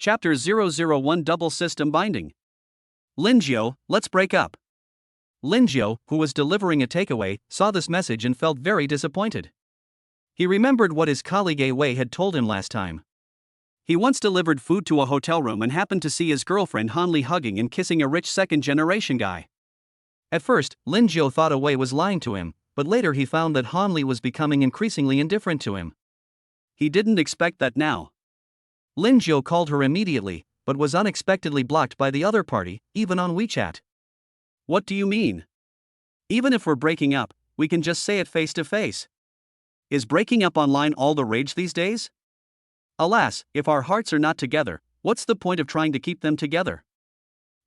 Chapter 001 Double System Binding. Lingio, let's break up. Lingio, who was delivering a takeaway, saw this message and felt very disappointed. He remembered what his colleague Wei had told him last time. He once delivered food to a hotel room and happened to see his girlfriend Hanli hugging and kissing a rich second-generation guy. At first, Lingio thought Wei was lying to him, but later he found that Hanli was becoming increasingly indifferent to him. He didn't expect that now. Lingio called her immediately, but was unexpectedly blocked by the other party, even on WeChat. What do you mean? Even if we're breaking up, we can just say it face to face. Is breaking up online all the rage these days? Alas, if our hearts are not together, what's the point of trying to keep them together?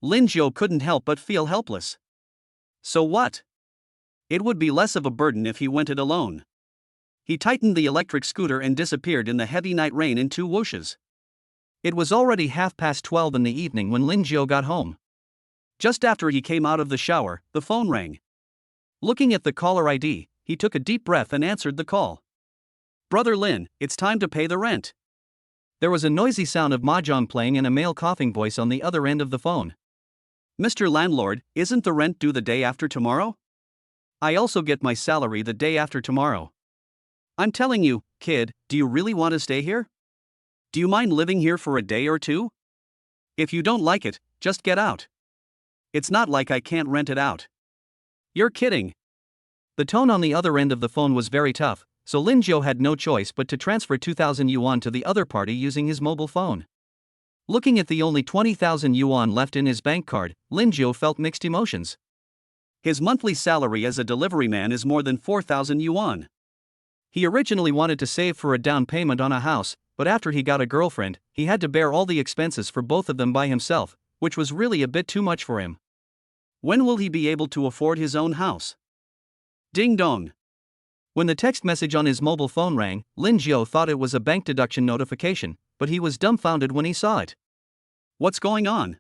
Lingio couldn't help but feel helpless. So what? It would be less of a burden if he went it alone. He tightened the electric scooter and disappeared in the heavy night rain in 2 whooshes. It was already 12:30 in the evening when Lingio got home. Just after he came out of the shower, the phone rang. Looking at the caller ID, he took a deep breath and answered the call. Brother Lin, it's time to pay the rent. There was a noisy sound of mahjong playing and a male coughing voice on the other end of the phone. Mr. Landlord, isn't the rent due the day after tomorrow? I also get my salary the day after tomorrow. I'm telling you, kid, do you really want to stay here? Do you mind living here for a day or two? If you don't like it, just get out. It's not like I can't rent it out. You're kidding. The tone on the other end of the phone was very tough, so Lingio had no choice but to transfer 2,000 yuan to the other party using his mobile phone. Looking at the only 20,000 yuan left in his bank card, Lingio felt mixed emotions. His monthly salary as a delivery man is more than 4,000 yuan. He originally wanted to save for a down payment on a house, but after he got a girlfriend, he had to bear all the expenses for both of them by himself, which was really a bit too much for him. When will he be able to afford his own house? Ding dong. When the text message on his mobile phone rang, Lingio thought it was a bank deduction notification, but he was dumbfounded when he saw it. What's going on?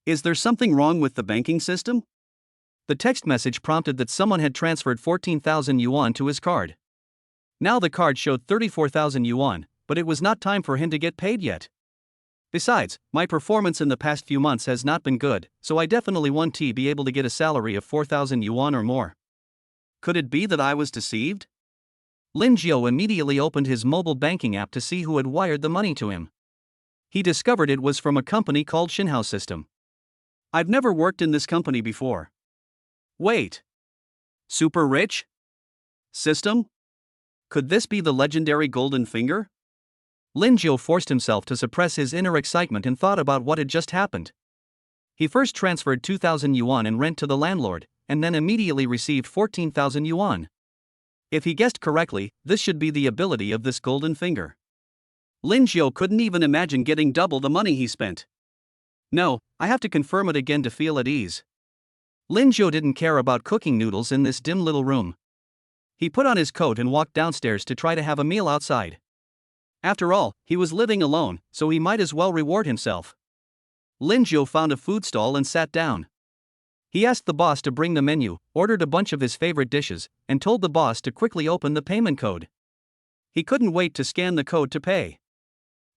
Is there something wrong with the banking system? The text message prompted that someone had transferred 14,000 yuan to his card. Now the card showed 34,000 yuan, but it was not time for him to get paid yet. Besides, my performance in the past few months has not been good, so I definitely want to be able to get a salary of 4,000 yuan or more. Could it be that I was deceived? Lingio immediately opened his mobile banking app to see who had wired the money to him. He discovered it was from a company called Xinhao System. I've never worked in this company before. Wait. Super rich? System? Could this be the legendary golden finger? Lingio forced himself to suppress his inner excitement and thought about what had just happened. He first transferred 2,000 yuan in rent to the landlord, and then immediately received 14,000 yuan. If he guessed correctly, this should be the ability of this golden finger. Lingio couldn't even imagine getting double the money he spent. No, I have to confirm it again to feel at ease. Lingio didn't care about cooking noodles in this dim little room. He put on his coat and walked downstairs to try to have a meal outside. After all, he was living alone, so he might as well reward himself. Lingio found a food stall and sat down. He asked the boss to bring the menu, ordered a bunch of his favorite dishes, and told the boss to quickly open the payment code. He couldn't wait to scan the code to pay.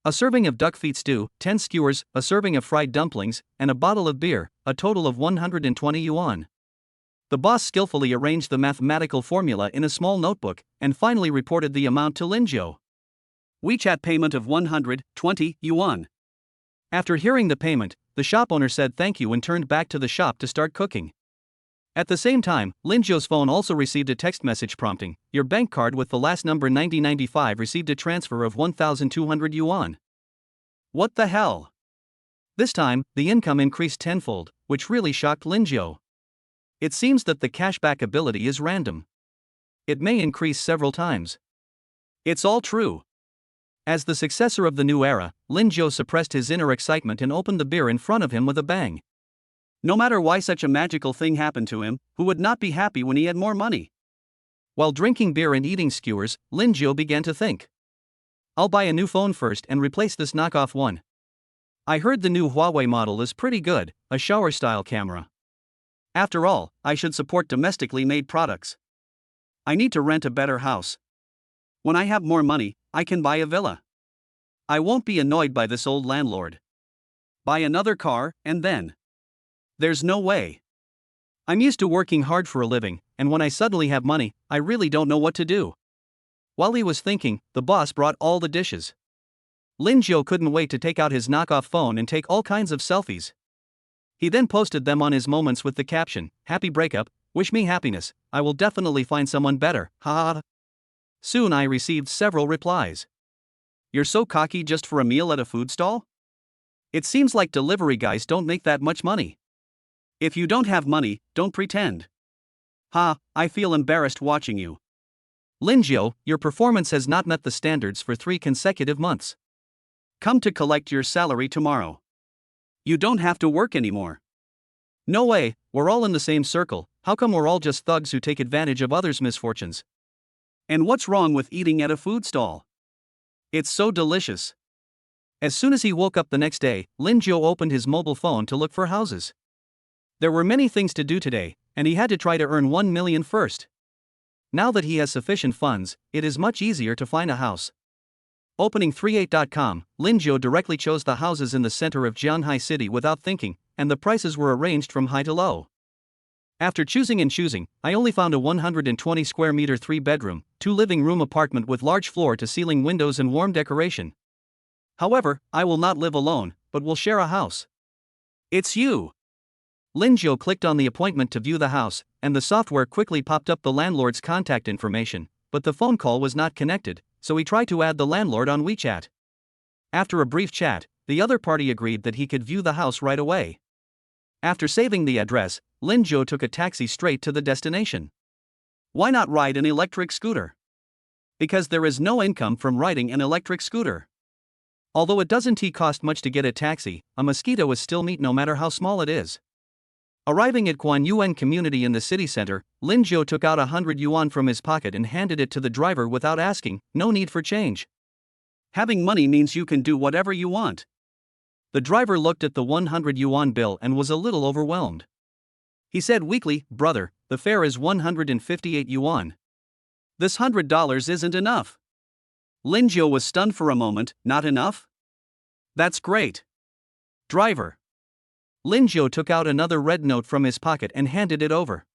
A serving of duck feet stew, 10 skewers, a serving of fried dumplings, and a bottle of beer, a total of 120 yuan. The boss skillfully arranged the mathematical formula in a small notebook, and finally reported the amount to Lingio. WeChat payment of 120 yuan. After hearing the payment, the shop owner said thank you and turned back to the shop to start cooking. At the same time, Lingio's phone also received a text message prompting, your bank card with the last number 9095 received a transfer of 1,200 yuan. What the hell? This time, the income increased tenfold, which really shocked Lingio. It seems that the cashback ability is random. It may increase several times. It's all true. As the successor of the new era, Lingio suppressed his inner excitement and opened the beer in front of him with a bang. No matter why such a magical thing happened to him, who would not be happy when he had more money? While drinking beer and eating skewers, Lingio began to think. I'll buy a new phone first and replace this knockoff one. I heard the new Huawei model is pretty good, a shower-style camera. After all, I should support domestically made products. I need to rent a better house. When I have more money, I can buy a villa. I won't be annoyed by this old landlord. Buy another car, and then. There's no way. I'm used to working hard for a living, and when I suddenly have money, I really don't know what to do. While he was thinking, the boss brought all the dishes. Lingio couldn't wait to take out his knockoff phone and take all kinds of selfies. He then posted them on his moments with the caption, "Happy breakup, wish me happiness, I will definitely find someone better, haha." Soon I received several replies. You're so cocky just for a meal at a food stall? It seems like delivery guys don't make that much money. If you don't have money, don't pretend. Ha, I feel embarrassed watching you. Lingio, your performance has not met the standards for 3 consecutive months. Come to collect your salary tomorrow. You don't have to work anymore. No way, we're all in the same circle, how come we're all just thugs who take advantage of others' misfortunes? And what's wrong with eating at a food stall? It's so delicious. As soon as he woke up the next day, Lingio opened his mobile phone to look for houses. There were many things to do today, and he had to try to earn 1 million first. Now that he has sufficient funds, it is much easier to find a house. Opening 38.com, Lingio directly chose the houses in the center of Jianhai City without thinking, and the prices were arranged from high to low. After choosing, I only found a 120 square meter 3-bedroom, 2 living room apartment with large floor-to-ceiling windows and warm decoration. However, I will not live alone, but will share a house. It's you! Lingio clicked on the appointment to view the house, and the software quickly popped up the landlord's contact information, but the phone call was not connected, so he tried to add the landlord on WeChat. After a brief chat, the other party agreed that he could view the house right away. After saving the address, Lingio took a taxi straight to the destination. Why not ride an electric scooter? Because there is no income from riding an electric scooter. Although it doesn't cost much to get a taxi, a mosquito is still meat no matter how small it is. Arriving at Guanyuan community in the city center, Lingio took out 100 yuan from his pocket and handed it to the driver without asking, no need for change. Having money means you can do whatever you want. The driver looked at the 100 yuan bill and was a little overwhelmed. He said weakly, brother, the fare is 158 yuan. This $100 isn't enough. Lingio was stunned for a moment, not enough? That's great. Driver. Lingio took out another red note from his pocket and handed it over.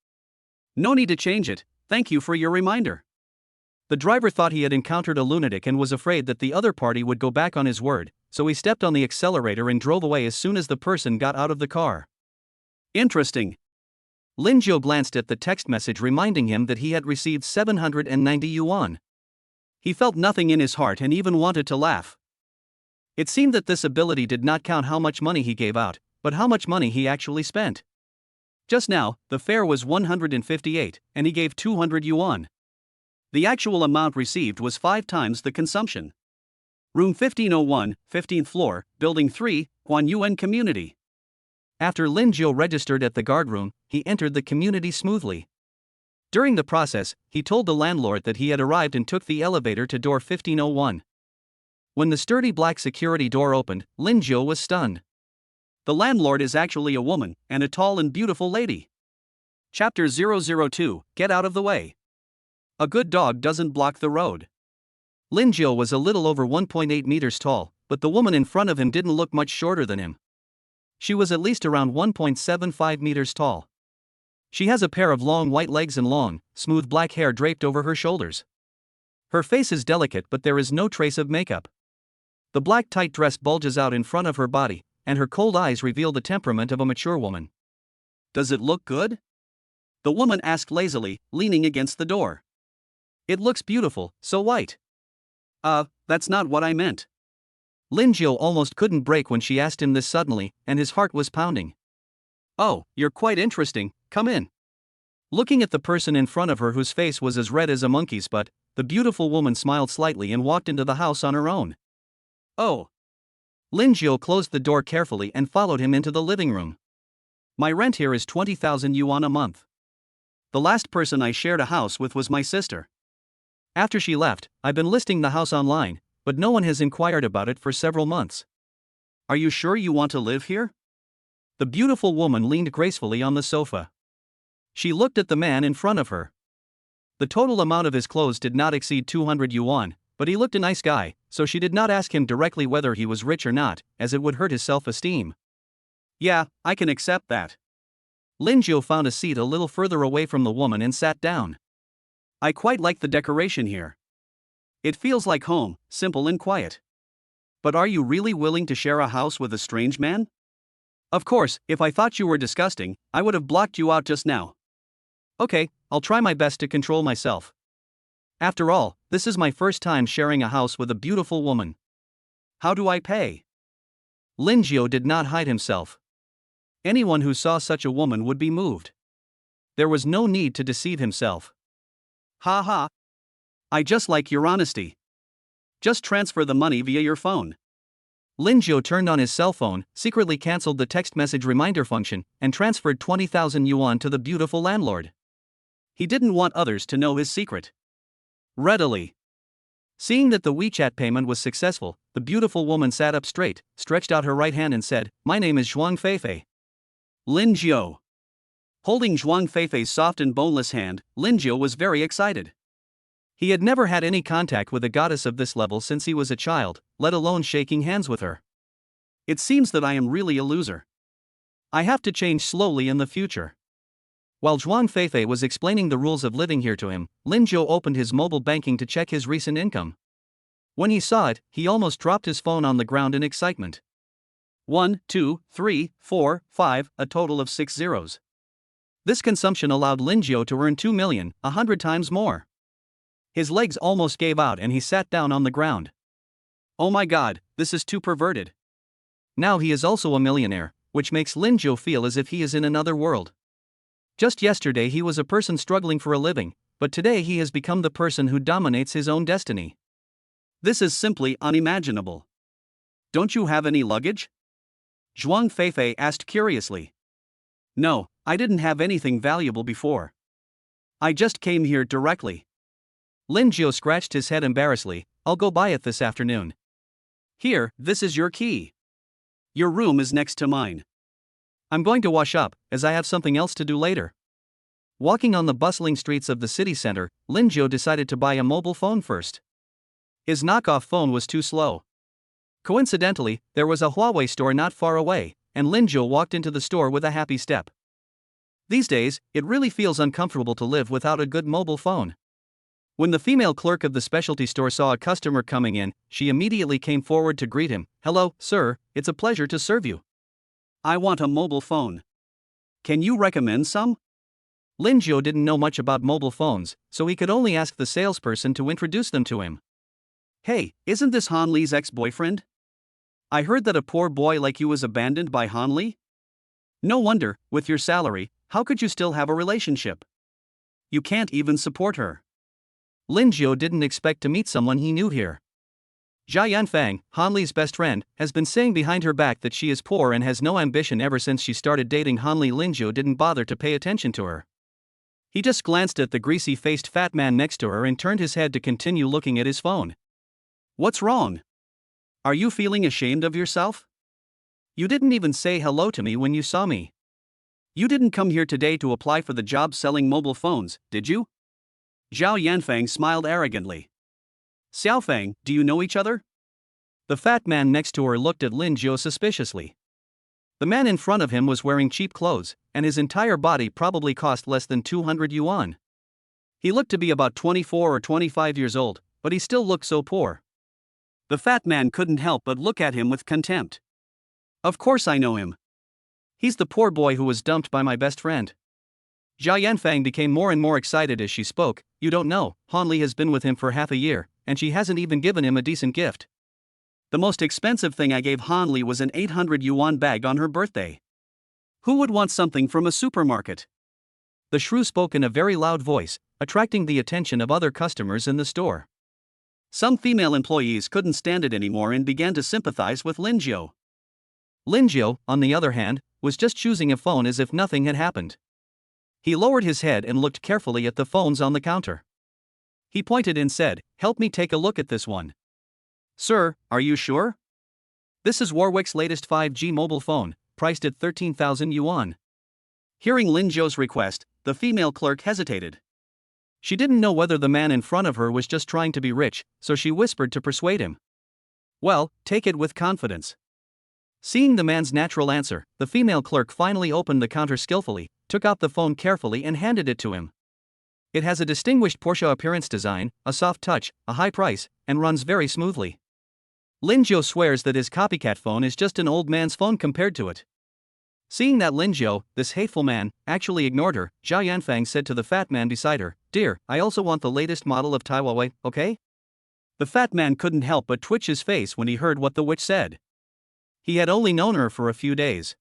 No need to change it, thank you for your reminder. The driver thought he had encountered a lunatic and was afraid that the other party would go back on his word, so he stepped on the accelerator and drove away as soon as the person got out of the car. Interesting. Lingio glanced at the text message reminding him that he had received 790 yuan. He felt nothing in his heart and even wanted to laugh. It seemed that this ability did not count how much money he gave out, but how much money he actually spent. Just now, the fare was 158, and he gave 200 yuan. The actual amount received was 5 times the consumption. Room 1501, 15th floor, Building 3, Guanyuan Community. After Lingio registered at the guard room, he entered the community smoothly. During the process, he told the landlord that he had arrived and took the elevator to door 1501. When the sturdy black security door opened, Lingio was stunned. The landlord is actually a woman, and a tall and beautiful lady. Chapter 002, Get Out of the Way. A good dog doesn't block the road. Lingio was a little over 1.8 meters tall, but the woman in front of him didn't look much shorter than him. She was at least around 1.75 meters tall. She has a pair of long white legs and long, smooth black hair draped over her shoulders. Her face is delicate, but there is no trace of makeup. The black tight dress bulges out in front of her body, and her cold eyes reveal the temperament of a mature woman. Does it look good? The woman asked lazily, leaning against the door. It looks beautiful, so white. That's not what I meant. Lingio almost couldn't break when she asked him this suddenly, and his heart was pounding. Oh, you're quite interesting, come in. Looking at the person in front of her whose face was as red as a monkey's butt, the beautiful woman smiled slightly and walked into the house on her own. Oh. Lingio closed the door carefully and followed him into the living room. My rent here is 20,000 yuan a month. The last person I shared a house with was my sister. After she left, I've been listing the house online, but no one has inquired about it for several months. Are you sure you want to live here? The beautiful woman leaned gracefully on the sofa. She looked at the man in front of her. The total amount of his clothes did not exceed 200 yuan, but he looked a nice guy, so she did not ask him directly whether he was rich or not, as it would hurt his self-esteem. Yeah, I can accept that. Lingio found a seat a little further away from the woman and sat down. I quite like the decoration here. It feels like home, simple and quiet. But are you really willing to share a house with a strange man? Of course, if I thought you were disgusting, I would have blocked you out just now. Okay, I'll try my best to control myself. After all, this is my first time sharing a house with a beautiful woman. How do I pay? Lingio did not hide himself. Anyone who saw such a woman would be moved. There was no need to deceive himself. Ha ha. I just like your honesty. Just transfer the money via your phone. Lingio turned on his cell phone, secretly cancelled the text message reminder function, and transferred 20,000 yuan to the beautiful landlord. He didn't want others to know his secret. Readily. Seeing that the WeChat payment was successful, the beautiful woman sat up straight, stretched out her right hand and said, "My name is Zhuang Feifei." Lingio. Holding Zhuang Feifei's soft and boneless hand, Lingio was very excited. He had never had any contact with a goddess of this level since he was a child, let alone shaking hands with her. It seems that I am really a loser. I have to change slowly in the future. While Zhuang Feifei was explaining the rules of living here to him, Lingio opened his mobile banking to check his recent income. When he saw it, he almost dropped his phone on the ground in excitement. 1, 2, 3, 4, 5, a total of 6 zeros. This consumption allowed Lingio to earn 2 million, 100 times more. His legs almost gave out and he sat down on the ground. Oh my god, this is too perverted. Now he is also a millionaire, which makes Lingio feel as if he is in another world. Just yesterday he was a person struggling for a living, but today he has become the person who dominates his own destiny. This is simply unimaginable. Don't you have any luggage? Zhuang Feifei asked curiously. No, I didn't have anything valuable before. I just came here directly. Lingio scratched his head embarrassedly. I'll go buy it this afternoon. Here, this is your key. Your room is next to mine. I'm going to wash up, as I have something else to do later. Walking on the bustling streets of the city center, Lingio decided to buy a mobile phone first. His knockoff phone was too slow. Coincidentally, there was a Huawei store not far away, and Lingio walked into the store with a happy step. These days, it really feels uncomfortable to live without a good mobile phone. When the female clerk of the specialty store saw a customer coming in, she immediately came forward to greet him. Hello, sir, it's a pleasure to serve you. I want a mobile phone. Can you recommend some? Lingio didn't know much about mobile phones, so he could only ask the salesperson to introduce them to him. Hey, isn't this Han Li's ex-boyfriend? I heard that a poor boy like you was abandoned by Han Li? No wonder, with your salary, how could you still have a relationship? You can't even support her. Lingio didn't expect to meet someone he knew here. Jia Yanfang, Han Li's best friend, has been saying behind her back that she is poor and has no ambition ever since she started dating Han Li. Lingio didn't bother to pay attention to her. He just glanced at the greasy-faced fat man next to her and turned his head to continue looking at his phone. What's wrong? Are you feeling ashamed of yourself? You didn't even say hello to me when you saw me. You didn't come here today to apply for the job selling mobile phones, did you? Zhao Yanfang smiled arrogantly. Xiaofang, do you know each other? The fat man next to her looked at Lingio suspiciously. The man in front of him was wearing cheap clothes, and his entire body probably cost less than 200 yuan. He looked to be about 24 or 25 years old, but he still looked so poor. The fat man couldn't help but look at him with contempt. Of course I know him. He's the poor boy who was dumped by my best friend. Jia Yanfang became more and more excited as she spoke. You don't know, Han Li has been with him for half a year, and she hasn't even given him a decent gift. The most expensive thing I gave Han Li was an 800 yuan bag on her birthday. Who would want something from a supermarket? The shrew spoke in a very loud voice, attracting the attention of other customers in the store. Some female employees couldn't stand it anymore and began to sympathize with Lingio. Lingio, on the other hand, was just choosing a phone as if nothing had happened. He lowered his head and looked carefully at the phones on the counter. He pointed and said, "Help me take a look at this one." "Sir, are you sure?" "This is Warwick's latest 5G mobile phone, priced at 13,000 yuan. Hearing Lingio's request, the female clerk hesitated. She didn't know whether the man in front of her was just trying to be rich, so she whispered to persuade him. Well, take it with confidence. Seeing the man's natural answer, the female clerk finally opened the counter skillfully, took out the phone carefully and handed it to him. It has a distinguished Porsche appearance design, a soft touch, a high price, and runs very smoothly. Lingio swears that his copycat phone is just an old man's phone compared to it. Seeing that Lingio, this hateful man, actually ignored her, Zhao Yanfang said to the fat man beside her, "Dear, I also want the latest model of Taiwan, okay?" The fat man couldn't help but twitch his face when he heard what the witch said. He had only known her for a few days.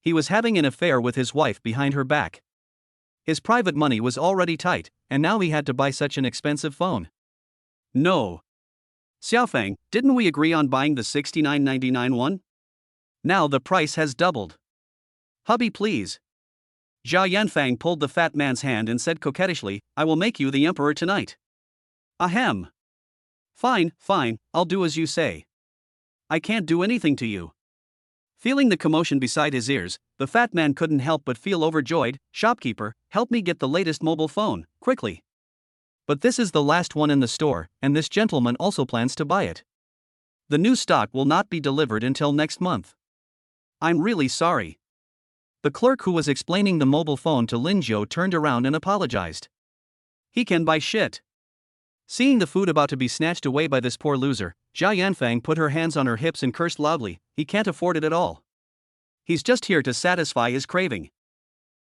He was having an affair with his wife behind her back. His private money was already tight, and now he had to buy such an expensive phone. No. Xiaofang, didn't we agree on buying the $69.99 one? Now the price has doubled. Hubby, please. Zhao Yanfang pulled the fat man's hand and said coquettishly, "I will make you the emperor tonight." Ahem. Fine, I'll do as you say. I can't do anything to you. Feeling the commotion beside his ears, the fat man couldn't help but feel overjoyed. "Shopkeeper, help me get the latest mobile phone, quickly. But this is the last one in the store, and this gentleman also plans to buy it. The new stock will not be delivered until next month. I'm really sorry." The clerk who was explaining the mobile phone to Lingio turned around and apologized. He can buy shit. Seeing the food about to be snatched away by this poor loser, Zhao Yanfang put her hands on her hips and cursed loudly. He can't afford it at all. He's just here to satisfy his craving.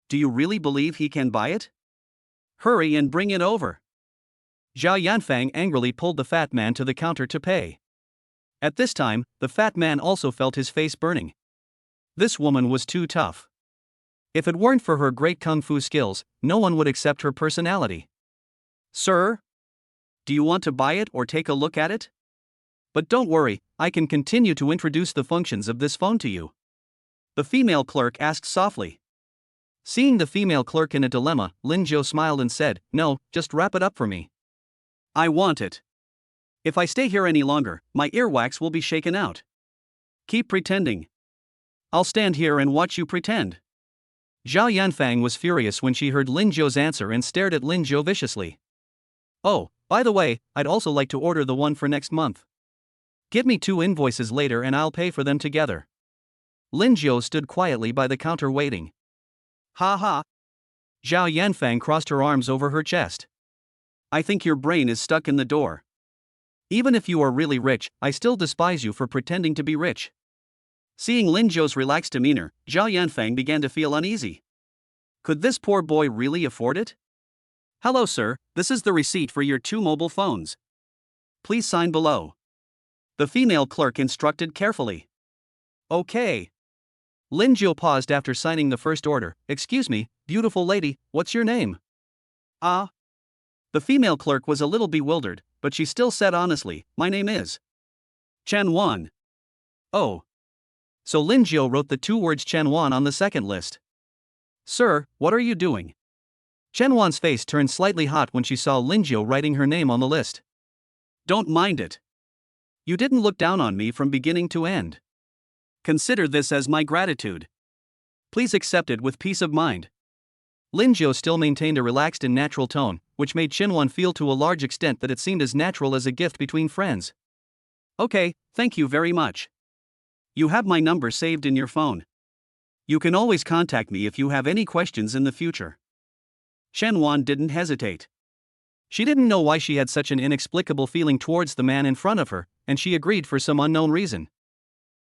Do you really believe he can buy it? Hurry and bring it over. Zhao Yanfang angrily pulled the fat man to the counter to pay. At this time, the fat man also felt his face burning. This woman was too tough. If it weren't for her great kung fu skills, no one would accept her personality. "Sir? Do you want to buy it or take a look at it? But don't worry, I can continue to introduce the functions of this phone to you." The female clerk asked softly. Seeing the female clerk in a dilemma, Lingio smiled and said, "No, just wrap it up for me. I want it. If I stay here any longer, my earwax will be shaken out. Keep pretending. I'll stand here and watch you pretend." Zhao Yanfang was furious when she heard Lingio's answer and stared at Lingio viciously. "Oh, by the way, I'd also like to order the one for next month. Give me 2 invoices later and I'll pay for them together." Lingio stood quietly by the counter waiting. "Ha ha." Zhao Yanfang crossed her arms over her chest. "I think your brain is stuck in the door. Even if you are really rich, I still despise you for pretending to be rich." Seeing Lingio's relaxed demeanor, Zhao Yanfang began to feel uneasy. Could this poor boy really afford it? "Hello sir, this is the receipt for your 2 mobile phones. Please sign below." The female clerk instructed carefully. "Okay." Lingio paused after signing the first order. "Excuse me, beautiful lady, what's your name?" "Ah." The female clerk was a little bewildered, but she still said honestly, "My name is Chen Wan." "Oh." So Lingio wrote the 2 words Chen Wan on the second list. "Sir, what are you doing?" Chen Wan's face turned slightly hot when she saw Lingio writing her name on the list. "Don't mind it. You didn't look down on me from beginning to end. Consider this as my gratitude. Please accept it with peace of mind." Lingio still maintained a relaxed and natural tone, which made Chen Wan feel to a large extent that it seemed as natural as a gift between friends. "Okay, thank you very much. You have my number saved in your phone. You can always contact me if you have any questions in the future." Chen Wan didn't hesitate. She didn't know why she had such an inexplicable feeling towards the man in front of her, and she agreed for some unknown reason.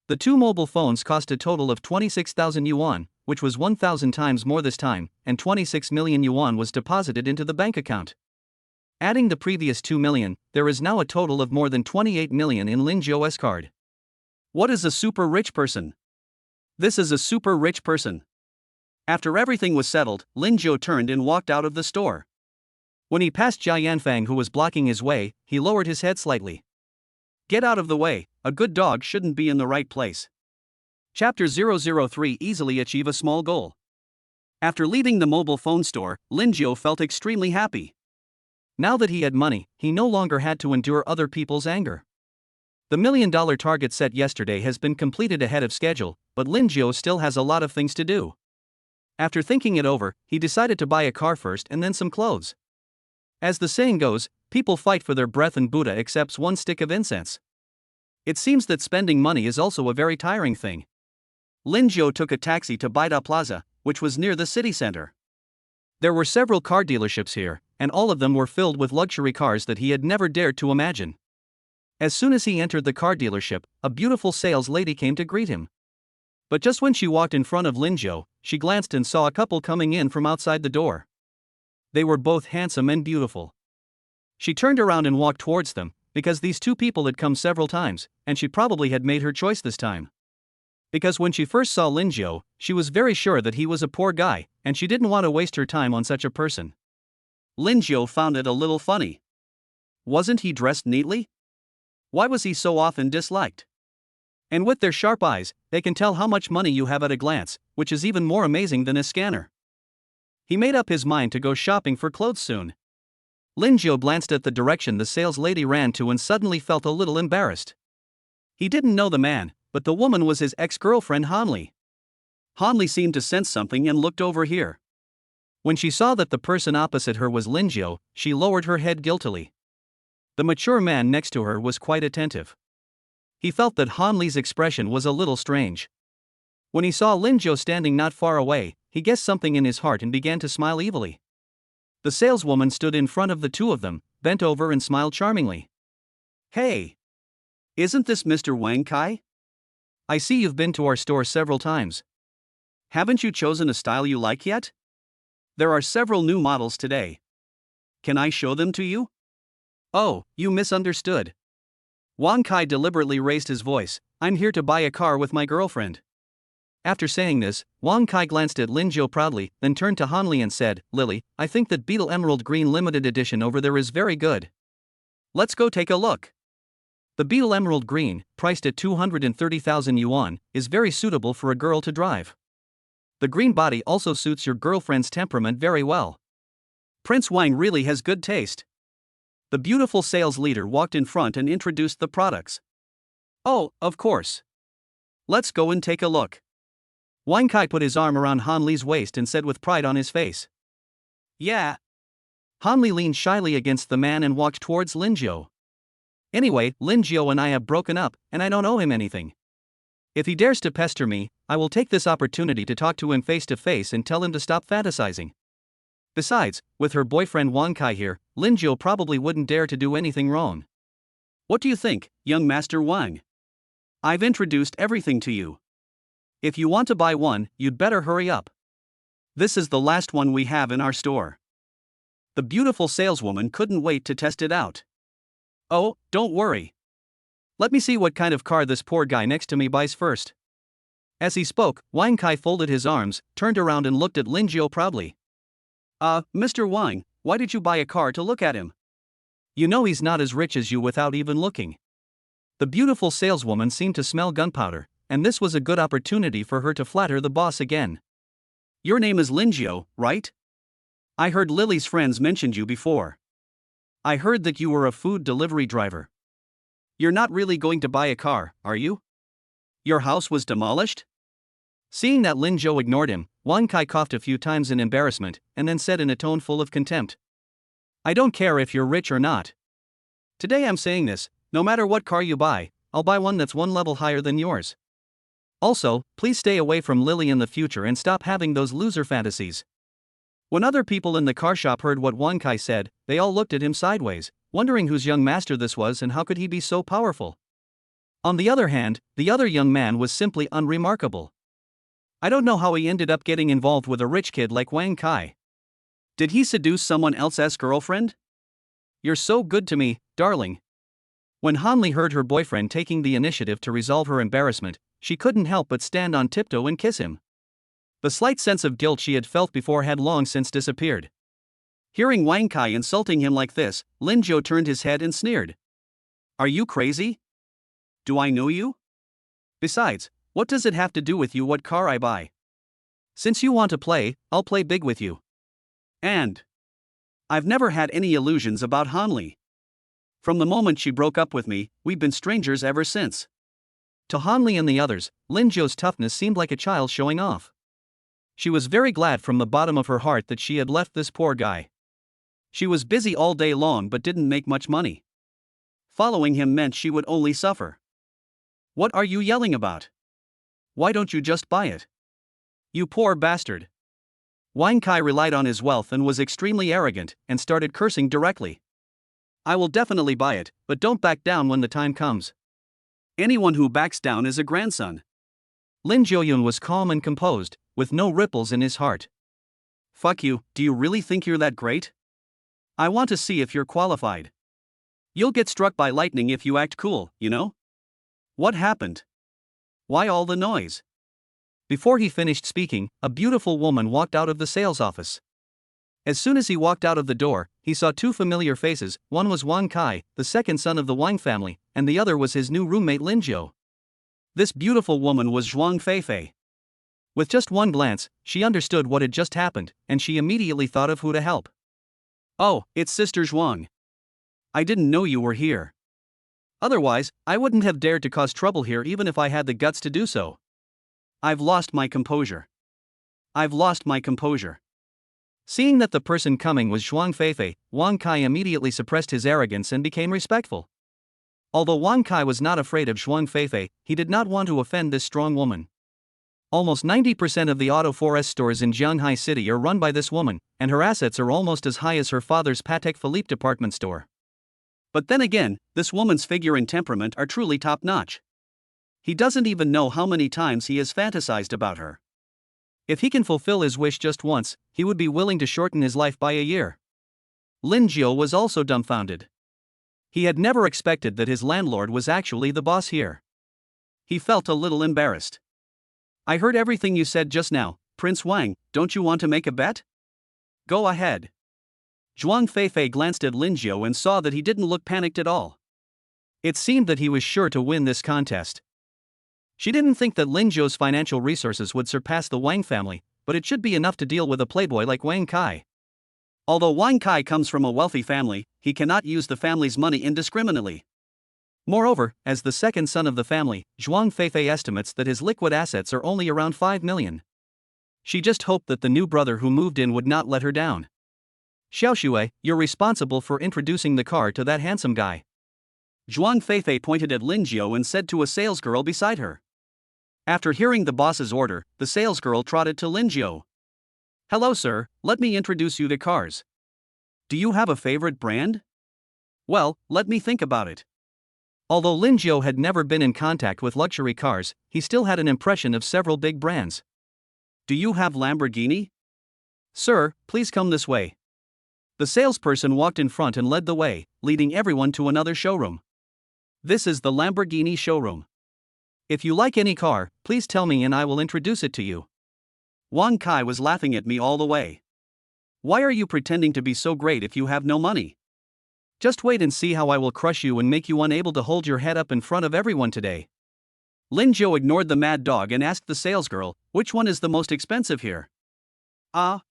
The 2 mobile phones cost a total of 26,000 yuan, which was 1,000 times more this time, and 26 million yuan was deposited into the bank account. Adding the previous 2 million, there is now a total of more than 28 million in Lingio's card. What is a super rich person? This is a super rich person. After everything was settled, Lingio turned and walked out of the store. When he passed Zhao Yanfang who was blocking his way, he lowered his head slightly. "Get out of the way, a good dog shouldn't be in the right place." Chapter 003 Easily achieve a small goal. After leaving the mobile phone store, Lingio felt extremely happy. Now that he had money, he no longer had to endure other people's anger. The $1 million target set yesterday has been completed ahead of schedule, but Lingio still has a lot of things to do. After thinking it over, he decided to buy a car first and then some clothes. As the saying goes, people fight for their breath and Buddha accepts 1 stick of incense. It seems that spending money is also a very tiring thing. Lingio took a taxi to Baida Plaza, which was near the city center. There were several car dealerships here, and all of them were filled with luxury cars that he had never dared to imagine. As soon as he entered the car dealership, a beautiful sales lady came to greet him. But just when she walked in front of Lingio, she glanced and saw a couple coming in from outside the door. They were both handsome and beautiful. She turned around and walked towards them, because these two people had come several times, and she probably had made her choice this time. Because when she first saw Lingio, she was very sure that he was a poor guy, and she didn't want to waste her time on such a person. Lingio found it a little funny. Wasn't he dressed neatly? Why was he so often disliked? And with their sharp eyes, they can tell how much money you have at a glance, which is even more amazing than a scanner. He made up his mind to go shopping for clothes soon. Lingio glanced at the direction the sales lady ran to and suddenly felt a little embarrassed. He didn't know the man, but the woman was his ex-girlfriend Hanli. Hanli seemed to sense something and looked over here. When she saw that the person opposite her was Lingio, she lowered her head guiltily. The mature man next to her was quite attentive. He felt that Hanli's expression was a little strange. When he saw Lingio standing not far away, he guessed something in his heart and began to smile evilly. The saleswoman stood in front of the two of them, bent over and smiled charmingly. "Hey! Isn't this Mr. Wang Kai? I see you've been to our store several times. Haven't you chosen a style you like yet? There are several new models today. Can I show them to you?" "Oh, you misunderstood." Wang Kai deliberately raised his voice. "I'm here to buy a car with my girlfriend." After saying this, Wang Kai glanced at Lingio proudly, then turned to Hanli and said, "Lily, I think that Beetle Emerald Green Limited Edition over there is very good. Let's go take a look." The Beetle Emerald Green, priced at 230,000 yuan, is very suitable for a girl to drive. The green body also suits your girlfriend's temperament very well. Prince Wang really has good taste. The beautiful sales leader walked in front and introduced the products. "Oh, of course. Let's go and take a look." Wang Kai put his arm around Hanli's waist and said with pride on his face, "Yeah." Hanli leaned shyly against the man and walked towards Lingio. "Anyway, Lingio and I have broken up, and I don't owe him anything. If he dares to pester me, I will take this opportunity to talk to him face to face and tell him to stop fantasizing. Besides, with her boyfriend Wang Kai here, Lingio probably wouldn't dare to do anything wrong. What do you think, young Master Wang? I've introduced everything to you. If you want to buy one, you'd better hurry up. This is the last one we have in our store." The beautiful saleswoman couldn't wait to test it out. "Oh, don't worry. Let me see what kind of car this poor guy next to me buys first." As he spoke, Wang Kai folded his arms, turned around and looked at Lingio proudly. Mr. Wang, why did you buy a car to look at him? You know he's not as rich as you without even looking." The beautiful saleswoman seemed to smell gunpowder, and this was a good opportunity for her to flatter the boss again. "Your name is Lingio, right? I heard Lily's friends mentioned you before. I heard that you were a food delivery driver. You're not really going to buy a car, are you? Your house was demolished?" Seeing that Lingio ignored him, Wang Kai coughed a few times in embarrassment, and then said in a tone full of contempt, "I don't care if you're rich or not. Today I'm saying this, no matter what car you buy, I'll buy one that's one level higher than yours. Also, please stay away from Lily in the future and stop having those loser fantasies." When other people in the car shop heard what Wang Kai said, they all looked at him sideways, wondering whose young master this was and how could he be so powerful. On the other hand, the other young man was simply unremarkable. I don't know how he ended up getting involved with a rich kid like Wang Kai. Did he seduce someone else's girlfriend? "You're so good to me, darling." When Hanli heard her boyfriend taking the initiative to resolve her embarrassment, she couldn't help but stand on tiptoe and kiss him. The slight sense of guilt she had felt before had long since disappeared. Hearing Wang Kai insulting him like this, Lingio turned his head and sneered. "Are you crazy? Do I know you? Besides, what does it have to do with you what car I buy? Since you want to play, I'll play big with you. And I've never had any illusions about Hanli. From the moment she broke up with me, we've been strangers ever since." To Hanli and the others, Lingio's toughness seemed like a child showing off. She was very glad from the bottom of her heart that she had left this poor guy. She was busy all day long but didn't make much money. Following him meant she would only suffer. What are you yelling about? Why don't you just buy it? You poor bastard. Wang Kai relied on his wealth and was extremely arrogant and started cursing directly. I will definitely buy it, but don't back down when the time comes. Anyone who backs down is a grandson. Lingio was calm and composed, with no ripples in his heart. Fuck you, do you really think you're that great? I want to see if you're qualified. You'll get struck by lightning if you act cool, you know? What happened? Why all the noise? Before he finished speaking, a beautiful woman walked out of the sales office. As soon as he walked out of the door, he saw two familiar faces. One was Wang Kai, the second son of the Wang family, and the other was his new roommate Lingio. This beautiful woman was Zhuang Feifei. With just one glance, she understood what had just happened, and she immediately thought of who to help. Oh, it's Sister Zhuang. I didn't know you were here. Otherwise, I wouldn't have dared to cause trouble here even if I had the guts to do so. I've lost my composure. I've lost my composure. Seeing that the person coming was Zhuang Feifei, Wang Kai immediately suppressed his arrogance and became respectful. Although Wang Kai was not afraid of Zhuang Feifei, he did not want to offend this strong woman. Almost 90% of the Auto 4S stores in Jianghai City are run by this woman, and her assets are almost as high as her father's Patek Philippe department store. But then again, this woman's figure and temperament are truly top-notch. He doesn't even know how many times he has fantasized about her. If he can fulfill his wish just once, he would be willing to shorten his life by a year. Lingio was also dumbfounded. He had never expected that his landlord was actually the boss here. He felt a little embarrassed. I heard everything you said just now, Prince Wang, don't you want to make a bet? Go ahead. Zhuang Feifei glanced at Lingio and saw that he didn't look panicked at all. It seemed that he was sure to win this contest. She didn't think that Lingio's financial resources would surpass the Wang family, but it should be enough to deal with a playboy like Wang Kai. Although Wang Kai comes from a wealthy family, he cannot use the family's money indiscriminately. Moreover, as the second son of the family, Zhuang Feifei estimates that his liquid assets are only around 5 million. She just hoped that the new brother who moved in would not let her down. Xiaoshui, you're responsible for introducing the car to that handsome guy. Zhuang Feifei pointed at Lingio and said to a salesgirl beside her. After hearing the boss's order, the salesgirl trotted to Lingio. Hello sir, let me introduce you to cars. Do you have a favorite brand? Well, let me think about it. Although Lingio had never been in contact with luxury cars, he still had an impression of several big brands. Do you have Lamborghini? Sir, please come this way. The salesperson walked in front and led the way, leading everyone to another showroom. This is the Lamborghini showroom. If you like any car, please tell me and I will introduce it to you. Wang Kai was laughing at me all the way. Why are you pretending to be so great if you have no money? Just wait and see how I will crush you and make you unable to hold your head up in front of everyone today. Lingio ignored the mad dog and asked the salesgirl, which one is the most expensive here? Ah.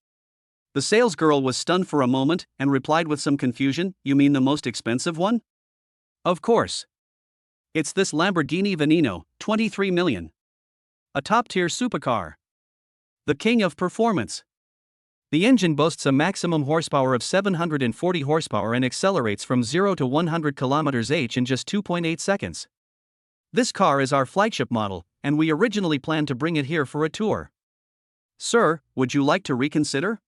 The salesgirl was stunned for a moment and replied with some confusion, you mean the most expensive one? Of course. It's this Lamborghini Veneno, 23 million. A top-tier supercar. The king of performance. The engine boasts a maximum horsepower of 740 horsepower and accelerates from 0 to 100 km/h in just 2.8 seconds. This car is our flagship model, and we originally planned to bring it here for a tour. Sir, would you like to reconsider?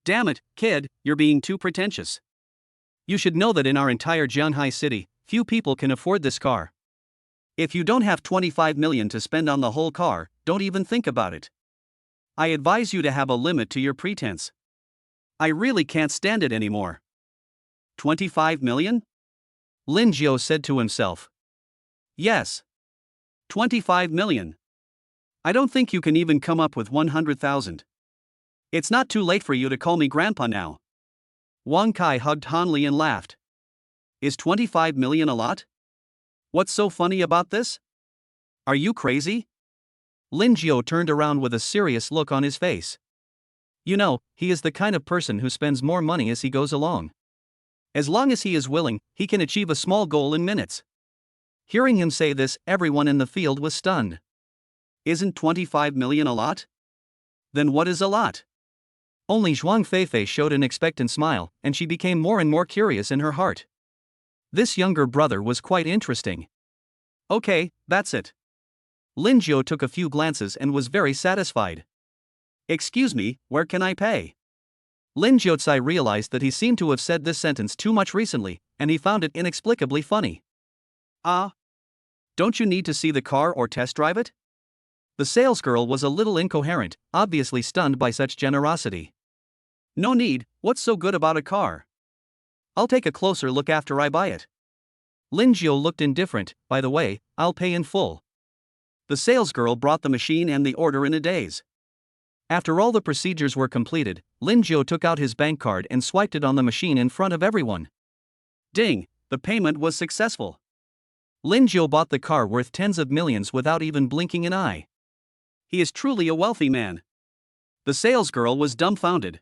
Damn it, kid, you're being too pretentious. You should know that in our entire Jianghai city, few people can afford this car. If you don't have 25 million to spend on the whole car, don't even think about it. I advise you to have a limit to your pretense. I really can't stand it anymore. 25 million? Lingio said to himself. Yes. 25 million. I don't think you can even come up with 100,000. It's not too late for you to call me grandpa now. Wang Kai hugged Hanli and laughed. Is 25 million a lot? What's so funny about this? Are you crazy? Lingio turned around with a serious look on his face. You know, he is the kind of person who spends more money as he goes along. As long as he is willing, he can achieve a small goal in minutes. Hearing him say this, everyone in the field was stunned. Isn't 25 million a lot? Then what is a lot? Only Zhuang Feifei showed an expectant smile, and she became more and more curious in her heart. This younger brother was quite interesting. Okay, that's it. Lingio took a few glances and was very satisfied. Excuse me, where can I pay? Lin Jiuzai realized that he seemed to have said this sentence too much recently, and he found it inexplicably funny. Ah? Don't you need to see the car or test drive it? The salesgirl was a little incoherent, obviously stunned by such generosity. No need, what's so good about a car? I'll take a closer look after I buy it. Lingio looked indifferent. By the way, I'll pay in full. The salesgirl brought the machine and the order in a daze. After all the procedures were completed, Lingio took out his bank card and swiped it on the machine in front of everyone. Ding, the payment was successful. Lingio bought the car worth tens of millions without even blinking an eye. He is truly a wealthy man. The salesgirl was dumbfounded.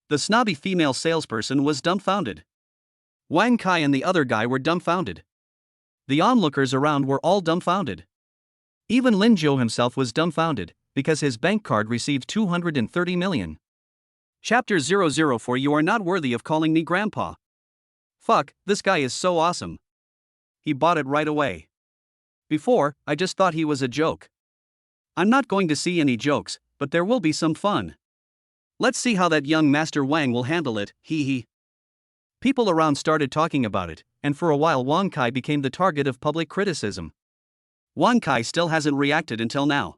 The snobby female salesperson was dumbfounded. Wang Kai and the other guy were dumbfounded. The onlookers around were all dumbfounded. Even Lingio himself was dumbfounded, because his bank card received 230 million. Chapter 004. You are not worthy of calling me grandpa. Fuck, this guy is so awesome. He bought it right away. Before, I just thought he was a joke. I'm not going to see any jokes, but there will be some fun. Let's see how that young Master Wang will handle it, hee hee. People around started talking about it, and for a while Wang Kai became the target of public criticism. Wang Kai still hasn't reacted until now.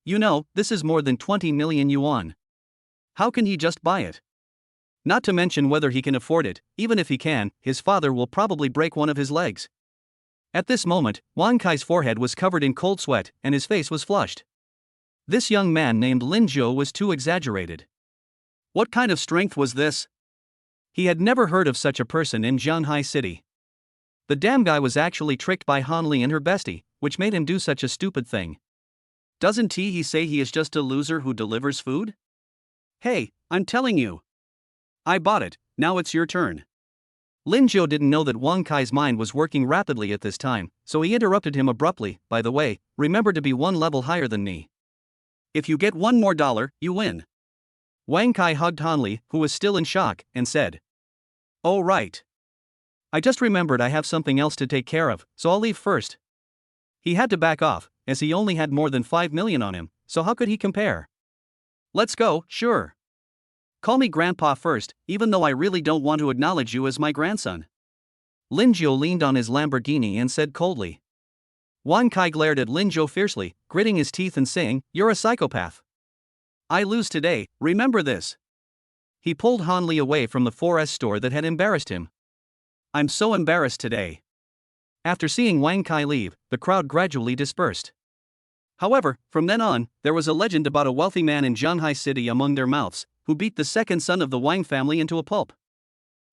You know, this is more than 20 million yuan. How can he just buy it? Not to mention whether he can afford it. Even if he can, his father will probably break one of his legs. At this moment, Wang Kai's forehead was covered in cold sweat, and his face was flushed. This young man named Lingio was too exaggerated. What kind of strength was this? He had never heard of such a person in Zhanghai City. The damn guy was actually tricked by Han Li and her bestie, which made him do such a stupid thing. Doesn't he say he is just a loser who delivers food? Hey, I'm telling you. I bought it, now it's your turn. Lingio didn't know that Wang Kai's mind was working rapidly at this time, so he interrupted him abruptly. By the way, remember to be one level higher than me. If you get one more dollar, you win. Wang Kai hugged Han Li, who was still in shock, and said, Oh right. I just remembered I have something else to take care of, so I'll leave first. He had to back off, as he only had more than 5 million on him, so how could he compare? Let's go, sure. Call me grandpa first, even though I really don't want to acknowledge you as my grandson. Lingio leaned on his Lamborghini and said coldly. Wang Kai glared at Lingio fiercely, gritting his teeth and saying, You're a psychopath. I lose today, remember this. He pulled Han Li away from the 4S store that had embarrassed him. I'm so embarrassed today. After seeing Wang Kai leave, the crowd gradually dispersed. However, from then on, there was a legend about a wealthy man in Zhanghai City among their mouths, who beat the second son of the Wang family into a pulp.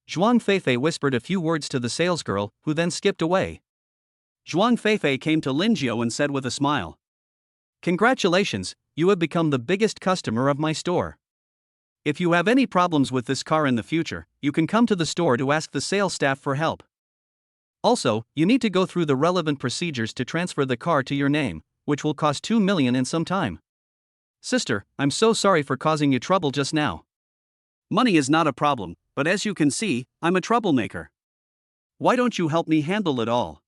Zhuang Feifei whispered a few words to the salesgirl, who then skipped away. Zhuang Feifei came to Lingio and said with a smile, Congratulations, you have become the biggest customer of my store. If you have any problems with this car in the future, you can come to the store to ask the sales staff for help. Also, you need to go through the relevant procedures to transfer the car to your name, which will cost 2 million in some time. Sister, I'm so sorry for causing you trouble just now. Money is not a problem, but as you can see, I'm a troublemaker. Why don't you help me handle it all?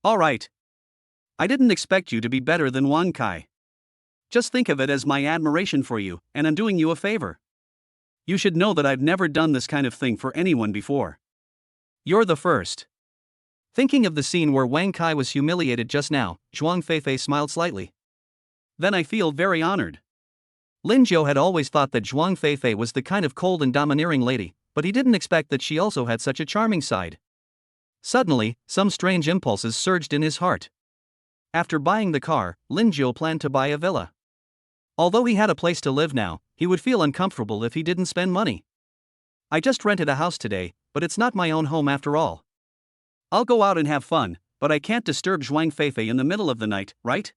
Alright. I didn't expect you to be better than Wang Kai. Just think of it as my admiration for you, and I'm doing you a favor. You should know that I've never done this kind of thing for anyone before. You're the first. Thinking of the scene where Wang Kai was humiliated just now, Zhuang Feifei smiled slightly. Then I feel very honored. Lingio had always thought that Zhuang Feifei was the kind of cold and domineering lady, but he didn't expect that she also had such a charming side. Suddenly, some strange impulses surged in his heart. After buying the car, Lingio planned to buy a villa. Although he had a place to live now, he would feel uncomfortable if he didn't spend money. I just rented a house today, but it's not my own home after all. I'll go out and have fun, but I can't disturb Zhuang Feifei in the middle of the night, right?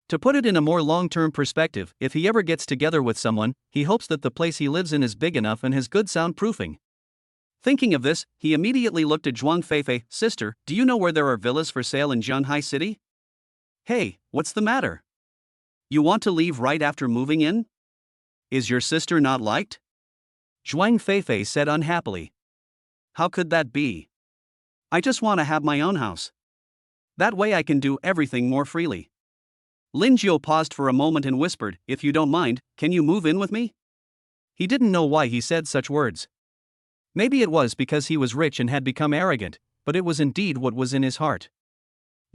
To put it in a more long-term perspective, if he ever gets together with someone, he hopes that the place he lives in is big enough and has good soundproofing. Thinking of this, he immediately looked at Zhuang Feifei. Sister, do you know where there are villas for sale in Zhanghai City? Hey, what's the matter? You want to leave right after moving in? Is your sister not liked? Zhuang Feifei said unhappily. How could that be? I just want to have my own house. That way I can do everything more freely. Lingio paused for a moment and whispered, "If you don't mind, can you move in with me?" He didn't know why he said such words. Maybe it was because he was rich and had become arrogant, but it was indeed what was in his heart.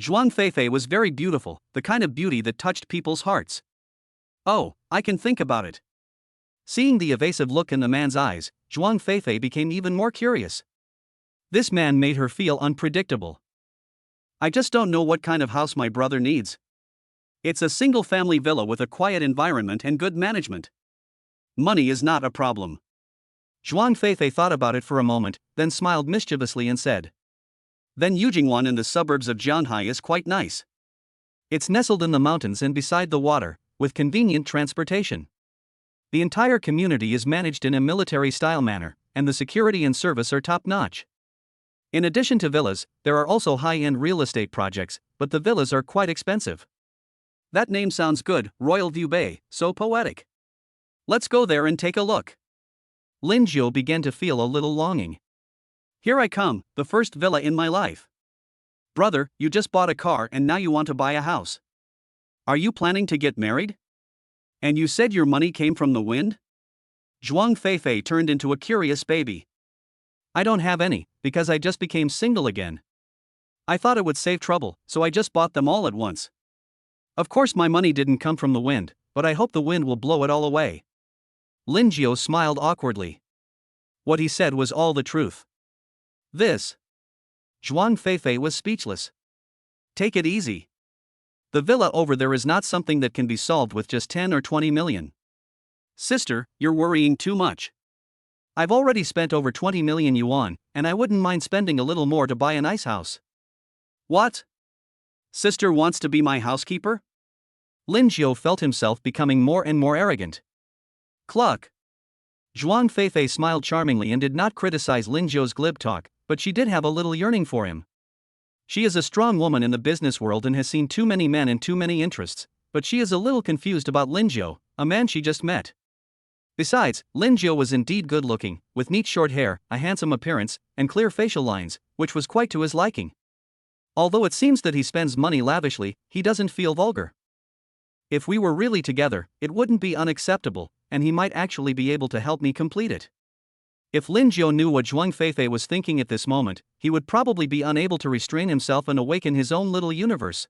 Zhuang Feifei was very beautiful, the kind of beauty that touched people's hearts. "Oh, I can think about it." Seeing the evasive look in the man's eyes, Zhuang Feifei became even more curious. This man made her feel unpredictable. "I just don't know what kind of house my brother needs. It's a single-family villa with a quiet environment and good management. Money is not a problem." Zhuang Feifei thought about it for a moment, then smiled mischievously and said, "Then Yujingwan in the suburbs of Jianhai is quite nice. It's nestled in the mountains and beside the water, with convenient transportation. The entire community is managed in a military-style manner, and the security and service are top-notch. In addition to villas, there are also high-end real estate projects, but the villas are quite expensive." "That name sounds good, Royal View Bay, so poetic. Let's go there and take a look." Lingio began to feel a little longing. "Here I come, the first villa in my life. Brother, you just bought a car and now you want to buy a house. Are you planning to get married? And you said your money came from the wind?" Zhuang Feifei turned into a curious baby. "I don't have any, because I just became single again. I thought it would save trouble, so I just bought them all at once. Of course my money didn't come from the wind, but I hope the wind will blow it all away." Lingio smiled awkwardly. What he said was all the truth. Zhuang Feifei was speechless. "Take it easy. The villa over there is not something that can be solved with just 10 or 20 million. Sister, you're worrying too much. I've already spent over 20 million yuan, and I wouldn't mind spending a little more to buy a nice house." "What? Sister wants to be my housekeeper?" Lingio felt himself becoming more and more arrogant. Cluck. Zhuang Feifei smiled charmingly and did not criticize Lingio's glib talk, but she did have a little yearning for him. She is a strong woman in the business world and has seen too many men and too many interests, but she is a little confused about Lingio, a man she just met. Besides, Lingio was indeed good-looking, with neat short hair, a handsome appearance, and clear facial lines, which was quite to his liking. Although it seems that he spends money lavishly, he doesn't feel vulgar. If we were really together, it wouldn't be unacceptable, and he might actually be able to help me complete it. If Lingio knew what Zhuang Feifei was thinking at this moment, he would probably be unable to restrain himself and awaken his own little universe.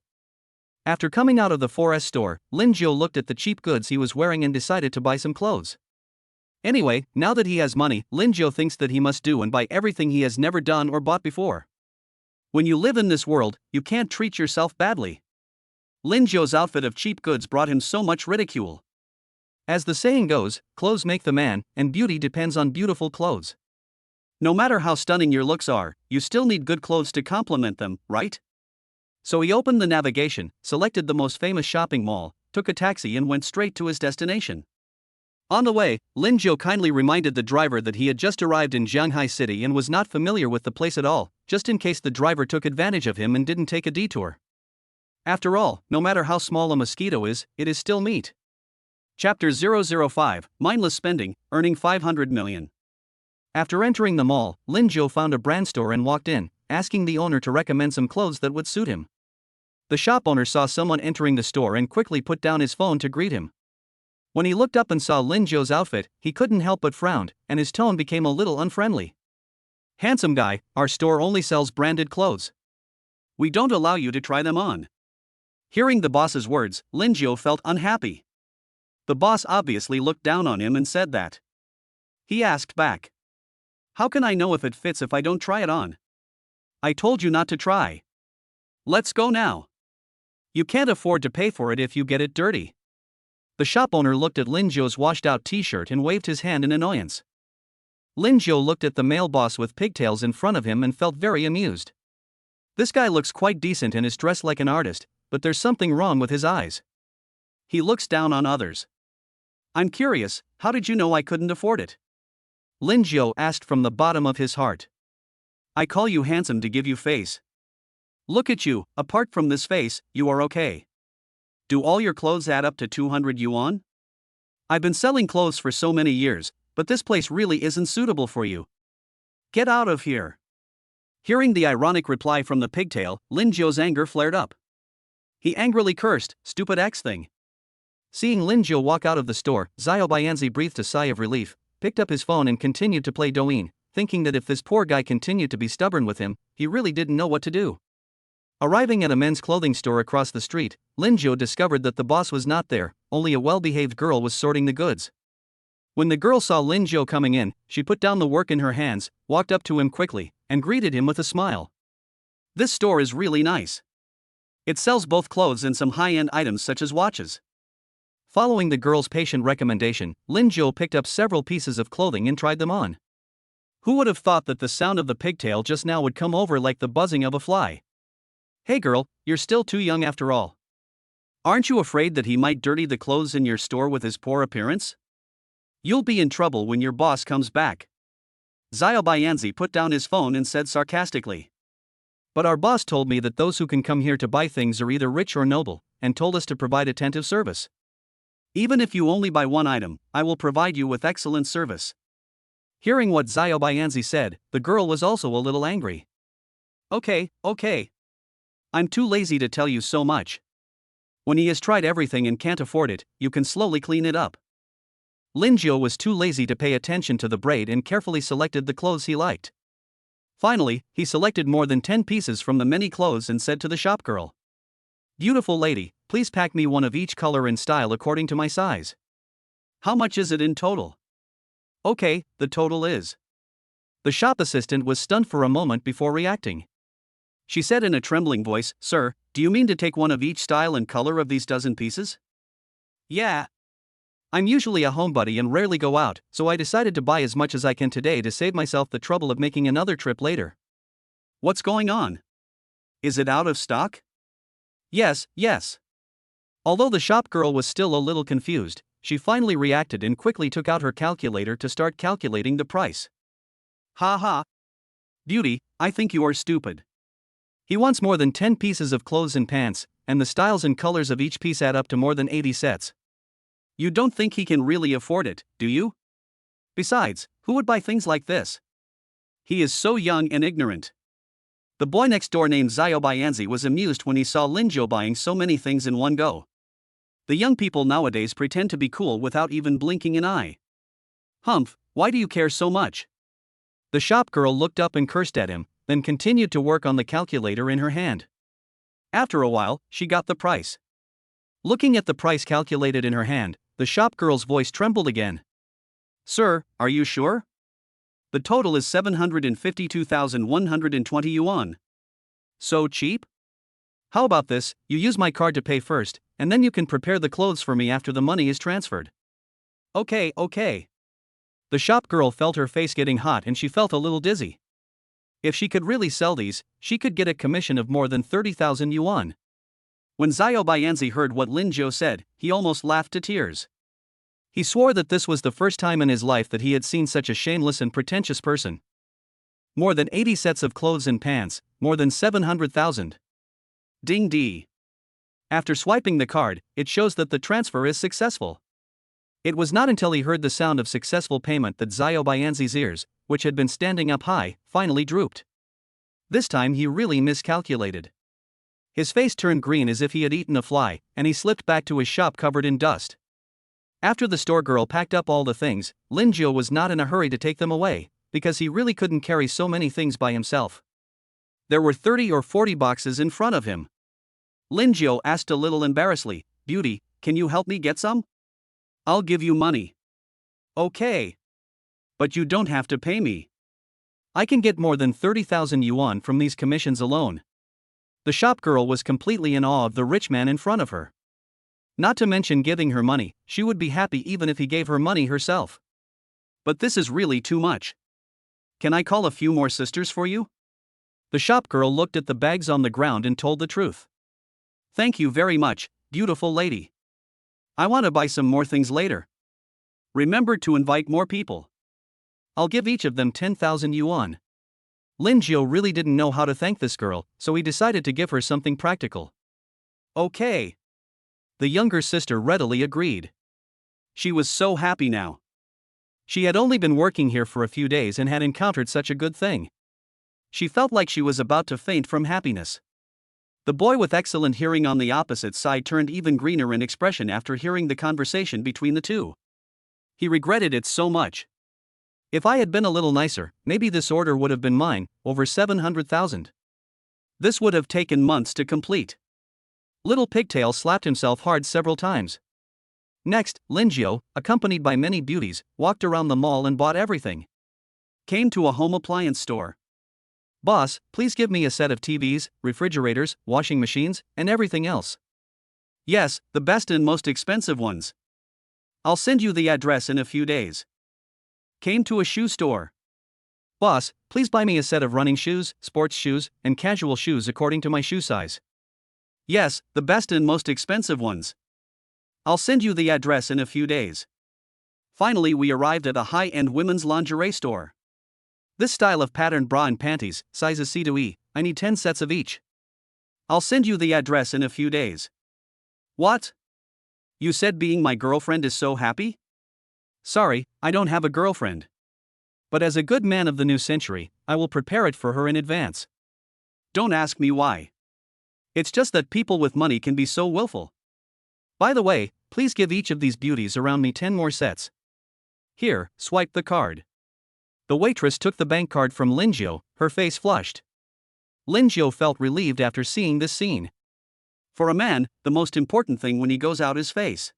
After coming out of the 4S store, Lingio looked at the cheap goods he was wearing and decided to buy some clothes. Anyway, now that he has money, Lingio thinks that he must do and buy everything he has never done or bought before. When you live in this world, you can't treat yourself badly. Lingio's outfit of cheap goods brought him so much ridicule. As the saying goes, clothes make the man, and beauty depends on beautiful clothes. No matter how stunning your looks are, you still need good clothes to complement them, right? So he opened the navigation, selected the most famous shopping mall, took a taxi and went straight to his destination. On the way, Lingio kindly reminded the driver that he had just arrived in Jianghai City and was not familiar with the place at all, just in case the driver took advantage of him and didn't take a detour. After all, no matter how small a mosquito is, it is still meat. Chapter 005, Mindless Spending, Earning 500 Million. After entering the mall, Lingio found a brand store and walked in, asking the owner to recommend some clothes that would suit him. The shop owner saw someone entering the store and quickly put down his phone to greet him. When he looked up and saw Lingio's outfit, he couldn't help but frown, and his tone became a little unfriendly. "Handsome guy, our store only sells branded clothes. We don't allow you to try them on." Hearing the boss's words, Lingio felt unhappy. The boss obviously looked down on him and said that. He asked back, "How can I know if it fits if I don't try it on? I told you not to try. Let's go now. You can't afford to pay for it if you get it dirty." The shop owner looked at Lingio's washed-out t-shirt and waved his hand in annoyance. Lingio looked at the male boss with pigtails in front of him and felt very amused. This guy looks quite decent and is dressed like an artist, but there's something wrong with his eyes. He looks down on others. "I'm curious, how did you know I couldn't afford it?" Lingio asked from the bottom of his heart. "I call you handsome to give you face. Look at you, apart from this face, you are okay. Do all your clothes add up to 200 yuan? I've been selling clothes for so many years, but this place really isn't suitable for you. Get out of here." Hearing the ironic reply from the pigtail, Lingio's anger flared up. He angrily cursed, "Stupid X thing." Seeing Lingio walk out of the store, Xiaobianzi breathed a sigh of relief, picked up his phone and continued to play Douyin, thinking that if this poor guy continued to be stubborn with him, he really didn't know what to do. Arriving at a men's clothing store across the street, Lingio discovered that the boss was not there, only a well-behaved girl was sorting the goods. When the girl saw Lingio coming in, she put down the work in her hands, walked up to him quickly, and greeted him with a smile. "This store is really nice. It sells both clothes and some high-end items such as watches." Following the girl's patient recommendation, Lingio picked up several pieces of clothing and tried them on. Who would have thought that the sound of the pigtail just now would come over like the buzzing of a fly? "Hey girl, you're still too young after all. Aren't you afraid that he might dirty the clothes in your store with his poor appearance? You'll be in trouble when your boss comes back." Xiaobianzi put down his phone and said sarcastically. "But our boss told me that those who can come here to buy things are either rich or noble, and told us to provide attentive service. Even if you only buy one item, I will provide you with excellent service." Hearing what Xiaobianzi said, the girl was also a little angry. Okay. I'm too lazy to tell you so much. When he has tried everything and can't afford it, you can slowly clean it up." Lingio was too lazy to pay attention to the braid and carefully selected the clothes he liked. Finally, he selected more than 10 pieces from the many clothes and said to the shop girl, "Beautiful lady, please pack me one of each color and style according to my size. How much is it in total?" "Okay, the total is." The shop assistant was stunned for a moment before reacting. She said in a trembling voice, "Sir, do you mean to take one of each style and color of these dozen pieces?" "Yeah. I'm usually a homebody and rarely go out, so I decided to buy as much as I can today to save myself the trouble of making another trip later." "What's going on? Is it out of stock?" Yes. Although the shop girl was still a little confused, she finally reacted and quickly took out her calculator to start calculating the price. "Ha. Beauty, I think you are stupid. He wants more than 10 pieces of clothes and pants, and the styles and colors of each piece add up to more than 80 sets. You don't think he can really afford it, do you? Besides, who would buy things like this? He is so young and ignorant." The boy next door named Xiaobianzi was amused when he saw Lingio buying so many things in one go. The young people nowadays pretend to be cool without even blinking an eye. "Humph, why do you care so much?" The shop girl looked up and cursed at him, then continued to work on the calculator in her hand. After a while, she got the price. Looking at the price calculated in her hand, the shop girl's voice trembled again. "Sir, are you sure? The total is 752,120 yuan. So cheap? How about this, you use my card to pay first, and then you can prepare the clothes for me after the money is transferred." Okay. The shop girl felt her face getting hot and she felt a little dizzy. If she could really sell these, she could get a commission of more than 30,000 yuan. When Xiaobianzi heard what Lingio said, he almost laughed to tears. He swore that this was the first time in his life that he had seen such a shameless and pretentious person. More than 80 sets of clothes and pants, more than 700,000. Ding dee. After swiping the card, it shows that the transfer is successful. It was not until he heard the sound of successful payment that Xiaobianzi's ears, which had been standing up high, finally drooped. This time he really miscalculated. His face turned green as if he had eaten a fly, and he slipped back to his shop covered in dust. After the store girl packed up all the things, Lingio was not in a hurry to take them away, because he really couldn't carry so many things by himself. There were 30 or 40 boxes in front of him. Lingio asked a little embarrassedly, "Beauty, can you help me get some? I'll give you money." "Okay. But you don't have to pay me. I can get more than 30,000 yuan from these commissions alone." The shop girl was completely in awe of the rich man in front of her. Not to mention giving her money, she would be happy even if he gave her money herself. "But this is really too much. Can I call a few more sisters for you?" The shop girl looked at the bags on the ground and told the truth. "Thank you very much, beautiful lady. I want to buy some more things later. Remember to invite more people. I'll give each of them 10,000 yuan." Lingio really didn't know how to thank this girl, so he decided to give her something practical. "Okay." The younger sister readily agreed. She was so happy now. She had only been working here for a few days and had encountered such a good thing. She felt like she was about to faint from happiness. The boy with excellent hearing on the opposite side turned even greener in expression after hearing the conversation between the two. He regretted it so much. If I had been a little nicer, maybe this order would have been mine, over 700,000. This would have taken months to complete. Little Pigtail slapped himself hard several times. Next, Lingio, accompanied by many beauties, walked around the mall and bought everything. Came to a home appliance store. Boss, please give me a set of TVs, refrigerators, washing machines, and everything else. Yes, the best and most expensive ones. I'll send you the address in a few days. Came to a shoe store. Boss, please buy me a set of running shoes, sports shoes, and casual shoes according to my shoe size. Yes, the best and most expensive ones. I'll send you the address in a few days. Finally, we arrived at a high-end women's lingerie store. This style of patterned bra and panties, sizes C to E, I need 10 sets of each. I'll send you the address in a few days. What? You said being my girlfriend is so happy? Sorry, I don't have a girlfriend. But as a good man of the new century, I will prepare it for her in advance. Don't ask me why. It's just that people with money can be so willful. By the way, please give each of these beauties around me 10 more sets. Here, swipe the card. The waitress took the bank card from Lingio, her face flushed. Lingio felt relieved after seeing this scene. For a man, the most important thing when he goes out is face.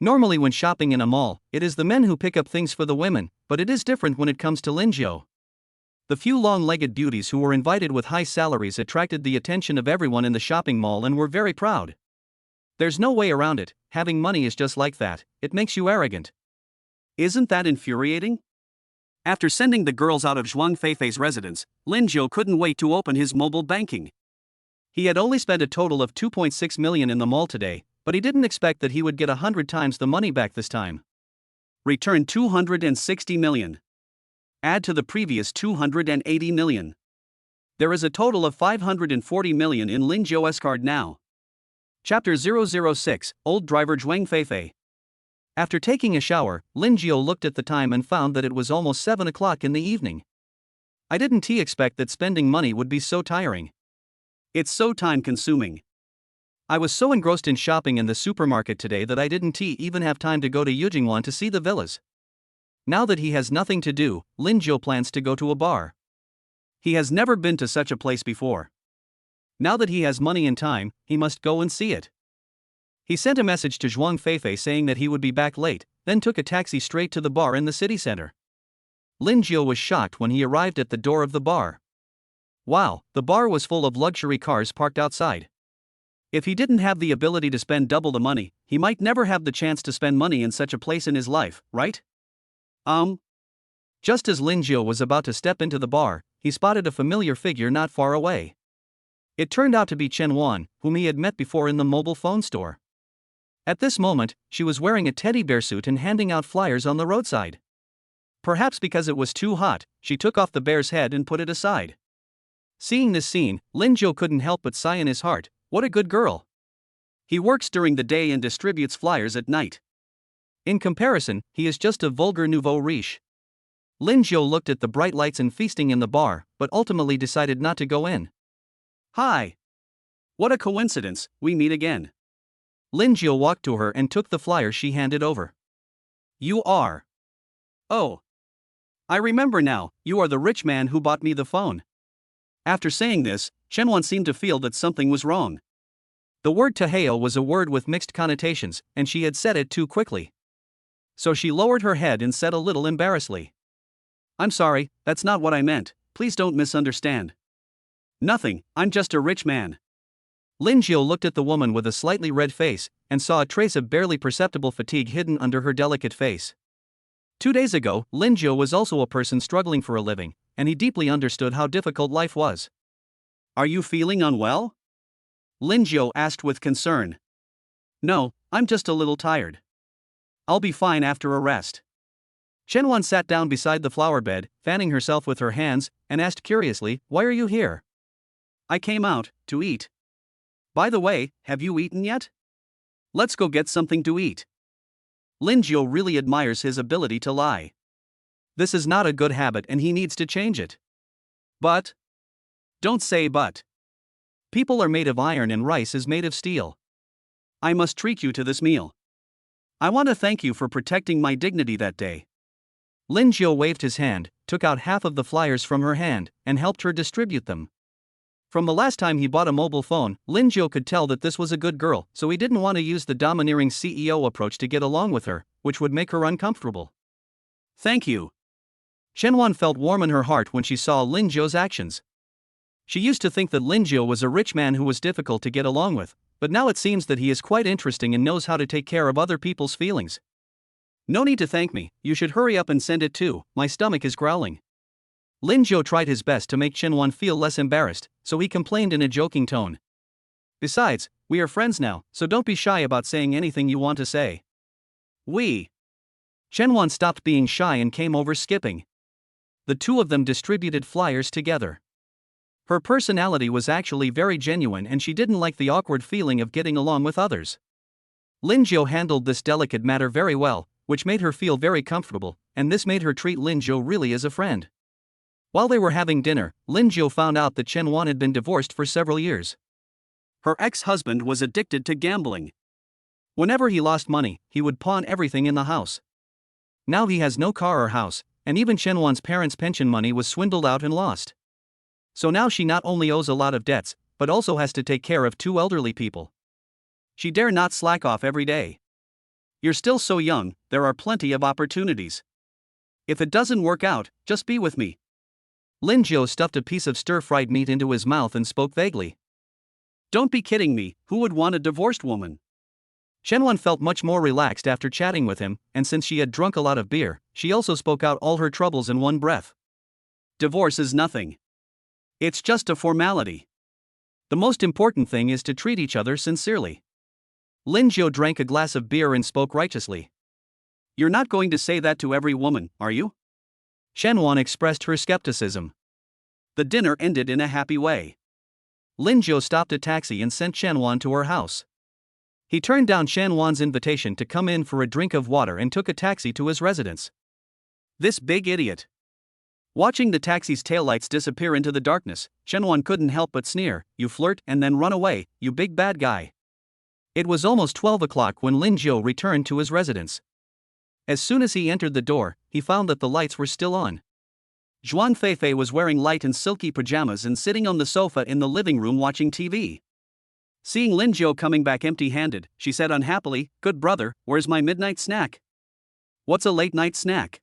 Normally when shopping in a mall, it is the men who pick up things for the women, but it is different when it comes to Lingio. The few long-legged beauties who were invited with high salaries attracted the attention of everyone in the shopping mall and were very proud. There's no way around it, having money is just like that, it makes you arrogant. Isn't that infuriating? After sending the girls out of Zhuang Feifei's residence, Lingio couldn't wait to open his mobile banking. He had only spent a total of 2.6 million in the mall today, but he didn't expect that he would get 100 times the money back this time. Return 260 million. Add to the previous 280 million. There is a total of 540 million in Lingio's card now. Chapter 006, Old Driver Zhuang Feifei. After taking a shower, Lingio looked at the time and found that it was almost 7 o'clock in the evening. I didn't expect that spending money would be so tiring. It's so time-consuming. I was so engrossed in shopping in the supermarket today that I didn't even have time to go to Yujingwan to see the villas. Now that he has nothing to do, Lingio plans to go to a bar. He has never been to such a place before. Now that he has money and time, he must go and see it. He sent a message to Zhuang Feifei saying that he would be back late, then took a taxi straight to the bar in the city center. Lingio was shocked when he arrived at the door of the bar. Wow, the bar was full of luxury cars parked outside. If he didn't have the ability to spend double the money, he might never have the chance to spend money in such a place in his life, right? Just as Lingio was about to step into the bar, he spotted a familiar figure not far away. It turned out to be Chen Wan, whom he had met before in the mobile phone store. At this moment, she was wearing a teddy bear suit and handing out flyers on the roadside. Perhaps because it was too hot, she took off the bear's head and put it aside. Seeing this scene, Lingio couldn't help but sigh in his heart, what a good girl. He works during the day and distributes flyers at night. In comparison, he is just a vulgar nouveau riche. Lingio looked at the bright lights and feasting in the bar, but ultimately decided not to go in. Hi. What a coincidence, we meet again. Lingio walked to her and took the flyer she handed over. You are. Oh. I remember now, you are the rich man who bought me the phone. After saying this, Chenwan seemed to feel that something was wrong. The word Taheo was a word with mixed connotations, and she had said it too quickly. So she lowered her head and said a little embarrassedly. I'm sorry, that's not what I meant, please don't misunderstand. Nothing, I'm just a rich man. Lingio looked at the woman with a slightly red face, and saw a trace of barely perceptible fatigue hidden under her delicate face. 2 days ago, Lingio was also a person struggling for a living, and he deeply understood how difficult life was. Are you feeling unwell? Lingio asked with concern. No, I'm just a little tired. I'll be fine after a rest. Chenwan sat down beside the flower bed, fanning herself with her hands, and asked curiously, why are you here? I came out to eat. By the way, have you eaten yet? Let's go get something to eat. Lingio really admires his ability to lie. This is not a good habit and he needs to change it. But Don't say but. People are made of iron and rice is made of steel. I must treat you to this meal. I want to thank you for protecting my dignity that day. Lingio waved his hand, took out half of the flyers from her hand, and helped her distribute them. From the last time he bought a mobile phone, Lingio could tell that this was a good girl, so he didn't want to use the domineering CEO approach to get along with her, which would make her uncomfortable. Thank you. Shenwan felt warm in her heart when she saw Lingio's actions. She used to think that Lingio was a rich man who was difficult to get along with, but now it seems that he is quite interesting and knows how to take care of other people's feelings. No need to thank me, you should hurry up and send it too, my stomach is growling. Lingio tried his best to make Shenwan feel less embarrassed, so he complained in a joking tone. Besides, we are friends now, so don't be shy about saying anything you want to say. We. Shenwan stopped being shy and came over skipping. The two of them distributed flyers together. Her personality was actually very genuine and she didn't like the awkward feeling of getting along with others. Lingio handled this delicate matter very well, which made her feel very comfortable, and this made her treat Lingio really as a friend. While they were having dinner, Lingio found out that Shenwan had been divorced for several years. Her ex-husband was addicted to gambling. Whenever he lost money, he would pawn everything in the house. Now he has no car or house, and even Shenwan's parents' pension money was swindled out and lost. So now she not only owes a lot of debts, but also has to take care of two elderly people. She dare not slack off every day. You're still so young, there are plenty of opportunities. If it doesn't work out, just be with me. Lingio stuffed a piece of stir-fried meat into his mouth and spoke vaguely. Don't be kidding me, who would want a divorced woman? Shenwan felt much more relaxed after chatting with him, and since she had drunk a lot of beer, she also spoke out all her troubles in one breath. Divorce is nothing. It's just a formality. The most important thing is to treat each other sincerely. Lingio drank a glass of beer and spoke righteously. You're not going to say that to every woman, are you? Shenwan expressed her skepticism. The dinner ended in a happy way. Lingio stopped a taxi and sent Shenwan to her house. He turned down Shenwan's invitation to come in for a drink of water and took a taxi to his residence. This big idiot. Watching the taxi's taillights disappear into the darkness, Shenwan couldn't help but sneer, you flirt and then run away, you big bad guy. It was almost 12 o'clock when Lingio returned to his residence. As soon as he entered the door, he found that the lights were still on. Zhuang Feifei was wearing light and silky pajamas and sitting on the sofa in the living room watching TV. Seeing Lingio coming back empty-handed, she said unhappily, "Good brother, where's my midnight snack?" "What's a late-night snack?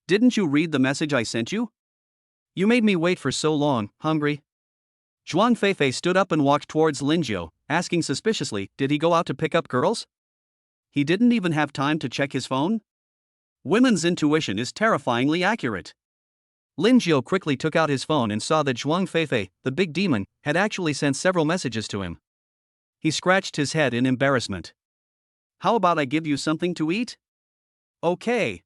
Didn't you read the message I sent you? You made me wait for so long, hungry." Zhuang Feifei stood up and walked towards Lingio, asking suspiciously, did he go out to pick up girls? He didn't even have time to check his phone? Women's intuition is terrifyingly accurate. Lingio quickly took out his phone and saw that Zhuang Feifei, the big demon, had actually sent several messages to him. He scratched his head in embarrassment. How about I give you something to eat? Okay.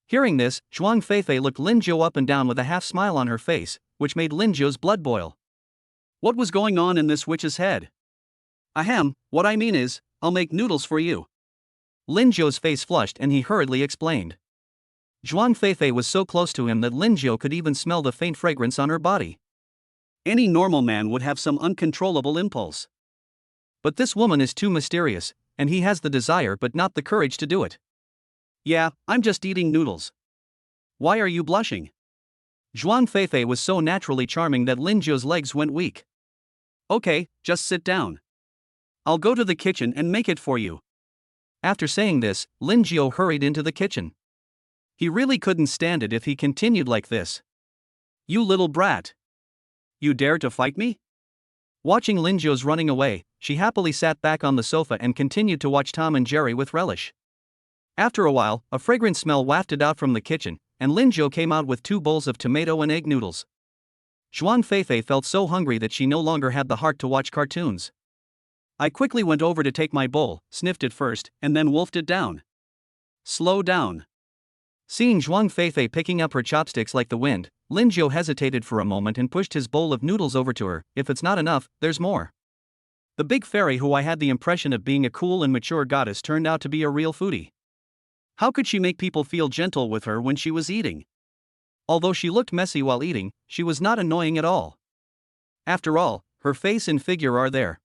Hearing this, Zhuang Feifei looked Lingio up and down with a half-smile on her face, which made Lingio's blood boil. What was going on in this witch's head? Ahem, what I mean is, I'll make noodles for you. Lingio's face flushed and he hurriedly explained. Zhuang Feifei was so close to him that Lingio could even smell the faint fragrance on her body. Any normal man would have some uncontrollable impulse. But this woman is too mysterious, and he has the desire but not the courage to do it. Yeah, I'm just eating noodles. Why are you blushing? Zhuang Feifei was so naturally charming that Lingio's legs went weak. Okay, just sit down. I'll go to the kitchen and make it for you. After saying this, Lingio hurried into the kitchen. He really couldn't stand it if he continued like this. You little brat. You dare to fight me? Watching Lingio's running away, she happily sat back on the sofa and continued to watch Tom and Jerry with relish. After a while, a fragrant smell wafted out from the kitchen, and Lingio came out with 2 bowls of tomato and egg noodles. Zhuang Feifei felt so hungry that she no longer had the heart to watch cartoons. I quickly went over to take my bowl, sniffed it first, and then wolfed it down. Slow down. Seeing Zhuang Feifei picking up her chopsticks like the wind, Lingio hesitated for a moment and pushed his bowl of noodles over to her. If it's not enough, there's more. The big fairy who I had the impression of being a cool and mature goddess turned out to be a real foodie. How could she make people feel gentle with her when she was eating? Although she looked messy while eating, she was not annoying at all. After all, her face and figure are there.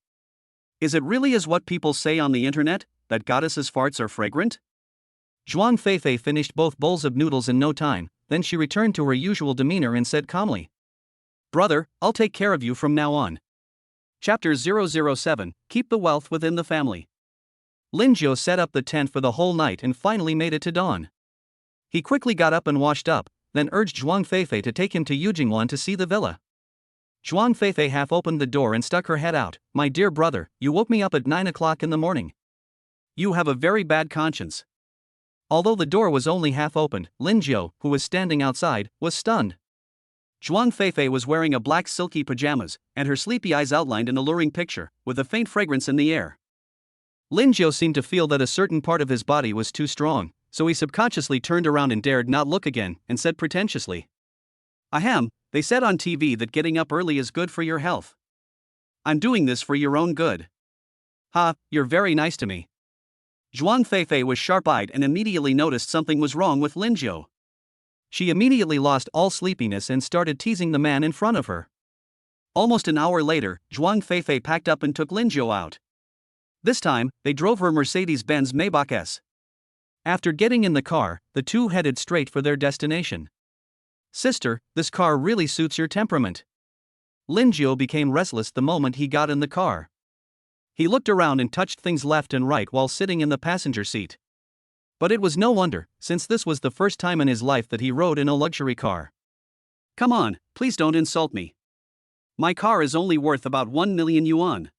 Is it really as what people say on the internet, that goddesses' farts are fragrant? Zhuang Feifei finished both bowls of noodles in no time, then she returned to her usual demeanor and said calmly, "Brother, I'll take care of you from now on." Chapter 007, Keep the Wealth Within the Family. Lingio set up the tent for the whole night and finally made it to dawn. He quickly got up and washed up, then urged Zhuang Feifei to take him to Yujingwan to see the villa. Zhuang Feifei half opened the door and stuck her head out. "My dear brother, you woke me up at 9 o'clock in the morning. You have a very bad conscience." Although the door was only half opened, Lingio, who was standing outside, was stunned. Zhuang Feifei was wearing a black silky pajamas, and her sleepy eyes outlined an alluring picture, with a faint fragrance in the air. Lingio seemed to feel that a certain part of his body was too strong, so he subconsciously turned around and dared not look again, and said pretentiously, "Ahem, they said on TV that getting up early is good for your health. I'm doing this for your own good." "Ha, you're very nice to me." Zhuang Feifei was sharp-eyed and immediately noticed something was wrong with Lingio. She immediately lost all sleepiness and started teasing the man in front of her. Almost an hour later, Zhuang Feifei packed up and took Lingio out. This time, they drove her Mercedes-Benz Maybach S. After getting in the car, the two headed straight for their destination. "Sister, this car really suits your temperament." Lingio became restless the moment he got in the car. He looked around and touched things left and right while sitting in the passenger seat. But it was no wonder, since this was the first time in his life that he rode in a luxury car. "Come on, please don't insult me. My car is only worth about 1 million yuan.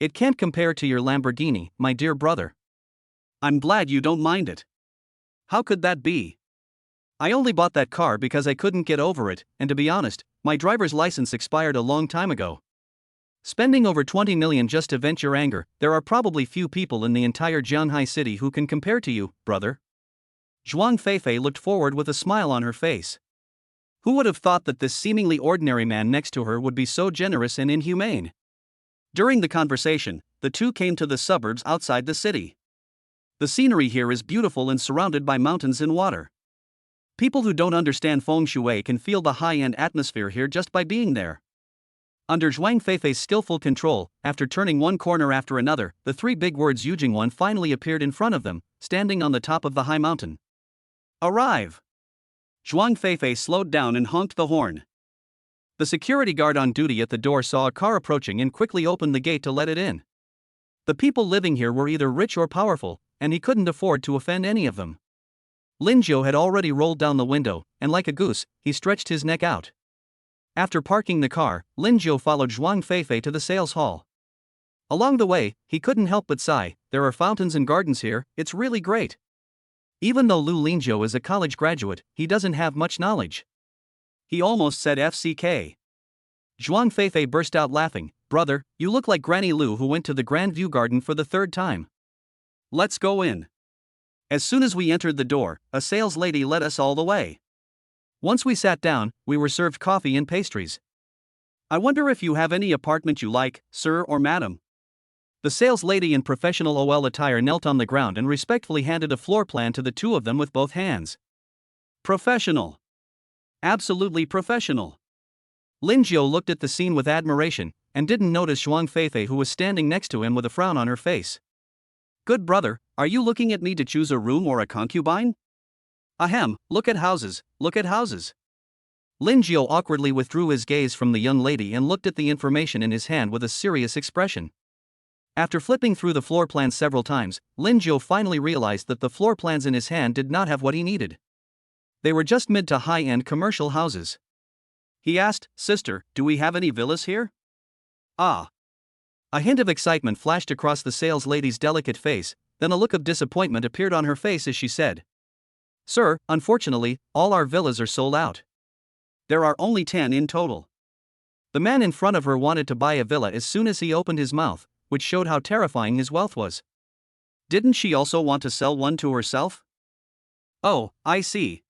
It can't compare to your Lamborghini, my dear brother. I'm glad you don't mind it. How could that be? I only bought that car because I couldn't get over it, and to be honest, my driver's license expired a long time ago. Spending over 20 million just to vent your anger, there are probably few people in the entire Jianghai city who can compare to you, brother." Zhuang Feifei looked forward with a smile on her face. Who would have thought that this seemingly ordinary man next to her would be so generous and inhumane? During the conversation, the two came to the suburbs outside the city. The scenery here is beautiful and surrounded by mountains and water. People who don't understand feng shui can feel the high-end atmosphere here just by being there. Under Zhuang Feifei's skillful control, after turning one corner after another, the three big words Yujingwan finally appeared in front of them, standing on the top of the high mountain. "Arrive!" Zhuang Feifei slowed down and honked the horn. The security guard on duty at the door saw a car approaching and quickly opened the gate to let it in. The people living here were either rich or powerful, and he couldn't afford to offend any of them. Lingio had already rolled down the window, and like a goose, he stretched his neck out. After parking the car, Lingio followed Zhuang Feifei to the sales hall. Along the way, he couldn't help but sigh, "There are fountains and gardens here, it's really great." Even though Lu Lingio is a college graduate, he doesn't have much knowledge. He almost said FCK. Zhuang Feifei burst out laughing, "Brother, you look like Granny Lu who went to the Grand View Garden for the third time. Let's go in." As soon as we entered the door, a sales lady led us all the way. Once we sat down, we were served coffee and pastries. "I wonder if you have any apartment you like, sir or madam." The sales lady in professional OL attire knelt on the ground and respectfully handed a floor plan to the two of them with both hands. Professional. Absolutely professional. Lingio looked at the scene with admiration, and didn't notice Zhuang Feifei who was standing next to him with a frown on her face. "Good brother, are you looking at me to choose a room or a concubine?" "Ahem, look at houses, look at houses." Lingio awkwardly withdrew his gaze from the young lady and looked at the information in his hand with a serious expression. After flipping through the floor plans several times, Lingio finally realized that the floor plans in his hand did not have what he needed. They were just mid to high-end commercial houses. He asked, "Sister, do we have any villas here?" "Ah." A hint of excitement flashed across the sales lady's delicate face, then a look of disappointment appeared on her face as she said, "Sir, unfortunately, all our villas are sold out. There are only 10 in total." The man in front of her wanted to buy a villa as soon as he opened his mouth, which showed how terrifying his wealth was. Didn't she also want to sell one to herself? "Oh, I see.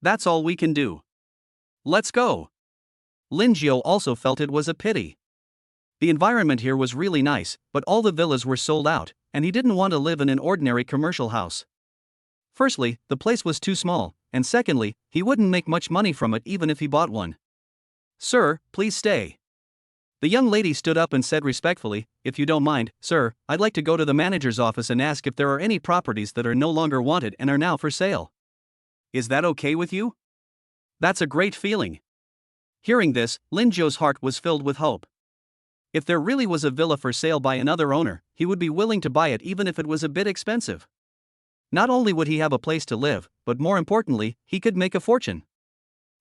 That's all we can do. Let's go." Lingio also felt it was a pity. The environment here was really nice, but all the villas were sold out, and he didn't want to live in an ordinary commercial house. Firstly, the place was too small, and secondly, he wouldn't make much money from it even if he bought one. "Sir, please stay. The young lady stood up and said respectfully, "If you don't mind, sir, I'd like to go to the manager's office and ask if there are any properties that are no longer wanted and are now for sale. Is that okay with you?" That's a great feeling. Hearing this, Lingio's heart was filled with hope. If there really was a villa for sale by another owner, he would be willing to buy it even if it was a bit expensive. Not only would he have a place to live, but more importantly, he could make a fortune.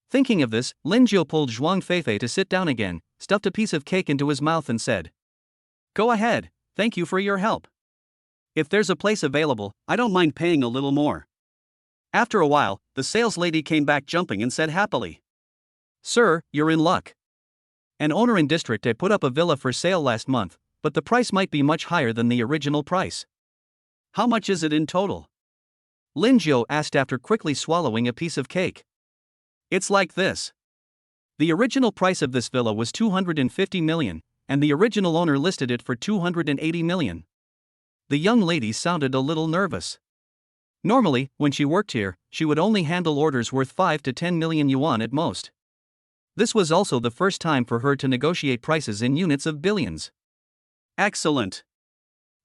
Thinking of this, Lingio pulled Zhuang Feifei to sit down again, stuffed a piece of cake into his mouth and said, "Go ahead, thank you for your help. If there's a place available, I don't mind paying a little more." After a while, the sales lady came back jumping and said happily, "Sir, you're in luck. An owner in District A put up a villa for sale last month, but the price might be much higher than the original price." "How much is it in total?" Lingio asked after quickly swallowing a piece of cake. "It's like this. The original price of this villa was 250 million, and the original owner listed it for 280 million. The young lady sounded a little nervous. Normally, when she worked here, she would only handle orders worth 5 to 10 million yuan at most. This was also the first time for her to negotiate prices in units of billions. Excellent.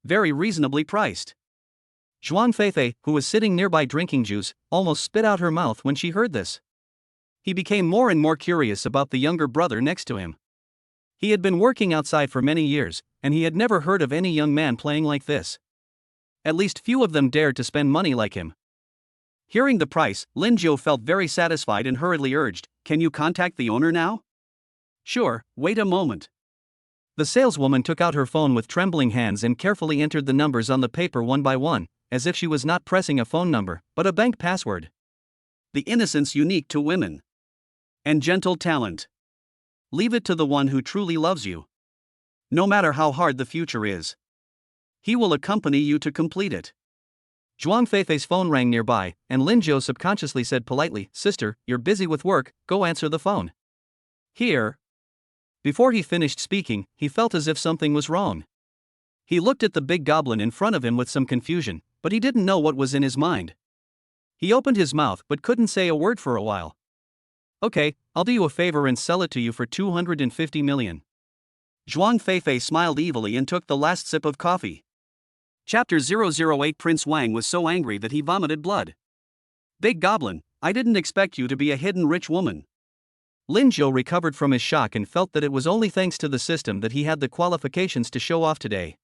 Very reasonably priced. Zhuang Feifei, who was sitting nearby drinking juice, almost spit out her mouth when she heard this. He became more and more curious about the younger brother next to him. He had been working outside for many years, and he had never heard of any young man playing like this. At least few of them dared to spend money like him. Hearing the price, Lingio felt very satisfied and hurriedly urged, "Can you contact the owner now?" "Sure, wait a moment." The saleswoman took out her phone with trembling hands and carefully entered the numbers on the paper one by one, as if she was not pressing a phone number, but a bank password. The innocence unique to women. And gentle talent. Leave it to the one who truly loves you. No matter how hard the future is, he will accompany you to complete it. Zhuang Feifei's phone rang nearby, and Lingio subconsciously said politely, "Sister, you're busy with work, go answer the phone." "Here." Before he finished speaking, he felt as if something was wrong. He looked at the big goblin in front of him with some confusion, but he didn't know what was in his mind. He opened his mouth but couldn't say a word for a while. "Okay, I'll do you a favor and sell it to you for 250 million. Zhuang Feifei smiled evilly and took the last sip of coffee. Chapter 008. Prince Wang was so angry that he vomited blood. "Big Goblin, I didn't expect you to be a hidden rich woman." Lingio recovered from his shock and felt that it was only thanks to the system that he had the qualifications to show off today.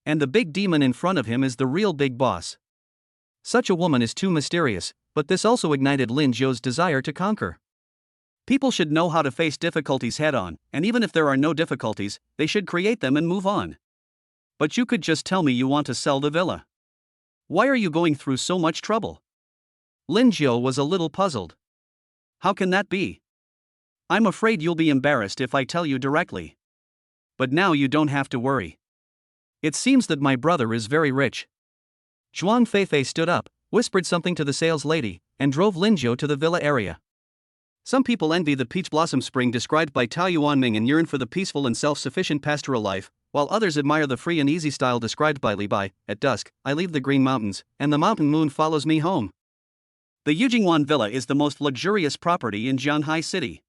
And the big demon in front of him is the real big boss. Such a woman is too mysterious, but this also ignited Lingio's desire to conquer. People should know how to face difficulties head-on, and even if there are no difficulties, they should create them and move on. "But you could just tell me you want to sell the villa. Why are you going through so much trouble?" Lingio was a little puzzled. "How can that be? I'm afraid you'll be embarrassed if I tell you directly. But now you don't have to worry. It seems that my brother is very rich." Zhuang Feifei stood up, whispered something to the sales lady, and drove Lingio to the villa area. Some people envy the peach blossom spring described by Tao Yuanming and yearn for the peaceful and self-sufficient pastoral life, while others admire the free and easy style described by Li Bai. "At dusk, I leave the green mountains, and the mountain moon follows me home." The Yujingwan Villa is the most luxurious property in Jianhai City.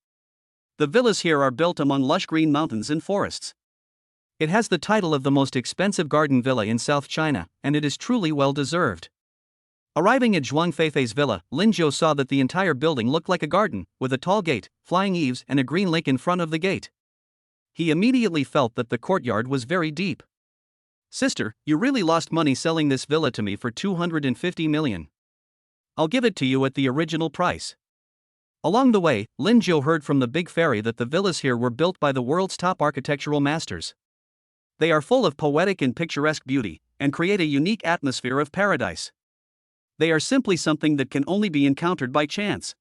The villas here are built among lush green mountains and forests. It has the title of the most expensive garden villa in South China, and it is truly well-deserved. Arriving at Zhuang Feifei's villa, Lingio saw that the entire building looked like a garden, with a tall gate, flying eaves and a green lake in front of the gate. He immediately felt that the courtyard was very deep. "Sister, you really lost money selling this villa to me for 250 million. I'll give it to you at the original price." Along the way, Lingio heard from the big fairy that the villas here were built by the world's top architectural masters. They are full of poetic and picturesque beauty, and create a unique atmosphere of paradise. They are simply something that can only be encountered by chance.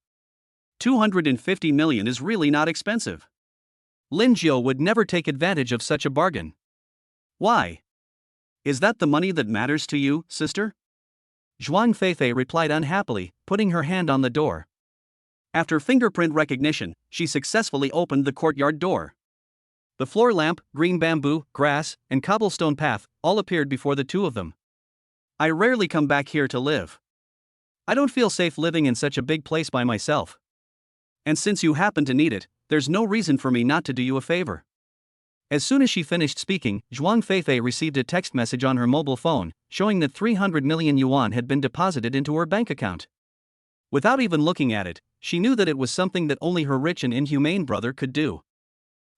250 million is really not expensive. Lingio would never take advantage of such a bargain. "Why? Is that the money that matters to you, sister?" Zhuang Feifei replied unhappily, putting her hand on the door. After fingerprint recognition, she successfully opened the courtyard door. The floor lamp, green bamboo, grass, and cobblestone path all appeared before the two of them. "I rarely come back here to live. I don't feel safe living in such a big place by myself. And since you happen to need it, there's no reason for me not to do you a favor." As soon as she finished speaking, Zhuang Feifei received a text message on her mobile phone, showing that 300 million yuan had been deposited into her bank account. Without even looking at it, she knew that it was something that only her rich and inhumane brother could do.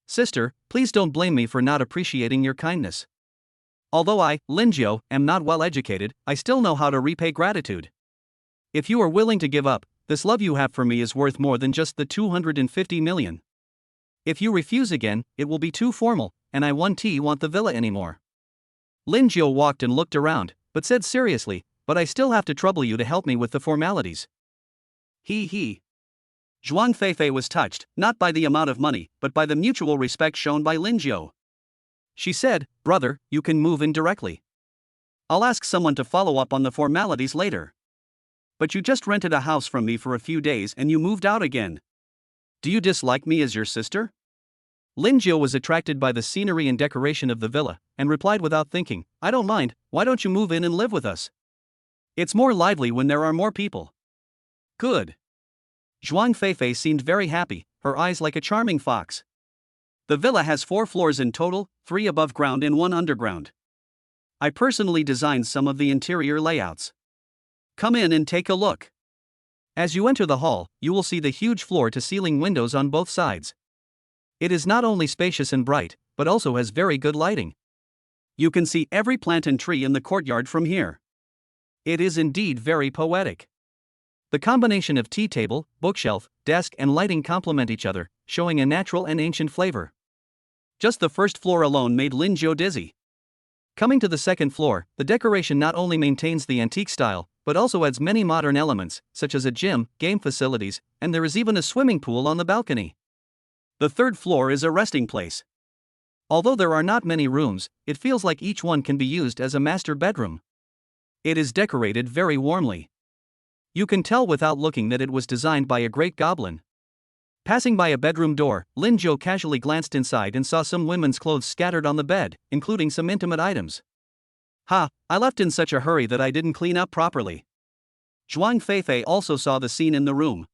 Sister, please don't blame me for not appreciating your kindness. Although I, Lingio, am not well educated, I still know how to repay gratitude. If you are willing to give up, this love you have for me is worth more than just the 250 million. If you refuse again, it will be too formal, and I won't want the villa anymore. Lingio walked and looked around, but said seriously, but I still have to trouble you to help me with the formalities. He. Zhuang Feifei was touched, not by the amount of money, but by the mutual respect shown by Lingio. She said, brother, you can move in directly. I'll ask someone to follow up on the formalities later. But you just rented a house from me for a few days and you moved out again. Do you dislike me as your sister? Lingio was attracted by the scenery and decoration of the villa, and replied without thinking, I don't mind, why don't you move in and live with us? It's more lively when there are more people. Good. Zhuang Feifei seemed very happy, her eyes like a charming fox. The villa has 4 floors in total, 3 above ground and 1 underground. I personally designed some of the interior layouts. Come in and take a look. As you enter the hall, you will see the huge floor-to-ceiling windows on both sides. It is not only spacious and bright, but also has very good lighting. You can see every plant and tree in the courtyard from here. It is indeed very poetic. The combination of tea table, bookshelf, desk and lighting complement each other, showing a natural and ancient flavor. Just the first floor alone made Lingio dizzy. Coming to the second floor, the decoration not only maintains the antique style, but also adds many modern elements, such as a gym, game facilities, and there is even a swimming pool on the balcony. The third floor is a resting place. Although there are not many rooms, it feels like each one can be used as a master bedroom. It is decorated very warmly. You can tell without looking that it was designed by a great goblin. Passing by a bedroom door, Lingio casually glanced inside and saw some women's clothes scattered on the bed, including some intimate items. Ha, I left in such a hurry that I didn't clean up properly. Zhuang Feifei also saw the scene in the room.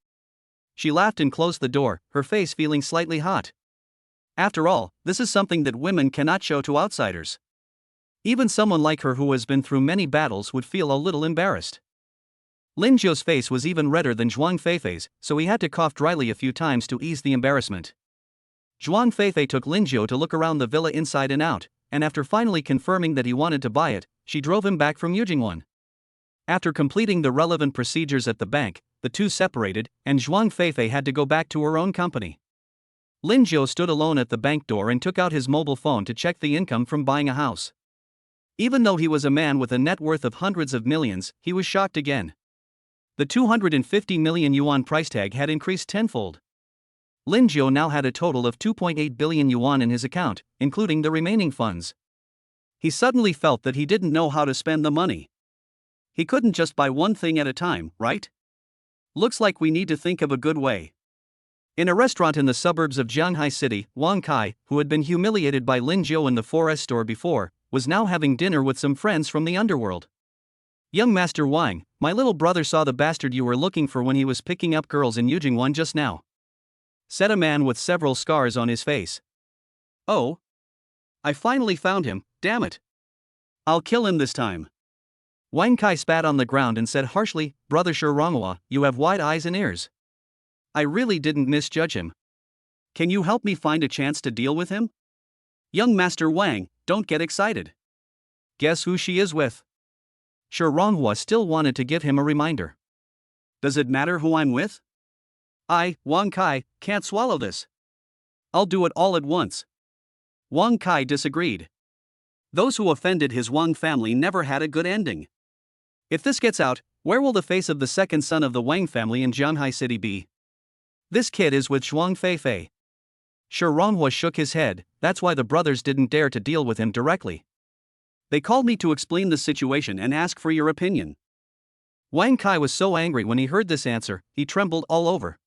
She laughed and closed the door, her face feeling slightly hot. After all, this is something that women cannot show to outsiders. Even someone like her who has been through many battles would feel a little embarrassed. Lingio's face was even redder than Zhuang Feifei's, so he had to cough dryly a few times to ease the embarrassment. Zhuang Feifei took Lingio to look around the villa inside and out, and after finally confirming that he wanted to buy it, she drove him back from Yujingwan. After completing the relevant procedures at the bank, the two separated, and Zhuang Feifei had to go back to her own company. Lingio stood alone at the bank door and took out his mobile phone to check the income from buying a house. Even though he was a man with a net worth of hundreds of millions, he was shocked again. The 250 million yuan price tag had increased tenfold. Lingio now had a total of 2.8 billion yuan in his account, including the remaining funds. He suddenly felt that he didn't know how to spend the money. He couldn't just buy one thing at a time, right? Looks like we need to think of a good way. In a restaurant in the suburbs of Jianghai City, Wang Kai, who had been humiliated by Lingio in the 4S store before, was now having dinner with some friends from the underworld. Young Master Wang, my little brother saw the bastard you were looking for when he was picking up girls in Yujingwan just now, said a man with several scars on his face. Oh? I finally found him, damn it. I'll kill him this time. Wang Kai spat on the ground and said harshly, Brother Shirongwa, you have wide eyes and ears. I really didn't misjudge him. Can you help me find a chance to deal with him? Young Master Wang, don't get excited. Guess who she is with? Shirongwa still wanted to give him a reminder. Does it matter who I'm with? I, Wang Kai, can't swallow this. I'll do it all at once. Wang Kai disagreed. Those who offended his Wang family never had a good ending. If this gets out, where will the face of the second son of the Wang family in Jianghai City be? This kid is with Zhuang Feifei. Shirongwa shook his head, that's why the brothers didn't dare to deal with him directly. They called me to explain the situation and ask for your opinion. Wang Kai was so angry when he heard this answer, he trembled all over.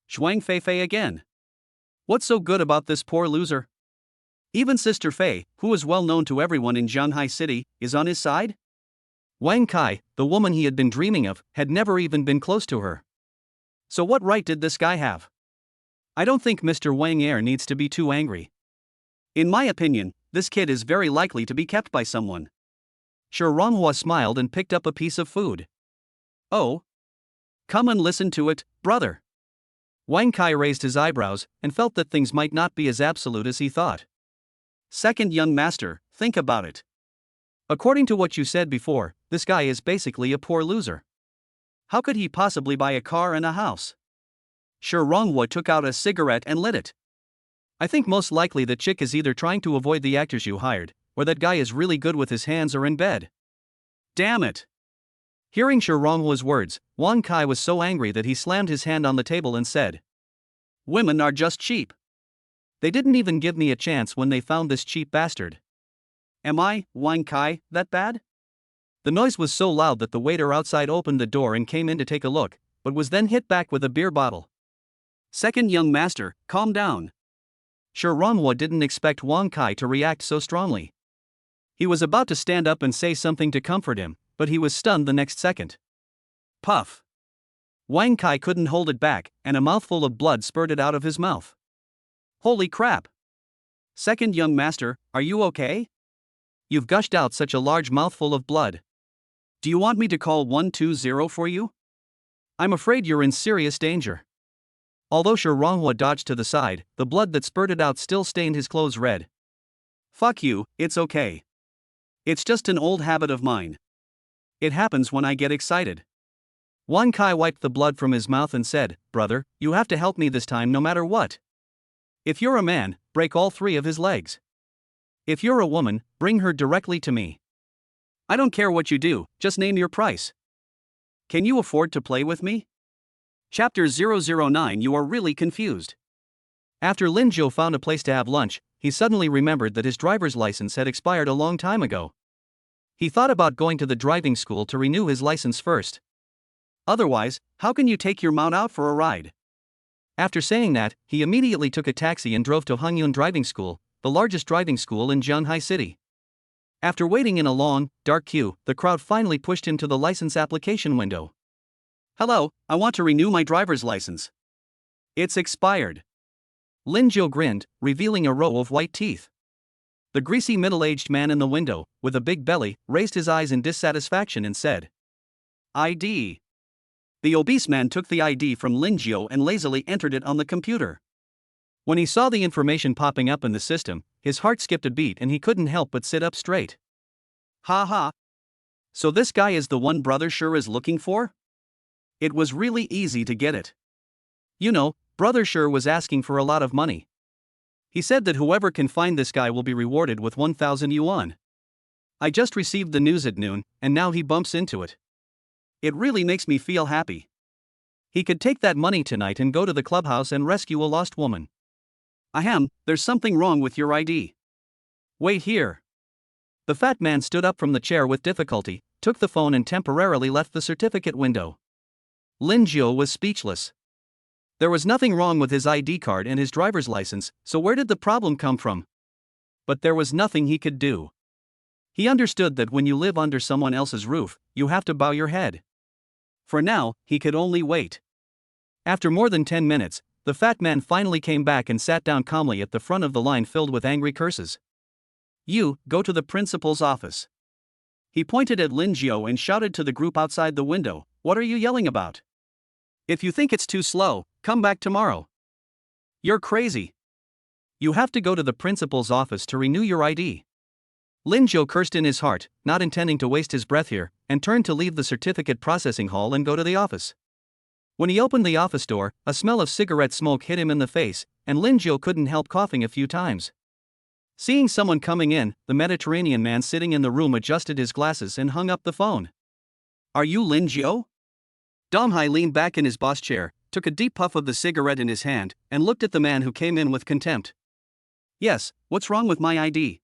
Zhuang Feifei again. What's so good about this poor loser? Even Sister Fei, who is well known to everyone in Jianghai City, is on his side? Wang Kai, the woman he had been dreaming of, had never even been close to her. So what right did this guy have? I don't think Mr. Wang needs to be too angry. In my opinion, this kid is very likely to be kept by someone. Shi Ronghua smiled and picked up a piece of food. Oh? Come and listen to it, brother. Wang Kai raised his eyebrows and felt that things might not be as absolute as he thought. Second young master, think about it. According to what you said before, this guy is basically a poor loser. How could he possibly buy a car and a house? Shi Ronghua took out a cigarette and lit it. I think most likely the chick is either trying to avoid the actors you hired, or that guy is really good with his hands or in bed. Damn it! Hearing Shi Ronghua's words, Wang Kai was so angry that he slammed his hand on the table and said, "Women are just cheap. They didn't even give me a chance when they found this cheap bastard. Am I, Wang Kai, that bad?" The noise was so loud that the waiter outside opened the door and came in to take a look, but was then hit back with a beer bottle. Second young master, calm down. Shi Ronghua didn't expect Wang Kai to react so strongly. He was about to stand up and say something to comfort him, but he was stunned the next second. Puff. Wang Kai couldn't hold it back, and a mouthful of blood spurted out of his mouth. Holy crap! Second young master, are you okay? You've gushed out such a large mouthful of blood. Do you want me to call 120 for you? I'm afraid you're in serious danger. Although Shi Ronghua dodged to the side, the blood that spurted out still stained his clothes red. Fuck you, it's okay. It's just an old habit of mine. It happens when I get excited. Wang Kai wiped the blood from his mouth and said, "Brother, you have to help me this time no matter what. If you're a man, break all 3 of his legs. If you're a woman, bring her directly to me. I don't care what you do, just name your price. Can you afford to play with me?" Chapter 009. You are really confused. After Lingio found a place to have lunch, he suddenly remembered that his driver's license had expired a long time ago. He thought about going to the driving school to renew his license first. Otherwise, how can you take your mount out for a ride? After saying that, he immediately took a taxi and drove to Hongyun Driving School, the largest driving school in Zhanghai City. After waiting in a long, dark queue, the crowd finally pushed him to the license application window. "Hello, I want to renew my driver's license." "It's expired." Lingio grinned, revealing a row of white teeth. The greasy middle-aged man in the window, with a big belly, raised his eyes in dissatisfaction and said, "ID." The obese man took the ID from Lingio and lazily entered it on the computer. When he saw the information popping up in the system, his heart skipped a beat and he couldn't help but sit up straight. Ha ha. So this guy is the one Brother Shi is looking for? It was really easy to get it. You know, Brother Shi was asking for a lot of money. He said that whoever can find this guy will be rewarded with 1,000 yuan. I just received the news at noon, and now he bumps into it. It really makes me feel happy. He could take that money tonight and go to the clubhouse and rescue a lost woman. Ahem, there's something wrong with your ID. Wait here. The fat man stood up from the chair with difficulty, took the phone and temporarily left the certificate window. Lingio was speechless. There was nothing wrong with his ID card and his driver's license, so where did the problem come from? But there was nothing he could do. He understood that when you live under someone else's roof, you have to bow your head. For now, he could only wait. After more than 10 minutes, the fat man finally came back and sat down calmly at the front of the line filled with angry curses. "You, go to the principal's office." He pointed at Lingio and shouted to the group outside the window, "What are you yelling about? If you think it's too slow, come back tomorrow. You're crazy. You have to go to the principal's office to renew your ID." Lingio cursed in his heart, not intending to waste his breath here, and turned to leave the certificate processing hall and go to the office. When he opened the office door, a smell of cigarette smoke hit him in the face, and Lingio couldn't help coughing a few times. Seeing someone coming in, the Mediterranean man sitting in the room adjusted his glasses and hung up the phone. "Are you Lingio?" Domhai leaned back in his boss chair, took a deep puff of the cigarette in his hand, and looked at the man who came in with contempt. "Yes, what's wrong with my ID?"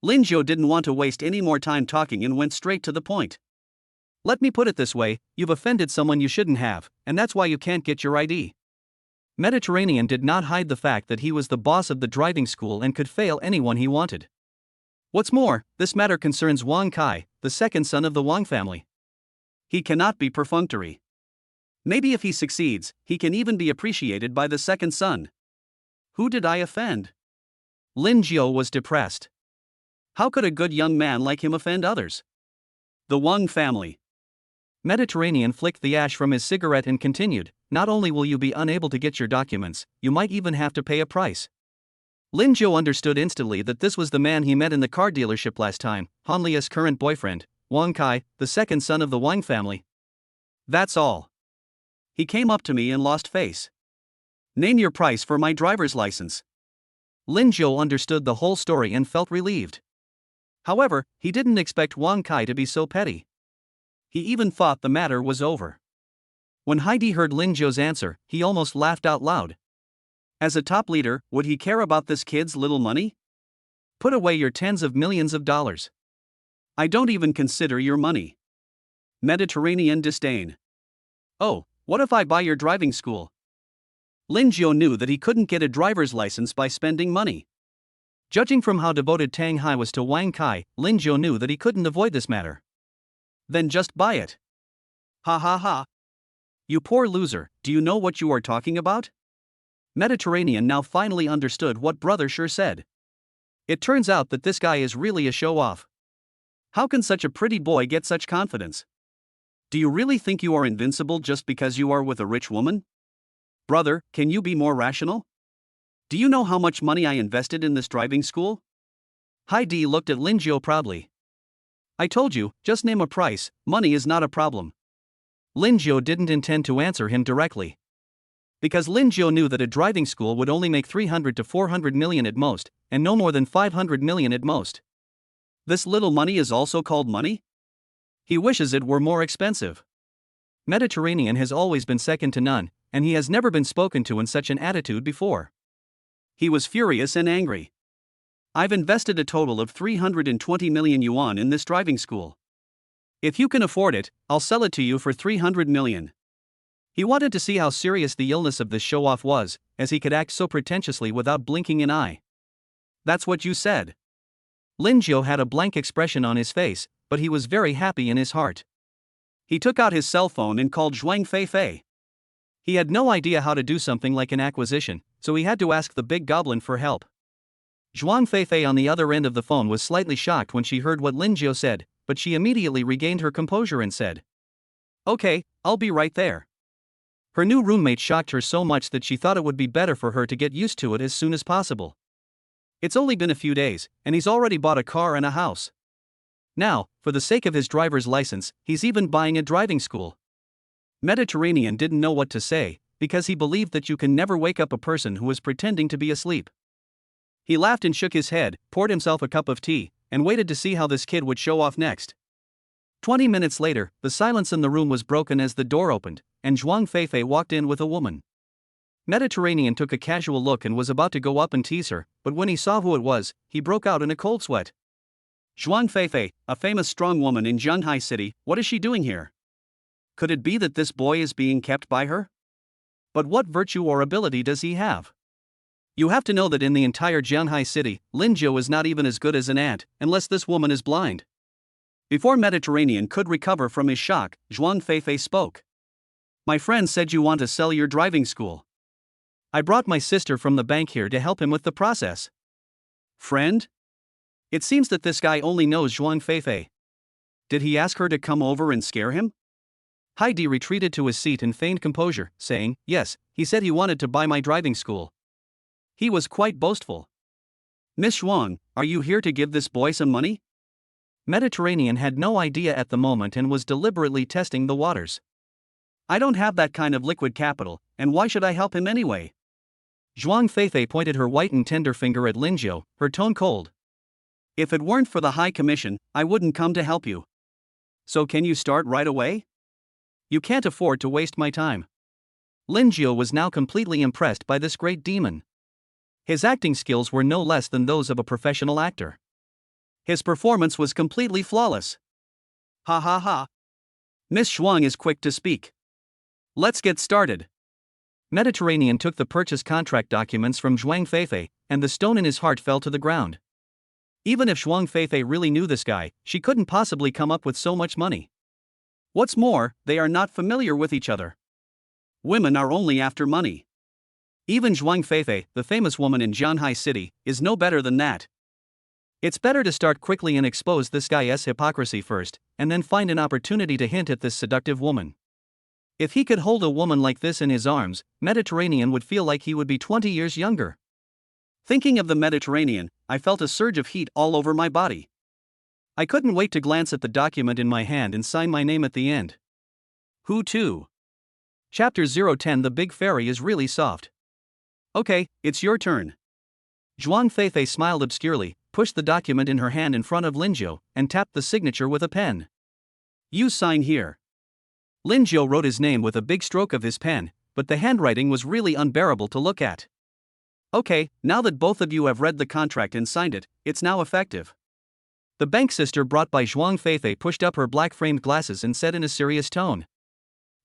Lingio didn't want to waste any more time talking and went straight to the point. "Let me put it this way, you've offended someone you shouldn't have, and that's why you can't get your ID." Mediterranean did not hide the fact that he was the boss of the driving school and could fail anyone he wanted. What's more, this matter concerns Wang Kai, the second son of the Wang family. He cannot be perfunctory. Maybe if he succeeds, he can even be appreciated by the second son. Who did I offend? Lingio was depressed. How could a good young man like him offend others? The Wang family. Mediterranean flicked the ash from his cigarette and continued, not only will you be unable to get your documents, you might even have to pay a price. Lingio understood instantly that this was the man he met in the car dealership last time, Hanlia's current boyfriend, Wang Kai, the second son of the Wang family. That's all. He came up to me and lost face. Name your price for my driver's license. Lingio understood the whole story and felt relieved. However, he didn't expect Wang Kai to be so petty. He even thought the matter was over. When Heidi heard Lingio's answer, he almost laughed out loud. As a top leader, would he care about this kid's little money? Put away your tens of millions of dollars. I don't even consider your money. Mediterranean disdain. Oh, what if I buy your driving school? Lingio knew that he couldn't get a driver's license by spending money. Judging from how devoted Tang Hai was to Wang Kai, Lingio knew that he couldn't avoid this matter. Then just buy it. Ha ha ha. You poor loser, do you know what you are talking about? Mediterranean now finally understood what Brother sure said. It turns out that this guy is really a show-off. How can such a pretty boy get such confidence? Do you really think you are invincible just because you are with a rich woman? Brother, can you be more rational? Do you know how much money I invested in this driving school? Heidi looked at Lingio proudly. I told you, just name a price, money is not a problem. Lingio didn't intend to answer him directly. Because Lingio knew that a driving school would only make 300 to 400 million at most, and no more than 500 million at most. This little money is also called money? He wishes it were more expensive. Mediterranean has always been second to none, and he has never been spoken to in such an attitude before. He was furious and angry. I've invested a total of 320 million yuan in this driving school. If you can afford it, I'll sell it to you for 300 million. He wanted to see how serious the illness of this show-off was, as he could act so pretentiously without blinking an eye. That's what you said. Lingio had a blank expression on his face, but he was very happy in his heart. He took out his cell phone and called Zhuang Feifei. He had no idea how to do something like an acquisition, so he had to ask the big goblin for help. Zhuang Feifei on the other end of the phone was slightly shocked when she heard what Lingio said, but she immediately regained her composure and said, Okay, I'll be right there. Her new roommate shocked her so much that she thought it would be better for her to get used to it as soon as possible. It's only been a few days, and he's already bought a car and a house. Now, for the sake of his driver's license, he's even buying a driving school. Mediterranean didn't know what to say, because he believed that you can never wake up a person who is pretending to be asleep. He laughed and shook his head, poured himself a cup of tea, and waited to see how this kid would show off next. 20 minutes later, the silence in the room was broken as the door opened, and Zhuang Feifei walked in with a woman. Mediterranean took a casual look and was about to go up and tease her, but when he saw who it was, he broke out in a cold sweat. Zhuang Feifei, a famous strong woman in Zhanghai City, what is she doing here? Could it be that this boy is being kept by her? But what virtue or ability does he have? You have to know that in the entire Zhanghai City, Lingio is not even as good as an ant, unless this woman is blind. Before Mediterranean could recover from his shock, Zhuang Feifei spoke. My friend said you want to sell your driving school. I brought my sister from the bank here to help him with the process. Friend? It seems that this guy only knows Zhuang Feifei. Did he ask her to come over and scare him? Heidi retreated to his seat and feigned composure, saying, Yes, he said he wanted to buy my driving school. He was quite boastful. Miss Zhuang, are you here to give this boy some money? Mediterranean had no idea at the moment and was deliberately testing the waters. I don't have that kind of liquid capital, and why should I help him anyway? Zhuang Feifei pointed her white and tender finger at Lingio, her tone cold. If it weren't for the high commission, I wouldn't come to help you. So can you start right away? You can't afford to waste my time. Lingio was now completely impressed by this great demon. His acting skills were no less than those of a professional actor. His performance was completely flawless. Ha ha ha. Miss Zhuang is quick to speak. Let's get started. Mediterranean took the purchase contract documents from Zhuang Feifei, and the stone in his heart fell to the ground. Even if Zhuang Feifei really knew this guy, she couldn't possibly come up with so much money. What's more, they are not familiar with each other. Women are only after money. Even Zhuang Feifei, the famous woman in Jianhai City, is no better than that. It's better to start quickly and expose this guy's hypocrisy first, and then find an opportunity to hint at this seductive woman. If he could hold a woman like this in his arms, Mediterranean would feel like he would be 20 years younger. Thinking of the Mediterranean, I felt a surge of heat all over my body. I couldn't wait to glance at the document in my hand and sign my name at the end. Who to? Chapter 010. The Big Fairy is really soft. Okay, it's your turn. Zhuang Feifei smiled obscurely, pushed the document in her hand in front of Lingio, and tapped the signature with a pen. You sign here. Lingio wrote his name with a big stroke of his pen, but the handwriting was really unbearable to look at. Okay, now that both of you have read the contract and signed it, it's now effective. The bank sister brought by Zhuang Feifei pushed up her black-framed glasses and said in a serious tone.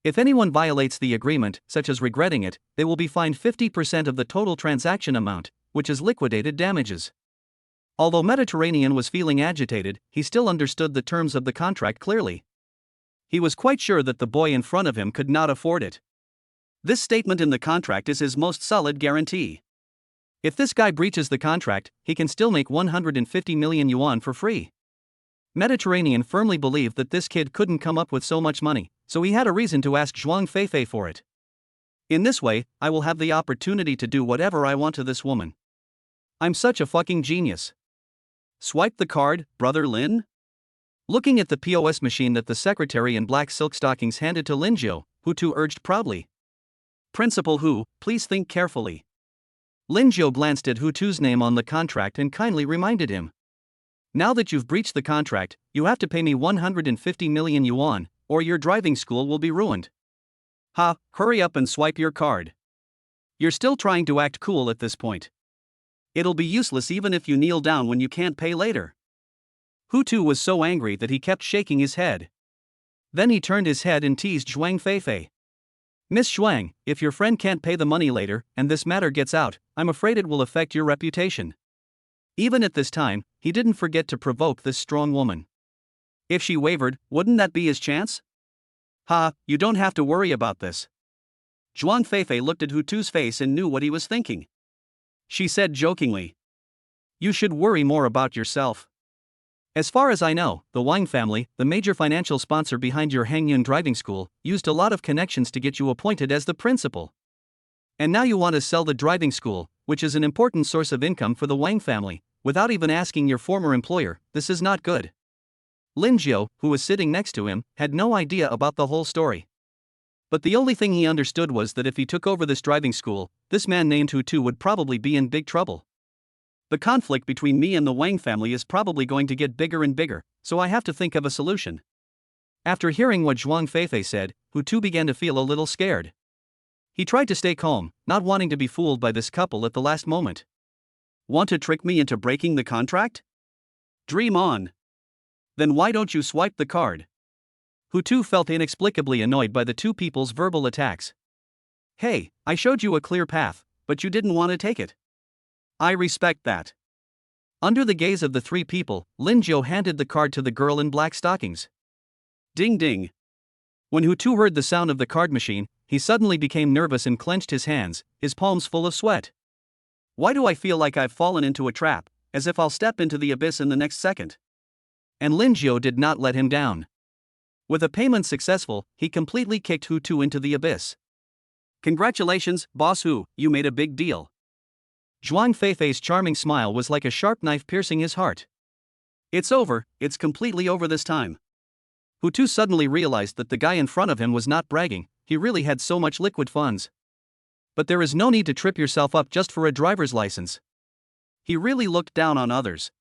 If anyone violates the agreement, such as regretting it, they will be fined 50% of the total transaction amount, which is liquidated damages. Although Mediterranean was feeling agitated, he still understood the terms of the contract clearly. He was quite sure that the boy in front of him could not afford it. This statement in the contract is his most solid guarantee. If this guy breaches the contract, he can still make 150 million yuan for free. Mediterranean firmly believed that this kid couldn't come up with so much money, so he had a reason to ask Zhuang Feifei for it. In this way, I will have the opportunity to do whatever I want to this woman. I'm such a fucking genius. Swipe the card, Brother Lin? Looking at the POS machine that the secretary in black silk stockings handed to Lingio, Hu Tu urged proudly. Principal Hu, please think carefully. Lingio glanced at Hu Tu's name on the contract and kindly reminded him. Now that you've breached the contract, you have to pay me 150 million yuan, or your driving school will be ruined. Ha, hurry up and swipe your card. You're still trying to act cool at this point. It'll be useless even if you kneel down when you can't pay later. Hu Tu was so angry that he kept shaking his head. Then he turned his head and teased Zhuang Feifei. Miss Zhuang, if your friend can't pay the money later, and this matter gets out, I'm afraid it will affect your reputation. Even at this time, he didn't forget to provoke this strong woman. If she wavered, wouldn't that be his chance? Ha, you don't have to worry about this. Zhuang Feifei looked at Hu Tu's face and knew what he was thinking. She said jokingly. You should worry more about yourself. As far as I know, the Wang family, the major financial sponsor behind your Hangyun driving school, used a lot of connections to get you appointed as the principal. And now you want to sell the driving school, which is an important source of income for the Wang family, without even asking your former employer. This is not good. Lingio, who was sitting next to him, had no idea about the whole story. But the only thing he understood was that if he took over this driving school, this man named Hu Tu would probably be in big trouble. The conflict between me and the Wang family is probably going to get bigger and bigger, so I have to think of a solution. After hearing what Zhuang Feifei said, Hu Tu began to feel a little scared. He tried to stay calm, not wanting to be fooled by this couple at the last moment. Want to trick me into breaking the contract? Dream on. Then why don't you swipe the card? Hu Tu felt inexplicably annoyed by the two people's verbal attacks. Hey, I showed you a clear path, but you didn't want to take it. I respect that. Under the gaze of the three people, Lingio handed the card to the girl in black stockings. Ding ding. When Hu Tu heard the sound of the card machine, he suddenly became nervous and clenched his hands, his palms full of sweat. Why do I feel like I've fallen into a trap, as if I'll step into the abyss in the next second? And Lingio did not let him down. With a payment successful, he completely kicked Hu Tu into the abyss. Congratulations, Boss Hu, you made a big deal. Zhuang Feifei's charming smile was like a sharp knife piercing his heart. It's over, it's completely over this time. Hu Tu suddenly realized that the guy in front of him was not bragging, he really had so much liquid funds. But there is no need to trip yourself up just for a driver's license. He really looked down on others.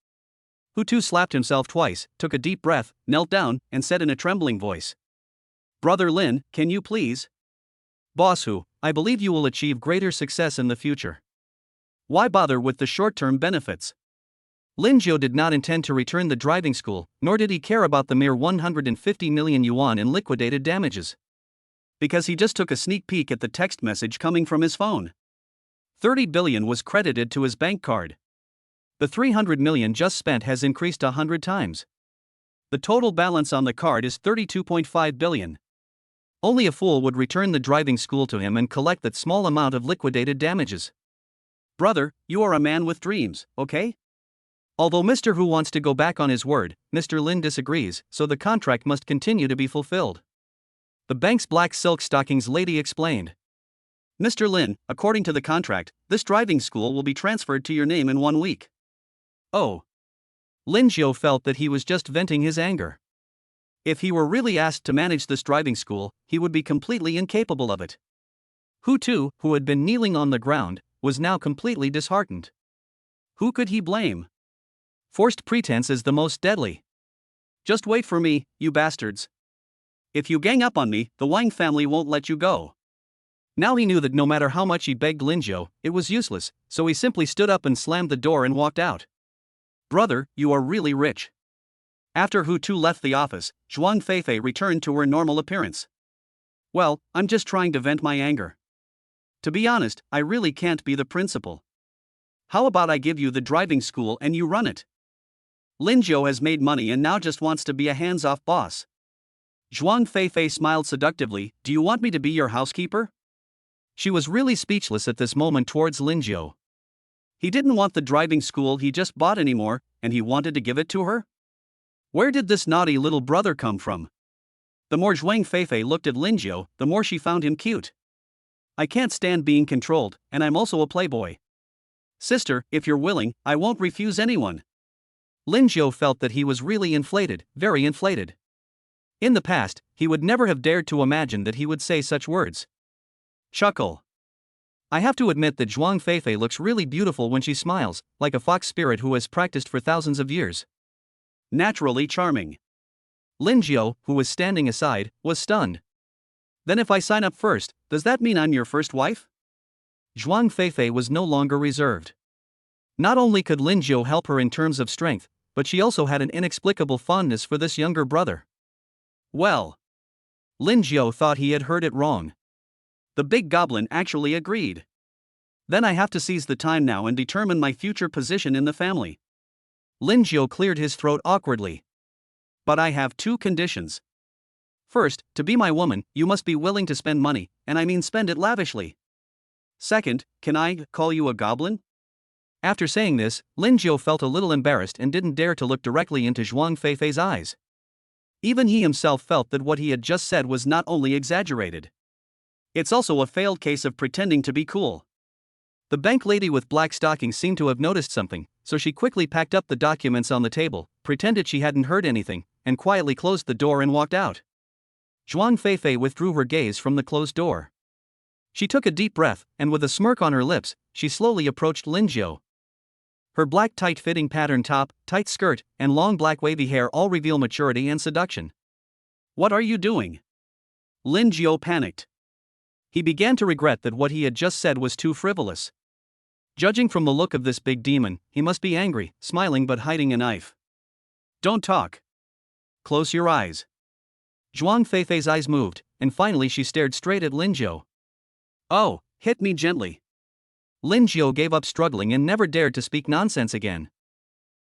Hu Tu slapped himself twice, took a deep breath, knelt down, and said in a trembling voice. Brother Lin, can you please? Boss Hu, I believe you will achieve greater success in the future. Why bother with the short-term benefits? Lingio did not intend to return the driving school, nor did he care about the mere 150 million yuan in liquidated damages. Because he just took a sneak peek at the text message coming from his phone. 30 billion was credited to his bank card. The 300 million just spent has increased 100 times. The total balance on the card is 32.5 billion. Only a fool would return the driving school to him and collect that small amount of liquidated damages. Brother, you are a man with dreams, okay? Although Mr. Hu wants to go back on his word, Mr. Lin disagrees, so the contract must continue to be fulfilled. The bank's black silk stockings lady explained. Mr. Lin, according to the contract, this driving school will be transferred to your name in 1 week. Oh. Lingio felt that he was just venting his anger. If he were really asked to manage this driving school, he would be completely incapable of it. Hu too, who had been kneeling on the ground, was now completely disheartened. Who could he blame? Forced pretense is the most deadly. Just wait for me, you bastards. If you gang up on me, the Wang family won't let you go. Now he knew that no matter how much he begged Lingio, it was useless, so he simply stood up and slammed the door and walked out. Brother, you are really rich. After Hu Tu left the office, Zhuang Feifei returned to her normal appearance. Well, I'm just trying to vent my anger. To be honest, I really can't be the principal. How about I give you the driving school and you run it? Lingio has made money and now just wants to be a hands-off boss. Zhuang Feifei smiled seductively. Do you want me to be your housekeeper? She was really speechless at this moment towards Lingio. He didn't want the driving school he just bought anymore, and he wanted to give it to her? Where did this naughty little brother come from? The more Zhuang Feifei looked at Lingio, the more she found him cute. I can't stand being controlled, and I'm also a playboy. Sister, if you're willing, I won't refuse anyone. Lingio felt that he was really inflated, very inflated. In the past, he would never have dared to imagine that he would say such words. Chuckle. I have to admit that Zhuang Feifei looks really beautiful when she smiles, like a fox spirit who has practiced for thousands of years. Naturally charming. Lingio, who was standing aside, was stunned. Then if I sign up first, does that mean I'm your first wife? Zhuang Feifei was no longer reserved. Not only could Lingio help her in terms of strength, but she also had an inexplicable fondness for this younger brother. Well. Lingio thought he had heard it wrong. The big goblin actually agreed. Then I have to seize the time now and determine my future position in the family. Lingio cleared his throat awkwardly. But I have 2 conditions. First, to be my woman, you must be willing to spend money, and I mean spend it lavishly. Second, can I call you a goblin? After saying this, Lingio felt a little embarrassed and didn't dare to look directly into Zhuang Feifei's eyes. Even he himself felt that what he had just said was not only exaggerated. It's also a failed case of pretending to be cool. The bank lady with black stockings seemed to have noticed something, so she quickly packed up the documents on the table, pretended she hadn't heard anything, and quietly closed the door and walked out. Zhuang Feifei withdrew her gaze from the closed door. She took a deep breath, and with a smirk on her lips, she slowly approached Lingio. Her black tight-fitting pattern top, tight skirt, and long black wavy hair all reveal maturity and seduction. What are you doing? Lingio panicked. He began to regret that what he had just said was too frivolous. Judging from the look of this big demon, he must be angry, smiling but hiding a knife. Don't talk. Close your eyes. Zhuang Feifei's eyes moved, and finally she stared straight at Lingio. Oh, hit me gently. Lingio gave up struggling and never dared to speak nonsense again.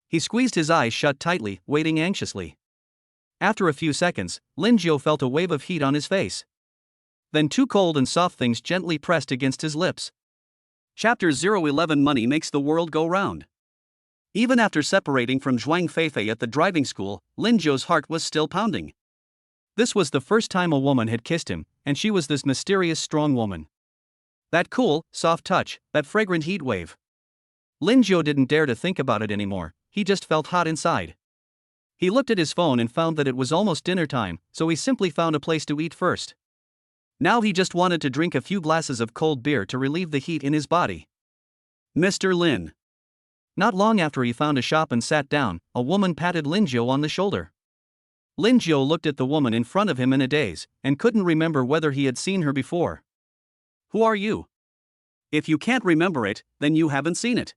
He squeezed his eyes shut tightly, waiting anxiously. After a few seconds, Lingio felt a wave of heat on his face. Then 2 cold and soft things gently pressed against his lips. Chapter 011 Money makes the world go round. Even after separating from Zhuang Feifei at the driving school, Lingio's heart was still pounding. This was the first time a woman had kissed him, and she was this mysterious strong woman. That cool, soft touch, that fragrant heat wave. Lingio didn't dare to think about it anymore, he just felt hot inside. He looked at his phone and found that it was almost dinner time, so he simply found a place to eat first. Now he just wanted to drink a few glasses of cold beer to relieve the heat in his body. Mr. Lin. Not long after he found a shop and sat down, a woman patted Lingio on the shoulder. Lingio looked at the woman in front of him in a daze, and couldn't remember whether he had seen her before. Who are you? If you can't remember it, then you haven't seen it.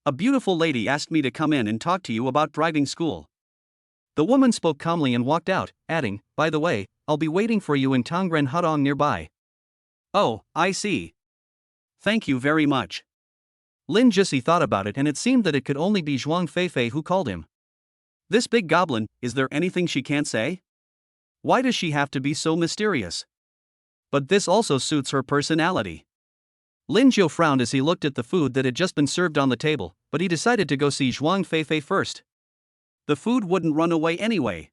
A beautiful lady asked me to come in and talk to you about driving school. The woman spoke calmly and walked out, adding, by the way, I'll be waiting for you in Tongren Hudong nearby. Oh, I see. Thank you very much. Lin Jisi thought about it and it seemed that it could only be Zhuang Feifei who called him. This big goblin, is there anything she can't say? Why does she have to be so mysterious? But this also suits her personality. Lingio frowned as he looked at the food that had just been served on the table, but he decided to go see Zhuang Feifei first. The food wouldn't run away anyway.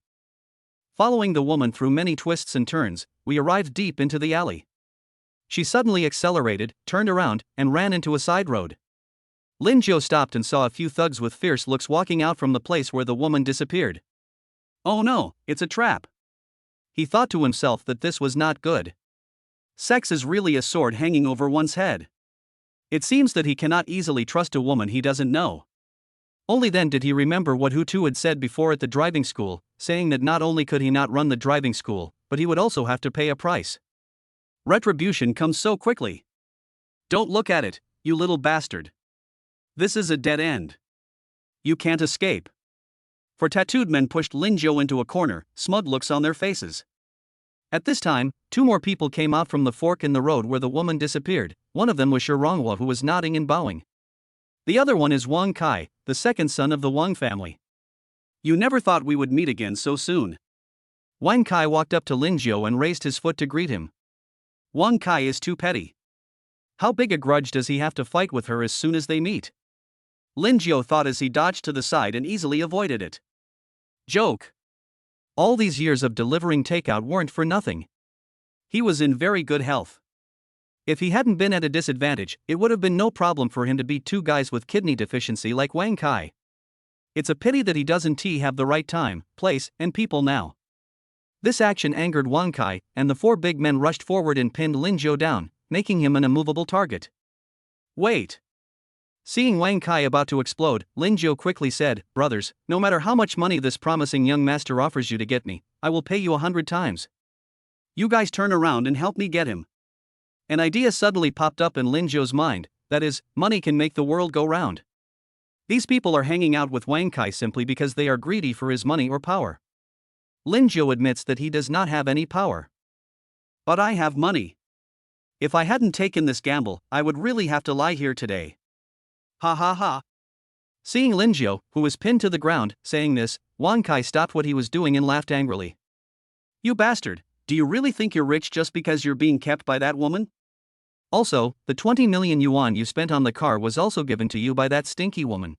Following the woman through many twists and turns, we arrived deep into the alley. She suddenly accelerated, turned around, and ran into a side road. Lingio stopped and saw a few thugs with fierce looks walking out from the place where the woman disappeared. Oh no, it's a trap. He thought to himself that this was not good. Sex is really a sword hanging over one's head. It seems that he cannot easily trust a woman he doesn't know. Only then did he remember what Hutu had said before at the driving school, saying that not only could he not run the driving school, but he would also have to pay a price. Retribution comes so quickly. Don't look at it, you little bastard. This is a dead end. You can't escape. Four tattooed men pushed Lingio into a corner, smug looks on their faces. At this time, two more people came out from the fork in the road where the woman disappeared. One of them was Rongwa, who was nodding and bowing. The other one is Wang Kai, the second son of the Wang family. You never thought we would meet again so soon. Wang Kai walked up to Lingio and raised his foot to greet him. Wang Kai is too petty. How big a grudge does he have to fight with her as soon as they meet? Lingio thought as he dodged to the side and easily avoided it. Joke. All these years of delivering takeout weren't for nothing. He was in very good health. If he hadn't been at a disadvantage, it would have been no problem for him to beat two guys with kidney deficiency like Wang Kai. It's a pity that he doesn't have the right time, place, and people now. This action angered Wang Kai, and the four big men rushed forward and pinned Lingio down, making him an immovable target. Wait. Seeing Wang Kai about to explode, Lingio quickly said, "Brothers, no matter how much money this promising young master offers you to get me, I will pay you 100 times. You guys turn around and help me get him." An idea suddenly popped up in Lingio's mind, that is, money can make the world go round. These people are hanging out with Wang Kai simply because they are greedy for his money or power. Lingio admits that he does not have any power. But I have money. If I hadn't taken this gamble, I would really have to lie here today. Ha ha ha. Seeing Lingio, who was pinned to the ground, saying this, Wang Kai stopped what he was doing and laughed angrily. You bastard, do you really think you're rich just because you're being kept by that woman? Also, the 20 million yuan you spent on the car was also given to you by that stinky woman.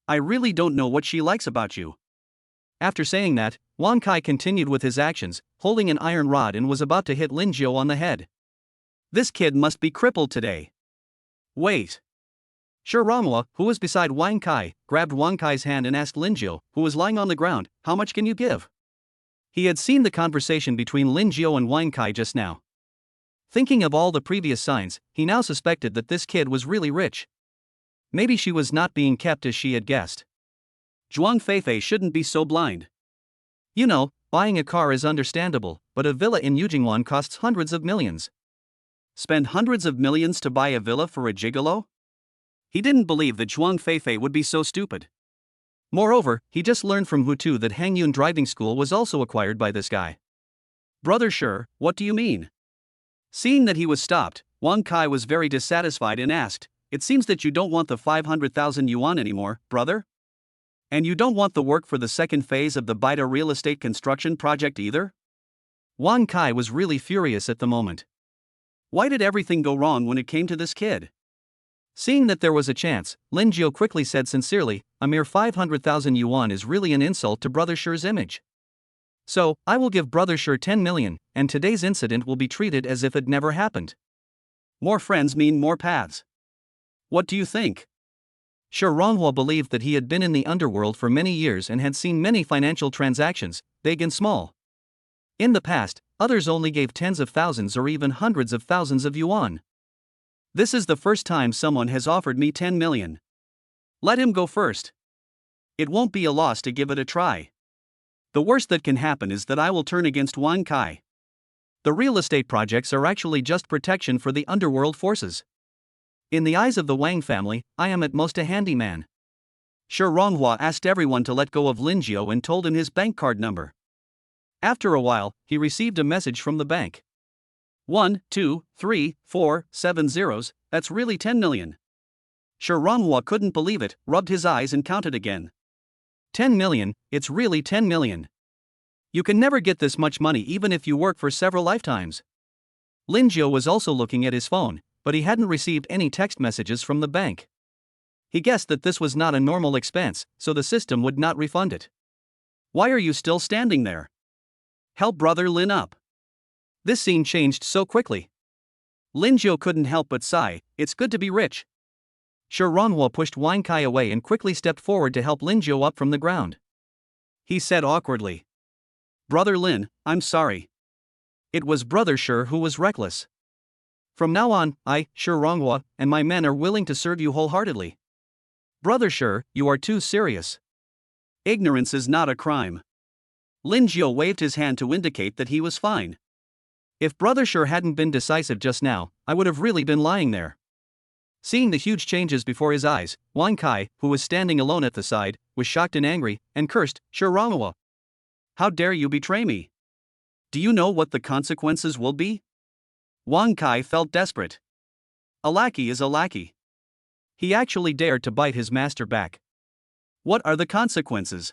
I really don't know what she likes about you. After saying that, Wang Kai continued with his actions, holding an iron rod and was about to hit Lingio on the head. This kid must be crippled today. Wait. Rongwa, who was beside Wang Kai, grabbed Wang Kai's hand and asked Lingio, who was lying on the ground, "How much can you give?" He had seen the conversation between Lingio and Wang Kai just now. Thinking of all the previous signs, he now suspected that this kid was really rich. Maybe she was not being kept as she had guessed. Zhuang Feifei shouldn't be so blind. You know, buying a car is understandable, but a villa in Yujingwan costs hundreds of millions. Spend hundreds of millions to buy a villa for a gigolo? He didn't believe that Zhuang Feifei would be so stupid. Moreover, he just learned from Hutu that Hangyun driving school was also acquired by this guy. Brother Sure, what do you mean? Seeing that he was stopped, Wang Kai was very dissatisfied and asked, "It seems that you don't want the 500,000 yuan anymore, brother? And you don't want the work for the second phase of the Baida real estate construction project either?" Wang Kai was really furious at the moment. Why did everything go wrong when it came to this kid? Seeing that there was a chance, Lingio quickly said sincerely, "A mere 500,000 yuan is really an insult to Brother Sher's image. So, I will give Brother Sher 10 million, and today's incident will be treated as if it never happened." More friends mean more paths. What do you think? Rongwa believed that he had been in the underworld for many years and had seen many financial transactions, big and small. In the past, others only gave tens of thousands or even hundreds of thousands of yuan. This is the first time someone has offered me 10 million. Let him go first. It won't be a loss to give it a try. The worst that can happen is that I will turn against Wang Kai. The real estate projects are actually just protection for the underworld forces. In the eyes of the Wang family, I am at most a handyman. Ronghua asked everyone to let go of Lingio and told him his bank card number. After a while, he received a message from the bank. 1, 2, 3, 4, 7 zeros, that's really 10 million. Ronghua couldn't believe it, rubbed his eyes and counted again. 10 million, it's really 10 million. You can never get this much money even if you work for several lifetimes. Lingio was also looking at his phone, but he hadn't received any text messages from the bank. He guessed that this was not a normal expense, so the system would not refund it. Why are you still standing there? Help Brother Lin up. This scene changed so quickly. Lingio couldn't help but sigh, it's good to be rich. Shi Ronghua pushed Wang Kai away and quickly stepped forward to help Lingio up from the ground. He said awkwardly, Brother Lin, I'm sorry. It was Brother Shi who was reckless. From now on, I, Shi Ronghua, and my men are willing to serve you wholeheartedly. Brother Shi, you are too serious. Ignorance is not a crime. Lingio waved his hand to indicate that he was fine. If Brother Shi hadn't been decisive just now, I would have really been lying there. Seeing the huge changes before his eyes, Wang Kai, who was standing alone at the side, was shocked and angry, and cursed, Shi Ronghua. How dare you betray me? Do you know what the consequences will be? Wang Kai felt desperate. A lackey is a lackey. He actually dared to bite his master back. What are the consequences?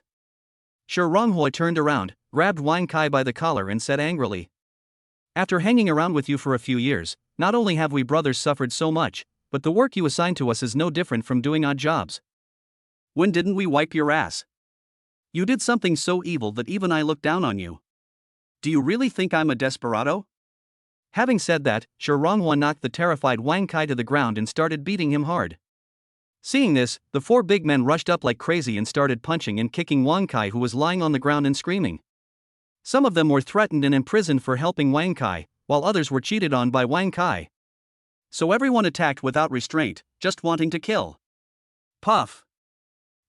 Shi Ronghua turned around, grabbed Wang Kai by the collar and said angrily, After hanging around with you for a few years, not only have we brothers suffered so much, but the work you assigned to us is no different from doing odd jobs. When didn't we wipe your ass? You did something so evil that even I looked down on you. Do you really think I'm a desperado? Having said that, Shi Ronghua knocked the terrified Wang Kai to the ground and started beating him hard. Seeing this, the four big men rushed up like crazy and started punching and kicking Wang Kai, who was lying on the ground and screaming. Some of them were threatened and imprisoned for helping Wang Kai, while others were cheated on by Wang Kai. So everyone attacked without restraint, just wanting to kill. Puff!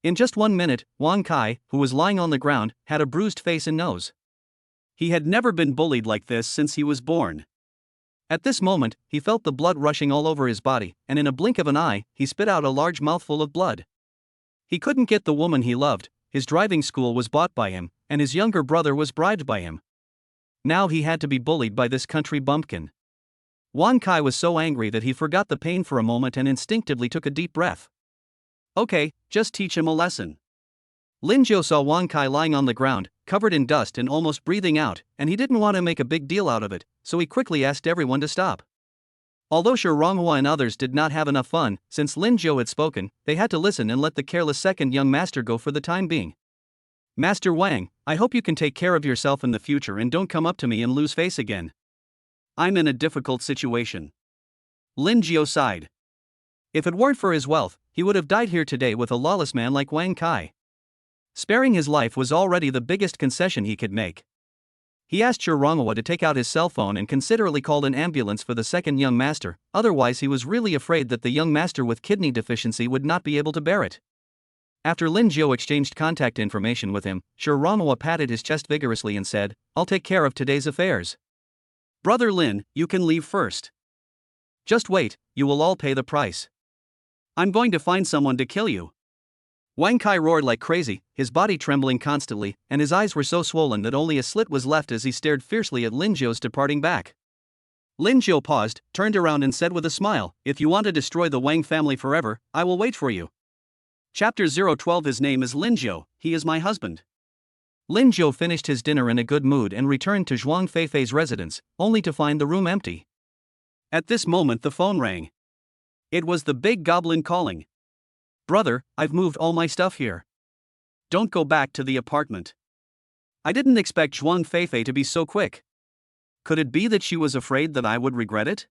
In just 1 minute, Wang Kai, who was lying on the ground, had a bruised face and nose. He had never been bullied like this since he was born. At this moment, he felt the blood rushing all over his body, and in a blink of an eye, he spit out a large mouthful of blood. He couldn't get the woman he loved, his driving school was bought by him, and his younger brother was bribed by him. Now he had to be bullied by this country bumpkin. Wang Kai was so angry that he forgot the pain for a moment and instinctively took a deep breath. Okay, just teach him a lesson. Lingio saw Wang Kai lying on the ground, covered in dust and almost breathing out, and he didn't want to make a big deal out of it, so he quickly asked everyone to stop. Although Shi Ronghua and others did not have enough fun, since Lingio had spoken, they had to listen and let the careless second young master go for the time being. Master Wang, I hope you can take care of yourself in the future and don't come up to me and lose face again. I'm in a difficult situation. Lingio sighed. If it weren't for his wealth, he would have died here today with a lawless man like Wang Kai. Sparing his life was already the biggest concession he could make. He asked Shi Ronghua to take out his cell phone and considerately called an ambulance for the second young master, otherwise he was really afraid that the young master with kidney deficiency would not be able to bear it. After Lingio exchanged contact information with him, Shi Ronghua patted his chest vigorously and said, I'll take care of today's affairs. Brother Lin, you can leave first. Just wait, you will all pay the price. I'm going to find someone to kill you. Wang Kai roared like crazy, his body trembling constantly, and his eyes were so swollen that only a slit was left as he stared fiercely at Lingio's departing back. Lingio paused, turned around and said with a smile, If you want to destroy the Wang family forever, I will wait for you. Chapter 012. His name is Lingio, he is my husband. Lingio finished his dinner in a good mood and returned to Zhuang Feifei's residence, only to find the room empty. At this moment the phone rang. It was the big goblin calling. Brother, I've moved all my stuff here. Don't go back to the apartment. I didn't expect Zhuang Feifei to be so quick. Could it be that she was afraid that I would regret it?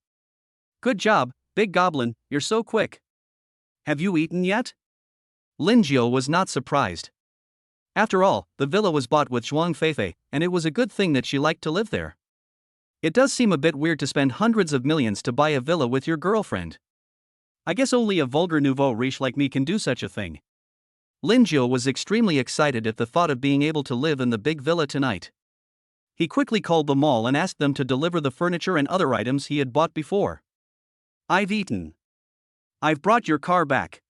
Good job, big goblin, you're so quick. Have you eaten yet? Lingio was not surprised. After all, the villa was bought with Zhuang Feifei, and it was a good thing that she liked to live there. It does seem a bit weird to spend hundreds of millions to buy a villa with your girlfriend. I guess only a vulgar nouveau riche like me can do such a thing. Lingio was extremely excited at the thought of being able to live in the big villa tonight. He quickly called the mall and asked them to deliver the furniture and other items he had bought before. I've eaten. I've brought your car back.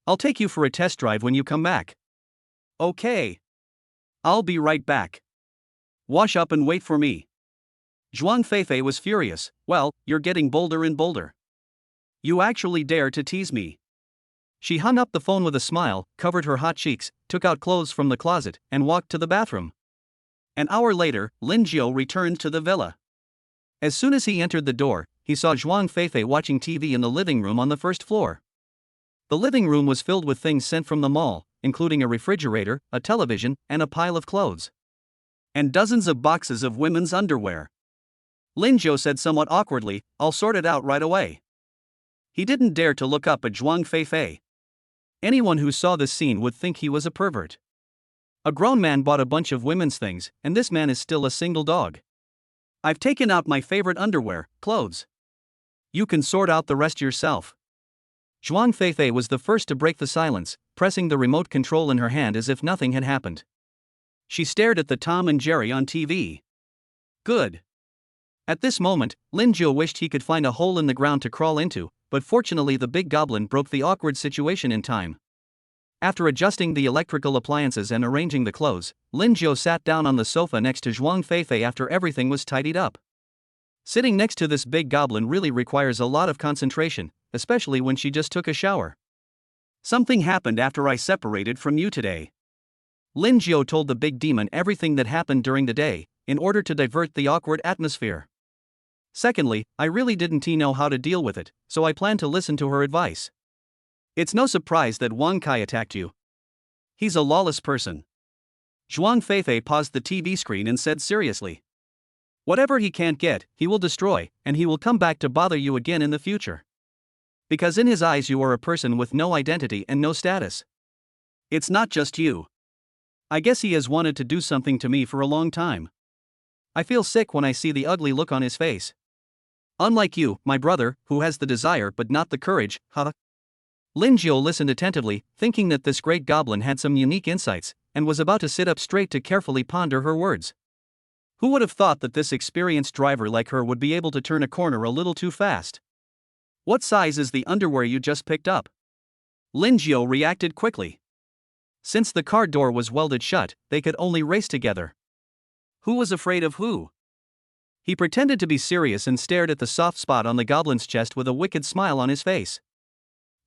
I'll take you for a test drive when you come back. Okay. I'll be right back. Wash up and wait for me. Zhuang Feifei was furious. Well, you're getting bolder and bolder. You actually dare to tease me. She hung up the phone with a smile, covered her hot cheeks, took out clothes from the closet, and walked to the bathroom. An hour later, Lingio returned to the villa. As soon as he entered the door, he saw Zhuang Feifei watching TV in the living room on the first floor. The living room was filled with things sent from the mall, including a refrigerator, a television, and a pile of clothes. And dozens of boxes of women's underwear. Lingio said somewhat awkwardly, "I'll sort it out right away." He didn't dare to look up at Zhuang Feifei. Anyone who saw this scene would think he was a pervert. A grown man bought a bunch of women's things, and this man is still a single dog. "I've taken out my favorite underwear, clothes. You can sort out the rest yourself." Zhuang Feifei was the first to break the silence, pressing the remote control in her hand as if nothing had happened. She stared at the Tom and Jerry on TV. Good. At this moment, Lingio wished he could find a hole in the ground to crawl into, but fortunately the big goblin broke the awkward situation in time. After adjusting the electrical appliances and arranging the clothes, Lingio sat down on the sofa next to Zhuang Feifei after everything was tidied up. Sitting next to this big goblin really requires a lot of concentration, especially when she just took a shower. "Something happened after I separated from you today." Lingio told the big demon everything that happened during the day, in order to divert the awkward atmosphere. "Secondly, I really didn't know how to deal with it, so I plan to listen to her advice. It's no surprise that Wang Kai attacked you. He's a lawless person." Zhuang Feifei paused the TV screen and said seriously, "Whatever he can't get, he will destroy, and he will come back to bother you again in the future. Because in his eyes you are a person with no identity and no status. It's not just you. I guess he has wanted to do something to me for a long time. I feel sick when I see the ugly look on his face. Unlike you, my brother, who has the desire but not the courage, huh?" Lingio listened attentively, thinking that this great goblin had some unique insights, and was about to sit up straight to carefully ponder her words. Who would have thought that this experienced driver like her would be able to turn a corner a little too fast? "What size is the underwear you just picked up?" Lingio reacted quickly. Since the car door was welded shut, they could only race together. Who was afraid of who? He pretended to be serious and stared at the soft spot on the goblin's chest with a wicked smile on his face.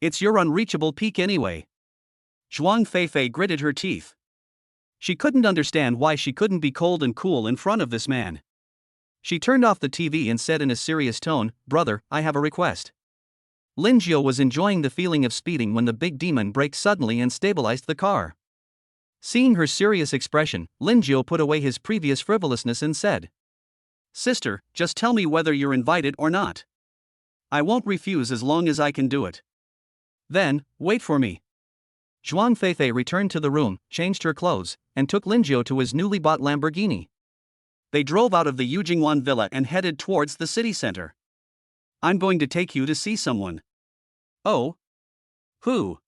"It's your unreachable peak anyway." Zhuang Feifei gritted her teeth. She couldn't understand why she couldn't be cold and cool in front of this man. She turned off the TV and said in a serious tone, "Brother, I have a request." Lingio was enjoying the feeling of speeding when the big demon braked suddenly and stabilized the car. Seeing her serious expression, Lingio put away his previous frivolousness and said, "Sister, just tell me whether you're invited or not. I won't refuse as long as I can do it. Then, wait for me." Zhuang Feifei returned to the room, changed her clothes, and took Lingio to his newly bought Lamborghini. They drove out of the Yujingwan villa and headed towards the city center. "I'm going to take you to see someone." "Oh? Who?"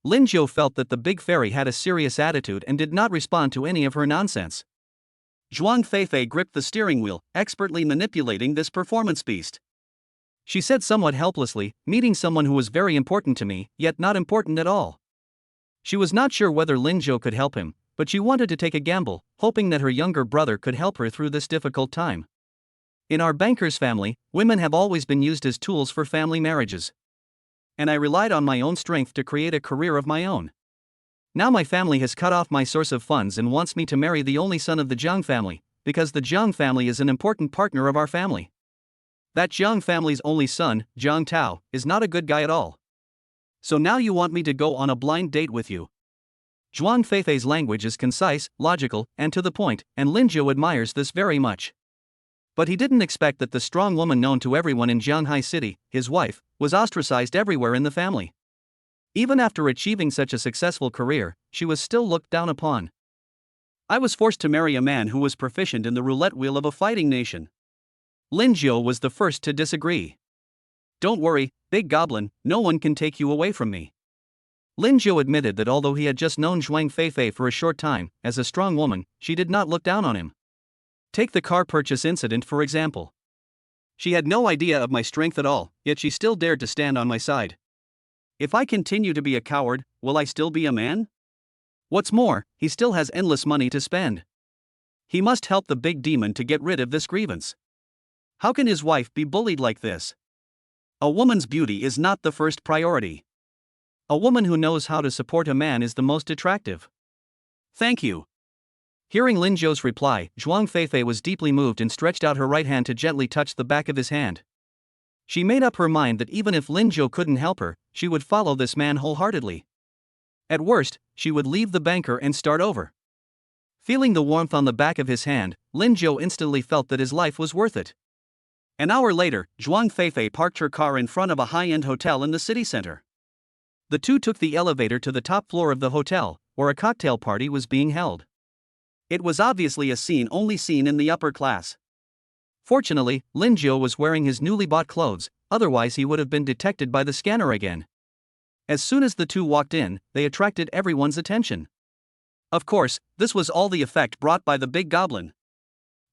Lingio felt that the big fairy had a serious attitude and did not respond to any of her nonsense. Zhuang Feifei gripped the steering wheel, expertly manipulating this performance beast. She said somewhat helplessly, "Meeting someone who was very important to me, yet not important at all." She was not sure whether Lingio could help him, but she wanted to take a gamble, hoping that her younger brother could help her through this difficult time. In our banker's family, women have always been used as tools for family marriages. And I relied on my own strength to create a career of my own. Now my family has cut off my source of funds and wants me to marry the only son of the Jiang family, because the Jiang family is an important partner of our family. That Jiang family's only son, Jiang Tao, is not a good guy at all. So now you want me to go on a blind date with you." Zhuang Feifei's language is concise, logical, and to the point, and Lingio admires this very much. But he didn't expect that the strong woman known to everyone in Jianghai City, his wife, was ostracized everywhere in the family. Even after achieving such a successful career, she was still looked down upon. "I was forced to marry a man who was proficient in the roulette wheel of a fighting nation." Lingio was the first to disagree. "Don't worry, big goblin, no one can take you away from me." Lingio admitted that although he had just known Zhuang Feifei for a short time, as a strong woman, she did not look down on him. Take the car purchase incident for example. She had no idea of my strength at all, yet she still dared to stand on my side. If I continue to be a coward, will I still be a man? What's more, he still has endless money to spend. He must help the big demon to get rid of this grievance. How can his wife be bullied like this? A woman's beauty is not the first priority. A woman who knows how to support a man is the most attractive. Thank you. Hearing Lingio's reply, Zhuang Feifei was deeply moved and stretched out her right hand to gently touch the back of his hand. She made up her mind that even if Lingio couldn't help her, she would follow this man wholeheartedly. At worst, she would leave the banker and start over. Feeling the warmth on the back of his hand, Lingio instantly felt that his life was worth it. An hour later, Zhuang Feifei parked her car in front of a high-end hotel in the city center. The two took the elevator to the top floor of the hotel, where a cocktail party was being held. It was obviously a scene only seen in the upper class. Fortunately, Lingio was wearing his newly bought clothes, otherwise he would have been detected by the scanner again. As soon as the two walked in, they attracted everyone's attention. Of course, this was all the effect brought by the big goblin.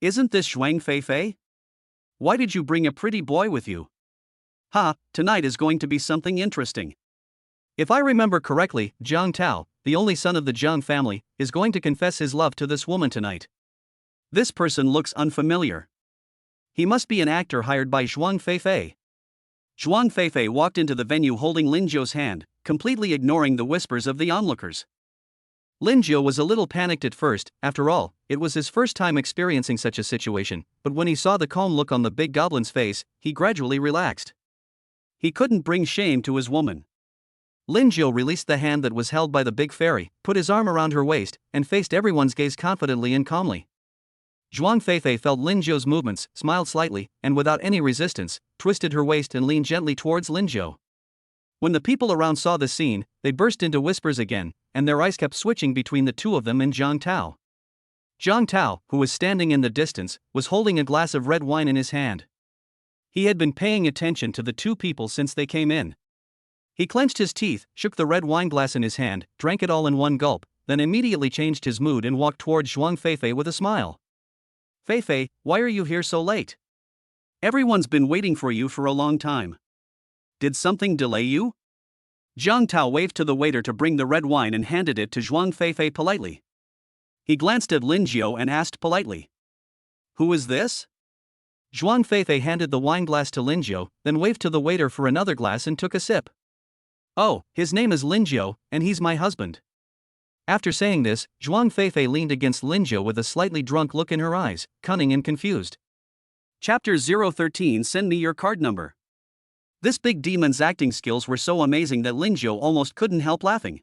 Isn't this Zhuang Feifei? Why did you bring a pretty boy with you? Ha, tonight is going to be something interesting. If I remember correctly, Jiang Tao, the only son of the Jiang family, is going to confess his love to this woman tonight. This person looks unfamiliar. He must be an actor hired by Zhuang Feifei. Zhuang Feifei walked into the venue holding Lingio's hand, completely ignoring the whispers of the onlookers. Lingio was a little panicked at first. After all, it was his first time experiencing such a situation, but when he saw the calm look on the big goblin's face, he gradually relaxed. He couldn't bring shame to his woman. Lingio released the hand that was held by the big fairy, put his arm around her waist, and faced everyone's gaze confidently and calmly. Zhuang Feifei felt Lingio's movements, smiled slightly, and without any resistance, twisted her waist and leaned gently towards Lingio. When the people around saw the scene, they burst into whispers again, and their eyes kept switching between the two of them and Jiang Tao. Jiang Tao, who was standing in the distance, was holding a glass of red wine in his hand. He had been paying attention to the two people since they came in. He clenched his teeth, shook the red wine glass in his hand, drank it all in one gulp, then immediately changed his mood and walked towards Zhuang Feifei with a smile. Feifei, why are you here so late? Everyone's been waiting for you for a long time. Did something delay you? Jiang Tao waved to the waiter to bring the red wine and handed it to Zhuang Feifei politely. He glanced at Lingio and asked politely, "Who is this?" Zhuang Feifei handed the wine glass to Lingio, then waved to the waiter for another glass and took a sip. "Oh, his name is Lingio, and he's my husband." After saying this, Zhuang Feifei leaned against Lingio with a slightly drunk look in her eyes, cunning and confused. Chapter 013 Send me your card number. This big demon's acting skills were so amazing that Lingio almost couldn't help laughing.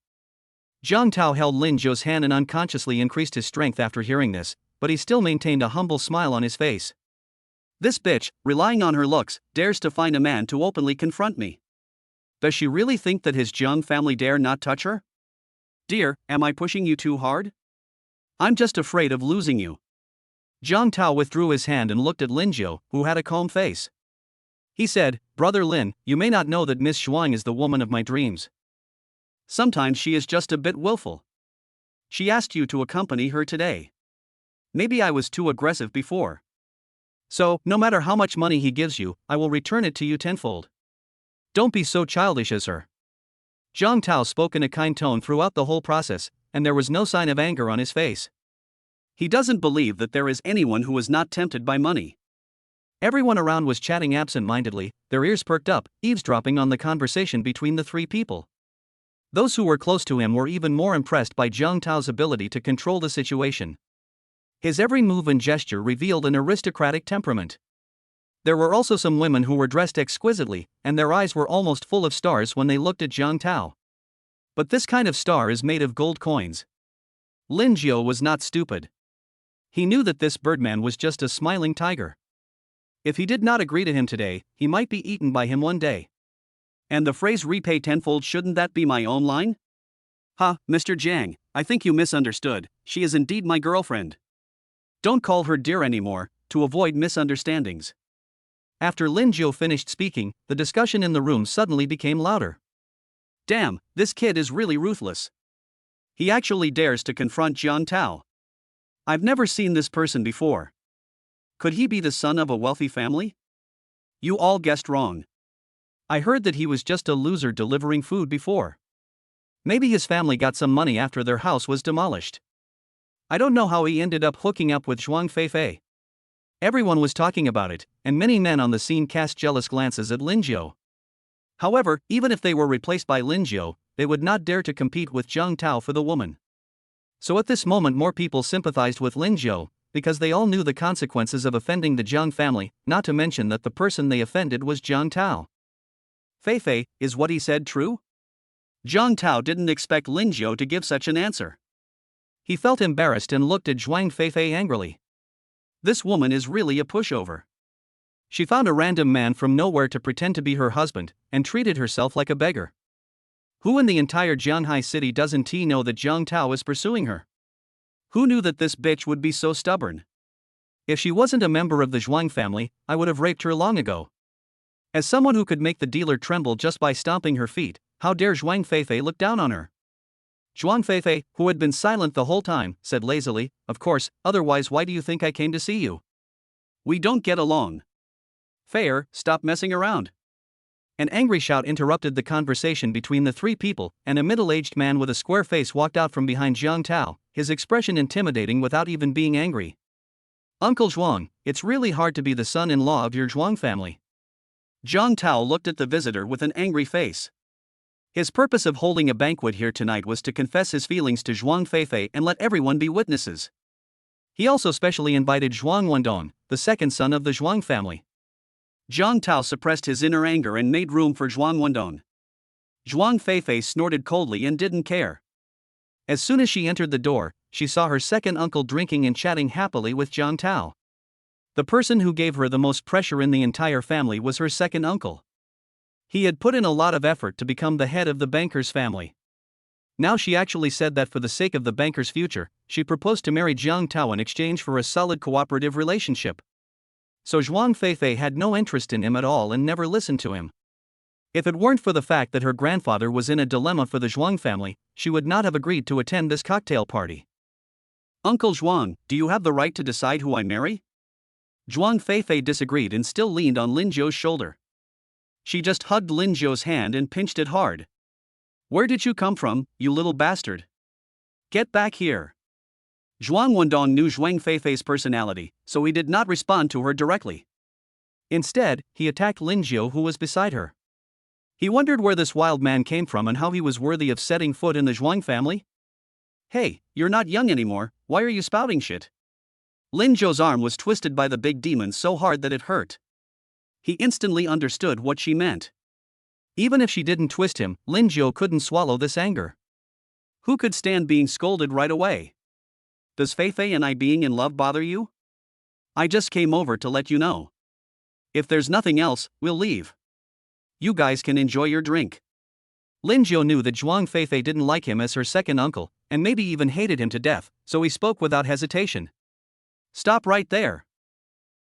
Jiang Tao held Lingio's hand and unconsciously increased his strength after hearing this, but he still maintained a humble smile on his face. This bitch, relying on her looks, dares to find a man to openly confront me. Does she really think that his Jiang family dare not touch her? Dear, am I pushing you too hard? I'm just afraid of losing you. Jiang Tao withdrew his hand and looked at Lingio, who had a calm face. He said, "Brother Lin, you may not know that Miss Shuang is the woman of my dreams. Sometimes she is just a bit willful. She asked you to accompany her today. Maybe I was too aggressive before. So, no matter how much money he gives you, I will return it to you tenfold. Don't be so childish as her." Jiang Tao spoke in a kind tone throughout the whole process, and there was no sign of anger on his face. He doesn't believe that there is anyone who is not tempted by money. Everyone around was chatting absent-mindedly, their ears perked up, eavesdropping on the conversation between the three people. Those who were close to him were even more impressed by Jiang Tao's ability to control the situation. His every move and gesture revealed an aristocratic temperament. There were also some women who were dressed exquisitely, and their eyes were almost full of stars when they looked at Jiang Tao. But this kind of star is made of gold coins. Lingio was not stupid. He knew that this birdman was just a smiling tiger. If he did not agree to him today, he might be eaten by him one day. And the phrase repay tenfold, shouldn't that be my own line? Ha, Mr. Jiang, I think you misunderstood. She is indeed my girlfriend. Don't call her dear anymore, to avoid misunderstandings. After Lingio finished speaking, the discussion in the room suddenly became louder. Damn, this kid is really ruthless. He actually dares to confront Jiang Tao. I've never seen this person before. Could he be the son of a wealthy family? You all guessed wrong. I heard that he was just a loser delivering food before. Maybe his family got some money after their house was demolished. I don't know how he ended up hooking up with Zhuang Feifei. Everyone was talking about it, and many men on the scene cast jealous glances at Lingio. However, even if they were replaced by Lingio, they would not dare to compete with Jiang Tao for the woman. So at this moment more people sympathized with Lingio, because they all knew the consequences of offending the Jiang family, not to mention that the person they offended was Jiang Tao. Feifei, is what he said true? Jiang Tao didn't expect Lingio to give such an answer. He felt embarrassed and looked at Zhuang Feifei angrily. This woman is really a pushover. She found a random man from nowhere to pretend to be her husband, and treated herself like a beggar. Who in the entire Jianghai city doesn't know that Jiang Tao is pursuing her? Who knew that this bitch would be so stubborn? If she wasn't a member of the Zhuang family, I would have raped her long ago. As someone who could make the dealer tremble just by stomping her feet, how dare Zhuang Feifei look down on her? Zhuang Feifei, who had been silent the whole time, said lazily, "Of course, otherwise why do you think I came to see you? We don't get along." Fair, stop messing around. An angry shout interrupted the conversation between the three people, and a middle-aged man with a square face walked out from behind Jiang Tao, his expression intimidating without even being angry. "Uncle Zhuang, it's really hard to be the son-in-law of your Zhuang family." Jiang Tao looked at the visitor with an angry face. His purpose of holding a banquet here tonight was to confess his feelings to Zhuang Feifei and let everyone be witnesses. He also specially invited Zhuang Wendong, the second son of the Zhuang family. Jiang Tao suppressed his inner anger and made room for Zhuang Wendong. Zhuang Feifei snorted coldly and didn't care. As soon as she entered the door, she saw her second uncle drinking and chatting happily with Jiang Tao. The person who gave her the most pressure in the entire family was her second uncle. He had put in a lot of effort to become the head of the banker's family. Now she actually said that for the sake of the banker's future, she proposed to marry Jiang Tao in exchange for a solid cooperative relationship. So Zhuang Feifei had no interest in him at all and never listened to him. If it weren't for the fact that her grandfather was in a dilemma for the Zhuang family, she would not have agreed to attend this cocktail party. "Uncle Zhuang, do you have the right to decide who I marry?" Zhuang Feifei disagreed and still leaned on Lingio's shoulder. She just hugged Lingio's hand and pinched it hard. "Where did you come from, you little bastard? Get back here." Zhuang Wendong knew Zhuang Feifei's personality, so he did not respond to her directly. Instead, he attacked Lingio, who was beside her. He wondered where this wild man came from and how he was worthy of setting foot in the Zhuang family. "Hey, you're not young anymore, why are you spouting shit?" Lingio's arm was twisted by the big demon so hard that it hurt. He instantly understood what she meant. Even if she didn't twist him, Lingio couldn't swallow this anger. Who could stand being scolded right away? "Does Feifei and I being in love bother you? I just came over to let you know. If there's nothing else, we'll leave. You guys can enjoy your drink." Lingio knew that Zhuang Feifei didn't like him as her second uncle, and maybe even hated him to death, so he spoke without hesitation. "Stop right there."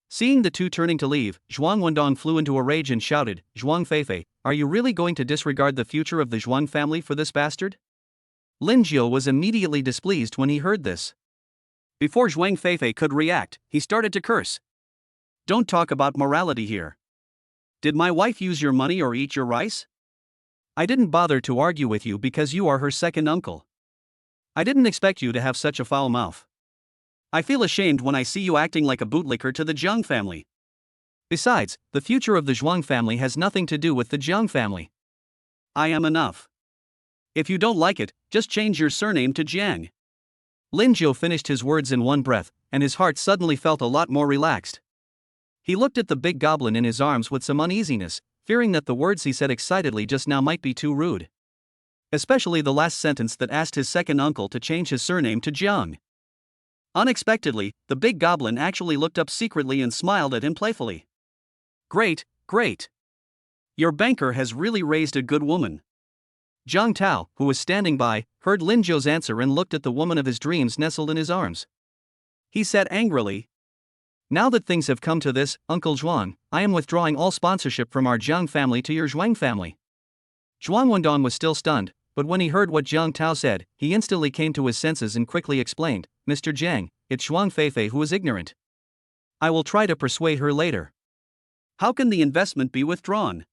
Seeing the two turning to leave, Zhuang Wendong flew into a rage and shouted, "Zhuang Feifei, are you really going to disregard the future of the Zhuang family for this bastard?" Lingio was immediately displeased when he heard this. Before Zhuang Feifei could react, he started to curse. "Don't talk about morality here. Did my wife use your money or eat your rice? I didn't bother to argue with you because you are her second uncle. I didn't expect you to have such a foul mouth. I feel ashamed when I see you acting like a bootlicker to the Jiang family. Besides, the future of the Zhuang family has nothing to do with the Jiang family. I am enough. If you don't like it, just change your surname to Jiang." Lingio finished his words in one breath, and his heart suddenly felt a lot more relaxed. He looked at the big goblin in his arms with some uneasiness, fearing that the words he said excitedly just now might be too rude. Especially the last sentence that asked his second uncle to change his surname to Jiang. Unexpectedly, the big goblin actually looked up secretly and smiled at him playfully. "Great, great. Your banker has really raised a good woman." Jiang Tao, who was standing by, heard Lingio's answer and looked at the woman of his dreams nestled in his arms. He said angrily, "Now that things have come to this, Uncle Zhuang, I am withdrawing all sponsorship from our Jiang family to your Zhuang family." Zhuang Wendong was still stunned, but when he heard what Jiang Tao said, he instantly came to his senses and quickly explained, "Mr. Jiang, it's Zhuang Feifei who is ignorant. I will try to persuade her later." "How can the investment be withdrawn?"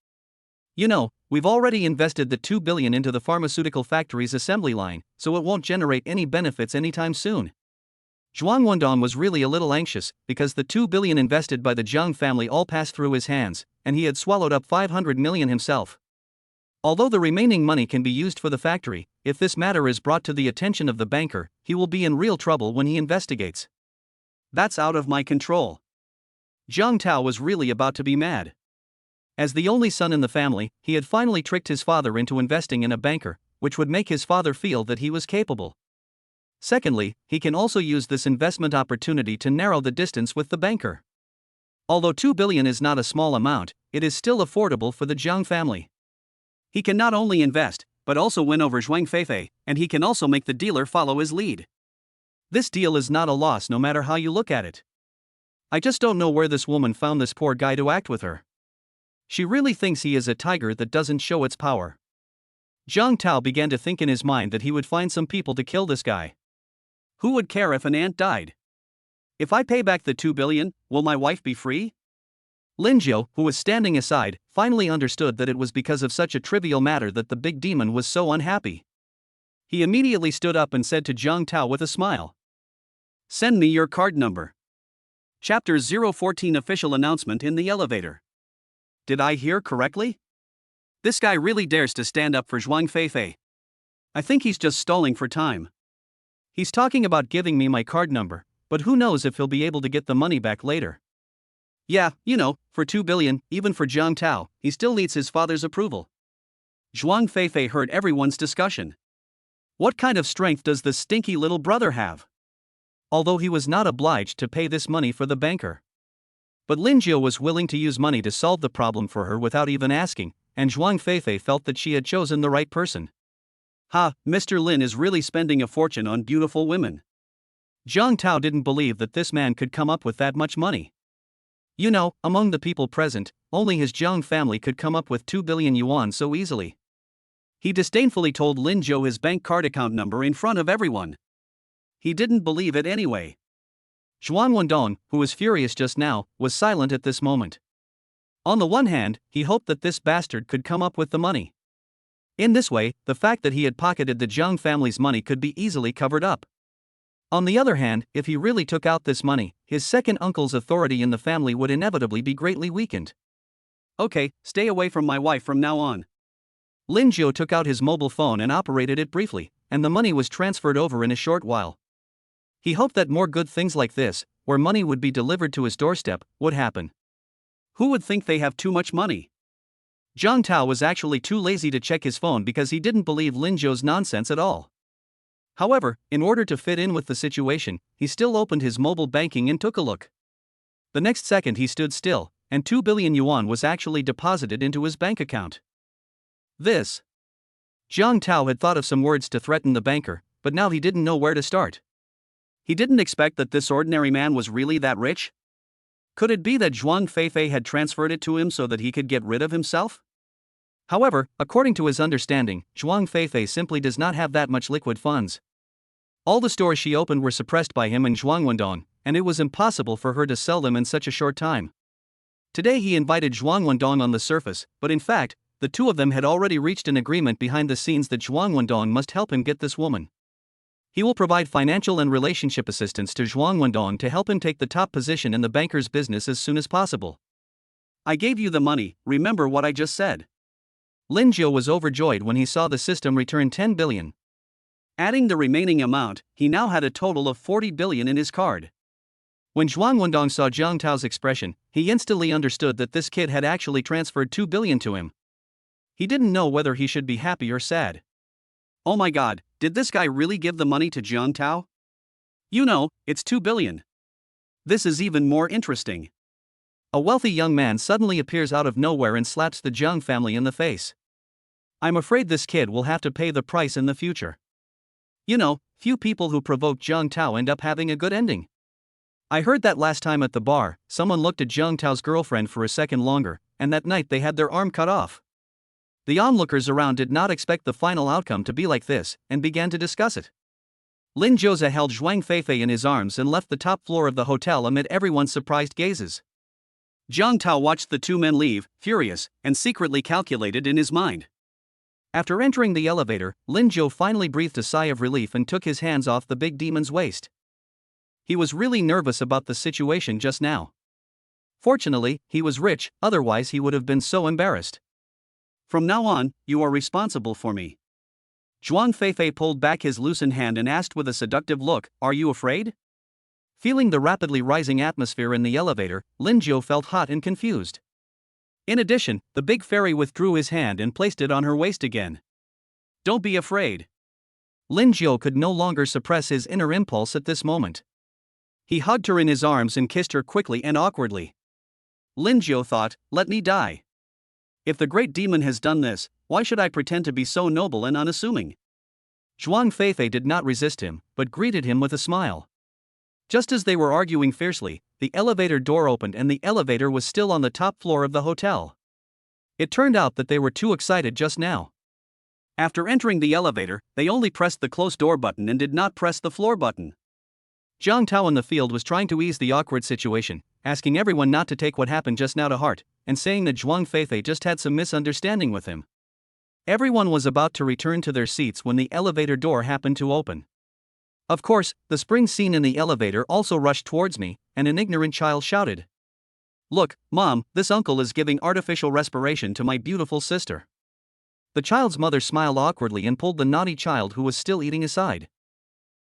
"You know, we've already invested the 2 billion into the pharmaceutical factory's assembly line, so it won't generate any benefits anytime soon." Zhuang Wendong was really a little anxious, because the 2 billion invested by the Jiang family all passed through his hands, and he had swallowed up 500 million himself. Although the remaining money can be used for the factory, if this matter is brought to the attention of the banker, he will be in real trouble when he investigates. That's out of my control. Zhang Tao was really about to be mad. As the only son in the family, he had finally tricked his father into investing in a banker, which would make his father feel that he was capable. Secondly, he can also use this investment opportunity to narrow the distance with the banker. Although 2 billion is not a small amount, it is still affordable for the Zhang family. He can not only invest, but also win over Zhuang Feifei, and he can also make the dealer follow his lead. This deal is not a loss no matter how you look at it. I just don't know where this woman found this poor guy to act with her. She really thinks he is a tiger that doesn't show its power. Zhang Tao began to think in his mind that he would find some people to kill this guy. Who would care if an ant died? If I pay back the 2 billion, will my wife be free? Lingio, who was standing aside, finally understood that it was because of such a trivial matter that the big demon was so unhappy. He immediately stood up and said to Zhang Tao with a smile, "Send me your card number." Chapter 014 Official Announcement in the Elevator. Did I hear correctly? This guy really dares to stand up for Zhuang Feifei. I think he's just stalling for time. He's talking about giving me my card number, but who knows if he'll be able to get the money back later. Yeah, for 2 billion, even for Zhang Tao, he still needs his father's approval. Zhuang Feifei heard everyone's discussion. What kind of strength does this stinky little brother have? Although he was not obliged to pay this money for the banker. But Lingio was willing to use money to solve the problem for her without even asking, and Zhuang Feifei felt that she had chosen the right person. Mr. Lin is really spending a fortune on beautiful women. Zhang Tao didn't believe that this man could come up with that much money. Among the people present, only his Zhang family could come up with 2 billion yuan so easily. He disdainfully told Lingio his bank card account number in front of everyone. He didn't believe it anyway. Zhuang Wendong, who was furious just now, was silent at this moment. On the one hand, he hoped that this bastard could come up with the money. In this way, the fact that he had pocketed the Zhang family's money could be easily covered up. On the other hand, if he really took out this money, his second uncle's authority in the family would inevitably be greatly weakened. Okay, stay away from my wife from now on. Lingio took out his mobile phone and operated it briefly, and the money was transferred over in a short while. He hoped that more good things like this, where money would be delivered to his doorstep, would happen. Who would think they have too much money? Zhang Tao was actually too lazy to check his phone because he didn't believe Lingio's nonsense at all. However, in order to fit in with the situation, he still opened his mobile banking and took a look. The next second he stood still, and 2 billion yuan was actually deposited into his bank account. Zhang Tao had thought of some words to threaten the banker, but now he didn't know where to start. He didn't expect that this ordinary man was really that rich. Could it be that Zhuang Feifei had transferred it to him so that he could get rid of himself? However, according to his understanding, Zhuang Feifei simply does not have that much liquid funds. All the stores she opened were suppressed by him and Zhuang Wendong, and it was impossible for her to sell them in such a short time. Today he invited Zhuang Wendong on the surface, but in fact, the two of them had already reached an agreement behind the scenes that Zhuang Wendong must help him get this woman. He will provide financial and relationship assistance to Zhuang Wendong to help him take the top position in the banker's business as soon as possible. I gave you the money, remember what I just said. Lingio was overjoyed when he saw the system return 10 billion. Adding the remaining amount, he now had a total of 40 billion in his card. When Zhuang Wendong saw Zhang Tao's expression, he instantly understood that this kid had actually transferred 2 billion to him. He didn't know whether he should be happy or sad. Oh my god, did this guy really give the money to Zhang Tao? It's 2 billion. This is even more interesting. A wealthy young man suddenly appears out of nowhere and slaps the Zhang family in the face. I'm afraid this kid will have to pay the price in the future. Few people who provoke Zhang Tao end up having a good ending. I heard that last time at the bar, someone looked at Zhang Tao's girlfriend for a second longer, and that night they had their arm cut off. The onlookers around did not expect the final outcome to be like this, and began to discuss it. Lin Jiuzhe held Zhuang Feifei in his arms and left the top floor of the hotel amid everyone's surprised gazes. Zhang Tao watched the two men leave, furious, and secretly calculated in his mind. After entering the elevator, Lingio finally breathed a sigh of relief and took his hands off the big demon's waist. He was really nervous about the situation just now. Fortunately, he was rich, otherwise he would have been so embarrassed. From now on, you are responsible for me. Zhuang Feifei pulled back his loosened hand and asked with a seductive look, Are you afraid? Feeling the rapidly rising atmosphere in the elevator, Lingio felt hot and confused. In addition, the big fairy withdrew his hand and placed it on her waist again. Don't be afraid. Lingio could no longer suppress his inner impulse at this moment. He hugged her in his arms and kissed her quickly and awkwardly. Lingio thought, let me die. If the great demon has done this, why should I pretend to be so noble and unassuming? Zhuang Feifei did not resist him, but greeted him with a smile. Just as they were arguing fiercely, the elevator door opened and the elevator was still on the top floor of the hotel. It turned out that they were too excited just now. After entering the elevator, they only pressed the close door button and did not press the floor button. Jiang Tao in the field was trying to ease the awkward situation, asking everyone not to take what happened just now to heart, and saying that Zhuang Feifei just had some misunderstanding with him. Everyone was about to return to their seats when the elevator door happened to open. Of course, the spring scene in the elevator also rushed towards me, and an ignorant child shouted, Look, Mom, this uncle is giving artificial respiration to my beautiful sister. The child's mother smiled awkwardly and pulled the naughty child who was still eating aside.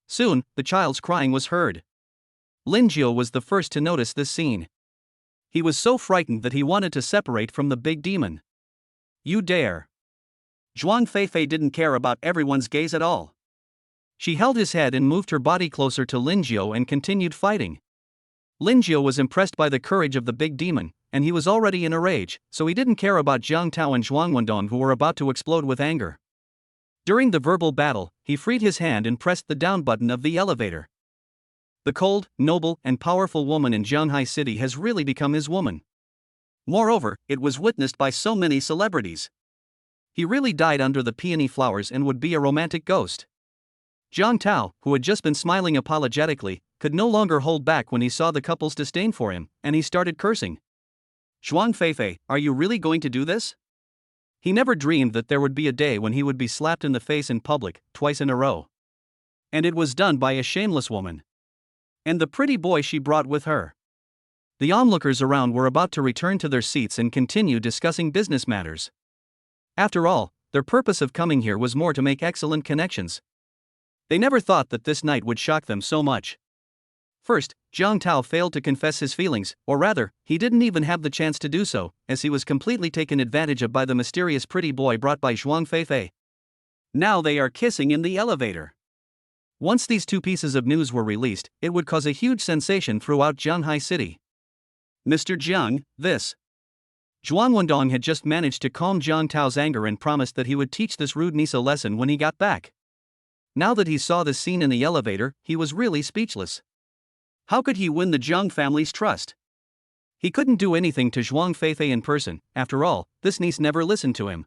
Soon, the child's crying was heard. Lingio was the first to notice this scene. He was so frightened that he wanted to separate from the big demon. You dare. Zhuang Feifei didn't care about everyone's gaze at all. She held his head and moved her body closer to Lingio and continued fighting. Lingio was impressed by the courage of the big demon, and he was already in a rage, so he didn't care about Jiang Tao and Zhuang Wendong who were about to explode with anger. During the verbal battle, he freed his hand and pressed the down button of the elevator. The cold, noble, and powerful woman in Shanghai City has really become his woman. Moreover, it was witnessed by so many celebrities. He really died under the peony flowers and would be a romantic ghost. Jiang Tao, who had just been smiling apologetically, could no longer hold back when he saw the couple's disdain for him, and he started cursing. Zhuang Feifei, are you really going to do this? He never dreamed that there would be a day when he would be slapped in the face in public, twice in a row. And it was done by a shameless woman. And the pretty boy she brought with her. The onlookers around were about to return to their seats and continue discussing business matters. After all, their purpose of coming here was more to make excellent connections. They never thought that this night would shock them so much. First, Jiang Tao failed to confess his feelings, or rather, he didn't even have the chance to do so, as he was completely taken advantage of by the mysterious pretty boy brought by Zhuang Feifei. Now they are kissing in the elevator. Once these two pieces of news were released, it would cause a huge sensation throughout Shanghai City. Mr. Jiang, this. Zhuang Wendong had just managed to calm Jiang Tao's anger and promised that he would teach this rude niece a lesson when he got back. Now that he saw this scene in the elevator, he was really speechless. How could he win the Jiang family's trust? He couldn't do anything to Zhuang Feifei in person, after all, this niece never listened to him.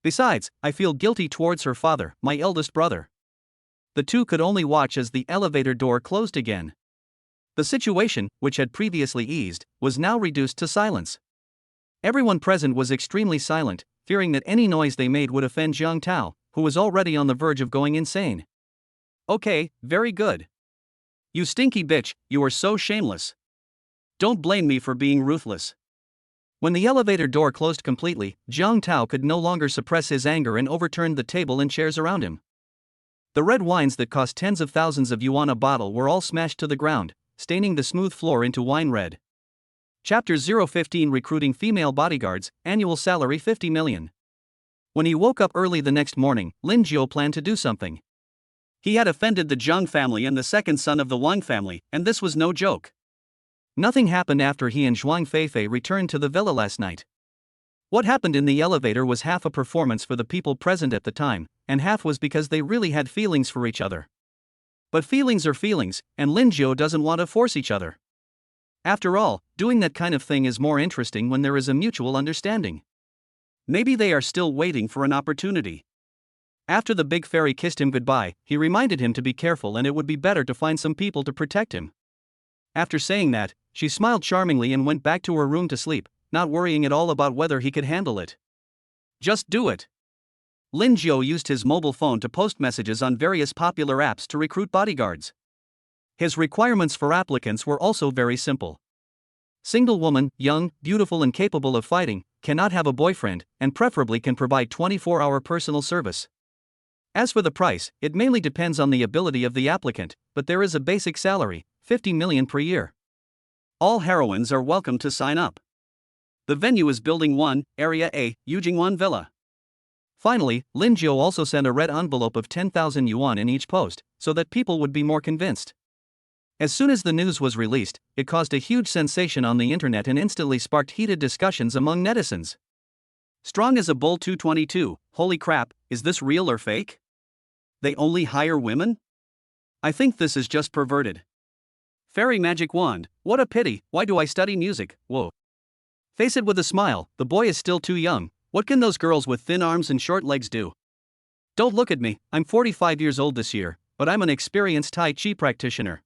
Besides, I feel guilty towards her father, my eldest brother. The two could only watch as the elevator door closed again. The situation, which had previously eased, was now reduced to silence. Everyone present was extremely silent, fearing that any noise they made would offend Jiang Tao, who was already on the verge of going insane. Okay, very good. You stinky bitch, you are so shameless. Don't blame me for being ruthless. When the elevator door closed completely, Jiang Tao could no longer suppress his anger and overturned the table and chairs around him. The red wines that cost tens of thousands of yuan a bottle were all smashed to the ground, staining the smooth floor into wine red. Chapter 015 Recruiting Female Bodyguards, Annual Salary 50 million. When he woke up early the next morning, Lingio planned to do something. He had offended the Zhang family and the second son of the Wang family, and this was no joke. Nothing happened after he and Zhuang Feifei returned to the villa last night. What happened in the elevator was half a performance for the people present at the time, and half was because they really had feelings for each other. But feelings are feelings, and Lingio doesn't want to force each other. After all, doing that kind of thing is more interesting when there is a mutual understanding. Maybe they are still waiting for an opportunity. After the big fairy kissed him goodbye, he reminded him to be careful and it would be better to find some people to protect him. After saying that, she smiled charmingly and went back to her room to sleep, not worrying at all about whether he could handle it. Just do it. Lingio used his mobile phone to post messages on various popular apps to recruit bodyguards. His requirements for applicants were also very simple. Single woman, young, beautiful and capable of fighting, cannot have a boyfriend, and preferably can provide 24-hour personal service. As for the price, it mainly depends on the ability of the applicant, but there is a basic salary, 50 million per year. All heroines are welcome to sign up. The venue is Building 1, Area A, Yujingwan Villa. Finally, Lingio also sent a red envelope of 10,000 yuan in each post, so that people would be more convinced. As soon as the news was released, it caused a huge sensation on the internet and instantly sparked heated discussions among netizens. Strong as a bull 222, holy crap, is this real or fake? They only hire women? I think this is just perverted. Fairy magic wand, what a pity, why do I study music, whoa. Face it with a smile, the boy is still too young, what can those girls with thin arms and short legs do? Don't look at me, I'm 45 years old this year, but I'm an experienced Tai Chi practitioner.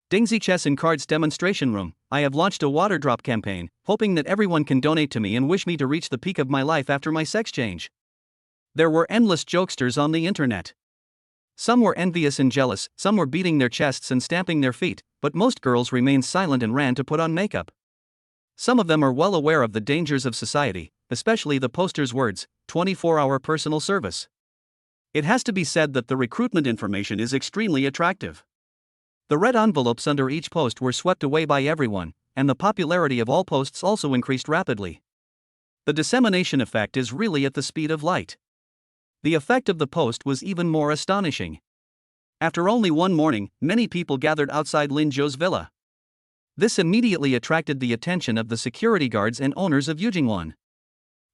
Dingzi Chess and Cards Demonstration Room, I have launched a water drop campaign, hoping that everyone can donate to me and wish me to reach the peak of my life after my sex change. There were endless jokesters on the internet. Some were envious and jealous, some were beating their chests and stamping their feet, but most girls remained silent and ran to put on makeup. Some of them are well aware of the dangers of society, especially the poster's words, 24-hour personal service. It has to be said that the recruitment information is extremely attractive. The red envelopes under each post were swept away by everyone, and the popularity of all posts also increased rapidly. The dissemination effect is really at the speed of light. The effect of the post was even more astonishing. After only one morning, many people gathered outside Lingio's villa. This immediately attracted the attention of the security guards and owners of Yujingwan.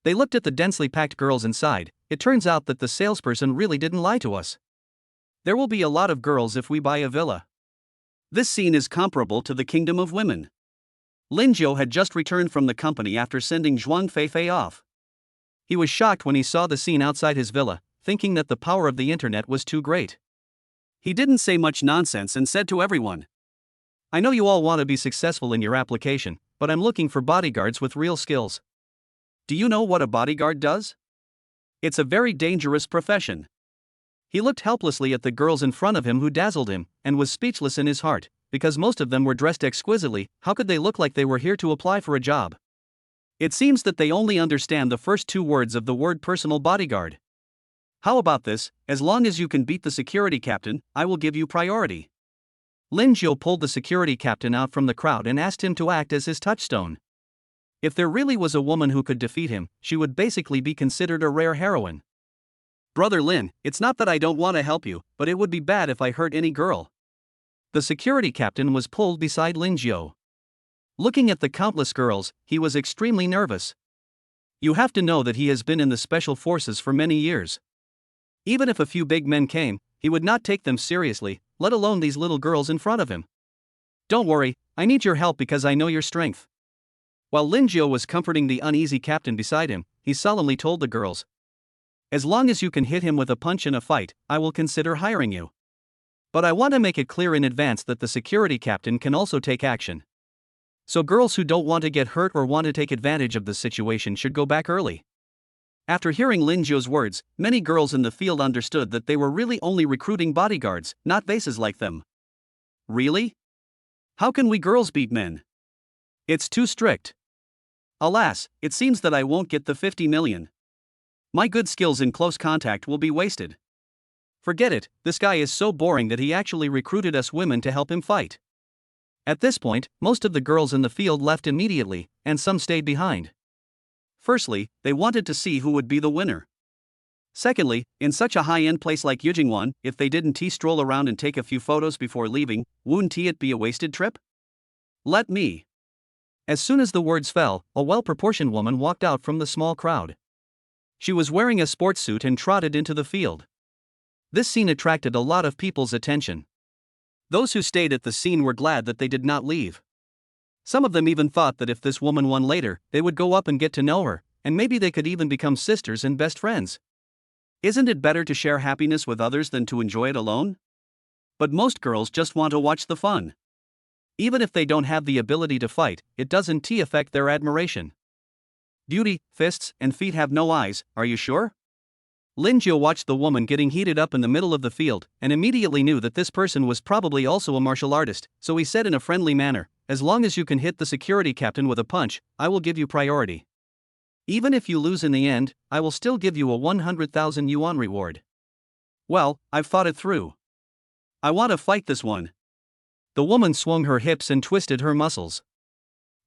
They looked at the densely packed girls inside. It turns out that the salesperson really didn't lie to us. There will be a lot of girls if we buy a villa. This scene is comparable to the Kingdom of Women. Lingio had just returned from the company after sending Zhuang Feifei off. He was shocked when he saw the scene outside his villa, thinking that the power of the internet was too great. He didn't say much nonsense and said to everyone, I know you all want to be successful in your application, but I'm looking for bodyguards with real skills. Do you know what a bodyguard does? It's a very dangerous profession. He looked helplessly at the girls in front of him who dazzled him, and was speechless in his heart, because most of them were dressed exquisitely. How could they look like they were here to apply for a job? It seems that they only understand the first two words of the word personal bodyguard. How about this, as long as you can beat the security captain, I will give you priority. Lingio pulled the security captain out from the crowd and asked him to act as his touchstone. If there really was a woman who could defeat him, she would basically be considered a rare heroine. Brother Lin, it's not that I don't want to help you, but it would be bad if I hurt any girl. The security captain was pulled beside Lingio. Looking at the countless girls, he was extremely nervous. You have to know that he has been in the special forces for many years. Even if a few big men came, he would not take them seriously, let alone these little girls in front of him. Don't worry, I need your help because I know your strength. While Lingio was comforting the uneasy captain beside him, he solemnly told the girls, as long as you can hit him with a punch in a fight, I will consider hiring you. But I want to make it clear in advance that the security captain can also take action. So girls who don't want to get hurt or want to take advantage of the situation should go back early. After hearing Lingio's words, many girls in the field understood that they were really only recruiting bodyguards, not vases like them. Really? How can we girls beat men? It's too strict. Alas, it seems that I won't get the 50 million. My good skills in close contact will be wasted. Forget it, this guy is so boring that he actually recruited us women to help him fight. At this point, most of the girls in the field left immediately, and some stayed behind. Firstly, they wanted to see who would be the winner. Secondly, in such a high-end place like Yujingwan, if they didn't stroll around and take a few photos before leaving, wouldn't it be a wasted trip? Let me. As soon as the words fell, a well-proportioned woman walked out from the small crowd. She was wearing a sports suit and trotted into the field. This scene attracted a lot of people's attention. Those who stayed at the scene were glad that they did not leave. Some of them even thought that if this woman won later, they would go up and get to know her, and maybe they could even become sisters and best friends. Isn't it better to share happiness with others than to enjoy it alone? But most girls just want to watch the fun. Even if they don't have the ability to fight, it doesn't affect their admiration. Beauty, fists, and feet have no eyes, are you sure? Lingio watched the woman getting heated up in the middle of the field, and immediately knew that this person was probably also a martial artist, so he said in a friendly manner, as long as you can hit the security captain with a punch, I will give you priority. Even if you lose in the end, I will still give you a 100,000 yuan reward. Well, I've thought it through. I want to fight this one. The woman swung her hips and twisted her muscles.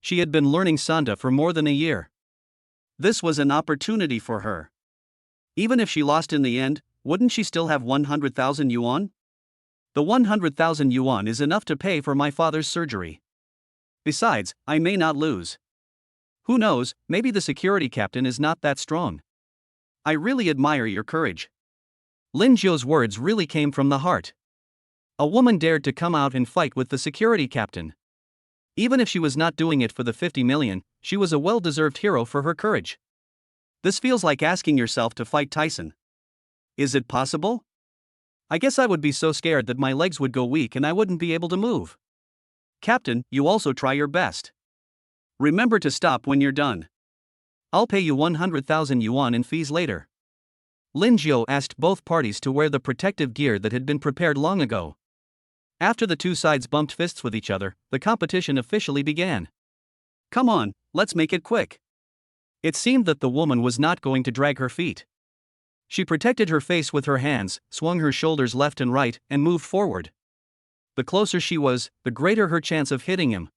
She had been learning Sanda for more than a year. This was an opportunity for her. Even if she lost in the end, wouldn't she still have 100,000 yuan? The 100,000 yuan is enough to pay for my father's surgery. Besides, I may not lose. Who knows, maybe the security captain is not that strong. I really admire your courage. Lingio's words really came from the heart. A woman dared to come out and fight with the security captain. Even if she was not doing it for the 50 million, she was a well-deserved hero for her courage. This feels like asking yourself to fight Tyson. Is it possible? I guess I would be so scared that my legs would go weak and I wouldn't be able to move. Captain, you also try your best. Remember to stop when you're done. I'll pay you 100,000 yuan in fees later. Lingio asked both parties to wear the protective gear that had been prepared long ago. After the two sides bumped fists with each other, the competition officially began. Come on, let's make it quick. It seemed that the woman was not going to drag her feet. She protected her face with her hands, swung her shoulders left and right, and moved forward. The closer she was, the greater her chance of hitting him.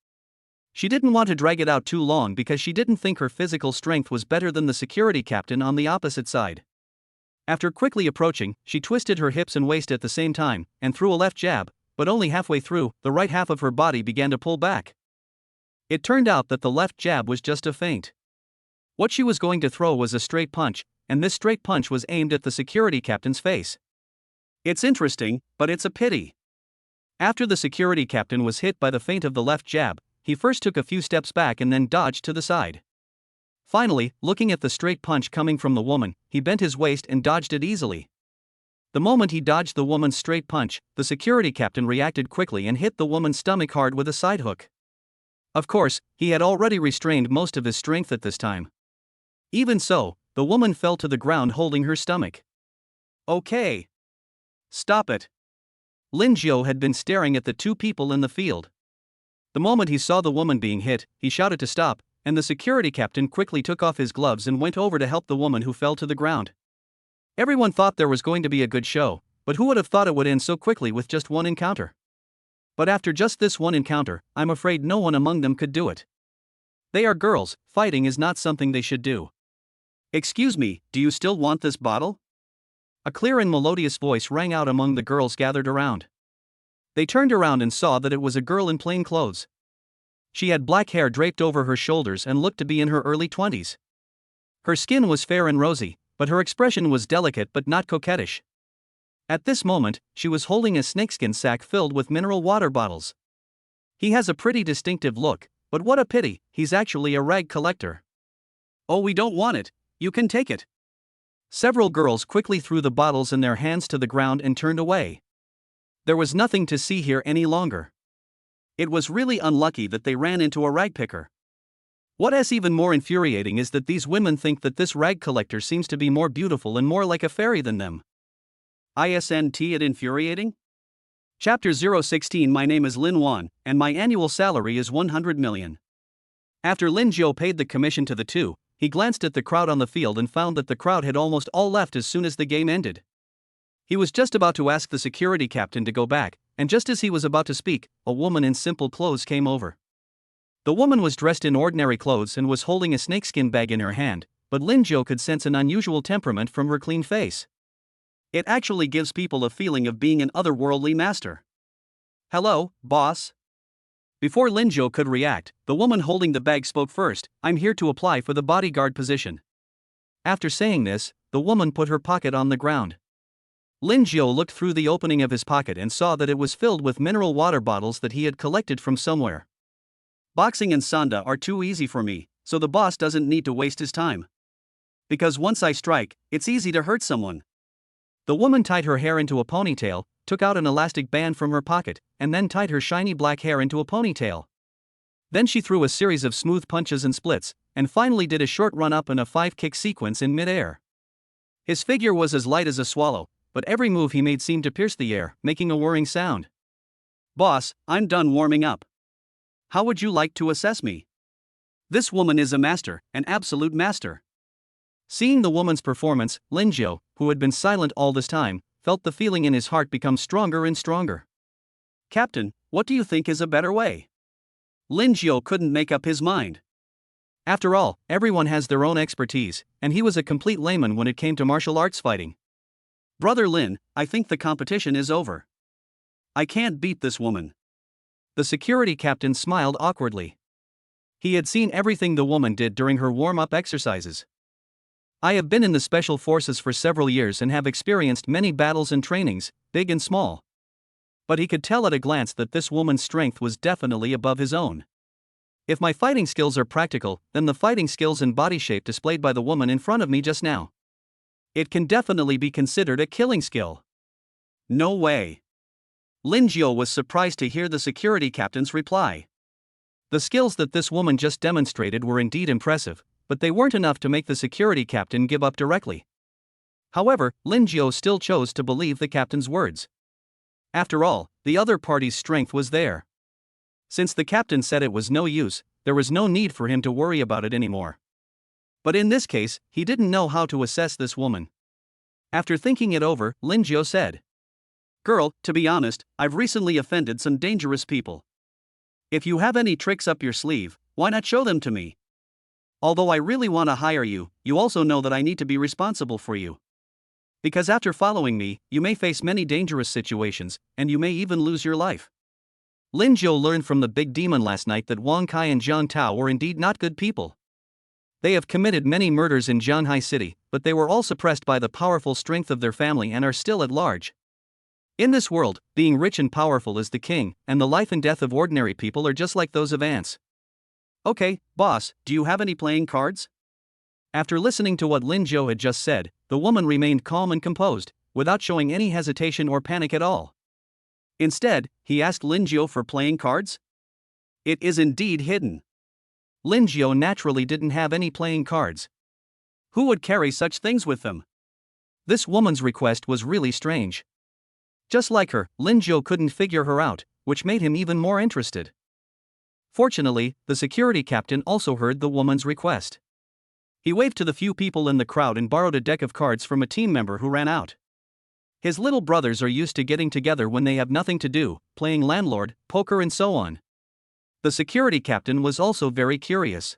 She didn't want to drag it out too long because she didn't think her physical strength was better than the security captain on the opposite side. After quickly approaching, she twisted her hips and waist at the same time, and threw a left jab, but only halfway through, the right half of her body began to pull back. It turned out that the left jab was just a feint. What she was going to throw was a straight punch, and this straight punch was aimed at the security captain's face. It's interesting, but it's a pity. After the security captain was hit by the feint of the left jab, he first took a few steps back and then dodged to the side. Finally, looking at the straight punch coming from the woman, he bent his waist and dodged it easily. The moment he dodged the woman's straight punch, the security captain reacted quickly and hit the woman's stomach hard with a side hook. Of course, he had already restrained most of his strength at this time. Even so, the woman fell to the ground holding her stomach. Okay. Stop it. Lingio had been staring at the two people in the field. The moment he saw the woman being hit, he shouted to stop, and the security captain quickly took off his gloves and went over to help the woman who fell to the ground. Everyone thought there was going to be a good show, but who would have thought it would end so quickly with just one encounter? But after just this one encounter, I'm afraid no one among them could do it. They are girls, fighting is not something they should do. Excuse me, do you still want this bottle? A clear and melodious voice rang out among the girls gathered around. They turned around and saw that it was a girl in plain clothes. She had black hair draped over her shoulders and looked to be in her early 20s. Her skin was fair and rosy, but her expression was delicate but not coquettish. At this moment, she was holding a snakeskin sack filled with mineral water bottles. He has a pretty distinctive look, but what a pity, he's actually a rag collector. Oh, we don't want it, you can take it. Several girls quickly threw the bottles in their hands to the ground and turned away. There was nothing to see here any longer. It was really unlucky that they ran into a rag picker. What is even more infuriating is that these women think that this rag collector seems to be more beautiful and more like a fairy than them. Isn't it infuriating? Chapter 016. My name is Lin Wan, and my annual salary is 100 million. After Lingio paid the commission to the two, he glanced at the crowd on the field and found that the crowd had almost all left as soon as the game ended. He was just about to ask the security captain to go back, and just as he was about to speak, a woman in simple clothes came over. The woman was dressed in ordinary clothes and was holding a snakeskin bag in her hand, but Lingio could sense an unusual temperament from her clean face. It actually gives people a feeling of being an otherworldly master. Hello, boss. Before Lingio could react, the woman holding the bag spoke first. I'm here to apply for the bodyguard position. After saying this, the woman put her pocket on the ground. Lingio looked through the opening of his pocket and saw that it was filled with mineral water bottles that he had collected from somewhere. Boxing and Sanda are too easy for me, so the boss doesn't need to waste his time. Because once I strike, it's easy to hurt someone. The woman tied her hair into a ponytail, took out an elastic band from her pocket, and then tied her shiny black hair into a ponytail. Then she threw a series of smooth punches and splits, and finally did a short run-up and a 5-kick sequence in mid-air. His figure was as light as a swallow, but every move he made seemed to pierce the air, making a whirring sound. Boss, I'm done warming up. How would you like to assess me? This woman is a master, an absolute master. Seeing the woman's performance, Lingio, who had been silent all this time, felt the feeling in his heart become stronger and stronger. Captain, what do you think is a better way? Lingio couldn't make up his mind. After all, everyone has their own expertise, and he was a complete layman when it came to martial arts fighting. Brother Lin, I think the competition is over. I can't beat this woman. The security captain smiled awkwardly. He had seen everything the woman did during her warm-up exercises. I have been in the special forces for several years and have experienced many battles and trainings, big and small. But he could tell at a glance that this woman's strength was definitely above his own. If my fighting skills are practical, then the fighting skills and body shape displayed by the woman in front of me just now. It can definitely be considered a killing skill. No way. Lingio was surprised to hear the security captain's reply. The skills that this woman just demonstrated were indeed impressive, but they weren't enough to make the security captain give up directly. However, Lingio still chose to believe the captain's words. After all, the other party's strength was there. Since the captain said it was no use, there was no need for him to worry about it anymore. But in this case, he didn't know how to assess this woman. After thinking it over, Lingio said, "Girl, to be honest, I've recently offended some dangerous people. If you have any tricks up your sleeve, why not show them to me? Although I really want to hire you, you also know that I need to be responsible for you. Because after following me, you may face many dangerous situations, and you may even lose your life." Lingio learned from the big demon last night that Wang Kai and Jiang Tao were indeed not good people. They have committed many murders in Zhanghai City, but they were all suppressed by the powerful strength of their family and are still at large. In this world, being rich and powerful is the king, and the life and death of ordinary people are just like those of ants. Okay, boss, do you have any playing cards? After listening to what Lingio had just said, the woman remained calm and composed, without showing any hesitation or panic at all. Instead, he asked Lingio for playing cards. It is indeed hidden. Lingio naturally didn't have any playing cards. Who would carry such things with them? This woman's request was really strange. Just like her, Lingio couldn't figure her out, which made him even more interested. Fortunately, the security captain also heard the woman's request. He waved to the few people in the crowd and borrowed a deck of cards from a team member who ran out. His little brothers are used to getting together when they have nothing to do, playing Landlord, poker and so on. The security captain was also very curious.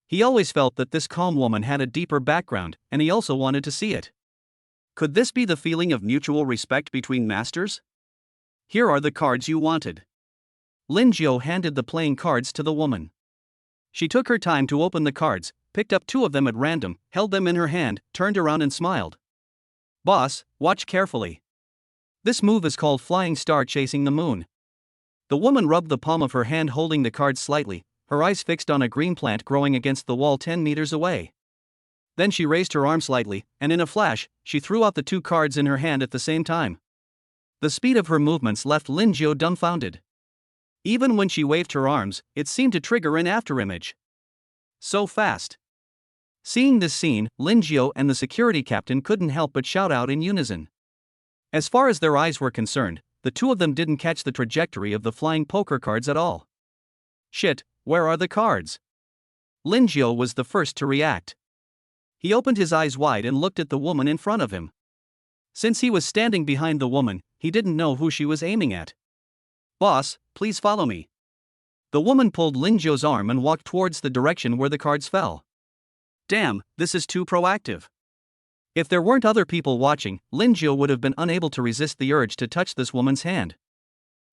He always felt that this calm woman had a deeper background, and he also wanted to see it. Could this be the feeling of mutual respect between masters? Here are the cards you wanted. Lingio handed the playing cards to the woman. She took her time to open the cards, picked up 2 of them at random, held them in her hand, turned around and smiled. Boss, watch carefully. This move is called Flying Star Chasing the Moon. The woman rubbed the palm of her hand holding the cards slightly, her eyes fixed on a green plant growing against the wall 10 meters away. Then she raised her arm slightly, and in a flash, she threw out the 2 cards in her hand at the same time. The speed of her movements left Lingio dumbfounded. Even when she waved her arms, it seemed to trigger an afterimage. So fast. Seeing this scene, Lingio and the security captain couldn't help but shout out in unison. As far as their eyes were concerned, the 2 of them didn't catch the trajectory of the flying poker cards at all. Shit, where are the cards? Lingio was the first to react. He opened his eyes wide and looked at the woman in front of him. Since he was standing behind the woman, he didn't know who she was aiming at. Boss, please follow me. The woman pulled Lingio's arm and walked towards the direction where the cards fell. Damn, this is too proactive. If there weren't other people watching, Lingio would have been unable to resist the urge to touch this woman's hand.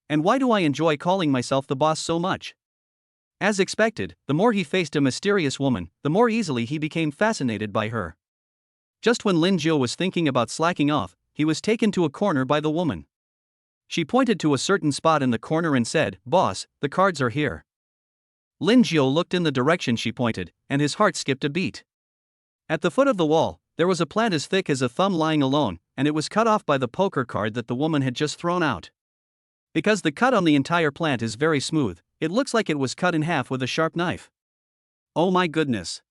And why do I enjoy calling myself the boss so much? As expected, the more he faced a mysterious woman, the more easily he became fascinated by her. Just when Lingio was thinking about slacking off, he was taken to a corner by the woman. She pointed to a certain spot in the corner and said, "Boss, the cards are here." Lingio looked in the direction she pointed, and his heart skipped a beat. At the foot of the wall, there was a plant as thick as a thumb lying alone, and it was cut off by the poker card that the woman had just thrown out. Because the cut on the entire plant is very smooth, it looks like it was cut in half with a sharp knife. Oh my goodness.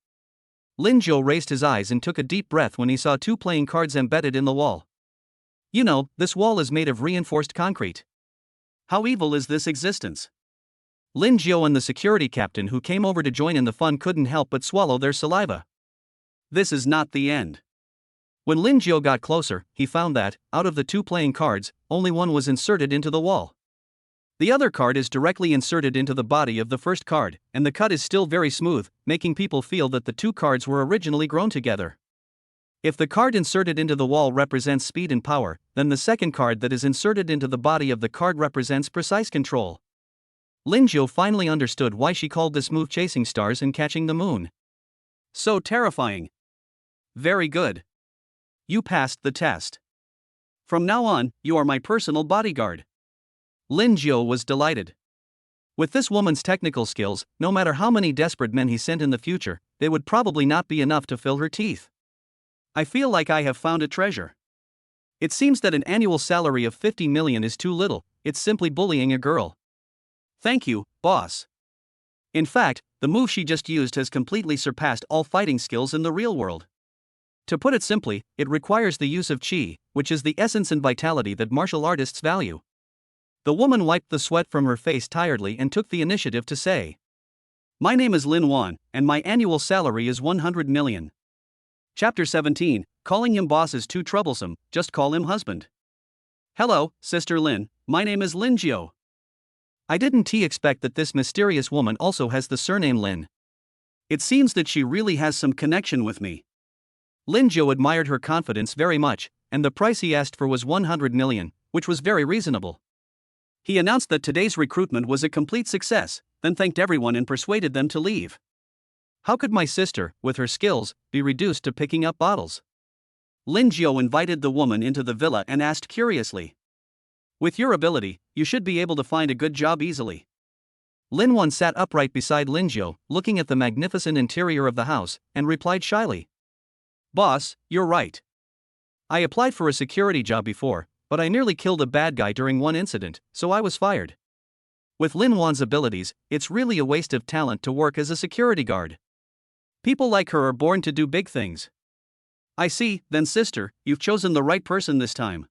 Lingio raised his eyes and took a deep breath when he saw 2 playing cards embedded in the wall. You know, this wall is made of reinforced concrete. How evil is this existence? Lingio and the security captain who came over to join in the fun couldn't help but swallow their saliva. This is not the end. When Lingio got closer, he found that, out of the two playing cards, only one was inserted into the wall. The other card is directly inserted into the body of the first card, and the cut is still very smooth, making people feel that the two cards were originally grown together. If the card inserted into the wall represents speed and power, then the second card that is inserted into the body of the card represents precise control. Lingio finally understood why she called this move chasing stars and catching the moon. So terrifying. Very good. You passed the test. From now on, you are my personal bodyguard. Lingio was delighted. With this woman's technical skills, no matter how many desperate men he sent in the future, they would probably not be enough to fill her teeth. I feel like I have found a treasure. It seems that an annual salary of 50 million is too little, it's simply bullying a girl. Thank you, boss. In fact, the move she just used has completely surpassed all fighting skills in the real world. To put it simply, it requires the use of chi, which is the essence and vitality that martial artists value. The woman wiped the sweat from her face tiredly and took the initiative to say, "My name is Lin Wan, and my annual salary is 100 million. Chapter 17, calling him boss is too troublesome, just call him husband. Hello, Sister Lin, my name is Lingio. I didn't expect that this mysterious woman also has the surname Lin. It seems that she really has some connection with me." Lingio admired her confidence very much, and the price he asked for was 100 million, which was very reasonable. He announced that today's recruitment was a complete success, then thanked everyone and persuaded them to leave. How could my sister, with her skills, be reduced to picking up bottles? Lingio invited the woman into the villa and asked curiously. With your ability, you should be able to find a good job easily. Lin Wan sat upright beside Lingio, looking at the magnificent interior of the house, and replied shyly. Boss, you're right. I applied for a security job before, but I nearly killed a bad guy during one incident, so I was fired. With Lin Wan's abilities, it's really a waste of talent to work as a security guard. People like her are born to do big things. I see, then sister, you've chosen the right person this time.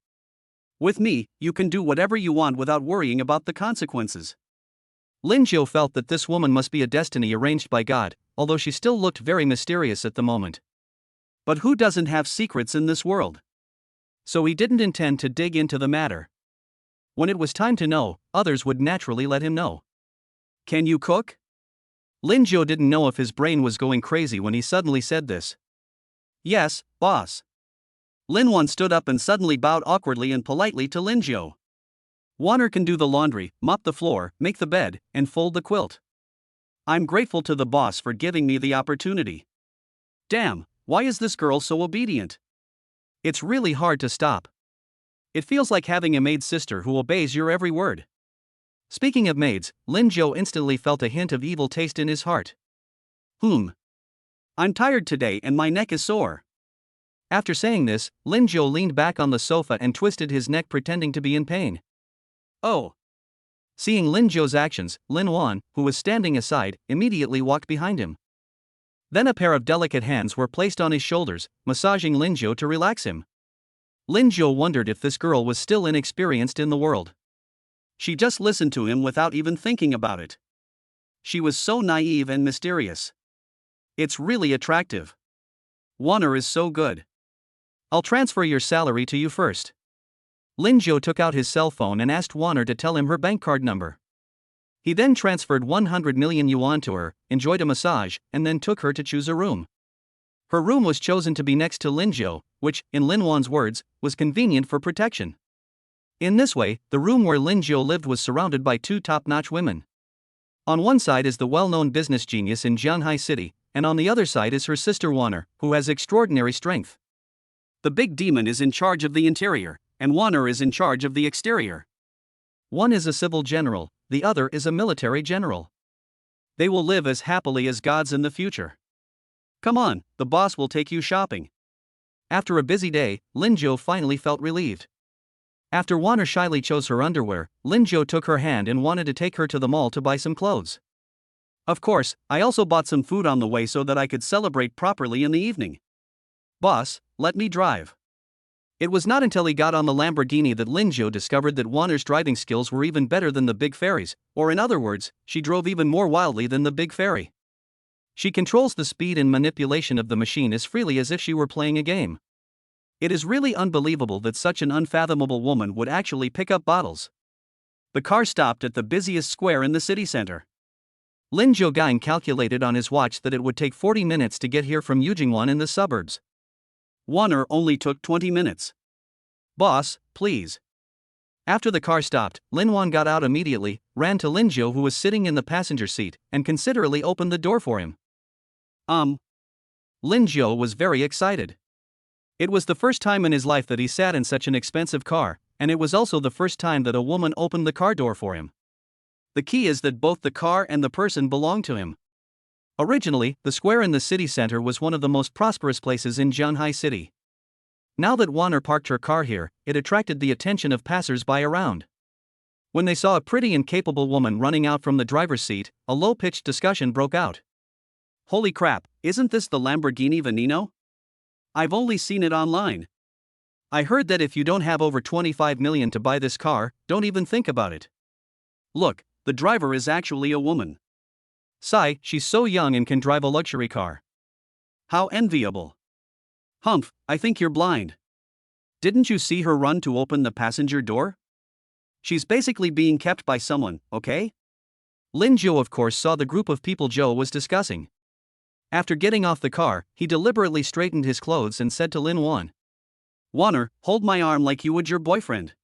With me, you can do whatever you want without worrying about the consequences. Lingio felt that this woman must be a destiny arranged by God, although she still looked very mysterious at the moment. But who doesn't have secrets in this world? So he didn't intend to dig into the matter. When it was time to know, others would naturally let him know. Can you cook? Lingio didn't know if his brain was going crazy when he suddenly said this. Yes, boss. Lin Wan stood up and suddenly bowed awkwardly and politely to Lingio. Wanner can do the laundry, mop the floor, make the bed, and fold the quilt. I'm grateful to the boss for giving me the opportunity. Damn, why is this girl so obedient? It's really hard to stop. It feels like having a maid sister who obeys your every word. Speaking of maids, Lingio instantly felt a hint of evil taste in his heart. I'm tired today and my neck is sore. After saying this, Lingio leaned back on the sofa and twisted his neck pretending to be in pain. Oh. Seeing Lingio's actions, Lin Wan, who was standing aside, immediately walked behind him. Then a pair of delicate hands were placed on his shoulders, massaging Lingio to relax him. Lingio wondered if this girl was still inexperienced in the world. She just listened to him without even thinking about it. She was so naive and mysterious. It's really attractive. Wanner is so good. I'll transfer your salary to you first. Lingio took out his cell phone and asked Wanner to tell him her bank card number. He then transferred 100 million yuan to her, enjoyed a massage, and then took her to choose a room. Her room was chosen to be next to Lingio, which, in Lin Wan's words, was convenient for protection. In this way, the room where Lingio lived was surrounded by two top-notch women. On one side is the well-known business genius in Jianghai City, and on the other side is her sister Wanner, who has extraordinary strength. The big demon is in charge of the interior, and Wanner is in charge of the exterior. One is a civil general, the other is a military general. They will live as happily as gods in the future. Come on, the boss will take you shopping. After a busy day, Lingio finally felt relieved. After Wanner shyly chose her underwear, Lingio took her hand and wanted to take her to the mall to buy some clothes. Of course, I also bought some food on the way so that I could celebrate properly in the evening. Boss, let me drive. It was not until he got on the Lamborghini that Lingio discovered that Wanner's driving skills were even better than the big fairies, or in other words, she drove even more wildly than the big fairy. She controls the speed and manipulation of the machine as freely as if she were playing a game. It is really unbelievable that such an unfathomable woman would actually pick up bottles. The car stopped at the busiest square in the city center. Lin Jiugang calculated on his watch that it would take 40 minutes to get here from Yujingwan in the suburbs. Wanner only took 20 minutes. Boss, please. After the car stopped, Lin Wan got out immediately, ran to Lin Jiu who was sitting in the passenger seat, and considerately opened the door for him. Lin Jiu was very excited. It was the first time in his life that he sat in such an expensive car, and it was also the first time that a woman opened the car door for him. The key is that both the car and the person belonged to him. Originally, the square in the city center was one of the most prosperous places in Zhanghai City. Now that Wanner parked her car here, it attracted the attention of passers-by around. When they saw a pretty and capable woman running out from the driver's seat, a low-pitched discussion broke out. Holy crap, isn't this the Lamborghini Veneno? I've only seen it online. I heard that if you don't have over 25 million to buy this car, don't even think about it. Look, the driver is actually a woman. Sigh, she's so young and can drive a luxury car. How enviable. Humph, I think you're blind. Didn't you see her run to open the passenger door? She's basically being kept by someone, okay? Lin Jiu of course saw the group of people Joe was discussing. After getting off the car, he deliberately straightened his clothes and said to Lin Wan. Wanner, hold my arm like you would your boyfriend.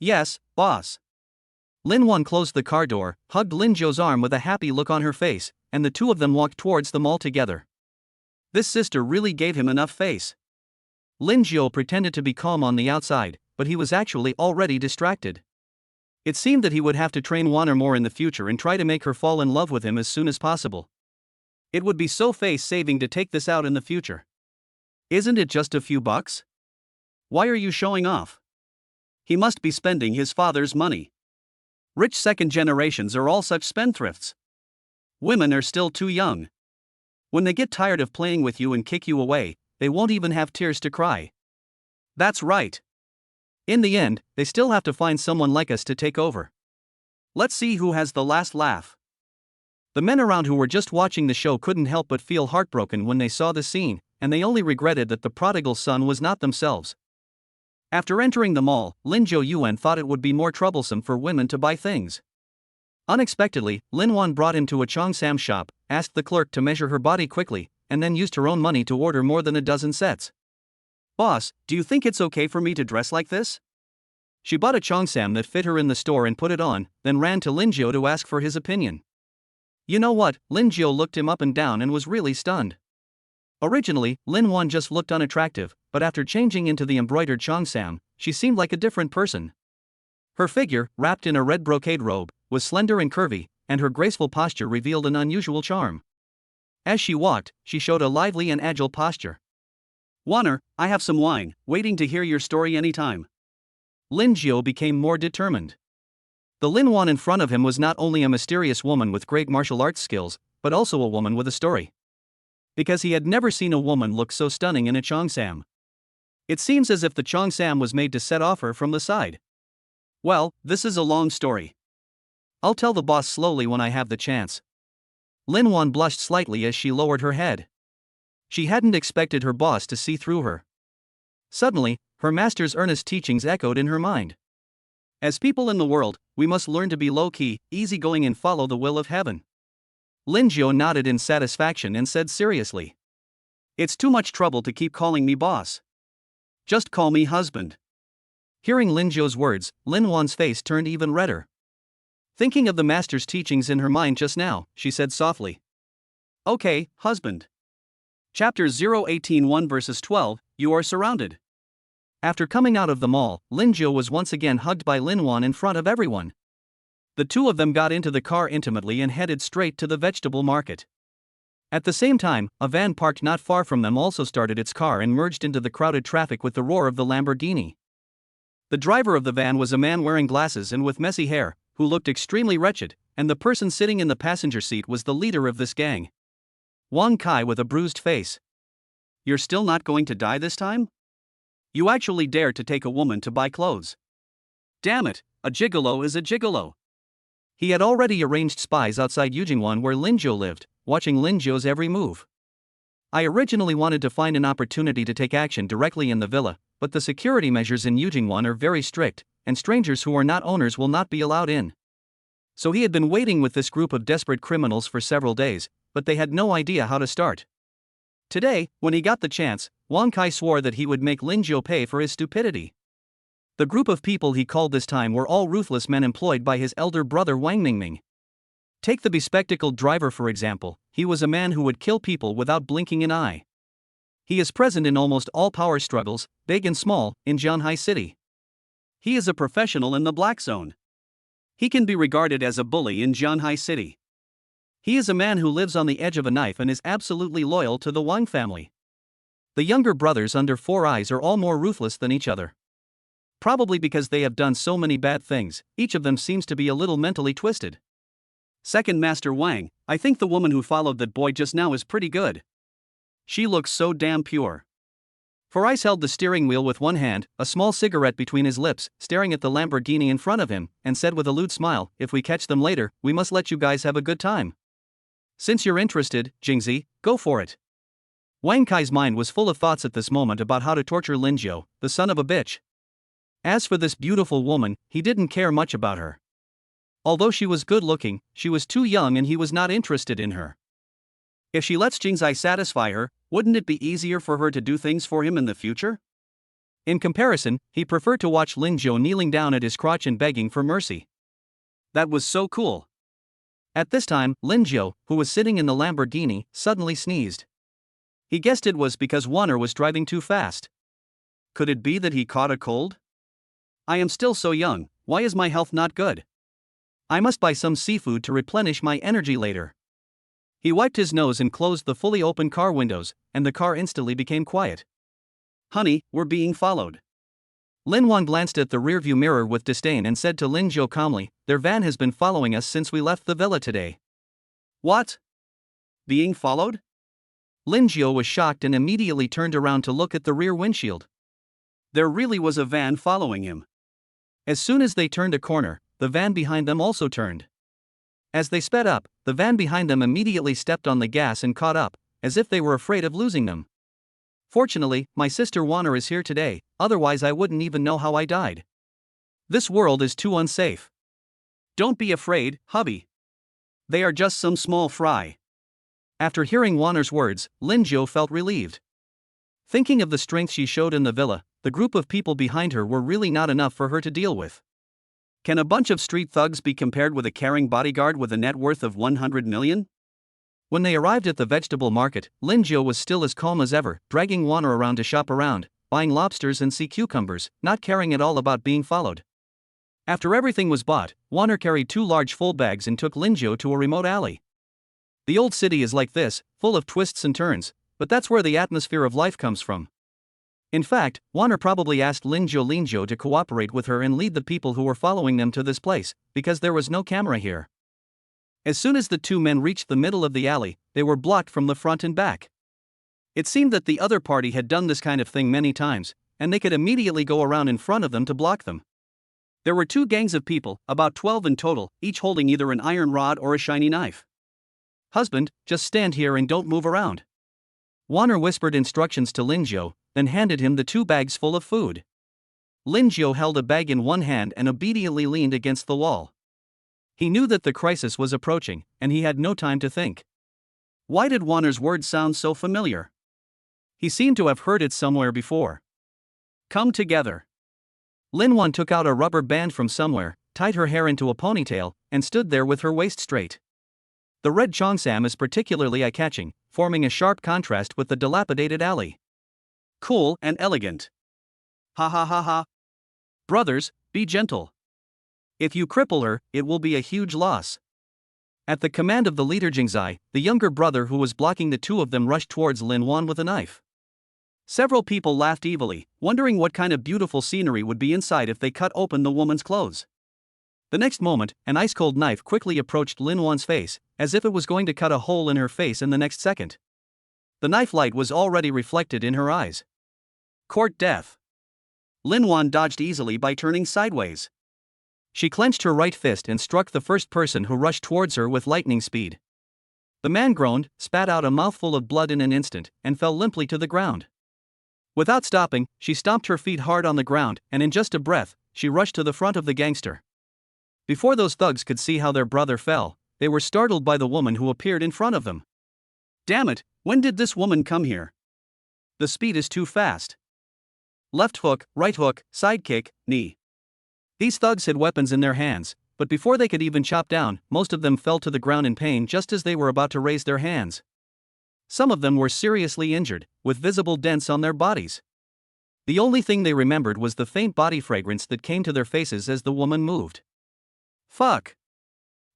Yes, boss. Lin Wan closed the car door, hugged Lin Jiu's arm with a happy look on her face, and the two of them walked towards the mall together. This sister really gave him enough face. Lin Jiu pretended to be calm on the outside, but he was actually already distracted. It seemed that he would have to train Wanner more in the future and try to make her fall in love with him as soon as possible. It would be so face-saving to take this out in the future. Isn't it just a few bucks? Why are you showing off? He must be spending his father's money. Rich second generations are all such spendthrifts. Women are still too young. When they get tired of playing with you and kick you away, they won't even have tears to cry. That's right. In the end, they still have to find someone like us to take over. Let's see who has the last laugh. The men around who were just watching the show couldn't help but feel heartbroken when they saw the scene, and they only regretted that the prodigal son was not themselves. After entering the mall, Lin Jiu Yuan thought it would be more troublesome for women to buy things. Unexpectedly, Lin Wan brought him to a Cheongsam shop, asked the clerk to measure her body quickly, and then used her own money to order more than a dozen sets. Boss, do you think it's okay for me to dress like this? She bought a Cheongsam that fit her in the store and put it on, then ran to Lin Jiu to ask for his opinion. You know what, Lin Jiu looked him up and down and was really stunned. Originally, Lin Wan just looked unattractive, but after changing into the embroidered Cheongsam, she seemed like a different person. Her figure, wrapped in a red brocade robe, was slender and curvy, and her graceful posture revealed an unusual charm. As she walked, she showed a lively and agile posture. Wanner, I have some wine, waiting to hear your story anytime. Lin Jiu became more determined. The Lin Wan in front of him was not only a mysterious woman with great martial arts skills, but also a woman with a story. Because he had never seen a woman look so stunning in a Cheongsam. It seems as if the Cheongsam was made to set off her from the side. Well, this is a long story. I'll tell the boss slowly when I have the chance. Lin Wan blushed slightly as she lowered her head. She hadn't expected her boss to see through her. Suddenly, her master's earnest teachings echoed in her mind. As people in the world, we must learn to be low-key, easygoing and follow the will of heaven. Lin Jiu nodded in satisfaction and said seriously. It's too much trouble to keep calling me boss. Just call me husband. Hearing Lin Jiu's words, Lin Wan's face turned even redder. Thinking of the master's teachings in her mind just now, she said softly. Okay, husband. Chapter 018 verses 12, you are surrounded. After coming out of the mall, Lin Jiu was once again hugged by Lin Wan in front of everyone. The two of them got into the car intimately and headed straight to the vegetable market. At the same time, a van parked not far from them also started its car and merged into the crowded traffic with the roar of the Lamborghini. The driver of the van was a man wearing glasses and with messy hair, who looked extremely wretched, and the person sitting in the passenger seat was the leader of this gang. Wang Kai with a bruised face. You're still not going to die this time? You actually dare to take a woman to buy clothes. Damn it, a gigolo is a gigolo. He had already arranged spies outside Yujingwan where Lingio lived, watching Lingio's every move. I originally wanted to find an opportunity to take action directly in the villa, but the security measures in Yujingwan are very strict, and strangers who are not owners will not be allowed in. So he had been waiting with this group of desperate criminals for several days, but they had no idea how to start. Today, when he got the chance, Wang Kai swore that he would make Lingio pay for his stupidity. The group of people he called this time were all ruthless men employed by his elder brother Wang Mingming. Take the bespectacled driver for example. He was a man who would kill people without blinking an eye. He is present in almost all power struggles, big and small, in Jianhai City. He is a professional in the black zone. He can be regarded as a bully in Jianhai City. He is a man who lives on the edge of a knife and is absolutely loyal to the Wang family. The younger brothers under Four Eyes are all more ruthless than each other. Probably because they have done so many bad things, each of them seems to be a little mentally twisted. Second Master Wang, I think the woman who followed that boy just now is pretty good. She looks so damn pure. Four Eyes held the steering wheel with one hand, a small cigarette between his lips, staring at the Lamborghini in front of him, and said with a lewd smile, "If we catch them later, we must let you guys have a good time. Since you're interested, Jingzi, go for it." Wang Kai's mind was full of thoughts at this moment about how to torture Lingio, the son of a bitch. As for this beautiful woman, he didn't care much about her. Although she was good looking, she was too young and he was not interested in her. If she lets Jingzai satisfy her, wouldn't it be easier for her to do things for him in the future? In comparison, he preferred to watch Lingio kneeling down at his crotch and begging for mercy. That was so cool. At this time, Lingio, who was sitting in the Lamborghini, suddenly sneezed. He guessed it was because Wanner was driving too fast. Could it be that he caught a cold? I am still so young, why is my health not good? I must buy some seafood to replenish my energy later. He wiped his nose and closed the fully open car windows, and the car instantly became quiet. Honey, we're being followed. Lin Wang glanced at the rearview mirror with disdain and said to Lingio calmly, "Their van has been following us since we left the villa today." What? Being followed? Lingio was shocked and immediately turned around to look at the rear windshield. There really was a van following him. As soon as they turned a corner, the van behind them also turned. As they sped up, the van behind them immediately stepped on the gas and caught up, as if they were afraid of losing them. Fortunately, my sister Wanner is here today, otherwise I wouldn't even know how I died. This world is too unsafe. Don't be afraid, hubby. They are just some small fry. After hearing Wanner's words, Lingio felt relieved. Thinking of the strength she showed in the villa, the group of people behind her were really not enough for her to deal with. Can a bunch of street thugs be compared with a caring bodyguard with a net worth of 100 million? When they arrived at the vegetable market, Lingio was still as calm as ever, dragging Wanner around to shop around, buying lobsters and sea cucumbers, not caring at all about being followed. After everything was bought, Wanner carried 2 large full bags and took Lingio to a remote alley. The old city is like this, full of twists and turns, but that's where the atmosphere of life comes from. In fact, Wanner probably asked Lingio to cooperate with her and lead the people who were following them to this place, because there was no camera here. As soon as the 2 men reached the middle of the alley, they were blocked from the front and back. It seemed that the other party had done this kind of thing many times, and they could immediately go around in front of them to block them. There were 2 gangs of people, about 12 in total, each holding either an iron rod or a shiny knife. "Husband, just stand here and don't move around." Wanner whispered instructions to Lingio, then handed him the 2 bags full of food. Lingio held a bag in one hand and obediently leaned against the wall. He knew that the crisis was approaching, and he had no time to think. Why did Wanner's words sound so familiar? He seemed to have heard it somewhere before. Come together. Lin Wan took out a rubber band from somewhere, tied her hair into a ponytail, and stood there with her waist straight. The red cheongsam is particularly eye-catching, forming a sharp contrast with the dilapidated alley. Cool and elegant. Ha ha ha ha. Brothers, be gentle. If you cripple her, it will be a huge loss. At the command of the leader Jingzai, the younger brother who was blocking the 2 of them rushed towards Lin Wan with a knife. Several people laughed evilly, wondering what kind of beautiful scenery would be inside if they cut open the woman's clothes. The next moment, an ice-cold knife quickly approached Lin Wan's face, as if it was going to cut a hole in her face in the next second. The knife light was already reflected in her eyes. Court death. Lin Wan dodged easily by turning sideways. She clenched her right fist and struck the first person who rushed towards her with lightning speed. The man groaned, spat out a mouthful of blood in an instant, and fell limply to the ground. Without stopping, she stomped her feet hard on the ground, and in just a breath, she rushed to the front of the gangster. Before those thugs could see how their brother fell, they were startled by the woman who appeared in front of them. Damn it, when did this woman come here? The speed is too fast. Left hook, right hook, side kick, knee. These thugs had weapons in their hands, but before they could even chop down, most of them fell to the ground in pain just as they were about to raise their hands. Some of them were seriously injured, with visible dents on their bodies. The only thing they remembered was the faint body fragrance that came to their faces as the woman moved. Fuck.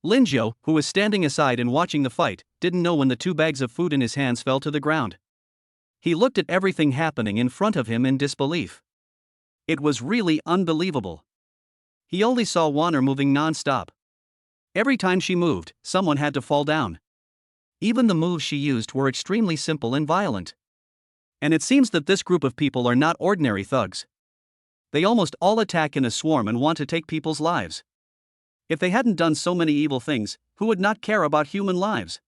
Lingio, who was standing aside and watching the fight, didn't know when the 2 bags of food in his hands fell to the ground. He looked at everything happening in front of him in disbelief. It was really unbelievable. He only saw Wanner moving non-stop. Every time she moved, someone had to fall down. Even the moves she used were extremely simple and violent. And it seems that this group of people are not ordinary thugs. They almost all attack in a swarm and want to take people's lives. If they hadn't done so many evil things, who would not care about human lives?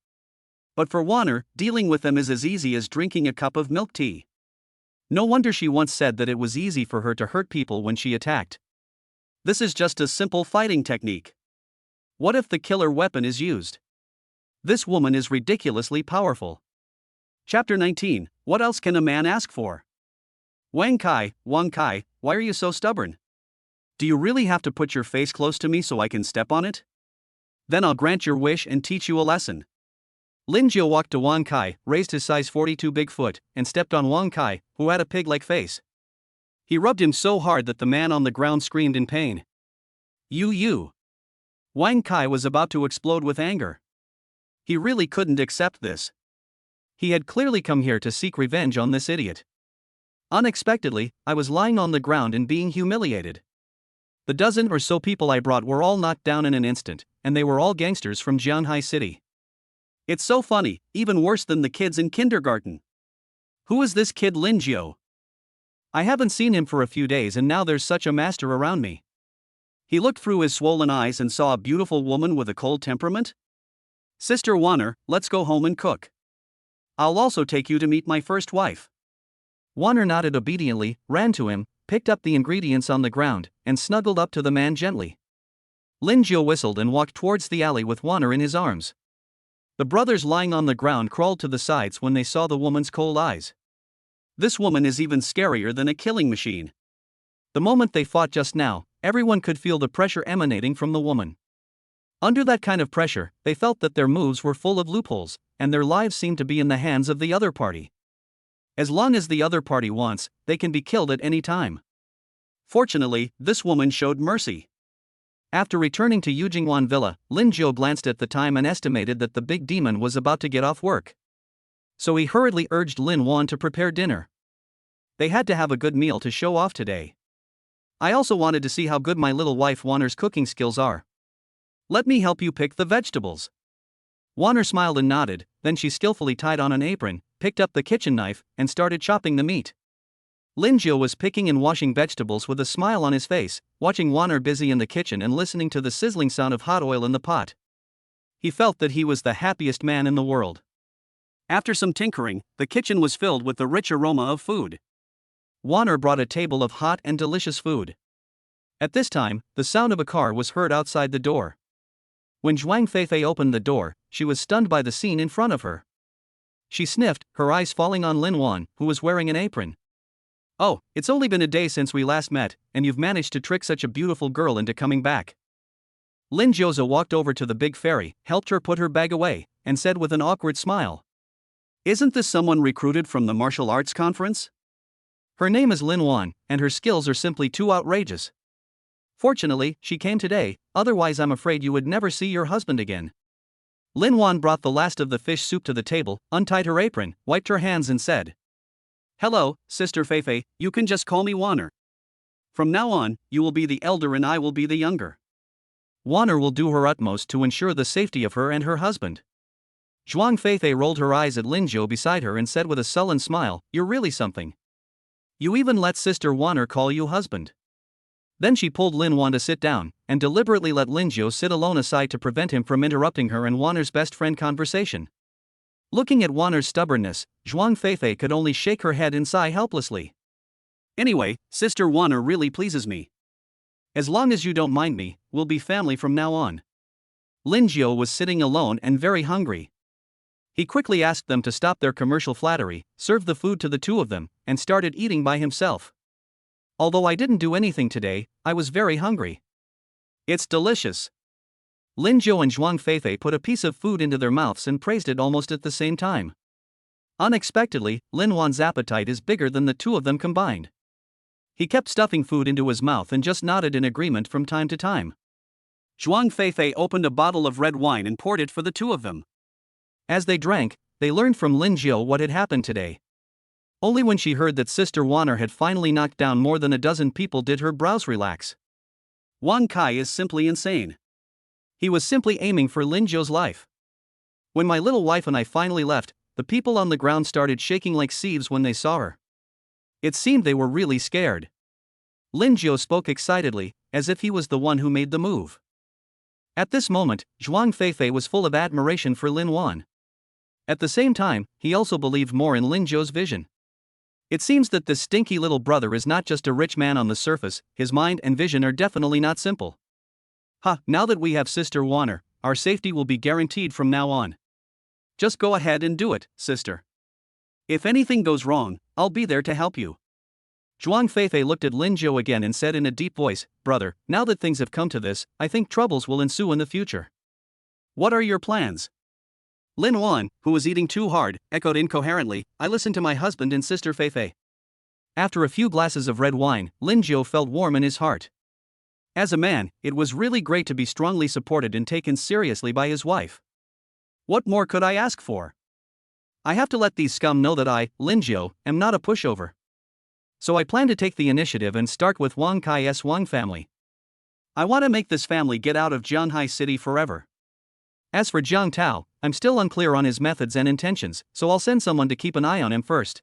But for Wanner, dealing with them is as easy as drinking a cup of milk tea. No wonder she once said that it was easy for her to hurt people when she attacked. This is just a simple fighting technique. What if the killer weapon is used? This woman is ridiculously powerful. Chapter 19, What else can a man ask for? Wang Kai, why are you so stubborn? Do you really have to put your face close to me so I can step on it? Then I'll grant your wish and teach you a lesson. Lingio walked to Wang Kai, raised his size 42 big foot, and stepped on Wang Kai, who had a pig-like face. He rubbed him so hard that the man on the ground screamed in pain. You. Wang Kai was about to explode with anger. He really couldn't accept this. He had clearly come here to seek revenge on this idiot. Unexpectedly, I was lying on the ground and being humiliated. The dozen or so people I brought were all knocked down in an instant, and they were all gangsters from Jianhai City. It's so funny, even worse than the kids in kindergarten. Who is this kid Lingio? I haven't seen him for a few days and now there's such a master around me. He looked through his swollen eyes and saw a beautiful woman with a cold temperament. Sister Wanner, let's go home and cook. I'll also take you to meet my first wife. Wanner nodded obediently, ran to him, picked up the ingredients on the ground, and snuggled up to the man gently. Lingio whistled and walked towards the alley with Wanner in his arms. The brothers lying on the ground crawled to the sides when they saw the woman's cold eyes. This woman is even scarier than a killing machine. The moment they fought just now, everyone could feel the pressure emanating from the woman. Under that kind of pressure, they felt that their moves were full of loopholes, and their lives seemed to be in the hands of the other party. As long as the other party wants, they can be killed at any time. Fortunately, this woman showed mercy. After returning to Yujingwan Villa, Lingio glanced at the time and estimated that the big demon was about to get off work. So he hurriedly urged Lin Wan to prepare dinner. They had to have a good meal to show off today. I also wanted to see how good my little wife Wanner's cooking skills are. Let me help you pick the vegetables. Wanner smiled and nodded, then she skillfully tied on an apron, picked up the kitchen knife, and started chopping the meat. Lingio was picking and washing vegetables with a smile on his face, watching Wanner busy in the kitchen and listening to the sizzling sound of hot oil in the pot. He felt that he was the happiest man in the world. After some tinkering, the kitchen was filled with the rich aroma of food. Wanner brought a table of hot and delicious food. At this time, the sound of a car was heard outside the door. When Zhuang Feifei opened the door, she was stunned by the scene in front of her. She sniffed, her eyes falling on Lin Wan, who was wearing an apron. Oh, it's only been a day since we last met, and you've managed to trick such a beautiful girl into coming back. Lin Jiozha walked over to the big fairy, helped her put her bag away, and said with an awkward smile. Isn't this someone recruited from the martial arts conference? Her name is Lin Wan, and her skills are simply too outrageous. Fortunately, she came today, otherwise I'm afraid you would never see your husband again. Lin Wan brought the last of the fish soup to the table, untied her apron, wiped her hands and said, Hello, Sister Feifei, you can just call me Wanner. From now on, you will be the elder and I will be the younger. Wanner will do her utmost to ensure the safety of her and her husband. Zhuang Feifei rolled her eyes at Lingio beside her and said with a sullen smile, You're really something. You even let Sister Wanner call you husband. Then she pulled Lin Wan to sit down, and deliberately let Lingio sit alone aside to prevent him from interrupting her and Wanner's best friend conversation. Looking at Wanner's stubbornness, Zhuang Feifei could only shake her head and sigh helplessly. Anyway, Sister Wanner really pleases me. As long as you don't mind me, we'll be family from now on. Lingio was sitting alone and very hungry. He quickly asked them to stop their commercial flattery, served the food to the two of them, and started eating by himself. Although I didn't do anything today, I was very hungry. It's delicious. Lingio and Zhuang Feifei put a piece of food into their mouths and praised it almost at the same time. Unexpectedly, Lin Wan's appetite is bigger than the two of them combined. He kept stuffing food into his mouth and just nodded in agreement from time to time. Zhuang Feifei opened a bottle of red wine and poured it for the two of them. As they drank, they learned from Lingio what had happened today. Only when she heard that Sister Wanner had finally knocked down more than a dozen people did her brows relax. Wang Kai is simply insane. He was simply aiming for Lingio's life. When my little wife and I finally left, the people on the ground started shaking like sieves when they saw her. It seemed they were really scared. Lingio spoke excitedly, as if he was the one who made the move. At this moment, Zhuang Feifei was full of admiration for Lin Wan. At the same time, he also believed more in Lingio's vision. It seems that this stinky little brother is not just a rich man on the surface, his mind and vision are definitely not simple. Now that we have Sister Wanner, our safety will be guaranteed from now on. Just go ahead and do it, sister. If anything goes wrong, I'll be there to help you. Zhuang Feifei looked at Lingio again and said in a deep voice, Brother, now that things have come to this, I think troubles will ensue in the future. What are your plans? Lin Wan, who was eating too hard, echoed incoherently, I listened to my husband and Sister Feifei. After a few glasses of red wine, Lingio felt warm in his heart. As a man, it was really great to be strongly supported and taken seriously by his wife. What more could I ask for? I have to let these scum know that I, Lingio, am not a pushover. So I plan to take the initiative and start with Wang Kai's Wang family. I want to make this family get out of Jianhai City forever. As for Jiang Tao, I'm still unclear on his methods and intentions, so I'll send someone to keep an eye on him first.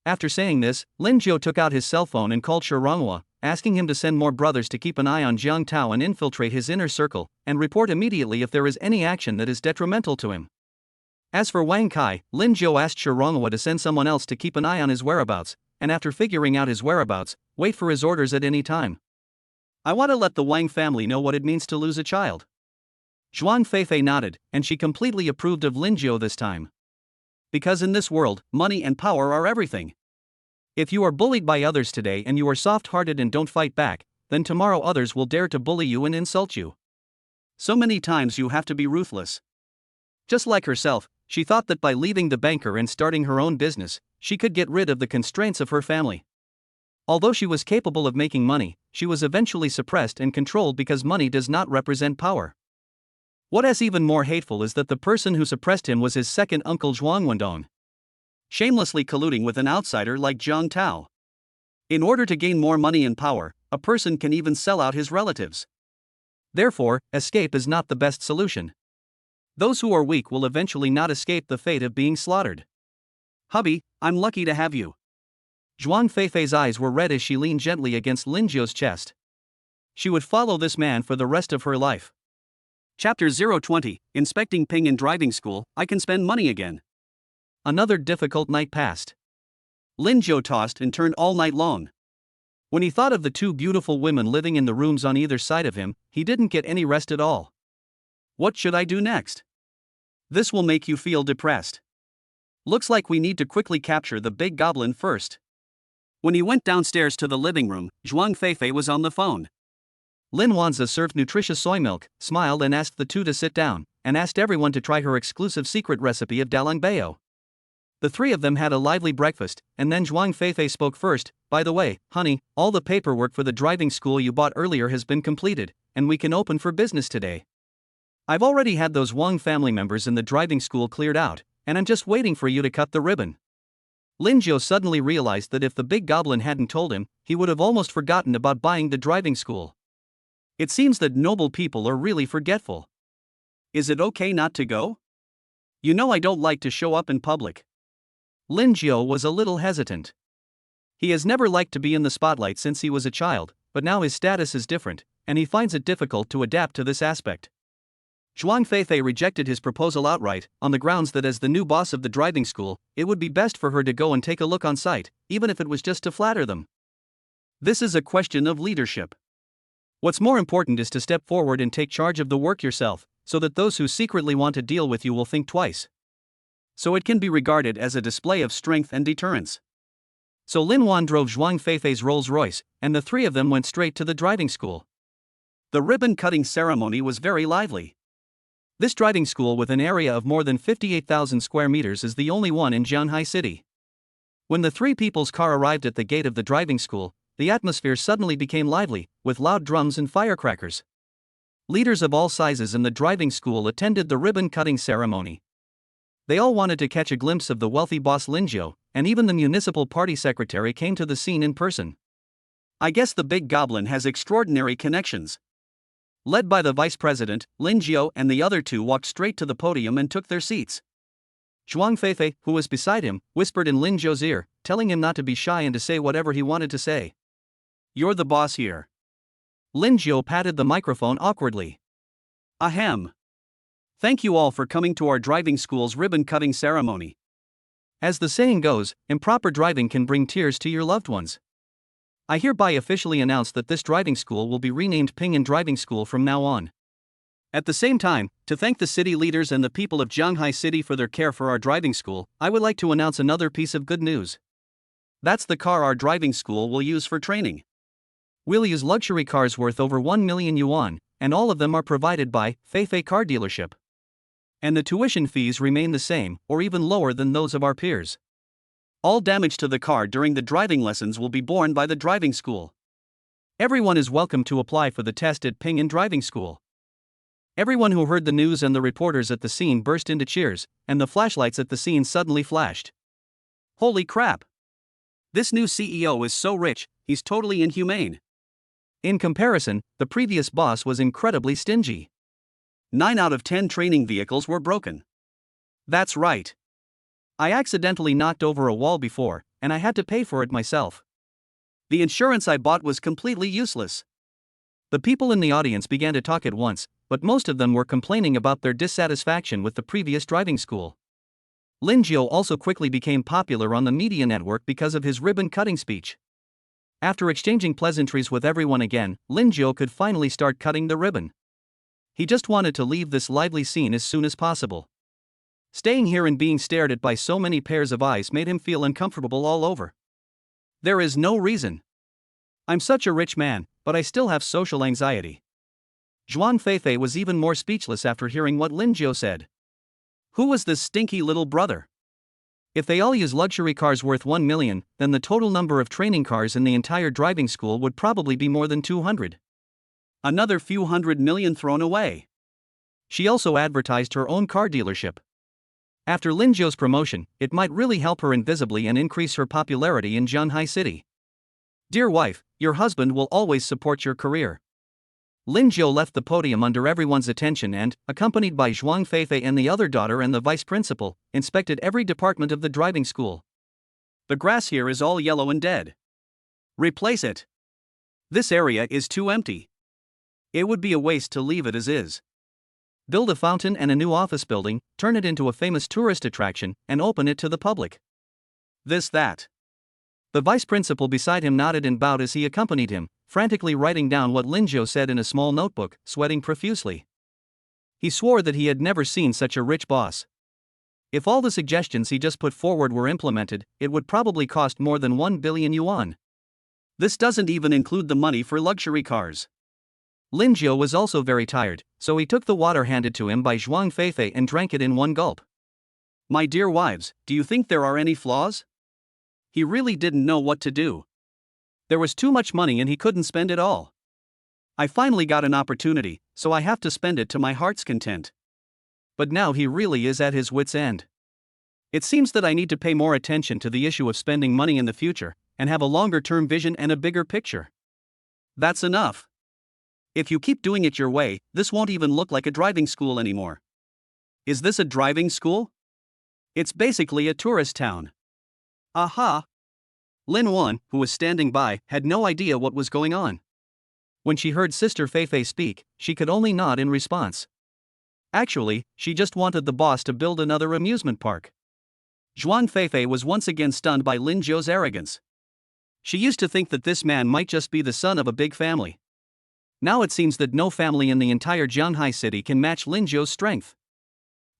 After saying this, Lingio took out his cell phone and called Shiranghua, asking him to send more brothers to keep an eye on Jiang Tao and infiltrate his inner circle, and report immediately if there is any action that is detrimental to him. As for Wang Kai, Lingio asked Shiranghua to send someone else to keep an eye on his whereabouts, and after figuring out his whereabouts, wait for his orders at any time. I want to let the Wang family know what it means to lose a child. Zhuang Feifei nodded, and she completely approved of Lingio this time. Because in this world, money and power are everything. If you are bullied by others today and you are soft-hearted and don't fight back, then tomorrow others will dare to bully you and insult you. So many times you have to be ruthless. Just like herself, she thought that by leaving the banker and starting her own business, she could get rid of the constraints of her family. Although she was capable of making money, she was eventually suppressed and controlled because money does not represent power. What is even more hateful is that the person who suppressed him was his second uncle Zhuang Wendong, shamelessly colluding with an outsider like Jiang Tao. In order to gain more money and power, a person can even sell out his relatives. Therefore, escape is not the best solution. Those who are weak will eventually not escape the fate of being slaughtered. Hubby, I'm lucky to have you. Zhuang Feifei's eyes were red as she leaned gently against Lingio's chest. She would follow this man for the rest of her life. Chapter 020, Inspecting Ping in Driving School, I Can Spend Money Again. Another difficult night passed. Lingio tossed and turned all night long. When he thought of the two beautiful women living in the rooms on either side of him, he didn't get any rest at all. What should I do next? This will make you feel depressed. Looks like we need to quickly capture the big goblin first. When he went downstairs to the living room, Zhuang Feifei was on the phone. Lin Wanza served nutritious soy milk, smiled and asked the two to sit down, and asked everyone to try her exclusive secret recipe of dalangbao. The three of them had a lively breakfast, and then Zhuang Feifei spoke first. By the way, honey, all the paperwork for the driving school you bought earlier has been completed, and we can open for business today. I've already had those Wang family members in the driving school cleared out, and I'm just waiting for you to cut the ribbon. Lingio suddenly realized that if the big goblin hadn't told him, he would have almost forgotten about buying the driving school. It seems that noble people are really forgetful. Is it okay not to go? You know I don't like to show up in public. Lingio was a little hesitant. He has never liked to be in the spotlight since he was a child, but now his status is different, and he finds it difficult to adapt to this aspect. Zhuang Feifei rejected his proposal outright, on the grounds that as the new boss of the driving school, it would be best for her to go and take a look on site, even if it was just to flatter them. This is a question of leadership. What's more important is to step forward and take charge of the work yourself, so that those who secretly want to deal with you will think twice. So it can be regarded as a display of strength and deterrence. So Lin Wan drove Zhuang Feifei's Rolls-Royce, and the three of them went straight to the driving school. The ribbon-cutting ceremony was very lively. This driving school with an area of more than 58,000 square meters is the only one in Jianhai City. When the three people's car arrived at the gate of the driving school, the atmosphere suddenly became lively, with loud drums and firecrackers. Leaders of all sizes in the driving school attended the ribbon-cutting ceremony. They all wanted to catch a glimpse of the wealthy boss Lingio, and even the municipal party secretary came to the scene in person. I guess the big goblin has extraordinary connections. Led by the vice president, Lingio and the other two walked straight to the podium and took their seats. Zhuang Feifei, who was beside him, whispered in Lingio's ear, telling him not to be shy and to say whatever he wanted to say. "You're the boss here." Lingio patted the microphone awkwardly. "Ahem. Thank you all for coming to our driving school's ribbon-cutting ceremony. As the saying goes, improper driving can bring tears to your loved ones. I hereby officially announce that this driving school will be renamed Ping'an Driving School from now on. At the same time, to thank the city leaders and the people of Jianhai City for their care for our driving school, I would like to announce another piece of good news. That's the car our driving school will use for training. We'll use luxury cars worth over 1 million yuan, and all of them are provided by Feifei Car Dealership. And the tuition fees remain the same, or even lower than those of our peers. All damage to the car during the driving lessons will be borne by the driving school. Everyone is welcome to apply for the test at Ping'an Driving School." Everyone who heard the news and the reporters at the scene burst into cheers, and the flashlights at the scene suddenly flashed. Holy crap! This new CEO is so rich, he's totally inhumane. In comparison, the previous boss was incredibly stingy. 9 out of 10 training vehicles were broken. That's right. I accidentally knocked over a wall before, and I had to pay for it myself. The insurance I bought was completely useless. The people in the audience began to talk at once, but most of them were complaining about their dissatisfaction with the previous driving school. Lingio also quickly became popular on the media network because of his ribbon-cutting speech. After exchanging pleasantries with everyone again, Lingio could finally start cutting the ribbon. He just wanted to leave this lively scene as soon as possible. Staying here and being stared at by so many pairs of eyes made him feel uncomfortable all over. There is no reason. I'm such a rich man, but I still have social anxiety. Zhuang Feifei was even more speechless after hearing what Lingio said. Who was this stinky little brother? If they all use luxury cars worth 1 million, then the total number of training cars in the entire driving school would probably be more than 200. Another few 100 million thrown away. She also advertised her own car dealership. After Lingio's promotion, it might really help her invisibly and increase her popularity in Jianhai City. Dear wife, your husband will always support your career. Lingio left the podium under everyone's attention and, accompanied by Zhuang Feifei and the other daughter and the vice principal, inspected every department of the driving school. The grass here is all yellow and dead. Replace it. This area is too empty. It would be a waste to leave it as is. Build a fountain and a new office building, turn it into a famous tourist attraction, and open it to the public. That. The vice principal beside him nodded and bowed as he accompanied him, frantically writing down what Lingio said in a small notebook, sweating profusely. He swore that he had never seen such a rich boss. If all the suggestions he just put forward were implemented, it would probably cost more than 1 billion yuan. This doesn't even include the money for luxury cars. Lingio was also very tired, so he took the water handed to him by Zhuang Feifei and drank it in one gulp. My dear wives, do you think there are any flaws? He really didn't know what to do. There was too much money and he couldn't spend it all. I finally got an opportunity, so I have to spend it to my heart's content. But now he really is at his wit's end. It seems that I need to pay more attention to the issue of spending money in the future, and have a longer-term vision and a bigger picture. That's enough. If you keep doing it your way, this won't even look like a driving school anymore. Is this a driving school? It's basically a tourist town. Aha! Lin Wan, who was standing by, had no idea what was going on. When she heard Sister Feifei speak, she could only nod in response. Actually, she just wanted the boss to build another amusement park. Zhuang Feifei was once again stunned by Lingio's arrogance. She used to think that this man might just be the son of a big family. Now it seems that no family in the entire Jianghai city can match Lingio's strength.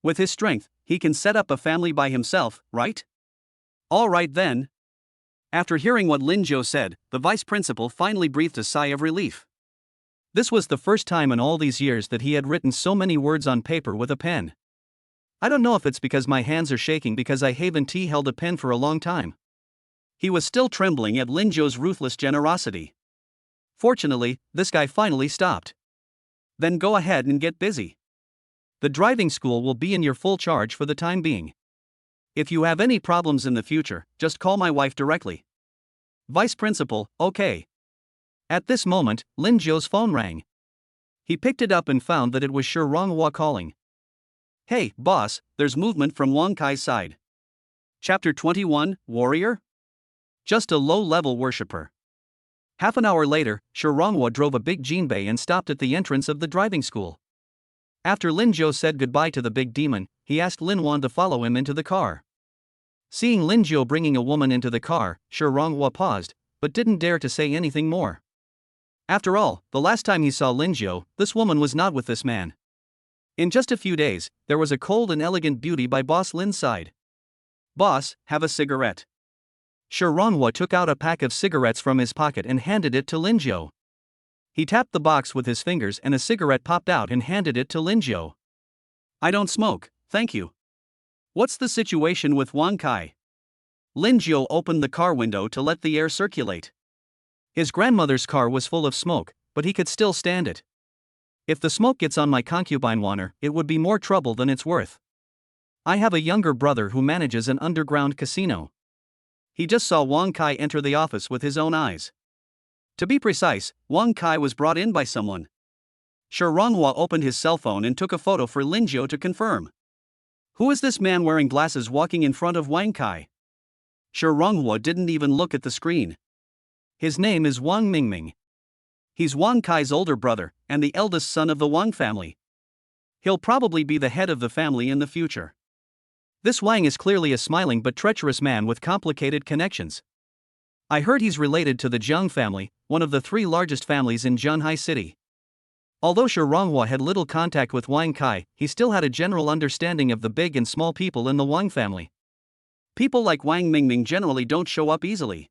With his strength, he can set up a family by himself, right? All right then. After hearing what Lingio said, the vice principal finally breathed a sigh of relief. This was the first time in all these years that he had written so many words on paper with a pen. I don't know if it's because my hands are shaking because I haven't held a pen for a long time. He was still trembling at Lingio's ruthless generosity. Fortunately, this guy finally stopped. Then go ahead and get busy. The driving school will be in your full charge for the time being. If you have any problems in the future, just call my wife directly. Vice Principal, okay. At this moment, Lingio's phone rang. He picked it up and found that it was Shi Ronghua calling. Hey, boss, there's movement from Wang Kai's side. Chapter 21, Warrior? Just a low-level worshipper. Half an hour later, Shi Ronghua drove a big jinbei and stopped at the entrance of the driving school. After Lingio said goodbye to the big demon, he asked Lin Wan to follow him into the car. Seeing Lingio bringing a woman into the car, Shi Ronghua paused, but didn't dare to say anything more. After all, the last time he saw Lingio, this woman was not with this man. In just a few days, there was a cold and elegant beauty by Boss Lin's side. Boss, have a cigarette. Shi Ronghua took out a pack of cigarettes from his pocket and handed it to Lingio. He tapped the box with his fingers and a cigarette popped out and handed it to Lingio. I don't smoke, thank you. What's the situation with Wang Kai? Lingio opened the car window to let the air circulate. His grandmother's car was full of smoke, but he could still stand it. If the smoke gets on my concubine Wanner, it would be more trouble than it's worth. I have a younger brother who manages an underground casino. He just saw Wang Kai enter the office with his own eyes. To be precise, Wang Kai was brought in by someone. Shi Ronghua opened his cell phone and took a photo for Lingio to confirm. Who is this man wearing glasses walking in front of Wang Kai? Shi Ronghua didn't even look at the screen. His name is Wang Mingming. He's Wang Kai's older brother, and the eldest son of the Wang family. He'll probably be the head of the family in the future. This Wang is clearly a smiling but treacherous man with complicated connections. I heard he's related to the Zhang family, one of the 3 largest families in Jianghai City. Although Shi Ronghua had little contact with Wang Kai, he still had a general understanding of the big and small people in the Wang family. People like Wang Mingming generally don't show up easily.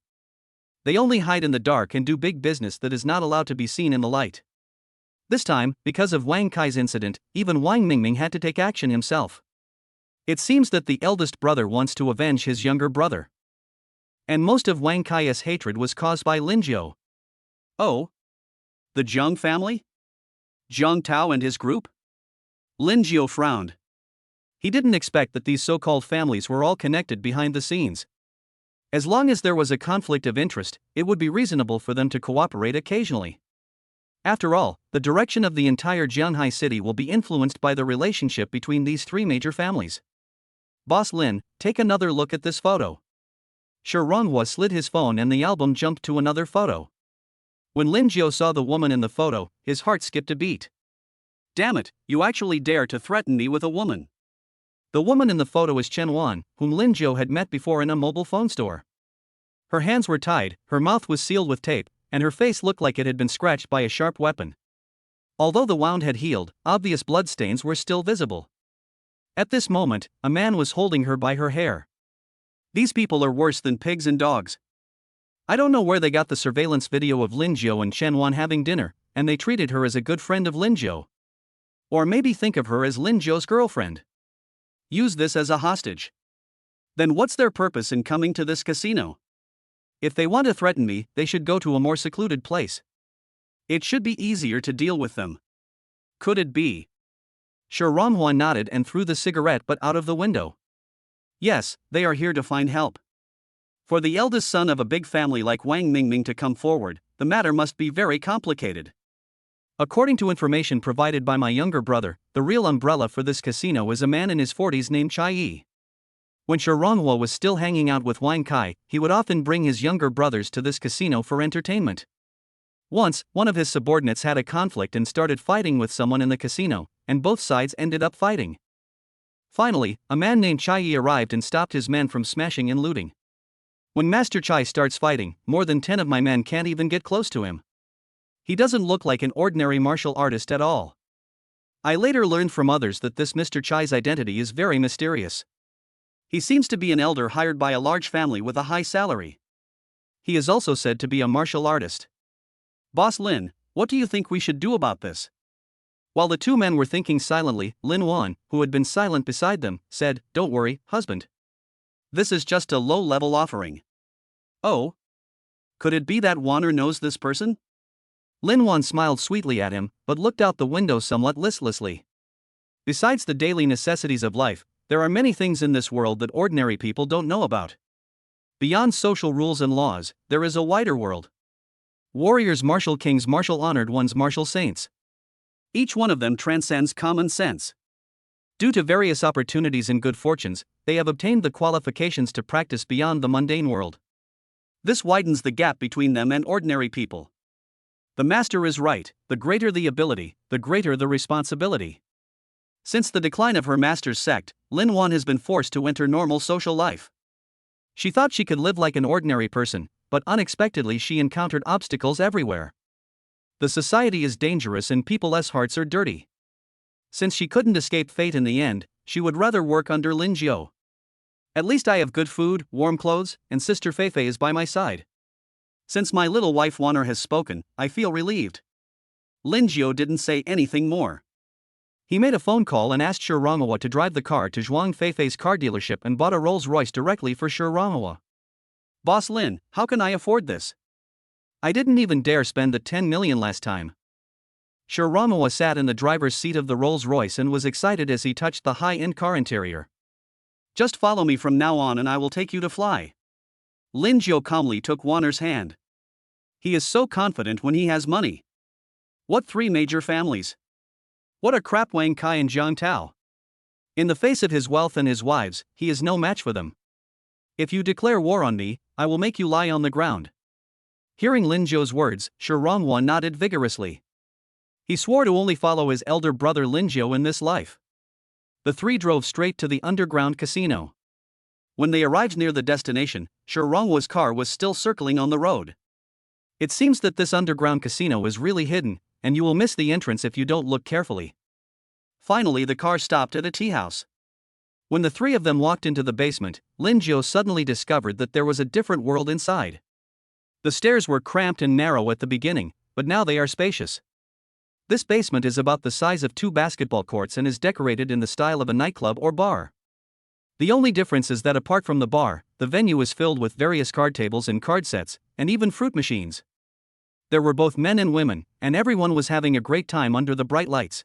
They only hide in the dark and do big business that is not allowed to be seen in the light. This time, because of Wang Kai's incident, even Wang Mingming had to take action himself. It seems that the eldest brother wants to avenge his younger brother. And most of Wang Kai's hatred was caused by Lingio. Oh? The Zhang family? Zhang Tao and his group? Lingio frowned. He didn't expect that these so-called families were all connected behind the scenes. As long as there was a conflict of interest, it would be reasonable for them to cooperate occasionally. After all, the direction of the entire Jianghai city will be influenced by the relationship between these 3 major families. Boss Lin, take another look at this photo. Shi Ronghua slid his phone and the album jumped to another photo. When Lingio saw the woman in the photo, his heart skipped a beat. Damn it, you actually dare to threaten me with a woman. The woman in the photo is Chen Wan, whom Lingio had met before in a mobile phone store. Her hands were tied, her mouth was sealed with tape, and her face looked like it had been scratched by a sharp weapon. Although the wound had healed, obvious bloodstains were still visible. At this moment, a man was holding her by her hair. These people are worse than pigs and dogs. I don't know where they got the surveillance video of Lingio and Chen Wan having dinner, and they treated her as a good friend of Lingio. Or maybe think of her as Lingio's girlfriend. Use this as a hostage. Then what's their purpose in coming to this casino? If they want to threaten me, they should go to a more secluded place. It should be easier to deal with them. Could it be? Shi Ronghua nodded and threw the cigarette butt out of the window. Yes, they are here to find help. For the eldest son of a big family like Wang Mingming to come forward, the matter must be very complicated. According to information provided by my younger brother, the real umbrella for this casino is a man in his 40s named Chai Yi. When Shirongwa was still hanging out with Wang Kai, he would often bring his younger brothers to this casino for entertainment. Once, one of his subordinates had a conflict and started fighting with someone in the casino, and both sides ended up fighting. Finally, a man named Chai Yi arrived and stopped his men from smashing and looting. When Master Chai starts fighting, more than 10 of my men can't even get close to him. He doesn't look like an ordinary martial artist at all. I later learned from others that this Mr. Chai's identity is very mysterious. He seems to be an elder hired by a large family with a high salary. He is also said to be a martial artist. Boss Lin, what do you think we should do about this? While the two men were thinking silently, Lin Wan, who had been silent beside them, said, "Don't worry, husband. This is just a low-level offering." Oh? Could it be that Wanner knows this person? Lin Wan smiled sweetly at him, but looked out the window somewhat listlessly. Besides the daily necessities of life, there are many things in this world that ordinary people don't know about. Beyond social rules and laws, there is a wider world. Warriors, martial kings, martial honored ones, martial saints. Each one of them transcends common sense. Due to various opportunities and good fortunes, they have obtained the qualifications to practice beyond the mundane world. This widens the gap between them and ordinary people. The master is right, the greater the ability, the greater the responsibility. Since the decline of her master's sect, Lin Wan has been forced to enter normal social life. She thought she could live like an ordinary person, but unexpectedly she encountered obstacles everywhere. The society is dangerous and people's hearts are dirty. Since she couldn't escape fate in the end, she would rather work under Lingio. At least I have good food, warm clothes, and Sister Feifei is by my side. Since my little wife Wanner has spoken, I feel relieved. Lingio didn't say anything more. He made a phone call and asked Shirongwa to drive the car to Zhuang Feifei's car dealership and bought a Rolls-Royce directly for Shirongwa. Boss Lin, how can I afford this? I didn't even dare spend the 10 million last time. Shirongwa sat in the driver's seat of the Rolls-Royce and was excited as he touched the high-end car interior. Just follow me from now on and I will take you to fly. Lingio calmly took Wanner's hand. He is so confident when he has money. What 3 major families? What a crap Wang Kai and Jiang Tao. In the face of his wealth and his wives, he is no match for them. If you declare war on me, I will make you lie on the ground. Hearing Lingio's words, Shirongwa nodded vigorously. He swore to only follow his elder brother Lingio in this life. The 3 drove straight to the underground casino. When they arrived near the destination, Shirongwa's car was still circling on the road. It seems that this underground casino is really hidden, and you will miss the entrance if you don't look carefully. Finally, the car stopped at a tea house. When the 3 of them walked into the basement, Lingio suddenly discovered that there was a different world inside. The stairs were cramped and narrow at the beginning, but now they are spacious. This basement is about the size of 2 basketball courts and is decorated in the style of a nightclub or bar. The only difference is that apart from the bar, the venue is filled with various card tables and card sets, and even fruit machines. There were both men and women, and everyone was having a great time under the bright lights.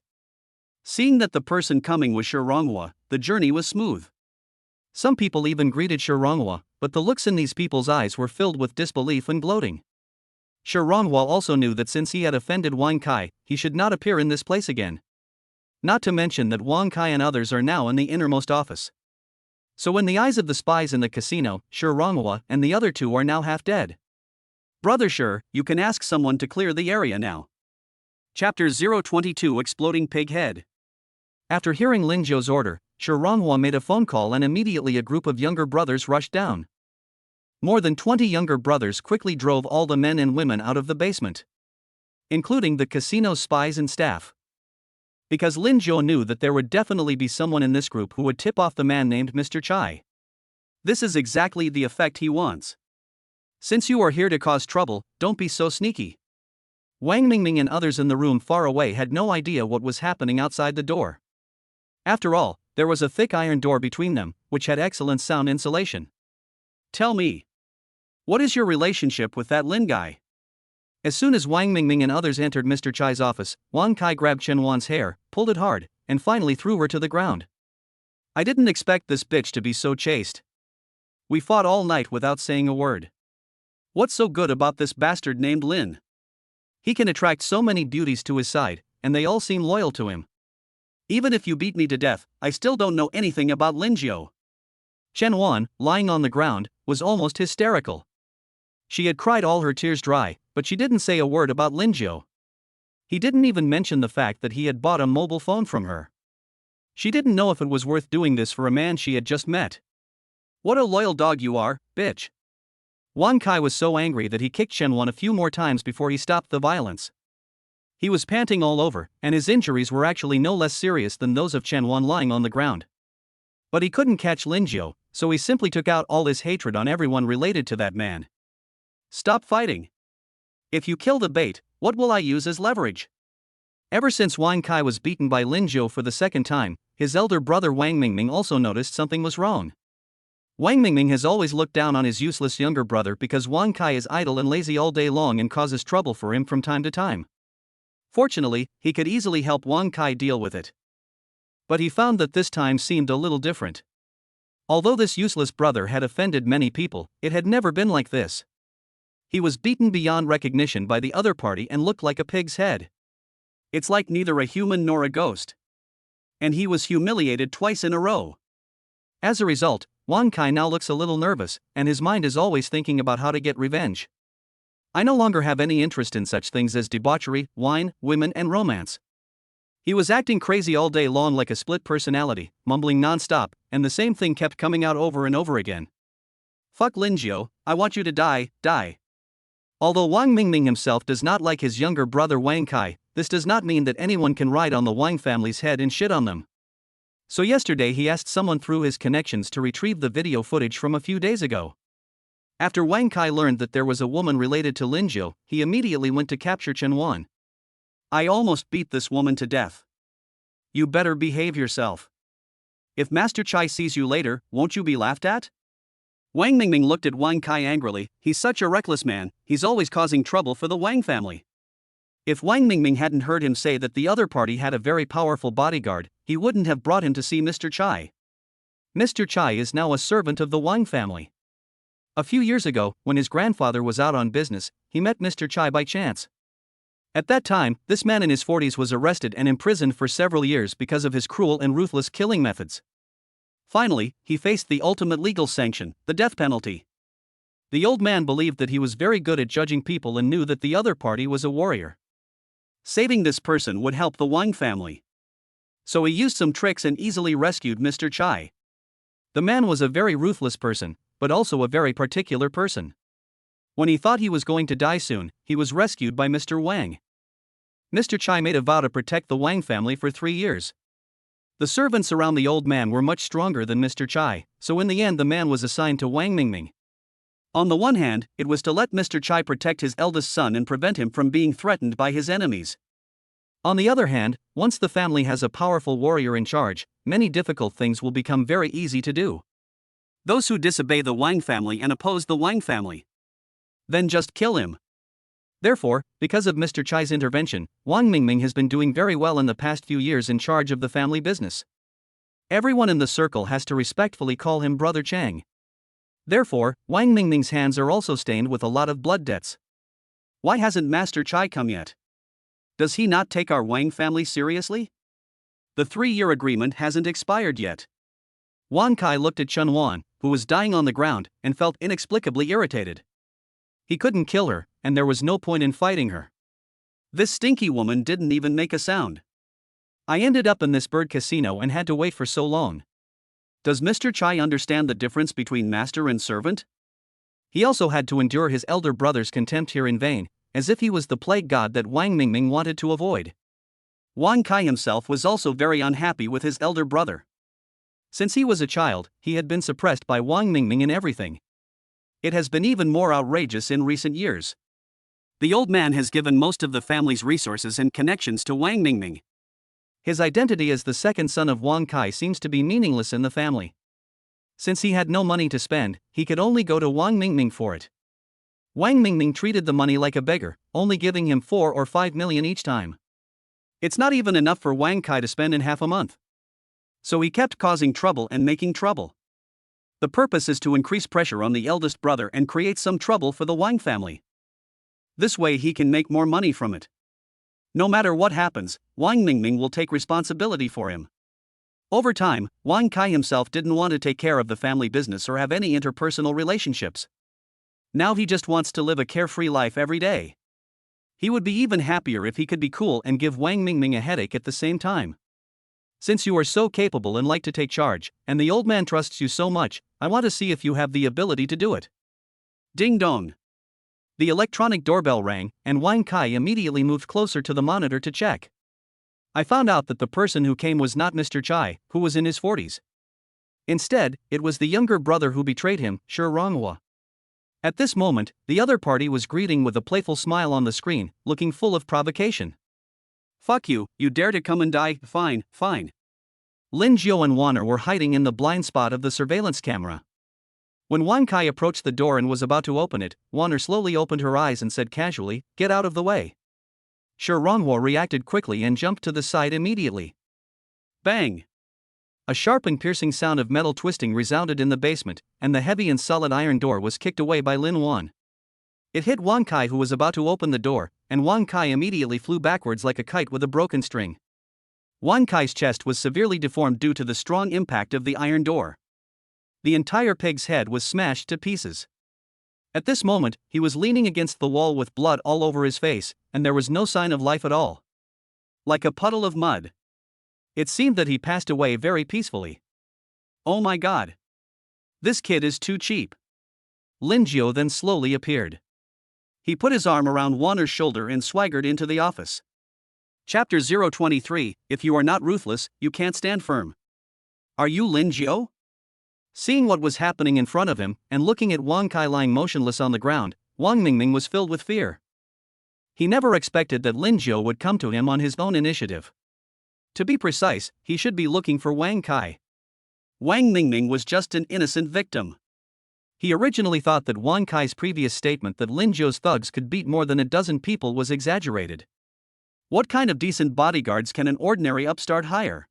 Seeing that the person coming was Shirongwa, the journey was smooth. Some people even greeted Shirongwa, but the looks in these people's eyes were filled with disbelief and gloating. Shirongwa also knew that since he had offended Wang Kai, he should not appear in this place again. Not to mention that Wang Kai and others are now in the innermost office. So in the eyes of the spies in the casino, Shirongwa and the other 2 are now half dead. Brother Shir, you can ask someone to clear the area now. Chapter 022 Exploding Pig Head. After hearing Lingio's order, Shirongwa made a phone call and immediately a group of younger brothers rushed down. More than 20 younger brothers quickly drove all the men and women out of the basement, including the casino's spies and staff. Because Lingio knew that there would definitely be someone in this group who would tip off the man named Mr. Chai. This is exactly the effect he wants. Since you are here to cause trouble, don't be so sneaky. Wang Mingming and others in the room far away had no idea what was happening outside the door. After all, there was a thick iron door between them, which had excellent sound insulation. Tell me, what is your relationship with that Lin guy? As soon as Wang Mingming and others entered Mr. Chai's office, Wang Kai grabbed Chen Wan's hair, pulled it hard, and finally threw her to the ground. I didn't expect this bitch to be so chaste. We fought all night without saying a word. What's so good about this bastard named Lin? He can attract so many beauties to his side, and they all seem loyal to him. Even if you beat me to death, I still don't know anything about Lingio. Chen Wan, lying on the ground, was almost hysterical. She had cried all her tears dry, but she didn't say a word about Lingio. He didn't even mention the fact that he had bought a mobile phone from her. She didn't know if it was worth doing this for a man she had just met. What a loyal dog you are, bitch. Wang Kai was so angry that he kicked Chen Wan a few more times before he stopped the violence. He was panting all over, and his injuries were actually no less serious than those of Chen Wan lying on the ground. But he couldn't catch Lingio, so he simply took out all his hatred on everyone related to that man. Stop fighting. If you kill the bait, what will I use as leverage? Ever since Wang Kai was beaten by Lingio for the second time, his elder brother Wang Mingming also noticed something was wrong. Wang Mingming has always looked down on his useless younger brother because Wang Kai is idle and lazy all day long and causes trouble for him from time to time. Fortunately, he could easily help Wang Kai deal with it. But he found that this time seemed a little different. Although this useless brother had offended many people, it had never been like this. He was beaten beyond recognition by the other party and looked like a pig's head. It's like neither a human nor a ghost. And he was humiliated twice in a row. As a result, Wang Kai now looks a little nervous, and his mind is always thinking about how to get revenge. I no longer have any interest in such things as debauchery, wine, women, and romance. He was acting crazy all day long like a split personality, mumbling non-stop, and the same thing kept coming out over and over again. Fuck Lingio, I want you to die, die. Although Wang Mingming himself does not like his younger brother Wang Kai, this does not mean that anyone can ride on the Wang family's head and shit on them. So yesterday he asked someone through his connections to retrieve the video footage from a few days ago. After Wang Kai learned that there was a woman related to Lingio, he immediately went to capture Chen Wan. I almost beat this woman to death. You better behave yourself. If Master Chai sees you later, won't you be laughed at? Wang Mingming looked at Wang Kai angrily. He's such a reckless man, he's always causing trouble for the Wang family. If Wang Mingming hadn't heard him say that the other party had a very powerful bodyguard, he wouldn't have brought him to see Mr. Chai. Mr. Chai is now a servant of the Wang family. A few years ago, when his grandfather was out on business, he met Mr. Chai by chance. At that time, this man in his 40s was arrested and imprisoned for several years because of his cruel and ruthless killing methods. Finally, he faced the ultimate legal sanction, the death penalty. The old man believed that he was very good at judging people and knew that the other party was a warrior. Saving this person would help the Wang family. So he used some tricks and easily rescued Mr. Chai. The man was a very ruthless person, but also a very particular person. When he thought he was going to die soon, he was rescued by Mr. Wang. Mr. Chai made a vow to protect the Wang family for 3 years. The servants around the old man were much stronger than Mr. Chai, so in the end the man was assigned to Wang Mingming. On the one hand, it was to let Mr. Chai protect his eldest son and prevent him from being threatened by his enemies. On the other hand, once the family has a powerful warrior in charge, many difficult things will become very easy to do. Those who disobey the Wang family and oppose the Wang family, then just kill him. Therefore, because of Mr. Chai's intervention, Wang Mingming has been doing very well in the past few years in charge of the family business. Everyone in the circle has to respectfully call him Brother Chang. Therefore, Wang Mingming's hands are also stained with a lot of blood debts. Why hasn't Master Chai come yet? Does he not take our Wang family seriously? The 3-year agreement hasn't expired yet. Wang Kai looked at Chen Wan, who was dying on the ground, and felt inexplicably irritated. He couldn't kill her, and there was no point in fighting her. This stinky woman didn't even make a sound. I ended up in this bird casino and had to wait for so long. Does Mr. Chai understand the difference between master and servant? He also had to endure his elder brother's contempt here in vain, as if he was the plague god that Wang Mingming wanted to avoid. Wang Kai himself was also very unhappy with his elder brother. Since he was a child, he had been suppressed by Wang Mingming in everything. It has been even more outrageous in recent years. The old man has given most of the family's resources and connections to Wang Mingming. His identity as the second son of Wang Kai seems to be meaningless in the family. Since he had no money to spend, he could only go to Wang Mingming for it. Wang Mingming treated the money like a beggar, only giving him 4 or 5 million each time. It's not even enough for Wang Kai to spend in half a month. So he kept causing trouble and making trouble. The purpose is to increase pressure on the eldest brother and create some trouble for the Wang family. This way he can make more money from it. No matter what happens, Wang Mingming will take responsibility for him. Over time, Wang Kai himself didn't want to take care of the family business or have any interpersonal relationships. Now he just wants to live a carefree life every day. He would be even happier if he could be cool and give Wang Mingming a headache at the same time. Since you are so capable and like to take charge, and the old man trusts you so much, I want to see if you have the ability to do it. Ding dong. The electronic doorbell rang, and Wang Kai immediately moved closer to the monitor to check. I found out that the person who came was not Mr. Chai, who was in his 40s. Instead, it was the younger brother who betrayed him, Shi Ronghua. At this moment, the other party was greeting with a playful smile on the screen, looking full of provocation. Fuck you, you dare to come and die? Fine, fine. Lingio and Wanner were hiding in the blind spot of the surveillance camera. When Wang Kai approached the door and was about to open it, Wanner slowly opened her eyes and said casually, "Get out of the way." Shi Ronghua reacted quickly and jumped to the side immediately. Bang! A sharp and piercing sound of metal twisting resounded in the basement, and the heavy and solid iron door was kicked away by Lin Wan. It hit Wang Kai, who was about to open the door, and Wang Kai immediately flew backwards like a kite with a broken string. Wang Kai's chest was severely deformed due to the strong impact of the iron door. The entire pig's head was smashed to pieces. At this moment, he was leaning against the wall with blood all over his face, and there was no sign of life at all. Like a puddle of mud. It seemed that he passed away very peacefully. Oh my god. This kid is too cheap. Lingio then slowly appeared. He put his arm around Wanner's shoulder and swaggered into the office. Chapter 023, If you are not ruthless, you can't stand firm. Are you Lingio? Seeing what was happening in front of him, and looking at Wang Kai lying motionless on the ground, Wang Mingming was filled with fear. He never expected that Lingio would come to him on his own initiative. To be precise, he should be looking for Wang Kai. Wang Mingming was just an innocent victim. He originally thought that Wang Kai's previous statement that Lingio's thugs could beat more than a dozen people was exaggerated. What kind of decent bodyguards can an ordinary upstart hire?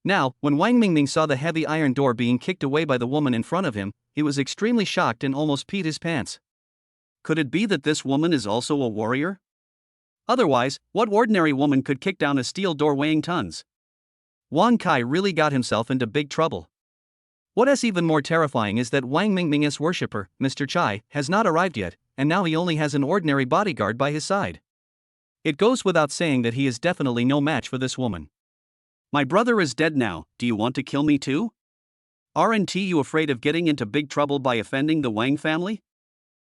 Now, when Wang Mingming saw the heavy iron door being kicked away by the woman in front of him, he was extremely shocked and almost peed his pants. Could it be that this woman is also a warrior? Otherwise, what ordinary woman could kick down a steel door weighing tons? Wang Kai really got himself into big trouble. What is even more terrifying is that Wang Mingming's worshipper, Mr. Chai, has not arrived yet, and now he only has an ordinary bodyguard by his side. It goes without saying that he is definitely no match for this woman. My brother is dead now, do you want to kill me too? Aren't you afraid of getting into big trouble by offending the Wang family?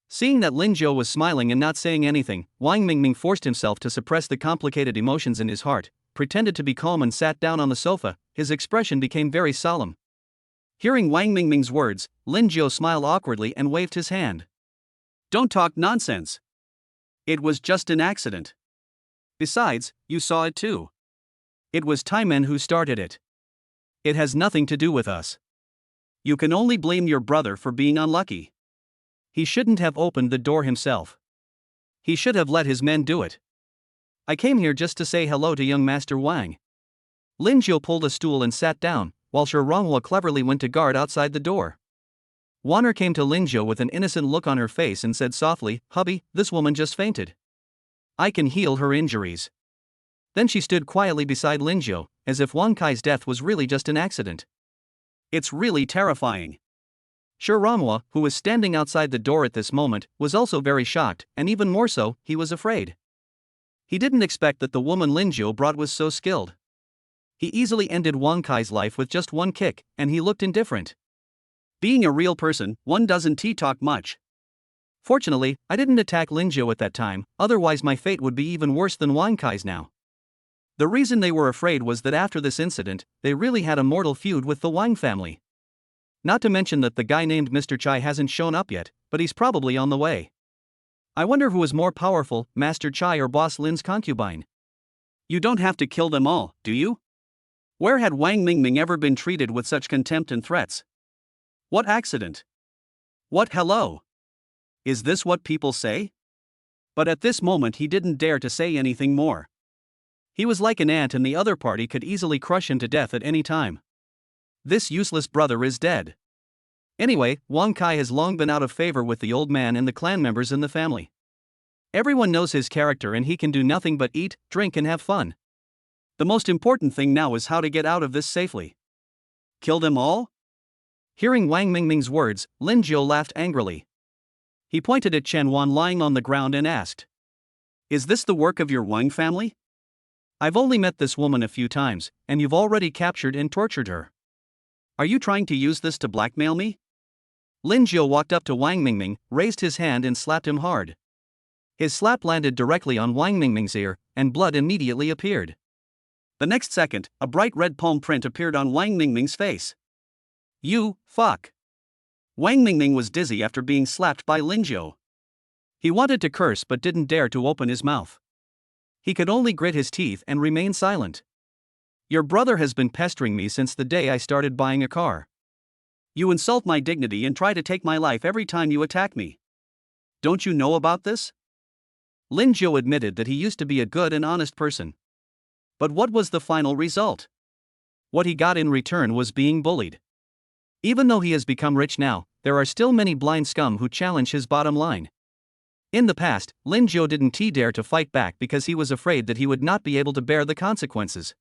Seeing that Lingio was smiling and not saying anything, Wang Mingming forced himself to suppress the complicated emotions in his heart, pretended to be calm and sat down on the sofa. His expression became very solemn. Hearing Wang Mingming's words, Lingio smiled awkwardly and waved his hand. Don't talk nonsense. It was just an accident. Besides, you saw it too. It was Taimen who started it. It has nothing to do with us. You can only blame your brother for being unlucky. He shouldn't have opened the door himself. He should have let his men do it. I came here just to say hello to young Master Wang. Lingio pulled a stool and sat down, while Shi Ronghua cleverly went to guard outside the door. Wanner came to Lingio with an innocent look on her face and said softly, "Hubby, this woman just fainted. I can heal her injuries." Then she stood quietly beside Lingio, as if Wang Kai's death was really just an accident. It's really terrifying. Shi Ronghua, who was standing outside the door at this moment, was also very shocked, and even more so, he was afraid. He didn't expect that the woman Lingio brought was so skilled. He easily ended Wang Kai's life with just one kick, and he looked indifferent. Being a real person, one doesn't talk much. Fortunately, I didn't attack Lingio at that time, otherwise my fate would be even worse than Wang Kai's now. The reason they were afraid was that after this incident, they really had a mortal feud with the Wang family. Not to mention that the guy named Mr. Chai hasn't shown up yet, but he's probably on the way. I wonder who is more powerful, Master Chai or Boss Lin's concubine? You don't have to kill them all, do you? Where had Wang Mingming ever been treated with such contempt and threats? What accident? What hello? Is this what people say? But at this moment he didn't dare to say anything more. He was like an ant and the other party could easily crush him to death at any time. This useless brother is dead. Anyway, Wang Kai has long been out of favor with the old man and the clan members in the family. Everyone knows his character and he can do nothing but eat, drink and have fun. The most important thing now is how to get out of this safely. Kill them all? Hearing Wang Mingming's words, Lingio laughed angrily. He pointed at Chen Wan lying on the ground and asked, "Is this the work of your Wang family? I've only met this woman a few times, and you've already captured and tortured her. Are you trying to use this to blackmail me?" Lingio walked up to Wang Mingming, raised his hand and slapped him hard. His slap landed directly on Wang Mingming's ear, and blood immediately appeared. The next second, a bright red palm print appeared on Wang Mingming's face. "You, fuck." Wang Mingming was dizzy after being slapped by Lingio. He wanted to curse but didn't dare to open his mouth. He could only grit his teeth and remain silent. "Your brother has been pestering me since the day I started buying a car. You insult my dignity and try to take my life every time you attack me. Don't you know about this?" Lingio admitted that he used to be a good and honest person. But what was the final result? What he got in return was being bullied. Even though he has become rich now, there are still many blind scum who challenge his bottom line. In the past, Lingio didn't dare to fight back because he was afraid that he would not be able to bear the consequences.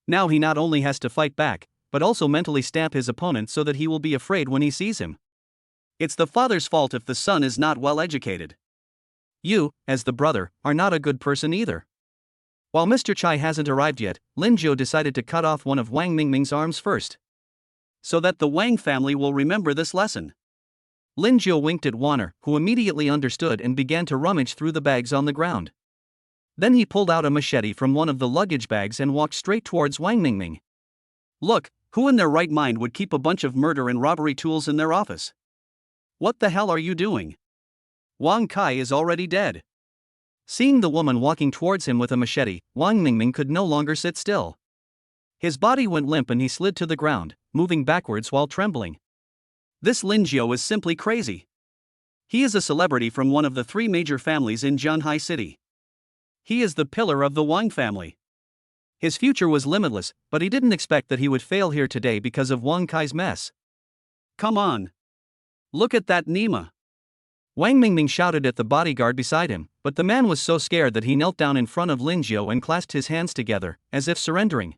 Now he not only has to fight back, but also mentally stamp his opponent so that he will be afraid when he sees him. It's the father's fault if the son is not well educated. You, as the brother, are not a good person either. While Mr. Chai hasn't arrived yet, Lingio decided to cut off one of Wang Mingming's arms first, so that the Wang family will remember this lesson. Lingio winked at Warner, who immediately understood and began to rummage through the bags on the ground. Then he pulled out a machete from one of the luggage bags and walked straight towards Wang Mingming. "Look, who in their right mind would keep a bunch of murder and robbery tools in their office? What the hell are you doing? Wang Kai is already dead." Seeing the woman walking towards him with a machete, Wang Mingming could no longer sit still. His body went limp and he slid to the ground, moving backwards while trembling. This Lingio is simply crazy. He is a celebrity from one of the 3 major families in Zhanhai City. He is the pillar of the Wang family. His future was limitless, but he didn't expect that he would fail here today because of Wang Kai's mess. "Come on. Look at that Nima." Wang Mingming shouted at the bodyguard beside him, but the man was so scared that he knelt down in front of Lingio and clasped his hands together, as if surrendering.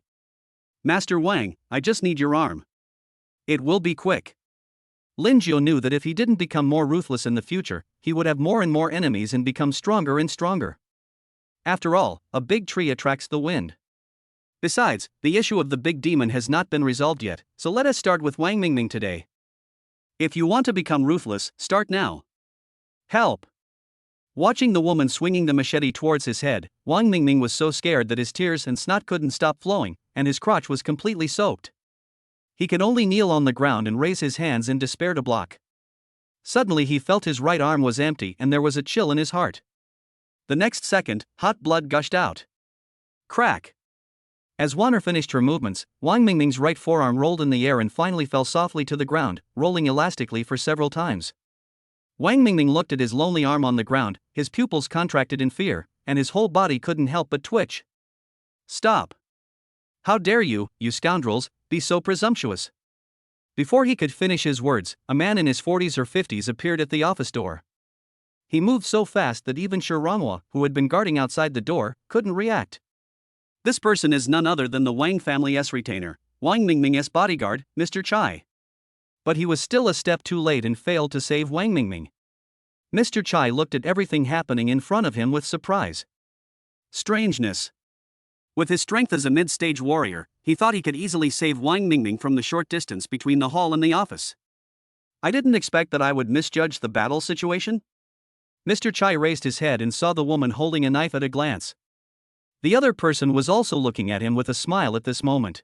"Master Wang, I just need your arm. It will be quick." Lingio knew that if he didn't become more ruthless in the future, he would have more and more enemies and become stronger and stronger. After all, a big tree attracts the wind. Besides, the issue of the big demon has not been resolved yet, so let us start with Wang Mingming today. If you want to become ruthless, start now. Help! Watching the woman swinging the machete towards his head, Wang Mingming was so scared that his tears and snot couldn't stop flowing, and his crotch was completely soaked. He could only kneel on the ground and raise his hands in despair to block. Suddenly he felt his right arm was empty and there was a chill in his heart. The next second, hot blood gushed out. Crack! As Warner finished her movements, Wang Mingming's right forearm rolled in the air and finally fell softly to the ground, rolling elastically for several times. Wang Mingming looked at his lonely arm on the ground, his pupils contracted in fear, and his whole body couldn't help but twitch. "Stop! How dare you, you scoundrels, be so presumptuous?" Before he could finish his words, a man in his 40s or 50s appeared at the office door. He moved so fast that even Shi Ranghua, who had been guarding outside the door, couldn't react. This person is none other than the Wang family's retainer, Wang Mingming's bodyguard, Mr. Chai. But he was still a step too late and failed to save Wang Mingming. Mr. Chai looked at everything happening in front of him with surprise. Strangeness. With his strength as a mid-stage warrior, he thought he could easily save Wang Mingming from the short distance between the hall and the office. "I didn't expect that I would misjudge the battle situation." Mr. Chai raised his head and saw the woman holding a knife at a glance. The other person was also looking at him with a smile at this moment.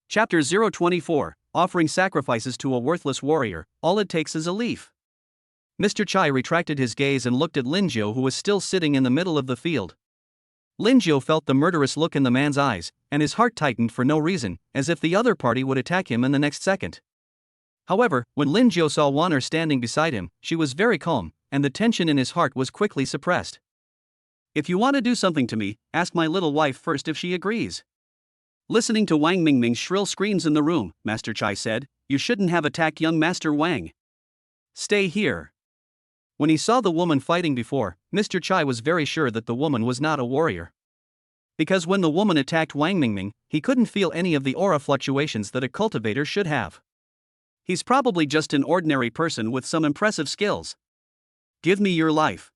Chapter 024, Offering Sacrifices to a Worthless Warrior, All It Takes Is a Leaf. Mr. Chai retracted his gaze and looked at Lingio, who was still sitting in the middle of the field. Lingio felt the murderous look in the man's eyes, and his heart tightened for no reason, as if the other party would attack him in the next second. However, when Lingio saw Warner standing beside him, she was very calm, and the tension in his heart was quickly suppressed. "If you want to do something to me, ask my little wife first if she agrees." Listening to Wang Mingming's shrill screams in the room, Master Chai said, "You shouldn't have attacked young Master Wang. Stay here." When he saw the woman fighting before, Mr. Chai was very sure that the woman was not a warrior. Because when the woman attacked Wang Mingming, he couldn't feel any of the aura fluctuations that a cultivator should have. He's probably just an ordinary person with some impressive skills. Give me your life.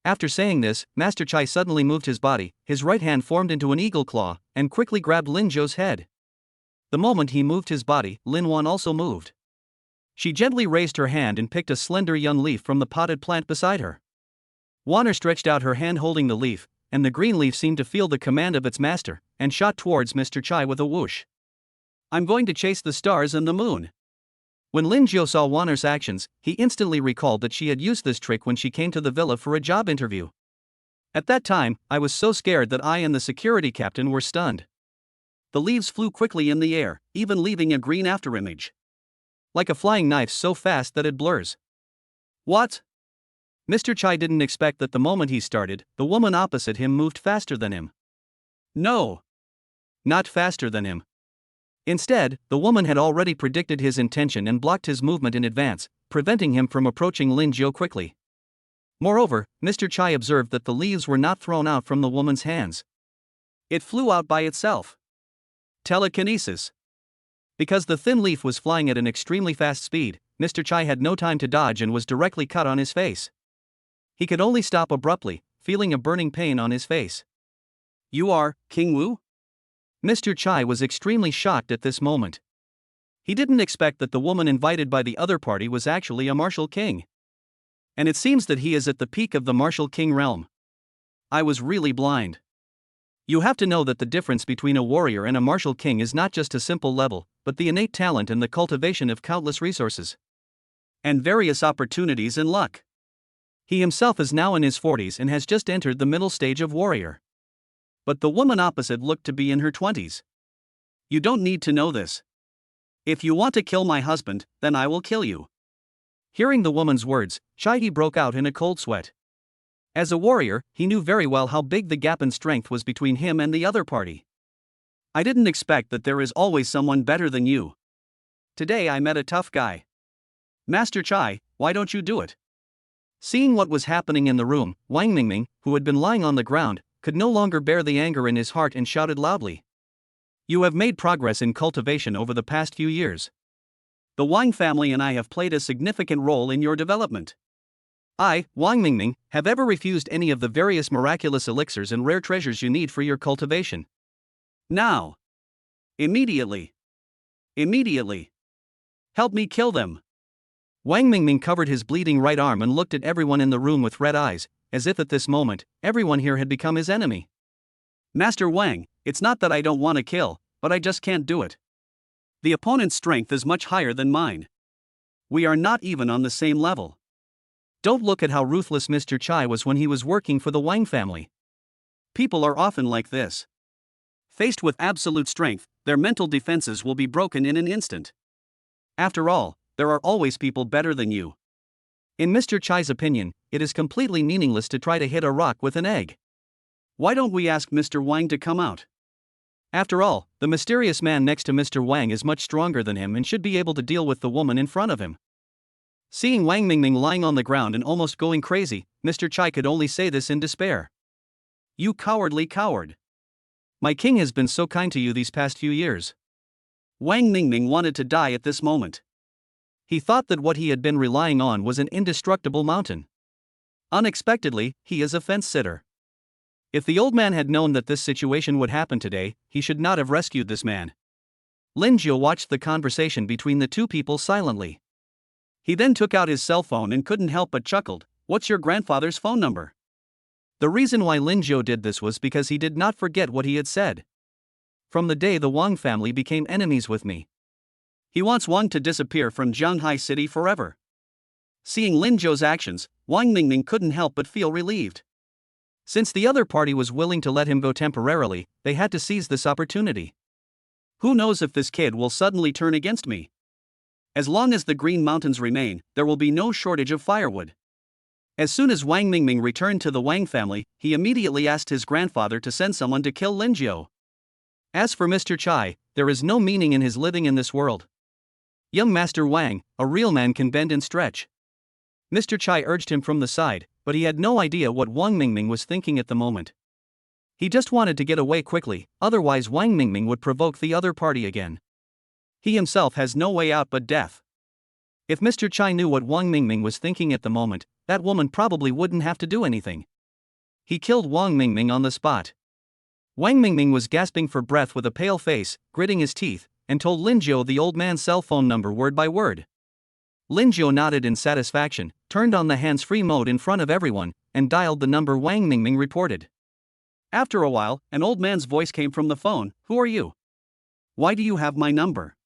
After saying this, Master Chai suddenly moved his body, his right hand formed into an eagle claw, and quickly grabbed Lingio's head. The moment he moved his body, Lin Wan also moved. She gently raised her hand and picked a slender young leaf from the potted plant beside her. Wanner stretched out her hand holding the leaf, and the green leaf seemed to feel the command of its master, and shot towards Mr. Chai with a whoosh. I'm going to chase the stars and the moon. When Lingio saw Wanner's actions, he instantly recalled that she had used this trick when she came to the villa for a job interview. At that time, I was so scared that I and the security captain were stunned. The leaves flew quickly in the air, even leaving a green afterimage. Like a flying knife so fast that it blurs. What? Mr. Chai didn't expect that the moment he started, the woman opposite him moved faster than him. No. Not faster than him. Instead, the woman had already predicted his intention and blocked his movement in advance, preventing him from approaching Lingio quickly. Moreover, Mr. Chai observed that the leaves were not thrown out from the woman's hands. It flew out by itself. Telekinesis. Because the thin leaf was flying at an extremely fast speed, Mr. Chai had no time to dodge and was directly cut on his face. He could only stop abruptly, feeling a burning pain on his face. You are King Wu? Mr. Chai was extremely shocked at this moment. He didn't expect that the woman invited by the other party was actually a martial king. And it seems that he is at the peak of the martial king realm. I was really blind. You have to know that the difference between a warrior and a martial king is not just a simple level, but the innate talent and the cultivation of countless resources. And various opportunities and luck. He himself is now in his 40s and has just entered the middle stage of warrior. But the woman opposite looked to be in her 20s. You don't need to know this. If you want to kill my husband, then I will kill you. Hearing the woman's words, Chai broke out in a cold sweat. As a warrior, he knew very well how big the gap in strength was between him and the other party. I didn't expect that there is always someone better than you. Today I met a tough guy. Master Chai, why don't you do it? Seeing what was happening in the room, Wang Mingming, who had been lying on the ground, could no longer bear the anger in his heart and shouted loudly. You have made progress in cultivation over the past few years. The Wang family and I have played a significant role in your development. I, Wang Mingming, have ever refused any of the various miraculous elixirs and rare treasures you need for your cultivation. Now. Immediately. Immediately. Help me kill them. Wang Mingming covered his bleeding right arm and looked at everyone in the room with red eyes, as if at this moment, everyone here had become his enemy. Master Wang, it's not that I don't want to kill, but I just can't do it. The opponent's strength is much higher than mine. We are not even on the same level. Don't look at how ruthless Mr. Chai was when he was working for the Wang family. People are often like this. Faced with absolute strength, their mental defenses will be broken in an instant. After all, there are always people better than you. In Mr. Chai's opinion, it is completely meaningless to try to hit a rock with an egg. Why don't we ask Mr. Wang to come out? After all, the mysterious man next to Mr. Wang is much stronger than him and should be able to deal with the woman in front of him. Seeing Wang Mingming lying on the ground and almost going crazy, Mr. Chai could only say this in despair. You cowardly coward. My king has been so kind to you these past few years. Wang Mingming wanted to die at this moment. He thought that what he had been relying on was an indestructible mountain. Unexpectedly, he is a fence-sitter. If the old man had known that this situation would happen today, he should not have rescued this man. Lingio watched the conversation between the two people silently. He then took out his cell phone and couldn't help but chuckled. What's your grandfather's phone number? The reason why Lingio did this was because he did not forget what he had said. From the day the Wang family became enemies with me. He wants Wang to disappear from Zhanghai City forever. Seeing Lingio's actions, Wang Mingming couldn't help but feel relieved. Since the other party was willing to let him go temporarily, they had to seize this opportunity. Who knows if this kid will suddenly turn against me? As long as the Green Mountains remain, there will be no shortage of firewood. As soon as Wang Mingming returned to the Wang family, he immediately asked his grandfather to send someone to kill Lingio. As for Mr. Chai, there is no meaning in his living in this world. Young Master Wang, a real man can bend and stretch. Mr. Chai urged him from the side, but he had no idea what Wang Mingming was thinking at the moment. He just wanted to get away quickly, otherwise Wang Mingming would provoke the other party again. He himself has no way out but death. If Mr. Chai knew what Wang Mingming was thinking at the moment, that woman probably wouldn't have to do anything. He killed Wang Mingming on the spot. Wang Mingming was gasping for breath with a pale face, gritting his teeth, and told Lingio the old man's cell phone number word by word. Lingio nodded in satisfaction, turned on the hands-free mode in front of everyone, and dialed the number Wang Mingming reported. After a while, an old man's voice came from the phone. "Who are you? Why do you have my number?"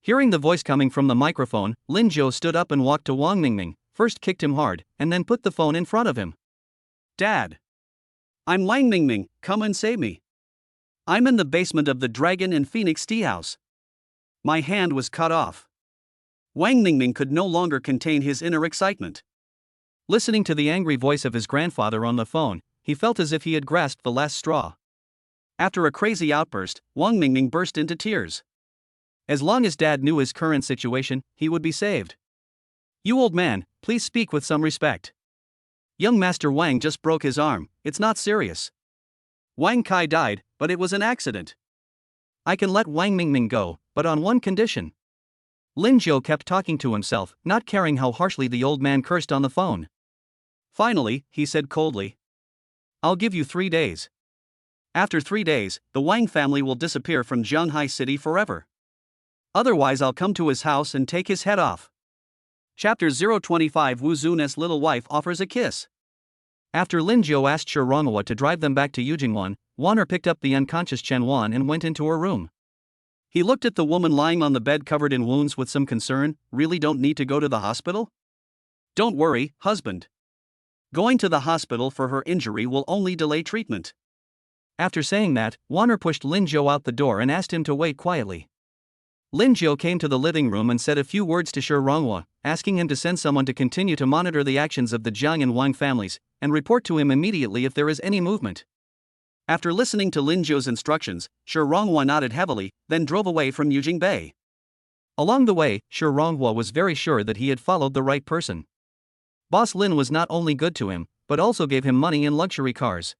Hearing the voice coming from the microphone, Lingio stood up and walked to Wang Mingming, first kicked him hard, and then put the phone in front of him. "Dad! I'm Wang Mingming, come and save me. I'm in the basement of the Dragon and Phoenix Tea House. My hand was cut off." Wang Mingming could no longer contain his inner excitement. Listening to the angry voice of his grandfather on the phone, he felt as if he had grasped the last straw. After a crazy outburst, Wang Mingming burst into tears. As long as Dad knew his current situation, he would be saved. "You old man, please speak with some respect. Young Master Wang just broke his arm, it's not serious. Wang Kai died, but it was an accident. I can let Wang Mingming go, but on one condition." Lingio kept talking to himself, not caring how harshly the old man cursed on the phone. Finally, he said coldly, "I'll give you 3 days. After 3 days, the Wang family will disappear from Zhanghai City forever. Otherwise I'll come to his house and take his head off." Chapter 025 Wu Zun's little wife offers a kiss. After Lingio asked Shi Ronghua to drive them back to Yujingwan, Wanner picked up the unconscious Chen Wan and went into her room. He looked at the woman lying on the bed covered in wounds with some concern. "Really don't need to go to the hospital?" "Don't worry, husband. Going to the hospital for her injury will only delay treatment." After saying that, Wanner pushed Lingio out the door and asked him to wait quietly. Lingio came to the living room and said a few words to Shi Ronghua, asking him to send someone to continue to monitor the actions of the Jiang and Wang families, and report to him immediately if there is any movement. After listening to Lingio's instructions, Shi Ronghua nodded heavily, then drove away from Yujing Bay. Along the way, Shi Ronghua was very sure that he had followed the right person. Boss Lin was not only good to him, but also gave him money and luxury cars.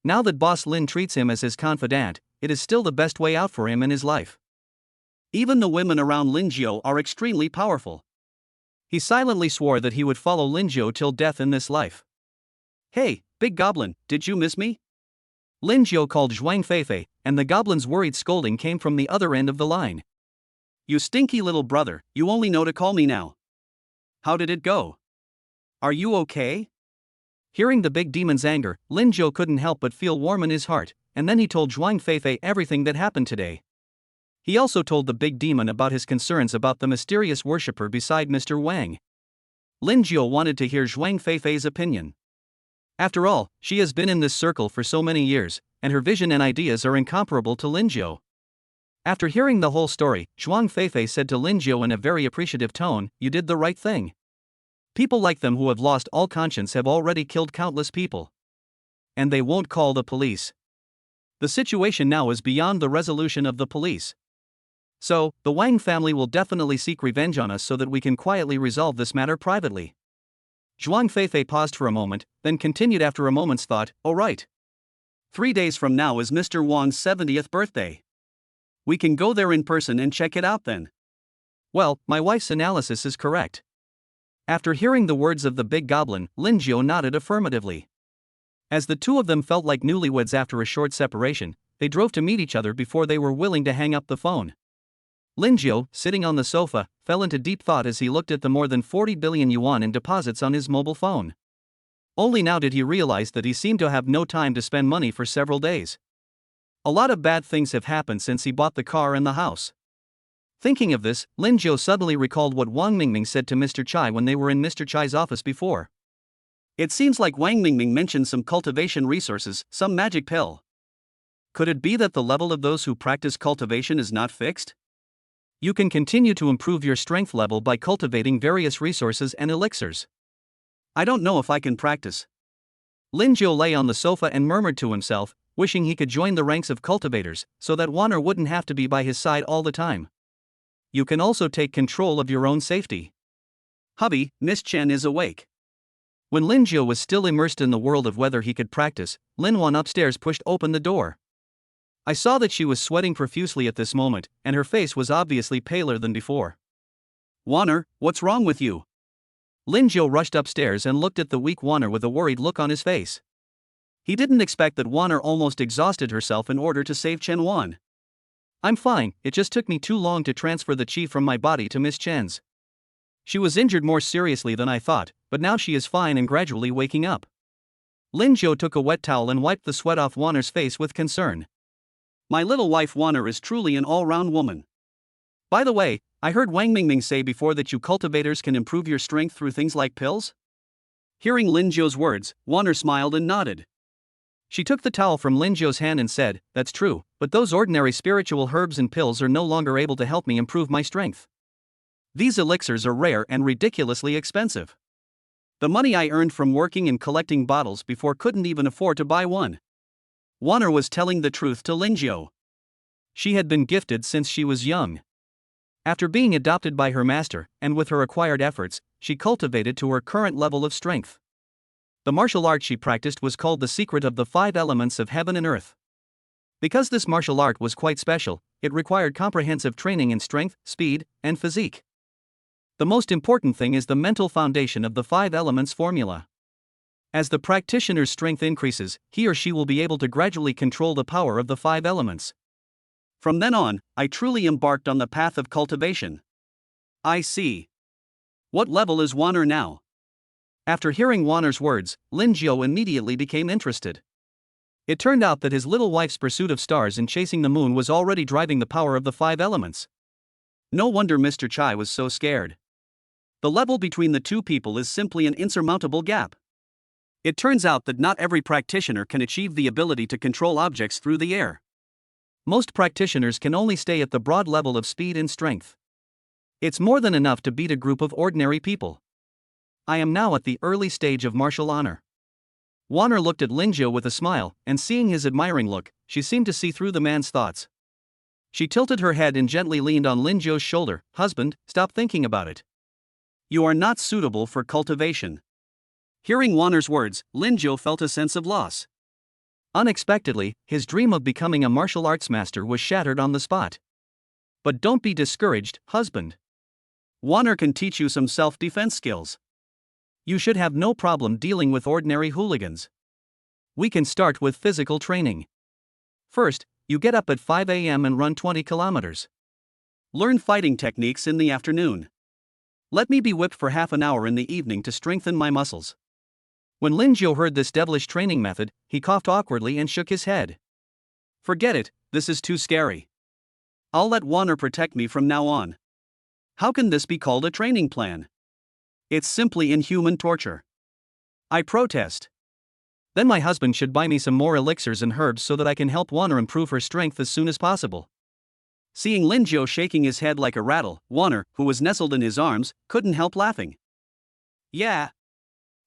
Now that Boss Lin treats him as his confidant, it is still the best way out for him in his life. Even the women around Lingio are extremely powerful. He silently swore that he would follow Lingio till death in this life. "Hey, big goblin, did you miss me?" Lingio called Zhuang Feifei, and the goblin's worried scolding came from the other end of the line. "You stinky little brother, you only know to call me now. How did it go? Are you okay?" Hearing the big demon's anger, Lingio couldn't help but feel warm in his heart, and then he told Zhuang Feifei everything that happened today. He also told the big demon about his concerns about the mysterious worshipper beside Mr. Wang. Lingio wanted to hear Zhuang Feifei's opinion. After all, she has been in this circle for so many years, and her vision and ideas are incomparable to Lingio. After hearing the whole story, Zhuang Feifei said to Lingio in a very appreciative tone, "You did the right thing. People like them who have lost all conscience have already killed countless people. And they won't call the police. The situation now is beyond the resolution of the police. So, the Wang family will definitely seek revenge on us so that we can quietly resolve this matter privately." Zhuang Feifei paused for a moment, then continued after a moment's thought, "Oh right. 3 days from now is Mr. Wang's 70th birthday. We can go there in person and check it out then." Well, my wife's analysis is correct. After hearing the words of the big goblin, Lingio nodded affirmatively. As the two of them felt like newlyweds after a short separation, they drove to meet each other before they were willing to hang up the phone. Lingio, sitting on the sofa, fell into deep thought as he looked at the more than 40 billion yuan in deposits on his mobile phone. Only now did he realize that he seemed to have no time to spend money for several days. A lot of bad things have happened since he bought the car and the house. Thinking of this, Lingio suddenly recalled what Wang Mingming said to Mr. Chai when they were in Mr. Chai's office before. It seems like Wang Mingming mentioned some cultivation resources, some magic pill. Could it be that the level of those who practice cultivation is not fixed? You can continue to improve your strength level by cultivating various resources and elixirs. I don't know if I can practice. Lingio lay on the sofa and murmured to himself, wishing he could join the ranks of cultivators, so that Wanner wouldn't have to be by his side all the time. You can also take control of your own safety. Hubby, Miss Chen is awake. When Lingio was still immersed in the world of whether he could practice, Linwan upstairs pushed open the door. I saw that she was sweating profusely at this moment, and her face was obviously paler than before. Wanner, what's wrong with you? Lingio rushed upstairs and looked at the weak Wanner with a worried look on his face. He didn't expect that Wanner almost exhausted herself in order to save Chen Wan. I'm fine, it just took me too long to transfer the chi from my body to Miss Chen's. She was injured more seriously than I thought, but now she is fine and gradually waking up. Lingio took a wet towel and wiped the sweat off Wanner's face with concern. My little wife Wanner is truly an all-round woman. By the way, I heard Wang Mingming say before that you cultivators can improve your strength through things like pills? Hearing Lingio's words, Wanner smiled and nodded. She took the towel from Lingio's hand and said, that's true, but those ordinary spiritual herbs and pills are no longer able to help me improve my strength. These elixirs are rare and ridiculously expensive. The money I earned from working and collecting bottles before couldn't even afford to buy one. Wanner was telling the truth to Lingio. She had been gifted since she was young. After being adopted by her master, and with her acquired efforts, she cultivated to her current level of strength. The martial art she practiced was called the secret of the 5 elements of heaven and earth. Because this martial art was quite special, it required comprehensive training in strength, speed, and physique. The most important thing is the mental foundation of the 5 elements formula. As the practitioner's strength increases, he or she will be able to gradually control the power of the 5 elements. From then on, I truly embarked on the path of cultivation. I see. What level is Wanner now? After hearing Wanner's words, Lingio immediately became interested. It turned out that his little wife's pursuit of stars and chasing the moon was already driving the power of the 5 elements. No wonder Mr. Chai was so scared. The level between the two people is simply an insurmountable gap. It turns out that not every practitioner can achieve the ability to control objects through the air. Most practitioners can only stay at the broad level of speed and strength. It's more than enough to beat a group of ordinary people. I am now at the early stage of martial honor. Wanner looked at Lingio with a smile, and seeing his admiring look, she seemed to see through the man's thoughts. She tilted her head and gently leaned on Lingio's shoulder. Husband, stop thinking about it. You are not suitable for cultivation. Hearing Wanner's words, Lingio felt a sense of loss. Unexpectedly, his dream of becoming a martial arts master was shattered on the spot. But don't be discouraged, husband. Wanner can teach you some self-defense skills. You should have no problem dealing with ordinary hooligans. We can start with physical training. First, you get up at 5 a.m. and run 20 kilometers. Learn fighting techniques in the afternoon. Let me be whipped for half an hour in the evening to strengthen my muscles. When Lingio heard this devilish training method, he coughed awkwardly and shook his head. Forget it, this is too scary. I'll let Wanner protect me from now on. How can this be called a training plan? It's simply inhuman torture. I protest. Then my husband should buy me some more elixirs and herbs so that I can help Wanner improve her strength as soon as possible. Seeing Lingio shaking his head like a rattle, Wanner, who was nestled in his arms, couldn't help laughing. Yeah.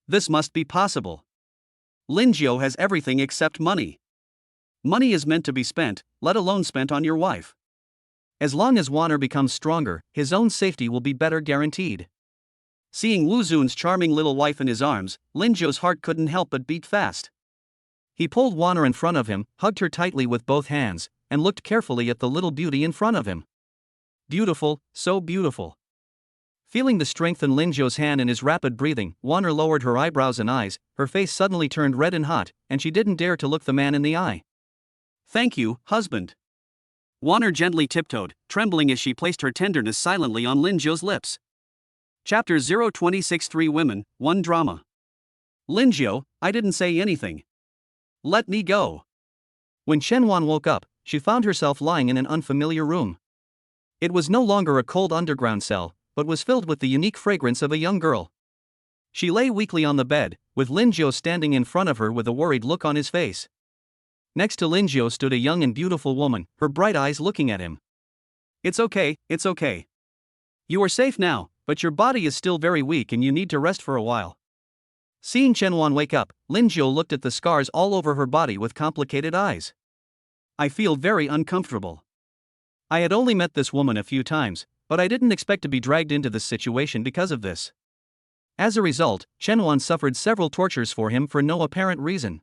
This must be possible. Lingio has everything except money. Money is meant to be spent, let alone spent on your wife. As long as Wanner becomes stronger, his own safety will be better guaranteed. Seeing Wu Zun's charming little wife in his arms, Lingio's heart couldn't help but beat fast. He pulled Wanner in front of him, hugged her tightly with both hands, and looked carefully at the little beauty in front of him. Beautiful, so beautiful. Feeling the strength in Lingio's hand and his rapid breathing, Wanner lowered her eyebrows and eyes, her face suddenly turned red and hot, and she didn't dare to look the man in the eye. Thank you, husband. Wanner gently tiptoed, trembling as she placed her tenderness silently on Lingio's lips. Chapter 026 3 Women, 1 Drama. Lingio, I didn't say anything. Let me go. When Chen Wan woke up, she found herself lying in an unfamiliar room. It was no longer a cold underground cell, but was filled with the unique fragrance of a young girl. She lay weakly on the bed, with Lingio standing in front of her with a worried look on his face. Next to Lingio stood a young and beautiful woman, her bright eyes looking at him. It's okay, it's okay. You are safe now, but your body is still very weak and you need to rest for a while. Seeing Chen Wan wake up, Lingio looked at the scars all over her body with complicated eyes. I feel very uncomfortable. I had only met this woman a few times, but I didn't expect to be dragged into this situation because of this. As a result, Chen Wan suffered several tortures for him for no apparent reason.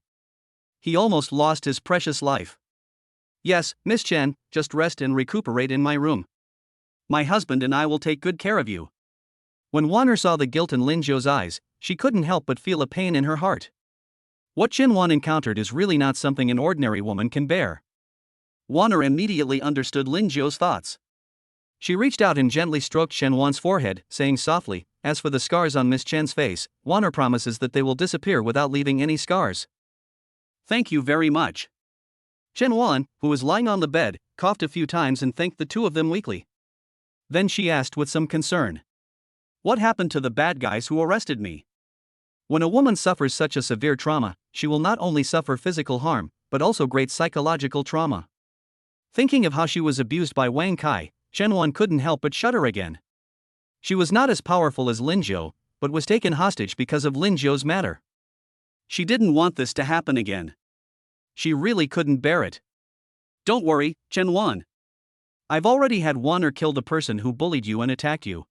He almost lost his precious life. Yes, Miss Chen, just rest and recuperate in my room. My husband and I will take good care of you. When Wanner saw the guilt in Lingio's eyes, she couldn't help but feel a pain in her heart. What Chen Wan encountered is really not something an ordinary woman can bear. Wanner immediately understood Lingio's thoughts. She reached out and gently stroked Chen Wan's forehead, saying softly, "As for the scars on Miss Chen's face, Wanner promises that they will disappear without leaving any scars." "Thank you very much." Chen Wan, who was lying on the bed, coughed a few times and thanked the two of them weakly. Then she asked with some concern, "What happened to the bad guys who arrested me?" When a woman suffers such a severe trauma, she will not only suffer physical harm, but also great psychological trauma. Thinking of how she was abused by Wang Kai, Chen Wan couldn't help but shudder again. She was not as powerful as Lingio, but was taken hostage because of Lingio's matter. She didn't want this to happen again. She really couldn't bear it. "Don't worry, Chen Wan. I've already had Wanner kill the person who bullied you and attacked you.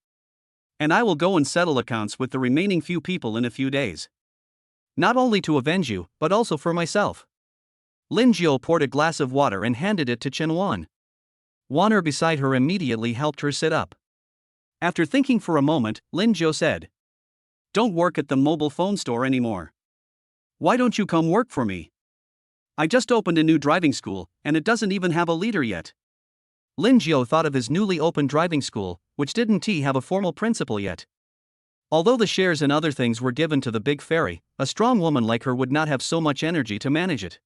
And I will go and settle accounts with the remaining few people in a few days. Not only to avenge you, but also for myself." Lingio poured a glass of water and handed it to Chen Wan. Wanner beside her immediately helped her sit up. After thinking for a moment, Lingio said, "Don't work at the mobile phone store anymore. Why don't you come work for me? I just opened a new driving school, and it doesn't even have a leader yet." Lingio thought of his newly opened driving school, which didn't have a formal principal yet. Although the shares and other things were given to the big fairy, a strong woman like her would not have so much energy to manage it.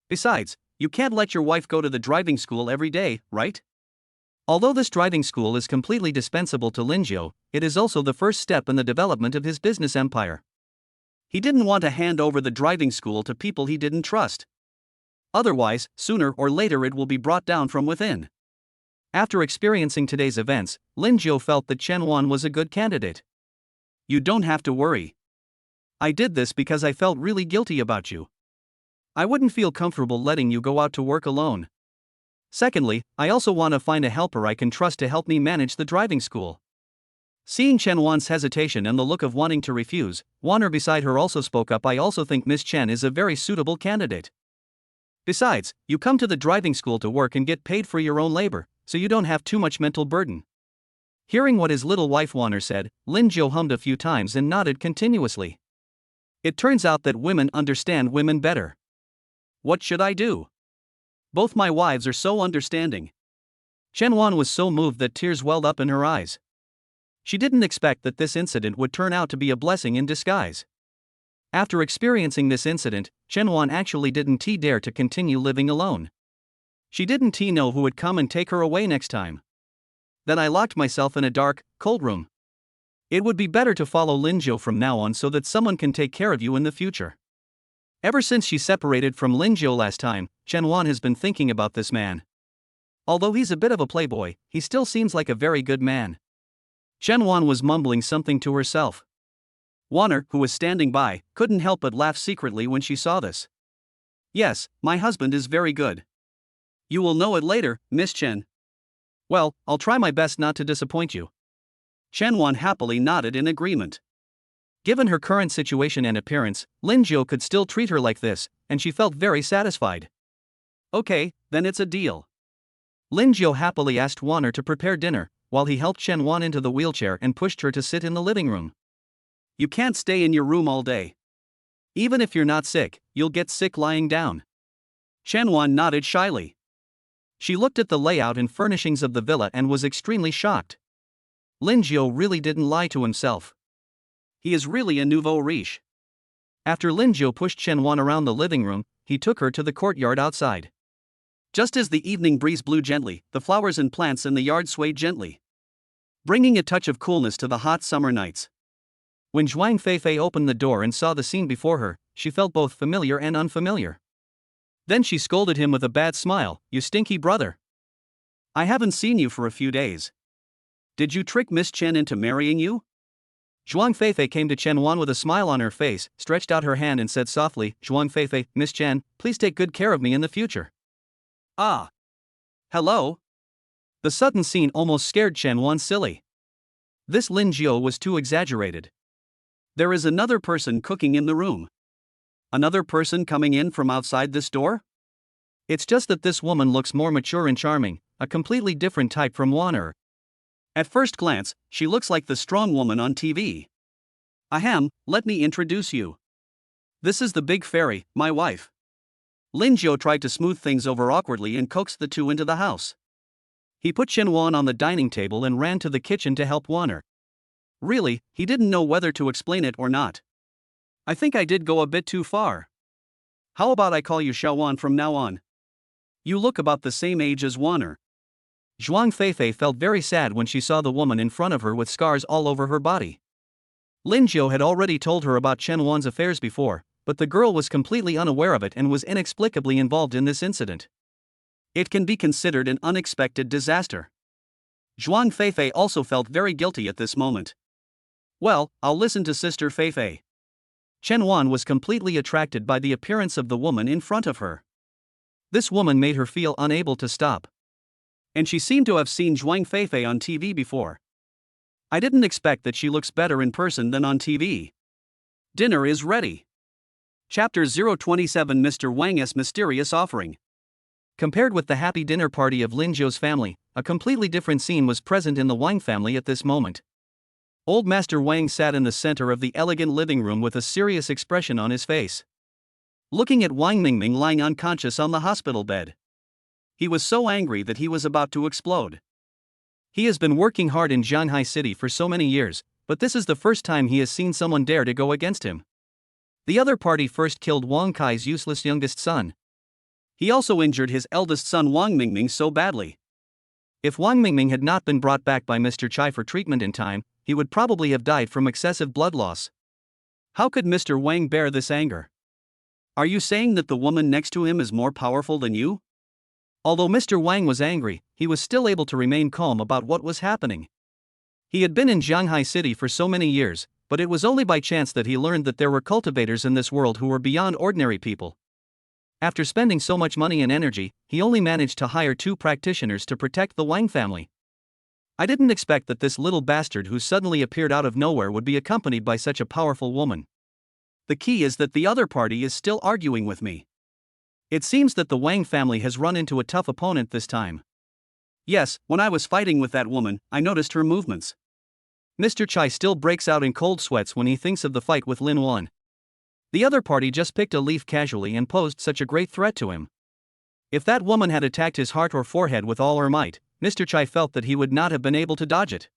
Besides, you can't let your wife go to the driving school every day, right? Although this driving school is completely dispensable to Lingio, it is also the first step in the development of his business empire. He didn't want to hand over the driving school to people he didn't trust. Otherwise, sooner or later it will be brought down from within. After experiencing today's events, Lingio felt that Chen Wan was a good candidate. "You don't have to worry. I did this because I felt really guilty about you. I wouldn't feel comfortable letting you go out to work alone. Secondly, I also want to find a helper I can trust to help me manage the driving school." Seeing Chen Wan's hesitation and the look of wanting to refuse, Wanner beside her also spoke up, "I also think Miss Chen is a very suitable candidate. Besides, you come to the driving school to work and get paid for your own labor, so you don't have too much mental burden." Hearing what his little wife Wanner said, Lingio hummed a few times and nodded continuously. It turns out that women understand women better. What should I do? Both my wives are so understanding. Chen Wan was so moved that tears welled up in her eyes. She didn't expect that this incident would turn out to be a blessing in disguise. After experiencing this incident, Chen Wan actually didn't dare to continue living alone. She didn't know who would come and take her away next time. Then I locked myself in a dark, cold room. It would be better to follow Lingio from now on so that someone can take care of you in the future. Ever since she separated from Lingio last time, Chen Wan has been thinking about this man. Although he's a bit of a playboy, he still seems like a very good man. Chen Wan was mumbling something to herself. Wanner, who was standing by, couldn't help but laugh secretly when she saw this. "Yes, my husband is very good. You will know it later, Miss Chen." "Well, I'll try my best not to disappoint you." Chen Wan happily nodded in agreement. Given her current situation and appearance, Lingio could still treat her like this, and she felt very satisfied. "Okay, then it's a deal." Lingio happily asked Wanner to prepare dinner, while he helped Chen Wan into the wheelchair and pushed her to sit in the living room. "You can't stay in your room all day. Even if you're not sick, you'll get sick lying down." Chen Wan nodded shyly. She looked at the layout and furnishings of the villa and was extremely shocked. Lingio really didn't lie to himself. He is really a nouveau riche. After Lingio pushed Chen Wan around the living room, he took her to the courtyard outside. Just as the evening breeze blew gently, the flowers and plants in the yard swayed gently, bringing a touch of coolness to the hot summer nights. When Zhuang Feifei opened the door and saw the scene before her, she felt both familiar and unfamiliar. Then she scolded him with a bad smile, "You stinky brother. I haven't seen you for a few days. Did you trick Miss Chen into marrying you?" Zhuang Feifei came to Chen Wan with a smile on her face, stretched out her hand and said softly, "Zhuang Feifei, Miss Chen, please take good care of me in the future." "Ah. Hello?" The sudden scene almost scared Chen Wan silly. This Lingio was too exaggerated. There is another person cooking in the room. Another person coming in from outside this door? It's just that this woman looks more mature and charming, a completely different type from Wang. At first glance, she looks like the strong woman on TV. Ahem, let me introduce you. This is the big fairy, my wife. Lingio tried to smooth things over awkwardly and coaxed the two into the house. He put Chen Wan on the dining table and ran to the kitchen to help Wang. Really, he didn't know whether to explain it or not. I think I did go a bit too far. How about I call you Xiaowan from now on? You look about the same age as Wang. Zhuang Feifei felt very sad when she saw the woman in front of her with scars all over her body. Lingio had already told her about Chen Wan's affairs before, but the girl was completely unaware of it and was inexplicably involved in this incident. It can be considered an unexpected disaster. Zhuang Feifei also felt very guilty at this moment. Well, I'll listen to Sister Feifei. Chen Wan was completely attracted by the appearance of the woman in front of her. This woman made her feel unable to stop. And she seemed to have seen Zhuang Feifei on TV before. I didn't expect that she looks better in person than on TV. Dinner is ready. Chapter 027 Mr. Wang's Mysterious Offering. Compared with the happy dinner party of Lingio's family, a completely different scene was present in the Wang family at this moment. Old Master Wang sat in the center of the elegant living room with a serious expression on his face, looking at Wang Mingming lying unconscious on the hospital bed. He was so angry that he was about to explode. He has been working hard in Shanghai City for so many years, but this is the first time he has seen someone dare to go against him. The other party first killed Wang Kai's useless youngest son. He also injured his eldest son Wang Mingming so badly. If Wang Mingming had not been brought back by Mr. Chai for treatment in time, he would probably have died from excessive blood loss. How could Mr. Wang bear this anger? Are you saying that the woman next to him is more powerful than you? Although Mr. Wang was angry, he was still able to remain calm about what was happening. He had been in Shanghai City for so many years, but it was only by chance that he learned that there were cultivators in this world who were beyond ordinary people. After spending so much money and energy, he only managed to hire 2 practitioners to protect the Wang family. I didn't expect that this little bastard who suddenly appeared out of nowhere would be accompanied by such a powerful woman. The key is that the other party is still arguing with me. It seems that the Wang family has run into a tough opponent this time. Yes, when I was fighting with that woman, I noticed her movements. Mr. Chai still breaks out in cold sweats when he thinks of the fight with Lin Wan. The other party just picked a leaf casually and posed such a great threat to him. If that woman had attacked his heart or forehead with all her might, Mr. Chai felt that he would not have been able to dodge it.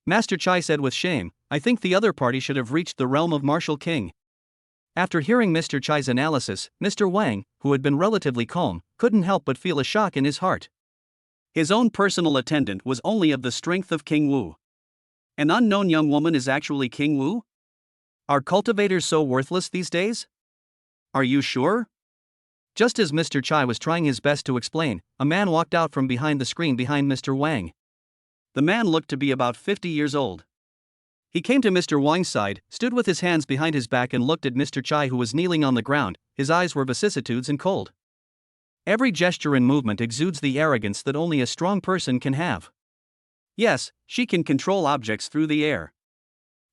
Master Chai said with shame, I think the other party should have reached the realm of Martial King. After hearing Mr. Chai's analysis, Mr. Wang, who had been relatively calm, couldn't help but feel a shock in his heart. His own personal attendant was only of the strength of King Wu. An unknown young woman is actually King Wu? Are cultivators so worthless these days? Are you sure? Just as Mr. Chai was trying his best to explain, a man walked out from behind the screen behind Mr. Wang. The man looked to be about 50 years old. He came to Mr. Wang's side, stood with his hands behind his back and looked at Mr. Chai who was kneeling on the ground. His eyes were vicissitudes and cold. Every gesture and movement exudes the arrogance that only a strong person can have. Yes, she can control objects through the air.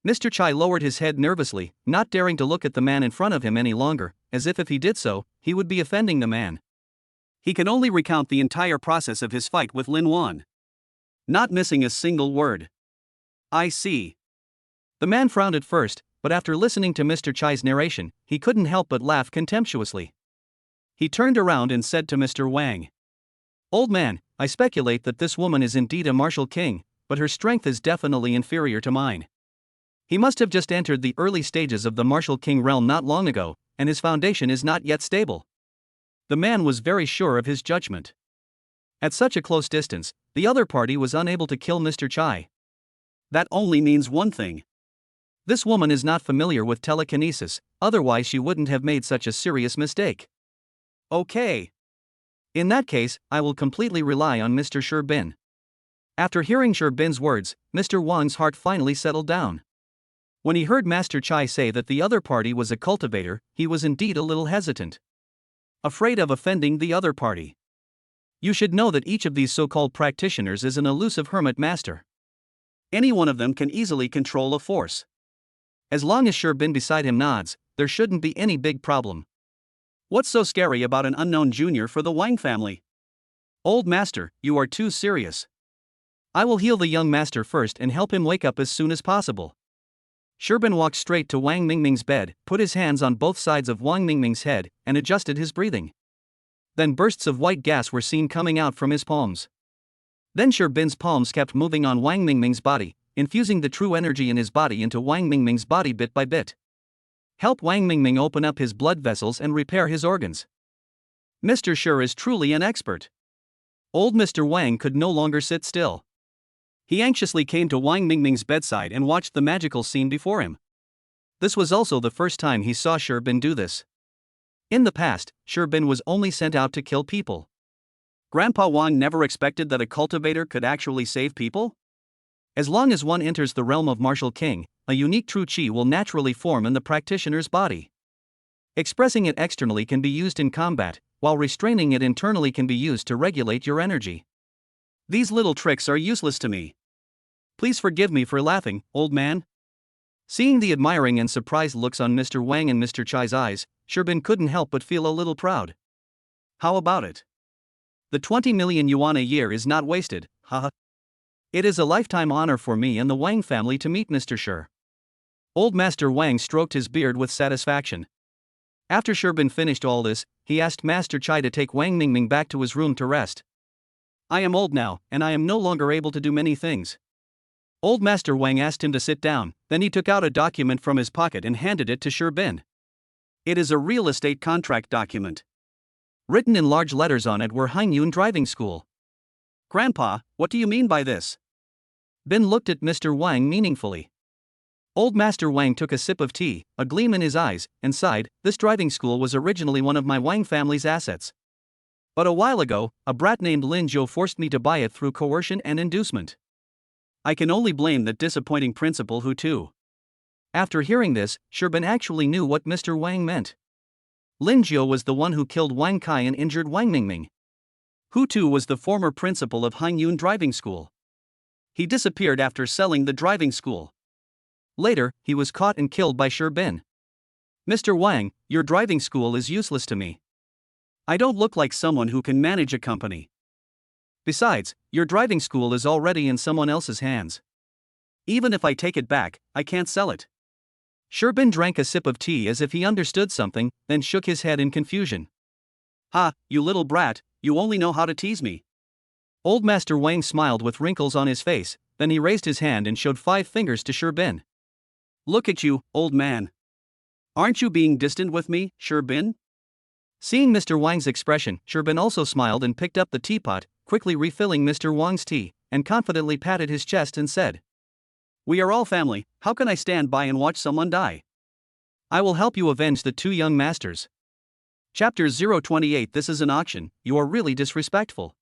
Mr. Chai lowered his head nervously, not daring to look at the man in front of him any longer, as if he did so, he would be offending the man. He can only recount the entire process of his fight with Lin Wan, not missing a single word. I see. The man frowned at first, but after listening to Mr. Chai's narration, he couldn't help but laugh contemptuously. He turned around and said to Mr. Wang, Old man, I speculate that this woman is indeed a martial king, but her strength is definitely inferior to mine. He must have just entered the early stages of the martial king realm not long ago, and his foundation is not yet stable. The man was very sure of his judgment. At such a close distance, the other party was unable to kill Mr. Chai. That only means one thing. This woman is not familiar with telekinesis, otherwise she wouldn't have made such a serious mistake. Okay. In that case, I will completely rely on Mr. Sherbin. After hearing Sherbin's words, Mr. Wang's heart finally settled down. When he heard Master Chai say that the other party was a cultivator, he was indeed a little hesitant, afraid of offending the other party. You should know that each of these so-called practitioners is an elusive hermit master. Any one of them can easily control a force. As long as Sherbin beside him nods, there shouldn't be any big problem. What's so scary about an unknown junior for the Wang family? Old master, you are too serious. I will heal the young master first and help him wake up as soon as possible. Sherbin walked straight to Wang Mingming's bed, put his hands on both sides of Wang Mingming's head, and adjusted his breathing. Then bursts of white gas were seen coming out from his palms. Then Sherbin's palms kept moving on Wang Mingming's body, infusing the true energy in his body into Wang Mingming's body bit by bit. Help Wang Mingming open up his blood vessels and repair his organs. Mr. Shi is truly an expert. Old Mr. Wang could no longer sit still. He anxiously came to Wang Mingming's bedside and watched the magical scene before him. This was also the first time he saw Sherbin do this. In the past, Sherbin was only sent out to kill people. Grandpa Wang never expected that a cultivator could actually save people? As long as one enters the realm of Martial King, a unique true chi will naturally form in the practitioner's body. Expressing it externally can be used in combat, while restraining it internally can be used to regulate your energy. These little tricks are useless to me. Please forgive me for laughing, old man. Seeing the admiring and surprised looks on Mr. Wang and Mr. Chai's eyes, Sherbin couldn't help but feel a little proud. How about it? The 20 million yuan a year is not wasted, haha. It is a lifetime honor for me and the Wang family to meet Mr. Shi. Old Master Wang stroked his beard with satisfaction. After Sherbin finished all this, he asked Master Chai to take Wang Mingming back to his room to rest. I am old now, and I am no longer able to do many things. Old Master Wang asked him to sit down, then he took out a document from his pocket and handed it to Sherbin. It is a real estate contract document. Written in large letters on it were Hainyun Driving School. Grandpa, what do you mean by this? Bin looked at Mr. Wang meaningfully. Old Master Wang took a sip of tea, a gleam in his eyes, and sighed. This driving school was originally one of my Wang family's assets. But a while ago, a brat named Lingio forced me to buy it through coercion and inducement. I can only blame that disappointing principal who too. After hearing this, Sherbin actually knew what Mr. Wang meant. Lingio was the one who killed Wang Kai and injured Wang Mingming. Hu Tu was the former principal of Hainyun Driving School. He disappeared after selling the driving school. Later, he was caught and killed by Sherbin. Mr. Wang, your driving school is useless to me. I don't look like someone who can manage a company. Besides, your driving school is already in someone else's hands. Even if I take it back, I can't sell it. Sherbin drank a sip of tea as if he understood something, then shook his head in confusion. Ha, you little brat, you only know how to tease me. Old Master Wang smiled with wrinkles on his face, then he raised his hand and showed 5 fingers to Sherbin. Look at you, old man. Aren't you being distant with me, Sherbin? Seeing Mr. Wang's expression, Sherbin also smiled and picked up the teapot, quickly refilling Mr. Wang's tea, and confidently patted his chest and said, We are all family, how can I stand by and watch someone die? I will help you avenge the 2 young masters. Chapter 028 This is an auction, you are really disrespectful.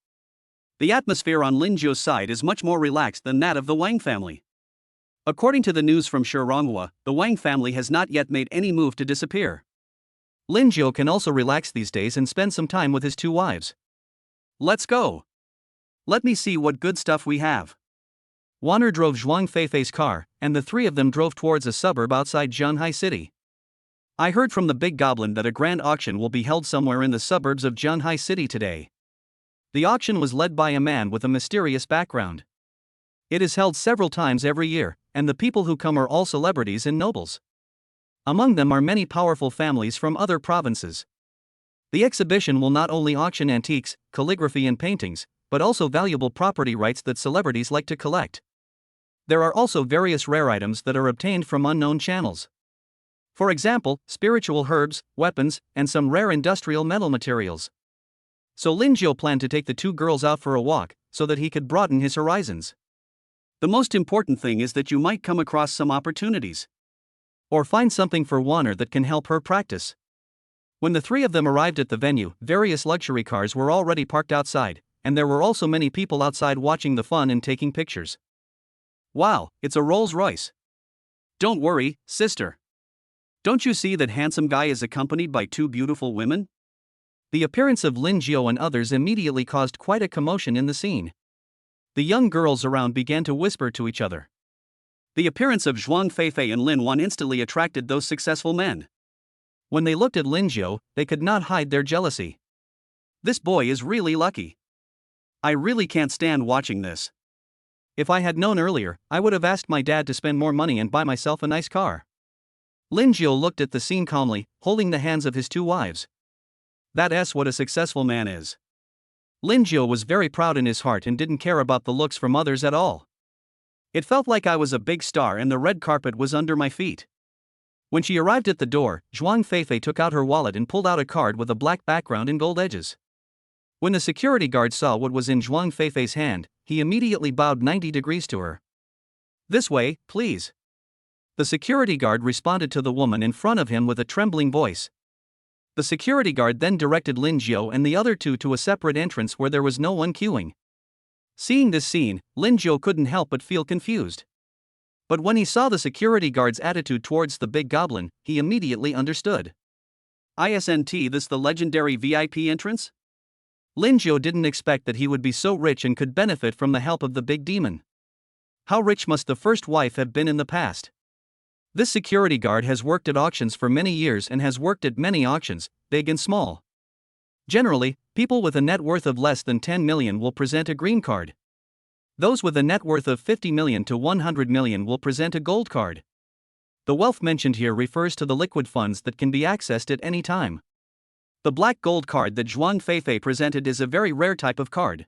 The atmosphere on Lingio's side is much more relaxed than that of the Wang family. According to the news from Shironghua, the Wang family has not yet made any move to disappear. Lingio can also relax these days and spend some time with his 2 wives. Let's go. Let me see what good stuff we have. Wanner drove Zhuang Feifei's car, and the 3 of them drove towards a suburb outside Zhanghai City. I heard from the big goblin that a grand auction will be held somewhere in the suburbs of Zhanghai City today. The auction was led by a man with a mysterious background. It is held several times every year, and the people who come are all celebrities and nobles. Among them are many powerful families from other provinces. The exhibition will not only auction antiques, calligraphy and paintings, but also valuable property rights that celebrities like to collect. There are also various rare items that are obtained from unknown channels. For example, spiritual herbs, weapons, and some rare industrial metal materials. So Lingio planned to take the 2 girls out for a walk, so that he could broaden his horizons. The most important thing is that you might come across some opportunities. Or find something for Wanner that can help her practice. When the 3 of them arrived at the venue, various luxury cars were already parked outside, and there were also many people outside watching the fun and taking pictures. Wow, it's a Rolls-Royce. Don't worry, sister. Don't you see that handsome guy is accompanied by 2 beautiful women? The appearance of Lingio and others immediately caused quite a commotion in the scene. The young girls around began to whisper to each other. The appearance of Zhuang Feifei and Lin Wan instantly attracted those successful men. When they looked at Lingio, they could not hide their jealousy. This boy is really lucky. I really can't stand watching this. If I had known earlier, I would have asked my dad to spend more money and buy myself a nice car. Lingio looked at the scene calmly, holding the hands of his two wives. That's what a successful man is. Lingio was very proud in his heart and didn't care about the looks from others at all. It felt like I was a big star and the red carpet was under my feet. When she arrived at the door, Zhuang Feifei took out her wallet and pulled out a card with a black background and gold edges. When the security guard saw what was in Zhuang Feifei's hand, he immediately bowed 90 degrees to her. "This way, please." The security guard responded to the woman in front of him with a trembling voice. The security guard then directed Lingio and the other two to a separate entrance where there was no one queuing. Seeing this scene, Lingio couldn't help but feel confused. But when he saw the security guard's attitude towards the big goblin, he immediately understood. Isn't this the legendary VIP entrance? Lingio didn't expect that he would be so rich and could benefit from the help of the big demon. How rich must the first wife have been in the past? This security guard has worked at auctions for many years and has worked at many auctions, big and small. Generally, people with a net worth of less than 10 million will present a green card. Those with a net worth of 50 million to 100 million will present a gold card. The wealth mentioned here refers to the liquid funds that can be accessed at any time. The black gold card that Zhuang Feifei presented is a very rare type of card.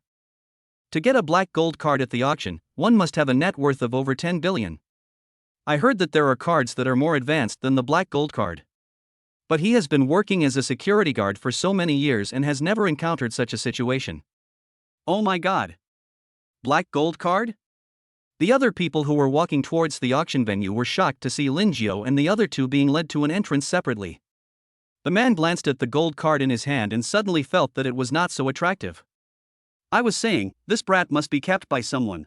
To get a black gold card at the auction, one must have a net worth of over 10 billion. I heard that there are cards that are more advanced than the black gold card. But he has been working as a security guard for so many years and has never encountered such a situation. Oh my god! Black gold card? The other people who were walking towards the auction venue were shocked to see Lingio and the other two being led to an entrance separately. The man glanced at the gold card in his hand and suddenly felt that it was not so attractive. I was saying, this brat must be kept by someone.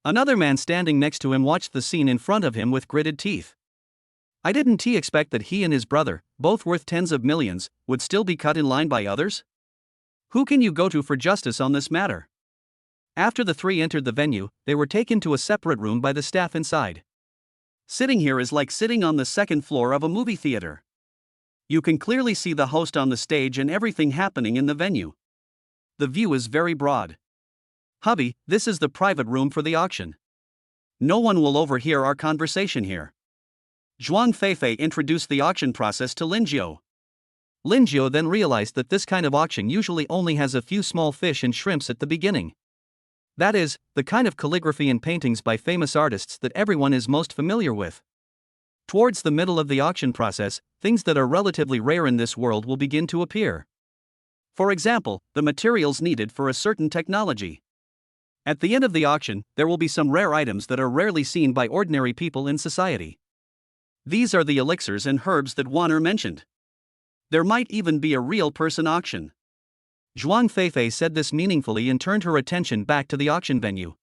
Another man standing next to him watched the scene in front of him with gritted teeth. I didn't expect that he and his brother, both worth tens of millions, would still be cut in line by others? Who can you go to for justice on this matter? After the three entered the venue, they were taken to a separate room by the staff inside. Sitting here is like sitting on the second floor of a movie theater. You can clearly see the host on the stage and everything happening in the venue. The view is very broad. Hubby, this is the private room for the auction. No one will overhear our conversation here. Zhuang Feifei introduced the auction process to Lingio. Lingio then realized that this kind of auction usually only has a few small fish and shrimps at the beginning. That is, the kind of calligraphy and paintings by famous artists that everyone is most familiar with. Towards the middle of the auction process, things that are relatively rare in this world will begin to appear. For example, the materials needed for a certain technology. At the end of the auction, there will be some rare items that are rarely seen by ordinary people in society. These are the elixirs and herbs that Wang mentioned. There might even be a real person auction. Zhuang Feifei said this meaningfully and turned her attention back to the auction venue.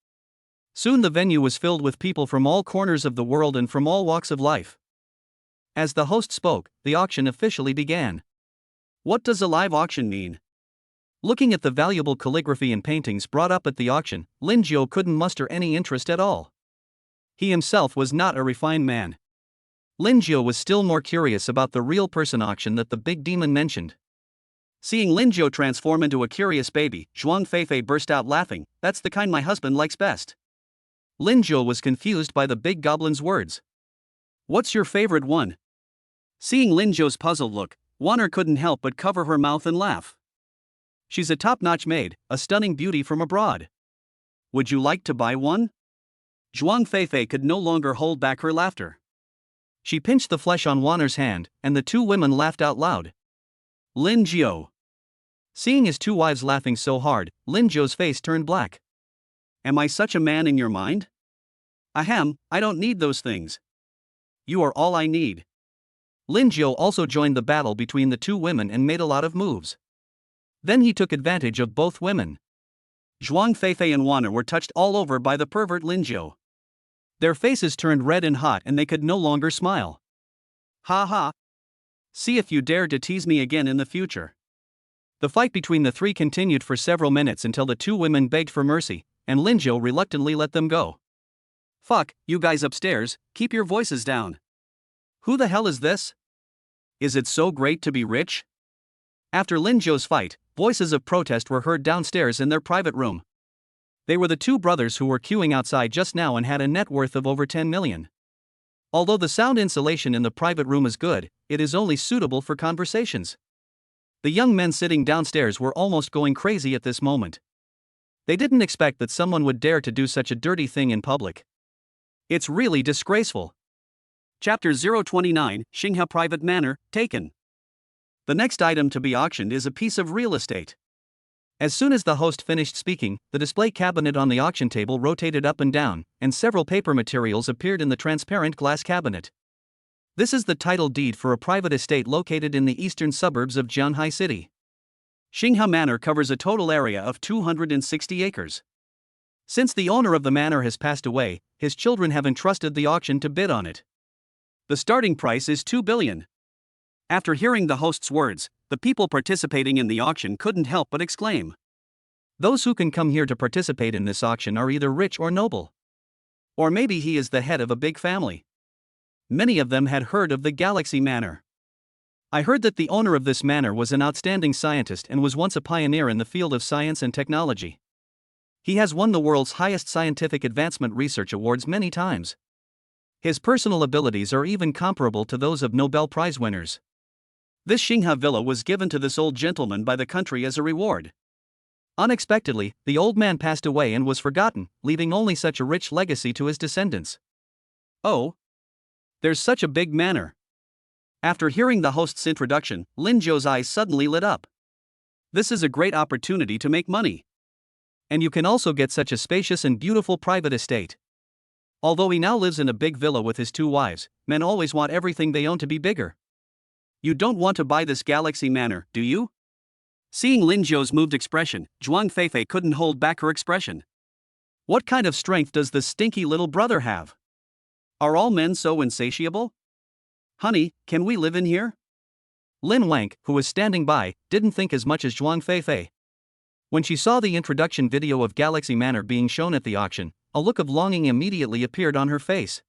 Soon the venue was filled with people from all corners of the world and from all walks of life. As the host spoke, the auction officially began. What does a live auction mean? Looking at the valuable calligraphy and paintings brought up at the auction, Lingio couldn't muster any interest at all. He himself was not a refined man. Lingio was still more curious about the real person auction that the big demon mentioned. Seeing Lingio transform into a curious baby, Zhuang Feifei burst out laughing. That's the kind my husband likes best. Lingio was confused by the big goblin's words. What's your favorite one? Seeing Lingio's puzzled look, Wang couldn't help but cover her mouth and laugh. She's a top-notch maid, a stunning beauty from abroad. Would you like to buy one? Zhuang Feifei could no longer hold back her laughter. She pinched the flesh on Wang's hand, and the two women laughed out loud. Lingio. Seeing his two wives laughing so hard, Lingio's face turned black. Am I such a man in your mind? Ahem, I don't need those things. You are all I need. Lingio also joined the battle between the two women and made a lot of moves. Then he took advantage of both women. Zhuang Feifei and Wang were touched all over by the pervert Lingio. Their faces turned red and hot and they could no longer smile. Ha ha. See if you dare to tease me again in the future. The fight between the three continued for several minutes until the two women begged for mercy, and Lingio reluctantly let them go. Fuck, you guys upstairs, keep your voices down. Who the hell is this? Is it so great to be rich? After Lingio's fight, voices of protest were heard downstairs in their private room. They were the two brothers who were queuing outside just now and had a net worth of over 10 million. Although the sound insulation in the private room is good, it is only suitable for conversations. The young men sitting downstairs were almost going crazy at this moment. They didn't expect that someone would dare to do such a dirty thing in public. It's really disgraceful. Chapter 029, Xinghe Private Manor, taken. The next item to be auctioned is a piece of real estate. As soon as the host finished speaking, the display cabinet on the auction table rotated up and down, and several paper materials appeared in the transparent glass cabinet. This is the title deed for a private estate located in the eastern suburbs of Jianhai City. Xinghe Manor covers a total area of 260 acres. Since the owner of the manor has passed away, his children have entrusted the auction to bid on it. The starting price is 2 billion. After hearing the host's words, the people participating in the auction couldn't help but exclaim. Those who can come here to participate in this auction are either rich or noble. Or maybe he is the head of a big family. Many of them had heard of the Galaxy Manor. I heard that the owner of this manor was an outstanding scientist and was once a pioneer in the field of science and technology. He has won the world's highest scientific advancement research awards many times. His personal abilities are even comparable to those of Nobel Prize winners. This Xinghe villa was given to this old gentleman by the country as a reward. Unexpectedly, the old man passed away and was forgotten, leaving only such a rich legacy to his descendants. Oh, there's such a big manor. After hearing the host's introduction, Lingio's eyes suddenly lit up. This is a great opportunity to make money. And you can also get such a spacious and beautiful private estate. Although he now lives in a big villa with his two wives, men always want everything they own to be bigger. You don't want to buy this Galaxy Manor, do you? Seeing Lingio's moved expression, Zhuang Feifei couldn't hold back her expression. What kind of strength does this stinky little brother have? Are all men so insatiable? Honey, can we live in here? Lin Wang, who was standing by, didn't think as much as Zhuang Feifei. When she saw the introduction video of Galaxy Manor being shown at the auction, a look of longing immediately appeared on her face.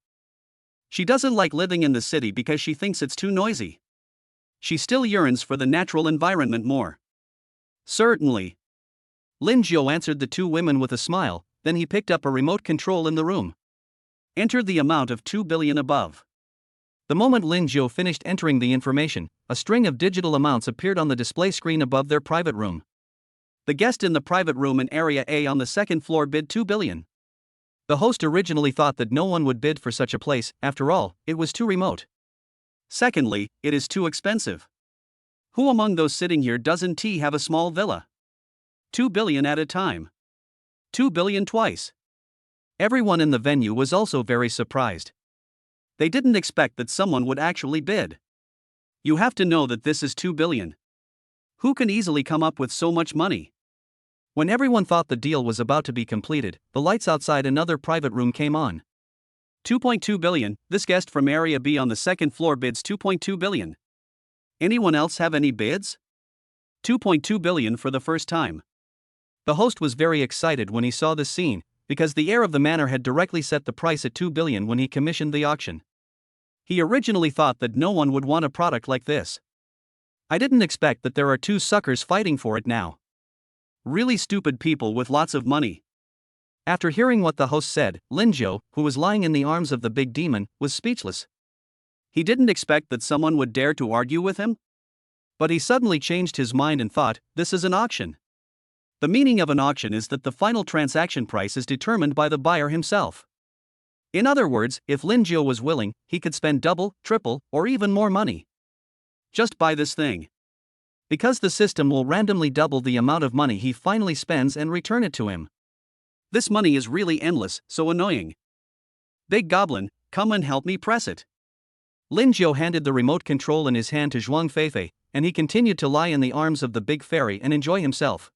She doesn't like living in the city because she thinks it's too noisy. She still yearns for the natural environment more. Certainly. Lingio answered the two women with a smile, then he picked up a remote control in the room. Enter the amount of 2 billion above. The moment Lingio finished entering the information, a string of digital amounts appeared on the display screen above their private room. The guest in the private room in Area A on the second floor bid 2 billion. The host originally thought that no one would bid for such a place, after all, it was too remote. Secondly, it is too expensive. Who among those sitting here doesn't have a small villa? 2 billion at a time. 2 billion twice. Everyone in the venue was also very surprised. They didn't expect that someone would actually bid. You have to know that this is 2 billion. Who can easily come up with so much money? When everyone thought the deal was about to be completed, the lights outside another private room came on. 2.2 billion, this guest from Area B on the second floor bids 2.2 billion. Anyone else have any bids? 2.2 billion for the first time. The host was very excited when he saw this scene, because the heir of the manor had directly set the price at 2 billion when he commissioned the auction. He originally thought that no one would want a product like this. I didn't expect that there are two suckers fighting for it now. Really stupid people with lots of money. After hearing what the host said, Lingio, who was lying in the arms of the big demon, was speechless. He didn't expect that someone would dare to argue with him. But he suddenly changed his mind and thought, this is an auction. The meaning of an auction is that the final transaction price is determined by the buyer himself. In other words, if Lingio was willing, he could spend double, triple, or even more money. Just buy this thing. Because the system will randomly double the amount of money he finally spends and return it to him. This money is really endless, so annoying. Big Goblin, come and help me press it. Lingio handed the remote control in his hand to Zhuang Feifei, and he continued to lie in the arms of the big fairy and enjoy himself.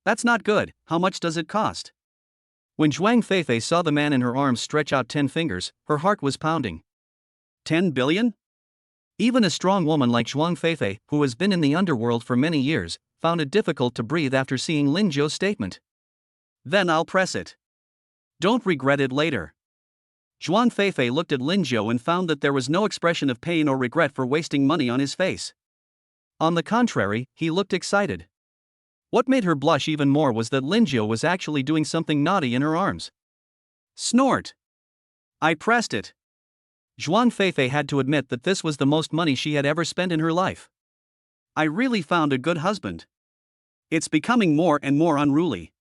That's not good, how much does it cost? When Zhuang Feifei saw the man in her arms stretch out 10 fingers, her heart was pounding. 10 billion? Even a strong woman like Zhuang Feifei, who has been in the underworld for many years, found it difficult to breathe after seeing Lingio's statement. Then I'll press it. Don't regret it later. Zhuan Feifei looked at Lingio and found that there was no expression of pain or regret for wasting money on his face. On the contrary, he looked excited. What made her blush even more was that Lingio was actually doing something naughty in her arms. Snort! I pressed it. Zhuan Feifei had to admit that this was the most money she had ever spent in her life. I really found a good husband. It's becoming more and more unruly.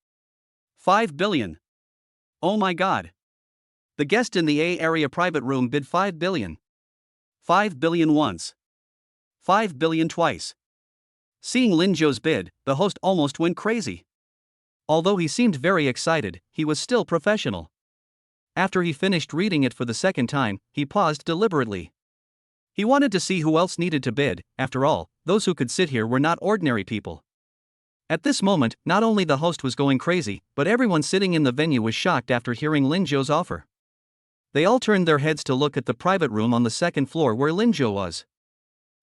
5 billion. Oh my god. The guest in the A area private room bid 5 billion. 5 billion once. 5 billion twice. Seeing Lingio's bid, the host almost went crazy. Although he seemed very excited, he was still professional. After he finished reading it for the second time, he paused deliberately. He wanted to see who else needed to bid. After all, those who could sit here were not ordinary people. At this moment, not only the host was going crazy, but everyone sitting in the venue was shocked after hearing Lingio's offer. They all turned their heads to look at the private room on the second floor where Lingio was.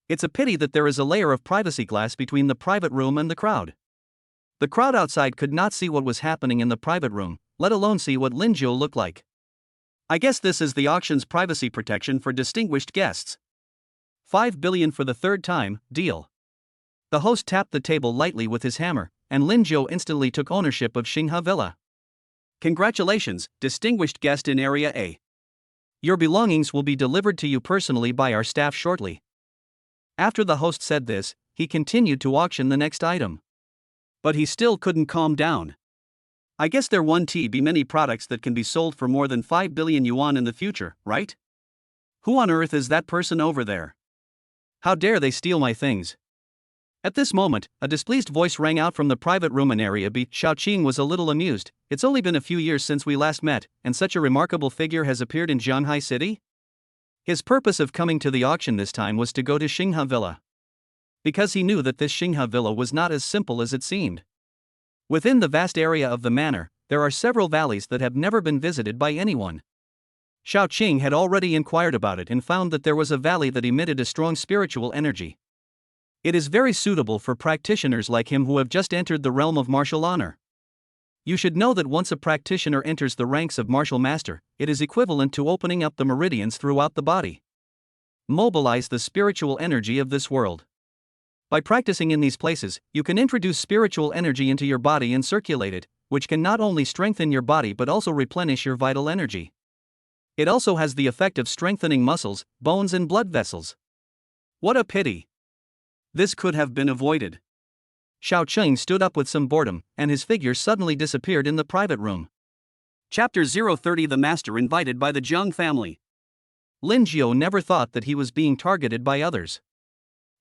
It's a pity that there is a layer of privacy glass between the private room and the crowd. The crowd outside could not see what was happening in the private room, let alone see what Lingio looked like. I guess this is the auction's privacy protection for distinguished guests. 5 billion for the third time, deal. The host tapped the table lightly with his hammer, and Lingio instantly took ownership of Xinghe Villa. Congratulations, distinguished guest in Area A. Your belongings will be delivered to you personally by our staff shortly. After the host said this, he continued to auction the next item. But he still couldn't calm down. I guess there won't be many products that can be sold for more than 5 billion yuan in the future, right? Who on earth is that person over there? How dare they steal my things? At this moment, a displeased voice rang out from the private room in Area B. Xiaoqing was a little amused. It's only been a few years since we last met, and such a remarkable figure has appeared in Shanghai City? His purpose of coming to the auction this time was to go to Xinghe Villa. Because he knew that this Xinghe Villa was not as simple as it seemed. Within the vast area of the manor, there are several valleys that have never been visited by anyone. Xiaoqing had already inquired about it and found that there was a valley that emitted a strong spiritual energy. It is very suitable for practitioners like him who have just entered the realm of martial honor. You should know that once a practitioner enters the ranks of martial master, it is equivalent to opening up the meridians throughout the body. Mobilize the spiritual energy of this world. By practicing in these places, you can introduce spiritual energy into your body and circulate it, which can not only strengthen your body but also replenish your vital energy. It also has the effect of strengthening muscles, bones and blood vessels. What a pity! This could have been avoided. Xiaoqing stood up with some boredom, and his figure suddenly disappeared in the private room. Chapter 030 The Master Invited by the Zhang Family. Lingio never thought that he was being targeted by others.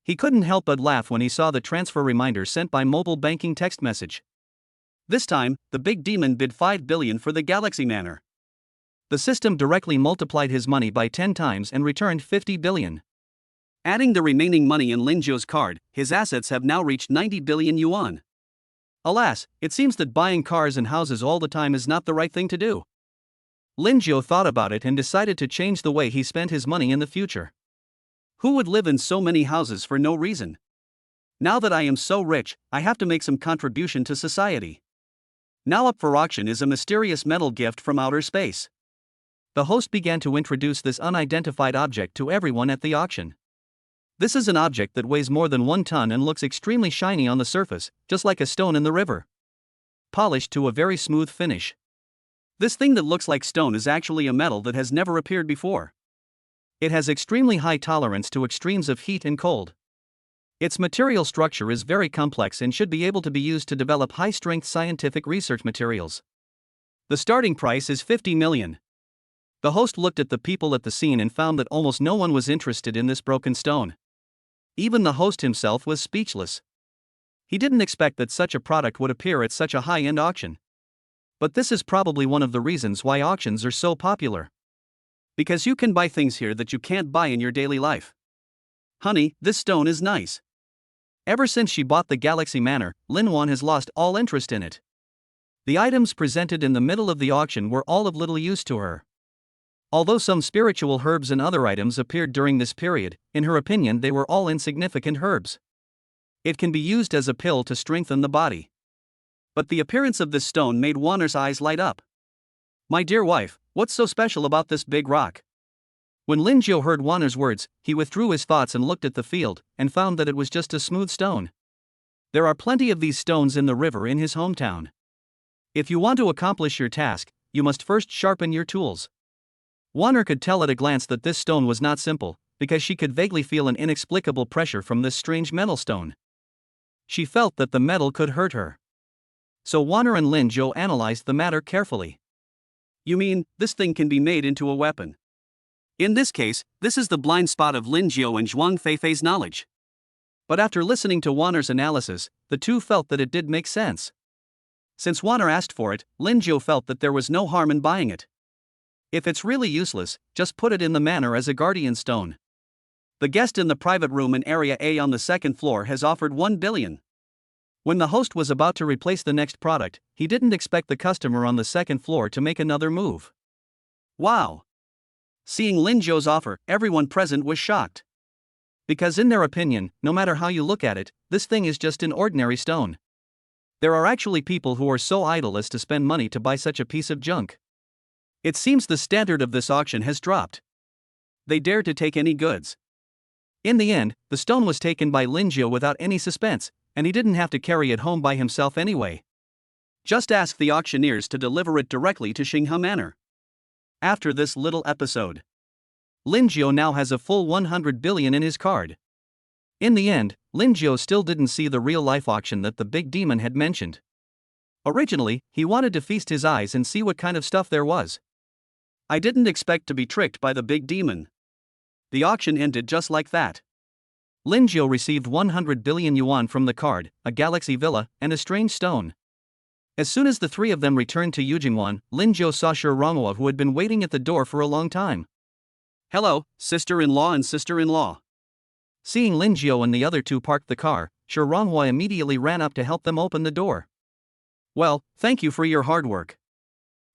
He couldn't help but laugh when he saw the transfer reminder sent by mobile banking text message. This time, the big demon bid 5 billion for the Galaxy Manor. The system directly multiplied his money by 10 times and returned 50 billion. Adding the remaining money in Lingio's card, his assets have now reached 90 billion yuan. Alas, it seems that buying cars and houses all the time is not the right thing to do. Lingio thought about it and decided to change the way he spent his money in the future. Who would live in so many houses for no reason? Now that I am so rich, I have to make some contribution to society. Now up for auction is a mysterious metal gift from outer space. The host began to introduce this unidentified object to everyone at the auction. This is an object that weighs more than 1 ton and looks extremely shiny on the surface, just like a stone in the river. Polished to a very smooth finish. This thing that looks like stone is actually a metal that has never appeared before. It has extremely high tolerance to extremes of heat and cold. Its material structure is very complex and should be able to be used to develop high-strength scientific research materials. The starting price is 50 million. The host looked at the people at the scene and found that almost no one was interested in this broken stone. Even the host himself was speechless. He didn't expect that such a product would appear at such a high-end auction. But this is probably one of the reasons why auctions are so popular. Because you can buy things here that you can't buy in your daily life. Honey, this stone is nice. Ever since she bought the Galaxy Manor, Lin Wan has lost all interest in it. The items presented in the middle of the auction were all of little use to her. Although some spiritual herbs and other items appeared during this period, in her opinion they were all insignificant herbs. It can be used as a pill to strengthen the body. But the appearance of this stone made Wanner's eyes light up. My dear wife, What's so special about this big rock? When Lingio heard Wanner's words, he withdrew his thoughts and looked at the field, and found that it was just a smooth stone. There are plenty of these stones in the river in his hometown. If you want to accomplish your task, you must first sharpen your tools. Wanner could tell at a glance that this stone was not simple, because she could vaguely feel an inexplicable pressure from this strange metal stone. She felt that the metal could hurt her. So Wanner and Lingio analyzed the matter carefully. You mean, this thing can be made into a weapon? In this case, this is the blind spot of Lingio and Zhuang Feifei's knowledge. But after listening to Wanner's analysis, the two felt that it did make sense. Since Wanner asked for it, Lingio felt that there was no harm in buying it. If it's really useless, just put it in the manor as a guardian stone. The guest in the private room in Area A on the second floor has offered 1 billion. When the host was about to replace the next product, he didn't expect the customer on the second floor to make another move. Wow! Seeing Lingio's offer, everyone present was shocked. Because in their opinion, no matter how you look at it, this thing is just an ordinary stone. There are actually people who are so idle as to spend money to buy such a piece of junk. It seems the standard of this auction has dropped. They dare to take any goods. In the end, the stone was taken by Lingio without any suspense, and he didn't have to carry it home by himself anyway. Just ask the auctioneers to deliver it directly to Xinghe Manor. After this little episode, Lingio now has a full 100 billion in his card. In the end, Lingio still didn't see the real-life auction that the big demon had mentioned. Originally, he wanted to feast his eyes and see what kind of stuff there was. I didn't expect to be tricked by the big demon. The auction ended just like that. Lingio received 100 billion yuan from the card, a galaxy villa, and a strange stone. As soon as the three of them returned to Yujingwan, Lingio saw Shi Ronghua, who had been waiting at the door for a long time. Hello, sister-in-law and sister-in-law. Seeing Lingio and the other two park the car, Shi Ronghua immediately ran up to help them open the door. Well, thank you for your hard work.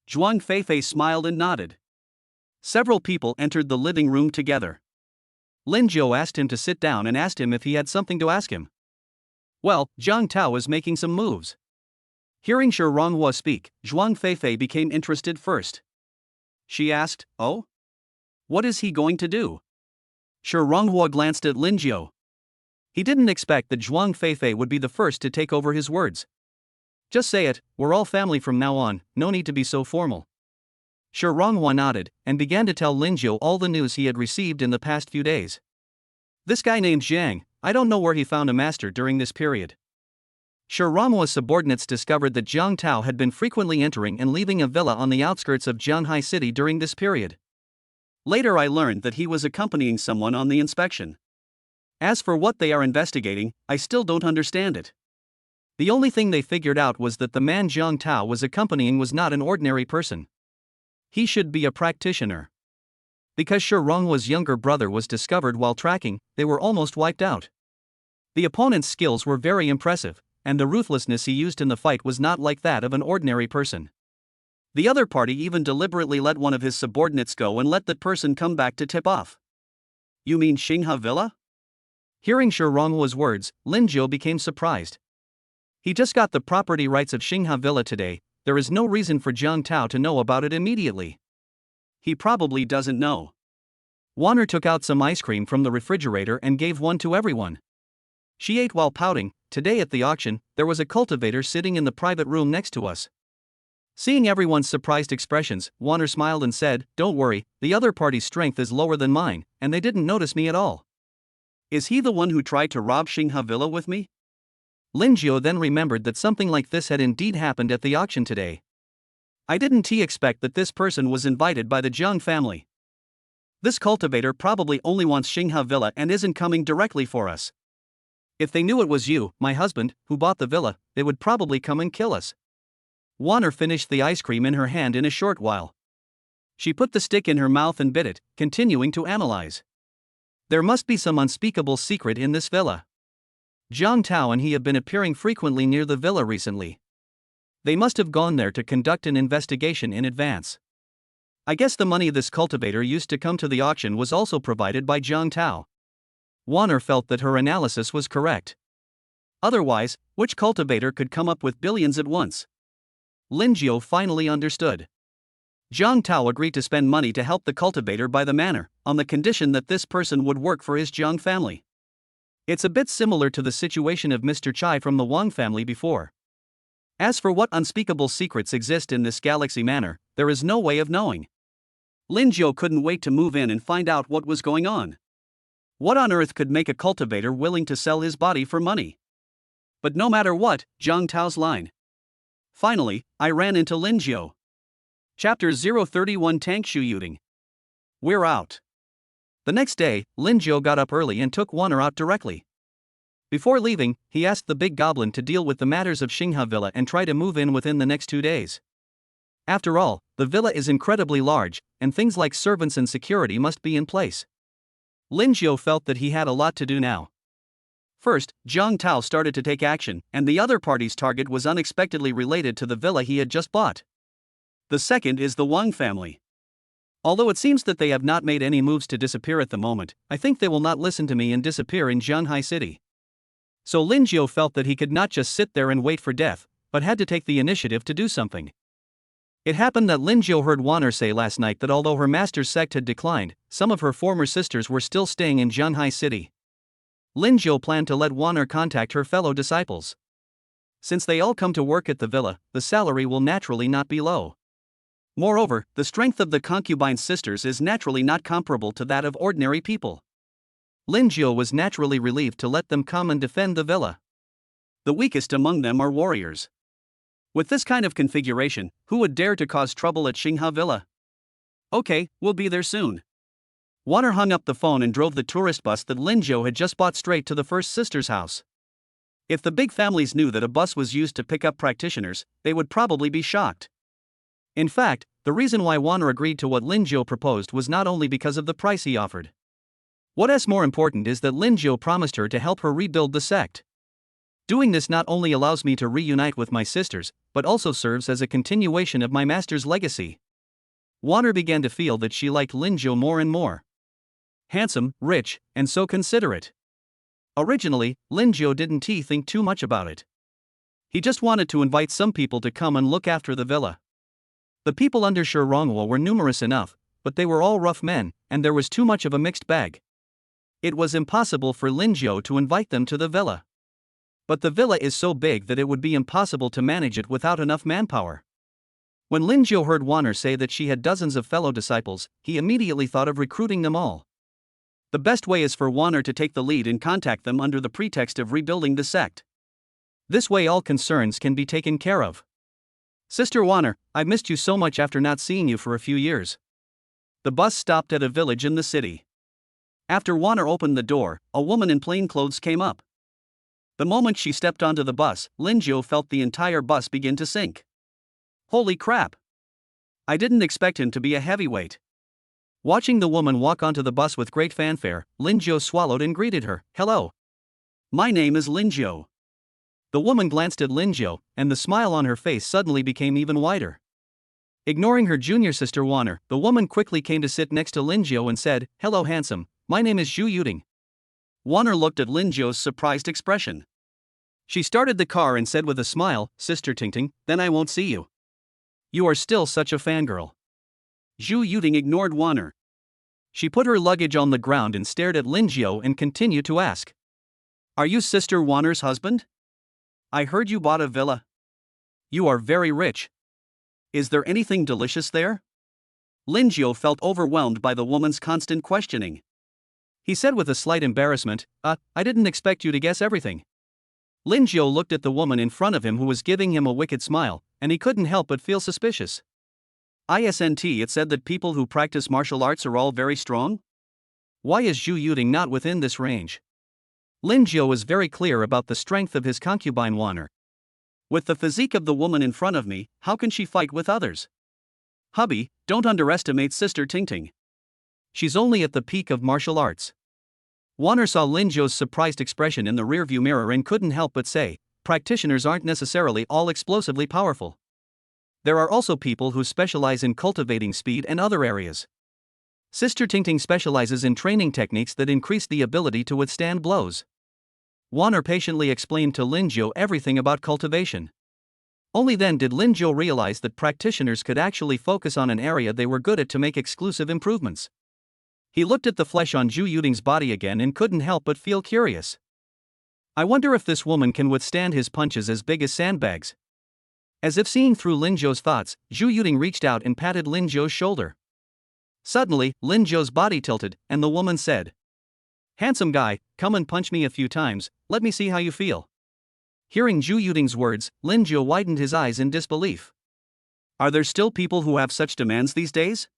Zhuang Feifei smiled and nodded. Several people entered the living room together. Lingio asked him to sit down and asked him if he had something to ask him. Well, Zhang Tao is making some moves. Hearing Shi Ronghua speak, Zhuang Feifei became interested first. She asked, "Oh? What is he going to do?" Shi Ronghua glanced at Lingio. He didn't expect that Zhuang Feifei would be the first to take over his words. Just say it, we're all family from now on, no need to be so formal. Shi Ronghua nodded, and began to tell Lingio all the news he had received in the past few days. This guy named Zhang, I don't know where he found a master during this period. Shi Ronghua's subordinates discovered that Zhang Tao had been frequently entering and leaving a villa on the outskirts of Jianhai City during this period. Later I learned that he was accompanying someone on the inspection. As for what they are investigating, I still don't understand it. The only thing they figured out was that the man Zhang Tao was accompanying was not an ordinary person. He should be a practitioner. Because Shi Ronghua's younger brother was discovered while tracking, they were almost wiped out. The opponent's skills were very impressive, and the ruthlessness he used in the fight was not like that of an ordinary person. The other party even deliberately let one of his subordinates go and let that person come back to tip off. You mean Xinghe Villa? Hearing Shi Ronghua's words, Lingio became surprised. He just got the property rights of Xinghe Villa today, there is no reason for Zhang Tao to know about it immediately. He probably doesn't know. Wanner took out some ice cream from the refrigerator and gave one to everyone. She ate while pouting. Today at the auction, there was a cultivator sitting in the private room next to us. Seeing everyone's surprised expressions, Wanner smiled and said, "Don't worry, the other party's strength is lower than mine, and they didn't notice me at all." Is he the one who tried to rob Xinghe Villa with me? Lingio then remembered that something like this had indeed happened at the auction today. I didn't expect that this person was invited by the Zhang family. This cultivator probably only wants Xinghe Villa and isn't coming directly for us. If they knew it was you, my husband, who bought the villa, they would probably come and kill us. Wanner finished the ice cream in her hand in a short while. She put the stick in her mouth and bit it, continuing to analyze. There must be some unspeakable secret in this villa. Zhang Tao and he have been appearing frequently near the villa recently. They must have gone there to conduct an investigation in advance. I guess the money this cultivator used to come to the auction was also provided by Zhang Tao. Wanner felt that her analysis was correct. Otherwise, which cultivator could come up with billions at once? Lingio finally understood. Zhang Tao agreed to spend money to help the cultivator buy the manor, on the condition that this person would work for his Zhang family. It's a bit similar to the situation of Mr. Chai from the Wang family before. As for what unspeakable secrets exist in this galaxy manor, there is no way of knowing. Lingio couldn't wait to move in and find out what was going on. What on earth could make a cultivator willing to sell his body for money? But no matter what, Zhang Tao's line. Finally, I ran into Lingio. Chapter 031 Tank Shooting. We're out. The next day, Lingio got up early and took Wanner out directly. Before leaving, he asked the big goblin to deal with the matters of Xinghe Villa and try to move in within the next 2 days. After all, the villa is incredibly large, and things like servants and security must be in place. Lingio felt that he had a lot to do now. First, Zhang Tao started to take action, and the other party's target was unexpectedly related to the villa he had just bought. The second is the Wang family. Although it seems that they have not made any moves to disappear at the moment, I think they will not listen to me and disappear in Jianhai City. So Lingio felt that he could not just sit there and wait for death, but had to take the initiative to do something. It happened that Lingio heard Wanner say last night that although her master's sect had declined, some of her former sisters were still staying in Jianhai City. Lingio planned to let Wanner contact her fellow disciples. Since they all come to work at the villa, the salary will naturally not be low. Moreover, the strength of the concubine sisters is naturally not comparable to that of ordinary people. Lingio was naturally relieved to let them come and defend the villa. The weakest among them are warriors. With this kind of configuration, who would dare to cause trouble at Xinghe Villa? Okay, we'll be there soon. Wanner hung up the phone and drove the tourist bus that Lingio had just bought straight to the first sister's house. If the big families knew that a bus was used to pick up practitioners, they would probably be shocked. In fact, the reason why Wanner agreed to what Lingio proposed was not only because of the price he offered. What's more important is that Lingio promised her to help her rebuild the sect. Doing this not only allows me to reunite with my sisters, but also serves as a continuation of my master's legacy. Wanner began to feel that she liked Lingio more and more. Handsome, rich, and so considerate. Originally, Lingio didn't think too much about it. He just wanted to invite some people to come and look after the villa. The people under Shi Rongwo were numerous enough, but they were all rough men, and there was too much of a mixed bag. It was impossible for Lingio to invite them to the villa. But the villa is so big that it would be impossible to manage it without enough manpower. When Lingio heard Wanner say that she had dozens of fellow disciples, he immediately thought of recruiting them all. The best way is for Wanner to take the lead and contact them under the pretext of rebuilding the sect. This way all concerns can be taken care of. Sister Wanner, I've missed you so much after not seeing you for a few years. The bus stopped at a village in the city. After Wanner opened the door, a woman in plain clothes came up. The moment she stepped onto the bus, Lingio felt the entire bus begin to sink. Holy crap! I didn't expect him to be a heavyweight. Watching the woman walk onto the bus with great fanfare, Lingio swallowed and greeted her. Hello. My name is Lingio. The woman glanced at Lingio, and the smile on her face suddenly became even wider. Ignoring her junior sister Wanner, the woman quickly came to sit next to Lingio and said, Hello handsome, my name is Zhu Yuding. Wanner looked at Lingio's surprised expression. She started the car and said with a smile, Sister Tingting, then I won't see you. You are still such a fangirl. Zhu Yuding ignored Wanner. She put her luggage on the ground and stared at Lingio and continued to ask. Are you Sister Wanner's husband? I heard you bought a villa. You are very rich. Is there anything delicious there? Lingio felt overwhelmed by the woman's constant questioning. He said with a slight embarrassment, I didn't expect you to guess everything. Lingio looked at the woman in front of him who was giving him a wicked smile, and he couldn't help but feel suspicious. Isn't it said that people who practice martial arts are all very strong? Why is Zhu Yuding not within this range? Lingio was very clear about the strength of his concubine Wanner. With the physique of the woman in front of me, how can she fight with others? Hubby, don't underestimate Sister Tingting. She's only at the peak of martial arts. Wanner saw Lingio's surprised expression in the rearview mirror and couldn't help but say, practitioners aren't necessarily all explosively powerful. There are also people who specialize in cultivating speed and other areas. Sister Tingting specializes in training techniques that increase the ability to withstand blows. Wanner patiently explained to Lingio everything about cultivation. Only then did Lingio realize that practitioners could actually focus on an area they were good at to make exclusive improvements. He looked at the flesh on Zhu Yuding's body again and couldn't help but feel curious. I wonder if this woman can withstand his punches as big as sandbags. As if seeing through Lingio's thoughts, Zhu Yuding reached out and patted Lingio's shoulder. Suddenly, Lingio's body tilted, and the woman said, "Handsome guy, come and punch me a few times, let me see how you feel." Hearing Zhu Yuding's words, Lingio widened his eyes in disbelief. Are there still people who have such demands these days?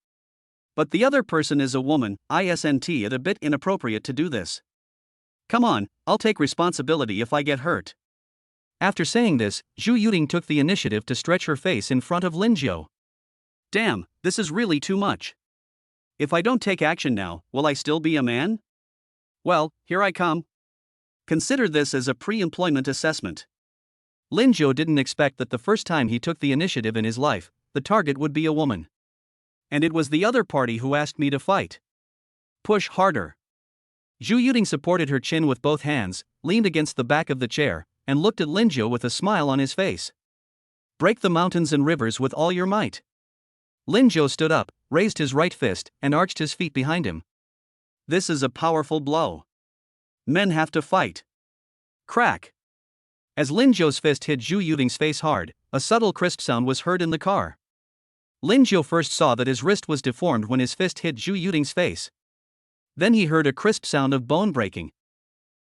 But the other person is a woman, isn't it a bit inappropriate to do this? Come on, I'll take responsibility if I get hurt. After saying this, Zhu Yuding took the initiative to stretch her face in front of Lingio. Damn, this is really too much. If I don't take action now, will I still be a man? Well, here I come. Consider this as a pre-employment assessment. Lingio didn't expect that the first time he took the initiative in his life, the target would be a woman. And it was the other party who asked me to fight. Push harder. Zhu Yuding supported her chin with both hands, leaned against the back of the chair, and looked at Lingio with a smile on his face. Break the mountains and rivers with all your might. Lingio stood up, raised his right fist, and arched his feet behind him. This is a powerful blow. Men have to fight. Crack. As Lingio's fist hit Zhu Yuding's face hard, a subtle crisp sound was heard in the car. Lingio first saw that his wrist was deformed when his fist hit Zhu Yuding's face. Then he heard a crisp sound of bone breaking.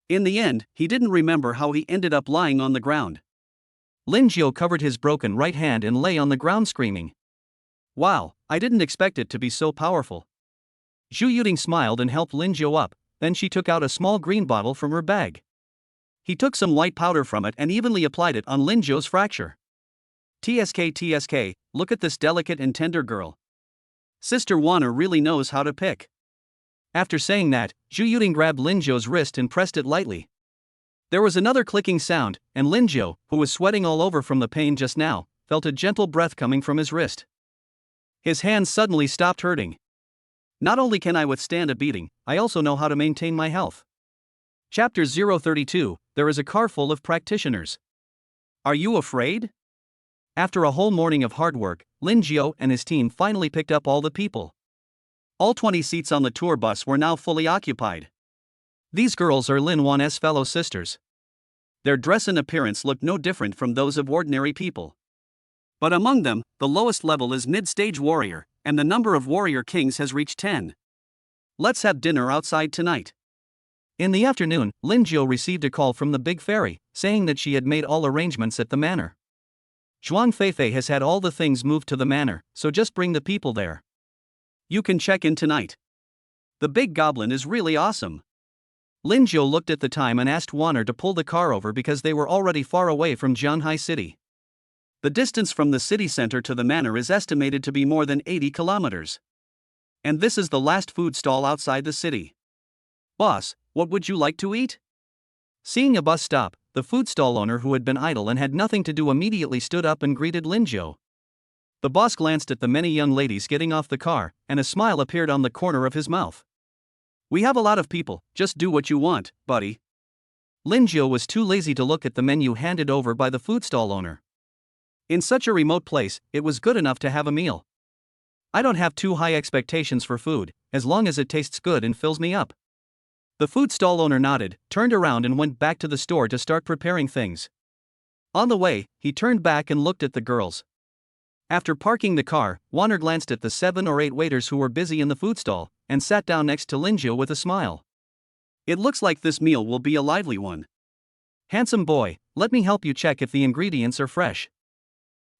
In the end, he didn't remember how he ended up lying on the ground. Lingio covered his broken right hand and lay on the ground screaming. Wow, I didn't expect it to be so powerful. Zhu Yuding smiled and helped Lingio up, then she took out a small green bottle from her bag. He took some white powder from it and evenly applied it on Lingio's fracture. TSK, look at this delicate and tender girl. Sister Wanner really knows how to pick. After saying that, Zhu Yuding grabbed Lingio's wrist and pressed it lightly. There was another clicking sound, and Lingio, who was sweating all over from the pain just now, felt a gentle breath coming from his wrist. His hands suddenly stopped hurting. Not only can I withstand a beating, I also know how to maintain my health. Chapter 032, there is a car full of practitioners. Are you afraid? After a whole morning of hard work, Lingio and his team finally picked up all the people. All 20 seats on the tour bus were now fully occupied. These girls are Lin Wan's fellow sisters. Their dress and appearance looked no different from those of ordinary people. But among them, the lowest level is mid-stage warrior, and the number of warrior kings has reached 10. Let's have dinner outside tonight. In the afternoon, Lingio received a call from the big fairy, saying that she had made all arrangements at the manor. Zhuang Feifei has had all the things moved to the manor, so just bring the people there. You can check in tonight. The big goblin is really awesome. Lingio looked at the time and asked Wanner to pull the car over because they were already far away from Jianhai City. The distance from the city center to the manor is estimated to be more than 80 kilometers. And this is the last food stall outside the city. Boss, what would you like to eat? Seeing a bus stop, the food stall owner who had been idle and had nothing to do immediately stood up and greeted Lingio. The boss glanced at the many young ladies getting off the car, and a smile appeared on the corner of his mouth. We have a lot of people, just do what you want, buddy. Lingio was too lazy to look at the menu handed over by the food stall owner. In such a remote place, it was good enough to have a meal. I don't have too high expectations for food, as long as it tastes good and fills me up. The food stall owner nodded, turned around and went back to the store to start preparing things. On the way, he turned back and looked at the girls. After parking the car, Wanner glanced at the 7 or 8 waiters who were busy in the food stall, and sat down next to Lingio with a smile. It looks like this meal will be a lively one. Handsome boy, let me help you check if the ingredients are fresh.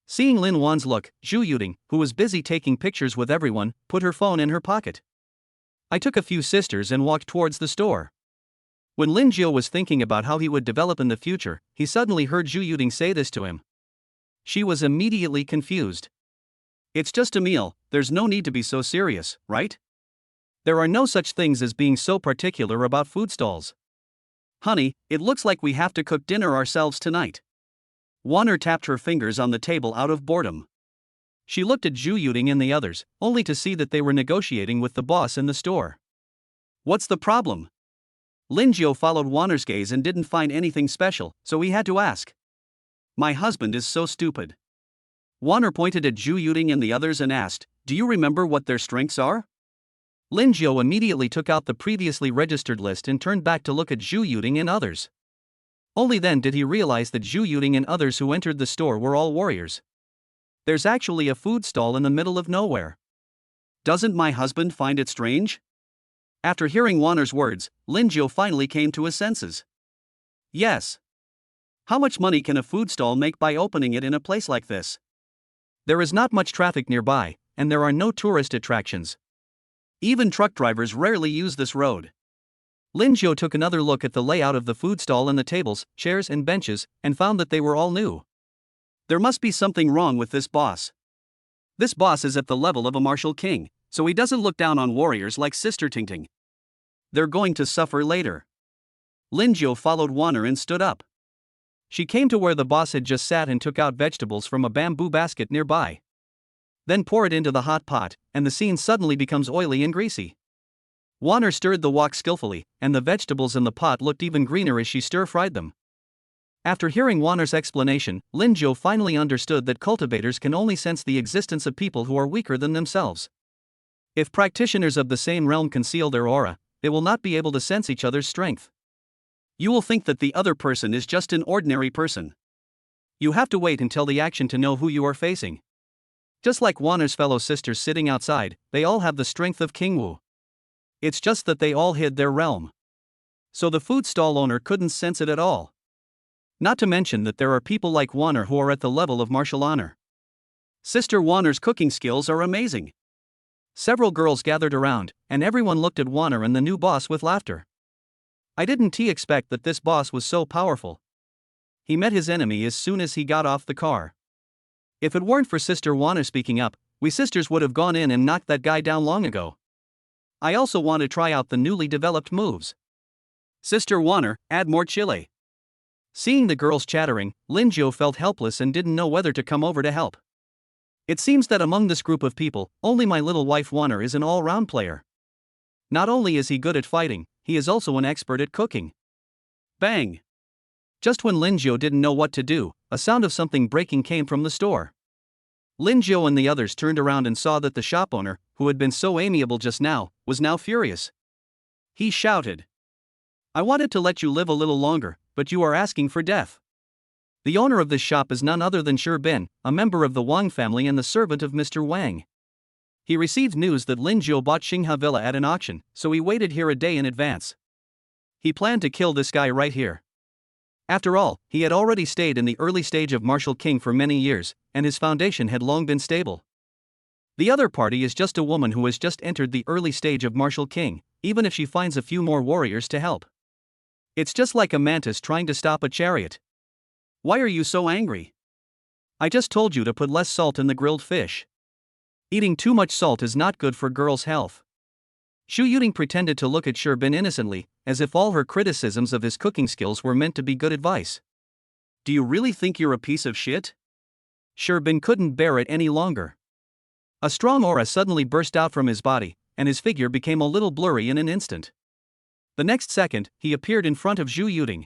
Seeing Lin Wan's look, Zhu Yuding, who was busy taking pictures with everyone, put her phone in her pocket. I took a few sisters and walked towards the store. When Lingio was thinking about how he would develop in the future, he suddenly heard Zhu Yuding say this to him. She was immediately confused. It's just a meal, there's no need to be so serious, right? There are no such things as being so particular about food stalls. Honey, it looks like we have to cook dinner ourselves tonight. Wanner tapped her fingers on the table out of boredom. She looked at Zhu Yuding and the others, only to see that they were negotiating with the boss in the store. What's the problem? Lingio followed Wanner's gaze and didn't find anything special, so he had to ask. My husband is so stupid. Wanner pointed at Zhu Yuting and the others and asked, "Do you remember what their strengths are?" Lingio immediately took out the previously registered list and turned back to look at Zhu Yuting and others. Only then did he realize that Zhu Yuting and others who entered the store were all warriors. There's actually a food stall in the middle of nowhere. Doesn't my husband find it strange? After hearing Wanner's words, Lingio finally came to his senses. Yes. How much money can a food stall make by opening it in a place like this? There is not much traffic nearby, and there are no tourist attractions. Even truck drivers rarely use this road. Lingio took another look at the layout of the food stall and the tables, chairs and benches, and found that they were all new. There must be something wrong with this boss. This boss is at the level of a martial king, so he doesn't look down on warriors like Sister Tingting. They're going to suffer later. Lingio followed Wanner and stood up. She came to where the boss had just sat and took out vegetables from a bamboo basket nearby. Then pour it into the hot pot, and the scene suddenly becomes oily and greasy. Wanner stirred the wok skillfully, and the vegetables in the pot looked even greener as she stir-fried them. After hearing Wanner's explanation, Lingio finally understood that cultivators can only sense the existence of people who are weaker than themselves. If practitioners of the same realm conceal their aura, they will not be able to sense each other's strength. You will think that the other person is just an ordinary person. You have to wait until the action to know who you are facing. Just like Wanner's fellow sisters sitting outside, they all have the strength of King Wu. It's just that they all hid their realm. So the food stall owner couldn't sense it at all. Not to mention that there are people like Wanner who are at the level of martial honor. Sister Wanner's cooking skills are amazing. Several girls gathered around, and everyone looked at Wanner and the new boss with laughter. I didn't expect that this boss was so powerful. He met his enemy as soon as he got off the car. If it weren't for Sister Wanner speaking up, we sisters would have gone in and knocked that guy down long ago. I also want to try out the newly developed moves. Sister Wanner, add more chile. Seeing the girls chattering, Lingio felt helpless and didn't know whether to come over to help. It seems that among this group of people, only my little wife Wanner is an all-round player. Not only is he good at fighting, he is also an expert at cooking. Bang! Just when Lingio didn't know what to do, a sound of something breaking came from the store. Lingio and the others turned around and saw that the shop owner, who had been so amiable just now, was now furious. He shouted, "I wanted to let you live a little longer, but you are asking for death." The owner of this shop is none other than Bin, a member of the Wang family and the servant of Mr. Wang. He received news that Lingio bought Xinghe Villa at an auction, so he waited here a day in advance. He planned to kill this guy right here. After all, he had already stayed in the early stage of martial king for many years, and his foundation had long been stable. The other party is just a woman who has just entered the early stage of martial king, even if she finds a few more warriors to help. It's just like a mantis trying to stop a chariot. Why are you so angry? I just told you to put less salt in the grilled fish. Eating too much salt is not good for girls' health. Zhu Yuting pretended to look at Bin innocently, as if all her criticisms of his cooking skills were meant to be good advice. Do you really think you're a piece of shit? Bin couldn't bear it any longer. A strong aura suddenly burst out from his body, and his figure became a little blurry in an instant. The next second, he appeared in front of Zhu Yuting.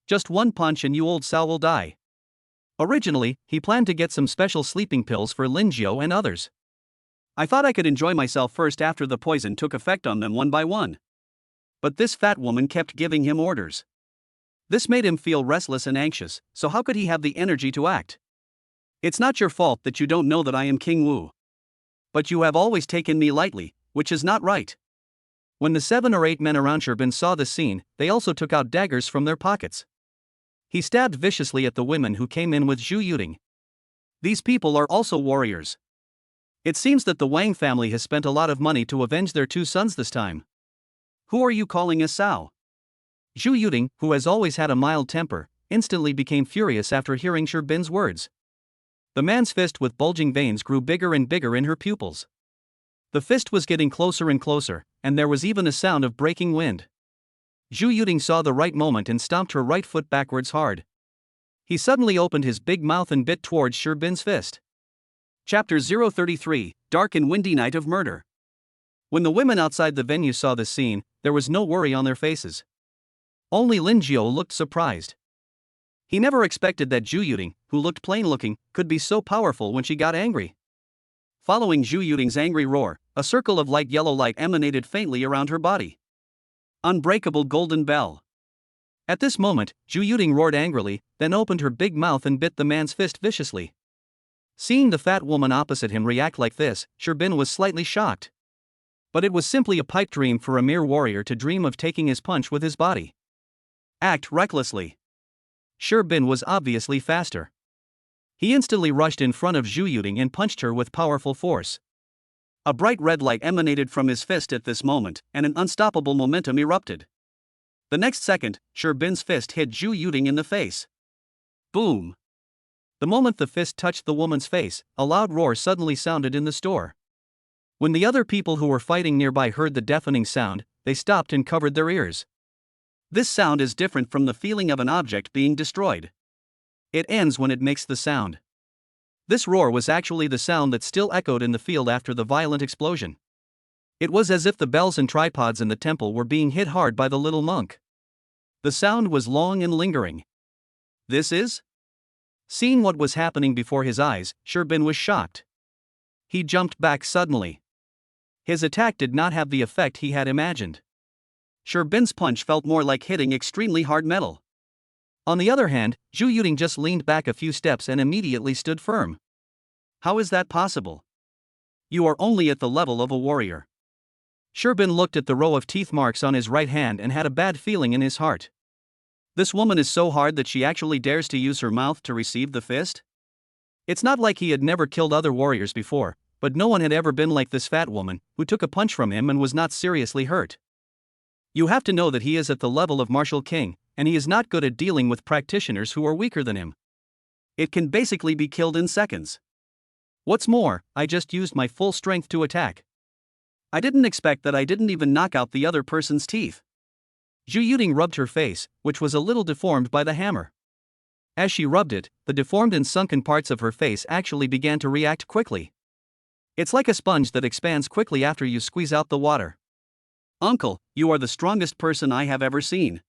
Just one punch and you old sow will die. Originally, he planned to get some special sleeping pills for Lingio and others. I thought I could enjoy myself first after the poison took effect on them one by one. But this fat woman kept giving him orders. This made him feel restless and anxious, so how could he have the energy to act? It's not your fault that you don't know that I am King Wu. But you have always taken me lightly, which is not right. When the 7 or 8 men around Bin saw the scene, they also took out daggers from their pockets. He stabbed viciously at the women who came in with Zhu Yuting. These people are also warriors. It seems that the Wang family has spent a lot of money to avenge their 2 sons this time. Who are you calling a sow? Zhu Yuting, who has always had a mild temper, instantly became furious after hearing Bin's words. The man's fist with bulging veins grew bigger and bigger in her pupils. The fist was getting closer and closer, and there was even a sound of breaking wind. Zhu Yuting saw the right moment and stomped her right foot backwards hard. He suddenly opened his big mouth and bit towards Bin's fist. Chapter 033, Dark and Windy Night of Murder. When the women outside the venue saw the scene, there was no worry on their faces. Only Lingio looked surprised. He never expected that Zhu Yuting, who looked plain-looking, could be so powerful when she got angry. Following Zhu Yuting's angry roar, a circle of light yellow light emanated faintly around her body. Unbreakable golden bell. At this moment, Zhu Yuting roared angrily, then opened her big mouth and bit the man's fist viciously. Seeing the fat woman opposite him react like this, Sherbin was slightly shocked. But it was simply a pipe dream for a mere warrior to dream of taking his punch with his body. Act recklessly. Sherbin was obviously faster. He instantly rushed in front of Zhu Yuting and punched her with powerful force. A bright red light emanated from his fist at this moment, and an unstoppable momentum erupted. The next second, Sherbin's fist hit Zhu Yuting in the face. Boom! The moment the fist touched the woman's face, a loud roar suddenly sounded in the store. When the other people who were fighting nearby heard the deafening sound, they stopped and covered their ears. This sound is different from the feeling of an object being destroyed. It ends when it makes the sound. This roar was actually the sound that still echoed in the field after the violent explosion. It was as if the bells and tripods in the temple were being hit hard by the little monk. The sound was long and lingering. This is? Seeing what was happening before his eyes, Sherbin was shocked. He jumped back suddenly. His attack did not have the effect he had imagined. Sherbin's punch felt more like hitting extremely hard metal. On the other hand, Zhu Yuting just leaned back a few steps and immediately stood firm. How is that possible? You are only at the level of a warrior. Sherbin looked at the row of teeth marks on his right hand and had a bad feeling in his heart. This woman is so hard that she actually dares to use her mouth to receive the fist? It's not like he had never killed other warriors before, but no one had ever been like this fat woman, who took a punch from him and was not seriously hurt. You have to know that he is at the level of martial king, and he is not good at dealing with practitioners who are weaker than him. It can basically be killed in seconds. What's more, I just used my full strength to attack. I didn't expect that I didn't even knock out the other person's teeth. Zhu Yuting rubbed her face, which was a little deformed by the hammer. As she rubbed it, the deformed and sunken parts of her face actually began to react quickly. It's like a sponge that expands quickly after you squeeze out the water. Uncle, you are the strongest person I have ever seen.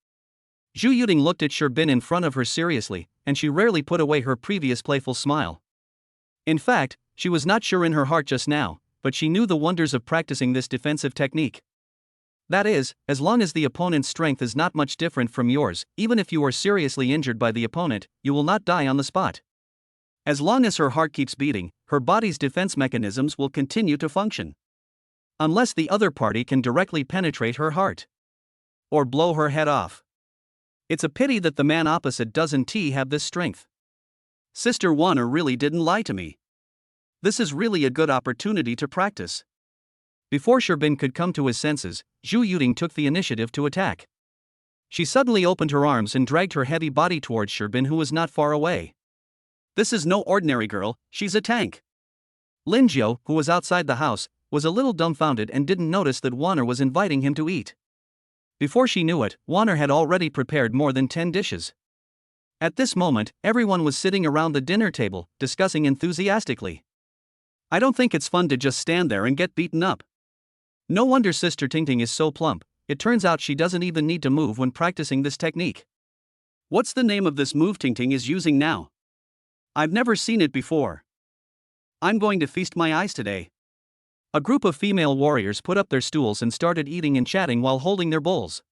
Zhu Yuting looked at Sherbin in front of her seriously, and she rarely put away her previous playful smile. In fact, she was not sure in her heart just now, but she knew the wonders of practicing this defensive technique. That is, as long as the opponent's strength is not much different from yours, even if you are seriously injured by the opponent, you will not die on the spot. As long as her heart keeps beating, her body's defense mechanisms will continue to function. Unless the other party can directly penetrate her heart. Or blow her head off. It's a pity that the man opposite doesn't have this strength. Sister Warner really didn't lie to me. This is really a good opportunity to practice. Before Sherbin could come to his senses, Zhu Yuting took the initiative to attack. She suddenly opened her arms and dragged her heavy body towards Sherbin, who was not far away. This is no ordinary girl, she's a tank. Lingio, who was outside the house, was a little dumbfounded and didn't notice that Warner was inviting him to eat. Before she knew it, Warner had already prepared more than 10 dishes. At this moment, everyone was sitting around the dinner table, discussing enthusiastically. I don't think it's fun to just stand there and get beaten up. No wonder Sister Tingting is so plump, it turns out she doesn't even need to move when practicing this technique. What's the name of this move Tingting is using now? I've never seen it before. I'm going to feast my eyes today. A group of female warriors put up their stools and started eating and chatting while holding their bowls.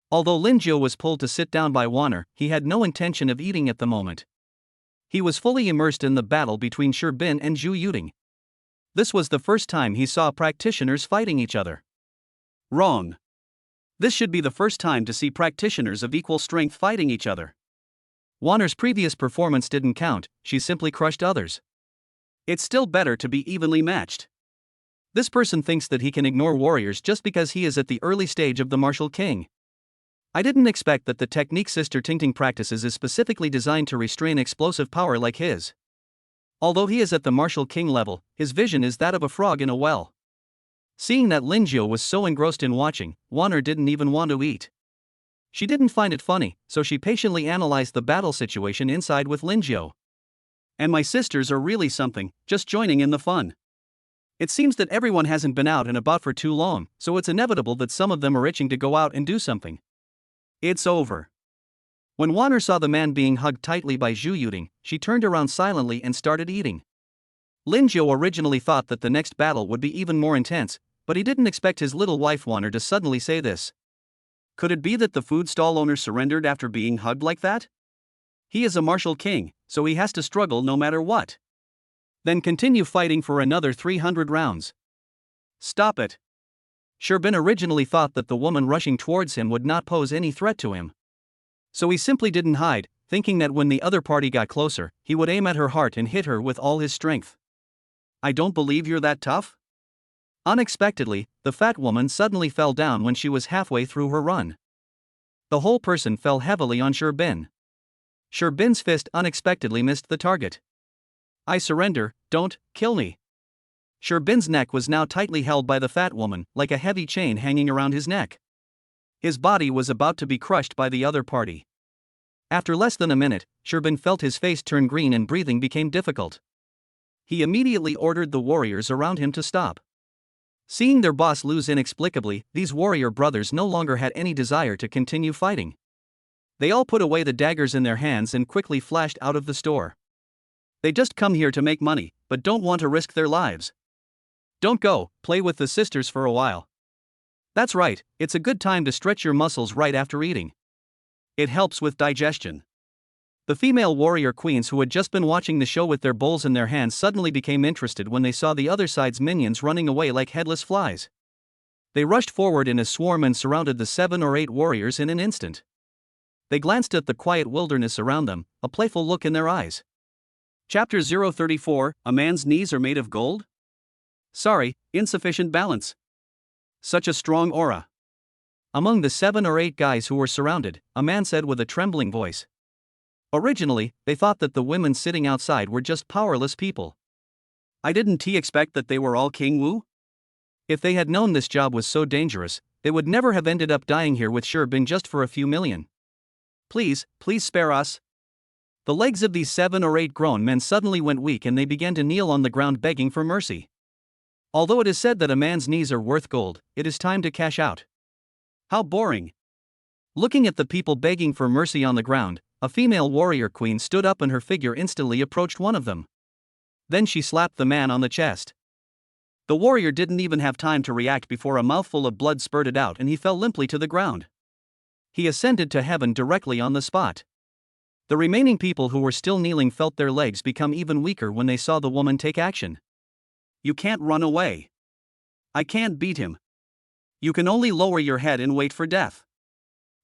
Although Lingio was pulled to sit down by Warner, he had no intention of eating at the moment. He was fully immersed in the battle between Sherbin and Zhu Yuting. This was the first time he saw practitioners fighting each other. Wrong. This should be the first time to see practitioners of equal strength fighting each other. Warner's previous performance didn't count, she simply crushed others. It's still better to be evenly matched. This person thinks that he can ignore warriors just because he is at the early stage of the martial king. I didn't expect that the technique Sister Tingting practices is specifically designed to restrain explosive power like his. Although he is at the martial king level, his vision is that of a frog in a well. Seeing that Lingio was so engrossed in watching, Warner didn't even want to eat. She didn't find it funny, so she patiently analyzed the battle situation inside with Lingio. And my sisters are really something, just joining in the fun. It seems that everyone hasn't been out and about for too long, so it's inevitable that some of them are itching to go out and do something. It's over. When Wanner saw the man being hugged tightly by Zhu Yuding, she turned around silently and started eating. Lingio originally thought that the next battle would be even more intense, but he didn't expect his little wife Wanner to suddenly say this. Could it be that the food stall owner surrendered after being hugged like that? He is a martial king, so he has to struggle no matter what. Then continue fighting for another 300 rounds. Stop it. Sherbin originally thought that the woman rushing towards him would not pose any threat to him. So he simply didn't hide, thinking that when the other party got closer, he would aim at her heart and hit her with all his strength. I don't believe you're that tough. Unexpectedly, the fat woman suddenly fell down when she was halfway through her run. The whole person fell heavily on Sherbin. Sherbin's fist unexpectedly missed the target. I surrender, don't kill me. Sherbin's neck was now tightly held by the fat woman, like a heavy chain hanging around his neck. His body was about to be crushed by the other party. After less than a minute, Sherbin felt his face turn green and breathing became difficult. He immediately ordered the warriors around him to stop. Seeing their boss lose inexplicably, these warrior brothers no longer had any desire to continue fighting. They all put away the daggers in their hands and quickly flashed out of the store. They just come here to make money, but don't want to risk their lives. Don't go, play with the sisters for a while. That's right, it's a good time to stretch your muscles right after eating. It helps with digestion. The female warrior queens who had just been watching the show with their bowls in their hands suddenly became interested when they saw the other side's minions running away like headless flies. They rushed forward in a swarm and surrounded the 7 or 8 warriors in an instant. They glanced at the quiet wilderness around them, a playful look in their eyes. Chapter 034, A Man's Knees Are Made of Gold? Sorry, insufficient balance. Such a strong aura. Among the 7 or 8 guys who were surrounded, a man said with a trembling voice. Originally, they thought that the women sitting outside were just powerless people. I didn't expect that they were all King Wu? If they had known this job was so dangerous, they would never have ended up dying here with Sherbin just for a few million. Please spare us. The legs of these 7 or 8 grown men suddenly went weak and they began to kneel on the ground begging for mercy. Although it is said that a man's knees are worth gold, it is time to cash out. How boring. Looking at the people begging for mercy on the ground, a female warrior queen stood up and her figure instantly approached one of them. Then she slapped the man on the chest. The warrior didn't even have time to react before a mouthful of blood spurted out and he fell limply to the ground. He ascended to heaven directly on the spot. The remaining people who were still kneeling felt their legs become even weaker when they saw the woman take action. You can't run away. I can't beat him. You can only lower your head and wait for death.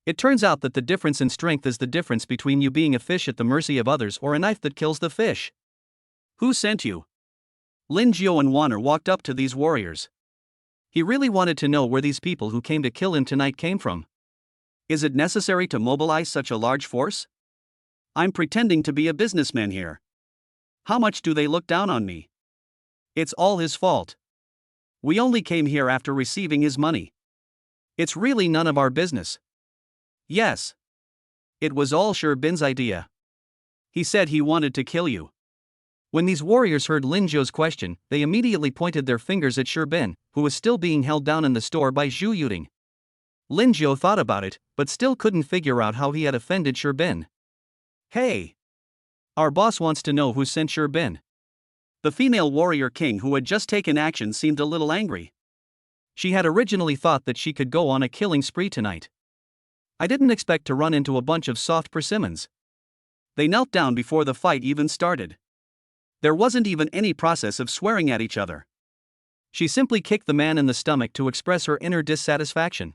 It turns out that the difference in strength is the difference between you being a fish at the mercy of others or a knife that kills the fish. Who sent you? Lingio and Wanner walked up to these warriors. He really wanted to know where these people who came to kill him tonight came from. Is it necessary to mobilize such a large force? I'm pretending to be a businessman here. How much do they look down on me? It's all his fault. We only came here after receiving his money. It's really none of our business. Yes. It was all Sherbin's idea. He said he wanted to kill you. When these warriors heard Lingio's question, they immediately pointed their fingers at Sherbin, who was still being held down in the store by Zhu Yuding. Lingio thought about it, but still couldn't figure out how he had offended Sherbin. Hey! Our boss wants to know who sent Sherbin. The female warrior king who had just taken action seemed a little angry. She had originally thought that she could go on a killing spree tonight. I didn't expect to run into a bunch of soft persimmons. They knelt down before the fight even started. There wasn't even any process of swearing at each other. She simply kicked the man in the stomach to express her inner dissatisfaction.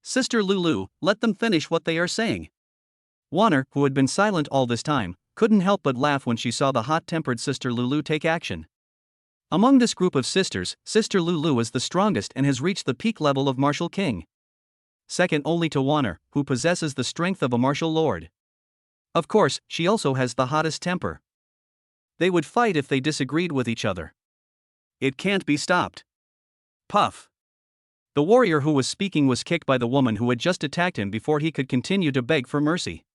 Sister Lulu, let them finish what they are saying. Wanner, who had been silent all this time, couldn't help but laugh when she saw the hot-tempered Sister Lulu take action. Among this group of sisters, Sister Lulu is the strongest and has reached the peak level of martial king. Second only to Wanner, who possesses the strength of a martial lord. Of course, she also has the hottest temper. They would fight if they disagreed with each other. It can't be stopped. Puff. The warrior who was speaking was kicked by the woman who had just attacked him before he could continue to beg for mercy.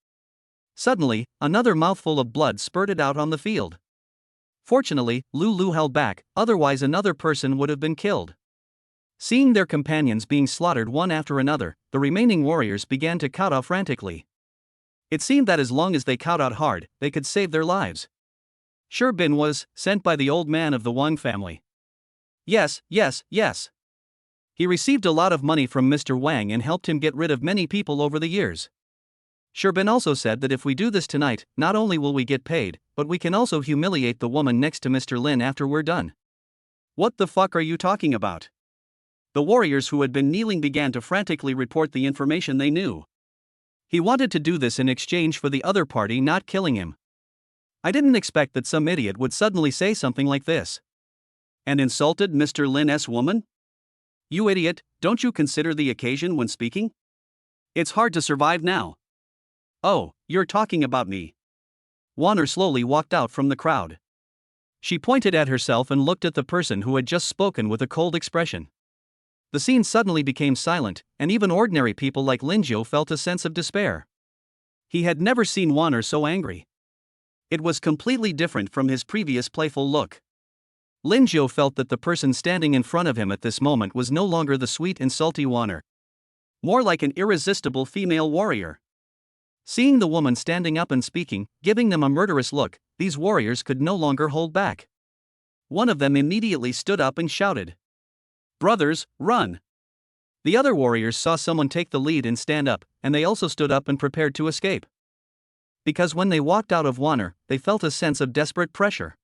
Suddenly, another mouthful of blood spurted out on the field. Fortunately, Lulu held back, otherwise another person would have been killed. Seeing their companions being slaughtered one after another, the remaining warriors began to kowtow frantically. It seemed that as long as they cowed out hard, they could save their lives. Sherbin was sent by the old man of the Wang family. Yes. He received a lot of money from Mr. Wang and helped him get rid of many people over the years. Sherbin also said that if we do this tonight, not only will we get paid, but we can also humiliate the woman next to Mr. Lin after we're done. What the fuck are you talking about? The warriors who had been kneeling began to frantically report the information they knew. He wanted to do this in exchange for the other party not killing him. I didn't expect that some idiot would suddenly say something like this. And insulted Mr. Lin's woman? You idiot, don't you consider the occasion when speaking? It's hard to survive now. Oh, you're talking about me. Wanner slowly walked out from the crowd. She pointed at herself and looked at the person who had just spoken with a cold expression. The scene suddenly became silent, and even ordinary people like Lingio felt a sense of despair. He had never seen Wanner so angry. It was completely different from his previous playful look. Lingio felt that the person standing in front of him at this moment was no longer the sweet and salty Wanner. More like an irresistible female warrior. Seeing the woman standing up and speaking, giving them a murderous look, these warriors could no longer hold back. One of them immediately stood up and shouted, "Brothers, run!" The other warriors saw someone take the lead and stand up, and they also stood up and prepared to escape. Because when they walked out of Wanner, they felt a sense of desperate pressure.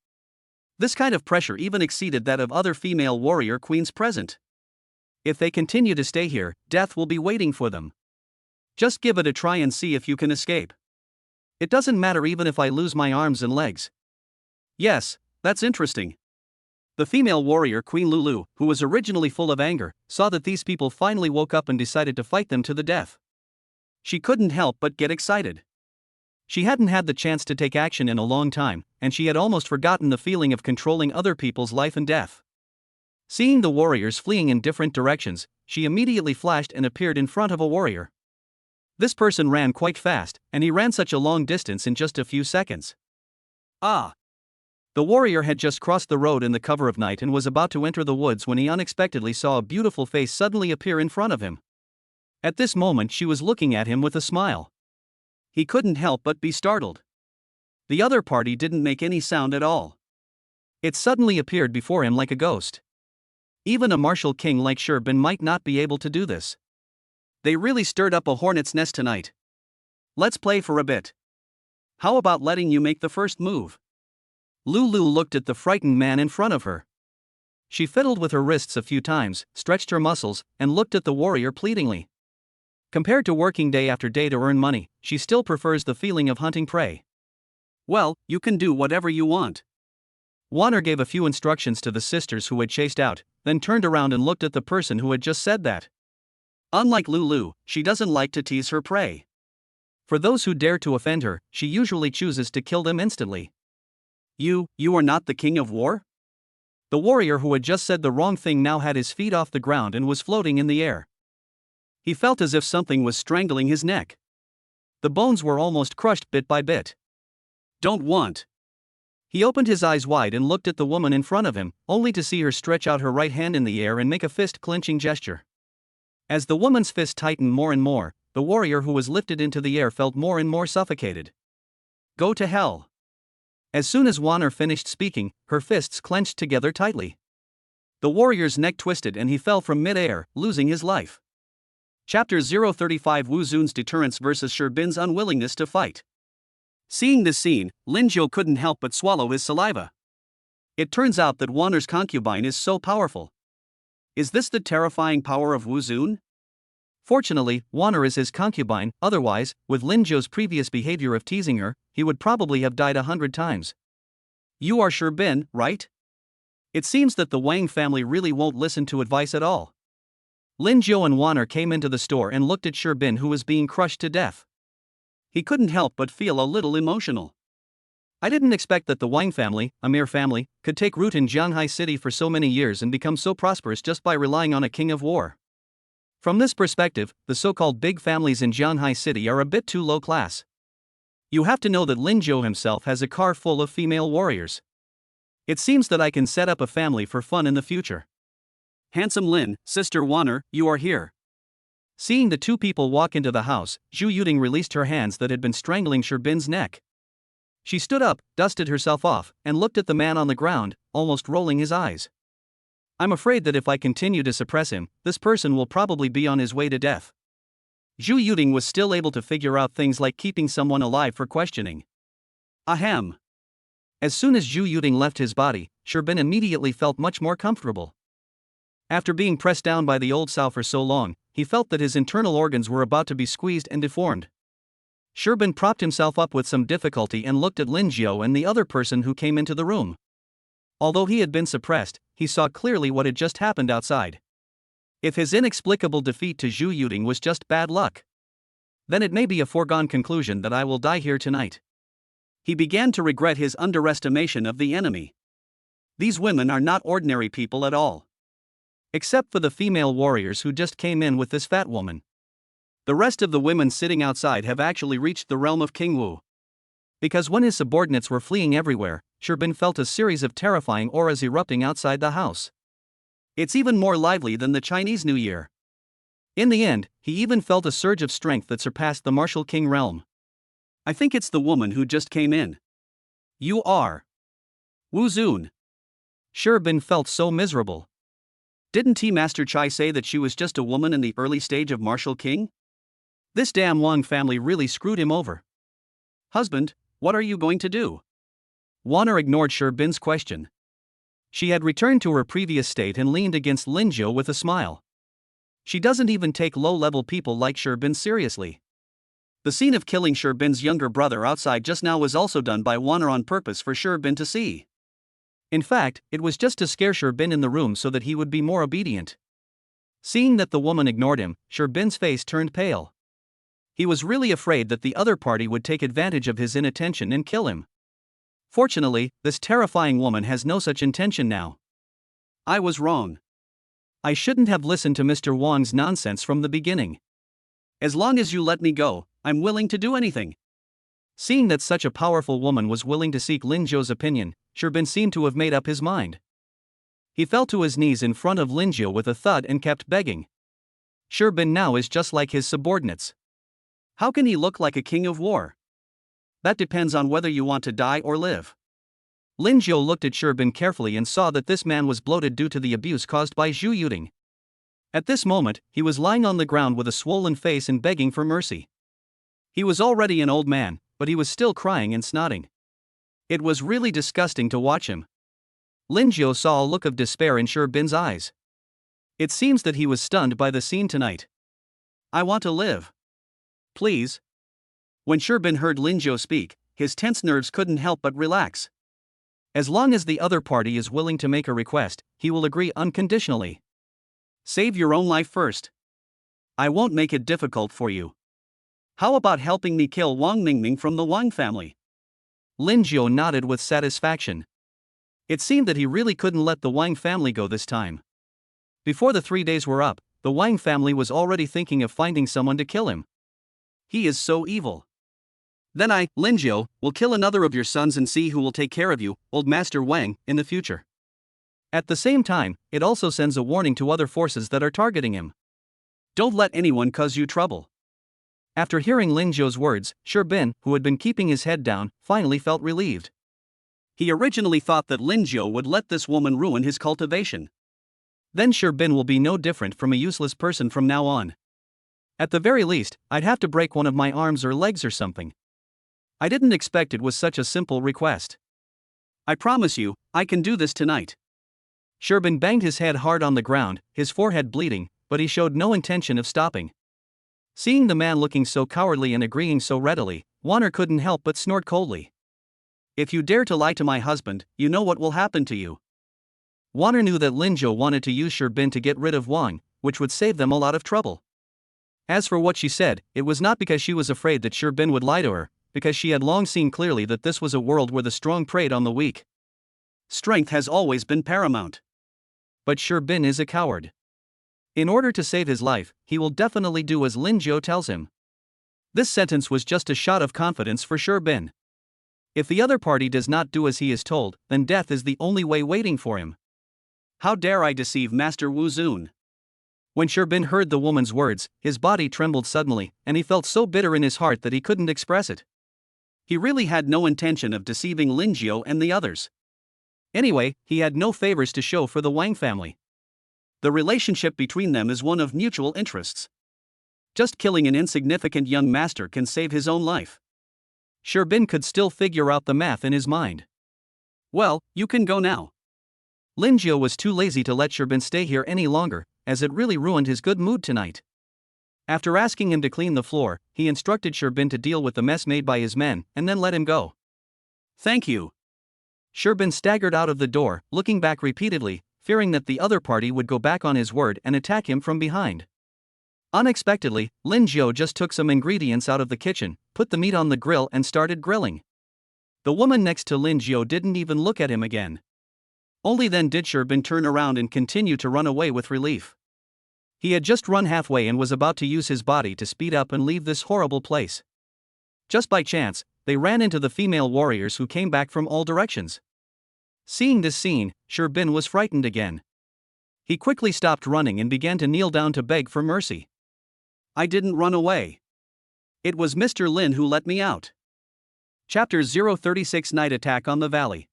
This kind of pressure even exceeded that of other female warrior queens present. If they continue to stay here, death will be waiting for them. Just give it a try and see if you can escape. It doesn't matter even if I lose my arms and legs. Yes, that's interesting. The female warrior Queen Lulu, who was originally full of anger, saw that these people finally woke up and decided to fight them to the death. She couldn't help but get excited. She hadn't had the chance to take action in a long time, and she had almost forgotten the feeling of controlling other people's life and death. Seeing the warriors fleeing in different directions, she immediately flashed and appeared in front of a warrior. This person ran quite fast, and he ran such a long distance in just a few seconds. Ah! The warrior had just crossed the road in the cover of night and was about to enter the woods when he unexpectedly saw a beautiful face suddenly appear in front of him. At this moment she was looking at him with a smile. He couldn't help but be startled. The other party didn't make any sound at all. It suddenly appeared before him like a ghost. Even a martial king like Sherbin might not be able to do this. They really stirred up a hornet's nest tonight. Let's play for a bit. How about letting you make the first move? Lulu looked at the frightened man in front of her. She fiddled with her wrists a few times, stretched her muscles, and looked at the warrior pleadingly. Compared to working day after day to earn money, she still prefers the feeling of hunting prey. Well, you can do whatever you want. Wanner gave a few instructions to the sisters who had chased out, then turned around and looked at the person who had just said that. Unlike Lulu, she doesn't like to tease her prey. For those who dare to offend her, she usually chooses to kill them instantly. You are not the king of war? The warrior who had just said the wrong thing now had his feet off the ground and was floating in the air. He felt as if something was strangling his neck. The bones were almost crushed bit by bit. Don't want. He opened his eyes wide and looked at the woman in front of him, only to see her stretch out her right hand in the air and make a fist-clenching gesture. As the woman's fist tightened more and more, the warrior who was lifted into the air felt more and more suffocated. Go to hell. As soon as Wanner finished speaking, her fists clenched together tightly. The warrior's neck twisted and he fell from mid-air, losing his life. Chapter 035 Wu Zun's deterrence versus Sherbin's unwillingness to fight. Seeing this scene, Lingio couldn't help but swallow his saliva. It turns out that Wanner's concubine is so powerful. Is this the terrifying power of Wu Zun? Fortunately, Wanner is his concubine, otherwise, with Lingio's previous behavior of teasing her, he would probably have died 100 times. You are Sherbin, right? It seems that the Wang family really won't listen to advice at all. Lingio and Wanner came into the store and looked at Sherbin who was being crushed to death. He couldn't help but feel a little emotional. I didn't expect that the Wang family, a mere family, could take root in Jianghai City for so many years and become so prosperous just by relying on a king of war. From this perspective, the so-called big families in Jianghai City are a bit too low class. You have to know that Lingio himself has a car full of female warriors. It seems that I can set up a family for fun in the future. Handsome Lin, Sister Wanner, you are here. Seeing the two people walk into the house, Zhu Yuting released her hands that had been strangling Sherbin's neck. She stood up, dusted herself off, and looked at the man on the ground, almost rolling his eyes. I'm afraid that if I continue to suppress him, this person will probably be on his way to death. Zhu Yuting was still able to figure out things like keeping someone alive for questioning. Ahem. As soon as Zhu Yuting left his body, Sherbin immediately felt much more comfortable. After being pressed down by the old sow for so long, he felt that his internal organs were about to be squeezed and deformed. Sherbin propped himself up with some difficulty and looked at Lingio and the other person who came into the room. Although he had been suppressed, he saw clearly what had just happened outside. If his inexplicable defeat to Zhu Yuting was just bad luck, then it may be a foregone conclusion that I will die here tonight. He began to regret his underestimation of the enemy. These women are not ordinary people at all. Except for the female warriors who just came in with this fat woman. The rest of the women sitting outside have actually reached the realm of King Wu. Because when his subordinates were fleeing everywhere, Sherbin felt a series of terrifying auras erupting outside the house. It's even more lively than the Chinese New Year. In the end, he even felt a surge of strength that surpassed the martial king realm. I think it's the woman who just came in. You are Wu Zun. Sherbin felt so miserable. Didn't Tea Master Chai say that she was just a woman in the early stage of martial king? This damn Wang family really screwed him over. Husband, what are you going to do? Wanner ignored Sherbin's question. She had returned to her previous state and leaned against Lingio with a smile. She doesn't even take low-level people like Sherbin seriously. The scene of killing Sherbin's younger brother outside just now was also done by Wanner on purpose for Sherbin to see. In fact, it was just to scare Sherbin in the room so that he would be more obedient. Seeing that the woman ignored him, Sherbin's face turned pale. He was really afraid that the other party would take advantage of his inattention and kill him. Fortunately, this terrifying woman has no such intention now. I was wrong. I shouldn't have listened to Mr. Wang's nonsense from the beginning. As long as you let me go, I'm willing to do anything. Seeing that such a powerful woman was willing to seek Lingio's opinion, Sherbin seemed to have made up his mind. He fell to his knees in front of Lingio with a thud and kept begging. Sherbin now is just like his subordinates. How can he look like a king of war? That depends on whether you want to die or live. Lingio looked at Sherbin carefully and saw that this man was bloated due to the abuse caused by Zhu Yuting. At this moment, he was lying on the ground with a swollen face and begging for mercy. He was already an old man, but he was still crying and snotting. It was really disgusting to watch him. Lingio saw a look of despair in Sherbin's eyes. It seems that he was stunned by the scene tonight. I want to live. Please. When Sherbin heard Lingio speak, his tense nerves couldn't help but relax. As long as the other party is willing to make a request, he will agree unconditionally. Save your own life first. I won't make it difficult for you. How about helping me kill Wang Mingming from the Wang family? Lingio nodded with satisfaction. It seemed that he really couldn't let the Wang family go this time. Before the 3 days were up, the Wang family was already thinking of finding someone to kill him. He is so evil. Then I, Lingio, will kill another of your sons and see who will take care of you, old Master Wang, in the future. At the same time, it also sends a warning to other forces that are targeting him. Don't let anyone cause you trouble. After hearing Lingio's words, Sherbin, who had been keeping his head down, finally felt relieved. He originally thought that Lingio would let this woman ruin his cultivation. Then Sherbin will be no different from a useless person from now on. At the very least, I'd have to break one of my arms or legs or something. I didn't expect it was such a simple request. I promise you, I can do this tonight. Sherbin banged his head hard on the ground, his forehead bleeding, but he showed no intention of stopping. Seeing the man looking so cowardly and agreeing so readily, Wanner couldn't help but snort coldly. If you dare to lie to my husband, you know what will happen to you. Wanner knew that Lingio wanted to use Sherbin to get rid of Wang, which would save them a lot of trouble. As for what she said, it was not because she was afraid that Sherbin would lie to her, because she had long seen clearly that this was a world where the strong preyed on the weak. Strength has always been paramount. But Sherbin is a coward. In order to save his life, he will definitely do as Lingio tells him. This sentence was just a shot of confidence for Sherbin. If the other party does not do as he is told, then death is the only way waiting for him. How dare I deceive Master Wu Zun? When Sherbin heard the woman's words, his body trembled suddenly, and he felt so bitter in his heart that he couldn't express it. He really had no intention of deceiving Lingio and the others. Anyway, he had no favors to show for the Wang family. The relationship between them is one of mutual interests. Just killing an insignificant young master can save his own life. Sherbin could still figure out the math in his mind. Well, you can go now. Lingio was too lazy to let Sherbin stay here any longer, as it really ruined his good mood tonight. After asking him to clean the floor, he instructed Sherbin to deal with the mess made by his men and then let him go. Thank you. Sherbin staggered out of the door, looking back repeatedly, fearing that the other party would go back on his word and attack him from behind. Unexpectedly, Lingio just took some ingredients out of the kitchen, put the meat on the grill and started grilling. The woman next to Lingio didn't even look at him again. Only then did Sherbin turn around and continue to run away with relief. He had just run halfway and was about to use his body to speed up and leave this horrible place. Just by chance, they ran into the female warriors who came back from all directions. Seeing this scene, Sherbin was frightened again. He quickly stopped running and began to kneel down to beg for mercy. I didn't run away. It was Mr. Lin who let me out. Chapter 036 Night Attack on the Valley.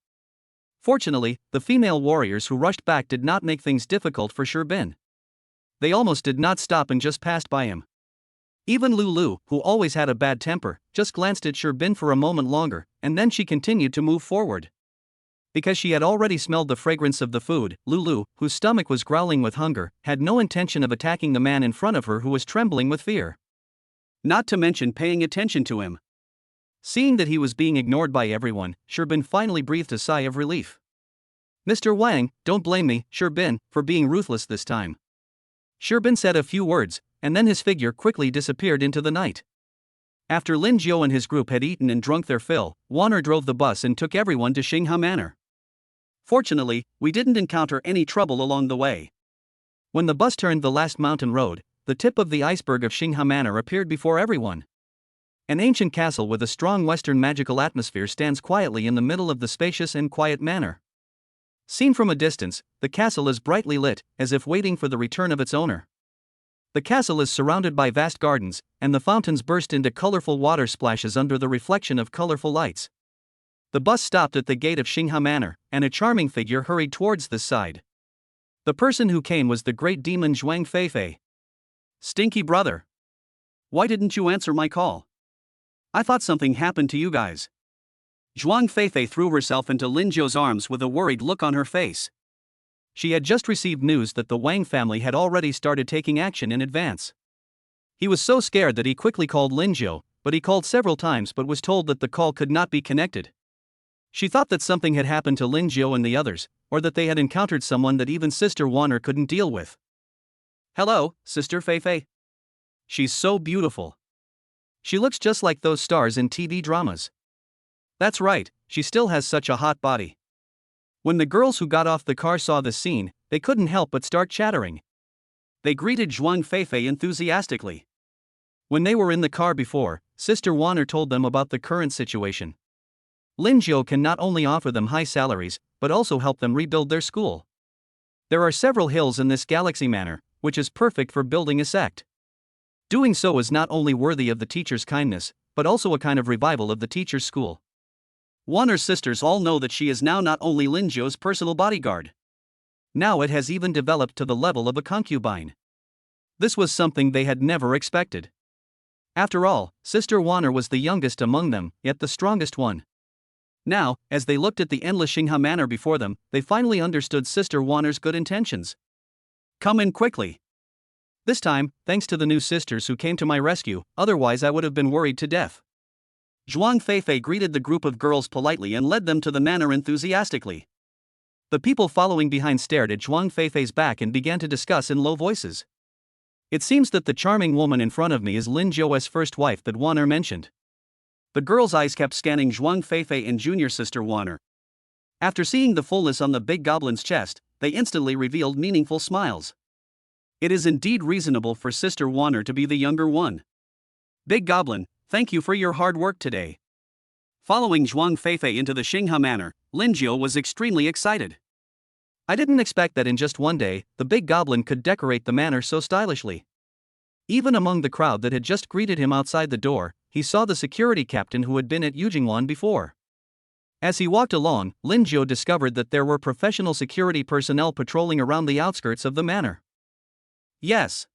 Fortunately, the female warriors who rushed back did not make things difficult for Sherbin. They almost did not stop and just passed by him. Even Lulu, who always had a bad temper, just glanced at Sherbin for a moment longer, and then she continued to move forward. Because she had already smelled the fragrance of the food, Lulu, whose stomach was growling with hunger, had no intention of attacking the man in front of her who was trembling with fear. Not to mention paying attention to him. Seeing that he was being ignored by everyone, Sherbin finally breathed a sigh of relief. Mr. Wang, don't blame me, Sherbin, for being ruthless this time. Sherbin said a few words, and then his figure quickly disappeared into the night. After Lingio and his group had eaten and drunk their fill, Wang drove the bus and took everyone to Xinghe Manor. Fortunately, we didn't encounter any trouble along the way. When the bus turned the last mountain road, the tip of the iceberg of Xinghe Manor appeared before everyone. An ancient castle with a strong Western magical atmosphere stands quietly in the middle of the spacious and quiet manor. Seen from a distance, the castle is brightly lit, as if waiting for the return of its owner. The castle is surrounded by vast gardens, and the fountains burst into colorful water splashes under the reflection of colorful lights. The bus stopped at the gate of Xinghe Manor, and a charming figure hurried towards this side. The person who came was the great demon Zhuang Feifei. Stinky brother. Why didn't you answer my call? I thought something happened to you guys. Zhuang Feifei threw herself into Lingio's arms with a worried look on her face. She had just received news that the Wang family had already started taking action in advance. He was so scared that he quickly called Lingio, but he called several times but was told that the call could not be connected. She thought that something had happened to Lingio and the others, or that they had encountered someone that even Sister Wang couldn't deal with. Hello, Sister Feifei. She's so beautiful. She looks just like those stars in TV dramas. That's right, she still has such a hot body. When the girls who got off the car saw the scene, they couldn't help but start chattering. They greeted Zhuang Feifei enthusiastically. When they were in the car before, Sister Wang told them about the current situation. Lingio can not only offer them high salaries, but also help them rebuild their school. There are several hills in this galaxy manor, which is perfect for building a sect. Doing so is not only worthy of the teacher's kindness, but also a kind of revival of the teacher's school. Wanner's sisters all know that she is now not only Lingio's personal bodyguard. Now it has even developed to the level of a concubine. This was something they had never expected. After all, Sister Wang was the youngest among them, yet the strongest one. Now, as they looked at the endless Xinghe Manor before them, they finally understood Sister Wang's good intentions. Come in quickly. This time, thanks to the new sisters who came to my rescue, otherwise I would have been worried to death. Zhuang Feifei greeted the group of girls politely and led them to the manor enthusiastically. The people following behind stared at Zhuang Feifei's back and began to discuss in low voices. It seems that the charming woman in front of me is Lingio's first wife that Wang mentioned. The girls' eyes kept scanning Zhuang Feifei and junior sister Wang. After seeing the fullness on the big goblin's chest, they instantly revealed meaningful smiles. It is indeed reasonable for Sister Wang to be the younger one. Big Goblin, thank you for your hard work today. Following Zhuang Feifei into the Xinghe Manor, Lingio was extremely excited. I didn't expect that in just one day, the big goblin could decorate the manor so stylishly. Even among the crowd that had just greeted him outside the door, he saw the security captain who had been at Yujingwan before. As he walked along, Lingio discovered that there were professional security personnel patrolling around the outskirts of the manor. Yes.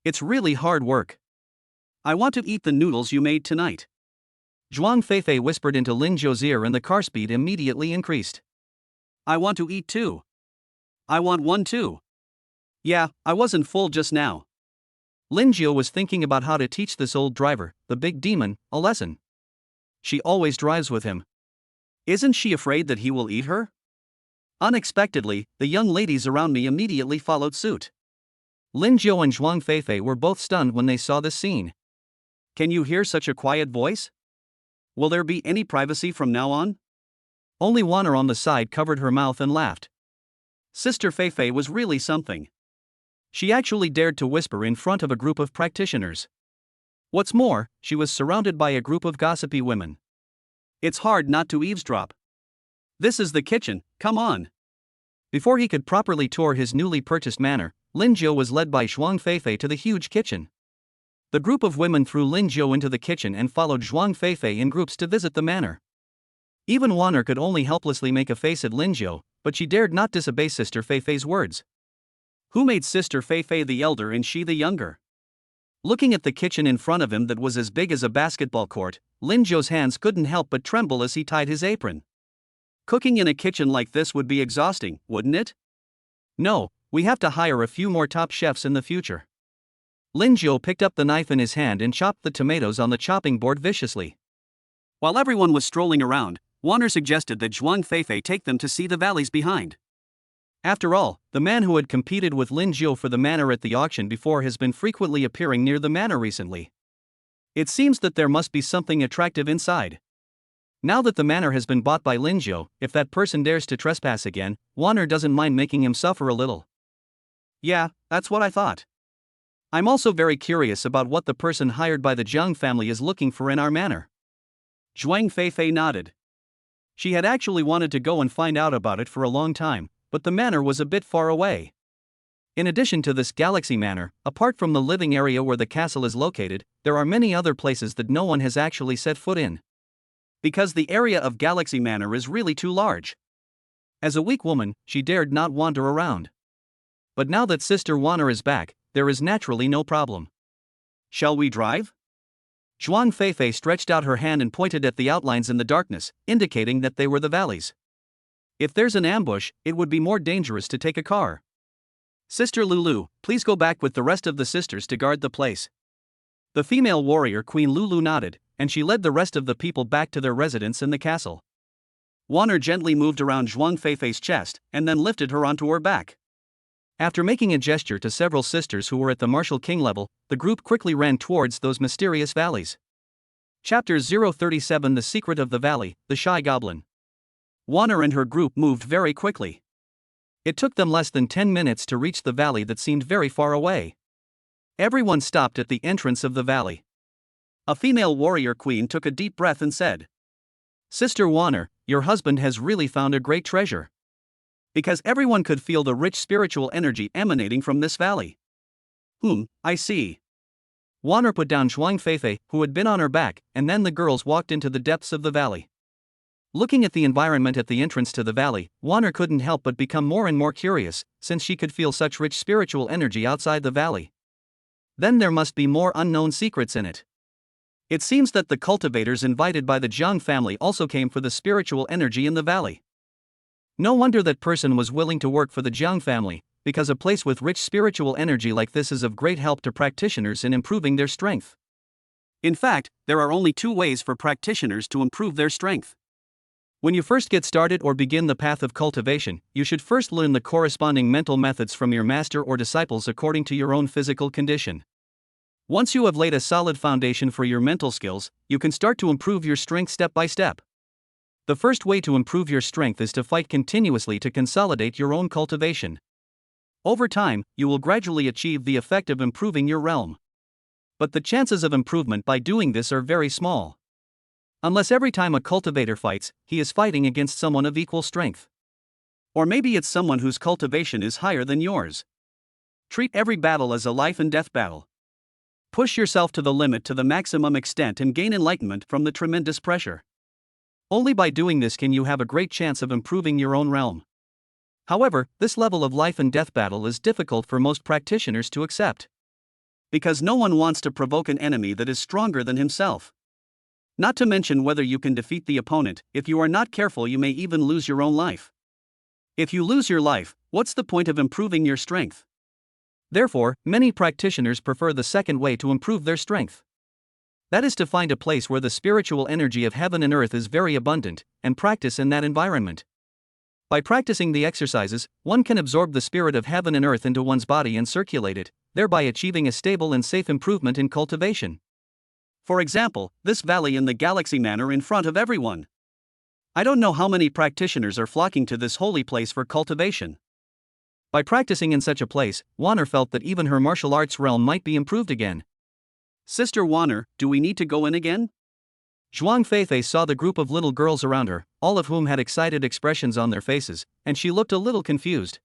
It's really hard work. I want to eat the noodles you made tonight. Zhuang Feifei whispered into Lingio's ear and the car speed immediately increased. I want to eat too. I want one too. Yeah, I wasn't full just now. Lingio was thinking about how to teach this old driver, the big demon, a lesson. She always drives with him. Isn't she afraid that he will eat her? Unexpectedly, the young ladies around me immediately followed suit. Lingio and Zhuang Feifei were both stunned when they saw this scene. Can you hear such a quiet voice? Will there be any privacy from now on? Only Wanner on the side covered her mouth and laughed. Sister Feifei was really something. She actually dared to whisper in front of a group of practitioners. What's more, she was surrounded by a group of gossipy women. It's hard not to eavesdrop. This is the kitchen, come on. Before he could properly tour his newly purchased manor, Lingio was led by Zhuang Feifei to the huge kitchen. The group of women threw Lingio into the kitchen and followed Zhuang Feifei in groups to visit the manor. Even Wanner could only helplessly make a face at Lingio, but she dared not disobey Sister Feifei's words. Who made Sister Feifei the elder and she the younger? Looking at the kitchen in front of him that was as big as a basketball court, Lingio's hands couldn't help but tremble as he tied his apron. Cooking in a kitchen like this would be exhausting, wouldn't it? No, we have to hire a few more top chefs in the future. Lingio picked up the knife in his hand and chopped the tomatoes on the chopping board viciously. While everyone was strolling around, Wanner suggested that Zhuang Feifei take them to see the valleys behind. After all, the man who had competed with Lingio for the manor at the auction before has been frequently appearing near the manor recently. It seems that there must be something attractive inside. Now that the manor has been bought by Lingio, if that person dares to trespass again, Wanner doesn't mind making him suffer a little. Yeah, that's what I thought. I'm also very curious about what the person hired by the Jiang family is looking for in our manor. Zhuang Feifei nodded. She had actually wanted to go and find out about it for a long time, but the manor was a bit far away. In addition to this Galaxy Manor, apart from the living area where the castle is located, there are many other places that no one has actually set foot in. Because the area of Galaxy Manor is really too large. As a weak woman, she dared not wander around. But now that Sister Wanner is back, there is naturally no problem. Shall we drive? Zhuang Feifei stretched out her hand and pointed at the outlines in the darkness, indicating that they were the valleys. If there's an ambush, it would be more dangerous to take a car. Sister Lulu, please go back with the rest of the sisters to guard the place. The female warrior Queen Lulu nodded, and she led the rest of the people back to their residence in the castle. Wanner gently moved around Zhuang Feifei's chest, and then lifted her onto her back. After making a gesture to several sisters who were at the Martial King level, the group quickly ran towards those mysterious valleys. Chapter 037 The Secret of the Valley, the Shy Goblin. Wanner and her group moved very quickly. It took them less than 10 minutes to reach the valley that seemed very far away. Everyone stopped at the entrance of the valley. A female warrior queen took a deep breath and said, Sister Wanner, your husband has really found a great treasure. Because everyone could feel the rich spiritual energy emanating from this valley. I see. Wanner put down Zhuang Feifei, who had been on her back, and then the girls walked into the depths of the valley. Looking at the environment at the entrance to the valley, Wanner couldn't help but become more and more curious, since she could feel such rich spiritual energy outside the valley. Then there must be more unknown secrets in it. It seems that the cultivators invited by the Jiang family also came for the spiritual energy in the valley. No wonder that person was willing to work for the Jiang family, because a place with rich spiritual energy like this is of great help to practitioners in improving their strength. In fact, there are only two ways for practitioners to improve their strength. When you first get started or begin the path of cultivation, you should first learn the corresponding mental methods from your master or disciples according to your own physical condition. Once you have laid a solid foundation for your mental skills, you can start to improve your strength step by step. The first way to improve your strength is to fight continuously to consolidate your own cultivation. Over time, you will gradually achieve the effect of improving your realm. But the chances of improvement by doing this are very small. Unless every time a cultivator fights, he is fighting against someone of equal strength. Or maybe it's someone whose cultivation is higher than yours. Treat every battle as a life and death battle. Push yourself to the limit to the maximum extent and gain enlightenment from the tremendous pressure. Only by doing this can you have a great chance of improving your own realm. However, this level of life and death battle is difficult for most practitioners to accept. Because no one wants to provoke an enemy that is stronger than himself. Not to mention whether you can defeat the opponent. If you are not careful, you may even lose your own life. If you lose your life, what's the point of improving your strength? Therefore, many practitioners prefer the second way to improve their strength. That is to find a place where the spiritual energy of heaven and earth is very abundant, and practice in that environment. By practicing the exercises, one can absorb the spirit of heaven and earth into one's body and circulate it, thereby achieving a stable and safe improvement in cultivation. For example, this valley in the galaxy manor in front of everyone. I don't know how many practitioners are flocking to this holy place for cultivation. By practicing in such a place, Wanner felt that even her martial arts realm might be improved again. Sister Wanner, do we need to go in again? Zhuang Feifei saw the group of little girls around her, all of whom had excited expressions on their faces, and she looked a little confused.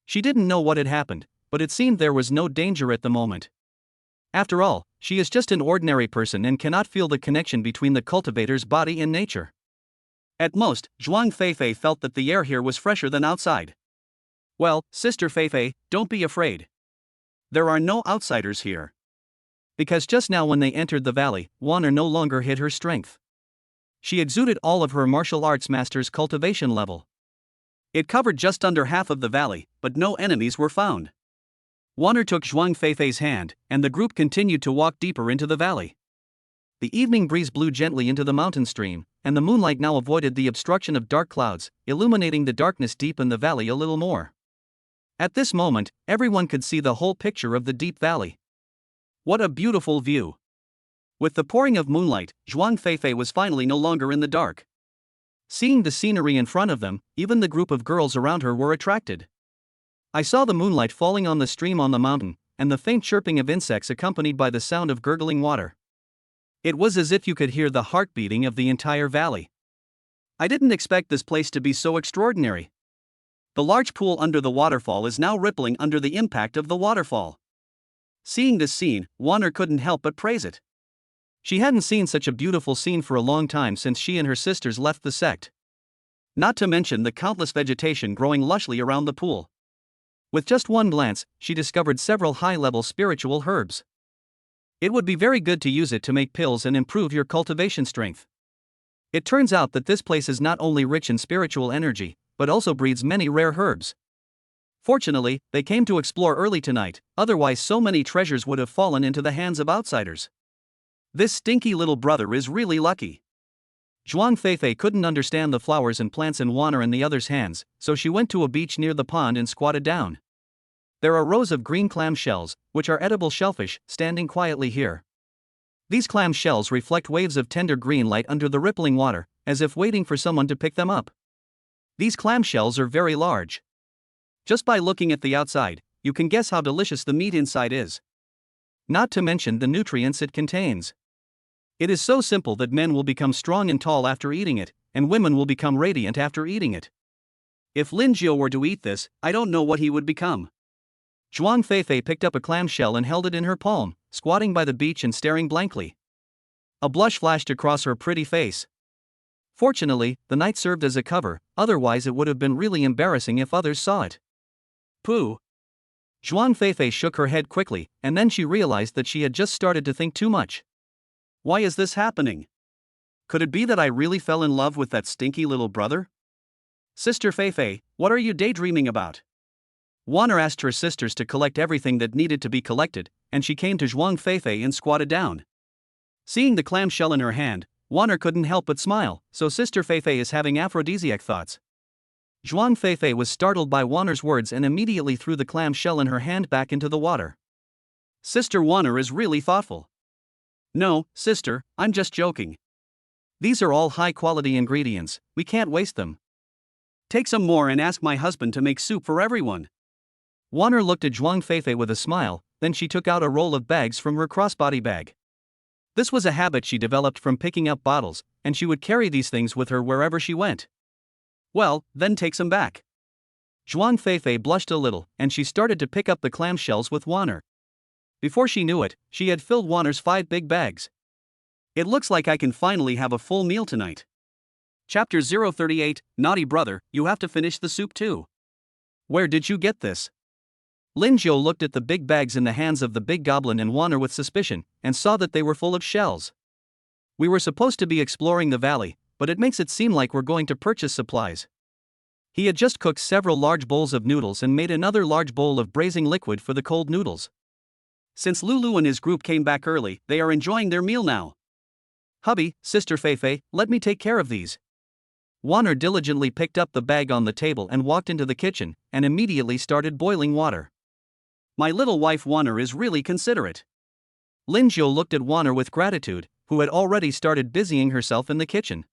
She didn't know what had happened, but it seemed there was no danger at the moment. After all, she is just an ordinary person and cannot feel the connection between the cultivator's body and nature. At most, Zhuang Feifei felt that the air here was fresher than outside. Well, Sister Feifei, don't be afraid. There are no outsiders here. Because just now when they entered the valley, Wanner no longer hid her strength. She exuded all of her martial arts master's cultivation level. It covered just under half of the valley, but no enemies were found. Wanner took Zhuang Feifei's hand, and the group continued to walk deeper into the valley. The evening breeze blew gently into the mountain stream, and the moonlight now avoided the obstruction of dark clouds, illuminating the darkness deep in the valley a little more. At this moment, everyone could see the whole picture of the deep valley. What a beautiful view! With the pouring of moonlight, Zhuang Feifei was finally no longer in the dark. Seeing the scenery in front of them, even the group of girls around her were attracted. I saw the moonlight falling on the stream on the mountain, and the faint chirping of insects accompanied by the sound of gurgling water. It was as if you could hear the heartbeating of the entire valley. I didn't expect this place to be so extraordinary. The large pool under the waterfall is now rippling under the impact of the waterfall. Seeing this scene, Wanner couldn't help but praise it. She hadn't seen such a beautiful scene for a long time since she and her sisters left the sect. Not to mention the countless vegetation growing lushly around the pool. With just one glance, she discovered several high-level spiritual herbs. It would be very good to use it to make pills and improve your cultivation strength. It turns out that this place is not only rich in spiritual energy, but also breeds many rare herbs. Fortunately, they came to explore early tonight, otherwise so many treasures would have fallen into the hands of outsiders. This stinky little brother is really lucky. Zhuang Feifei couldn't understand the flowers and plants in Wanner and the others' hands, so she went to a beach near the pond and squatted down. There are rows of green clam shells, which are edible shellfish, standing quietly here. These clam shells reflect waves of tender green light under the rippling water, as if waiting for someone to pick them up. These clam shells are very large. Just by looking at the outside, you can guess how delicious the meat inside is. Not to mention the nutrients it contains. It is so simple that men will become strong and tall after eating it, and women will become radiant after eating it. If Lingio were to eat this, I don't know what he would become. Zhuang Feifei picked up a clamshell and held it in her palm, squatting by the beach and staring blankly. A blush flashed across her pretty face. Fortunately, the night served as a cover, otherwise it would have been really embarrassing if others saw it. Pooh. Zhuang Feifei shook her head quickly, and then she realized that she had just started to think too much. Why is this happening? Could it be that I really fell in love with that stinky little brother? Sister Feifei, what are you daydreaming about? Wanner asked her sisters to collect everything that needed to be collected, and she came to Zhuang Feifei and squatted down. Seeing the clamshell in her hand, Wanner couldn't help but smile, so Sister Feifei is having aphrodisiac thoughts. Zhuang Feifei was startled by Wanner's words and immediately threw the clam shell in her hand back into the water. Sister Wanner is really thoughtful. No, sister, I'm just joking. These are all high-quality ingredients, we can't waste them. Take some more and ask my husband to make soup for everyone. Wanner looked at Zhuang Feifei with a smile, then she took out a roll of bags from her crossbody bag. This was a habit she developed from picking up bottles, and she would carry these things with her wherever she went. Well, then take some back. Zhuang Feifei blushed a little, and she started to pick up the clamshells with Wanner. Before she knew it, she had filled Wanner's 5 big bags. It looks like I can finally have a full meal tonight. Chapter 038, Naughty Brother, you have to finish the soup too. Where did you get this? Lingio looked at the big bags in the hands of the big goblin and Wanner with suspicion, and saw that they were full of shells. We were supposed to be exploring the valley, but it makes it seem like we're going to purchase supplies. He had just cooked several large bowls of noodles and made another large bowl of braising liquid for the cold noodles. Since Lulu and his group came back early, they are enjoying their meal now. Hubby, Sister Feifei, let me take care of these. Wanner diligently picked up the bag on the table and walked into the kitchen, and immediately started boiling water. My little wife Wanner is really considerate. Lingio looked at Wanner with gratitude, who had already started busying herself in the kitchen.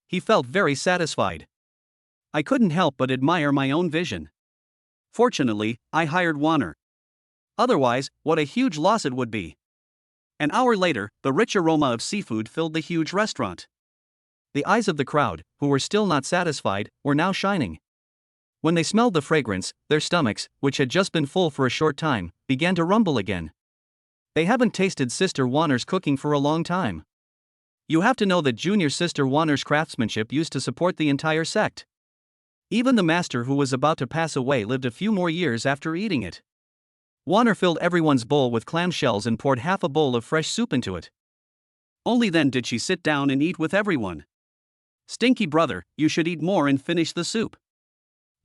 He felt very satisfied. I couldn't help but admire my own vision. Fortunately, I hired Wanner. Otherwise, what a huge loss it would be. An hour later, the rich aroma of seafood filled the huge restaurant. The eyes of the crowd, who were still not satisfied, were now shining. When they smelled the fragrance, their stomachs, which had just been full for a short time, began to rumble again. They haven't tasted Sister Wanner's cooking for a long time. You have to know that Junior Sister Wanner's craftsmanship used to support the entire sect. Even the master who was about to pass away lived a few more years after eating it. Wanner filled everyone's bowl with clamshells and poured half a bowl of fresh soup into it. Only then did she sit down and eat with everyone. Stinky brother, you should eat more and finish the soup.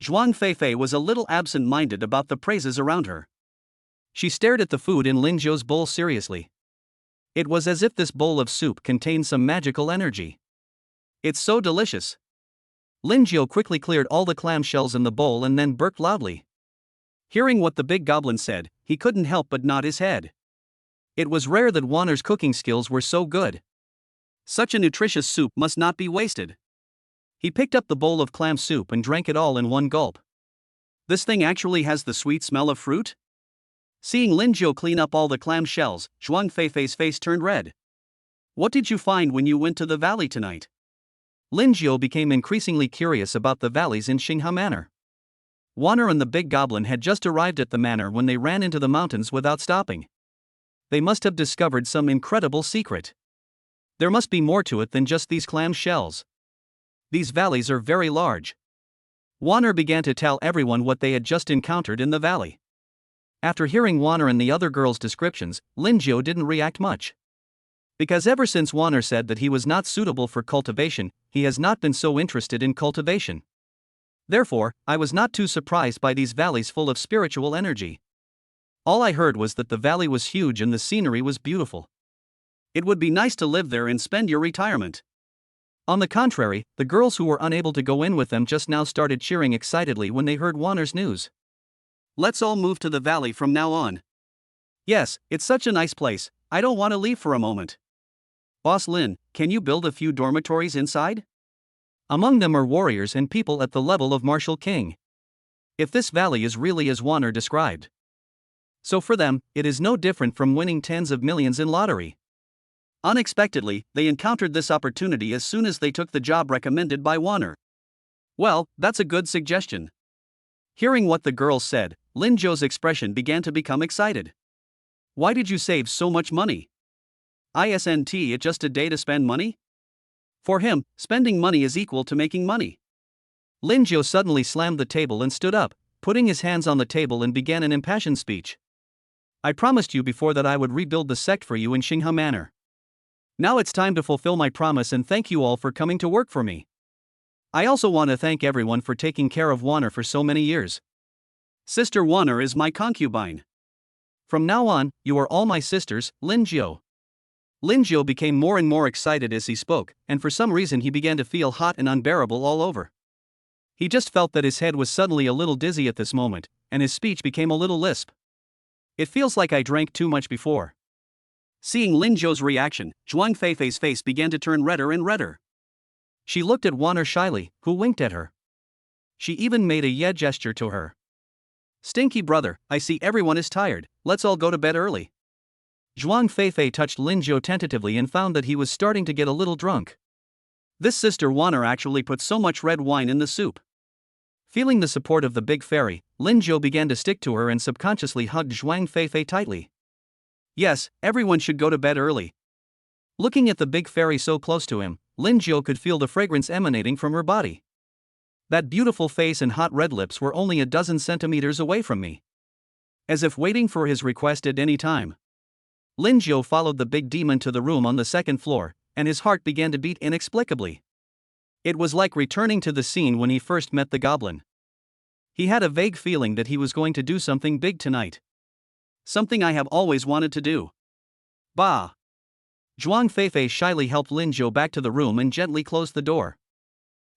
Zhuang Feifei was a little absent-minded about the praises around her. She stared at the food in Lingio's bowl seriously. It was as if this bowl of soup contained some magical energy. It's so delicious. Lingio quickly cleared all the clamshells in the bowl and then burped loudly. Hearing what the big goblin said, he couldn't help but nod his head. It was rare that Wanner's cooking skills were so good. Such a nutritious soup must not be wasted. He picked up the bowl of clam soup and drank it all in one gulp. This thing actually has the sweet smell of fruit? Seeing Lingio clean up all the clam shells, Zhuang Feifei's face turned red. What did you find when you went to the valley tonight? Lingio became increasingly curious about the valleys in Xinghe Manor. Wanner and the big goblin had just arrived at the manor when they ran into the mountains without stopping. They must have discovered some incredible secret. There must be more to it than just these clam shells. These valleys are very large. Wanner began to tell everyone what they had just encountered in the valley. After hearing Wanner and the other girls' descriptions, Lingio didn't react much. Because ever since Wanner said that he was not suitable for cultivation, he has not been so interested in cultivation. Therefore, I was not too surprised by these valleys full of spiritual energy. All I heard was that the valley was huge and the scenery was beautiful. It would be nice to live there and spend your retirement. On the contrary, the girls who were unable to go in with them just now started cheering excitedly when they heard Wanner's news. Let's all move to the valley from now on. Yes, it's such a nice place, I don't want to leave for a moment. Boss Lin, can you build a few dormitories inside? Among them are warriors and people at the level of Martial King. If this valley is really as Wanner described. So for them, it is no different from winning tens of millions in lottery. Unexpectedly, they encountered this opportunity as soon as they took the job recommended by Wanner. Well, that's a good suggestion. Hearing what the girls said, Lingio's expression began to become excited. Why did you save so much money? Isn't it just a day to spend money? For him, spending money is equal to making money. Lingio suddenly slammed the table and stood up, putting his hands on the table and began an impassioned speech. I promised you before that I would rebuild the sect for you in Xinghe Manor. Now it's time to fulfill my promise and thank you all for coming to work for me. I also want to thank everyone for taking care of Wanner for so many years. Sister Wanner is my concubine. From now on, you are all my sisters, Lingio. Lingio became more and more excited as he spoke, and for some reason he began to feel hot and unbearable all over. He just felt that his head was suddenly a little dizzy at this moment, and his speech became a little lisp. It feels like I drank too much before. Seeing Lingio's reaction, Zhuang Feifei's face began to turn redder and redder. She looked at Wanner shyly, who winked at her. She even made a yeah gesture to her. Stinky brother, I see everyone is tired, let's all go to bed early. Zhuang Feifei touched Lingio tentatively and found that he was starting to get a little drunk. This Sister Wanner actually put so much red wine in the soup. Feeling the support of the big fairy, Lingio began to stick to her and subconsciously hugged Zhuang Feifei tightly. Yes, everyone should go to bed early. Looking at the big fairy so close to him, Lingio could feel the fragrance emanating from her body. That beautiful face and hot red lips were only a dozen centimeters away from me. As if waiting for his request at any time. Lingio followed the big demon to the room on the second floor, and his heart began to beat inexplicably. It was like returning to the scene when he first met the goblin. He had a vague feeling that he was going to do something big tonight. Something I have always wanted to do. Bah! Zhuang Feifei shyly helped Lingio back to the room and gently closed the door.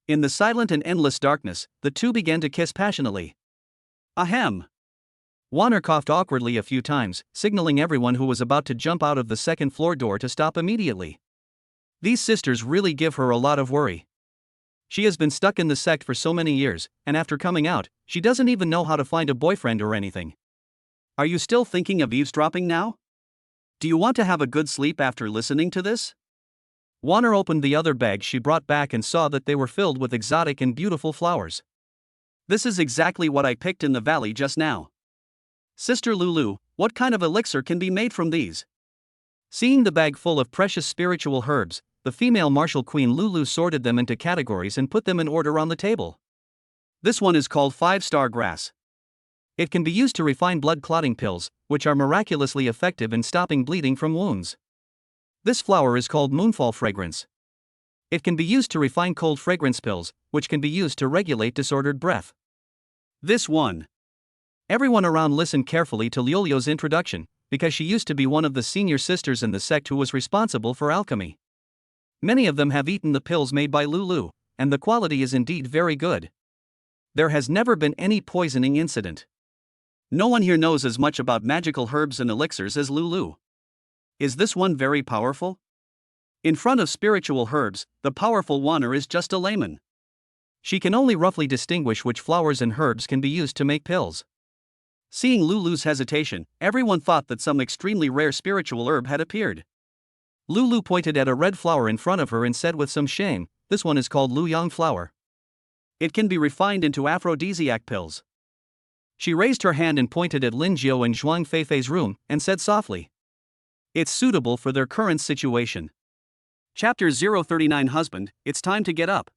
In the silent and endless darkness, the two began to kiss passionately. Ahem! Warner coughed awkwardly a few times, signaling everyone who was about to jump out of the second floor door to stop immediately. These sisters really give her a lot of worry. She has been stuck in the sect for so many years, and after coming out, she doesn't even know how to find a boyfriend or anything. Are you still thinking of eavesdropping now? Do you want to have a good sleep after listening to this? Warner opened the other bags she brought back and saw that they were filled with exotic and beautiful flowers. This is exactly what I picked in the valley just now. Sister Lulu, what kind of elixir can be made from these? Seeing the bag full of precious spiritual herbs, the female martial queen Lulu sorted them into categories and put them in order on the table. This one is called 5-star grass. It can be used to refine blood clotting pills, which are miraculously effective in stopping bleeding from wounds. This flower is called moonfall fragrance. It can be used to refine cold fragrance pills, which can be used to regulate disordered breath. This one. Everyone around listened carefully to Liolio's introduction, because she used to be one of the senior sisters in the sect who was responsible for alchemy. Many of them have eaten the pills made by Lulu, and the quality is indeed very good. There has never been any poisoning incident. No one here knows as much about magical herbs and elixirs as Lulu. Is this one very powerful? In front of spiritual herbs, the powerful Warner is just a layman. She can only roughly distinguish which flowers and herbs can be used to make pills. Seeing Lulu's hesitation, everyone thought that some extremely rare spiritual herb had appeared. Lulu pointed at a red flower in front of her and said with some shame, "This one is called Luyang flower. It can be refined into aphrodisiac pills." She raised her hand and pointed at Lingio and Zhuang Feifei's room, and said softly, "It's suitable for their current situation." Chapter 039 Husband, it's time to get up.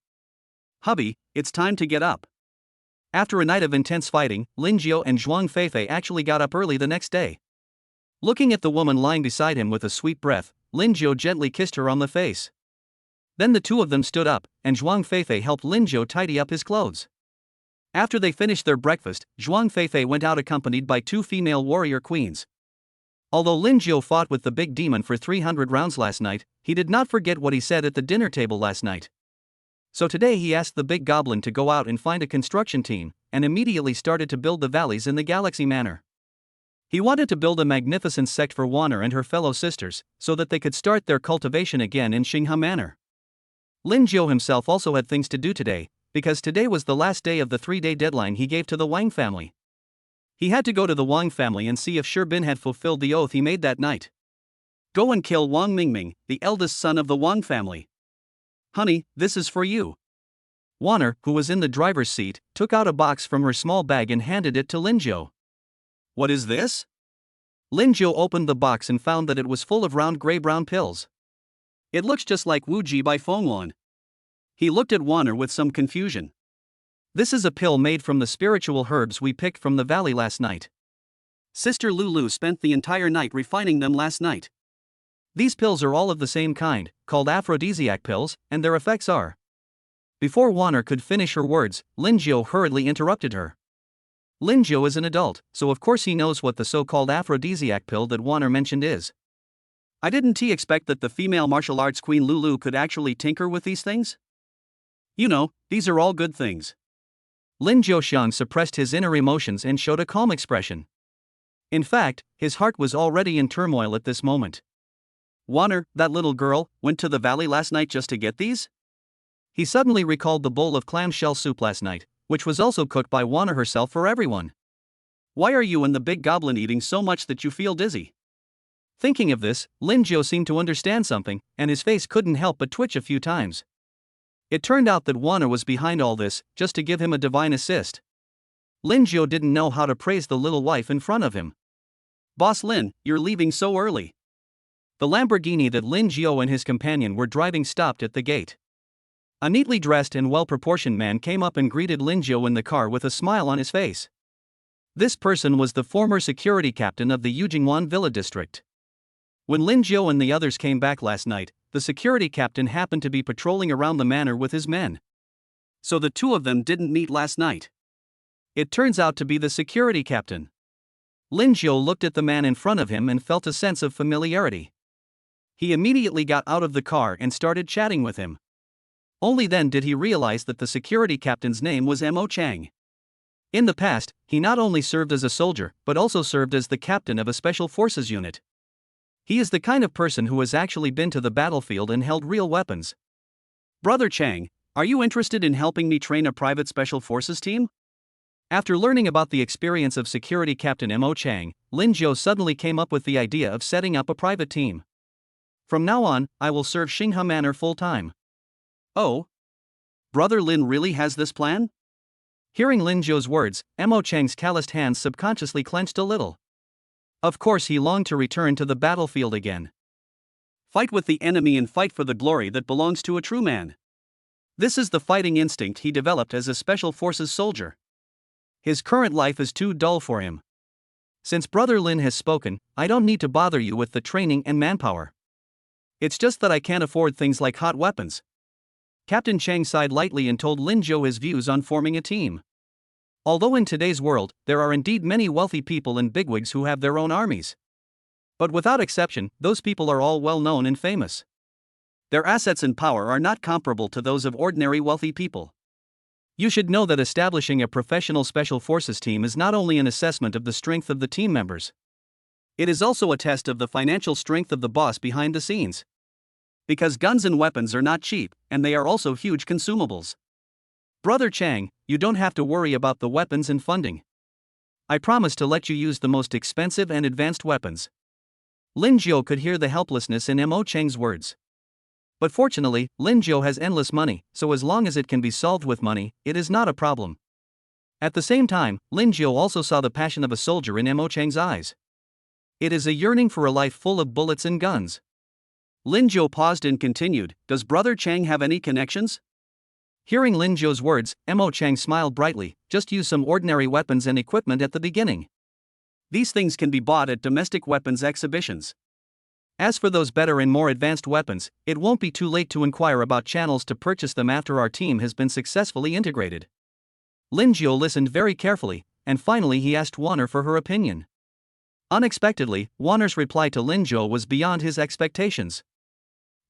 Hubby, it's time to get up. After a night of intense fighting, Lingio and Zhuang Feifei actually got up early the next day. Looking at the woman lying beside him with a sweet breath, Lingio gently kissed her on the face. Then the two of them stood up, and Zhuang Feifei helped Lingio tidy up his clothes. After they finished their breakfast, Zhuang Feifei went out accompanied by two female warrior queens. Although Lingio fought with the big demon for 300 rounds last night, he did not forget what he said at the dinner table last night. So today he asked the big goblin to go out and find a construction team, and immediately started to build the valleys in the galaxy manor. He wanted to build a magnificent sect for Warner and her fellow sisters, so that they could start their cultivation again in Xinghe Manor. Lingio himself also had things to do today, because today was the last day of the 3-day deadline he gave to the Wang family. He had to go to the Wang family and see if Sherbin had fulfilled the oath he made that night. Go and kill Wang Mingming, the eldest son of the Wang family. Honey, this is for you. Warner, who was in the driver's seat, took out a box from her small bag and handed it to Lingio. What is this? Lingio opened the box and found that it was full of round gray-brown pills. It looks just like Wuji by Fengwan. He looked at Warner with some confusion. This is a pill made from the spiritual herbs we picked from the valley last night. Sister Lulu spent the entire night refining them last night. These pills are all of the same kind, called aphrodisiac pills, and their effects are. Before Warner could finish her words, Lingio hurriedly interrupted her. Lingio is an adult, so of course he knows what the so-called aphrodisiac pill that Warner mentioned is. I didn't expect that the female martial arts queen Lulu could actually tinker with these things? You know, these are all good things. Lingio Xiang suppressed his inner emotions and showed a calm expression. In fact, his heart was already in turmoil at this moment. Warner, that little girl, went to the valley last night just to get these? He suddenly recalled the bowl of clamshell soup last night, which was also cooked by Warner herself for everyone. Why are you and the big goblin eating so much that you feel dizzy? Thinking of this, Lingio seemed to understand something, and his face couldn't help but twitch a few times. It turned out that Wang was behind all this, just to give him a divine assist. Lingio didn't know how to praise the little wife in front of him. "Boss Lin, you're leaving so early." The Lamborghini that Lingio and his companion were driving stopped at the gate. A neatly dressed and well-proportioned man came up and greeted Lingio in the car with a smile on his face. This person was the former security captain of the Yujingwan Villa district. When Lingio and the others came back last night, the security captain happened to be patrolling around the manor with his men. So the two of them didn't meet last night. It turns out to be the security captain. Lingio looked at the man in front of him and felt a sense of familiarity. He immediately got out of the car and started chatting with him. Only then did he realize that the security captain's name was Mo Chang. In the past, he not only served as a soldier, but also served as the captain of a special forces unit. He is the kind of person who has actually been to the battlefield and held real weapons. "Brother Chang, are you interested in helping me train a private special forces team?" After learning about the experience of security captain Mo Chang, Lingio suddenly came up with the idea of setting up a private team. "From now on, I will serve Xinghe Manor full-time." "Oh? Brother Lin really has this plan?" Hearing Lingio's words, Mo Chang's calloused hands subconsciously clenched a little. Of course he longed to return to the battlefield again. Fight with the enemy and fight for the glory that belongs to a true man. This is the fighting instinct he developed as a special forces soldier. His current life is too dull for him. "Since Brother Lin has spoken, I don't need to bother you with the training and manpower. It's just that I can't afford things like hot weapons." Captain Chang sighed lightly and told Lingio his views on forming a team. Although in today's world, there are indeed many wealthy people and bigwigs who have their own armies. But without exception, those people are all well known and famous. Their assets and power are not comparable to those of ordinary wealthy people. You should know that establishing a professional special forces team is not only an assessment of the strength of the team members. It is also a test of the financial strength of the boss behind the scenes. Because guns and weapons are not cheap, and they are also huge consumables. "Brother Chang, you don't have to worry about the weapons and funding. I promise to let you use the most expensive and advanced weapons." Lingio could hear the helplessness in Mo Chang's words. But fortunately, Lingio has endless money, so as long as it can be solved with money, it is not a problem. At the same time, Lingio also saw the passion of a soldier in Mo Chang's eyes. It is a yearning for a life full of bullets and guns. Lingio paused and continued, "Does Brother Chang have any connections?" Hearing Lingio's words, Mo Chang smiled brightly. "Just use some ordinary weapons and equipment at the beginning. These things can be bought at domestic weapons exhibitions. As for those better and more advanced weapons, it won't be too late to inquire about channels to purchase them after our team has been successfully integrated." Lingio listened very carefully, and finally he asked Wang for her opinion. Unexpectedly, Wang's reply to Lingio was beyond his expectations.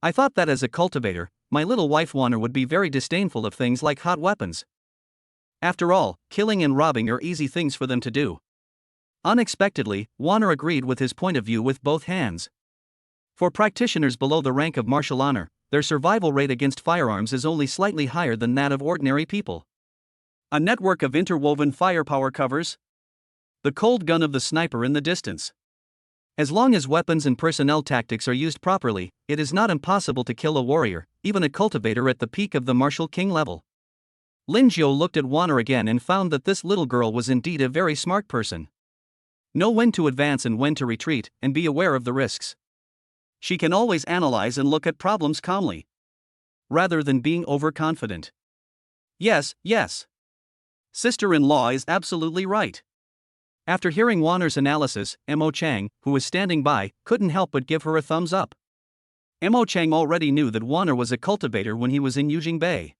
"I thought that as a cultivator, my little wife Wang would be very disdainful of things like hot weapons. After all, killing and robbing are easy things for them to do." Unexpectedly, Wang agreed with his point of view with both hands. For practitioners below the rank of martial honor, their survival rate against firearms is only slightly higher than that of ordinary people. A network of interwoven firepower covers the cold gun of the sniper in the distance. As long as weapons and personnel tactics are used properly, it is not impossible to kill a warrior, even a cultivator at the peak of the martial king level. Lingio looked at Wang again and found that this little girl was indeed a very smart person. Know when to advance and when to retreat, and be aware of the risks. She can always analyze and look at problems calmly, rather than being overconfident. Yes. Sister-in-law is absolutely right." After hearing Wang's analysis, Mo Chang, who was standing by, couldn't help but give her a thumbs up. Mo Chang already knew that Wang was a cultivator when he was in Yujing Bay.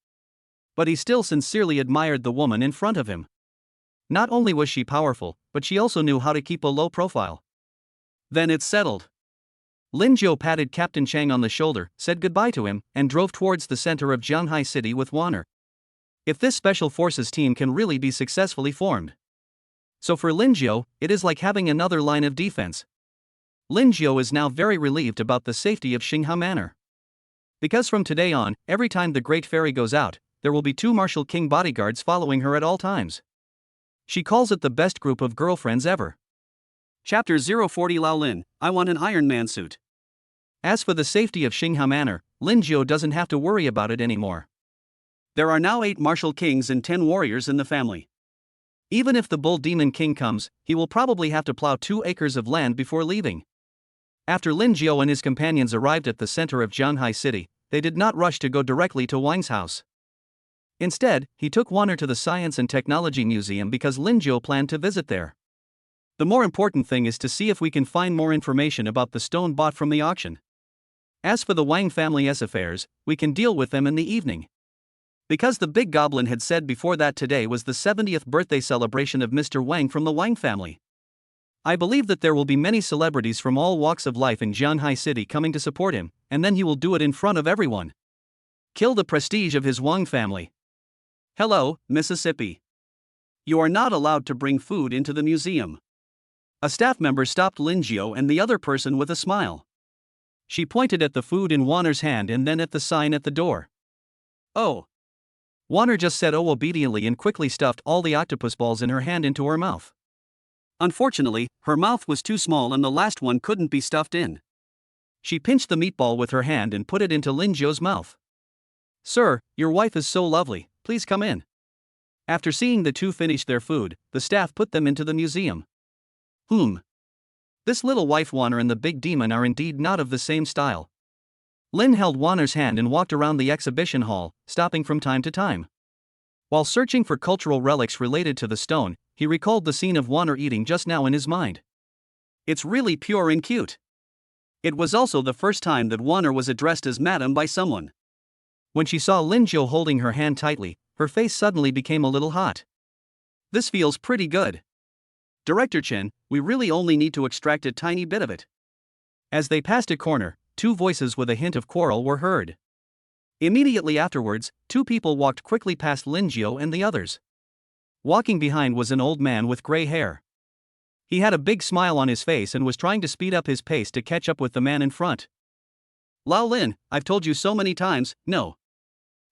But he still sincerely admired the woman in front of him. Not only was she powerful, but she also knew how to keep a low profile. "Then it's settled." Lingio patted Captain Chang on the shoulder, said goodbye to him, and drove towards the center of Jianghai City with Wang. If this special forces team can really be successfully formed. So for Lingio, it is like having another line of defense. Lingio is now very relieved about the safety of Xinghe Manor. Because from today on, every time the Great Fairy goes out, there will be 2 Martial King bodyguards following her at all times. She calls it the best group of girlfriends ever. Chapter 040 Lao Lin, I want an Iron Man suit. As for the safety of Xinghe Manor, Lingio doesn't have to worry about it anymore. There are now 8 martial kings and 10 warriors in the family. Even if the bull demon king comes, he will probably have to plow 2 acres of land before leaving. After Lingio and his companions arrived at the center of Jianhai City, they did not rush to go directly to Wang's house. Instead, he took Wanner to the Science and Technology Museum because Lingio planned to visit there. The more important thing is to see if we can find more information about the stone bought from the auction. As for the Wang family's affairs, we can deal with them in the evening. Because the big goblin had said before that today was the 70th birthday celebration of Mr. Wang from the Wang family. I believe that there will be many celebrities from all walks of life in Jianhai City coming to support him, and then he will do it in front of everyone. Kill the prestige of his Wang family. Hello, Mississippi. You are not allowed to bring food into the museum. A staff member stopped Lingio and the other person with a smile. She pointed at the food in Wanner's hand and then at the sign at the door. Oh. Wanner just said oh obediently and quickly stuffed all the octopus balls in her hand into her mouth. Unfortunately, her mouth was too small and the last one couldn't be stuffed in. She pinched the meatball with her hand and put it into Lingio's mouth. Sir, your wife is so lovely, please come in. After seeing the two finish their food, the staff put them into the museum. This little wife Wanner and the big demon are indeed not of the same style. Lin held Wanner's hand and walked around the exhibition hall, stopping from time to time. While searching for cultural relics related to the stone, he recalled the scene of Wanner eating just now in his mind. It's really pure and cute. It was also the first time that Wanner was addressed as madam by someone. When she saw Lingio holding her hand tightly, her face suddenly became a little hot. This feels pretty good. Director Chen, we really only need to extract a tiny bit of it. As they passed a corner, 2 voices with a hint of quarrel were heard. Immediately afterwards, 2 people walked quickly past Lingio and the others. Walking behind was an old man with gray hair. He had a big smile on his face and was trying to speed up his pace to catch up with the man in front. Lao Lin, I've told you so many times, no.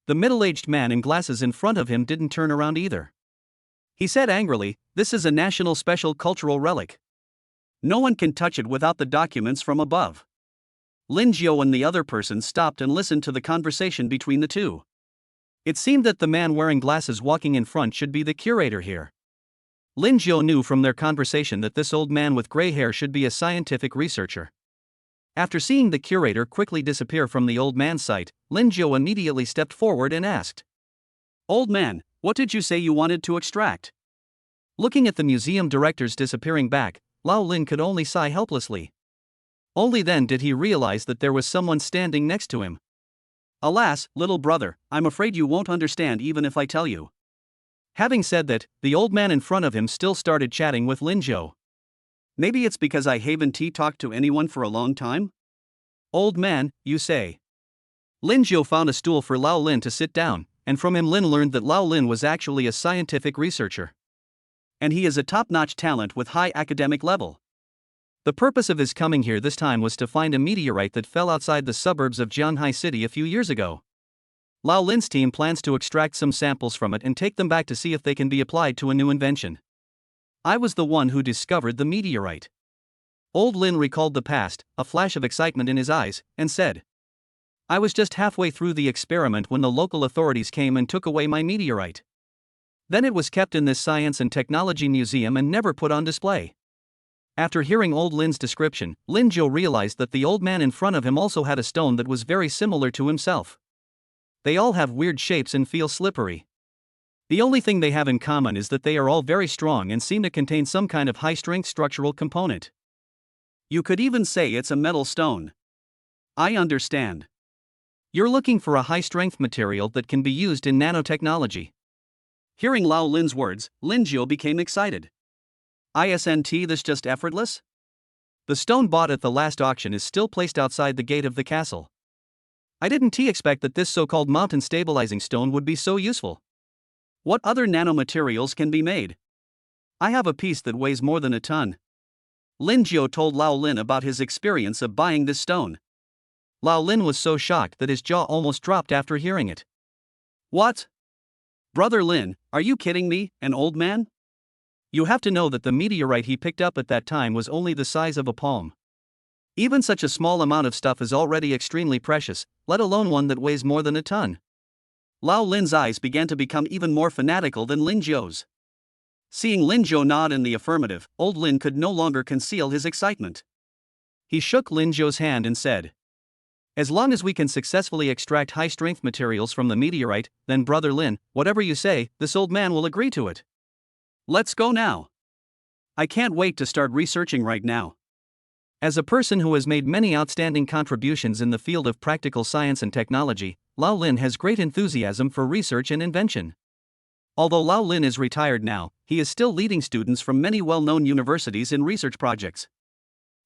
The middle-aged man in glasses in front of him didn't turn around either. He said angrily, this is a national special cultural relic. No one can touch it without the documents from above. Lingio and the other person stopped and listened to the conversation between the two. It seemed that the man wearing glasses walking in front should be the curator here. Lingio knew from their conversation that this old man with gray hair should be a scientific researcher. After seeing the curator quickly disappear from the old man's sight, Lingio immediately stepped forward and asked, Old man, what did you say you wanted to extract? Looking at the museum director's disappearing back, Lao Lin could only sigh helplessly. Only then did he realize that there was someone standing next to him. Alas, little brother, I'm afraid you won't understand even if I tell you. Having said that, the old man in front of him still started chatting with Lingio. Maybe it's because I haven't talked to anyone for a long time? Old man, you say. Lingio found a stool for Lao Lin to sit down, and from him Lin learned that Lao Lin was actually a scientific researcher. And he is a top-notch talent with high academic level. The purpose of his coming here this time was to find a meteorite that fell outside the suburbs of Jianhai City a few years ago. Lao Lin's team plans to extract some samples from it and take them back to see if they can be applied to a new invention. I was the one who discovered the meteorite. Old Lin recalled the past, a flash of excitement in his eyes, and said, I was just halfway through the experiment when the local authorities came and took away my meteorite. Then it was kept in this Science and Technology Museum and never put on display. After hearing old Lin's description, Lingio realized that the old man in front of him also had a stone that was very similar to himself. They all have weird shapes and feel slippery. The only thing they have in common is that they are all very strong and seem to contain some kind of high-strength structural component. You could even say it's a metal stone. I understand. You're looking for a high-strength material that can be used in nanotechnology. Hearing Lao Lin's words, Lingio became excited. Isn't this just effortless? The stone bought at the last auction is still placed outside the gate of the castle. I didn't expect that this so-called mountain stabilizing stone would be so useful. What other nanomaterials can be made? I have a piece that weighs more than a ton. Lingio told Lao Lin about his experience of buying this stone. Lao Lin was so shocked that his jaw almost dropped after hearing it. What? Brother Lin, are you kidding me, an old man? You have to know that the meteorite he picked up at that time was only the size of a palm. Even such a small amount of stuff is already extremely precious, let alone one that weighs more than a ton. Lao Lin's eyes began to become even more fanatical than Lingio's. Seeing Lingio nod in the affirmative, old Lin could no longer conceal his excitement. He shook Lingio's hand and said, "As long as we can successfully extract high-strength materials from the meteorite, then Brother Lin, whatever you say, this old man will agree to it. Let's go now. I can't wait to start researching right now." As a person who has made many outstanding contributions in the field of practical science and technology, Lao Lin has great enthusiasm for research and invention. Although Lao Lin is retired now, he is still leading students from many well-known universities in research projects.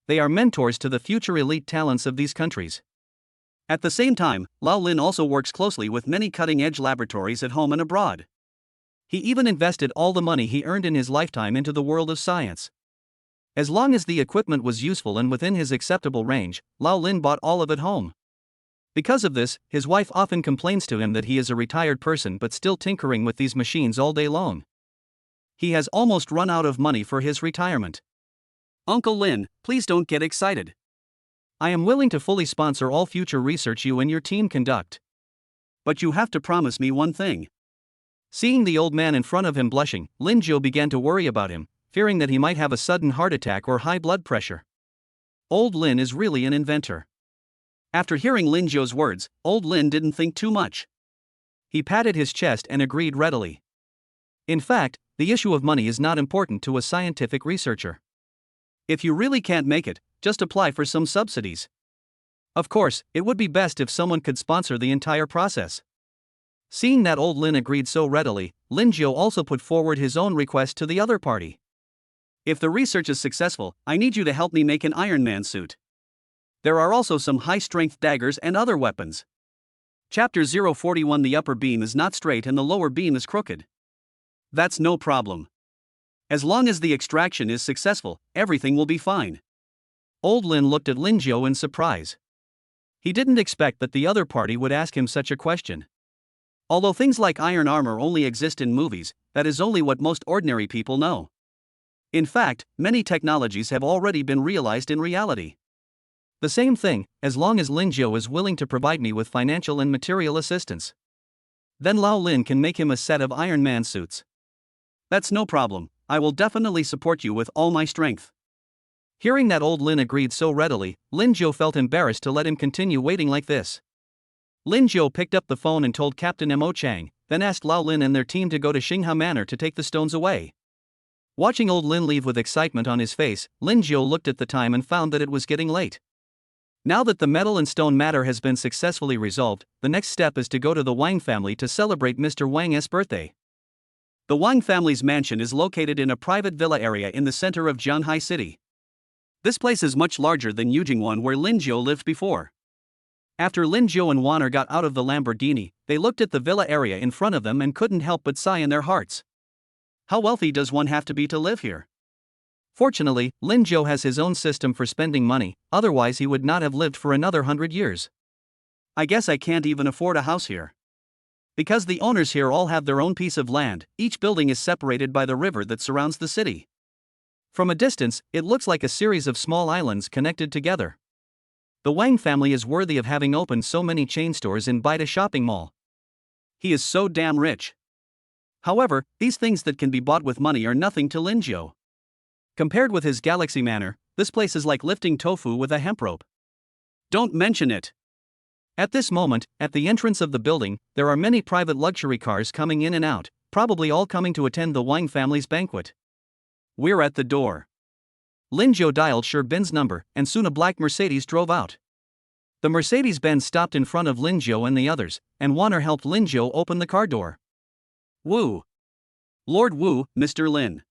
They are mentors to the future elite talents of these countries. At the same time, Lao Lin also works closely with many cutting-edge laboratories at home and abroad. He even invested all the money he earned in his lifetime into the world of science. As long as the equipment was useful and within his acceptable range, Lao Lin bought all of it home. Because of this, his wife often complains to him that he is a retired person but still tinkering with these machines all day long. He has almost run out of money for his retirement. "Uncle Lin, please don't get excited. I am willing to fully sponsor all future research you and your team conduct. But you have to promise me one thing." Seeing the old man in front of him blushing, Lingio began to worry about him, fearing that he might have a sudden heart attack or high blood pressure. Old Lin is really an inventor. After hearing Lingio's words, old Lin didn't think too much. He patted his chest and agreed readily. In fact, the issue of money is not important to a scientific researcher. If you really can't make it, just apply for some subsidies. Of course, it would be best if someone could sponsor the entire process. Seeing that old Lin agreed so readily, Lingio also put forward his own request to the other party. "If the research is successful, I need you to help me make an Iron Man suit. There are also some high-strength daggers and other weapons." Chapter 041. The upper beam is not straight and the lower beam is crooked. "That's no problem. As long as the extraction is successful, everything will be fine." Old Lin looked at Lingio in surprise. He didn't expect that the other party would ask him such a question. Although things like iron armor only exist in movies, that is only what most ordinary people know. In fact, many technologies have already been realized in reality. The same thing, as long as Lingio is willing to provide me with financial and material assistance. Then Lao Lin can make him a set of Iron Man suits. "That's no problem, I will definitely support you with all my strength." Hearing that old Lin agreed so readily, Lingio felt embarrassed to let him continue waiting like this. Lingio picked up the phone and told Captain Mo Chang, then asked Lao Lin and their team to go to Xingha Manor to take the stones away. Watching old Lin leave with excitement on his face, Lingio looked at the time and found that it was getting late. Now that the metal and stone matter has been successfully resolved, the next step is to go to the Wang family to celebrate Mr. Wang's birthday. The Wang family's mansion is located in a private villa area in the center of Jianhai City. This place is much larger than Yujingwan where Lingio lived before. After Lingio and Wanner got out of the Lamborghini, they looked at the villa area in front of them and couldn't help but sigh in their hearts. How wealthy does one have to be to live here? Fortunately, Lingio has his own system for spending money, otherwise he would not have lived for another 100 years. "I guess I can't even afford a house here. Because the owners here all have their own piece of land, each building is separated by the river that surrounds the city. From a distance, it looks like a series of small islands connected together. The Wang family is worthy of having opened so many chain stores in Baida shopping mall. He is so damn rich." However, these things that can be bought with money are nothing to Lingio. Compared with his Galaxy Manor, this place is like lifting tofu with a hemp rope. "Don't mention it." At this moment, at the entrance of the building, there are many private luxury cars coming in and out, probably all coming to attend the Wang family's banquet. "We're at the door." Lingio dialed Sherbin's number, and soon a black Mercedes drove out. The Mercedes-Benz stopped in front of Lingio and the others, and Wanner helped Lingio open the car door. "Wu. Lord Wu, Mr. Lin."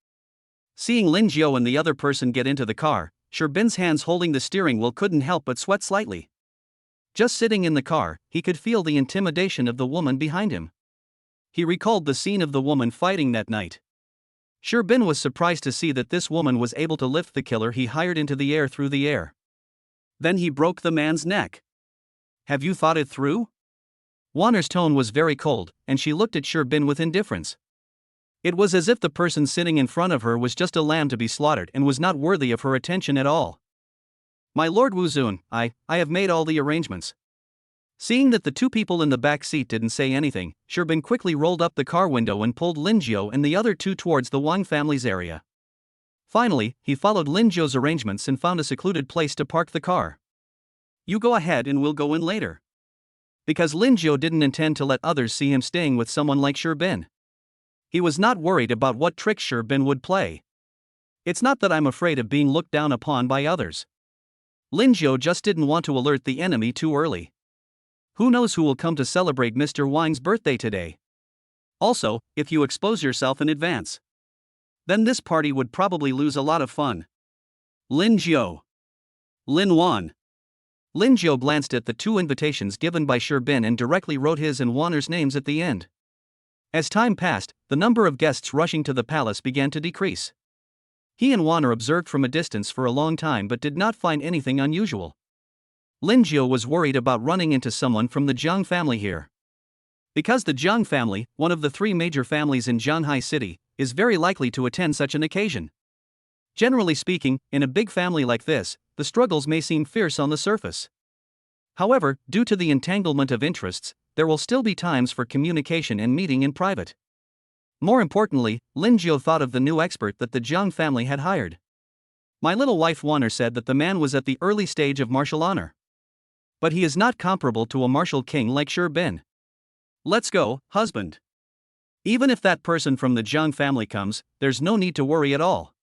Seeing Lingio and the other person get into the car, Sherbin's hands holding the steering wheel couldn't help but sweat slightly. Just sitting in the car, he could feel the intimidation of the woman behind him. He recalled the scene of the woman fighting that night. Sherbin was surprised to see that this woman was able to lift the killer he hired into the air through the air. Then he broke the man's neck. "Have you thought it through?" Wanner's tone was very cold, and she looked at Sherbin with indifference. It was as if the person sitting in front of her was just a lamb to be slaughtered and was not worthy of her attention at all. "My Lord Wuzun, I have made all the arrangements." Seeing that the two people in the back seat didn't say anything, Sherbin quickly rolled up the car window and pulled Lingio and the other two towards the Wang family's area. Finally, he followed Lingio's arrangements and found a secluded place to park the car. You go ahead and we'll go in later. Because Lingio didn't intend to let others see him staying with someone like Sherbin. He was not worried about what tricks Sherbin would play. It's not that I'm afraid of being looked down upon by others. Lingio just didn't want to alert the enemy too early. Who knows who will come to celebrate Mr. Wang's birthday today? Also, if you expose yourself in advance, then this party would probably lose a lot of fun. Lingio. Lin Wan. Lingio glanced at the two invitations given by Sherbin and directly wrote his and Wanner's names at the end. As time passed, the number of guests rushing to the palace began to decrease. He and Wanner observed from a distance for a long time but did not find anything unusual. Lingio was worried about running into someone from the Jiang family here. Because the Jiang family, one of the three major families in Shanghai City, is very likely to attend such an occasion. Generally speaking, in a big family like this, the struggles may seem fierce on the surface. However, due to the entanglement of interests, there will still be times for communication and meeting in private. More importantly, Lingio thought of the new expert that the Jiang family had hired. My little wife Wanner said that the man was at the early stage of martial honor. But he is not comparable to a martial king like Sherbin. Let's go, husband. Even if that person from the Jiang family comes, there's no need to worry at all.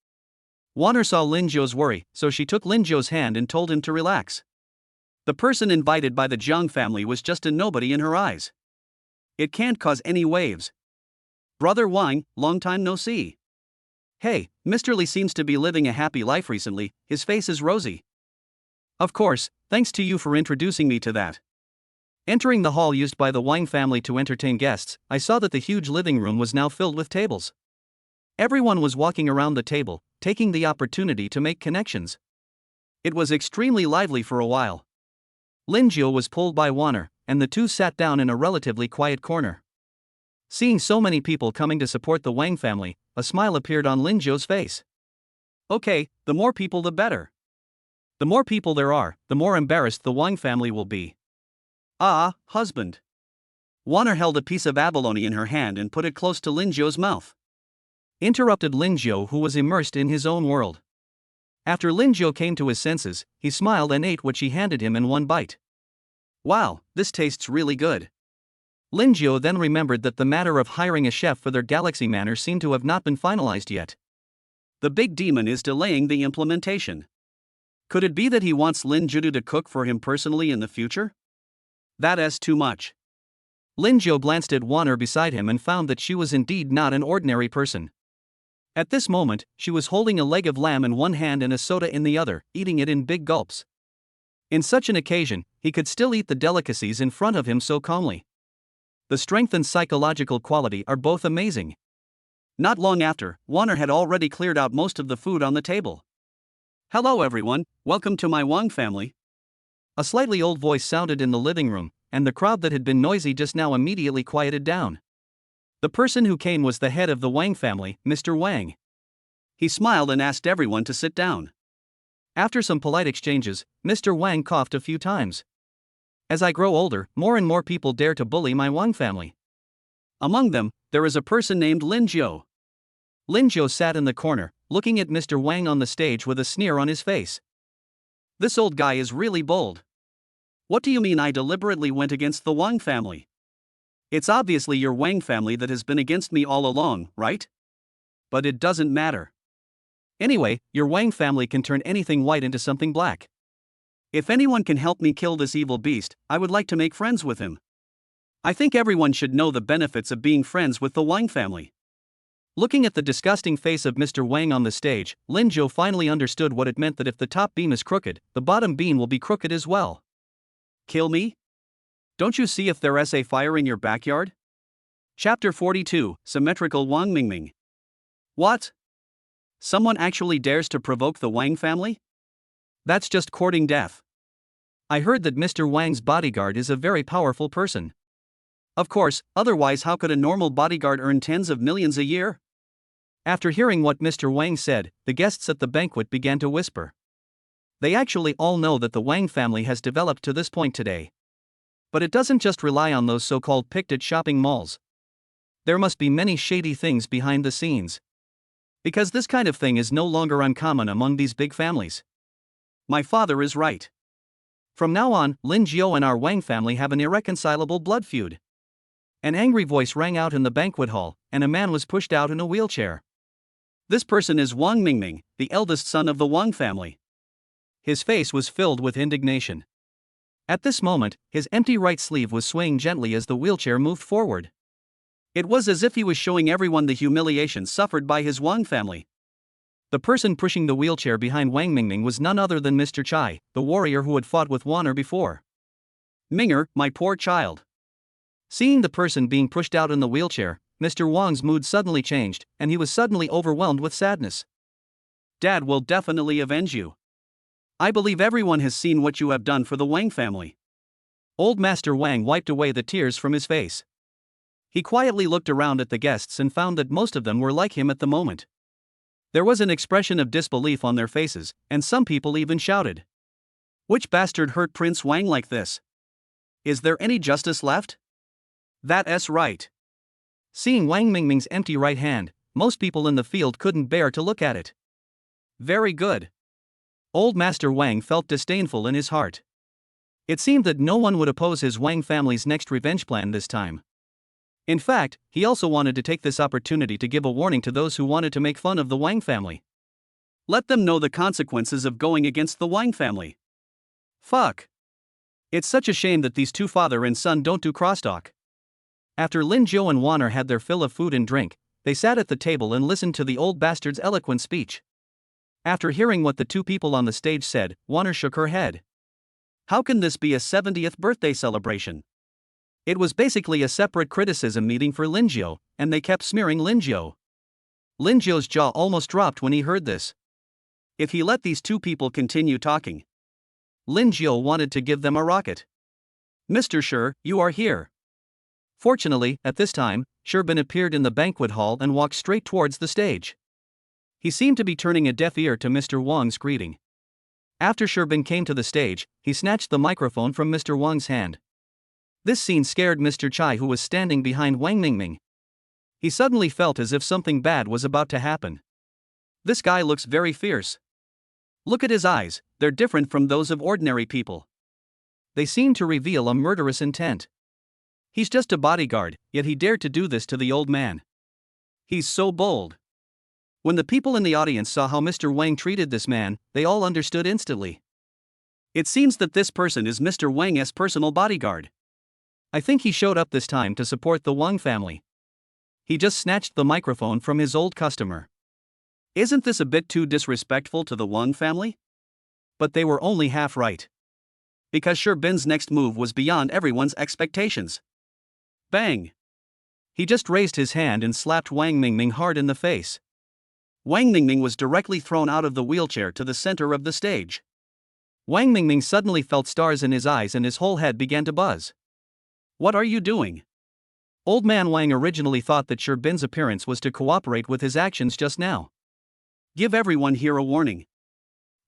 Wanner saw Lingio's worry, so she took Lingio's hand and told him to relax. The person invited by the Jiang family was just a nobody in her eyes. It can't cause any waves. Brother Wang, long time no see. Hey, Mr. Li seems to be living a happy life recently, his face is rosy. Of course, thanks to you for introducing me to that. Entering the hall used by the Wang family to entertain guests, I saw that the huge living room was now filled with tables. Everyone was walking around the table, taking the opportunity to make connections. It was extremely lively for a while. Lingio was pulled by Wanner, and the two sat down in a relatively quiet corner. Seeing so many people coming to support the Wang family, a smile appeared on Lingio's face. Okay, the more people the better. The more people there are, the more embarrassed the Wang family will be. Ah, husband. Wanner held a piece of abalone in her hand and put it close to Lingio's mouth. Interrupted Lingio, who was immersed in his own world. After Lingio came to his senses, he smiled and ate what she handed him in one bite. Wow, this tastes really good. Lingio then remembered that the matter of hiring a chef for their Galaxy Manor seemed to have not been finalized yet. The big demon is delaying the implementation. Could it be that he wants Lin Judu to cook for him personally in the future? That is too much. Lingio glanced at Wanner beside him and found that she was indeed not an ordinary person. At this moment, she was holding a leg of lamb in one hand and a soda in the other, eating it in big gulps. In such an occasion, he could still eat the delicacies in front of him so calmly. The strength and psychological quality are both amazing. Not long after, Wanner had already cleared out most of the food on the table. Hello everyone, welcome to my Wang family. A slightly old voice sounded in the living room, and the crowd that had been noisy just now immediately quieted down. The person who came was the head of the Wang family, Mr. Wang. He smiled and asked everyone to sit down. After some polite exchanges, Mr. Wang coughed a few times. As I grow older, more and more people dare to bully my Wang family. Among them, there is a person named Lingio. Lingio sat in the corner, looking at Mr. Wang on the stage with a sneer on his face. This old guy is really bold. What do you mean I deliberately went against the Wang family? It's obviously your Wang family that has been against me all along, right? But it doesn't matter. Anyway, your Wang family can turn anything white into something black. If anyone can help me kill this evil beast, I would like to make friends with him. I think everyone should know the benefits of being friends with the Wang family. Looking at the disgusting face of Mr. Wang on the stage, Lingio finally understood what it meant that if the top beam is crooked, the bottom beam will be crooked as well. Kill me? Don't you see if there's a fire in your backyard? Chapter 42, Symmetrical Wang Mingming. What? Someone actually dares to provoke the Wang family? That's just courting death. I heard that Mr. Wang's bodyguard is a very powerful person. Of course, otherwise how could a normal bodyguard earn tens of millions a year? After hearing what Mr. Wang said, the guests at the banquet began to whisper. They actually all know that the Wang family has developed to this point today. But it doesn't just rely on those so-called picked at shopping malls. There must be many shady things behind the scenes. Because this kind of thing is no longer uncommon among these big families. My father is right. From now on, Lingio and our Wang family have an irreconcilable blood feud. An angry voice rang out in the banquet hall, and a man was pushed out in a wheelchair. This person is Wang Mingming, the eldest son of the Wang family. His face was filled with indignation. At this moment, his empty right sleeve was swaying gently as the wheelchair moved forward. It was as if he was showing everyone the humiliation suffered by his Wang family. The person pushing the wheelchair behind Wang Mingming was none other than Mr. Chai, the warrior who had fought with Wanner before. Minger, my poor child. Seeing the person being pushed out in the wheelchair, Mr. Wang's mood suddenly changed, and he was suddenly overwhelmed with sadness. Dad will definitely avenge you. I believe everyone has seen what you have done for the Wang family. Old Master Wang wiped away the tears from his face. He quietly looked around at the guests and found that most of them were like him at the moment. There was an expression of disbelief on their faces, and some people even shouted. Which bastard hurt Prince Wang like this? Is there any justice left? That's right. Seeing Wang Mingming's empty right hand, most people in the field couldn't bear to look at it. Very good. Old Master Wang felt disdainful in his heart. It seemed that no one would oppose his Wang family's next revenge plan this time. In fact, he also wanted to take this opportunity to give a warning to those who wanted to make fun of the Wang family. Let them know the consequences of going against the Wang family. Fuck. It's such a shame that these two father and son don't do crosstalk. After Lingio and Wanner had their fill of food and drink, they sat at the table and listened to the old bastard's eloquent speech. After hearing what the two people on the stage said, Wanner shook her head. How can this be a 70th birthday celebration? It was basically a separate criticism meeting for Lingio, and they kept smearing Lingio. Lingio's jaw almost dropped when he heard this. If he let these two people continue talking, Lingio wanted to give them a rocket. Mr. Shi, you are here. Fortunately, at this time, Sherbin appeared in the banquet hall and walked straight towards the stage. He seemed to be turning a deaf ear to Mr. Wang's greeting. After Sherbin came to the stage, he snatched the microphone from Mr. Wang's hand. This scene scared Mr. Chai, who was standing behind Wang Mingming. He suddenly felt as if something bad was about to happen. This guy looks very fierce. Look at his eyes, they're different from those of ordinary people. They seem to reveal a murderous intent. He's just a bodyguard, yet he dared to do this to the old man. He's so bold. When the people in the audience saw how Mr. Wang treated this man, they all understood instantly. It seems that this person is Mr. Wang's personal bodyguard. I think he showed up this time to support the Wang family. He just snatched the microphone from his old customer. Isn't this a bit too disrespectful to the Wang family? But they were only half right. Because Sherbin's next move was beyond everyone's expectations. Bang! He just raised his hand and slapped Wang Mingming hard in the face. Wang Mingming was directly thrown out of the wheelchair to the center of the stage. Wang Mingming suddenly felt stars in his eyes and his whole head began to buzz. What are you doing? Old man Wang originally thought that Sherbin's appearance was to cooperate with his actions just now. Give everyone here a warning.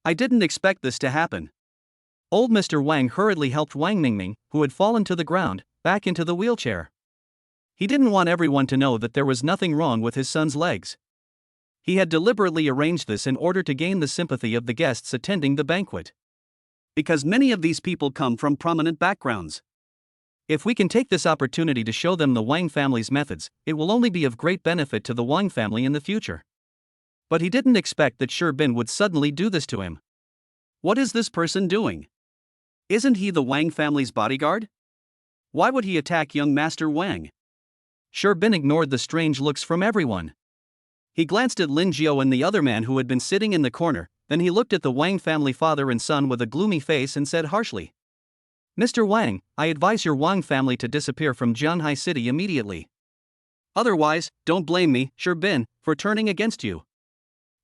I didn't expect this to happen. Old Mr. Wang hurriedly helped Wang Mingming, who had fallen to the ground, back into the wheelchair. He didn't want everyone to know that there was nothing wrong with his son's legs. He had deliberately arranged this in order to gain the sympathy of the guests attending the banquet. Because many of these people come from prominent backgrounds. If we can take this opportunity to show them the Wang family's methods, it will only be of great benefit to the Wang family in the future. But he didn't expect that Sherbin would suddenly do this to him. What is this person doing? Isn't he the Wang family's bodyguard? Why would he attack young Master Wang? Sherbin ignored the strange looks from everyone. He glanced at Lingio and the other man who had been sitting in the corner, then he looked at the Wang family father and son with a gloomy face and said harshly, Mr. Wang, I advise your Wang family to disappear from Jianhai City immediately. Otherwise, don't blame me, Sherbin, for turning against you.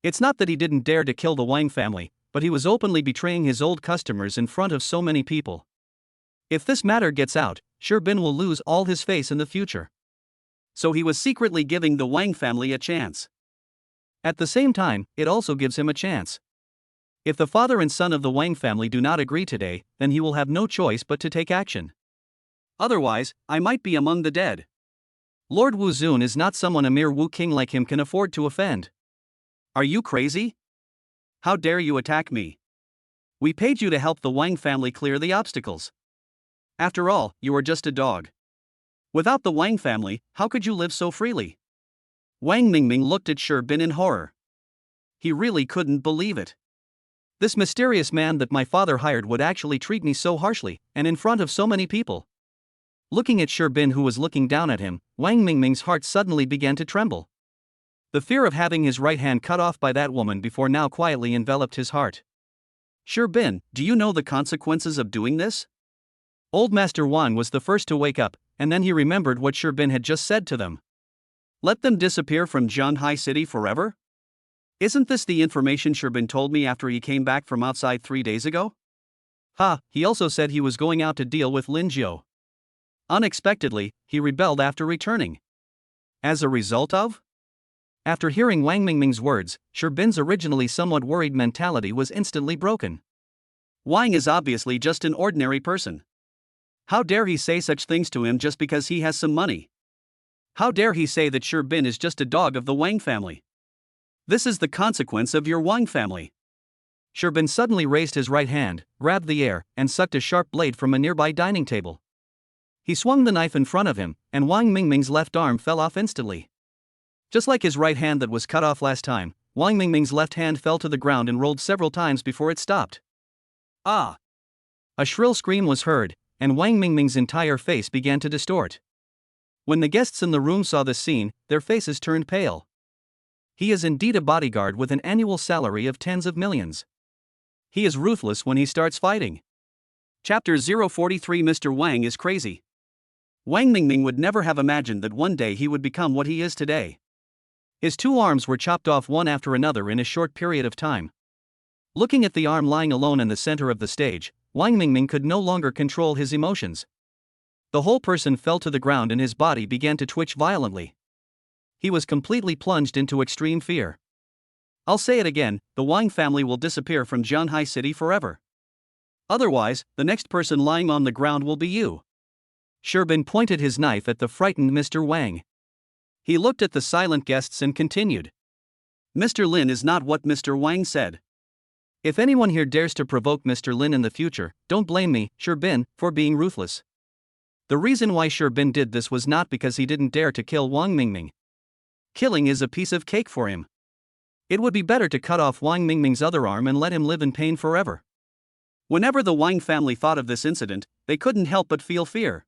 It's not that he didn't dare to kill the Wang family, but he was openly betraying his old customers in front of so many people. If this matter gets out, Sherbin will lose all his face in the future. So he was secretly giving the Wang family a chance. At the same time, it also gives him a chance. If the father and son of the Wang family do not agree today, then he will have no choice but to take action. Otherwise, I might be among the dead. Lord Wuzun is not someone a mere Wu King like him can afford to offend. Are you crazy? How dare you attack me? We paid you to help the Wang family clear the obstacles. After all, you are just a dog. Without the Wang family, how could you live so freely? Wang Mingming looked at Bin in horror. He really couldn't believe it. This mysterious man that my father hired would actually treat me so harshly, and in front of so many people. Looking at Bin, who was looking down at him, Wang Mingming's heart suddenly began to tremble. The fear of having his right hand cut off by that woman before now quietly enveloped his heart. Bin, do you know the consequences of doing this? Old Master Wang was the first to wake up, and then he remembered what Bin had just said to them. Let them disappear from Zhanghai City forever? Isn't this the information Bin told me after he came back from outside 3 days ago? He also said he was going out to deal with Lingio. Unexpectedly, he rebelled after returning. As a result of? After hearing Wang Mingming's words, Bin's originally somewhat worried mentality was instantly broken. Wang is obviously just an ordinary person. How dare he say such things to him just because he has some money? How dare he say that Bin is just a dog of the Wang family? This is the consequence of your Wang family. Bin suddenly raised his right hand, grabbed the air, and sucked a sharp blade from a nearby dining table. He swung the knife in front of him, and Wang Mingming's left arm fell off instantly. Just like his right hand that was cut off last time, Wang Mingming's left hand fell to the ground and rolled several times before it stopped. Ah! A shrill scream was heard, and Wang Mingming's entire face began to distort. When the guests in the room saw this scene, their faces turned pale. He is indeed a bodyguard with an annual salary of tens of millions. He is ruthless when he starts fighting. Chapter 043 Mr. Wang is crazy. Wang Mingming would never have imagined that one day he would become what he is today. His 2 arms were chopped off one after another in a short period of time. Looking at the arm lying alone in the center of the stage, Wang Mingming could no longer control his emotions. The whole person fell to the ground and his body began to twitch violently. He was completely plunged into extreme fear. I'll say it again, the Wang family will disappear from Zhanghai City forever. Otherwise, the next person lying on the ground will be you. Bin pointed his knife at the frightened Mr. Wang. He looked at the silent guests and continued. Mr. Lin is not what Mr. Wang said. If anyone here dares to provoke Mr. Lin in the future, don't blame me, Bin, for being ruthless. The reason why Bin did this was not because he didn't dare to kill Wang Mingming. Killing is a piece of cake for him. It would be better to cut off Wang Mingming's other arm and let him live in pain forever. Whenever the Wang family thought of this incident, they couldn't help but feel fear.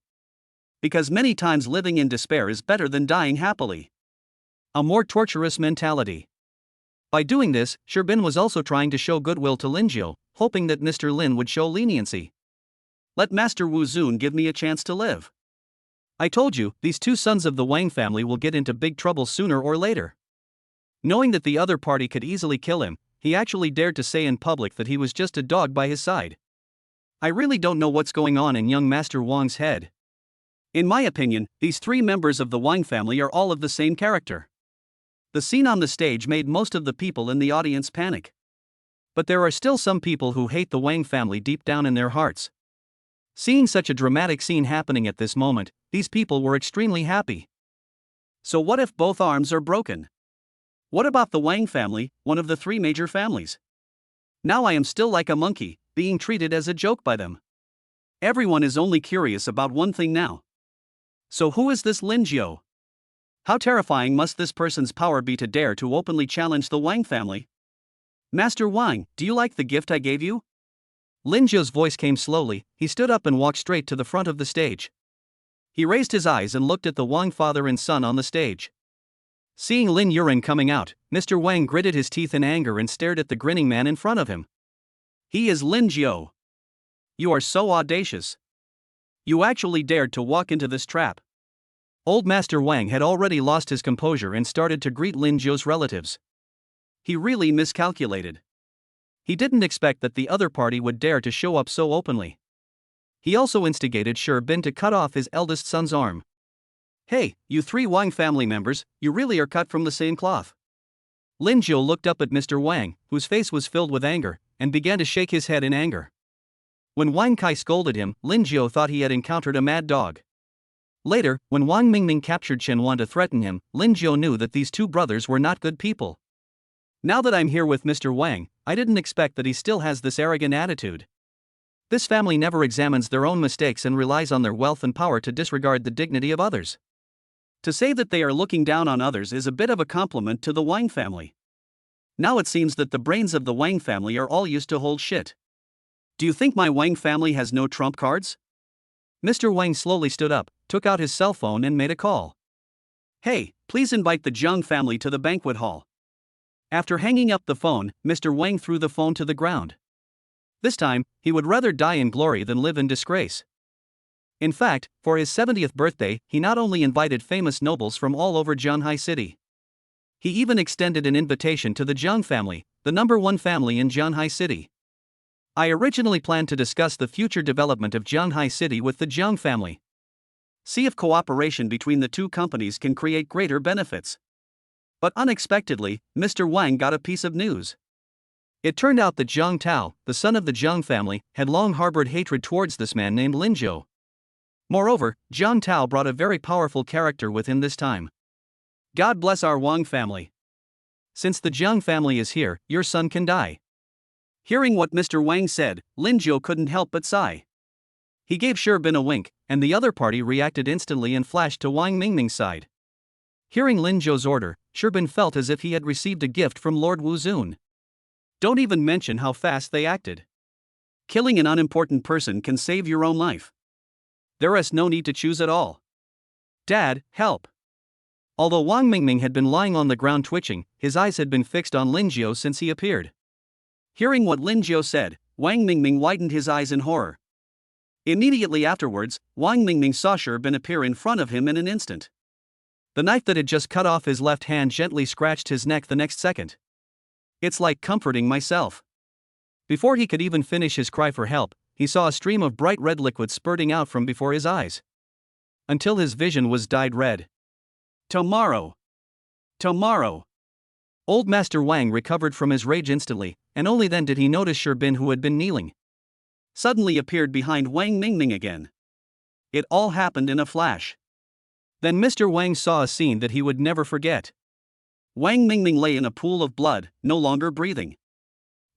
Because many times living in despair is better than dying happily. A more torturous mentality. By doing this, Bin was also trying to show goodwill to Lingio, hoping that Mr. Lin would show leniency. Let Master Wuzun give me a chance to live. I told you, these 2 sons of the Wang family will get into big trouble sooner or later. Knowing that the other party could easily kill him, he actually dared to say in public that he was just a dog by his side. I really don't know what's going on in young Master Wang's head. In my opinion, these 3 members of the Wang family are all of the same character. The scene on the stage made most of the people in the audience panic. But there are still some people who hate the Wang family deep down in their hearts. Seeing such a dramatic scene happening at this moment, these people were extremely happy. So what if both arms are broken? What about the Wang family, one of the 3 major families? Now I am still like a monkey, being treated as a joke by them. Everyone is only curious about one thing now. So who is this Lingio? How terrifying must this person's power be to dare to openly challenge the Wang family? Master Wang, do you like the gift I gave you? Lingio's voice came slowly. He stood up and walked straight to the front of the stage. He raised his eyes and looked at the Wang father and son on the stage. Seeing Lin Yuren coming out, Mr. Wang gritted his teeth in anger and stared at the grinning man in front of him. He is Lingio. You are so audacious. You actually dared to walk into this trap. Old Master Wang had already lost his composure and started to greet Lingio's relatives. He really miscalculated. He didn't expect that the other party would dare to show up so openly. He also instigated Bin to cut off his eldest son's arm. Hey, you 3 Wang family members, you really are cut from the same cloth. Lingio looked up at Mr. Wang, whose face was filled with anger, and began to shake his head in anger. When Wang Kai scolded him, Lingio thought he had encountered a mad dog. Later, when Wang Mingming captured Chen Wan to threaten him, Lingio knew that these two brothers were not good people. Now that I'm here with Mr. Wang, I didn't expect that he still has this arrogant attitude. This family never examines their own mistakes and relies on their wealth and power to disregard the dignity of others. To say that they are looking down on others is a bit of a compliment to the Wang family. Now it seems that the brains of the Wang family are all used to hold shit. Do you think my Wang family has no trump cards? Mr. Wang slowly stood up, took out his cell phone and made a call. Hey, please invite the Zhang family to the banquet hall. After hanging up the phone, Mr. Wang threw the phone to the ground. This time, he would rather die in glory than live in disgrace. In fact, for his 70th birthday, he not only invited famous nobles from all over Zhanghai City. He even extended an invitation to the Zhang family, the #1 family in Zhanghai City. I originally planned to discuss the future development of Zhanghai City with the Zhang family. See if cooperation between the two companies can create greater benefits. But unexpectedly, Mr. Wang got a piece of news. It turned out that Zhang Tao, the son of the Zhang family, had long harbored hatred towards this man named Lingio. Moreover, Zhang Tao brought a very powerful character with him this time. God bless our Wang family. Since the Zhang family is here, your son can die. Hearing what Mr. Wang said, Lingio couldn't help but sigh. He gave Sherbin a wink, and the other party reacted instantly and flashed to Wang Mingming's side. Hearing Lingio's order, Sherbin felt as if he had received a gift from Lord Wuzun. Don't even mention how fast they acted. Killing an unimportant person can save your own life. There is no need to choose at all. Dad, help! Although Wang Mingming had been lying on the ground twitching, his eyes had been fixed on Lingio since he appeared. Hearing what Lingio said, Wang Mingming widened his eyes in horror. Immediately afterwards, Wang Mingming saw Sherbin appear in front of him in an instant. The knife that had just cut off his left hand gently scratched his neck the next second. It's like comforting myself. Before he could even finish his cry for help, he saw a stream of bright red liquid spurting out from before his eyes. Until his vision was dyed red. Tomorrow! Tomorrow! Old Master Wang recovered from his rage instantly, and only then did he notice Sherbin, who had been kneeling, suddenly appeared behind Wang Mingming again. It all happened in a flash. Then Mr. Wang saw a scene that he would never forget. Wang Mingming lay in a pool of blood, no longer breathing.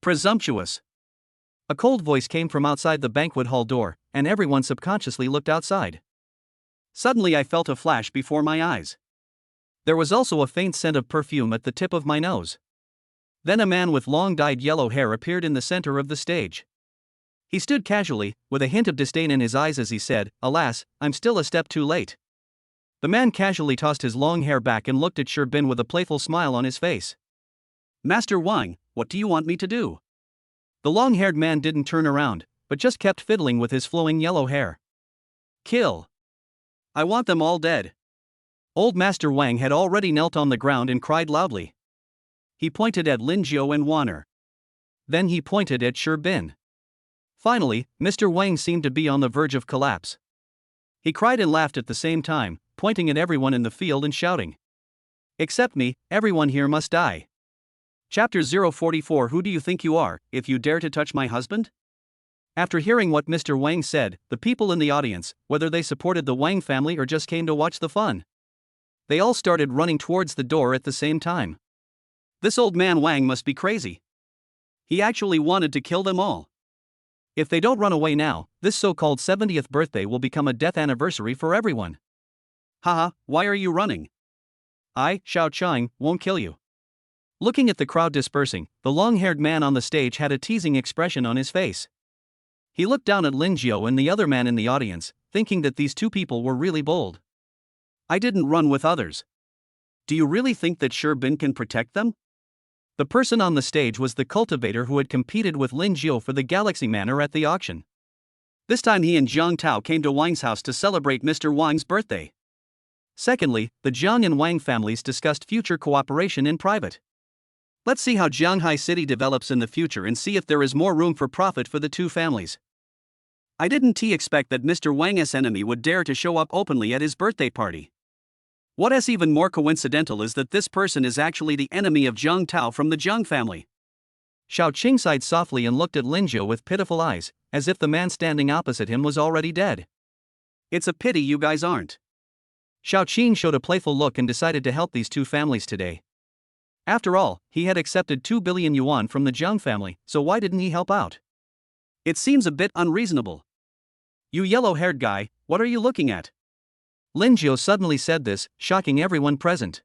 Presumptuous! A cold voice came from outside the banquet hall door, and everyone subconsciously looked outside. Suddenly I felt a flash before my eyes. There was also a faint scent of perfume at the tip of my nose. Then a man with long dyed yellow hair appeared in the center of the stage. He stood casually, with a hint of disdain in his eyes as he said, "Alas, I'm still a step too late." The man casually tossed his long hair back and looked at Sherbin with a playful smile on his face. "Master Wang, what do you want me to do?" The long-haired man didn't turn around, but just kept fiddling with his flowing yellow hair. "Kill. I want them all dead." Old Master Wang had already knelt on the ground and cried loudly. He pointed at Lingio and Wanner. Then he pointed at Sherbin. Finally, Mr. Wang seemed to be on the verge of collapse. He cried and laughed at the same time, pointing at everyone in the field and shouting, "Except me, everyone here must die." Chapter 044. Who do you think you are, if you dare to touch my husband? After hearing what Mr. Wang said, the people in the audience, whether they supported the Wang family or just came to watch the fun, they all started running towards the door at the same time. This old man Wang must be crazy. He actually wanted to kill them all. If they don't run away now, this so-called 70th birthday will become a death anniversary for everyone. Haha, why are you running? I, Xiao Chang, won't kill you. Looking at the crowd dispersing, the long-haired man on the stage had a teasing expression on his face. He looked down at Lingio and the other man in the audience, thinking that these two people were really bold. I didn't run with others. Do you really think that Sherbin can protect them? The person on the stage was the cultivator who had competed with Lingio for the Galaxy Manor at the auction. This time he and Zhang Tao came to Wang's house to celebrate Mr. Wang's birthday. Secondly, the Zhang and Wang families discussed future cooperation in private. Let's see how Zhanghai City develops in the future and see if there is more room for profit for the two families. I didn't expect that Mr. Wang's enemy would dare to show up openly at his birthday party. What is even more coincidental is that this person is actually the enemy of Zhang Tao from the Zhang family. Xiao Qing sighed softly and looked at Lingio with pitiful eyes, as if the man standing opposite him was already dead. It's a pity you guys aren't. Xiao Qing showed a playful look and decided to help these two families today. After all, he had accepted 2 billion yuan from the Jiang family, so why didn't he help out? It seems a bit unreasonable. You yellow-haired guy, what are you looking at? Lingio suddenly said this, shocking everyone present.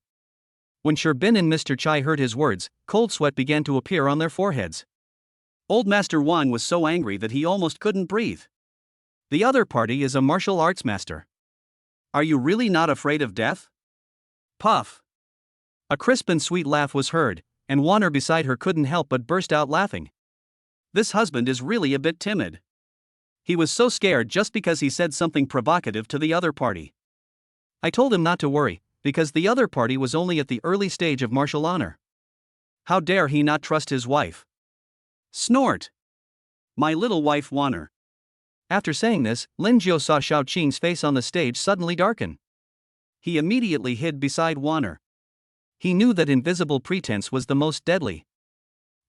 When Sherbin and Mr. Chai heard his words, cold sweat began to appear on their foreheads. Old Master Wang was so angry that he almost couldn't breathe. The other party is a martial arts master. Are you really not afraid of death? Puff. A crisp and sweet laugh was heard, and Warner beside her couldn't help but burst out laughing. This husband is really a bit timid. He was so scared just because he said something provocative to the other party. I told him not to worry, because the other party was only at the early stage of martial honor. How dare he not trust his wife? Snort. My little wife Warner. After saying this, Lingio saw Xiao Qing's face on the stage suddenly darken. He immediately hid beside Warner. He knew that invisible pretense was the most deadly.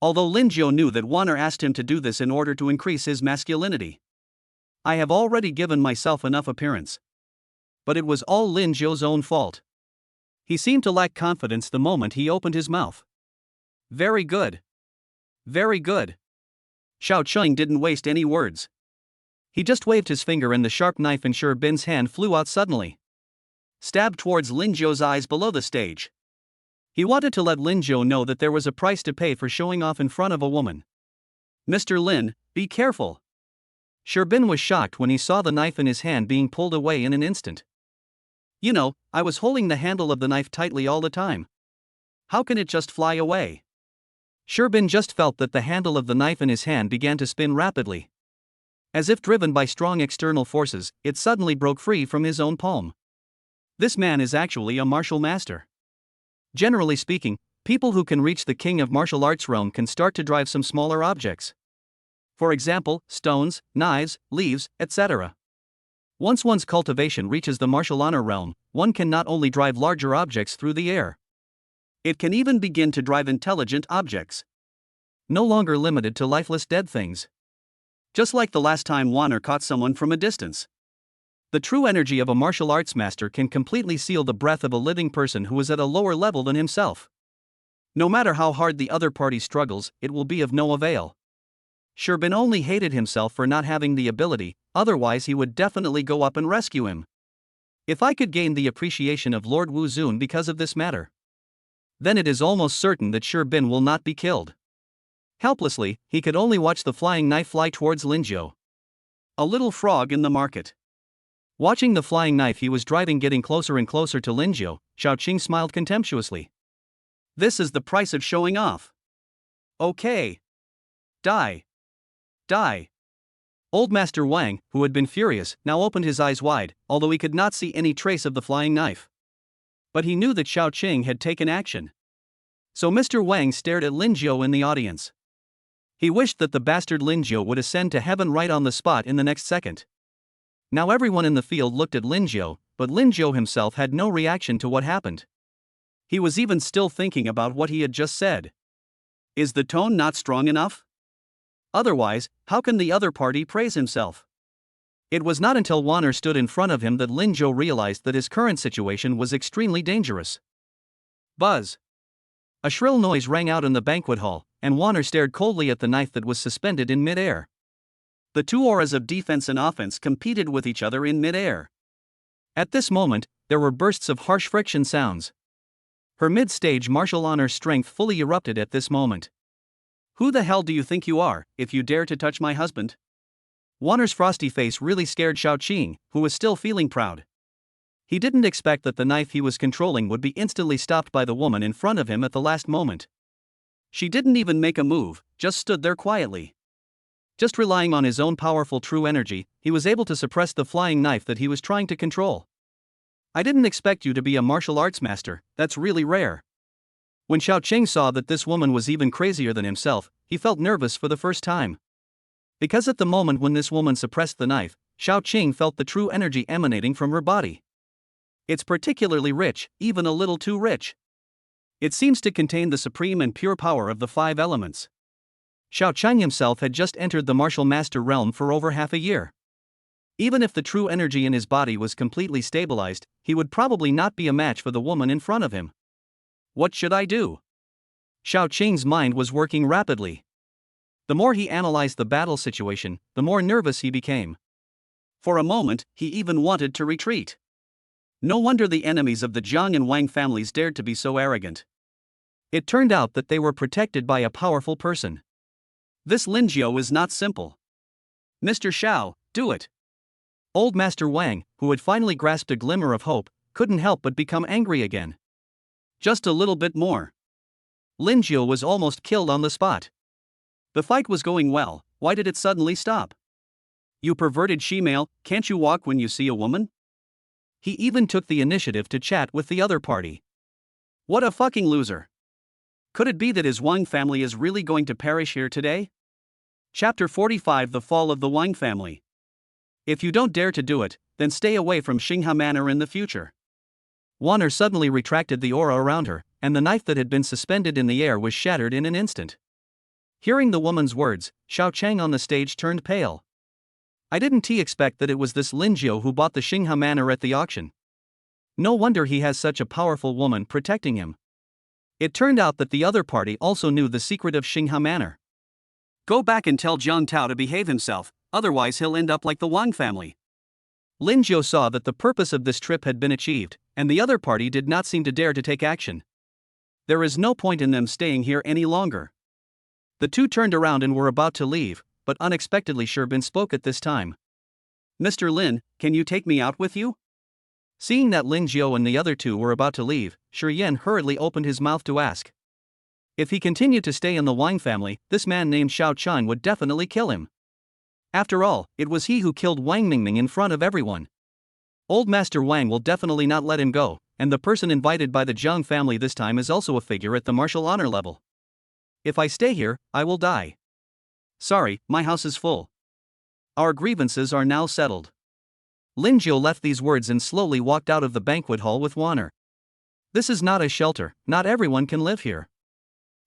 Although Lingio knew that Warner asked him to do this in order to increase his masculinity. I have already given myself enough appearance. But it was all Lingio's own fault. He seemed to lack confidence the moment he opened his mouth. Very good. Very good. Xiao Qing didn't waste any words. He just waved his finger and the sharp knife in Sherbin's hand flew out suddenly. Stabbed towards Lingio's eyes below the stage. He wanted to let Lingio know that there was a price to pay for showing off in front of a woman. Mr. Lin, be careful. Sherbin was shocked when he saw the knife in his hand being pulled away in an instant. You know, I was holding the handle of the knife tightly all the time. How can it just fly away? Sherbin just felt that the handle of the knife in his hand began to spin rapidly. As if driven by strong external forces, it suddenly broke free from his own palm. This man is actually a martial master. Generally speaking, people who can reach the king of martial arts realm can start to drive some smaller objects. For example, stones, knives, leaves, etc. Once one's cultivation reaches the martial honor realm, one can not only drive larger objects through the air. It can even begin to drive intelligent objects. No longer limited to lifeless dead things. Just like the last time Warner caught someone from a distance. The true energy of a martial arts master can completely seal the breath of a living person who is at a lower level than himself. No matter how hard the other party struggles, it will be of no avail. Sherbin only hated himself for not having the ability, otherwise he would definitely go up and rescue him. If I could gain the appreciation of Lord Wu Zun because of this matter, then it is almost certain that Sherbin will not be killed. Helplessly, he could only watch the flying knife fly towards Lingio. A little frog in the market. Watching the flying knife he was driving getting closer and closer to Lingio, Xiao Qing smiled contemptuously. This is the price of showing off. Okay. Die. Die. Old Master Wang, who had been furious, now opened his eyes wide, although he could not see any trace of the flying knife. But he knew that Xiao Qing had taken action. So Mr. Wang stared at Lingio in the audience. He wished that the bastard Lingio would ascend to heaven right on the spot in the next second. Now everyone in the field looked at Lingio, but Lingio himself had no reaction to what happened. He was even still thinking about what he had just said. Is the tone not strong enough? Otherwise, how can the other party praise himself? It was not until Warner stood in front of him that Lingio realized that his current situation was extremely dangerous. Buzz. A shrill noise rang out in the banquet hall, and Warner stared coldly at the knife that was suspended in mid-air. The two auras of defense and offense competed with each other in mid-air. At this moment, there were bursts of harsh friction sounds. Her mid-stage martial honor strength fully erupted at this moment. Who the hell do you think you are, if you dare to touch my husband? Warner's frosty face really scared Xiao Qing, who was still feeling proud. He didn't expect that the knife he was controlling would be instantly stopped by the woman in front of him at the last moment. She didn't even make a move, just stood there quietly. Just relying on his own powerful true energy, he was able to suppress the flying knife that he was trying to control. I didn't expect you to be a martial arts master, that's really rare. When Xiao Qing saw that this woman was even crazier than himself, he felt nervous for the first time. Because at the moment when this woman suppressed the knife, Xiao Qing felt the true energy emanating from her body. It's particularly rich, even a little too rich. It seems to contain the supreme and pure power of the 5 elements. Xiao Chang himself had just entered the martial master realm for over half a year. Even if the true energy in his body was completely stabilized, he would probably not be a match for the woman in front of him. What should I do? Xiao Qing's mind was working rapidly. The more he analyzed the battle situation, the more nervous he became. For a moment, he even wanted to retreat. No wonder the enemies of the Zhang and Wang families dared to be so arrogant. It turned out that they were protected by a powerful person. This Lingio is not simple. Mr. Xiao, do it. Old Master Wang, who had finally grasped a glimmer of hope, couldn't help but become angry again. Just a little bit more. Lingio was almost killed on the spot. The fight was going well, why did it suddenly stop? You perverted she-male, can't you walk when you see a woman? He even took the initiative to chat with the other party. What a fucking loser. Could it be that his Wang family is really going to perish here today? Chapter 45: The Fall of the Wang Family. If you don't dare to do it, then stay away from Xingha Manor in the future. Wanner suddenly retracted the aura around her, and the knife that had been suspended in the air was shattered in an instant. Hearing the woman's words, Xiao Chang on the stage turned pale. I didn't expect that it was this Lingio who bought the Xingha Manor at the auction. No wonder he has such a powerful woman protecting him. It turned out that the other party also knew the secret of Xingha Manor. Go back and tell Jiang Tao to behave himself, otherwise he'll end up like the Wang family. Lingio saw that the purpose of this trip had been achieved, and the other party did not seem to dare to take action. There is no point in them staying here any longer. The two turned around and were about to leave, but unexpectedly Sherbin spoke at this time. Mr. Lin, can you take me out with you? Seeing that Lingio and the other two were about to leave, Shi Yan hurriedly opened his mouth to ask. If he continued to stay in the Wang family, this man named Xiao Chang would definitely kill him. After all, it was he who killed Wang Mingming in front of everyone. Old Master Wang will definitely not let him go, and the person invited by the Zhang family this time is also a figure at the martial honor level. If I stay here, I will die. Sorry, my house is full. Our grievances are now settled. Lingio left these words and slowly walked out of the banquet hall with Wanner. This is not a shelter, not everyone can live here.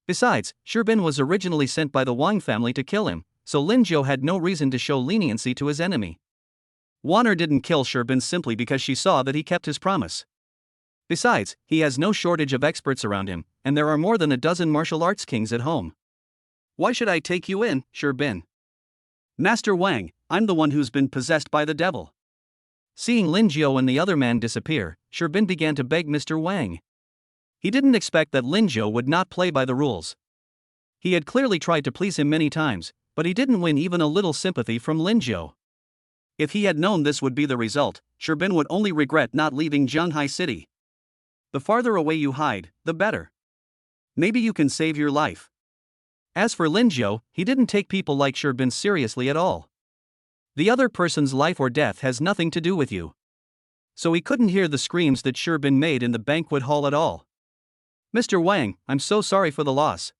Besides, Sherbin was originally sent by the Wang family to kill him, so Lingio had no reason to show leniency to his enemy. Wanner didn't kill Sherbin simply because she saw that he kept his promise. Besides, he has no shortage of experts around him, and there are more than a dozen martial arts kings at home. Why should I take you in, Sherbin? Master Wang, I'm the one who's been possessed by the devil. Seeing Lingio and the other man disappear, Sherbin began to beg Mr. Wang. He didn't expect that Lingio would not play by the rules. He had clearly tried to please him many times, but he didn't win even a little sympathy from Lingio. If he had known this would be the result, Sherbin would only regret not leaving Zhanghai City. The farther away you hide, the better. Maybe you can save your life. As for Lingio, he didn't take people like Sherbin seriously at all. The other person's life or death has nothing to do with you. So he couldn't hear the screams that Sherbin made in the banquet hall at all. Mr. Wang, I'm so sorry for the loss.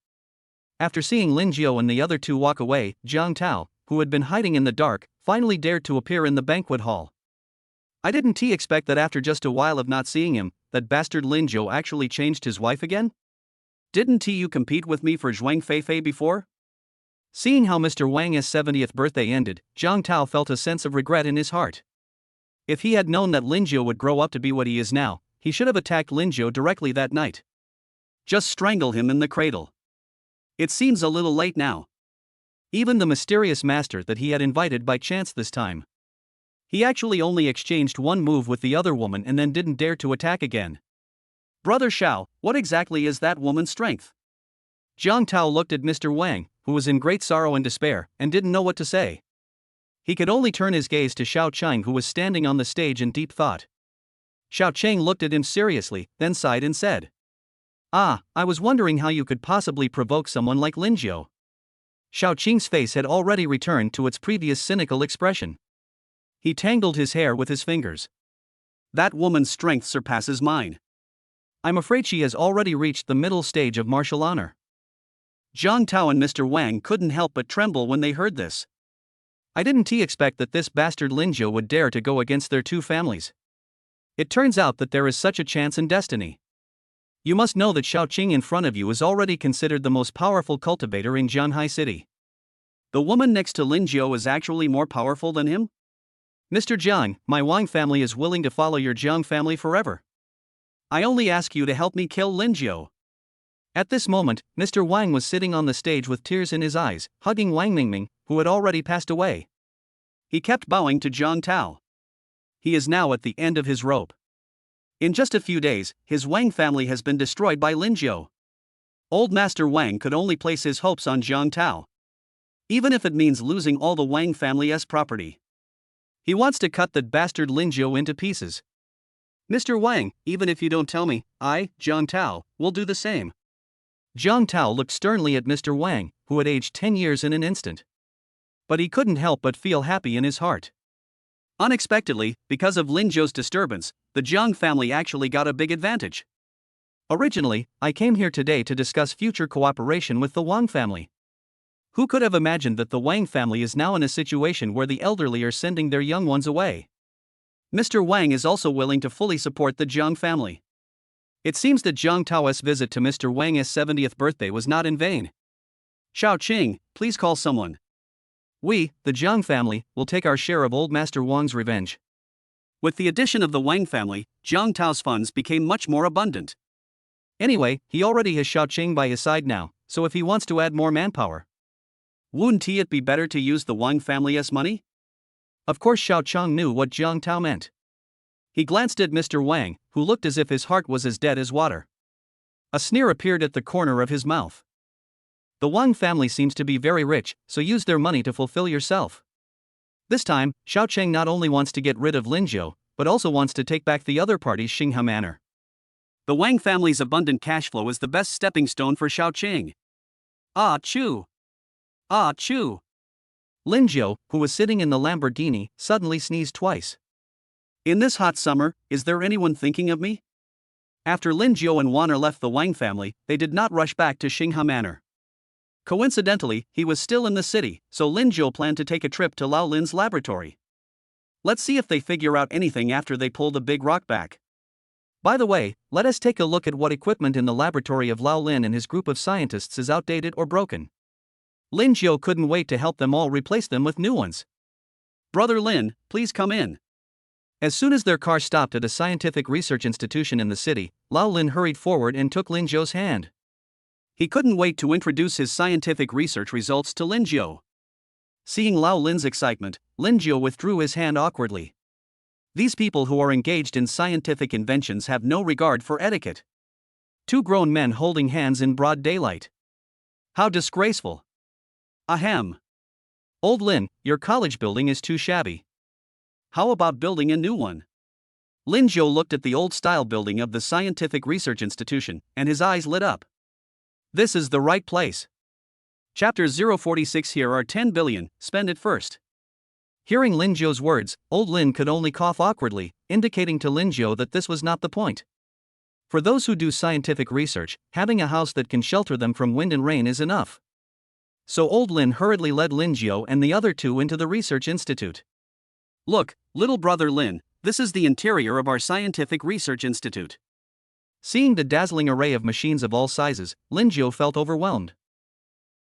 After seeing Lingio and the other two walk away, Jiang Tao, who had been hiding in the dark, finally dared to appear in the banquet hall. I didn't expect that after just a while of not seeing him, that bastard Lingio actually changed his wife again? Didn't you compete with me for Zhuang Feifei before? Seeing how Mr. Wang's 70th birthday ended, Jiang Tao felt a sense of regret in his heart. If he had known that Lingio would grow up to be what he is now, he should have attacked Lingio directly that night. Just strangle him in the cradle. It seems a little late now. Even the mysterious master that he had invited by chance this time. He actually only exchanged one move with the other woman and then didn't dare to attack again. Brother Xiao, what exactly is that woman's strength? Jiang Tao looked at Mr. Wang, who was in great sorrow and despair, and didn't know what to say. He could only turn his gaze to Xiao Chang, who was standing on the stage in deep thought. Xiao Chang looked at him seriously, then sighed and said, I was wondering how you could possibly provoke someone like Lingio. Xiao Qing's face had already returned to its previous cynical expression. He tangled his hair with his fingers. That woman's strength surpasses mine. I'm afraid she has already reached the middle stage of martial honor. Jiang Tao and Mr. Wang couldn't help but tremble when they heard this. I didn't expect that this bastard Lingio would dare to go against their two families. It turns out that there is such a chance in destiny. You must know that Xiao Qing in front of you is already considered the most powerful cultivator in Zhanghai City. The woman next to Lingio is actually more powerful than him? Mr. Jiang, my Wang family is willing to follow your Jiang family forever. I only ask you to help me kill Lingio. At this moment, Mr. Wang was sitting on the stage with tears in his eyes, hugging Wang Mingming, who had already passed away. He kept bowing to Jiang Tao. He is now at the end of his rope. In just a few days, his Wang family has been destroyed by Lingio. Old Master Wang could only place his hopes on Jiang Tao. Even if it means losing all the Wang family's property. He wants to cut that bastard Lingio into pieces. Mr. Wang, even if you don't tell me, I, Jiang Tao, will do the same. Jiang Tao looked sternly at Mr. Wang, who had aged 10 years in an instant. But he couldn't help but feel happy in his heart. Unexpectedly, because of Lingio's disturbance, the Jiang family actually got a big advantage. Originally, I came here today to discuss future cooperation with the Wang family. Who could have imagined that the Wang family is now in a situation where the elderly are sending their young ones away? Mr. Wang is also willing to fully support the Jiang family. It seems that Jiang Tao's visit to Mr. Wang's 70th birthday was not in vain. Xiao Qing, please call someone. We, the Jiang family, will take our share of old Master Wang's revenge. With the addition of the Wang family, Jiang Tao's funds became much more abundant. Anyway, he already has Xiao Qing by his side now, so if he wants to add more manpower, wouldn't it be better to use the Wang family's money? Of course Xiao Qing knew what Jiang Tao meant. He glanced at Mr. Wang, who looked as if his heart was as dead as water. A sneer appeared at the corner of his mouth. The Wang family seems to be very rich, so use their money to fulfill yourself. This time, Xiao Qing not only wants to get rid of Lingio, but also wants to take back the other party's Xinghe Manor. The Wang family's abundant cash flow is the best stepping stone for Xiao Qing. Ah, Chu! Ah, Chu! Lingio, who was sitting in the Lamborghini, suddenly sneezed twice. In this hot summer, is there anyone thinking of me? After Lingio and Wanner left the Wang family, they did not rush back to Xinghe Manor. Coincidentally, he was still in the city, so Lingio planned to take a trip to Lao Lin's laboratory. Let's see if they figure out anything after they pull the big rock back. By the way, let us take a look at what equipment in the laboratory of Lao Lin and his group of scientists is outdated or broken. Lingio couldn't wait to help them all replace them with new ones. Brother Lin, please come in. As soon as their car stopped at a scientific research institution in the city, Lao Lin hurried forward and took Lingio's hand. He couldn't wait to introduce his scientific research results to Lingio. Seeing Lao Lin's excitement, Lingio withdrew his hand awkwardly. These people who are engaged in scientific inventions have no regard for etiquette. Two grown men holding hands in broad daylight. How disgraceful. Ahem. Old Lin, your college building is too shabby. How about building a new one? Lingio looked at the old-style building of the Scientific Research Institution, and his eyes lit up. This is the right place. Chapter 046. Here are 10 billion, spend it first. Hearing Lingio's words, old Lin could only cough awkwardly, indicating to Lingio that this was not the point. For those who do scientific research, having a house that can shelter them from wind and rain is enough. So old Lin hurriedly led Lingio and the other two into the research institute. Look, little brother Lin, this is the interior of our scientific research institute. Seeing the dazzling array of machines of all sizes, Lingio felt overwhelmed.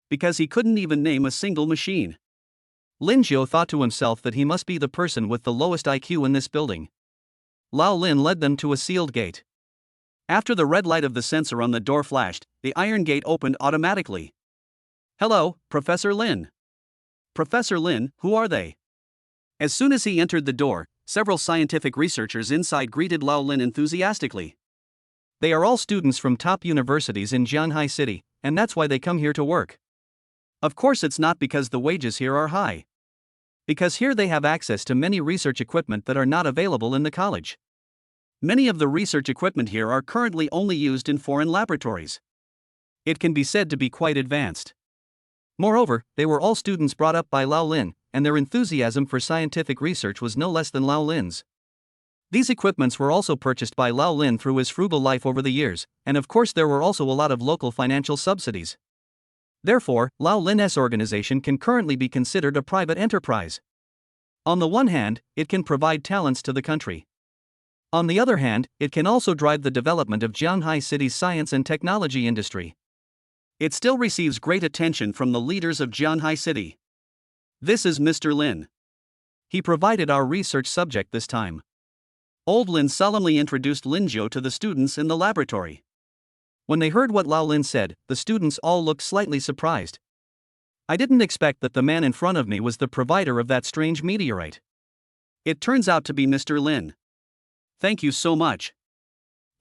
Because he couldn't even name a single machine. Lingio thought to himself that he must be the person with the lowest IQ in this building. Lao Lin led them to a sealed gate. After the red light of the sensor on the door flashed, the iron gate opened automatically. Hello, Professor Lin. Professor Lin, who are they? As soon as he entered the door, several scientific researchers inside greeted Lao Lin enthusiastically. They are all students from top universities in Jianhai City, and that's why they come here to work. Of course, it's not because the wages here are high. Because here they have access to many research equipment that are not available in the college. Many of the research equipment here are currently only used in foreign laboratories. It can be said to be quite advanced. Moreover, they were all students brought up by Lao Lin, and their enthusiasm for scientific research was no less than Lao Lin's. These equipments were also purchased by Lao Lin through his frugal life over the years, and of course there were also a lot of local financial subsidies. Therefore, Lao Lin's organization can currently be considered a private enterprise. On the one hand, it can provide talents to the country. On the other hand, it can also drive the development of Jianhai City's science and technology industry. It still receives great attention from the leaders of Jianhai City. This is Mr. Lin. He provided our research subject this time. Old Lin solemnly introduced Lingio to the students in the laboratory. When they heard what Lao Lin said, the students all looked slightly surprised. I didn't expect that the man in front of me was the provider of that strange meteorite. It turns out to be Mr. Lin. Thank you so much.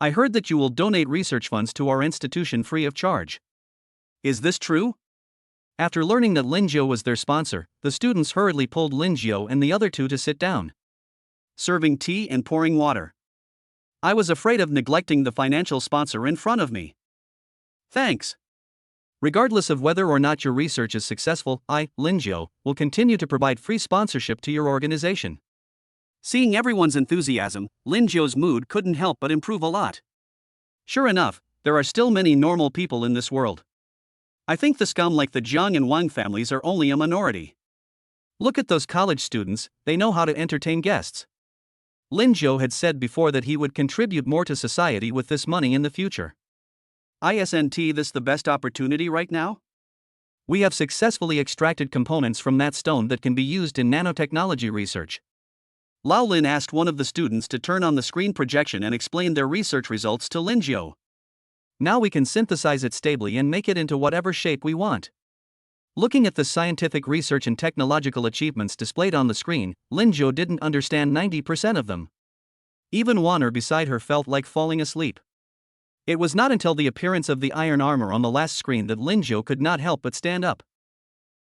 I heard that you will donate research funds to our institution free of charge. Is this true? After learning that Lingio was their sponsor, the students hurriedly pulled Lingio and the other two to sit down, serving tea and pouring water. I was afraid of neglecting the financial sponsor in front of me. Thanks. Regardless of whether or not your research is successful, I, Lingio, will continue to provide free sponsorship to your organization. Seeing everyone's enthusiasm, Lingio's mood couldn't help but improve a lot. Sure enough, there are still many normal people in this world. I think the scum like the Jiang and Wang families are only a minority. Look at those college students, they know how to entertain guests. Lingio had said before that he would contribute more to society with this money in the future. Isn't this the best opportunity right now? We have successfully extracted components from that stone that can be used in nanotechnology research. Lao Lin asked one of the students to turn on the screen projection and explain their research results to Lingio. Now we can synthesize it stably and make it into whatever shape we want. Looking at the scientific research and technological achievements displayed on the screen, Lingio didn't understand 90% of them. Even Wanner beside her felt like falling asleep. It was not until the appearance of the iron armor on the last screen that Lingio could not help but stand up.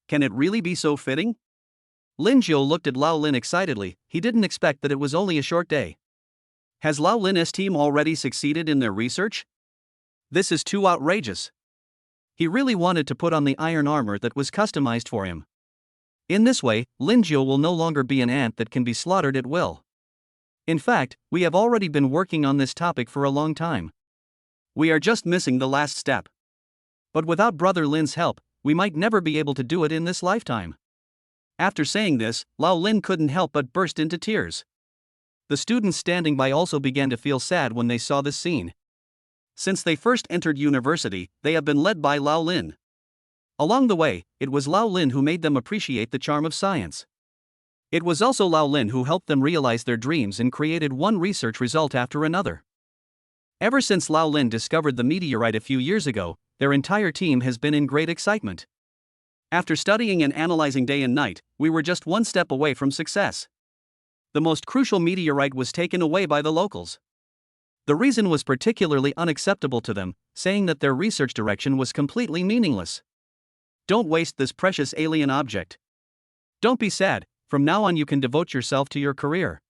Can it really be so fitting? Lingio looked at Lao Lin excitedly. He didn't expect that it was only a short day. Has Lao Lin's team already succeeded in their research? This is too outrageous. He really wanted to put on the iron armor that was customized for him. In this way, Lingio will no longer be an ant that can be slaughtered at will. In fact, we have already been working on this topic for a long time. We are just missing the last step. But without Brother Lin's help, we might never be able to do it in this lifetime. After saying this, Lao Lin couldn't help but burst into tears. The students standing by also began to feel sad when they saw this scene. Since they first entered university, they have been led by Lao Lin. Along the way, it was Lao Lin who made them appreciate the charm of science. It was also Lao Lin who helped them realize their dreams and created one research result after another. Ever since Lao Lin discovered the meteorite a few years ago, their entire team has been in great excitement. After studying and analyzing day and night, we were just one step away from success. The most crucial meteorite was taken away by the locals. The reason was particularly unacceptable to them, saying that their research direction was completely meaningless. Don't waste this precious alien object. Don't be sad, from now on you can devote yourself to your career.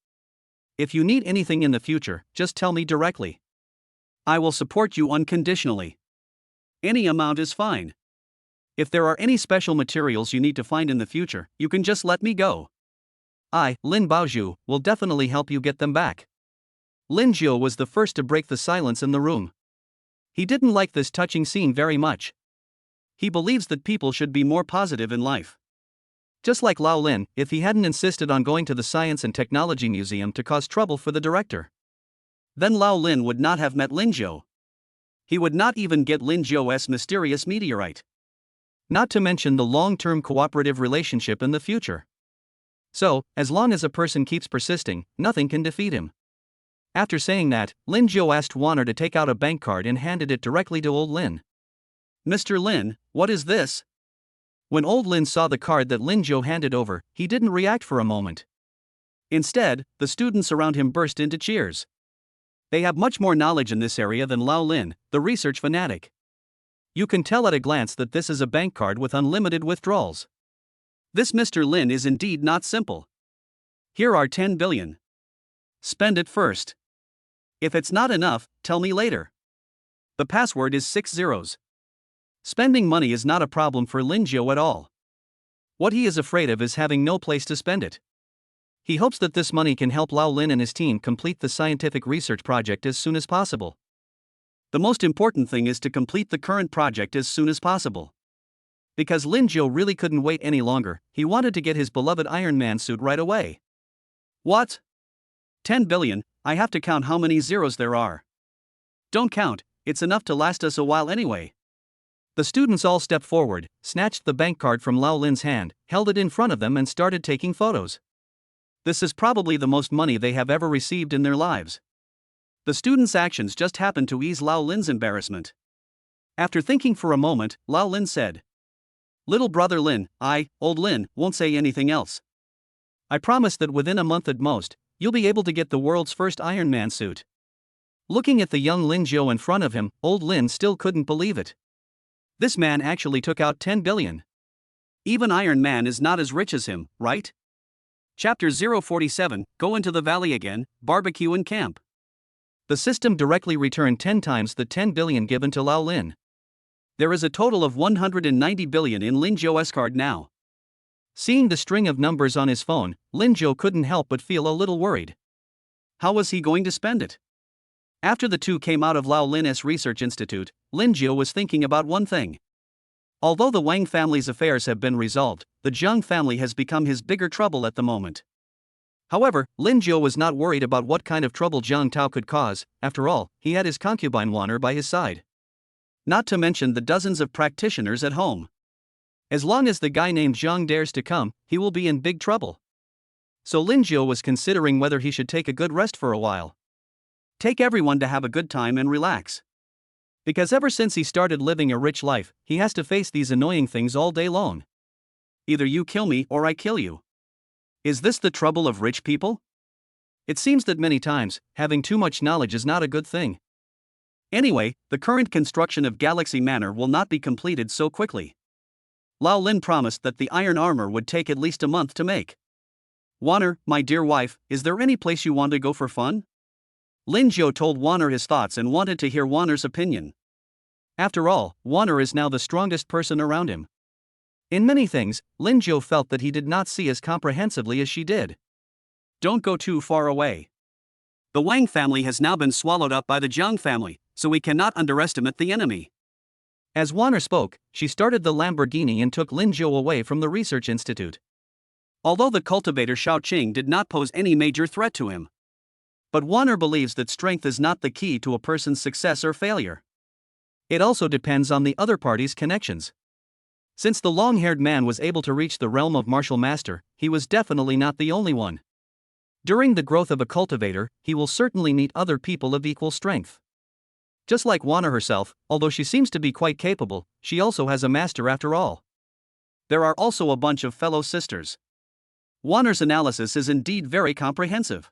If you need anything in the future, just tell me directly. I will support you unconditionally. Any amount is fine. If there are any special materials you need to find in the future, you can just let me go. I, Lin Baozhu, will definitely help you get them back. Lingio was the first to break the silence in the room. He didn't like this touching scene very much. He believes that people should be more positive in life. Just like Lao Lin, if he hadn't insisted on going to the Science and Technology Museum to cause trouble for the director, then Lao Lin would not have met Lingio. He would not even get Lingio's mysterious meteorite. Not to mention the long-term cooperative relationship in the future. So, as long as a person keeps persisting, nothing can defeat him. After saying that, Lingio asked Wanner to take out a bank card and handed it directly to Old Lin. Mr. Lin, what is this? When Old Lin saw the card that Lingio handed over, he didn't react for a moment. Instead, the students around him burst into cheers. They have much more knowledge in this area than Lao Lin, the research fanatic. You can tell at a glance that this is a bank card with unlimited withdrawals. This Mr. Lin is indeed not simple. Here are 10 billion. Spend it first. If it's not enough, tell me later. The password is 6 zeros. Spending money is not a problem for Lingio at all. What he is afraid of is having no place to spend it. He hopes that this money can help Lao Lin and his team complete the scientific research project as soon as possible. The most important thing is to complete the current project as soon as possible. Because Lingio really couldn't wait any longer, he wanted to get his beloved Iron Man suit right away. What? 10 billion, I have to count how many zeros there are. Don't count, it's enough to last us a while anyway. The students all stepped forward, snatched the bank card from Lao Lin's hand, held it in front of them and started taking photos. This is probably the most money they have ever received in their lives. The students' actions just happened to ease Lao Lin's embarrassment. After thinking for a moment, Lao Lin said, "Little brother Lin, old Lin, won't say anything else. I promise that within a month at most, you'll be able to get the world's first Iron Man suit." Looking at the young Lingio in front of him, old Lin still couldn't believe it. This man actually took out 10 billion. Even Iron Man is not as rich as him, right? Chapter 047, Go into the Valley Again, Barbecue and Camp. The system directly returned 10 times the 10 billion given to Lao Lin. There is a total of 190 billion in Lingio's card now. Seeing the string of numbers on his phone, Lingio couldn't help but feel a little worried. How was he going to spend it? After the two came out of Lao Lin's research institute, Lingio was thinking about one thing. Although the Wang family's affairs have been resolved, the Zhang family has become his bigger trouble at the moment. However, Lingio was not worried about what kind of trouble Zhang Tao could cause. After all, he had his concubine Wanner by his side. Not to mention the dozens of practitioners at home. As long as the guy named Zhang dares to come, he will be in big trouble. So Lingio was considering whether he should take a good rest for a while. Take everyone to have a good time and relax. Because ever since he started living a rich life, he has to face these annoying things all day long. Either you kill me or I kill you. Is this the trouble of rich people? It seems that many times, having too much knowledge is not a good thing. Anyway, the current construction of Galaxy Manor will not be completed so quickly. Lao Lin promised that the iron armor would take at least a month to make. "Wanner, my dear wife, is there any place you want to go for fun?" Lingio told Wanner his thoughts and wanted to hear Wanner's opinion. After all, Wanner is now the strongest person around him. In many things, Lingio felt that he did not see as comprehensively as she did. Don't go too far away. The Wang family has now been swallowed up by the Zhang family, so we cannot underestimate the enemy. As Wanner spoke, she started the Lamborghini and took Lingio away from the research institute. Although the cultivator Shaoqing did not pose any major threat to him. But Wanner believes that strength is not the key to a person's success or failure. It also depends on the other party's connections. Since the long-haired man was able to reach the realm of martial master, he was definitely not the only one. During the growth of a cultivator, he will certainly meet other people of equal strength. Just like Wanner herself, although she seems to be quite capable, she also has a master after all. There are also a bunch of fellow sisters. Wanner's analysis is indeed very comprehensive.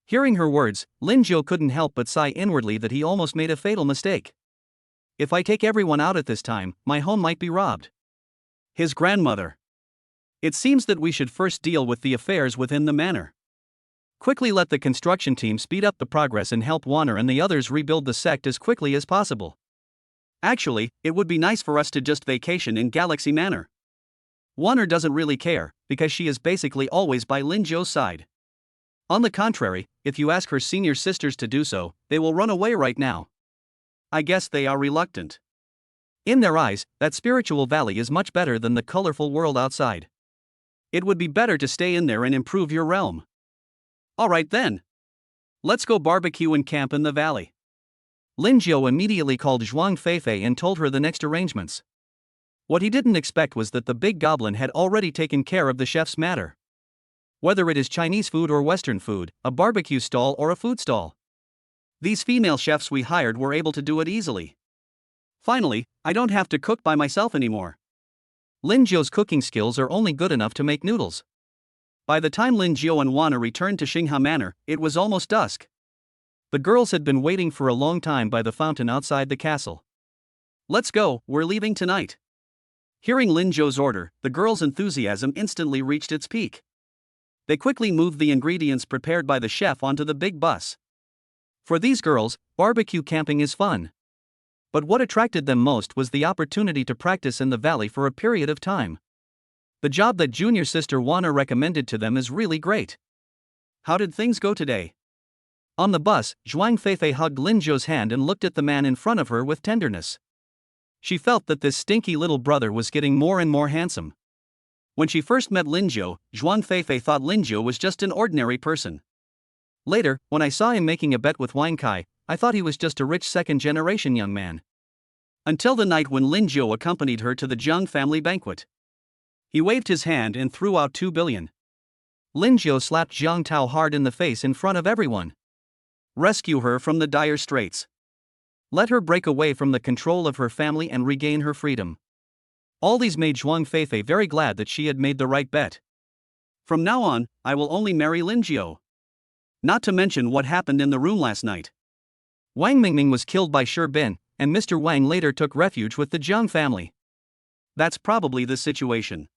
Hearing her words, Lingio couldn't help but sigh inwardly that he almost made a fatal mistake. If I take everyone out at this time, my home might be robbed. His grandmother. It seems that we should first deal with the affairs within the manor. Quickly let the construction team speed up the progress and help Wanner and the others rebuild the sect as quickly as possible. Actually, it would be nice for us to just vacation in Galaxy Manor. Wanner doesn't really care, because she is basically always by Lingio's side. On the contrary, if you ask her senior sisters to do so, they will run away right now. I guess they are reluctant. In their eyes, that spiritual valley is much better than the colorful world outside. It would be better to stay in there and improve your realm. Alright then. Let's go barbecue and camp in the valley. Lingio immediately called Zhuang Feifei and told her the next arrangements. What he didn't expect was that the big goblin had already taken care of the chef's matter. Whether it is Chinese food or Western food, a barbecue stall or a food stall. These female chefs we hired were able to do it easily. Finally, I don't have to cook by myself anymore. Lingio's cooking skills are only good enough to make noodles. By the time Lingio and Wanner returned to Xingha Manor, it was almost dusk. The girls had been waiting for a long time by the fountain outside the castle. Let's go, we're leaving tonight. Hearing Lingio's order, the girls' enthusiasm instantly reached its peak. They quickly moved the ingredients prepared by the chef onto the big bus. For these girls, barbecue camping is fun. But what attracted them most was the opportunity to practice in the valley for a period of time. The job that junior sister Wanner recommended to them is really great. How did things go today? On the bus, Zhuang Feifei hugged Lingio's hand and looked at the man in front of her with tenderness. She felt that this stinky little brother was getting more and more handsome. When she first met Lingio, Zhuang Feifei thought Lingio was just an ordinary person. Later, when I saw him making a bet with Wang Kai, I thought he was just a rich second-generation young man. Until the night when Lingio accompanied her to the Zhang family banquet. He waved his hand and threw out 2 billion. Lingio slapped Zhang Tao hard in the face in front of everyone. Rescue her from the dire straits. Let her break away from the control of her family and regain her freedom. All these made Zhuang Feifei very glad that she had made the right bet. From now on, I will only marry Lingio. Not to mention what happened in the room last night. Wang Mingming was killed by Shi Bin, and Mr. Wang later took refuge with the Zhang family. That's probably the situation.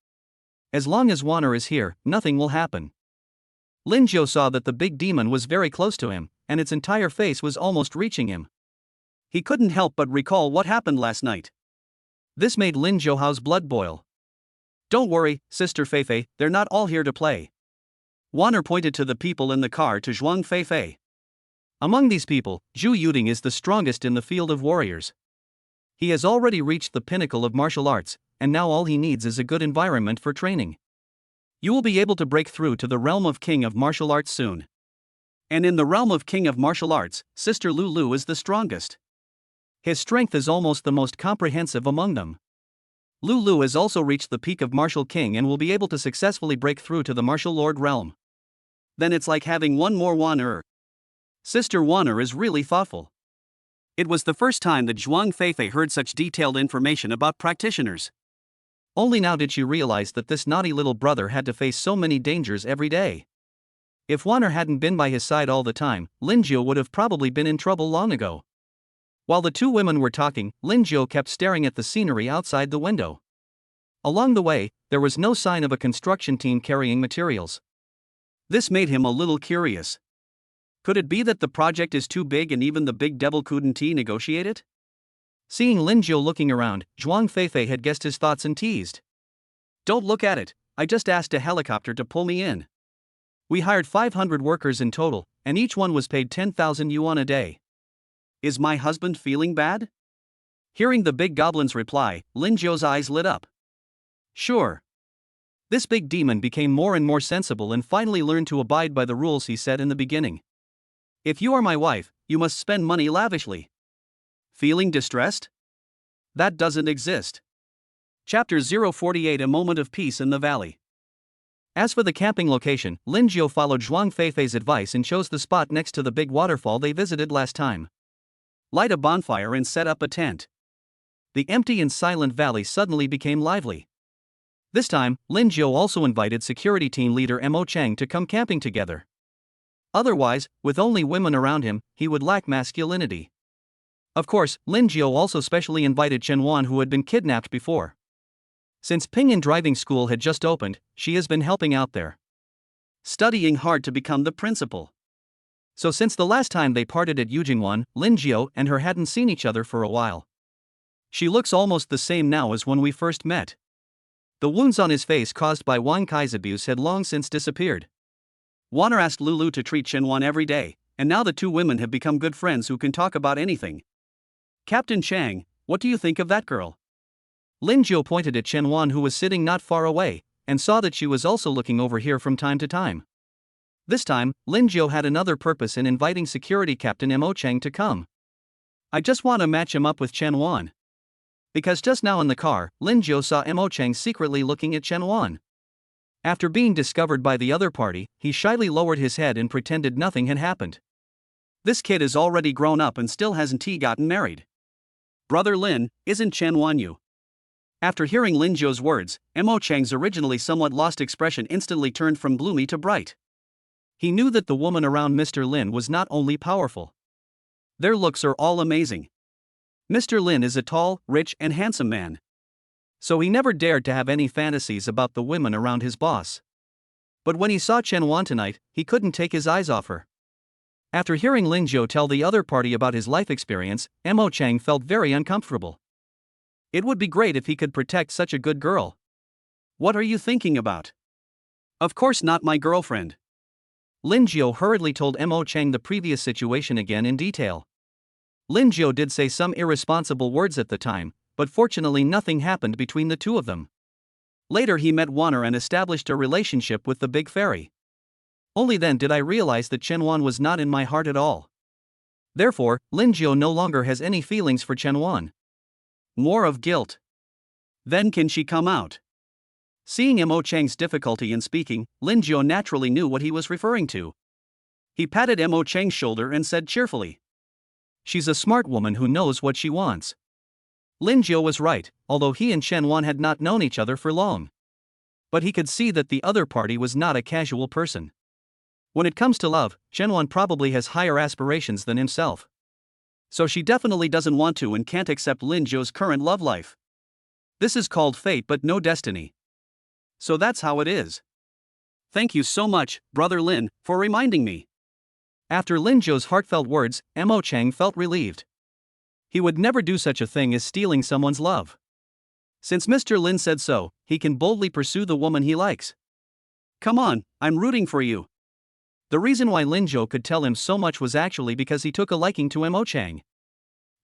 As long as Wanner is here, nothing will happen. Lingio saw that the big demon was very close to him, and its entire face was almost reaching him. He couldn't help but recall what happened last night. This made Lingio Hao's blood boil. Don't worry, Sister Feifei, they're not all here to play. Wanner pointed to the people in the car to Zhuang Feifei. Among these people, Zhu Yuding is the strongest in the field of warriors. He has already reached the pinnacle of martial arts, and now all he needs is a good environment for training. You will be able to break through to the realm of King of Martial Arts soon. And in the realm of King of Martial Arts, Sister Lulu is the strongest. His strength is almost the most comprehensive among them. Lulu has also reached the peak of Martial King and will be able to successfully break through to the Martial Lord realm. Then it's like having one more Wanner. Sister Wanner is really thoughtful. It was the first time that Zhuang Feifei heard such detailed information about practitioners. Only now did she realize that this naughty little brother had to face so many dangers every day. If Wanner hadn't been by his side all the time, Lingio would have probably been in trouble long ago. While the two women were talking, Lingio kept staring at the scenery outside the window. Along the way, there was no sign of a construction team carrying materials. This made him a little curious. Could it be that the project is too big and even the big devil couldn't negotiate it? Seeing Lingio looking around, Zhuang Feifei had guessed his thoughts and teased. Don't look at it, I just asked a helicopter to pull me in. We hired 500 workers in total, and each one was paid 10,000 yuan a day. Is my husband feeling bad? Hearing the big goblin's reply, Lingio's eyes lit up. Sure. This big demon became more and more sensible and finally learned to abide by the rules he said in the beginning. If you are my wife, you must spend money lavishly. Feeling distressed? That doesn't exist. Chapter 048 A Moment of Peace in the Valley. As for the camping location, Lingio followed Zhuang Feifei's advice and chose the spot next to the big waterfall they visited last time. Light a bonfire and set up a tent. The empty and silent valley suddenly became lively. This time, Lingio also invited security team leader Mo Cheng to come camping together. Otherwise, with only women around him, he would lack masculinity. Of course, Lingio also specially invited Chen Wan, who had been kidnapped before. Since Pinyin driving school had just opened, she has been helping out there, studying hard to become the principal. So since the last time they parted at Yujingwan, Lingio and her hadn't seen each other for a while. She looks almost the same now as when we first met. The wounds on his face caused by Wang Kai's abuse had long since disappeared. Wanner asked Lulu to treat Chen Wan every day, and now the two women have become good friends who can talk about anything. Captain Chang, what do you think of that girl? Lingio pointed at Chen Wan, who was sitting not far away, and saw that she was also looking over here from time to time. This time, Lingio had another purpose in inviting security captain Mo Cheng to come. I just want to match him up with Chen Wan. Because just now in the car, Lingio saw Mo Cheng secretly looking at Chen Wan. After being discovered by the other party, he shyly lowered his head and pretended nothing had happened. This kid is already grown up and still hasn't gotten married. Brother Lin, isn't Chen Wan you? After hearing Lingio's words, Mo Cheng's originally somewhat lost expression instantly turned from gloomy to bright. He knew that the woman around Mr. Lin was not only powerful. Their looks are all amazing. Mr. Lin is a tall, rich, and handsome man. So he never dared to have any fantasies about the women around his boss. But when he saw Chen Wan tonight, he couldn't take his eyes off her. After hearing Lingio tell the other party about his life experience, Mo Cheng felt very uncomfortable. It would be great if he could protect such a good girl. What are you thinking about? Of course not my girlfriend. Lingio hurriedly told Mo Cheng the previous situation again in detail. Lingio did say some irresponsible words at the time, but fortunately nothing happened between the two of them. Later he met Wanner and established a relationship with the big fairy. Only then did I realize that Chen Wan was not in my heart at all. Therefore, Lingio no longer has any feelings for Chen Wan. More of guilt. Then can she come out? Seeing Mo Chang's difficulty in speaking, Lingio naturally knew what he was referring to. He patted Mo Chang's shoulder and said cheerfully, "She's a smart woman who knows what she wants." Lingio was right, although he and Chen Wan had not known each other for long. But he could see that the other party was not a casual person. When it comes to love, Chen Wan probably has higher aspirations than himself. So she definitely doesn't want to and can't accept Lingio's current love life. This is called fate but no destiny. So that's how it is. Thank you so much, Brother Lin, for reminding me. After Lingio's heartfelt words, Mo Chang felt relieved. He would never do such a thing as stealing someone's love. Since Mr. Lin said so, he can boldly pursue the woman he likes. Come on, I'm rooting for you. The reason why Lingio could tell him so much was actually because he took a liking to Mo Chang.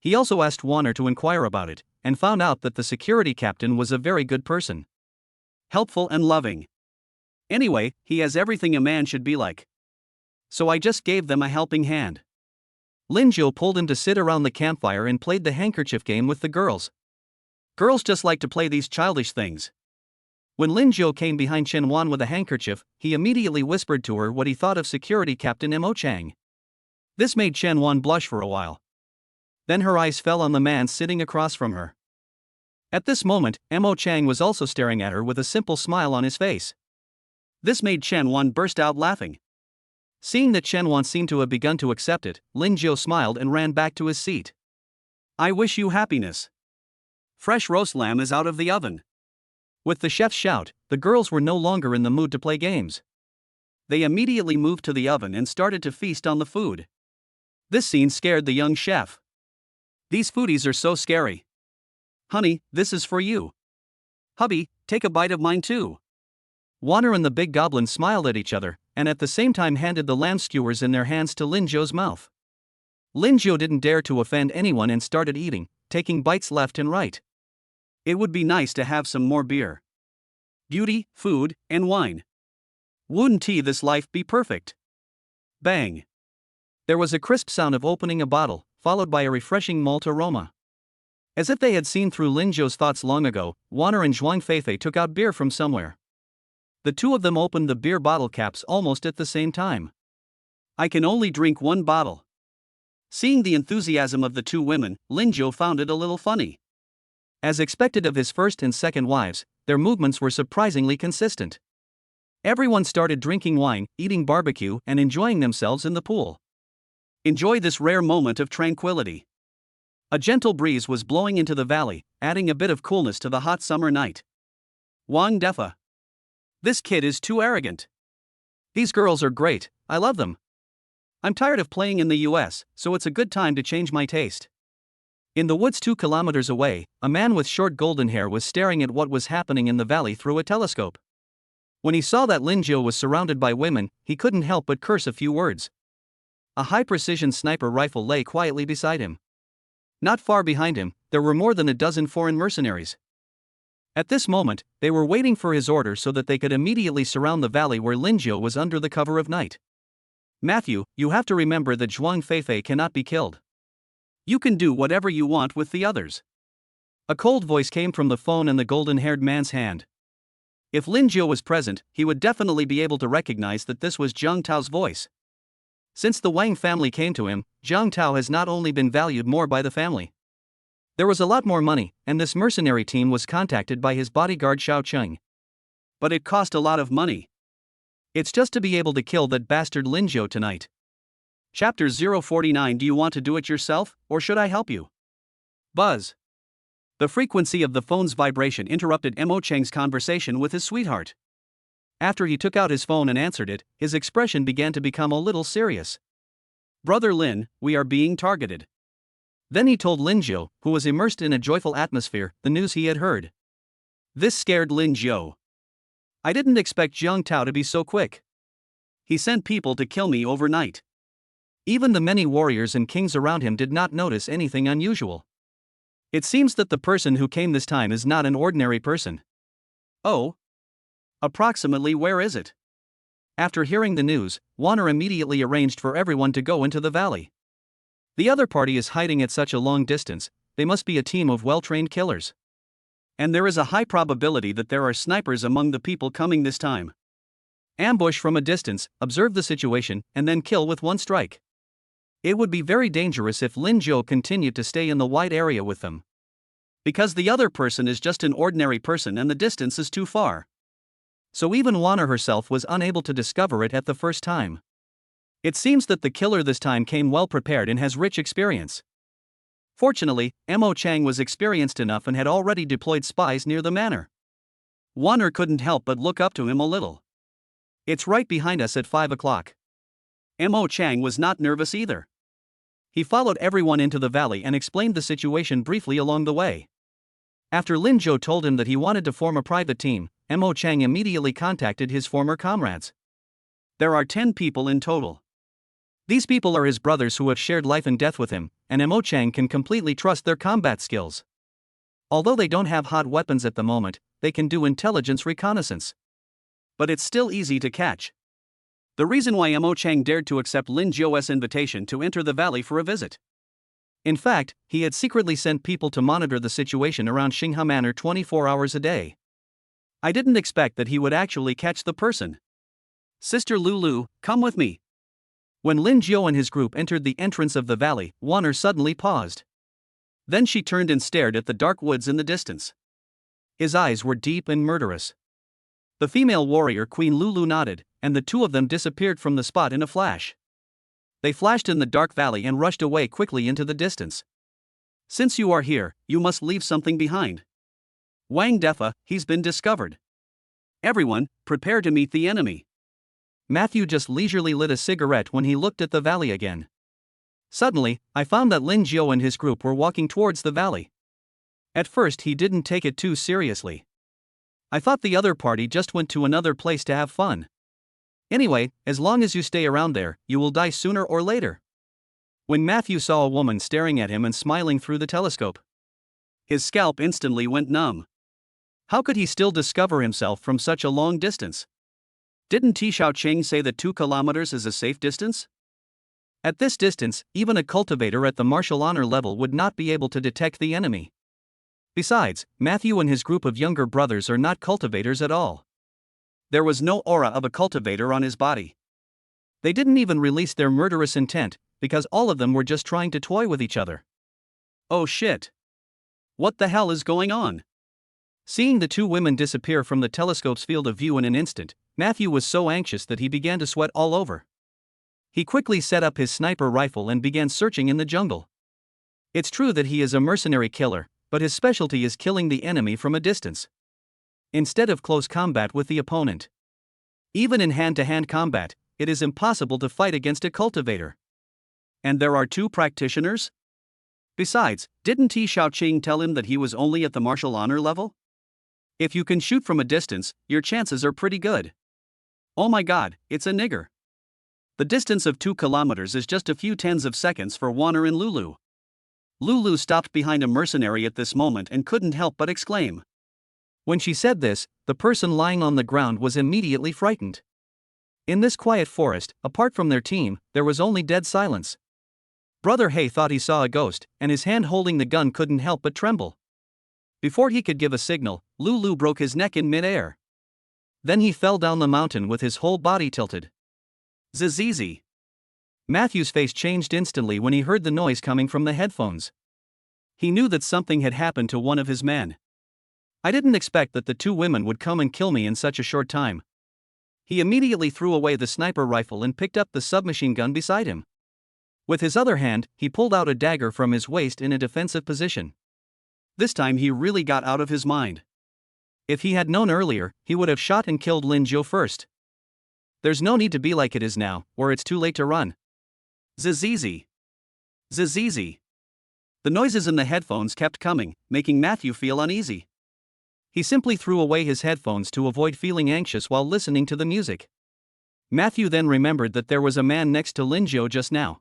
He also asked Wanner to inquire about it, and found out that the security captain was a very good person. Helpful and loving. Anyway, he has everything a man should be like. So I just gave them a helping hand. Lingio pulled him to sit around the campfire and played the handkerchief game with the girls. Girls just like to play these childish things. When Lingio came behind Chen Wan with a handkerchief, he immediately whispered to her what he thought of security captain Mo Chang. This made Chen Wan blush for a while. Then her eyes fell on the man sitting across from her. At this moment, Mo Chang was also staring at her with a simple smile on his face. This made Chen Wan burst out laughing. Seeing that Chen Wan seemed to have begun to accept it, Lingio smiled and ran back to his seat. I wish you happiness. Fresh roast lamb is out of the oven. With the chef's shout, the girls were no longer in the mood to play games. They immediately moved to the oven and started to feast on the food. This scene scared the young chef. These foodies are so scary. Honey, this is for you. Hubby, take a bite of mine too. Wanner and the big goblin smiled at each other, and at the same time handed the lamb skewers in their hands to Lingio's mouth. Lingio didn't dare to offend anyone and started eating, taking bites left and right. It would be nice to have some more beer. Beauty, food, and wine. Wouldn't this life be perfect? Bang. There was a crisp sound of opening a bottle, followed by a refreshing malt aroma. As if they had seen through Lingio's thoughts long ago, Wanner and Zhuang Feifei took out beer from somewhere. The two of them opened the beer bottle caps almost at the same time. I can only drink one bottle. Seeing the enthusiasm of the two women, Lingio found it a little funny. As expected of his first and second wives, their movements were surprisingly consistent. Everyone started drinking wine, eating barbecue, and enjoying themselves in the pool. Enjoy this rare moment of tranquility. A gentle breeze was blowing into the valley, adding a bit of coolness to the hot summer night. Wang Defa. This kid is too arrogant. These girls are great, I love them. I'm tired of playing in the US, so it's a good time to change my taste. In the woods 2 kilometers away, a man with short golden hair was staring at what was happening in the valley through a telescope. When he saw that Lingio was surrounded by women, he couldn't help but curse a few words. A high-precision sniper rifle lay quietly beside him. Not far behind him, there were more than a dozen foreign mercenaries. At this moment, they were waiting for his order so that they could immediately surround the valley where Lingio was under the cover of night. Matthew, you have to remember that Zhuang Feifei cannot be killed. You can do whatever you want with the others. A cold voice came from the phone in the golden-haired man's hand. If Lingio was present, he would definitely be able to recognize that this was Jiang Tao's voice. Since the Wang family came to him, Jiang Tao has not only been valued more by the family. There was a lot more money, and this mercenary team was contacted by his bodyguard Xiao Cheng. But it cost a lot of money. It's just to be able to kill that bastard Lingio tonight. Chapter 049. Do you want to do it yourself, or should I help you? Buzz. The frequency of the phone's vibration interrupted Mo Chang's conversation with his sweetheart. After he took out his phone and answered it, his expression began to become a little serious. Brother Lin, we are being targeted. Then he told Lingio, who was immersed in a joyful atmosphere, the news he had heard. This scared Lingio. I didn't expect Jiang Tao to be so quick. He sent people to kill me overnight. Even the many warriors and kings around him did not notice anything unusual. It seems that the person who came this time is not an ordinary person. Oh? Approximately where is it? After hearing the news, Wanner immediately arranged for everyone to go into the valley. The other party is hiding at such a long distance, they must be a team of well-trained killers. And there is a high probability that there are snipers among the people coming this time. Ambush from a distance, observe the situation, and then kill with one strike. It would be very dangerous if Lingio continued to stay in the wide area with them. Because the other person is just an ordinary person and the distance is too far. So even Wang herself was unable to discover it at the first time. It seems that the killer this time came well prepared and has rich experience. Fortunately, Mo Chang was experienced enough and had already deployed spies near the manor. Wang couldn't help but look up to him a little. It's right behind us at 5 o'clock. Mo Chang was not nervous either. He followed everyone into the valley and explained the situation briefly along the way. After Lingio told him that he wanted to form a private team, Mo Chang immediately contacted his former comrades. There are 10 people in total. These people are his brothers who have shared life and death with him, and Mo Chang can completely trust their combat skills. Although they don't have hot weapons at the moment, they can do intelligence reconnaissance. But it's still easy to catch. The reason why Mo Chang dared to accept Lingio's invitation to enter the valley for a visit. In fact, he had secretly sent people to monitor the situation around Xinghe Manor 24 hours a day. I didn't expect that he would actually catch the person. Sister Lulu, come with me. When Lingio and his group entered the entrance of the valley, Wang suddenly paused. Then she turned and stared at the dark woods in the distance. His eyes were deep and murderous. The female warrior Queen Lulu nodded, and the two of them disappeared from the spot in a flash. They flashed in the dark valley and rushed away quickly into the distance. Since you are here, you must leave something behind. Wang Defa, he's been discovered. Everyone, prepare to meet the enemy. Matthew just leisurely lit a cigarette when he looked at the valley again. Suddenly, I found that Lingio and his group were walking towards the valley. At first he didn't take it too seriously. I thought the other party just went to another place to have fun. Anyway, as long as you stay around there, you will die sooner or later. When Matthew saw a woman staring at him and smiling through the telescope, his scalp instantly went numb. How could he still discover himself from such a long distance? Didn't Ti Xiaoqing say that 2 kilometers is a safe distance? At this distance, even a cultivator at the martial honor level would not be able to detect the enemy. Besides, Matthew and his group of younger brothers are not cultivators at all. There was no aura of a cultivator on his body. They didn't even release their murderous intent, because all of them were just trying to toy with each other. Oh shit! What the hell is going on? Seeing the two women disappear from the telescope's field of view in an instant, Matthew was so anxious that he began to sweat all over. He quickly set up his sniper rifle and began searching in the jungle. It's true that he is a mercenary killer, but his specialty is killing the enemy from a distance, instead of close combat with the opponent. Even in hand-to-hand combat, it is impossible to fight against a cultivator. And there are 2 practitioners? Besides, didn't Ti Xiaoqing tell him that he was only at the martial honor level? If you can shoot from a distance, your chances are pretty good. Oh my god, it's a nigger. The distance of 2 kilometers is just a few tens of seconds for Wang and Lulu. Lulu stopped behind a mercenary at this moment and couldn't help but exclaim. When she said this, the person lying on the ground was immediately frightened. In this quiet forest, apart from their team, there was only dead silence. Brother He thought he saw a ghost, and his hand holding the gun couldn't help but tremble. Before he could give a signal, Lulu broke his neck in midair. Then he fell down the mountain with his whole body tilted. Zizizi. Matthew's face changed instantly when he heard the noise coming from the headphones. He knew that something had happened to one of his men. I didn't expect that the 2 women would come and kill me in such a short time. He immediately threw away the sniper rifle and picked up the submachine gun beside him. With his other hand, he pulled out a dagger from his waist in a defensive position. This time he really got out of his mind. If he had known earlier, he would have shot and killed Lingio first. There's no need to be like it is now, or it's too late to run. Zizizi. Zizizi. The noises in the headphones kept coming, making Matthew feel uneasy. He simply threw away his headphones to avoid feeling anxious while listening to the music. Matthew then remembered that there was a man next to Lingio just now.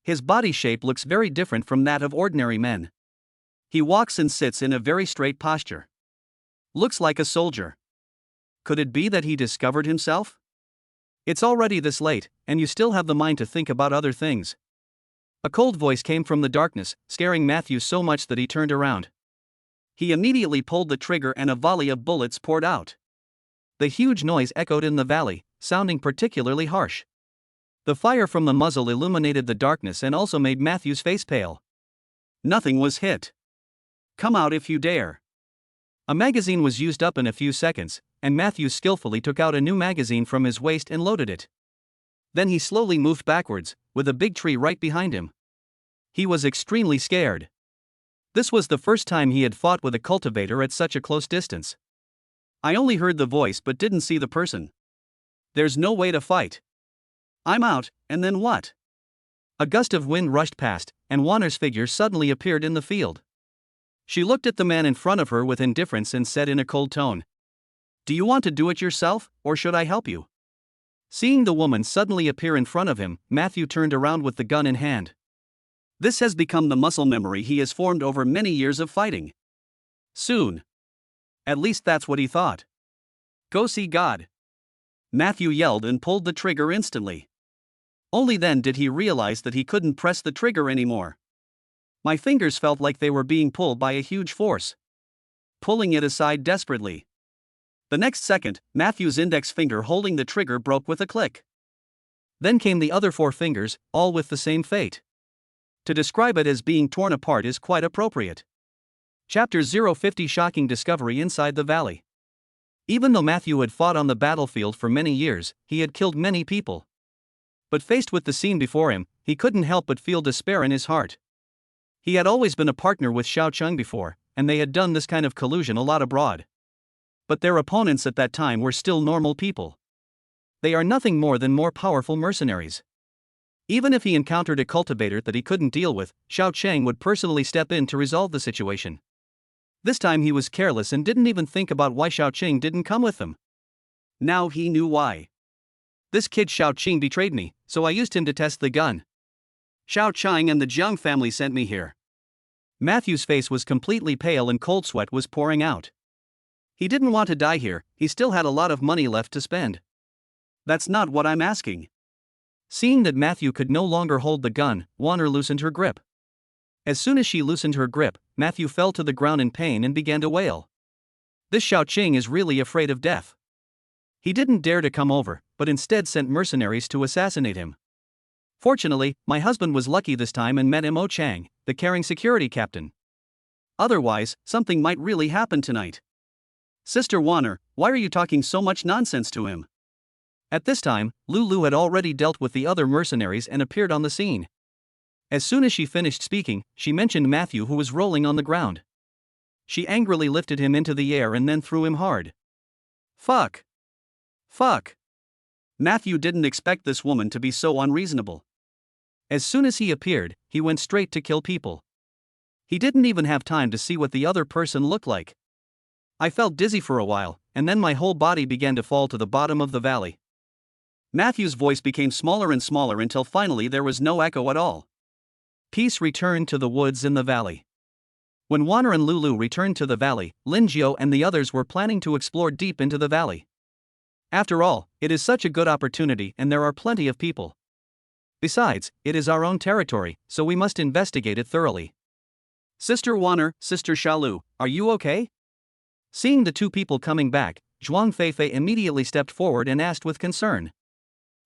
His body shape looks very different from that of ordinary men. He walks and sits in a very straight posture. Looks like a soldier. Could it be that he discovered himself? It's already this late, and you still have the mind to think about other things. A cold voice came from the darkness, scaring Matthew so much that he turned around. He immediately pulled the trigger and a volley of bullets poured out. The huge noise echoed in the valley, sounding particularly harsh. The fire from the muzzle illuminated the darkness and also made Matthew's face pale. Nothing was hit. Come out if you dare. A magazine was used up in a few seconds, and Matthew skillfully took out a new magazine from his waist and loaded it. Then he slowly moved backwards, with a big tree right behind him. He was extremely scared. This was the first time he had fought with a cultivator at such a close distance. I only heard the voice but didn't see the person. There's no way to fight. I'm out, and then what? A gust of wind rushed past, and Wanner's figure suddenly appeared in the field. She looked at the man in front of her with indifference and said in a cold tone, "Do you want to do it yourself, or should I help you?" Seeing the woman suddenly appear in front of him, Matthew turned around with the gun in hand. This has become the muscle memory he has formed over many years of fighting. Soon. At least that's what he thought. Go see God. Matthew yelled and pulled the trigger instantly. Only then did he realize that he couldn't press the trigger anymore. My fingers felt like they were being pulled by a huge force. Pulling it aside desperately. The next second, Matthew's index finger holding the trigger broke with a click. Then came the other 4 fingers, all with the same fate. To describe it as being torn apart is quite appropriate. Chapter 050 Shocking Discovery Inside the Valley. Even though Matthew had fought on the battlefield for many years, he had killed many people. But faced with the scene before him, he couldn't help but feel despair in his heart. He had always been a partner with Xiao Cheng before, and they had done this kind of collusion a lot abroad. But their opponents at that time were still normal people. They are nothing more than more powerful mercenaries. Even if he encountered a cultivator that he couldn't deal with, Xiao Cheng would personally step in to resolve the situation. This time he was careless and didn't even think about why Xiao Cheng didn't come with them. Now he knew why. This kid Xiao Cheng betrayed me, so I used him to test the gun. Xiao Cheng and the Jiang family sent me here. Matthew's face was completely pale and cold sweat was pouring out. He didn't want to die here, he still had a lot of money left to spend. That's not what I'm asking. Seeing that Matthew could no longer hold the gun, Wanner loosened her grip. As soon as she loosened her grip, Matthew fell to the ground in pain and began to wail. This Xiao Cheng is really afraid of death. He didn't dare to come over, but instead sent mercenaries to assassinate him. Fortunately, my husband was lucky this time and met Mo Chang, the caring security captain. Otherwise, something might really happen tonight. Sister Wanner, why are you talking so much nonsense to him? At this time, Lulu had already dealt with the other mercenaries and appeared on the scene. As soon as she finished speaking, she mentioned Matthew who was rolling on the ground. She angrily lifted him into the air and then threw him hard. Fuck. Fuck. Matthew didn't expect this woman to be so unreasonable. As soon as he appeared, he went straight to kill people. He didn't even have time to see what the other person looked like. I felt dizzy for a while, and then my whole body began to fall to the bottom of the valley. Matthew's voice became smaller and smaller until finally there was no echo at all. Peace returned to the woods in the valley. When Wanner and Lulu returned to the valley, Lingio and the others were planning to explore deep into the valley. After all, it is such a good opportunity and there are plenty of people. Besides, it is our own territory, so we must investigate it thoroughly. Sister Wanner, Sister Shalu, are you okay? Seeing the 2 people coming back, Zhuang Feifei immediately stepped forward and asked with concern.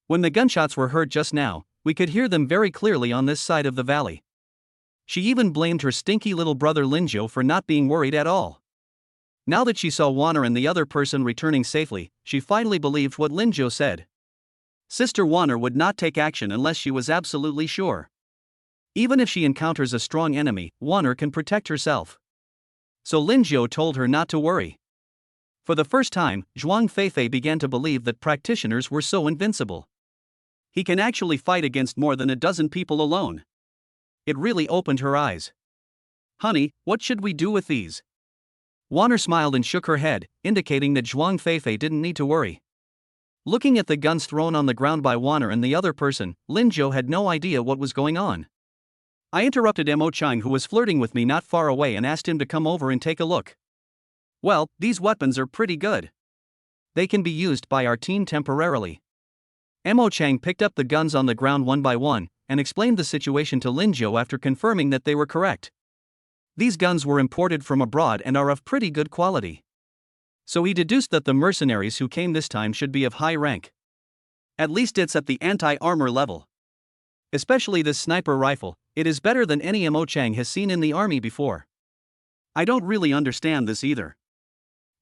When the gunshots were heard just now, we could hear them very clearly on this side of the valley. She even blamed her stinky little brother Lingio for not being worried at all. Now that she saw Wanner and the other person returning safely, she finally believed what Lingio said. Sister Wanner would not take action unless she was absolutely sure. Even if she encounters a strong enemy, Wanner can protect herself. So Lingio told her not to worry. For the first time, Zhuang Feifei began to believe that practitioners were so invincible. He can actually fight against more than a dozen people alone. It really opened her eyes. Honey, what should we do with these? Wanner smiled and shook her head, indicating that Zhuang Feifei didn't need to worry. Looking at the guns thrown on the ground by Wanner and the other person, Lingio had no idea what was going on. I interrupted Mo Chang who was flirting with me not far away and asked him to come over and take a look. Well, these weapons are pretty good. They can be used by our team temporarily. Mo Chang picked up the guns on the ground one by one, and explained the situation to Lingio after confirming that they were correct. These guns were imported from abroad and are of pretty good quality. So he deduced that the mercenaries who came this time should be of high rank. At least it's at the anti-armor level. Especially this sniper rifle, it is better than any Mo Chang has seen in the army before. I don't really understand this either.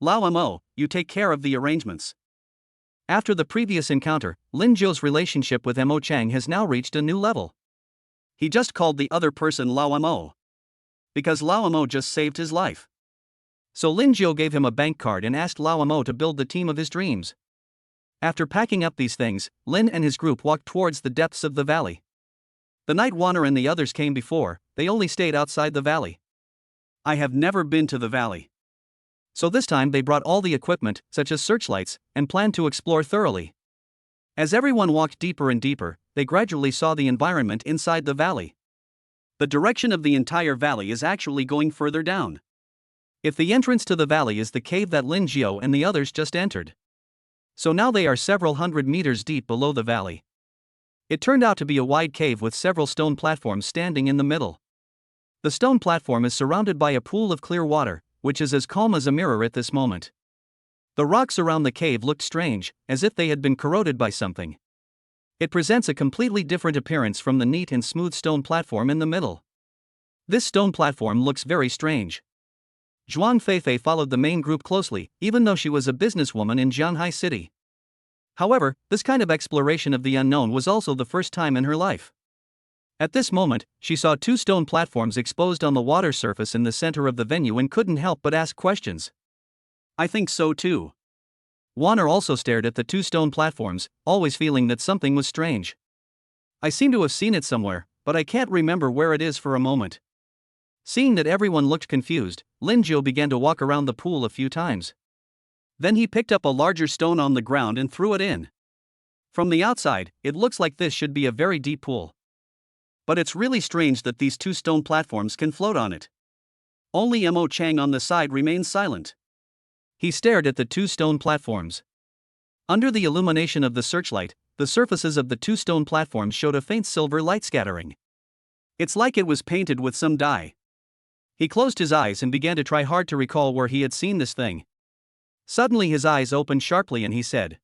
Lao Mo, you take care of the arrangements. After the previous encounter, Lingio's relationship with Mo Chang has now reached a new level. He just called the other person Lao Mo. Because Lao Mo just saved his life. So Lingio gave him a bank card and asked Lao Mo to build the team of his dreams. After packing up these things, Lin and his group walked towards the depths of the valley. The night Wanner and the others came before, they only stayed outside the valley. I have never been to the valley. So this time they brought all the equipment, such as searchlights, and planned to explore thoroughly. As everyone walked deeper and deeper, they gradually saw the environment inside the valley. The direction of the entire valley is actually going further down. If the entrance to the valley is the cave that Lingio and the others just entered. So now they are several hundred meters deep below the valley. It turned out to be a wide cave with several stone platforms standing in the middle. The stone platform is surrounded by a pool of clear water, which is as calm as a mirror at this moment. The rocks around the cave looked strange, as if they had been corroded by something. It presents a completely different appearance from the neat and smooth stone platform in the middle. This stone platform looks very strange. Zhuang Feifei followed the main group closely, even though she was a businesswoman in Jianhai City. However, this kind of exploration of the unknown was also the first time in her life. At this moment, she saw two stone platforms exposed on the water surface in the center of the venue and couldn't help but ask questions. I think so too. Wanner also stared at the two stone platforms, always feeling that something was strange. I seem to have seen it somewhere, but I can't remember where it is for a moment. Seeing that everyone looked confused, Lingio began to walk around the pool a few times. Then he picked up a larger stone on the ground and threw it in. From the outside, it looks like this should be a very deep pool. But it's really strange that these two stone platforms can float on it. Only Mo Chang on the side remains silent. He stared at the two stone platforms. Under the illumination of the searchlight, the surfaces of the two stone platforms showed a faint silver light scattering. It's like it was painted with some dye. He closed his eyes and began to try hard to recall where he had seen this thing. Suddenly his eyes opened sharply and he said,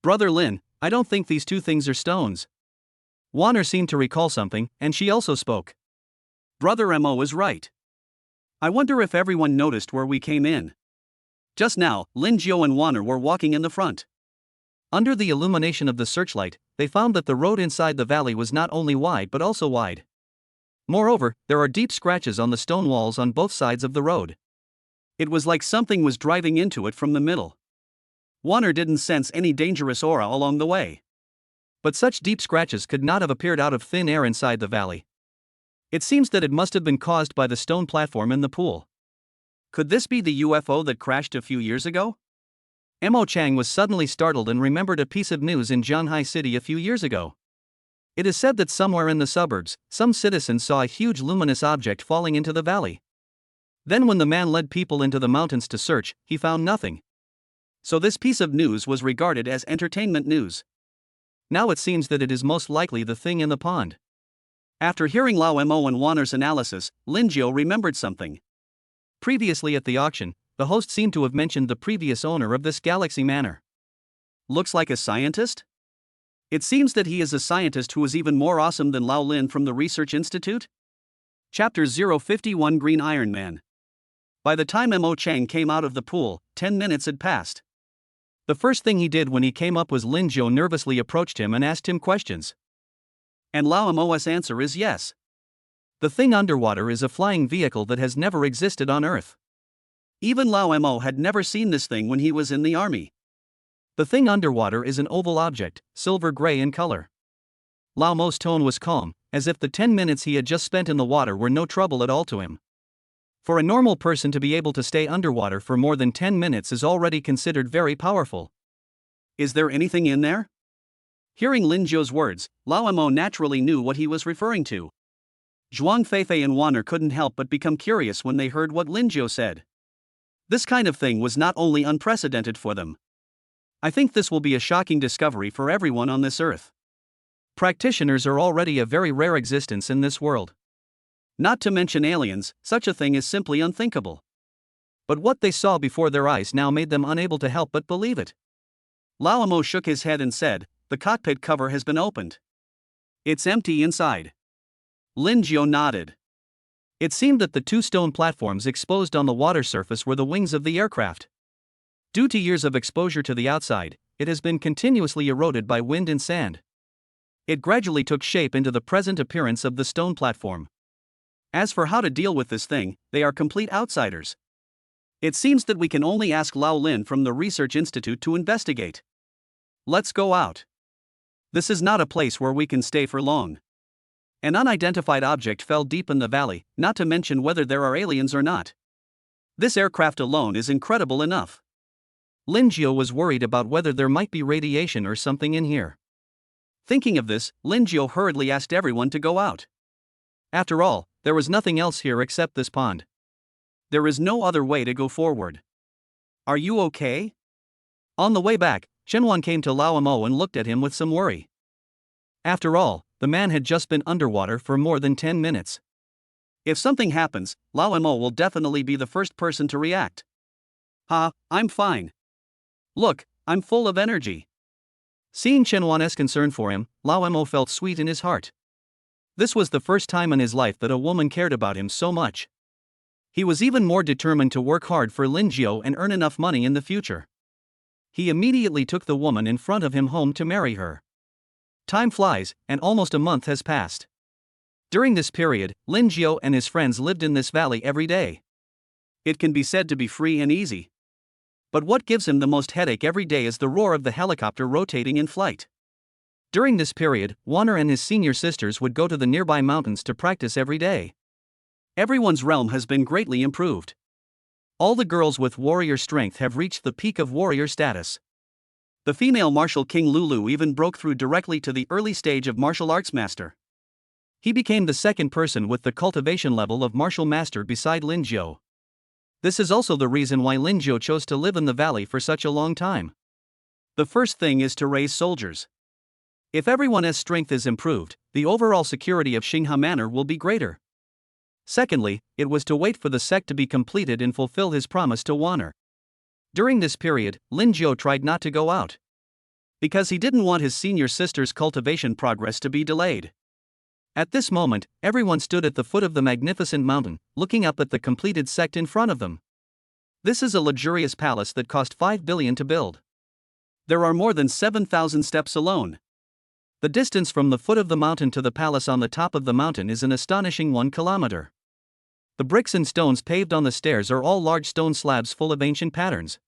"Brother Lin, I don't think these two things are stones." Wanner seemed to recall something, and she also spoke. Brother Mo is right. I wonder if everyone noticed where we came in. Just now, Lingio and Wanner were walking in the front. Under the illumination of the searchlight, they found that the road inside the valley was not only wide but also wide. Moreover, there are deep scratches on the stone walls on both sides of the road. It was like something was driving into it from the middle. Wanner didn't sense any dangerous aura along the way. But such deep scratches could not have appeared out of thin air inside the valley. It seems that it must have been caused by the stone platform in the pool. Could this be the UFO that crashed a few years ago? Mo Chang was suddenly startled and remembered a piece of news in Jianhai City a few years ago. It is said that somewhere in the suburbs, some citizens saw a huge luminous object falling into the valley. Then when the man led people into the mountains to search, he found nothing. So this piece of news was regarded as entertainment news. Now it seems that it is most likely the thing in the pond. After hearing Lao Mo and Wanner's analysis, Lingio remembered something. Previously at the auction, the host seemed to have mentioned the previous owner of this galaxy manor. Looks like a scientist? It seems that he is a scientist who is even more awesome than Lao Lin from the Research Institute? Chapter 051 Green Iron Man. By the time Mo Chang came out of the pool, 10 minutes had passed. The first thing he did when he came up was Lingio nervously approached him and asked him questions. And Lao Mo's answer is yes. The thing underwater is a flying vehicle that has never existed on Earth. Even Lao Mo had never seen this thing when he was in the army. The thing underwater is an oval object, silver gray in color. Lao Mo's tone was calm, as if the 10 minutes he had just spent in the water were no trouble at all to him. For a normal person to be able to stay underwater for more than 10 minutes is already considered very powerful. Is there anything in there? Hearing Lingio's words, Lao Mo naturally knew what he was referring to. Zhuang Feifei and Wanner couldn't help but become curious when they heard what Lingio said. This kind of thing was not only unprecedented for them. I think this will be a shocking discovery for everyone on this earth. Practitioners are already a very rare existence in this world. Not to mention aliens, such a thing is simply unthinkable. But what they saw before their eyes now made them unable to help but believe it. Lao shook his head and said, "The cockpit cover has been opened. It's empty inside." Lingio nodded. It seemed that the two stone platforms exposed on the water surface were the wings of the aircraft. Due to years of exposure to the outside, it has been continuously eroded by wind and sand. It gradually took shape into the present appearance of the stone platform. As for how to deal with this thing, they are complete outsiders. It seems that we can only ask Lao Lin from the Research Institute to investigate. Let's go out. This is not a place where we can stay for long. An unidentified object fell deep in the valley, not to mention whether there are aliens or not. This aircraft alone is incredible enough. Lingio was worried about whether there might be radiation or something in here. Thinking of this, Lingio hurriedly asked everyone to go out. After all, there was nothing else here except this pond. There is no other way to go forward. Are you okay? On the way back, Chenwan came to Lao Mo and looked at him with some worry. After all, the man had just been underwater for more than 10 minutes. If something happens, Lao Mo will definitely be the first person to react. I'm fine. Look, I'm full of energy. Seeing Chenwan's concern for him, Lao Mo felt sweet in his heart. This was the first time in his life that a woman cared about him so much. He was even more determined to work hard for Lingio and earn enough money in the future. He immediately took the woman in front of him home to marry her. Time flies, and almost a month has passed. During this period, Lingio and his friends lived in this valley every day. It can be said to be free and easy. But what gives him the most headache every day is the roar of the helicopter rotating in flight. During this period, Wang and his senior sisters would go to the nearby mountains to practice every day. Everyone's realm has been greatly improved. All the girls with warrior strength have reached the peak of warrior status. The female martial king Lulu even broke through directly to the early stage of martial arts master. He became the second person with the cultivation level of martial master beside Lingio. This is also the reason why Lingio chose to live in the valley for such a long time. The first thing is to raise soldiers. If everyone's strength is improved, the overall security of Xinghe Manor will be greater. Secondly, it was to wait for the sect to be completed and fulfill his promise to Wang. During this period, Lingio tried not to go out. Because he didn't want his senior sister's cultivation progress to be delayed. At this moment, everyone stood at the foot of the magnificent mountain, looking up at the completed sect in front of them. This is a luxurious palace that cost 5 billion to build. There are more than 7,000 steps alone. The distance from the foot of the mountain to the palace on the top of the mountain is an astonishing 1 kilometer. The bricks and stones paved on the stairs are all large stone slabs full of ancient patterns.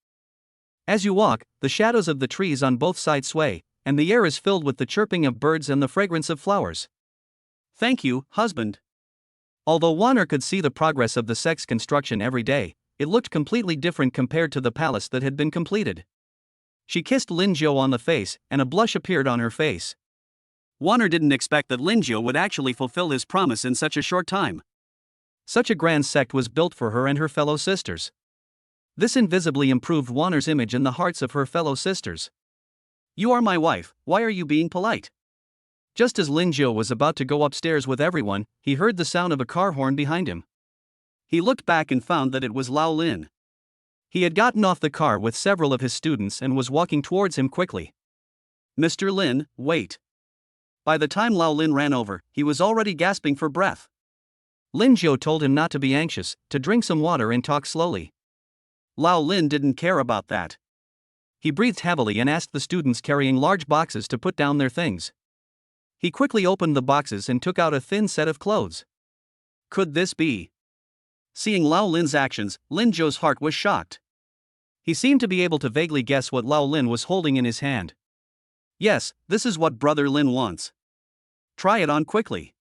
As you walk, the shadows of the trees on both sides sway, and the air is filled with the chirping of birds and the fragrance of flowers. Thank you, husband. Although Wang could see the progress of the sect's construction every day, it looked completely different compared to the palace that had been completed. She kissed Lingio on the face, and a blush appeared on her face. Wang didn't expect that Lingio would actually fulfill his promise in such a short time. Such a grand sect was built for her and her fellow sisters. This invisibly improved Wang's image in the hearts of her fellow sisters. You are my wife, why are you being polite? Just as Lingio was about to go upstairs with everyone, he heard the sound of a car horn behind him. He looked back and found that it was Lao Lin. He had gotten off the car with several of his students and was walking towards him quickly. Mr. Lin, wait. By the time Lao Lin ran over, he was already gasping for breath. Lingio told him not to be anxious, to drink some water and talk slowly. Lao Lin didn't care about that. He breathed heavily and asked the students carrying large boxes to put down their things. He quickly opened the boxes and took out a thin set of clothes. Could this be? Seeing Lao Lin's actions, Lingio's heart was shocked. He seemed to be able to vaguely guess what Lao Lin was holding in his hand. Yes, this is what Brother Lin wants. Try it on quickly.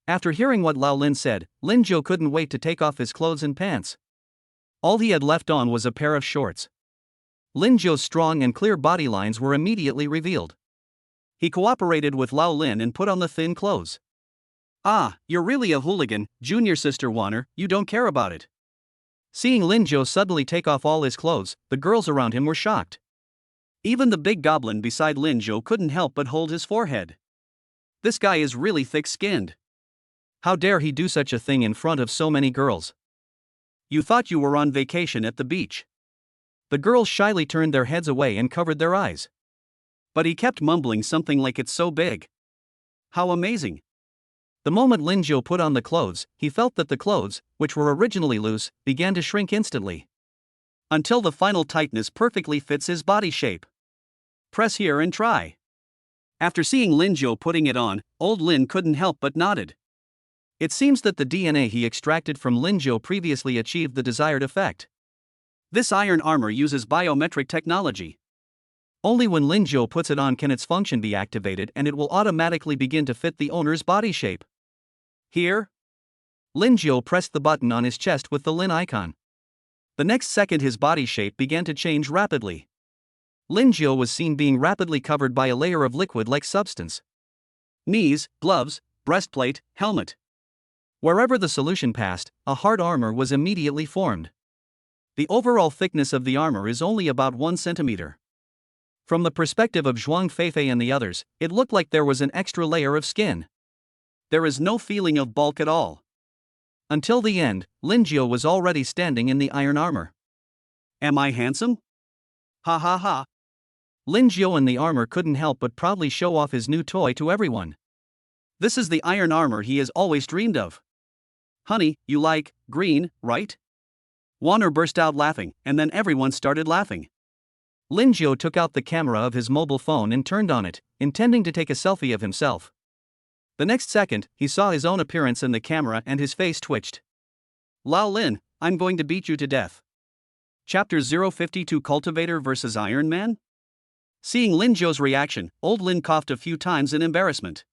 After hearing what Lao Lin said, Lingio couldn't wait to take off his clothes and pants. All he had left on was a pair of shorts. Lingio's strong and clear body lines were immediately revealed. He cooperated with Lao Lin and put on the thin clothes. Ah, you're really a hooligan, junior sister Wang, you don't care about it. Seeing Lingio suddenly take off all his clothes, the girls around him were shocked. Even the big goblin beside Lingio couldn't help but hold his forehead. This guy is really thick-skinned. How dare he do such a thing in front of so many girls? You thought you were on vacation at the beach. The girls shyly turned their heads away and covered their eyes. But he kept mumbling something like it's so big. How amazing. The moment Lingio put on the clothes, he felt that the clothes, which were originally loose, began to shrink instantly. Until the final tightness perfectly fits his body shape. Press here and try. After seeing Lingio putting it on, old Lin couldn't help but nodded. It seems that the DNA he extracted from Lingio previously achieved the desired effect. This iron armor uses biometric technology. Only when Lingio puts it on can its function be activated, and it will automatically begin to fit the owner's body shape. Here? Lingio pressed the button on his chest with the Lin icon. The next second his body shape began to change rapidly. Lingio was seen being rapidly covered by a layer of liquid-like substance. Knees, gloves, breastplate, helmet. Wherever the solution passed, a hard armor was immediately formed. The overall thickness of the armor is only about 1 centimeter. From the perspective of Zhuang Feifei and the others, it looked like there was an extra layer of skin. There is no feeling of bulk at all. Until the end, Lingio was already standing in the iron armor. Am I handsome? Ha ha ha. Lingio in the armor couldn't help but proudly show off his new toy to everyone. This is the iron armor he has always dreamed of. Honey, you like green, right? Warner burst out laughing, and then everyone started laughing. Lingio took out the camera of his mobile phone and turned on it, intending to take a selfie of himself. The next second, he saw his own appearance in the camera and his face twitched. Lao Lin, I'm going to beat you to death. Chapter 052 Cultivator vs Iron Man? Seeing Lingio's reaction, old Lin coughed a few times in embarrassment.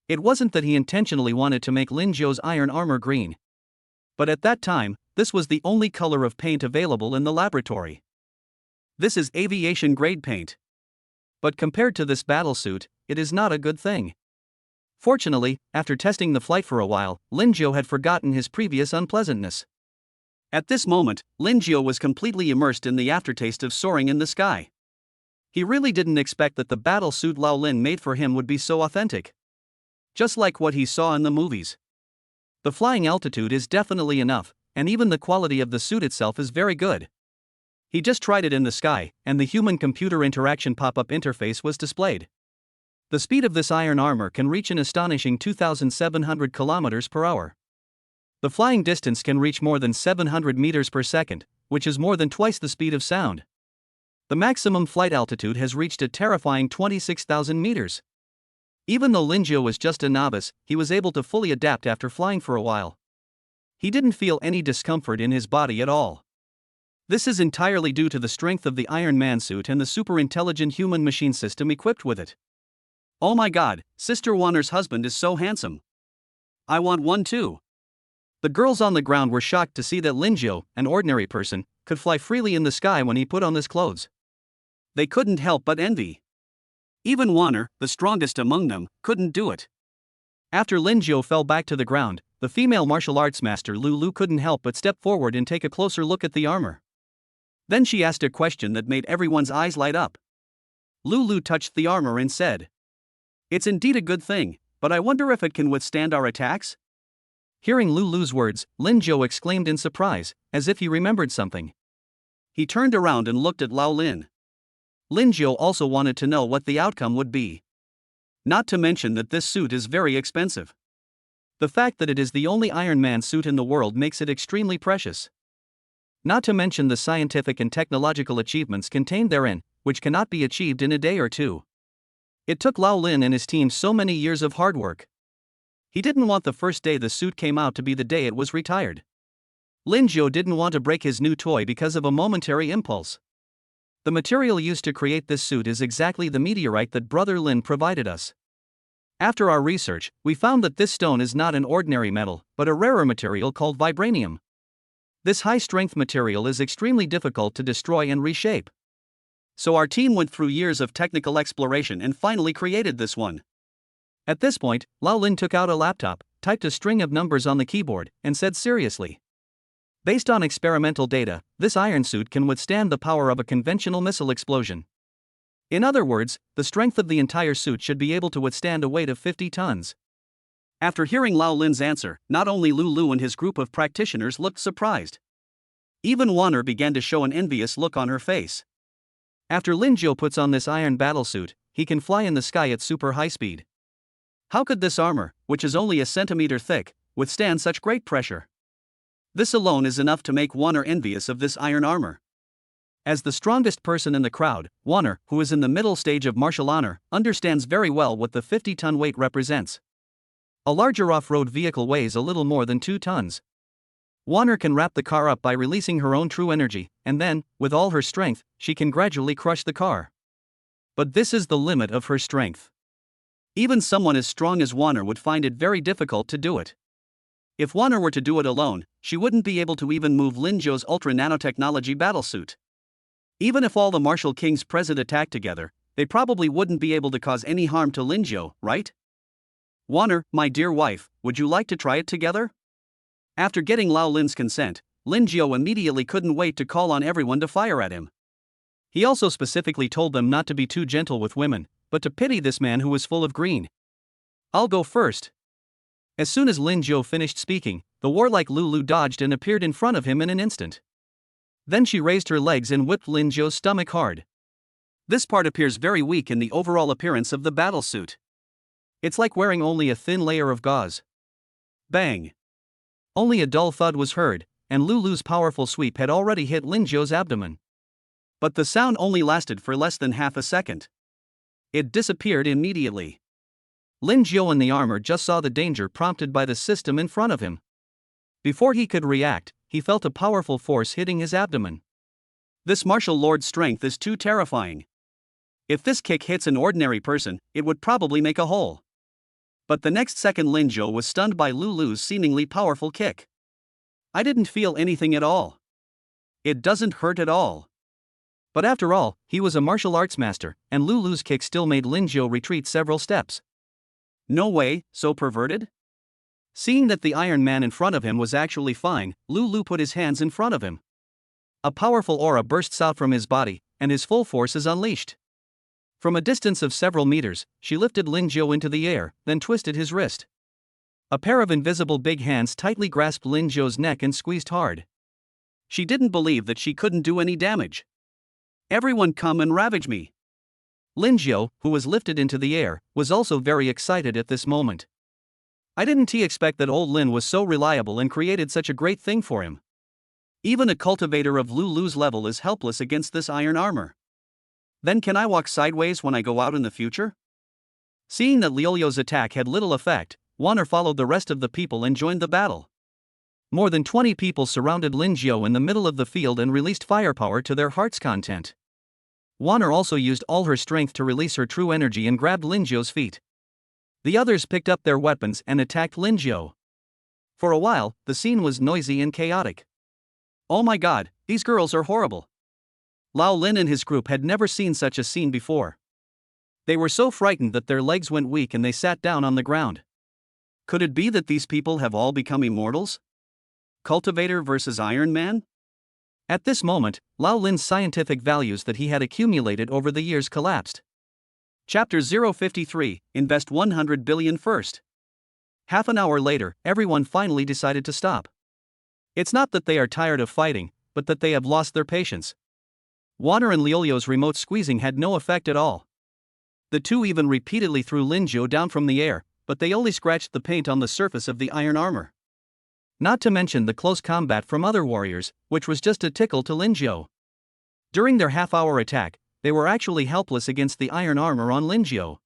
It wasn't that he intentionally wanted to make Lingio's iron armor green. But at that time, this was the only color of paint available in the laboratory. This is aviation-grade paint. But compared to this battlesuit, it is not a good thing. Fortunately, after testing the flight for a while, Lingio had forgotten his previous unpleasantness. At this moment, Lingio was completely immersed in the aftertaste of soaring in the sky. He really didn't expect that the battlesuit Lao Lin made for him would be so authentic. Just like what he saw in the movies. The flying altitude is definitely enough, and even the quality of the suit itself is very good. He just tried it in the sky, and the human-computer interaction pop-up interface was displayed. The speed of this iron armor can reach an astonishing 2,700 kilometers per hour. The flying distance can reach more than 700 meters per second, which is more than twice the speed of sound. The maximum flight altitude has reached a terrifying 26,000 meters. Even though Lingio was just a novice, he was able to fully adapt after flying for a while. He didn't feel any discomfort in his body at all. This is entirely due to the strength of the Iron Man suit and the super-intelligent human-machine system equipped with it. Oh my god, Sister Warner's husband is so handsome. I want one too. The girls on the ground were shocked to see that Lingio, an ordinary person, could fly freely in the sky when he put on his clothes. They couldn't help but envy. Even Warner, the strongest among them, couldn't do it. After Lingio fell back to the ground, the female martial arts master Lulu couldn't help but step forward and take a closer look at the armor. Then she asked a question that made everyone's eyes light up. Lulu touched the armor and said, "It's indeed a good thing, but I wonder if it can withstand our attacks?" Hearing Lulu's words, Lingio exclaimed in surprise, as if he remembered something. He turned around and looked at Lao Lin. Lingio also wanted to know what the outcome would be. Not to mention that this suit is very expensive. The fact that it is the only Iron Man suit in the world makes it extremely precious. Not to mention the scientific and technological achievements contained therein, which cannot be achieved in a day or two. It took Lao Lin and his team so many years of hard work. He didn't want the first day the suit came out to be the day it was retired. Lingio didn't want to break his new toy because of a momentary impulse. The material used to create this suit is exactly the meteorite that Brother Lin provided us. After our research, we found that this stone is not an ordinary metal, but a rarer material called vibranium. This high-strength material is extremely difficult to destroy and reshape. So our team went through years of technical exploration and finally created this one. At this point, Lao Lin took out a laptop, typed a string of numbers on the keyboard, and said seriously, "Based on experimental data, this iron suit can withstand the power of a conventional missile explosion." In other words, the strength of the entire suit should be able to withstand a weight of 50 tons. After hearing Lao Lin's answer, not only Lulu and his group of practitioners looked surprised. Even Wanner began to show an envious look on her face. After Lingio puts on this iron battlesuit, he can fly in the sky at super high speed. How could this armor, which is only a centimeter thick, withstand such great pressure? This alone is enough to make Wanner envious of this iron armor. As the strongest person in the crowd, Wanner, who is in the middle stage of martial honor, understands very well what the 50-ton weight represents. A larger off-road vehicle weighs a little more than 2 tons. Wanner can wrap the car up by releasing her own true energy, and then, with all her strength, she can gradually crush the car. But this is the limit of her strength. Even someone as strong as Wanner would find it very difficult to do it. If Wanner were to do it alone, she wouldn't be able to even move Lingio's ultra nanotechnology battlesuit. Even if all the Martial Kings present attacked together, they probably wouldn't be able to cause any harm to Lingio, right? Wanner, my dear wife, would you like to try it together? After getting Lao Lin's consent, Lingio immediately couldn't wait to call on everyone to fire at him. He also specifically told them not to be too gentle with women, but to pity this man who was full of green. I'll go first. As soon as Lingio finished speaking, the warlike Lulu dodged and appeared in front of him in an instant. Then she raised her legs and whipped Lingio's stomach hard. This part appears very weak in the overall appearance of the battlesuit. It's like wearing only a thin layer of gauze. Bang! Only a dull thud was heard, and Lulu's powerful sweep had already hit Lingio's abdomen. But the sound only lasted for less than half a second. It disappeared immediately. Lingio in the armor just saw the danger prompted by the system in front of him. Before he could react, he felt a powerful force hitting his abdomen. This martial lord's strength is too terrifying. If this kick hits an ordinary person, it would probably make a hole. But the next second Lingio was stunned by Lulu's seemingly powerful kick. I didn't feel anything at all. It doesn't hurt at all. But after all, he was a martial arts master, and Lulu's kick still made Lingio retreat several steps. No way, so perverted? Seeing that the Iron Man in front of him was actually fine, Lulu put his hands in front of him. A powerful aura bursts out from his body, and his full force is unleashed. From a distance of several meters, she lifted Lingio into the air, then twisted his wrist. A pair of invisible big hands tightly grasped Lingio's neck and squeezed hard. She didn't believe that she couldn't do any damage. Everyone come and ravage me. Lingio, who was lifted into the air, was also very excited at this moment. I didn't expect that old Lin was so reliable and created such a great thing for him. Even a cultivator of Lulu's level is helpless against this iron armor. Then can I walk sideways when I go out in the future? Seeing that Liolio's attack had little effect, Wanner followed the rest of the people and joined the battle. More than 20 people surrounded Lingio in the middle of the field and released firepower to their heart's content. Wanner also used all her strength to release her true energy and grabbed Lingio's feet. The others picked up their weapons and attacked Lingio. For a while, the scene was noisy and chaotic. Oh my god, these girls are horrible. Lao Lin and his group had never seen such a scene before. They were so frightened that their legs went weak and they sat down on the ground. Could it be that these people have all become immortals? Cultivator versus Iron Man? At this moment, Lao Lin's scientific values that he had accumulated over the years collapsed. Chapter 053, Invest 100 billion first. Half an hour later, everyone finally decided to stop. It's not that they are tired of fighting, but that they have lost their patience. Wanner and Liolio's remote squeezing had no effect at all. The two even repeatedly threw Lingio down from the air, but they only scratched the paint on the surface of the iron armor. Not to mention the close combat from other warriors, which was just a tickle to Lingio. During their half-hour attack, they were actually helpless against the iron armor on Lingio.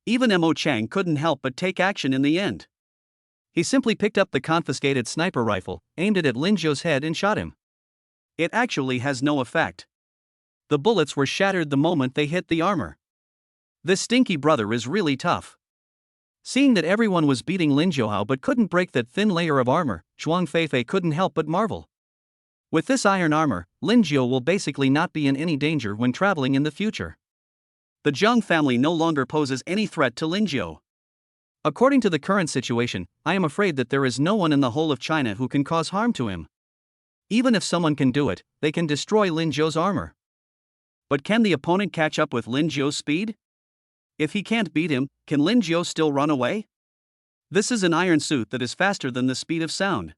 Even Mo Chang couldn't help but take action in the end. He simply picked up the confiscated sniper rifle, aimed it at Lingio's head and shot him. It actually has no effect. The bullets were shattered the moment they hit the armor. This stinky brother is really tough. Seeing that everyone was beating Lingio but couldn't break that thin layer of armor, Zhuang Feifei couldn't help but marvel. With this iron armor, Lingio will basically not be in any danger when traveling in the future. The Zhang family no longer poses any threat to Lingio. According to the current situation, I am afraid that there is no one in the whole of China who can cause harm to him. Even if someone can do it, they can destroy Lingio's armor. But can the opponent catch up with Lingio's speed? If he can't beat him, can Lingio still run away? This is an iron suit that is faster than the speed of sound.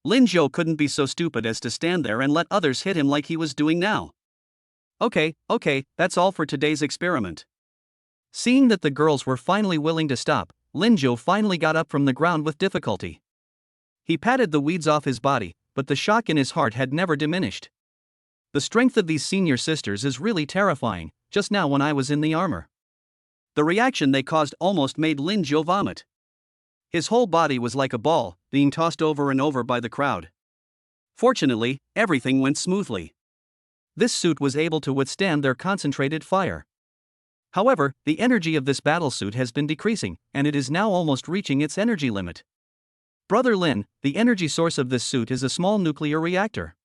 Lingio couldn't be so stupid as to stand there and let others hit him like he was doing now. Okay, that's all for today's experiment. Seeing that the girls were finally willing to stop, Lingio finally got up from the ground with difficulty. He patted the weeds off his body, but the shock in his heart had never diminished. The strength of these senior sisters is really terrifying. Just now when I was in the armor, the reaction they caused almost made Lingio vomit. His whole body was like a ball, being tossed over and over by the crowd. Fortunately, everything went smoothly. This suit was able to withstand their concentrated fire. However, the energy of this battle suit has been decreasing, and it is now almost reaching its energy limit. Brother Lin, the energy source of this suit is a small nuclear reactor.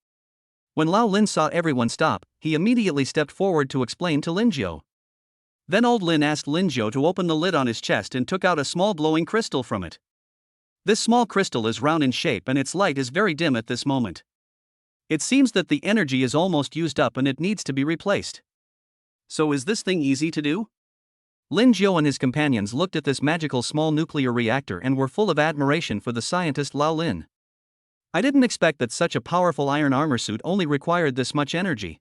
When Lao Lin saw everyone stop, he immediately stepped forward to explain to Lingio. Then old Lin asked Lingio to open the lid on his chest and took out a small glowing crystal from it. This small crystal is round in shape and its light is very dim at this moment. It seems that the energy is almost used up and it needs to be replaced. So is this thing easy to do? Lingio and his companions looked at this magical small nuclear reactor and were full of admiration for the scientist Lao Lin. I didn't expect that such a powerful iron armor suit only required this much energy.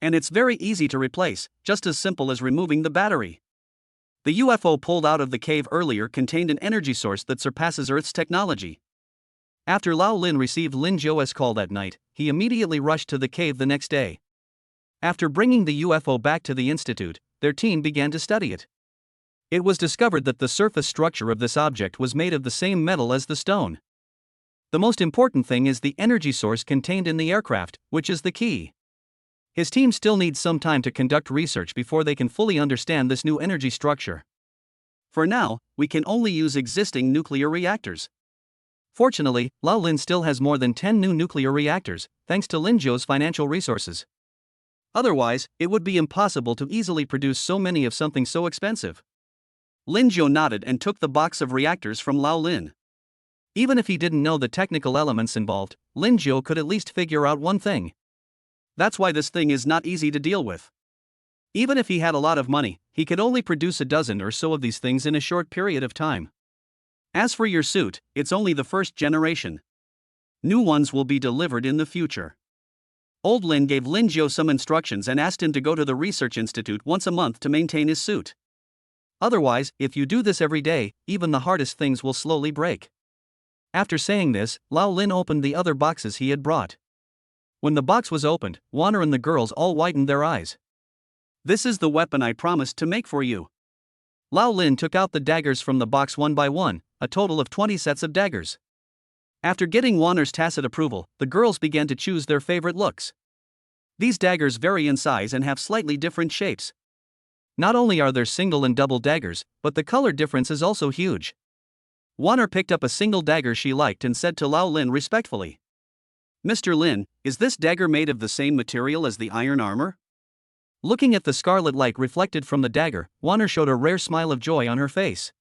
And it's very easy to replace, just as simple as removing the battery. The UFO pulled out of the cave earlier contained an energy source that surpasses Earth's technology. After Lao Lin received Lingio's call that night, he immediately rushed to the cave the next day. After bringing the UFO back to the institute, their team began to study it. It was discovered that the surface structure of this object was made of the same metal as the stone. The most important thing is the energy source contained in the aircraft, which is the key. His team still needs some time to conduct research before they can fully understand this new energy structure. For now, we can only use existing nuclear reactors. Fortunately, Lao Lin still has more than 10 new nuclear reactors, thanks to Lingio's financial resources. Otherwise, it would be impossible to easily produce so many of something so expensive. Lingio nodded and took the box of reactors from Lao Lin. Even if he didn't know the technical elements involved, Lingio could at least figure out one thing. That's why this thing is not easy to deal with. Even if he had a lot of money, he could only produce a dozen or so of these things in a short period of time. As for your suit, it's only the first generation. New ones will be delivered in the future. Old Lin gave Lingio some instructions and asked him to go to the research institute once a month to maintain his suit. Otherwise, if you do this every day, even the hardest things will slowly break. After saying this, Lao Lin opened the other boxes he had brought. When the box was opened, Wang and the girls all widened their eyes. This is the weapon I promised to make for you. Lao Lin took out the daggers from the box one by one, a total of 20 sets of daggers. After getting Wang's tacit approval, the girls began to choose their favorite looks. These daggers vary in size and have slightly different shapes. Not only are there single and double daggers, but the color difference is also huge. Wang picked up a single dagger she liked and said to Lao Lin respectfully, "Mr. Lin, is this dagger made of the same material as the iron armor?" Looking at the scarlet light reflected from the dagger, Wang showed a rare smile of joy on her face.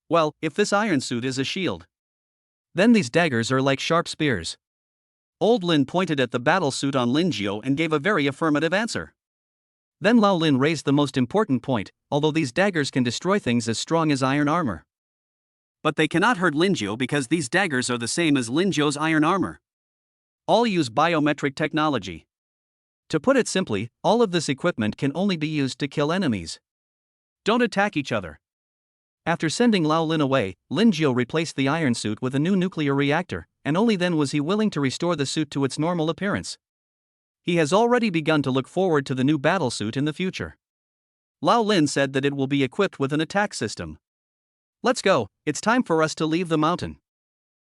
Well, if this iron suit is a shield, then these daggers are like sharp spears. Old Lin pointed at the battle suit on Lingio and gave a very affirmative answer. Then Lao Lin raised the most important point, although these daggers can destroy things as strong as iron armor. But they cannot hurt Lingio because these daggers are the same as Lingio's iron armor. All use biometric technology. To put it simply, all of this equipment can only be used to kill enemies. Don't attack each other. After sending Lao Lin away, Lingio replaced the iron suit with a new nuclear reactor, and only then was he willing to restore the suit to its normal appearance. He has already begun to look forward to the new battle suit in the future. Lao Lin said that it will be equipped with an attack system. Let's go, it's time for us to leave the mountain.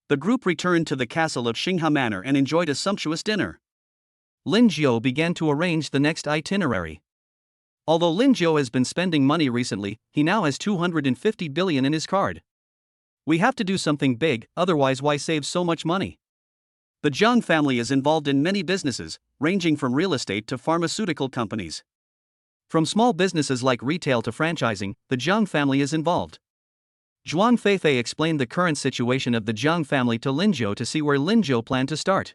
The group returned to the castle of Xingha Manor and enjoyed a sumptuous dinner. Lingio began to arrange the next itinerary. Although Lingio has been spending money recently, he now has 250 billion in his card. We have to do something big, otherwise why save so much money? The Zhang family is involved in many businesses, ranging from real estate to pharmaceutical companies. From small businesses like retail to franchising, the Zhang family is involved. Zhuang Feifei explained the current situation of the Zhang family to Lingio to see where Lingio planned to start.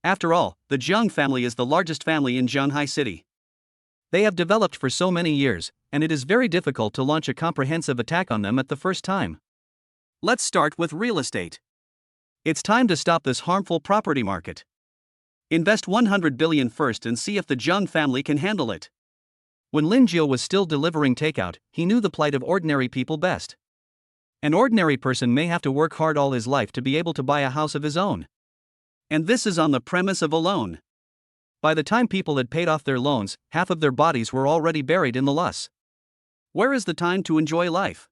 After all, the Zhang family is the largest family in Zhanghai City. They have developed for so many years, and it is very difficult to launch a comprehensive attack on them at the first time. Let's start with real estate. It's time to stop this harmful property market. Invest 100 billion first and see if the Zhang family can handle it. When Lingio was still delivering takeout, he knew the plight of ordinary people best. An ordinary person may have to work hard all his life to be able to buy a house of his own. And this is on the premise of a loan. By the time people had paid off their loans, half of their bodies were already buried in the loss. Where is the time to enjoy life?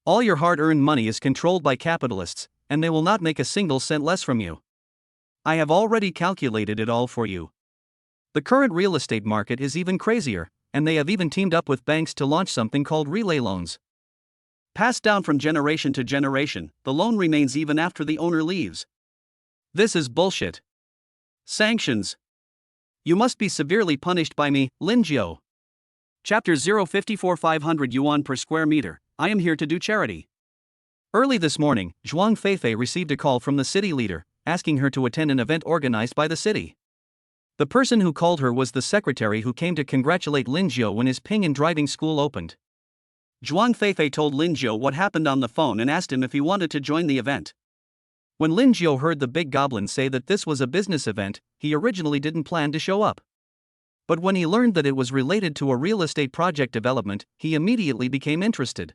All your hard-earned money is controlled by capitalists, and they will not make a single cent less from you. I have already calculated it all for you. The current real estate market is even crazier, and they have even teamed up with banks to launch something called relay loans. Passed down from generation to generation, the loan remains even after the owner leaves. This is bullshit. Sanctions. You must be severely punished by me, Lingio. Chapter 054 500 yuan per square meter. I am here to do charity. Early this morning, Zhuang Feifei received a call from the city leader, asking her to attend an event organized by the city. The person who called her was the secretary who came to congratulate Lingio when his Pinyin driving school opened. Zhuang Feifei told Lingio what happened on the phone and asked him if he wanted to join the event. When Lingio heard the big goblin say that this was a business event, he originally didn't plan to show up. But when he learned that it was related to a real estate project development, he immediately became interested.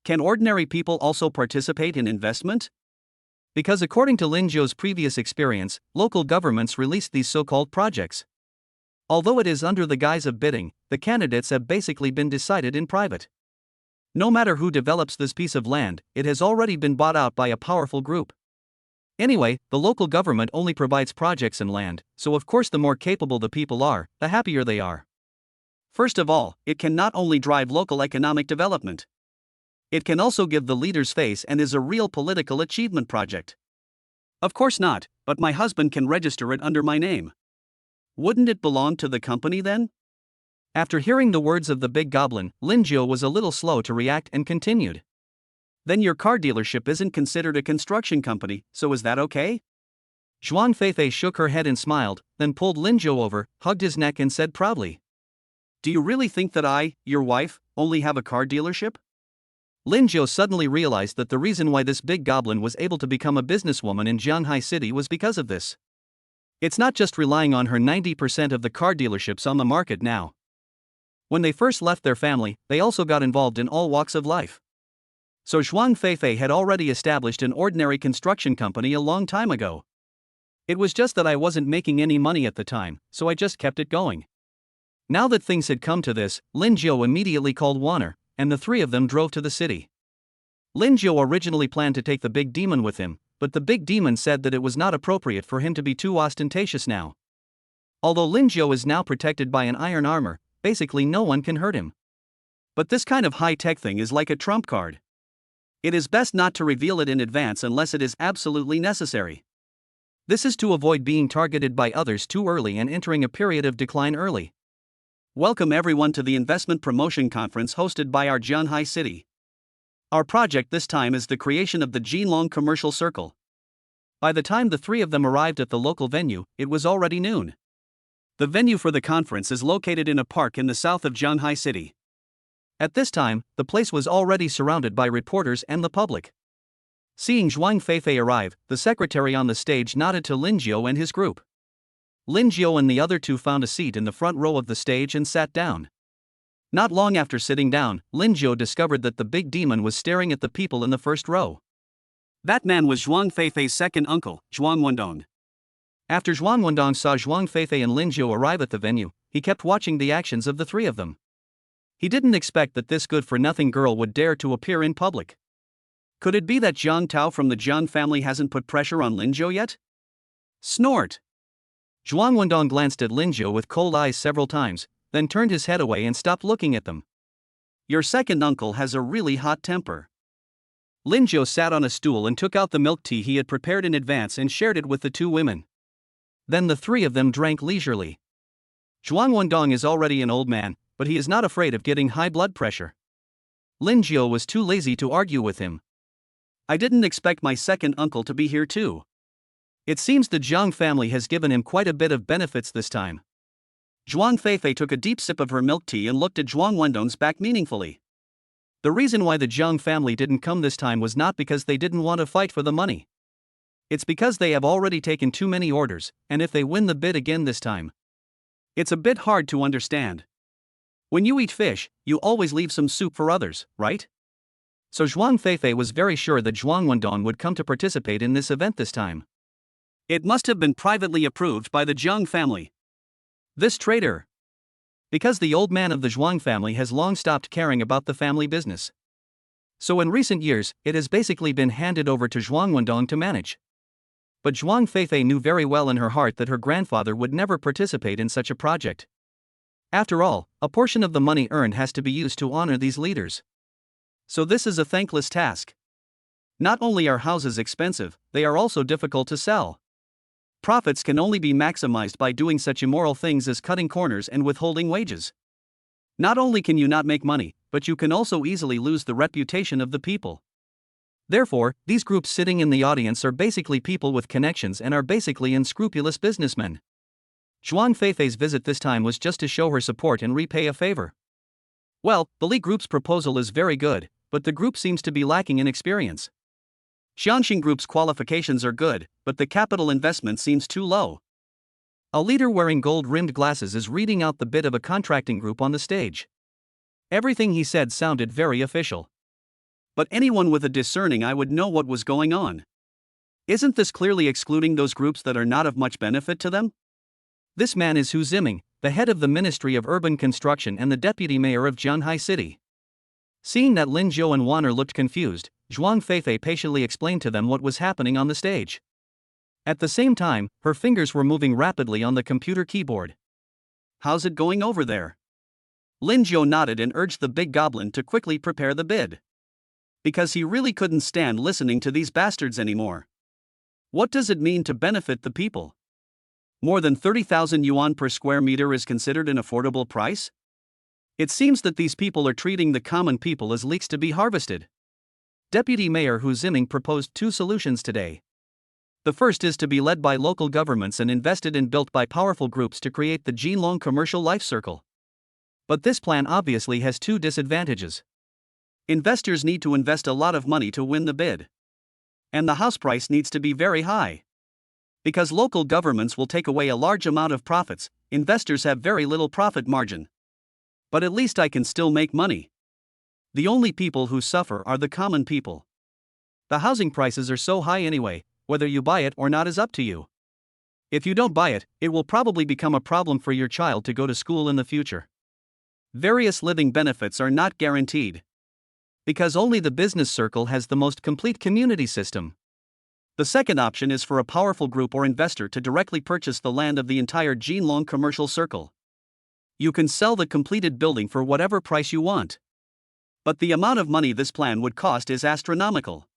Can ordinary people also participate in investment? Because according to Lingio's previous experience, local governments released these so-called projects. Although it is under the guise of bidding, the candidates have basically been decided in private. No matter who develops this piece of land, it has already been bought out by a powerful group. Anyway, the local government only provides projects and land, so of course the more capable the people are, the happier they are. First of all, it can not only drive local economic development. It can also give the leaders face and is a real political achievement project. Of course not, but my husband can register it under my name. Wouldn't it belong to the company then? After hearing the words of the big goblin, Lingio was a little slow to react and continued. Then your car dealership isn't considered a construction company, so is that okay? Zhuang Feifei shook her head and smiled, then pulled Lingio over, hugged his neck and said proudly. Do you really think that I, your wife, only have a car dealership? Lingio suddenly realized that the reason why this big goblin was able to become a businesswoman in Jianghai City was because of this. It's not just relying on her 90% of the car dealerships on the market now. When they first left their family, they also got involved in all walks of life. So Zhuang Feifei had already established an ordinary construction company a long time ago. It was just that I wasn't making any money at the time, so I just kept it going. Now that things had come to this, Lingio immediately called Wanner, and the three of them drove to the city. Lingio originally planned to take the big demon with him, but the big demon said that it was not appropriate for him to be too ostentatious now. Although Lingio is now protected by an iron armor, basically no one can hurt him. But this kind of high-tech thing is like a trump card. It is best not to reveal it in advance unless it is absolutely necessary. This is to avoid being targeted by others too early and entering a period of decline early. Welcome everyone to the investment promotion conference hosted by our Jianhai City. Our project this time is the creation of the Jinlong Commercial Circle. By the time the three of them arrived at the local venue, it was already noon. The venue for the conference is located in a park in the south of Jianghai City. At this time, the place was already surrounded by reporters and the public. Seeing Zhuang Feifei arrive, the secretary on the stage nodded to Lingio and his group. Lingio and the other two found a seat in the front row of the stage and sat down. Not long after sitting down, Lingio discovered that the big demon was staring at the people in the first row. That man was Zhuang Feifei's second uncle, Zhuang Wendong. After Zhuang Wendong saw Zhuang Feifei and Lingio arrive at the venue, he kept watching the actions of the three of them. He didn't expect that this good-for-nothing girl would dare to appear in public. Could it be that Jiang Tao from the Jiang family hasn't put pressure on Lingio yet? Snort! Zhuang Wendong glanced at Lingio with cold eyes several times, then turned his head away and stopped looking at them. Your second uncle has a really hot temper. Lingio sat on a stool and took out the milk tea he had prepared in advance and shared it with the two women. Then the three of them drank leisurely. Zhuang Wendong is already an old man, but he is not afraid of getting high blood pressure. Lingio was too lazy to argue with him. I didn't expect my second uncle to be here too. It seems the Zhang family has given him quite a bit of benefits this time. Zhuang Feifei took a deep sip of her milk tea and looked at Zhuang Wendong's back meaningfully. The reason why the Zhang family didn't come this time was not because they didn't want to fight for the money. It's because they have already taken too many orders, and if they win the bid again this time, it's a bit hard to understand. When you eat fish, you always leave some soup for others, right? So Zhuang Feifei was very sure that Zhuang Wendong would come to participate in this event this time. It must have been privately approved by the Zhang family. This traitor. Because the old man of the Zhuang family has long stopped caring about the family business. So in recent years, it has basically been handed over to Zhuang Wendong to manage. But Zhuang Feifei knew very well in her heart that her grandfather would never participate in such a project. After all, a portion of the money earned has to be used to honor these leaders. So this is a thankless task. Not only are houses expensive, they are also difficult to sell. Profits can only be maximized by doing such immoral things as cutting corners and withholding wages. Not only can you not make money, but you can also easily lose the reputation of the people. Therefore, these groups sitting in the audience are basically people with connections and are basically unscrupulous businessmen. Zhuang Feifei's visit this time was just to show her support and repay a favor. Well, the Li Group's proposal is very good, but the group seems to be lacking in experience. Xianxing Group's qualifications are good, but the capital investment seems too low. A leader wearing gold-rimmed glasses is reading out the bid of a contracting group on the stage. Everything he said sounded very official. But anyone with a discerning eye would know what was going on. Isn't this clearly excluding those groups that are not of much benefit to them? This man is Hu Ziming, the head of the Ministry of Urban Construction and the deputy mayor of Jianhai City. Seeing that Lingio and Wang looked confused, Zhuang Feifei patiently explained to them what was happening on the stage. At the same time, her fingers were moving rapidly on the computer keyboard. How's it going over there? Lingio nodded and urged the big goblin to quickly prepare the bid. Because he really couldn't stand listening to these bastards anymore. What does it mean to benefit the people? More than 30,000 yuan per square meter is considered an affordable price? It seems that these people are treating the common people as leeks to be harvested. Deputy Mayor Hu Ziming proposed two solutions today. The first is to be led by local governments and invested and built by powerful groups to create the Jinlong commercial life circle. But this plan obviously has two disadvantages. Investors need to invest a lot of money to win the bid. And the house price needs to be very high. Because local governments will take away a large amount of profits, investors have very little profit margin. But at least I can still make money. The only people who suffer are the common people. The housing prices are so high anyway, whether you buy it or not is up to you. If you don't buy it, it will probably become a problem for your child to go to school in the future. Various living benefits are not guaranteed. Because only the business circle has the most complete community system. The second option is for a powerful group or investor to directly purchase the land of the entire Jinlong commercial circle. You can sell the completed building for whatever price you want. But the amount of money this plan would cost is astronomical.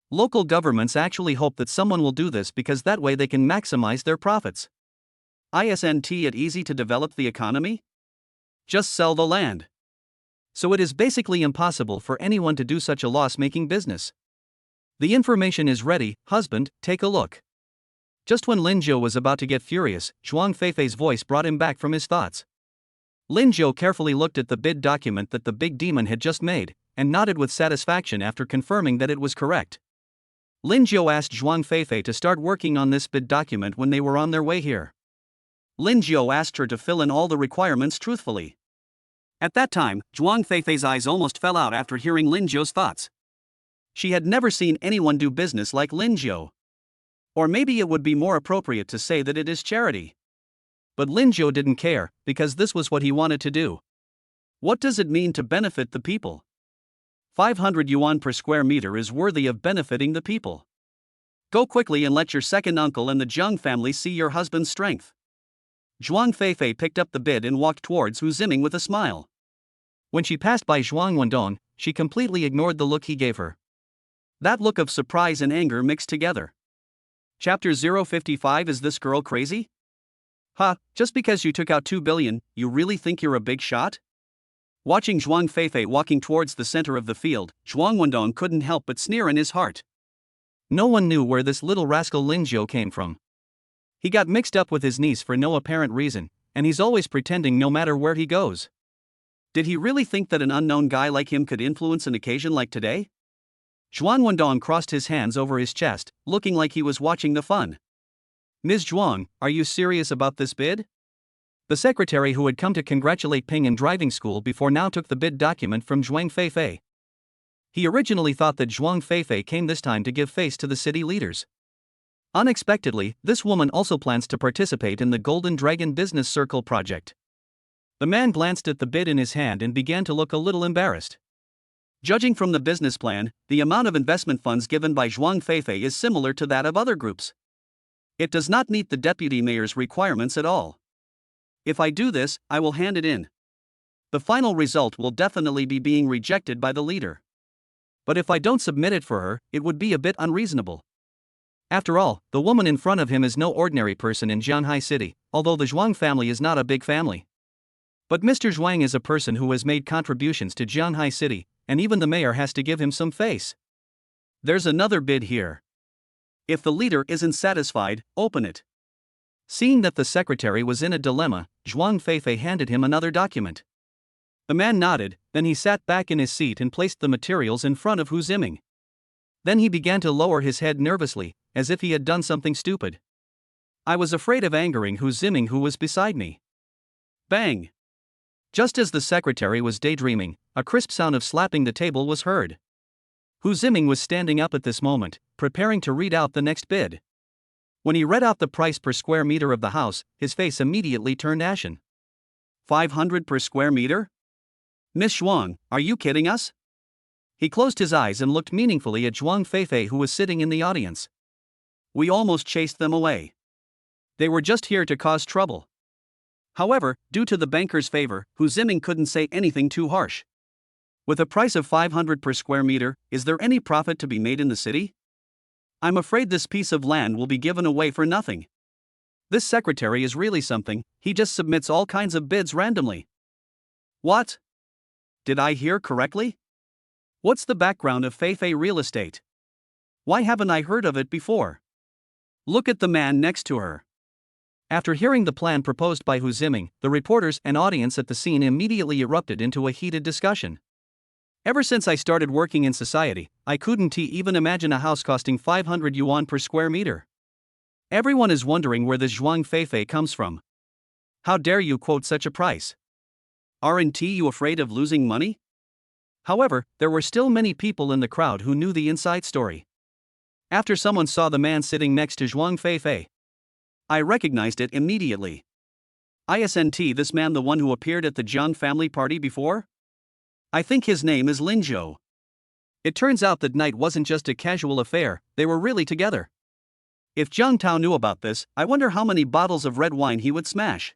Local governments actually hope that someone will do this because that way they can maximize their profits. Isn't it easy to develop the economy? Just sell the land. So it is basically impossible for anyone to do such a loss-making business. The information is ready, husband, take a look. Just when Lingio was about to get furious, Zhuang Feifei's voice brought him back from his thoughts. Lingio carefully looked at the bid document that the big demon had just made, and nodded with satisfaction after confirming that it was correct. Lingio asked Zhuang Feifei to start working on this bid document when they were on their way here. Lingio asked her to fill in all the requirements truthfully. At that time, Zhuang Feifei's eyes almost fell out after hearing Lingio's thoughts. She had never seen anyone do business like Lingio. Or maybe it would be more appropriate to say that it is charity. But Lingio didn't care, because this was what he wanted to do. What does it mean to benefit the people? 500 yuan per square meter is worthy of benefiting the people. Go quickly and let your second uncle and the Zheng family see your husband's strength. Zhuang Feifei picked up the bid and walked towards Hu Ziming with a smile. When she passed by Zhuang Wendong, she completely ignored the look he gave her. That look of surprise and anger mixed together. Chapter 055. Is this girl crazy? Just because you took out 2 billion, you really think you're a big shot? Watching Zhuang Feifei walking towards the center of the field, Zhuang Wendong couldn't help but sneer in his heart. No one knew where this little rascal Lingio came from. He got mixed up with his niece for no apparent reason, and he's always pretending no matter where he goes. Did he really think that an unknown guy like him could influence an occasion like today? Zhuang Wendong crossed his hands over his chest, looking like he was watching the fun. Ms. Zhuang, are you serious about this bid? The secretary who had come to congratulate Ping in driving school before now took the bid document from Zhuang Feifei. He originally thought that Zhuang Feifei came this time to give face to the city leaders. Unexpectedly, this woman also plans to participate in the Golden Dragon Business Circle project. The man glanced at the bid in his hand and began to look a little embarrassed. Judging from the business plan, the amount of investment funds given by Zhuang Feifei is similar to that of other groups. It does not meet the deputy mayor's requirements at all. If I do this, I will hand it in. The final result will definitely be being rejected by the leader. But if I don't submit it for her, it would be a bit unreasonable. After all, the woman in front of him is no ordinary person in Jianhai City, although the Zhuang family is not a big family. But Mr. Zhuang is a person who has made contributions to Jianhai City, and even the mayor has to give him some face. There's another bid here. If the leader isn't satisfied, open it. Seeing that the secretary was in a dilemma, Zhuang Feifei handed him another document. The man nodded, then he sat back in his seat and placed the materials in front of Hu Ziming. Then he began to lower his head nervously, as if he had done something stupid. I was afraid of angering Hu Ziming, who was beside me. Bang! Just as the secretary was daydreaming, a crisp sound of slapping the table was heard. Hu Ziming was standing up at this moment, preparing to read out the next bid. When he read out the price per square meter of the house, his face immediately turned ashen. 500 per square meter? Miss Zhuang, are you kidding us? He closed his eyes and looked meaningfully at Zhuang Feifei, who was sitting in the audience. We almost chased them away. They were just here to cause trouble. However, due to the banker's favor, Hu Ziming couldn't say anything too harsh. With a price of 500 per square meter, is there any profit to be made in the city? I'm afraid this piece of land will be given away for nothing. This secretary is really something, he just submits all kinds of bids randomly. What? Did I hear correctly? What's the background of Feifei Real Estate? Why haven't I heard of it before? Look at the man next to her. After hearing the plan proposed by Hu Ziming, the reporters and audience at the scene immediately erupted into a heated discussion. Ever since I started working in society, I couldn't even imagine a house costing 500 yuan per square meter. Everyone is wondering where this Zhuang Feifei comes from. How dare you quote such a price? Aren't you afraid of losing money? However, there were still many people in the crowd who knew the inside story. After someone saw the man sitting next to Zhuang Feifei, I recognized it immediately. Isn't this man the one who appeared at the Jiang family party before? I think his name is Lingio. It turns out that night wasn't just a casual affair, they were really together. If Jiang Tao knew about this, I wonder how many bottles of red wine he would smash.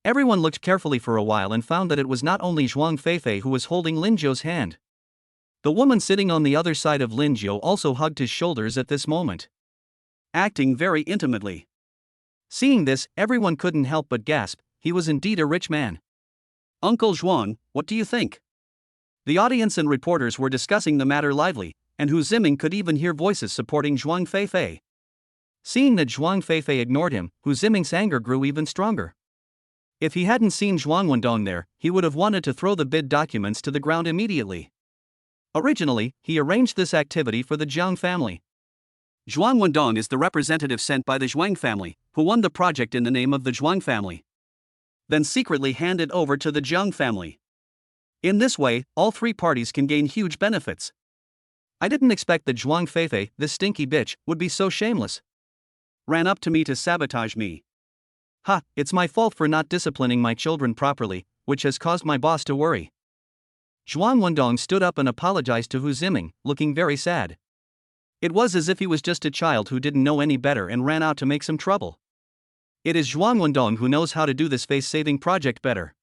Everyone looked carefully for a while and found that it was not only Zhuang Feifei who was holding Lingio's hand. The woman sitting on the other side of Lingio also hugged his shoulders at this moment, acting very intimately. Seeing this, everyone couldn't help but gasp, he was indeed a rich man. Uncle Zhuang, what do you think? The audience and reporters were discussing the matter lively, and Hu Ziming could even hear voices supporting Zhuang Feifei. Seeing that Zhuang Feifei ignored him, Hu Ziming's anger grew even stronger. If he hadn't seen Zhuang Wendong there, he would have wanted to throw the bid documents to the ground immediately. Originally, he arranged this activity for the Jiang family. Zhuang Wendong is the representative sent by the Zhuang family, who won the project in the name of the Zhuang family, then secretly handed over to the Jiang family. In this way, all three parties can gain huge benefits. I didn't expect that Zhuang Feifei, this stinky bitch, would be so shameless. Ran up to me to sabotage me. Ha, it's my fault for not disciplining my children properly, which has caused my boss to worry. Zhuang Wendong stood up and apologized to Hu Ziming, looking very sad. It was as if he was just a child who didn't know any better and ran out to make some trouble. It is Zhuang Wendong who knows how to do this face-saving project better.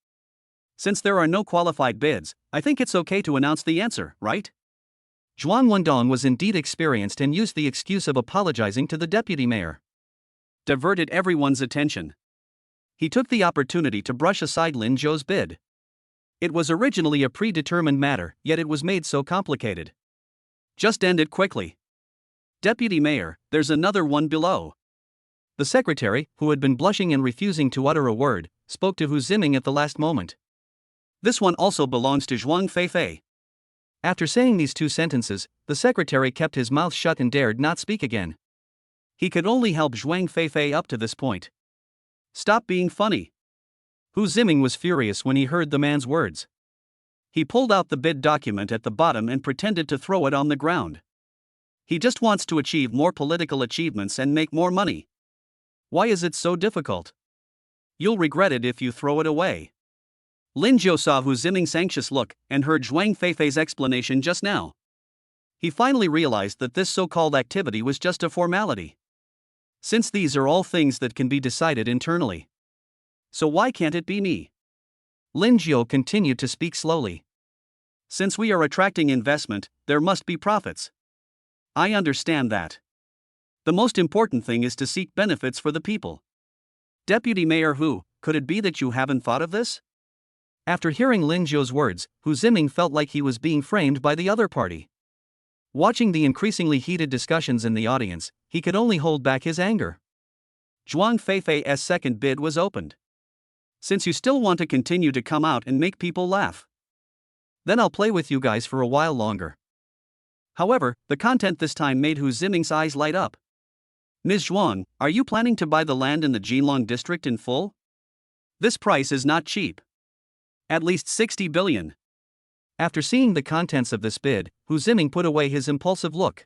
Since there are no qualified bids, I think it's okay to announce the answer, right? Zhuang Wendong was indeed experienced and used the excuse of apologizing to the deputy mayor. Diverted everyone's attention. He took the opportunity to brush aside Lin Zhou's bid. It was originally a predetermined matter, yet it was made so complicated. Just end it quickly. Deputy Mayor, there's another one below. The secretary, who had been blushing and refusing to utter a word, spoke to Hu Ziming at the last moment. This one also belongs to Zhuang Feifei. After saying these two sentences, the secretary kept his mouth shut and dared not speak again. He could only help Zhuang Feifei up to this point. Stop being funny. Hu Ziming was furious when he heard the man's words. He pulled out the bid document at the bottom and pretended to throw it on the ground. He just wants to achieve more political achievements and make more money. Why is it so difficult? You'll regret it if you throw it away. Lingio saw Hu Ziming's anxious look and heard Zhuang Feifei's explanation just now. He finally realized that this so-called activity was just a formality. Since these are all things that can be decided internally. So why can't it be me? Lingio continued to speak slowly. Since we are attracting investment, there must be profits. I understand that. The most important thing is to seek benefits for the people. Deputy Mayor Hu, could it be that you haven't thought of this? After hearing Lingio's words, Hu Ziming felt like he was being framed by the other party. Watching the increasingly heated discussions in the audience, he could only hold back his anger. Zhuang Feifei's second bid was opened. Since you still want to continue to come out and make people laugh, then I'll play with you guys for a while longer. However, the content this time made Hu Ziming's eyes light up. Ms. Zhuang, are you planning to buy the land in the Jinlong district in full? This price is not cheap. At least 60 billion. After seeing the contents of this bid, Hu Ziming put away his impulsive look.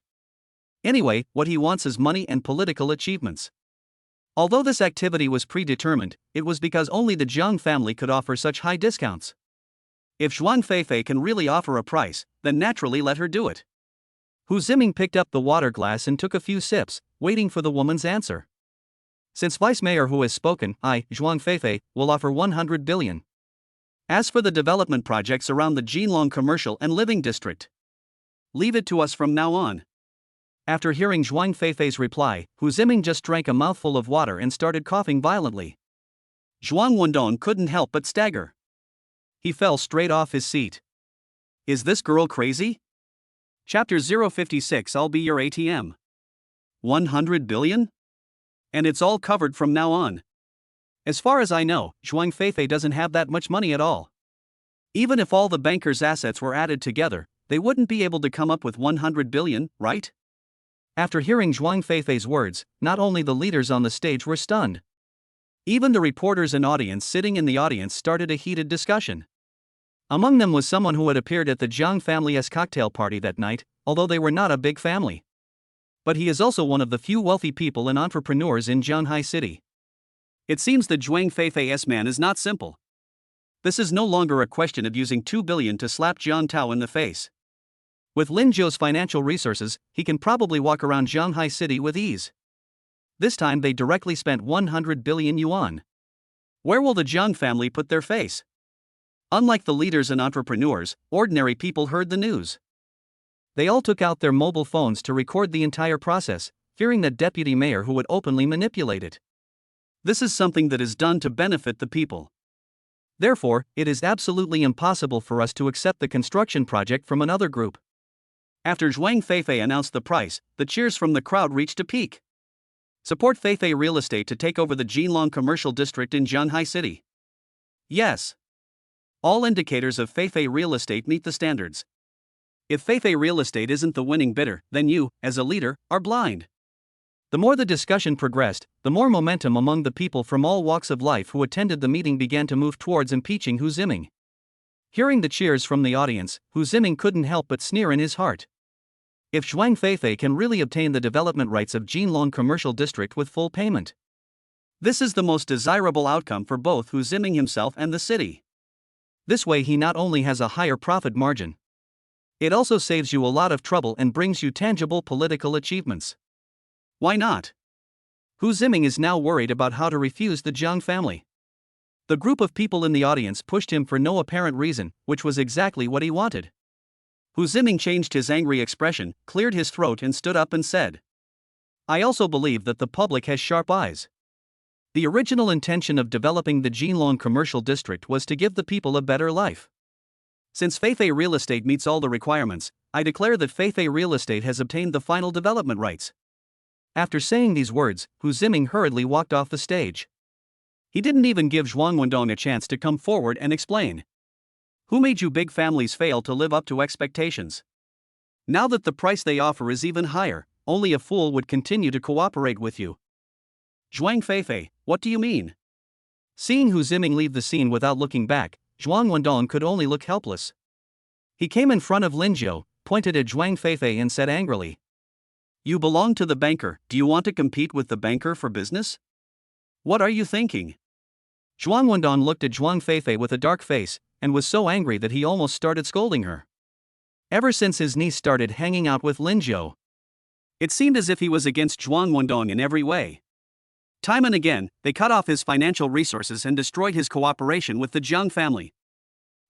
Anyway, what he wants is money and political achievements. Although this activity was predetermined, it was because only the Jiang family could offer such high discounts. If Zhuang Feifei can really offer a price, then naturally let her do it. Hu Ziming picked up the water glass and took a few sips, waiting for the woman's answer. Since Vice Mayor Hu has spoken, I, Zhuang Feifei, will offer 100 billion. As for the development projects around the Jinlong Commercial and Living District, leave it to us from now on. After hearing Zhuang Feifei's reply, Hu Ziming just drank a mouthful of water and started coughing violently. Zhuang Wendong couldn't help but stagger. He fell straight off his seat. Is this girl crazy? Chapter 056 I'll be your ATM. 100 billion? And it's all covered from now on. As far as I know, Zhuang Feifei doesn't have that much money at all. Even if all the banker's assets were added together, they wouldn't be able to come up with 100 billion, right? After hearing Zhuang Feifei's words, not only the leaders on the stage were stunned. Even the reporters and audience sitting in the audience started a heated discussion. Among them was someone who had appeared at the Jiang family's cocktail party that night, although they were not a big family. But he is also one of the few wealthy people and entrepreneurs in Zhanghai City. It seems that Zhuang Feifei's man is not simple. This is no longer a question of using 2 billion to slap Jiang Tao in the face. With Lingio's financial resources, he can probably walk around Zhanghai City with ease. This time they directly spent 100 billion yuan. Where will the Jiang family put their face? Unlike the leaders and entrepreneurs, ordinary people heard the news. They all took out their mobile phones to record the entire process, fearing that Deputy Mayor Hu would openly manipulate it. This is something that is done to benefit the people. Therefore, it is absolutely impossible for us to accept the construction project from another group. After Zhuang Feifei announced the price, the cheers from the crowd reached a peak. Support Feifei Real Estate to take over the Jinlong Commercial District in Zhanghai City. Yes. All indicators of Feifei Real Estate meet the standards. If Feifei Real Estate isn't the winning bidder, then you, as a leader, are blind. The more the discussion progressed, the more momentum among the people from all walks of life who attended the meeting began to move towards impeaching Hu Ziming. Hearing the cheers from the audience, Hu Ziming couldn't help but sneer in his heart. If Zhuang Feifei can really obtain the development rights of Jinlong Commercial District with full payment, this is the most desirable outcome for both Hu Ziming himself and the city. This way he not only has a higher profit margin, it also saves you a lot of trouble and brings you tangible political achievements. Why not? Hu Ziming is now worried about how to refuse the Jiang family. The group of people in the audience pushed him for no apparent reason, which was exactly what he wanted. Hu Ziming changed his angry expression, cleared his throat and stood up and said, I also believe that the public has sharp eyes. The original intention of developing the Jinlong Commercial District was to give the people a better life. Since Feifei Real Estate meets all the requirements, I declare that Feifei Real Estate has obtained the final development rights. After saying these words, Hu Ziming hurriedly walked off the stage. He didn't even give Zhuang Wendong a chance to come forward and explain. Who made you big families fail to live up to expectations? Now that the price they offer is even higher, only a fool would continue to cooperate with you. Zhuang Feifei, what do you mean? Seeing Hu Ziming leave the scene without looking back, Zhuang Wendong could only look helpless. He came in front of Lingio, pointed at Zhuang Feifei and said angrily, "You belong to the banker, do you want to compete with the banker for business? What are you thinking?" Zhuang Wendong looked at Zhuang Feifei with a dark face, and was so angry that he almost started scolding her. Ever since his niece started hanging out with Lingio, it seemed as if he was against Zhuang Wendong in every way. Time and again, they cut off his financial resources and destroyed his cooperation with the Jiang family.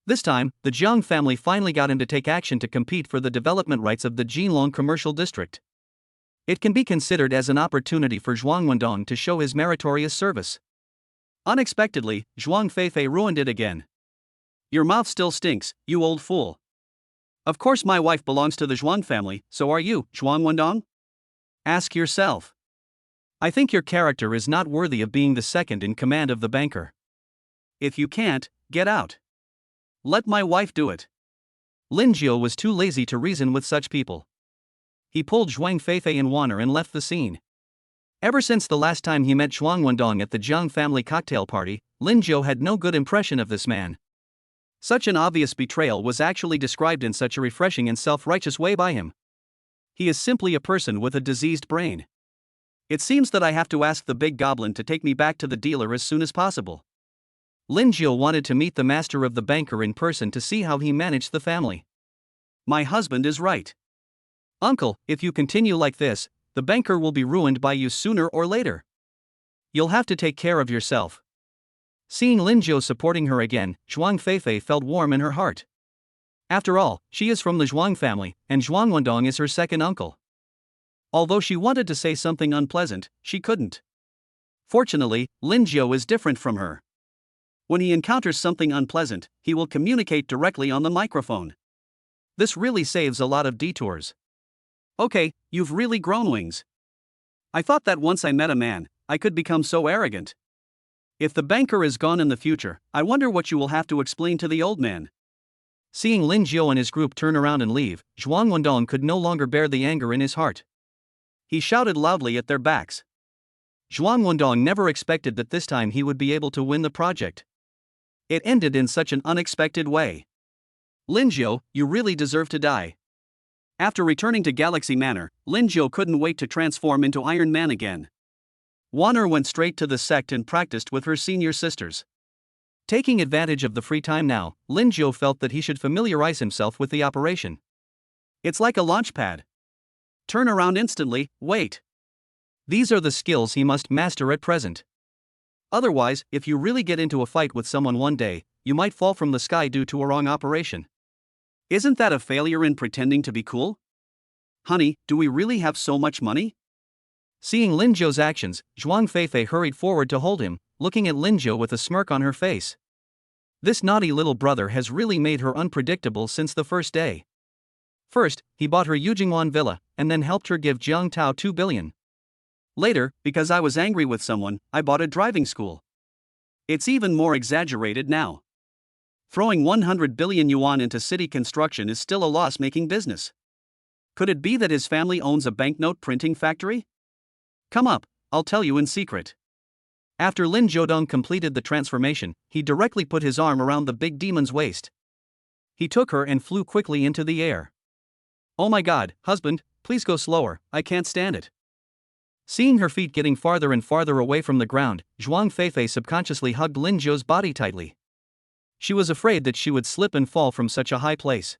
This time, the Jiang family finally got him to take action to compete for the development rights of the Jinlong commercial district. It can be considered as an opportunity for Zhuang Wendong to show his meritorious service. Unexpectedly, Zhuang Feifei ruined it again. Your mouth still stinks, you old fool. Of course my wife belongs to the Zhuang family, so are you, Zhuang Wendong? Ask yourself. I think your character is not worthy of being the second in command of the banker. If you can't, get out. Let my wife do it. Lingio was too lazy to reason with such people. He pulled Zhuang Feifei and Wanner and left the scene. Ever since the last time he met Zhuang Wendong at the Jiang family cocktail party, Lingio had no good impression of this man. Such an obvious betrayal was actually described in such a refreshing and self-righteous way by him. He is simply a person with a diseased brain. It seems that I have to ask the big goblin to take me back to the dealer as soon as possible. Lingio wanted to meet the master of the banker in person to see how he managed the family. My husband is right. Uncle, if you continue like this, the banker will be ruined by you sooner or later. You'll have to take care of yourself. Seeing Lingio supporting her again, Zhuang Feifei felt warm in her heart. After all, she is from the Zhuang family, and Zhuang Wendong is her second uncle. Although she wanted to say something unpleasant, she couldn't. Fortunately, Lingio is different from her. When he encounters something unpleasant, he will communicate directly on the microphone. This really saves a lot of detours. Okay, you've really grown wings. I thought that once I met a man, I could become so arrogant. If the banker is gone in the future, I wonder what you will have to explain to the old man. Seeing Lingio and his group turn around and leave, Zhuang Wendong could no longer bear the anger in his heart. He shouted loudly at their backs. Zhuang Wendong never expected that this time he would be able to win the project. It ended in such an unexpected way. Lingio, you really deserve to die. After returning to Galaxy Manor, Lingio couldn't wait to transform into Iron Man again. Wanner went straight to the sect and practiced with her senior sisters. Taking advantage of the free time now, Lingio felt that he should familiarize himself with the operation. It's like a launch pad. Turn around instantly, wait. These are the skills he must master at present. Otherwise, if you really get into a fight with someone one day, you might fall from the sky due to a wrong operation. Isn't that a failure in pretending to be cool? Honey, do we really have so much money? Seeing Lingio's actions, Zhuang Feifei hurried forward to hold him, looking at Lingio with a smirk on her face. This naughty little brother has really made her unpredictable since the first day. First, he bought her Yujingwan villa, and then helped her give Jiang Tao 2 billion. Later, because I was angry with someone, I bought a driving school. It's even more exaggerated now. Throwing 100 billion yuan into city construction is still a loss-making business. Could it be that his family owns a banknote printing factory? Come up, I'll tell you in secret. After Lin Jiodong completed the transformation, he directly put his arm around the big demon's waist. He took her and flew quickly into the air. Oh my god, husband, please go slower, I can't stand it. Seeing her feet getting farther and farther away from the ground, Zhuang Feifei subconsciously hugged Lin Zhou's body tightly. She was afraid that she would slip and fall from such a high place.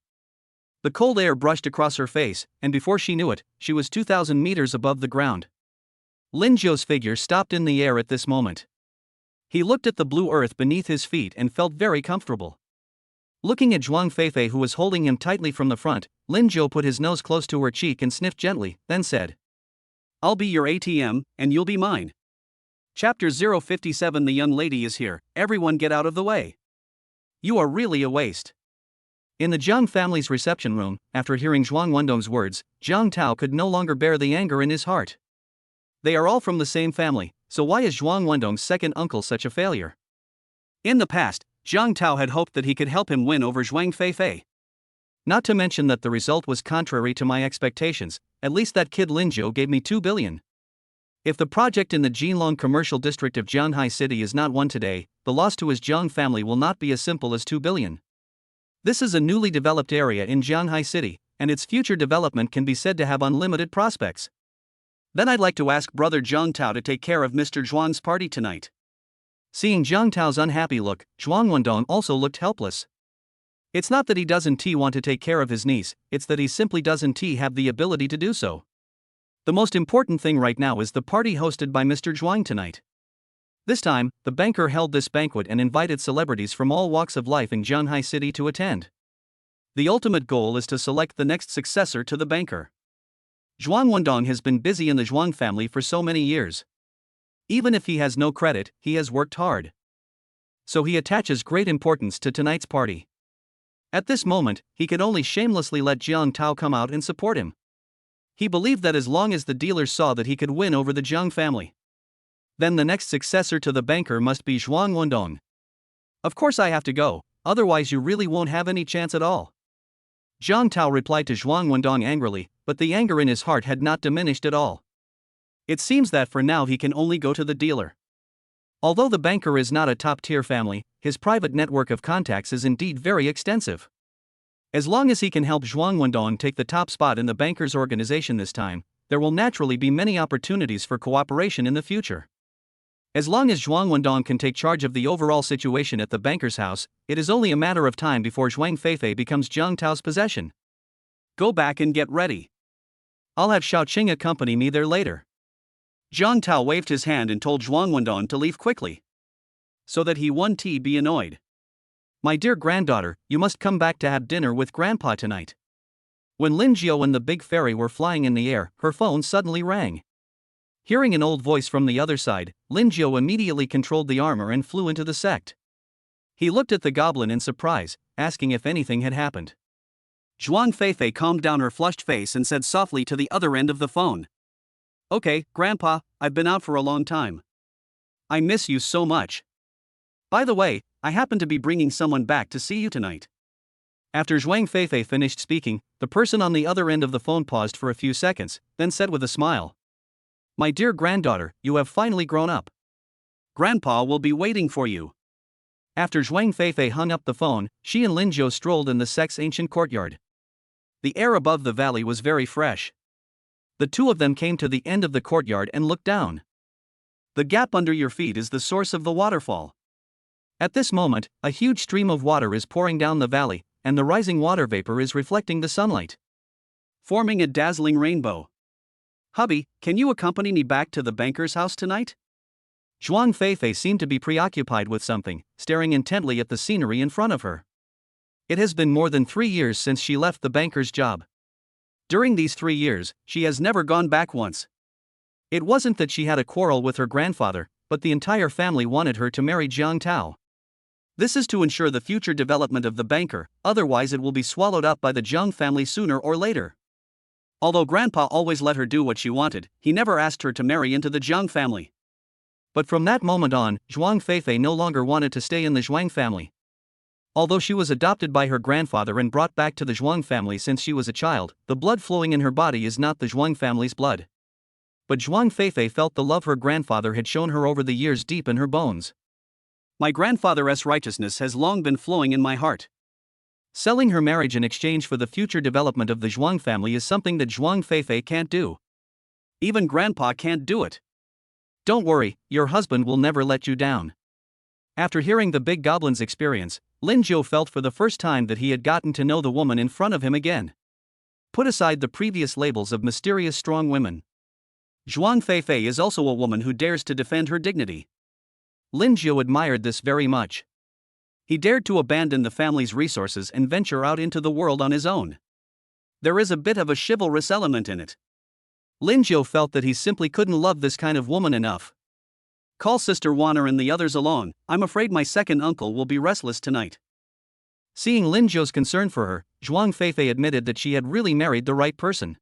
The cold air brushed across her face, and before she knew it, she was 2,000 meters above the ground. Lin Zhou's figure stopped in the air at this moment. He looked at the blue earth beneath his feet and felt very comfortable. Looking at Zhuang Feifei, who was holding him tightly from the front, Lin Zhou put his nose close to her cheek and sniffed gently, then said, I'll be your ATM, and you'll be mine. Chapter 057. The young lady is here, everyone get out of the way. You are really a waste. In the Jiang family's reception room, after hearing Zhuang Wendong's words, Jiang Tao could no longer bear the anger in his heart. They are all from the same family, So why is Zhuang Wendong's second uncle such a failure? In the past, Jiang Tao had hoped that he could help him win over Zhuang Feifei. Not to mention that the result was contrary to my expectations. At least that kid Lingio gave me 2 billion. If the project in the Jinlong commercial district of Jianhai City is not won today, the loss to his Jiang family will not be as simple as 2 billion. This is a newly developed area in Jianhai City, and its future development can be said to have unlimited prospects. Then I'd like to ask brother Jiang Tao to take care of Mr. Zhuang's party tonight. Seeing Jiang Tao's unhappy look, Zhuang Wendong also looked helpless. It's not that he doesn't want to take care of his niece, it's that he simply doesn't have the ability to do so. The most important thing right now is the party hosted by Mr. Zhuang tonight. This time, the banker held this banquet and invited celebrities from all walks of life in Jianhai City to attend. The ultimate goal is to select the next successor to the banker. Zhuang Wendong has been busy in the Zhuang family for so many years. Even if he has no credit, he has worked hard. So he attaches great importance to tonight's party. At this moment, he could only shamelessly let Jiang Tao come out and support him. He believed that as long as the dealers saw that he could win over the Jiang family, then the next successor to the banker must be Zhuang Wendong. Of course I have to go, otherwise you really won't have any chance at all. Jiang Tao replied to Zhuang Wendong angrily, but the anger in his heart had not diminished at all. It seems that for now he can only go to the dealer. Although the banker is not a top-tier family, his private network of contacts is indeed very extensive. As long as he can help Zhuang Wendong take the top spot in the banker's organization this time, there will naturally be many opportunities for cooperation in the future. As long as Zhuang Wendong can take charge of the overall situation at the banker's house, it is only a matter of time before Zhuang Feifei becomes Jiang Tao's possession. Go back and get ready. I'll have Xiaoqing accompany me there later. Jiang Tao waved his hand and told Zhuang Wendong to leave quickly, so that he won't be annoyed. My dear granddaughter, you must come back to have dinner with Grandpa tonight. When Lingio and the big fairy were flying in the air, her phone suddenly rang. Hearing an old voice from the other side, Lingio immediately controlled the armor and flew into the sect. He looked at the goblin in surprise, asking if anything had happened. Zhuang Feifei calmed down her flushed face and said softly to the other end of the phone, "Okay, Grandpa, I've been out for a long time. I miss you so much. By the way, I happen to be bringing someone back to see you tonight." After Zhuang Feifei finished speaking, the person on the other end of the phone paused for a few seconds, then said with a smile, "My dear granddaughter, you have finally grown up. Grandpa will be waiting for you." After Zhuang Feifei hung up the phone, she and Lingio strolled in the sect's ancient courtyard. The air above the valley was very fresh. The two of them came to the end of the courtyard and looked down. The gap under your feet is the source of the waterfall. At this moment, a huge stream of water is pouring down the valley, and the rising water vapor is reflecting the sunlight, forming a dazzling rainbow. "Hubby, can you accompany me back to the banker's house tonight?" Zhuang Feifei seemed to be preoccupied with something, staring intently at the scenery in front of her. It has been more than 3 years since she left the banker's job. During these 3 years, she has never gone back once. It wasn't that she had a quarrel with her grandfather, but the entire family wanted her to marry Jiang Tao. This is to ensure the future development of the banker, otherwise it will be swallowed up by the Jiang family sooner or later. Although Grandpa always let her do what she wanted, he never asked her to marry into the Jiang family. But from that moment on, Zhuang Feifei no longer wanted to stay in the Zhuang family. Although she was adopted by her grandfather and brought back to the Zhuang family since she was a child, the blood flowing in her body is not the Zhuang family's blood. But Zhuang Feifei felt the love her grandfather had shown her over the years deep in her bones. My grandfather's righteousness has long been flowing in my heart. Selling her marriage in exchange for the future development of the Zhuang family is something that Zhuang Feifei can't do. Even Grandpa can't do it. Don't worry, your husband will never let you down. After hearing the big goblin's experience, Lingio felt for the first time that he had gotten to know the woman in front of him again. Put aside the previous labels of mysterious strong women, Zhuang Feifei is also a woman who dares to defend her dignity. Lingio admired this very much. He dared to abandon the family's resources and venture out into the world on his own. There is a bit of a chivalrous element in it. Lingio felt that he simply couldn't love this kind of woman enough. Call Sister Wanner and the others along, I'm afraid my second uncle will be restless tonight. Seeing Lingio's concern for her, Zhuang Feifei admitted that she had really married the right person.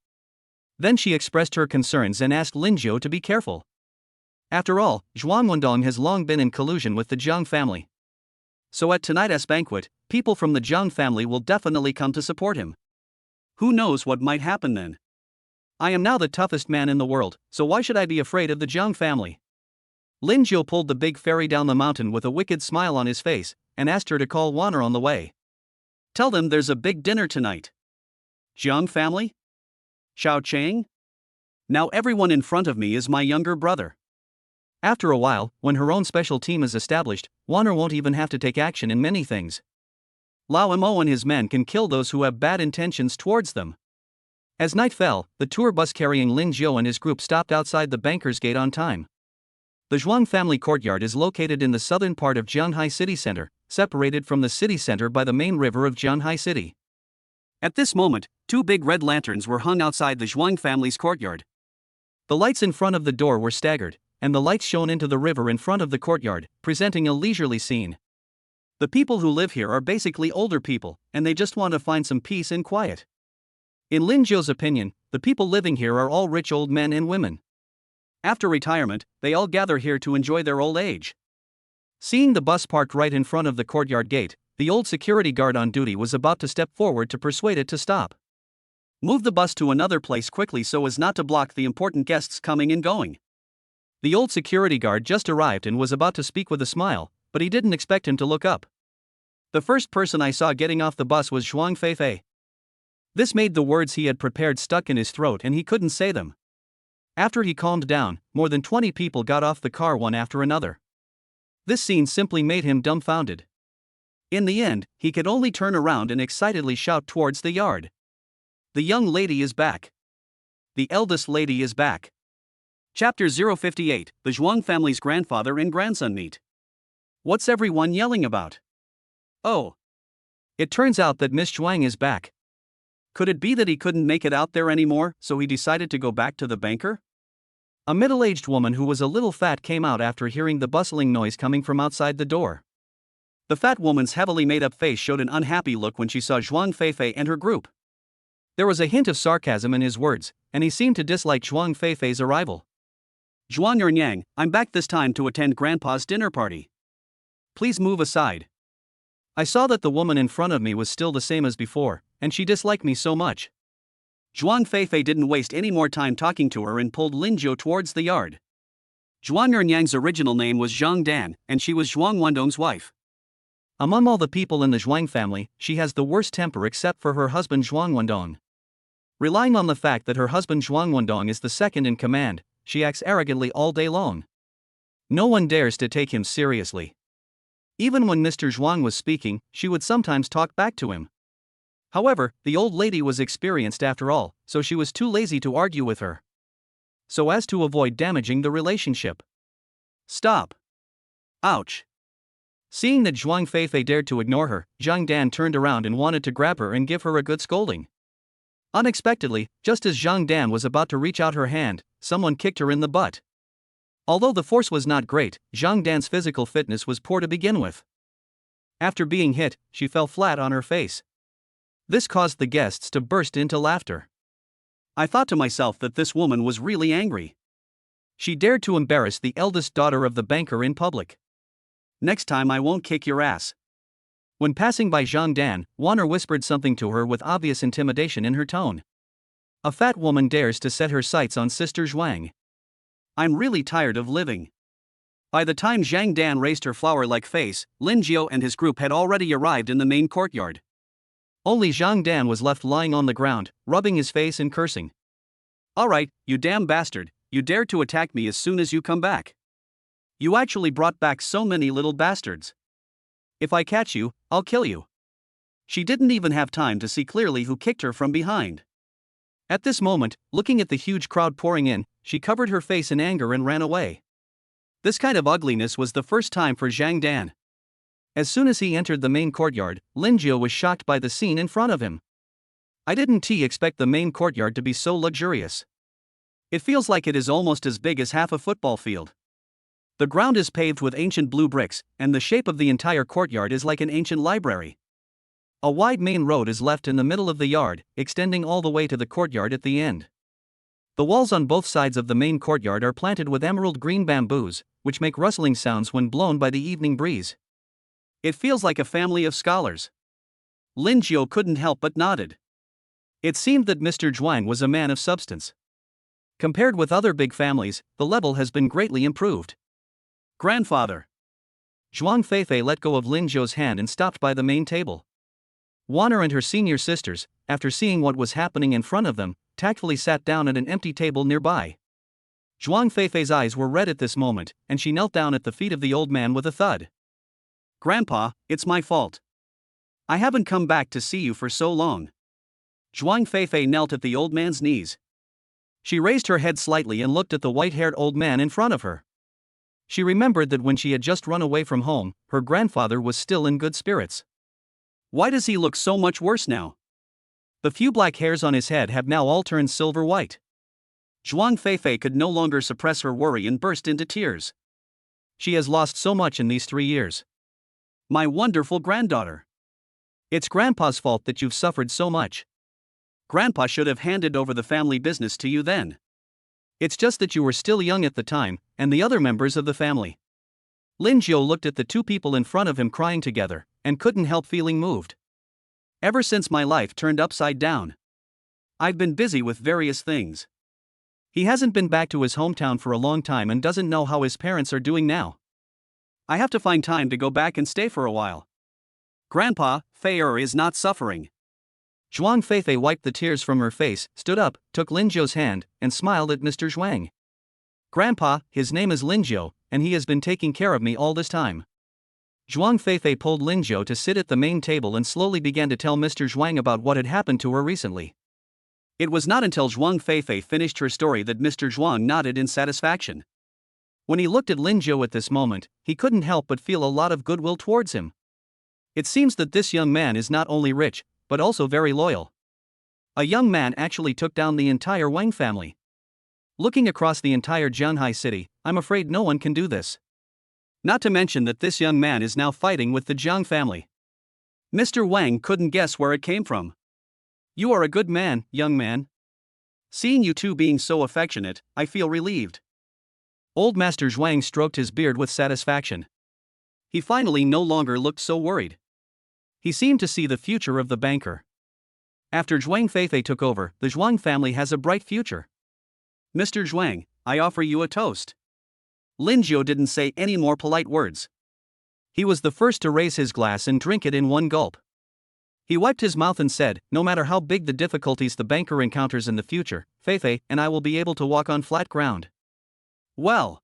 Then she expressed her concerns and asked Lingio to be careful. After all, Zhuang Wendong has long been in collusion with the Jiang family. So at tonight's banquet, people from the Jiang family will definitely come to support him. Who knows what might happen then? I am now the toughest man in the world, so why should I be afraid of the Jiang family? Lingio pulled the big ferry down the mountain with a wicked smile on his face, and asked her to call Wanner on the way. Tell them there's a big dinner tonight. Jiang family? Xiao Chang? Now everyone in front of me is my younger brother. After a while, when her own special team is established, Wanner won't even have to take action in many things. Lao Mo and his men can kill those who have bad intentions towards them. As night fell, the tour bus carrying Lingio and his group stopped outside the banker's gate on time. The Zhuang family courtyard is located in the southern part of Jianhai city center, separated from the city center by the main river of Jianhai city. At this moment, two big red lanterns were hung outside the Zhuang family's courtyard. The lights in front of the door were staggered, and the lights shone into the river in front of the courtyard, presenting a leisurely scene. The people who live here are basically older people, and they just want to find some peace and quiet. In Lingio's opinion, the people living here are all rich old men and women. After retirement, they all gather here to enjoy their old age. Seeing the bus parked right in front of the courtyard gate, the old security guard on duty was about to step forward to persuade it to stop. Move the bus to another place quickly so as not to block the important guests coming and going. The old security guard just arrived and was about to speak with a smile, but he didn't expect him to look up. The first person I saw getting off the bus was Zhuang Feifei. This made the words he had prepared stuck in his throat and he couldn't say them. After he calmed down, more than 20 people got off the car one after another. This scene simply made him dumbfounded. In the end, he could only turn around and excitedly shout towards the yard. The young lady is back. The eldest lady is back. Chapter 058, The Zhuang family's grandfather and grandson meet. What's everyone yelling about? Oh. It turns out that Miss Zhuang is back. Could it be that he couldn't make it out there anymore, so he decided to go back to the banker? A middle-aged woman who was a little fat came out after hearing the bustling noise coming from outside the door. The fat woman's heavily made-up face showed an unhappy look when she saw Zhuang Feifei and her group. There was a hint of sarcasm in his words, and he seemed to dislike Zhuang Feifei's arrival. Zhuang Ernyang, I'm back this time to attend Grandpa's dinner party. Please move aside. I saw that the woman in front of me was still the same as before, and she disliked me so much. Zhuang Feifei didn't waste any more time talking to her and pulled Lingio towards the yard. Zhuang Ernyang's original name was Zhang Dan, and she was Zhuang Wendong's wife. Among all the people in the Zhuang family, she has the worst temper except for her husband Zhuang Wendong. Relying on the fact that her husband Zhuang Wendong is the second in command, she acts arrogantly all day long. No one dares to take him seriously. Even when Mr. Zhuang was speaking, she would sometimes talk back to him. However, the old lady was experienced after all, so she was too lazy to argue with her. So as to avoid damaging the relationship. Stop. Ouch. Seeing that Zhuang Feifei dared to ignore her, Zhang Dan turned around and wanted to grab her and give her a good scolding. Unexpectedly, just as Zhang Dan was about to reach out her hand, someone kicked her in the butt. Although the force was not great, Zhang Dan's physical fitness was poor to begin with. After being hit, she fell flat on her face. This caused the guests to burst into laughter. I thought to myself that this woman was really angry. She dared to embarrass the eldest daughter of the banker in public. Next time I won't kick your ass. When passing by Zhang Dan, Wanner whispered something to her with obvious intimidation in her tone. A fat woman dares to set her sights on Sister Zhuang. I'm really tired of living. By the time Zhang Dan raised her flower-like face, Lingio and his group had already arrived in the main courtyard. Only Zhang Dan was left lying on the ground, rubbing his face and cursing. Alright, you damn bastard, you dared to attack me as soon as you come back. You actually brought back so many little bastards. If I catch you, I'll kill you. She didn't even have time to see clearly who kicked her from behind. At this moment, looking at the huge crowd pouring in, she covered her face in anger and ran away. This kind of ugliness was the first time for Zhang Dan. As soon as he entered the main courtyard, Lingio was shocked by the scene in front of him. I didn't expect the main courtyard to be so luxurious. It feels like it is almost as big as half a football field. The ground is paved with ancient blue bricks, and the shape of the entire courtyard is like an ancient library. A wide main road is left in the middle of the yard, extending all the way to the courtyard at the end. The walls on both sides of the main courtyard are planted with emerald green bamboos, which make rustling sounds when blown by the evening breeze. It feels like a family of scholars. Lingio couldn't help but nodded. It seemed that Mr. Zhuang was a man of substance. Compared with other big families, the level has been greatly improved. Grandfather. Zhuang Feifei let go of Lingio's hand and stopped by the main table. Wanner and her senior sisters, after seeing what was happening in front of them, tactfully sat down at an empty table nearby. Zhuang Feifei's eyes were red at this moment, and she knelt down at the feet of the old man with a thud. Grandpa, it's my fault. I haven't come back to see you for so long. Zhuang Feifei knelt at the old man's knees. She raised her head slightly and looked at the white-haired old man in front of her. She remembered that when she had just run away from home, her grandfather was still in good spirits. Why does he look so much worse now? The few black hairs on his head have now all turned silver white. Zhuang Feifei could no longer suppress her worry and burst into tears. She has lost so much in these 3 years. My wonderful granddaughter. It's Grandpa's fault that you've suffered so much. Grandpa should have handed over the family business to you then. It's just that you were still young at the time, and the other members of the family. Lingio looked at the two people in front of him crying together, and couldn't help feeling moved. Ever since my life turned upside down, I've been busy with various things. He hasn't been back to his hometown for a long time and doesn't know how his parents are doing now. I have to find time to go back and stay for a while. Grandpa, Fei is not suffering. Zhuang Feifei wiped the tears from her face, stood up, took Lingio's hand, and smiled at Mr. Zhuang. Grandpa, his name is Lingio, and he has been taking care of me all this time. Zhuang Feifei pulled Lingio to sit at the main table and slowly began to tell Mr. Zhuang about what had happened to her recently. It was not until Zhuang Feifei finished her story that Mr. Zhuang nodded in satisfaction. When he looked at Lingio at this moment, he couldn't help but feel a lot of goodwill towards him. It seems that this young man is not only rich, but also very loyal. A young man actually took down the entire Wang family. Looking across the entire Jianhai city, I'm afraid no one can do this. Not to mention that this young man is now fighting with the Jiang family. Mr. Wang couldn't guess where it came from. You are a good man, young man. Seeing you two being so affectionate, I feel relieved. Old Master Zhuang stroked his beard with satisfaction. He finally no longer looked so worried. He seemed to see the future of the banker. After Zhuang Feifei took over, the Zhuang family has a bright future. Mr. Zhuang, I offer you a toast. Lingio didn't say any more polite words. He was the first to raise his glass and drink it in one gulp. He wiped his mouth and said, no matter how big the difficulties the banker encounters in the future, Feifei and I will be able to walk on flat ground. Well.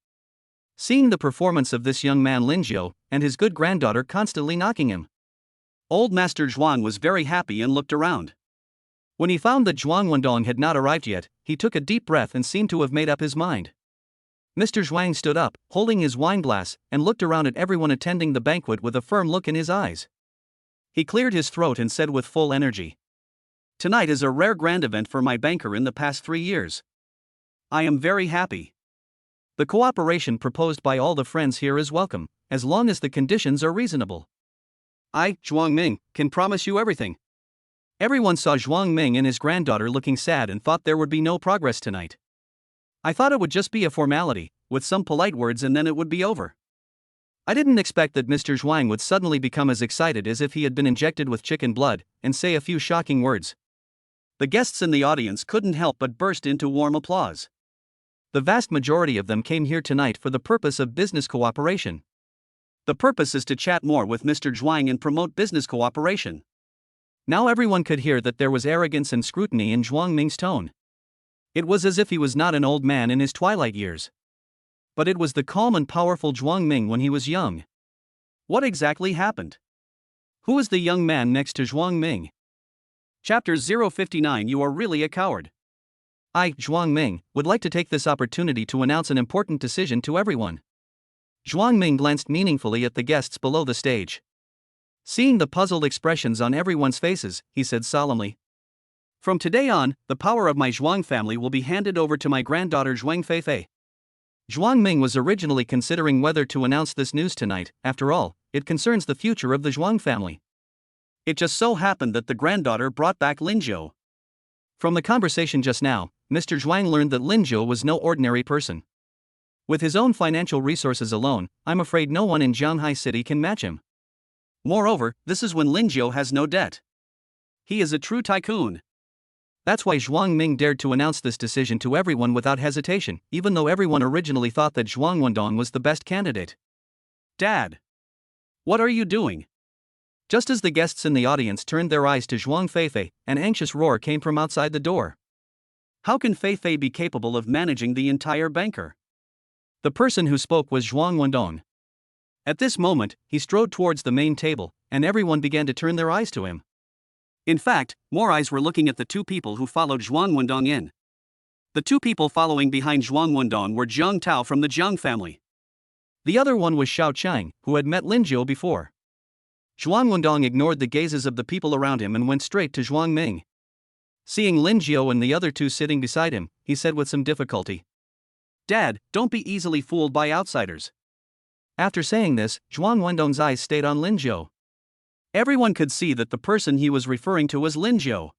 Seeing the performance of this young man Lingio, and his good granddaughter constantly knocking him, Old Master Zhuang was very happy and looked around. When he found that Zhuang Wendong had not arrived yet, he took a deep breath and seemed to have made up his mind. Mr. Zhuang stood up, holding his wine glass, and looked around at everyone attending the banquet with a firm look in his eyes. He cleared his throat and said with full energy, "Tonight is a rare grand event for my banker in the past 3 years. I am very happy. The cooperation proposed by all the friends here is welcome, as long as the conditions are reasonable. I, Zhuang Ming, can promise you everything." Everyone saw Zhuang Ming and his granddaughter looking sad and thought there would be no progress tonight. I thought it would just be a formality, with some polite words and then it would be over. I didn't expect that Mr. Zhuang would suddenly become as excited as if he had been injected with chicken blood, and say a few shocking words. The guests in the audience couldn't help but burst into warm applause. The vast majority of them came here tonight for the purpose of business cooperation. The purpose is to chat more with Mr. Zhuang and promote business cooperation. Now everyone could hear that there was arrogance and scrutiny in Zhuang Ming's tone. It was as if he was not an old man in his twilight years. But it was the calm and powerful Zhuang Ming when he was young. What exactly happened? Who is the young man next to Zhuang Ming? Chapter 059. You are really a coward. I, Zhuang Ming, would like to take this opportunity to announce an important decision to everyone. Zhuang Ming glanced meaningfully at the guests below the stage. Seeing the puzzled expressions on everyone's faces, he said solemnly, "From today on, the power of my Zhuang family will be handed over to my granddaughter Zhuang Feifei." Zhuang Ming was originally considering whether to announce this news tonight. After all, it concerns the future of the Zhuang family. It just so happened that the granddaughter brought back Lingio. From the conversation just now, Mr. Zhuang learned that Lingio was no ordinary person. With his own financial resources alone, I'm afraid no one in Shanghai City can match him. Moreover, this is when Lingio has no debt. He is a true tycoon. That's why Zhuang Ming dared to announce this decision to everyone without hesitation, even though everyone originally thought that Zhuang Wendong was the best candidate. Dad! What are you doing? Just as the guests in the audience turned their eyes to Zhuang Feifei, an anxious roar came from outside the door. How can Feifei be capable of managing the entire banker? The person who spoke was Zhuang Wendong. At this moment, he strode towards the main table, and everyone began to turn their eyes to him. In fact, more eyes were looking at the two people who followed Zhuang Wendong in. The two people following behind Zhuang Wendong were Jiang Tao from the Jiang family. The other one was Xiao Chang, who had met Lingio before. Zhuang Wendong ignored the gazes of the people around him and went straight to Zhuang Ming. Seeing Lingio and the other two sitting beside him, he said with some difficulty, "Dad, don't be easily fooled by outsiders." After saying this, Zhuang Wendong's eyes stayed on Lingio. Everyone could see that the person he was referring to was Lingio.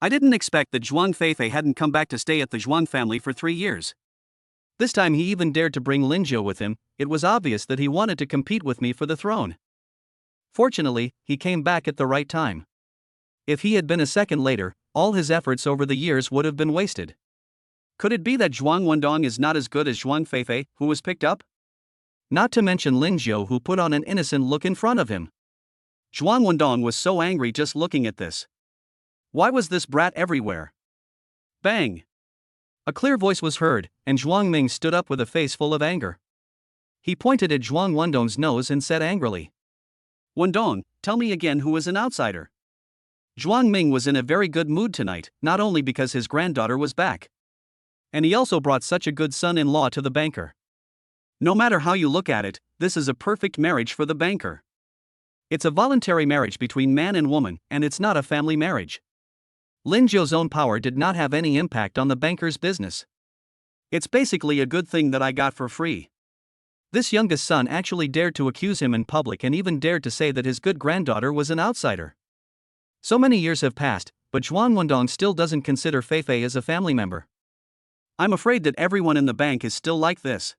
I didn't expect that Zhuang Feifei hadn't come back to stay at the Zhuang family for 3 years. This time he even dared to bring Lingio with him. It was obvious that he wanted to compete with me for the throne. Fortunately, he came back at the right time. If he had been a second later, all his efforts over the years would have been wasted. Could it be that Zhuang Wendong is not as good as Zhuang Feifei, who was picked up? Not to mention Lingio, who put on an innocent look in front of him. Zhuang Wendong was so angry just looking at this. Why was this brat everywhere? Bang! A clear voice was heard, and Zhuang Ming stood up with a face full of anger. He pointed at Zhuang Wendong's nose and said angrily, "Wendong, tell me again who is an outsider." Zhuang Ming was in a very good mood tonight, not only because his granddaughter was back, and he also brought such a good son-in-law to the banker. No matter how you look at it, this is a perfect marriage for the banker. It's a voluntary marriage between man and woman, and it's not a family marriage. Lingio's own power did not have any impact on the banker's business. It's basically a good thing that I got for free. This youngest son actually dared to accuse him in public and even dared to say that his good granddaughter was an outsider. So many years have passed, but Zhuang Wendong still doesn't consider Feifei as a family member. I'm afraid that everyone in the bank is still like this.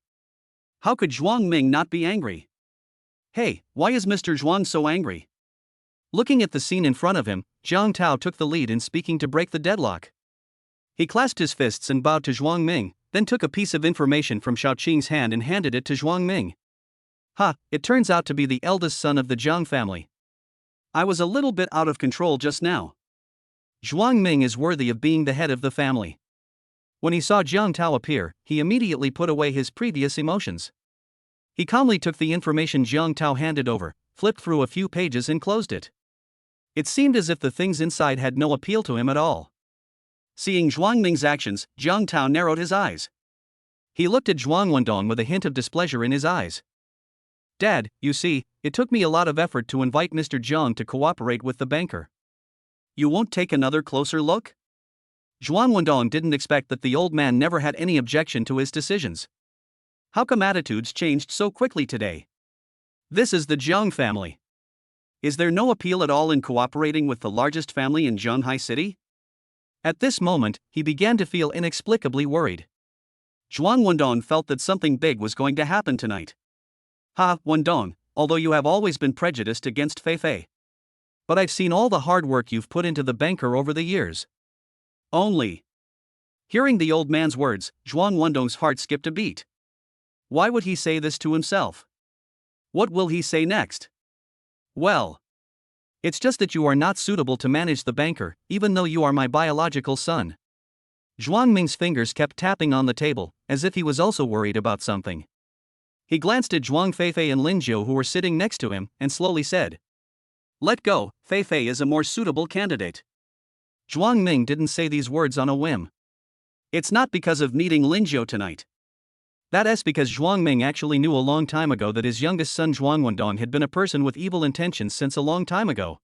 How could Zhuang Ming not be angry? Hey, why is Mr. Zhuang so angry? Looking at the scene in front of him, Jiang Tao took the lead in speaking to break the deadlock. He clasped his fists and bowed to Zhuang Ming, then took a piece of information from Xiao Qing's hand and handed it to Zhuang Ming. It turns out to be the eldest son of the Jiang family. I was a little bit out of control just now. Zhuang Ming is worthy of being the head of the family. When he saw Jiang Tao appear, he immediately put away his previous emotions. He calmly took the information Jiang Tao handed over, flipped through a few pages and closed it. It seemed as if the things inside had no appeal to him at all. Seeing Zhuang Ming's actions, Jiang Tao narrowed his eyes. He looked at Zhuang Wendong with a hint of displeasure in his eyes. Dad, you see, it took me a lot of effort to invite Mr. Jiang to cooperate with the banker. You won't take another closer look? Zhuang Wendong didn't expect that the old man never had any objection to his decisions. How come attitudes changed so quickly today? This is the Jiang family. Is there no appeal at all in cooperating with the largest family in Shanghai City? At this moment, he began to feel inexplicably worried. Zhuang Wendong felt that something big was going to happen tonight. Wendong, although you have always been prejudiced against Feifei. But I've seen all the hard work you've put into the banker over the years. Only. Hearing the old man's words, Zhuang Wendong's heart skipped a beat. Why would he say this to himself? What will he say next? Well, it's just that you are not suitable to manage the banker, even though you are my biological son. Zhuang Ming's fingers kept tapping on the table, as if he was also worried about something. He glanced at Zhuang Feifei and Lingio, who were sitting next to him, and slowly said, "Let go, Feifei is a more suitable candidate." Zhuang Ming didn't say these words on a whim. It's not because of meeting Lingio tonight. That's because Zhuang Ming actually knew a long time ago that his youngest son Zhuang Wendong had been a person with evil intentions since a long time ago.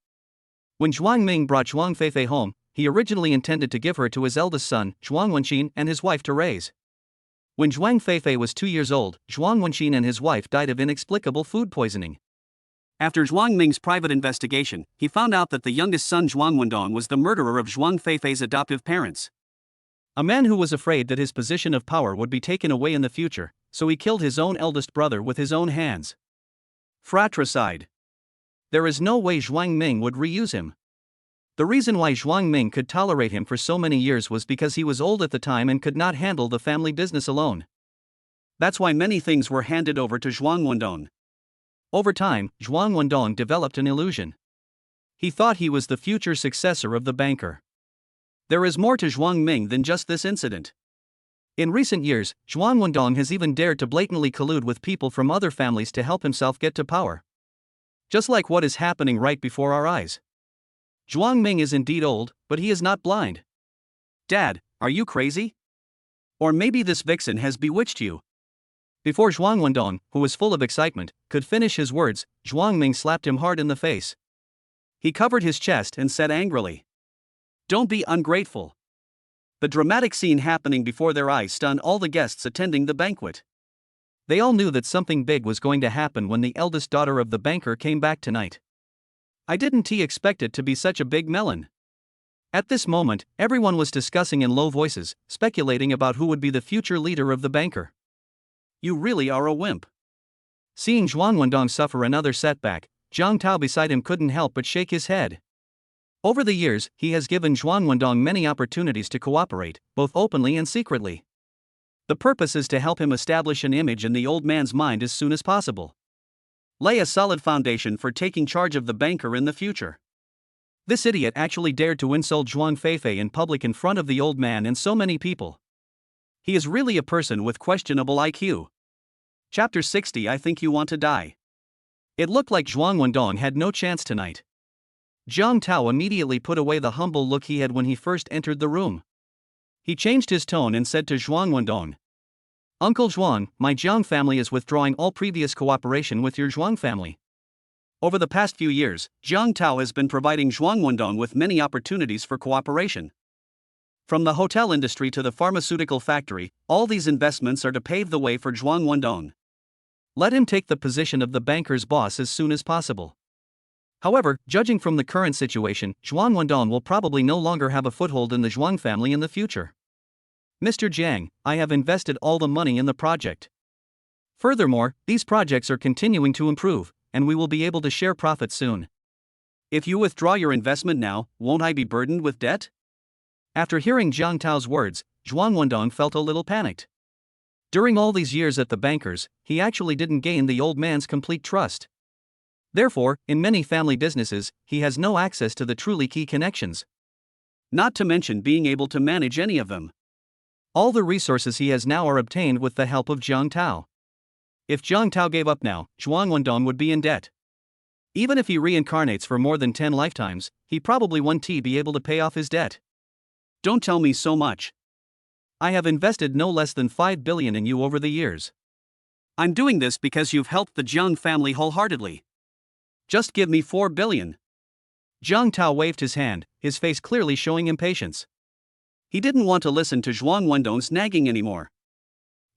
When Zhuang Ming brought Zhuang Feifei home, he originally intended to give her to his eldest son, Zhuang Wenqin, and his wife to raise. When Zhuang Feifei was 2 years old, Zhuang Wenqin and his wife died of inexplicable food poisoning. After Zhuang Ming's private investigation, he found out that the youngest son Zhuang Wendong was the murderer of Zhuang Feifei's adoptive parents. A man who was afraid that his position of power would be taken away in the future, so he killed his own eldest brother with his own hands. Fratricide. There is no way Zhuang Ming would reuse him. The reason why Zhuang Ming could tolerate him for so many years was because he was old at the time and could not handle the family business alone. That's why many things were handed over to Zhuang Wendong. Over time, Zhuang Wendong developed an illusion. He thought he was the future successor of the banker. There is more to Zhuang Ming than just this incident. In recent years, Zhuang Wendong has even dared to blatantly collude with people from other families to help himself get to power. Just like what is happening right before our eyes. Zhuang Ming is indeed old, but he is not blind. Dad, are you crazy? Or maybe this vixen has bewitched you. Before Zhuang Wendong, who was full of excitement, could finish his words, Zhuang Ming slapped him hard in the face. He covered his chest and said angrily, "Don't be ungrateful." The dramatic scene happening before their eyes stunned all the guests attending the banquet. They all knew that something big was going to happen when the eldest daughter of the banker came back tonight. I didn't expect it to be such a big melon. At this moment, everyone was discussing in low voices, speculating about who would be the future leader of the banker. You really are a wimp. Seeing Zhuang Wendong suffer another setback, Jiang Tao beside him couldn't help but shake his head. Over the years, he has given Zhuang Wendong many opportunities to cooperate, both openly and secretly. The purpose is to help him establish an image in the old man's mind as soon as possible. Lay a solid foundation for taking charge of the banker in the future. This idiot actually dared to insult Zhuang Feifei in public in front of the old man and so many people. He is really a person with questionable IQ. Chapter 60. I think you want to die. It looked like Zhuang Wendong had no chance tonight. Jiang Tao immediately put away the humble look he had when he first entered the room. He changed his tone and said to Zhuang Wendong, "Uncle Zhuang, my Jiang family is withdrawing all previous cooperation with your Zhuang family." Over the past few years, Jiang Tao has been providing Zhuang Wendong with many opportunities for cooperation. From the hotel industry to the pharmaceutical factory, all these investments are to pave the way for Zhuang Wendong. Let him take the position of the banker's boss as soon as possible. However, judging from the current situation, Zhuang Wendong will probably no longer have a foothold in the Zhuang family in the future. Mr. Jiang, I have invested all the money in the project. Furthermore, these projects are continuing to improve, and we will be able to share profits soon. If you withdraw your investment now, won't I be burdened with debt? After hearing Jiang Tao's words, Zhuang Wendong felt a little panicked. During all these years at the bankers, he actually didn't gain the old man's complete trust. Therefore, in many family businesses, he has no access to the truly key connections. Not to mention being able to manage any of them. All the resources he has now are obtained with the help of Jiang Tao. If Jiang Tao gave up now, Zhuang Wendong would be in debt. Even if he reincarnates for more than 10 lifetimes, he probably won't be able to pay off his debt. Don't tell me so much. I have invested no less than 5 billion in you over the years. I'm doing this because you've helped the Jiang family wholeheartedly. Just give me 4 billion. Jiang Tao waved his hand, his face clearly showing impatience. He didn't want to listen to Zhuang Wendong's nagging anymore.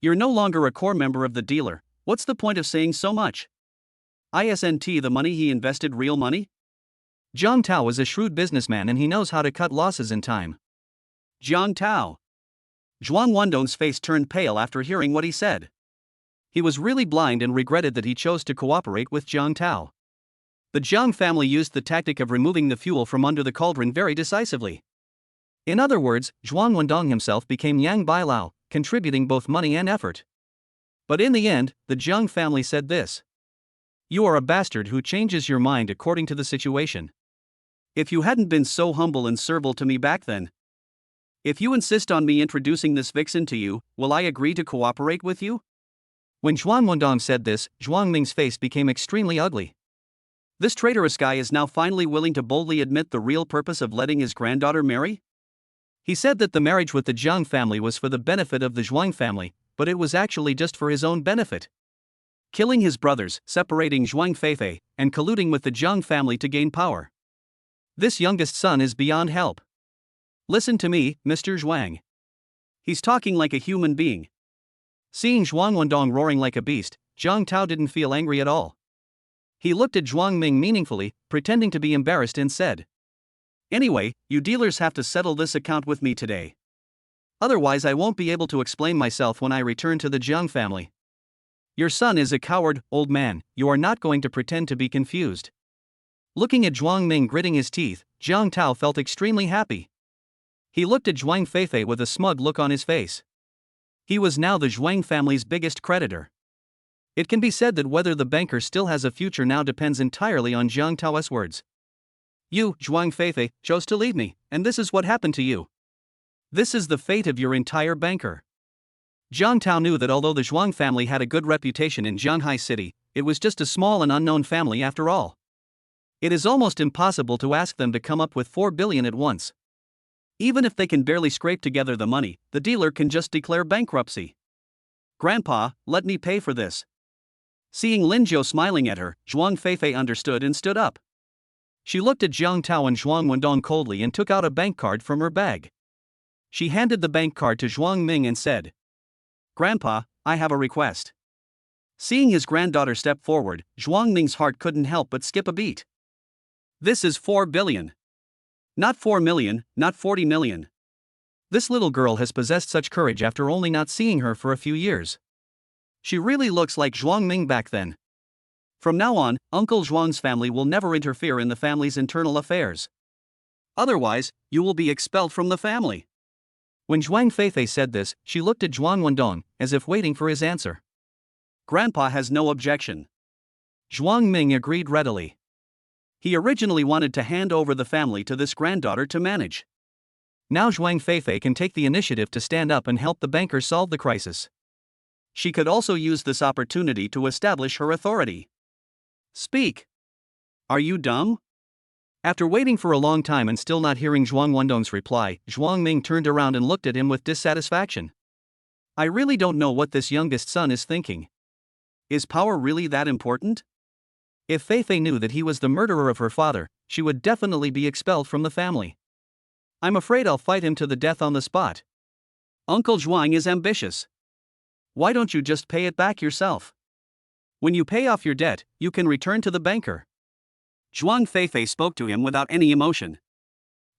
You're no longer a core member of the dealer, what's the point of saying so much? Isn't the money he invested real money? Jiang Tao is a shrewd businessman and he knows how to cut losses in time. Jiang Tao. Zhuang Wendong's face turned pale after hearing what he said. He was really blind and regretted that he chose to cooperate with Jiang Tao. The Jiang family used the tactic of removing the fuel from under the cauldron very decisively. In other words, Zhuang Wendong himself became Yang Bailao, contributing both money and effort. But in the end, the Jiang family said this. You are a bastard who changes your mind according to the situation. If you hadn't been so humble and servile to me back then. If you insist on me introducing this vixen to you, will I agree to cooperate with you? When Zhuang Wendong said this, Zhuang Ming's face became extremely ugly. This traitorous guy is now finally willing to boldly admit the real purpose of letting his granddaughter marry? He said that the marriage with the Jiang family was for the benefit of the Zhuang family, but it was actually just for his own benefit. Killing his brothers, separating Zhuang Feifei, and colluding with the Jiang family to gain power. This youngest son is beyond help. Listen to me, Mr. Zhuang. He's talking like a human being. Seeing Zhuang Wendong roaring like a beast, Jiang Tao didn't feel angry at all. He looked at Zhuang Ming meaningfully, pretending to be embarrassed and said, Anyway, you dealers have to settle this account with me today. Otherwise I won't be able to explain myself when I return to the Jiang family. Your son is a coward, old man, you are not going to pretend to be confused. Looking at Zhuang Ming gritting his teeth, Jiang Tao felt extremely happy. He looked at Zhuang Feifei with a smug look on his face. He was now the Zhuang family's biggest creditor. It can be said that whether the banker still has a future now depends entirely on Jiang Tao's words. You, Zhuang Feifei, chose to leave me, and this is what happened to you. This is the fate of your entire banker. Jiang Tao knew that although the Zhuang family had a good reputation in Shanghai City, it was just a small and unknown family after all. It is almost impossible to ask them to come up with 4 billion at once. Even if they can barely scrape together the money, the dealer can just declare bankruptcy. Grandpa, let me pay for this. Seeing Lingio smiling at her, Zhuang Feifei understood and stood up. She looked at Jiang Tao and Zhuang Wendong coldly and took out a bank card from her bag. She handed the bank card to Zhuang Ming and said, Grandpa, I have a request. Seeing his granddaughter step forward, Zhuang Ming's heart couldn't help but skip a beat. This is 4 billion. Not 4 million, not 40 million. This little girl has possessed such courage after only not seeing her for a few years. She really looks like Zhuang Ming back then. From now on, Uncle Zhuang's family will never interfere in the family's internal affairs. Otherwise, you will be expelled from the family. When Zhuang Feifei said this, she looked at Zhuang Wendong, as if waiting for his answer. Grandpa has no objection. Zhuang Ming agreed readily. He originally wanted to hand over the family to this granddaughter to manage. Now Zhuang Feifei can take the initiative to stand up and help the banker solve the crisis. She could also use this opportunity to establish her authority. Speak. Are you dumb? After waiting for a long time and still not hearing Zhuang Wendong's reply, Zhuang Ming turned around and looked at him with dissatisfaction. I really don't know what this youngest son is thinking. Is power really that important? If Feifei knew that he was the murderer of her father, she would definitely be expelled from the family. I'm afraid I'll fight him to the death on the spot. Uncle Zhuang is ambitious. Why don't you just pay it back yourself? When you pay off your debt, you can return to the banker. Zhuang Feifei spoke to him without any emotion.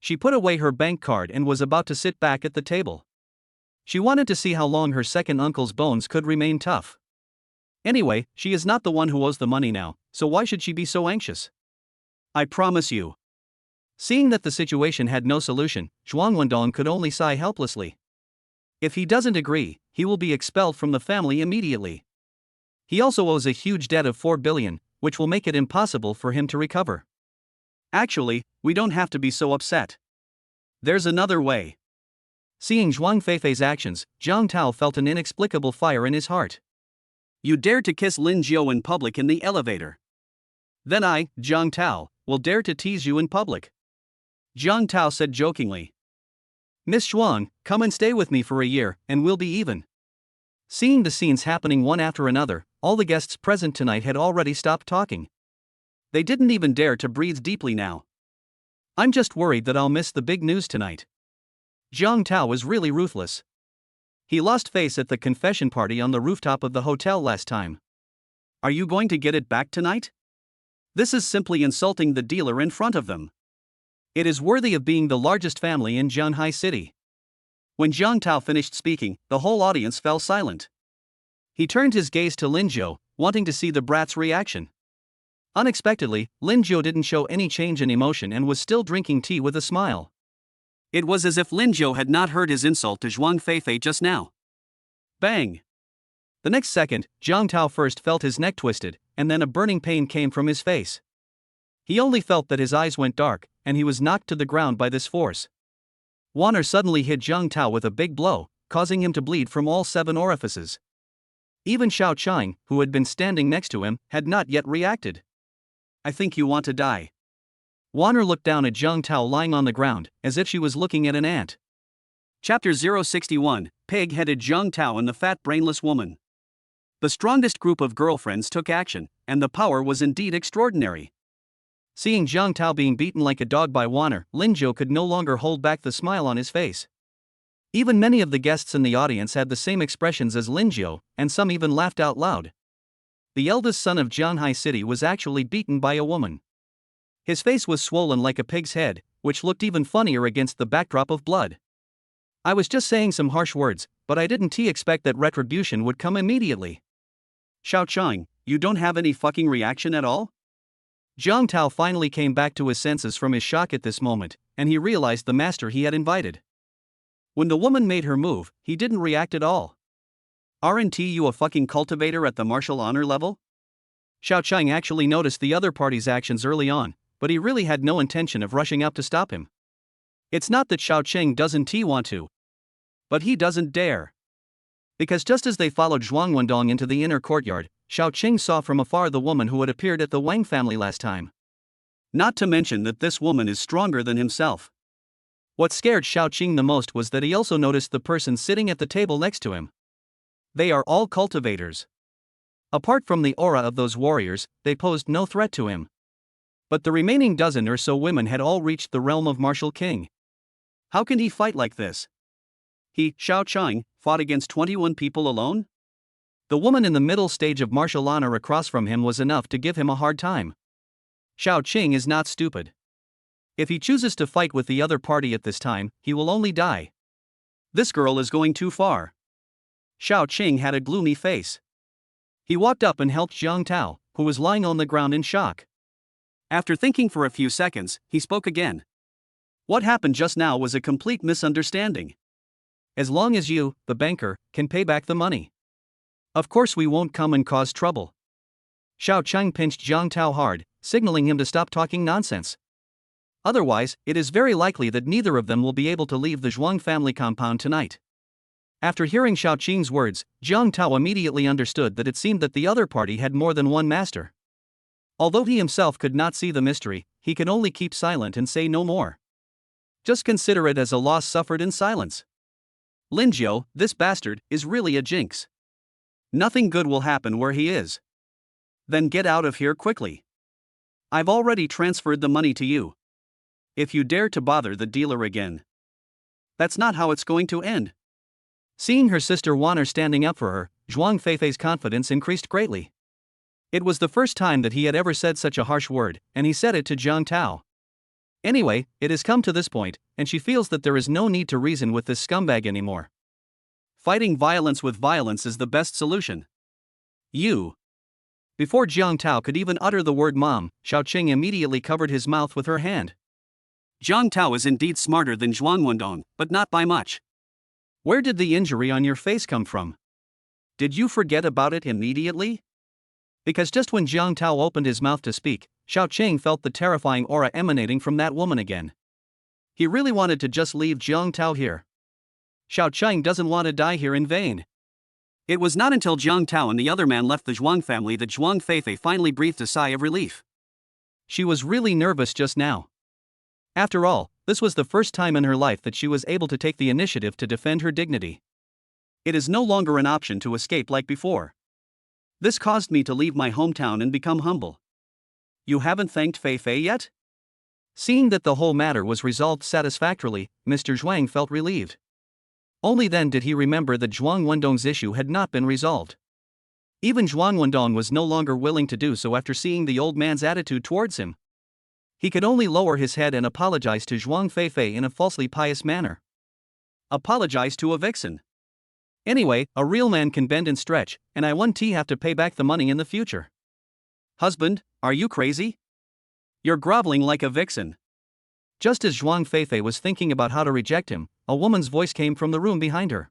She put away her bank card and was about to sit back at the table. She wanted to see how long her second uncle's bones could remain tough. Anyway, she is not the one who owes the money now, so why should she be so anxious? I promise you. Seeing that the situation had no solution, Zhuang Wendong could only sigh helplessly. If he doesn't agree, he will be expelled from the family immediately. He also owes a huge debt of 4 billion, which will make it impossible for him to recover. Actually, we don't have to be so upset. There's another way. Seeing Zhuang Feifei's actions, Jiang Tao felt an inexplicable fire in his heart. You dared to kiss Lingio in public in the elevator. Then I, Jiang Tao, will dare to tease you in public. Jiang Tao said jokingly. Miss Zhuang, come and stay with me for a year, and we'll be even. Seeing the scenes happening one after another, all the guests present tonight had already stopped talking. They didn't even dare to breathe deeply now. I'm just worried that I'll miss the big news tonight. Jiang Tao was really ruthless. He lost face at the confession party on the rooftop of the hotel last time. Are you going to get it back tonight? This is simply insulting the dealer in front of them. It is worthy of being the largest family in Shanghai City. When Jiang Tao finished speaking, the whole audience fell silent. He turned his gaze to Lingio, wanting to see the brat's reaction. Unexpectedly, Lingio didn't show any change in emotion and was still drinking tea with a smile. It was as if Lingio had not heard his insult to Zhuang Feifei just now. Bang! The next second, Jiang Tao first felt his neck twisted, and then a burning pain came from his face. He only felt that his eyes went dark, and he was knocked to the ground by this force. Wanner suddenly hit Jiang Tao with a big blow, causing him to bleed from all 7 orifices. Even Xiao Chang, who had been standing next to him, had not yet reacted. I think you want to die. Wanner looked down at Jiang Tao lying on the ground, as if she was looking at an ant. Chapter 061, Pig-headed Jiang Tao and the Fat Brainless Woman. The strongest group of girlfriends took action, and the power was indeed extraordinary. Seeing Jiang Tao being beaten like a dog by Wanner, Lingio could no longer hold back the smile on his face. Even many of the guests in the audience had the same expressions as Lingio, and some even laughed out loud. The eldest son of Shanghai City was actually beaten by a woman. His face was swollen like a pig's head, which looked even funnier against the backdrop of blood. I was just saying some harsh words, but I didn't expect that retribution would come immediately. Xiao Chang, you don't have any fucking reaction at all? Jiang Tao finally came back to his senses from his shock at this moment, and he realized the master he had invited. When the woman made her move, he didn't react at all. Aren't you a fucking cultivator at the martial honor level? Xiao Chang actually noticed the other party's actions early on, but he really had no intention of rushing up to stop him. It's not that Xiao Chang doesn't want to, but he doesn't dare. Because just as they followed Zhuang Wendong into the inner courtyard, Xiao Qing saw from afar the woman who had appeared at the Wang family last time. Not to mention that this woman is stronger than himself. What scared Xiao Qing the most was that he also noticed the person sitting at the table next to him. They are all cultivators. Apart from the aura of those warriors, they posed no threat to him. But the remaining dozen or so women had all reached the realm of martial king. How can he fight like this? He, Xiao Chang, fought against 21 people alone? The woman in the middle stage of martial honor across from him was enough to give him a hard time. Xiao Qing is not stupid. If he chooses to fight with the other party at this time, he will only die. This girl is going too far. Xiao Qing had a gloomy face. He walked up and helped Jiang Tao, who was lying on the ground in shock. After thinking for a few seconds, he spoke again. What happened just now was a complete misunderstanding. As long as you, the banker, can pay back the money. Of course we won't come and cause trouble. Xiao Chang pinched Jiang Tao hard, signaling him to stop talking nonsense. Otherwise, it is very likely that neither of them will be able to leave the Zhuang family compound tonight. After hearing Xiao Qing's words, Jiang Tao immediately understood that it seemed that the other party had more than one master. Although he himself could not see the mystery, he could only keep silent and say no more. Just consider it as a loss suffered in silence. Lingio, this bastard, is really a jinx. Nothing good will happen where he is. Then get out of here quickly. I've already transferred the money to you. If you dare to bother the dealer again. That's not how it's going to end. Seeing her sister Wanner standing up for her, Zhuang Feifei's confidence increased greatly. It was the first time that he had ever said such a harsh word, and he said it to Jiang Tao. Anyway, it has come to this point, and she feels that there is no need to reason with this scumbag anymore. Fighting violence with violence is the best solution. You. Before Jiang Tao could even utter the word mom, Xiao Qing immediately covered his mouth with her hand. Jiang Tao is indeed smarter than Zhuang Wendong, but not by much. Where did the injury on your face come from? Did you forget about it immediately? Because just when Jiang Tao opened his mouth to speak, Xiao Qing felt the terrifying aura emanating from that woman again. He really wanted to just leave Jiang Tao here. Xiao Qing doesn't want to die here in vain. It was not until Jiang Tao and the other man left the Zhuang family that Zhuang Feifei finally breathed a sigh of relief. She was really nervous just now. After all, this was the first time in her life that she was able to take the initiative to defend her dignity. It is no longer an option to escape like before. This caused me to leave my hometown and become humble. You haven't thanked Feifei yet? Seeing that the whole matter was resolved satisfactorily, Mr. Zhuang felt relieved. Only then did he remember that Zhuang Wendong's issue had not been resolved. Even Zhuang Wendong was no longer willing to do so after seeing the old man's attitude towards him. He could only lower his head and apologize to Zhuang Feifei in a falsely pious manner. Apologize to a vixen. Anyway, a real man can bend and stretch, and I won't have to pay back the money in the future. Husband, are you crazy? You're groveling like a vixen. Just as Zhuang Feifei was thinking about how to reject him, a woman's voice came from the room behind her.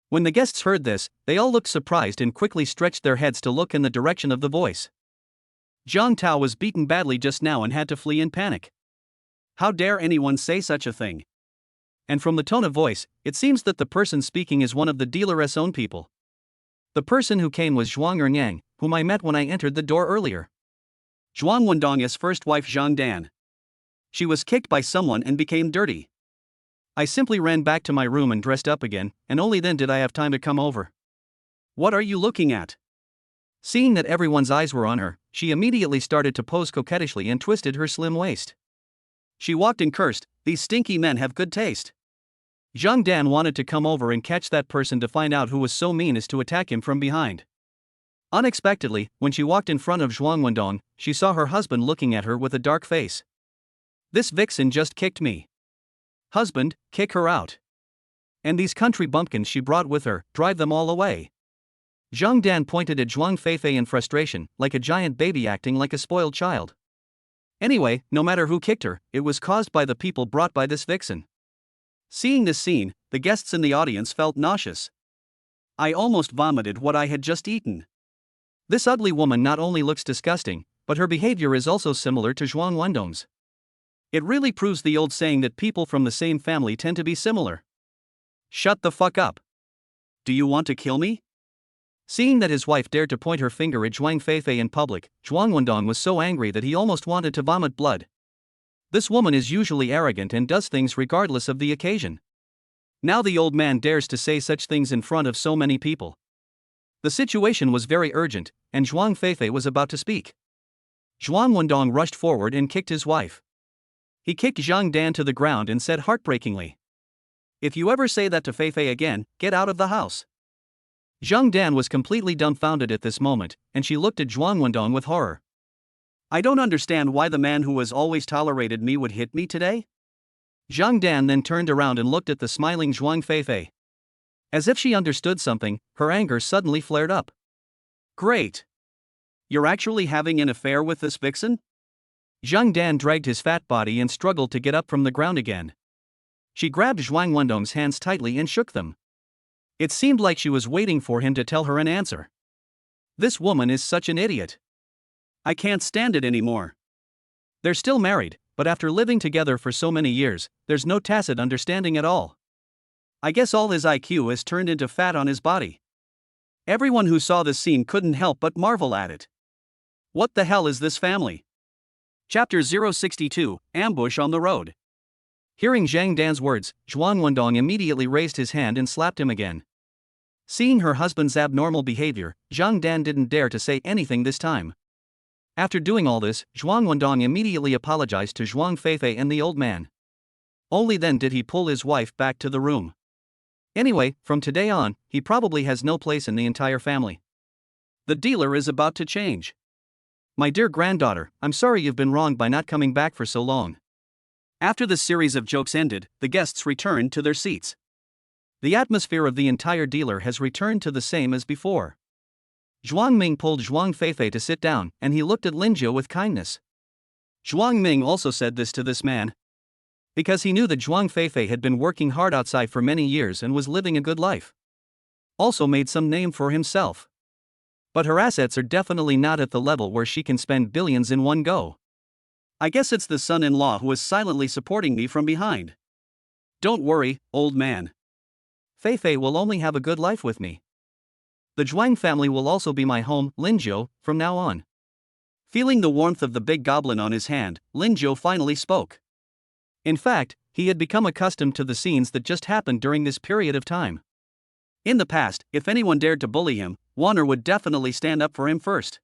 When the guests heard this, they all looked surprised and quickly stretched their heads to look in the direction of the voice. Jiang Tao was beaten badly just now and had to flee in panic. How dare anyone say such a thing? And from the tone of voice, it seems that the person speaking is one of the dealer's own people. The person who came was Zhuang Ernyang, whom I met when I entered the door earlier. Zhuang Wendong's first wife Zhang Dan. She was kicked by someone and became dirty. I simply ran back to my room and dressed up again, and only then did I have time to come over. What are you looking at? Seeing that everyone's eyes were on her, she immediately started to pose coquettishly and twisted her slim waist. She walked and cursed, "These stinky men have good taste." Zhang Dan wanted to come over and catch that person to find out who was so mean as to attack him from behind. Unexpectedly, when she walked in front of Zhuang Wendong, she saw her husband looking at her with a dark face. This vixen just kicked me. Husband, kick her out. And these country bumpkins she brought with her, drive them all away. Zhang Dan pointed at Zhuang Feifei in frustration, like a giant baby acting like a spoiled child. Anyway, no matter who kicked her, it was caused by the people brought by this vixen. Seeing this scene, the guests in the audience felt nauseous. I almost vomited what I had just eaten. This ugly woman not only looks disgusting, but her behavior is also similar to Zhuang Wendong's. It really proves the old saying that people from the same family tend to be similar. Shut the fuck up. Do you want to kill me? Seeing that his wife dared to point her finger at Zhuang Feifei in public, Zhuang Wendong was so angry that he almost wanted to vomit blood. This woman is usually arrogant and does things regardless of the occasion. Now the old man dares to say such things in front of so many people. The situation was very urgent, and Zhuang Feifei was about to speak. Zhuang Wendong rushed forward and kicked his wife. He kicked Zhang Dan to the ground and said heartbreakingly, "If you ever say that to Feifei again, get out of the house." Zhang Dan was completely dumbfounded at this moment, and she looked at Zhuang Wendong with horror. I don't understand why the man who has always tolerated me would hit me today? Zhang Dan then turned around and looked at the smiling Zhuang Feifei. As if she understood something, her anger suddenly flared up. Great! You're actually having an affair with this vixen? Zhang Dan dragged his fat body and struggled to get up from the ground again. She grabbed Zhuang Wendong's hands tightly and shook them. It seemed like she was waiting for him to tell her an answer. This woman is such an idiot. I can't stand it anymore. They're still married, but after living together for so many years, there's no tacit understanding at all. I guess all his IQ has turned into fat on his body. Everyone who saw this scene couldn't help but marvel at it. What the hell is this family? Chapter 062, Ambush on the Road. Hearing Zhang Dan's words, Zhuang Wendong immediately raised his hand and slapped him again. Seeing her husband's abnormal behavior, Zhang Dan didn't dare to say anything this time. After doing all this, Zhuang Wendong immediately apologized to Zhuang Feifei and the old man. Only then did he pull his wife back to the room. Anyway, from today on, he probably has no place in the entire family. The dealer is about to change. My dear granddaughter, I'm sorry you've been wronged by not coming back for so long. After the series of jokes ended, the guests returned to their seats. The atmosphere of the entire dealer has returned to the same as before. Zhuang Ming pulled Zhuang Feifei to sit down, and he looked at Lingio with kindness. Zhuang Ming also said this to this man, because he knew that Zhuang Feifei had been working hard outside for many years and was living a good life. Also made some name for himself. But her assets are definitely not at the level where she can spend billions in one go. I guess it's the son-in-law who is silently supporting me from behind. Don't worry, old man. Feifei will only have a good life with me. The Zhuang family will also be my home, Lingio, from now on. Feeling the warmth of the big goblin on his hand, Lingio finally spoke. In fact, he had become accustomed to the scenes that just happened during this period of time. In the past, if anyone dared to bully him, Wang would definitely stand up for him first.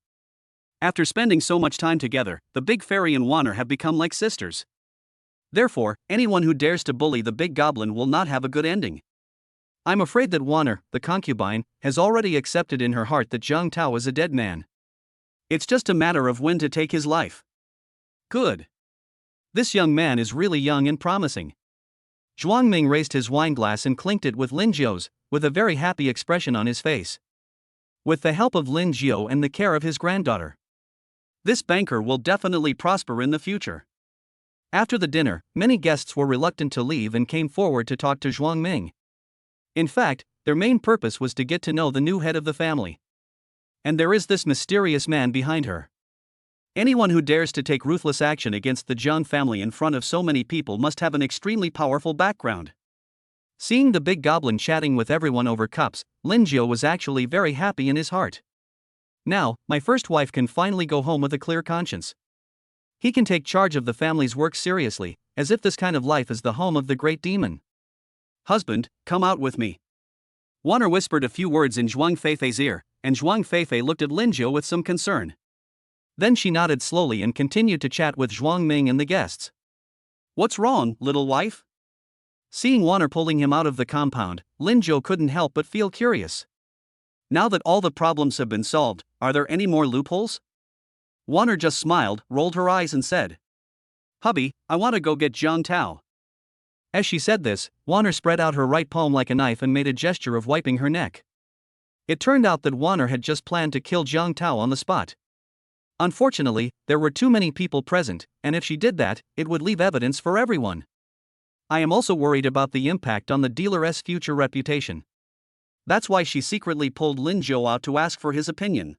After spending so much time together, the big fairy and Wang have become like sisters. Therefore, anyone who dares to bully the big goblin will not have a good ending. I'm afraid that Wang, the concubine, has already accepted in her heart that Zhang Tao is a dead man. It's just a matter of when to take his life. Good. This young man is really young and promising. Zhuang Ming raised his wine glass and clinked it with Lingio's, with a very happy expression on his face. With the help of Lingio and the care of his granddaughter, this banker will definitely prosper in the future. After the dinner, many guests were reluctant to leave and came forward to talk to Zhuang Ming. In fact, their main purpose was to get to know the new head of the family. And there is this mysterious man behind her. Anyone who dares to take ruthless action against the Zhang family in front of so many people must have an extremely powerful background. Seeing the big goblin chatting with everyone over cups, Lingio was actually very happy in his heart. Now, my first wife can finally go home with a clear conscience. He can take charge of the family's work seriously, as if this kind of life is the home of the great demon. Husband, come out with me. Wang whispered a few words in Zhuang Feifei's ear, and Zhuang Feifei looked at Lingio with some concern. Then she nodded slowly and continued to chat with Zhuang Ming and the guests. What's wrong, little wife? Seeing Wang pulling him out of the compound, Lingio couldn't help but feel curious. Now that all the problems have been solved, are there any more loopholes? Wang just smiled, rolled her eyes and said, Hubby, I want to go get Zhang Tao. As she said this, Wanner spread out her right palm like a knife and made a gesture of wiping her neck. It turned out that Wanner had just planned to kill Jiang Tao on the spot. Unfortunately, there were too many people present, and if she did that, it would leave evidence for everyone. I am also worried about the impact on the dealer's future reputation. That's why she secretly pulled Lingio out to ask for his opinion.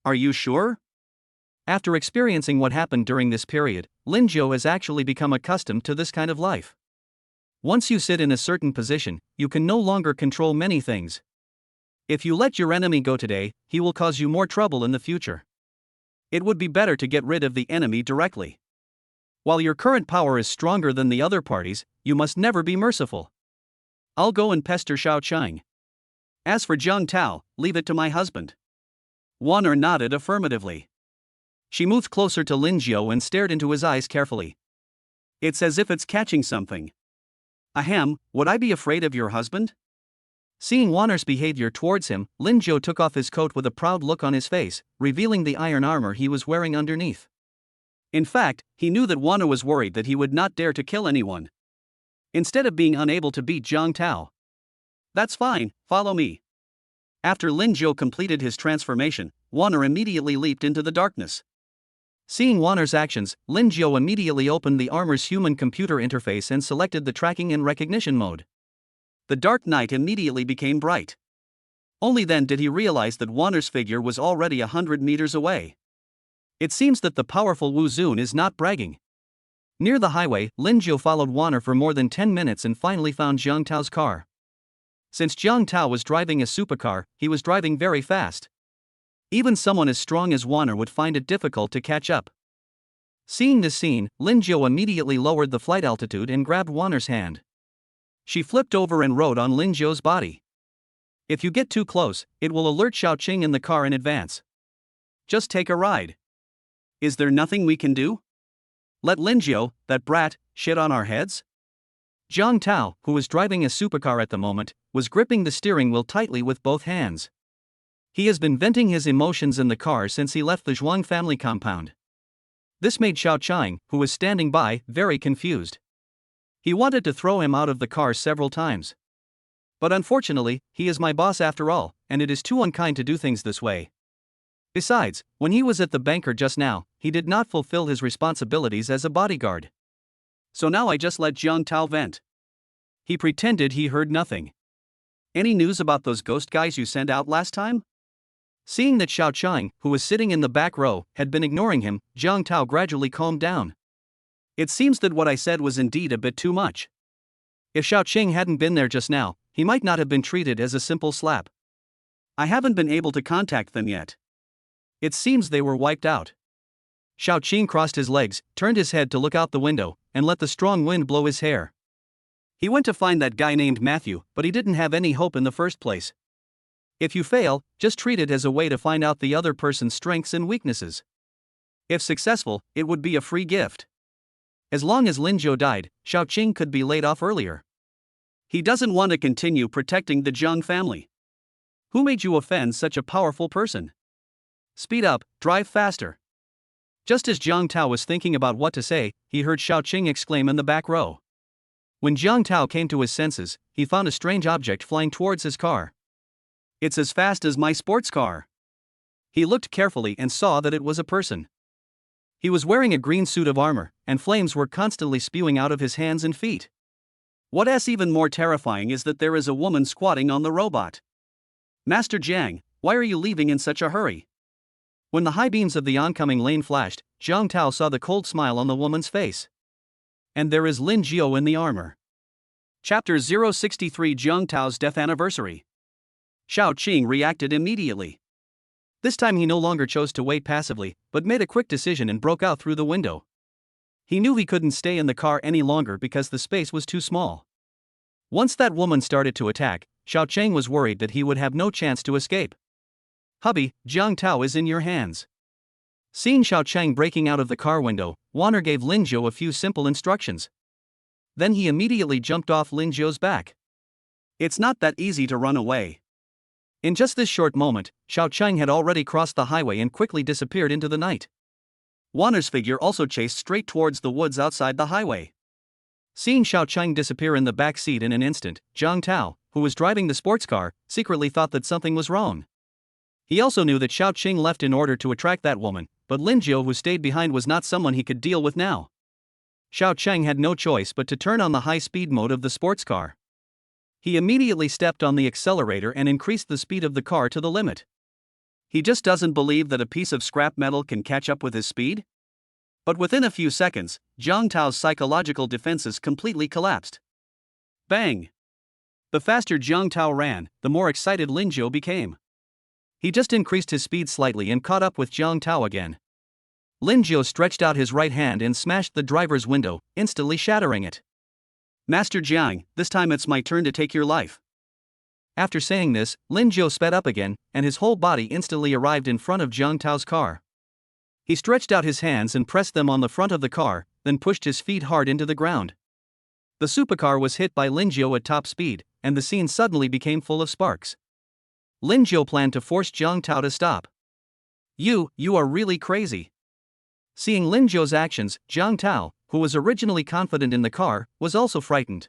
Are you sure? After experiencing what happened during this period, Lingio has actually become accustomed to this kind of life. Once you sit in a certain position, you can no longer control many things. If you let your enemy go today, he will cause you more trouble in the future. It would be better to get rid of the enemy directly. While your current power is stronger than the other parties, you must never be merciful. I'll go and pester Xiao Chang. As for Jiang Tao, leave it to my husband. Wanner nodded affirmatively. She moved closer to Lingio and stared into his eyes carefully. It's as if it's catching something. Ahem, would I be afraid of your husband? Seeing Wanner's behavior towards him, Lingio took off his coat with a proud look on his face, revealing the iron armor he was wearing underneath. In fact, he knew that Wanner was worried that he would not dare to kill anyone. Instead of being unable to beat Jiang Tao. That's fine, follow me. After Lingio completed his transformation, Wanner immediately leaped into the darkness. Seeing Wanner's actions, Lingio immediately opened the armor's human computer interface and selected the tracking and recognition mode. The dark night immediately became bright. Only then did he realize that Wanner's figure was already 100 meters away. It seems that the powerful Wu Zun is not bragging. Near the highway, Lingio followed Wanner for more than 10 minutes and finally found Jiang Tao's car. Since Jiang Tao was driving a supercar, he was driving very fast. Even someone as strong as Wanner would find it difficult to catch up. Seeing this scene, Lingio immediately lowered the flight altitude and grabbed Wanner's hand. She flipped over and rode on Lingio's body. If you get too close, it will alert Xiaoqing in the car in advance. Just take a ride. Is there nothing we can do? Let Lingio, that brat, shit on our heads? Jiang Tao, who was driving a supercar at the moment, was gripping the steering wheel tightly with both hands. He has been venting his emotions in the car since he left the Zhuang family compound. This made Xiaoqing, who was standing by, very confused. He wanted to throw him out of the car several times. But unfortunately, he is my boss after all, and it is too unkind to do things this way. Besides, when he was at the banker just now, he did not fulfill his responsibilities as a bodyguard. So now I just let Jiang Tao vent. He pretended he heard nothing. Any news about those ghost guys you sent out last time? Seeing that Xiaoqing, who was sitting in the back row, had been ignoring him, Jiang Tao gradually calmed down. It seems that what I said was indeed a bit too much. If Xiaoqing hadn't been there just now, he might not have been treated as a simple slap. I haven't been able to contact them yet. It seems they were wiped out. Xiaoqing crossed his legs, turned his head to look out the window, and let the strong wind blow his hair. He went to find that guy named Matthew, but he didn't have any hope in the first place. If you fail, just treat it as a way to find out the other person's strengths and weaknesses. If successful, it would be a free gift. As long as Lingio died, Xiaoqing could be laid off earlier. He doesn't want to continue protecting the Zhang family. Who made you offend such a powerful person? Speed up, drive faster. Just as Jiang Tao was thinking about what to say, he heard Xiaoqing exclaim in the back row. When Jiang Tao came to his senses, he found a strange object flying towards his car. It's as fast as my sports car. He looked carefully and saw that it was a person. He was wearing a green suit of armor, and flames were constantly spewing out of his hands and feet. What's even more terrifying is that there is a woman squatting on the robot. Master Jiang, why are you leaving in such a hurry? When the high beams of the oncoming lane flashed, Jiang Tao saw the cold smile on the woman's face. And there is Lingio in the armor. Chapter 063 Jiang Tao's Death Anniversary. Xiaoqing reacted immediately. This time he no longer chose to wait passively, but made a quick decision and broke out through the window. He knew he couldn't stay in the car any longer because the space was too small. Once that woman started to attack, Xiaoqing was worried that he would have no chance to escape. Hubby, Jiang Tao is in your hands. Seeing Xiaoqing breaking out of the car window, Wanner gave Lingio a few simple instructions. Then he immediately jumped off Lingio's back. It's not that easy to run away. In just this short moment, Xiaoqing had already crossed the highway and quickly disappeared into the night. Wanner's figure also chased straight towards the woods outside the highway. Seeing Xiao Cheng disappear in the back seat in an instant, Zhang Tao, who was driving the sports car, secretly thought that something was wrong. He also knew that Xiao Cheng left in order to attract that woman, but Lingio who stayed behind was not someone he could deal with now. Xiao Cheng had no choice but to turn on the high-speed mode of the sports car. He immediately stepped on the accelerator and increased the speed of the car to the limit. He just doesn't believe that a piece of scrap metal can catch up with his speed? But within a few seconds, Zhang Tao's psychological defenses completely collapsed. Bang! The faster Zhang Tao ran, the more excited Lingio became. He just increased his speed slightly and caught up with Zhang Tao again. Lingio stretched out his right hand and smashed the driver's window, instantly shattering it. Master Jiang, this time it's my turn to take your life. After saying this, Lingio sped up again, and his whole body instantly arrived in front of Zhang Tao's car. He stretched out his hands and pressed them on the front of the car, then pushed his feet hard into the ground. The supercar was hit by Lingio at top speed, and the scene suddenly became full of sparks. Lingio planned to force Zhang Tao to stop. You are really crazy. Seeing Lingio's actions, Zhang Tao, who was originally confident in the car, was also frightened.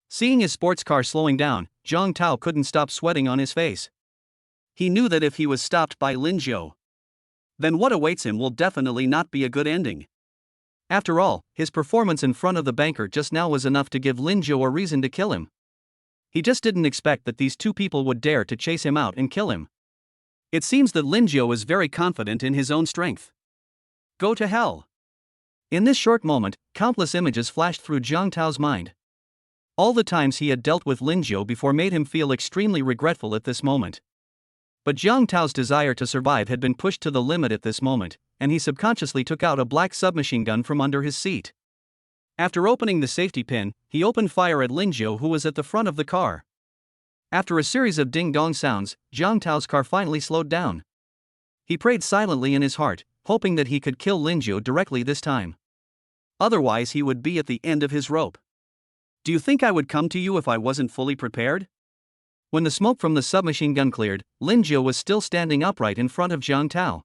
Seeing his sports car slowing down, Zhang Tao couldn't stop sweating on his face. He knew that if he was stopped by Lingio, then what awaits him will definitely not be a good ending. After all, his performance in front of the banker just now was enough to give Lingio a reason to kill him. He just didn't expect that these two people would dare to chase him out and kill him. It seems that Lingio is very confident in his own strength. Go to hell. In this short moment, countless images flashed through Zhang Tao's mind. All the times he had dealt with Lingio before made him feel extremely regretful at this moment. But Zhang Tao's desire to survive had been pushed to the limit at this moment, and he subconsciously took out a black submachine gun from under his seat. After opening the safety pin, he opened fire at Lingio who was at the front of the car. After a series of ding-dong sounds, Zhang Tao's car finally slowed down. He prayed silently in his heart, hoping that he could kill Lingio directly this time. Otherwise he would be at the end of his rope. Do you think I would come to you if I wasn't fully prepared? When the smoke from the submachine gun cleared, Lingio was still standing upright in front of Zhang Tao.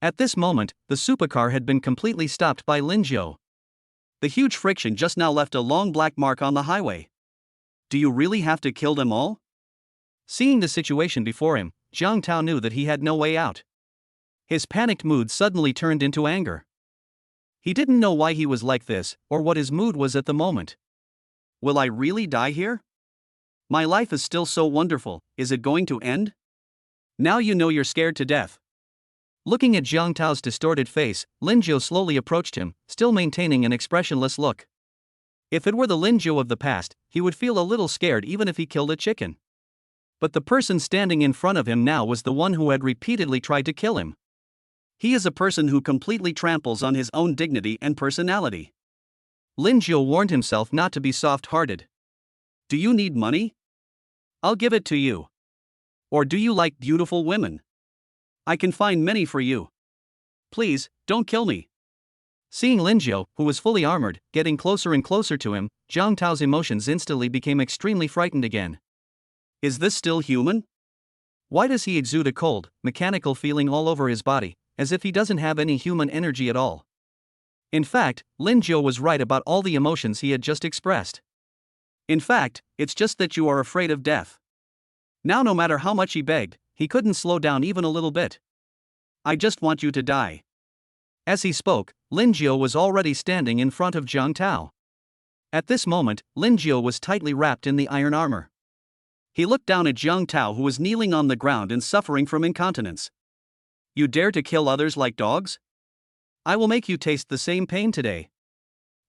At this moment, the supercar had been completely stopped by Lingio. The huge friction just now left a long black mark on the highway. Do you really have to kill them all? Seeing the situation before him, Zhang Tao knew that he had no way out. His panicked mood suddenly turned into anger. He didn't know why he was like this, or what his mood was at the moment. Will I really die here? My life is still so wonderful, is it going to end? Now you know you're scared to death. Looking at Zhang Tao's distorted face, Lingio slowly approached him, still maintaining an expressionless look. If it were the Lingio of the past, he would feel a little scared even if he killed a chicken. But the person standing in front of him now was the one who had repeatedly tried to kill him. He is a person who completely tramples on his own dignity and personality. Lingio warned himself not to be soft-hearted. Do you need money? I'll give it to you. Or do you like beautiful women? I can find many for you. Please, don't kill me. Seeing Lingio, who was fully armored, getting closer and closer to him, Zhang Tao's emotions instantly became extremely frightened again. Is this still human? Why does he exude a cold, mechanical feeling all over his body, as if he doesn't have any human energy at all? In fact, Lingio was right about all the emotions he had just expressed. In fact, it's just that you are afraid of death. Now no matter how much he begged, he couldn't slow down even a little bit. I just want you to die. As he spoke, Lingio was already standing in front of Zhang Tao. At this moment, Lingio was tightly wrapped in the iron armor. He looked down at Zhang Tao who was kneeling on the ground and suffering from incontinence. You dare to kill others like dogs? I will make you taste the same pain today.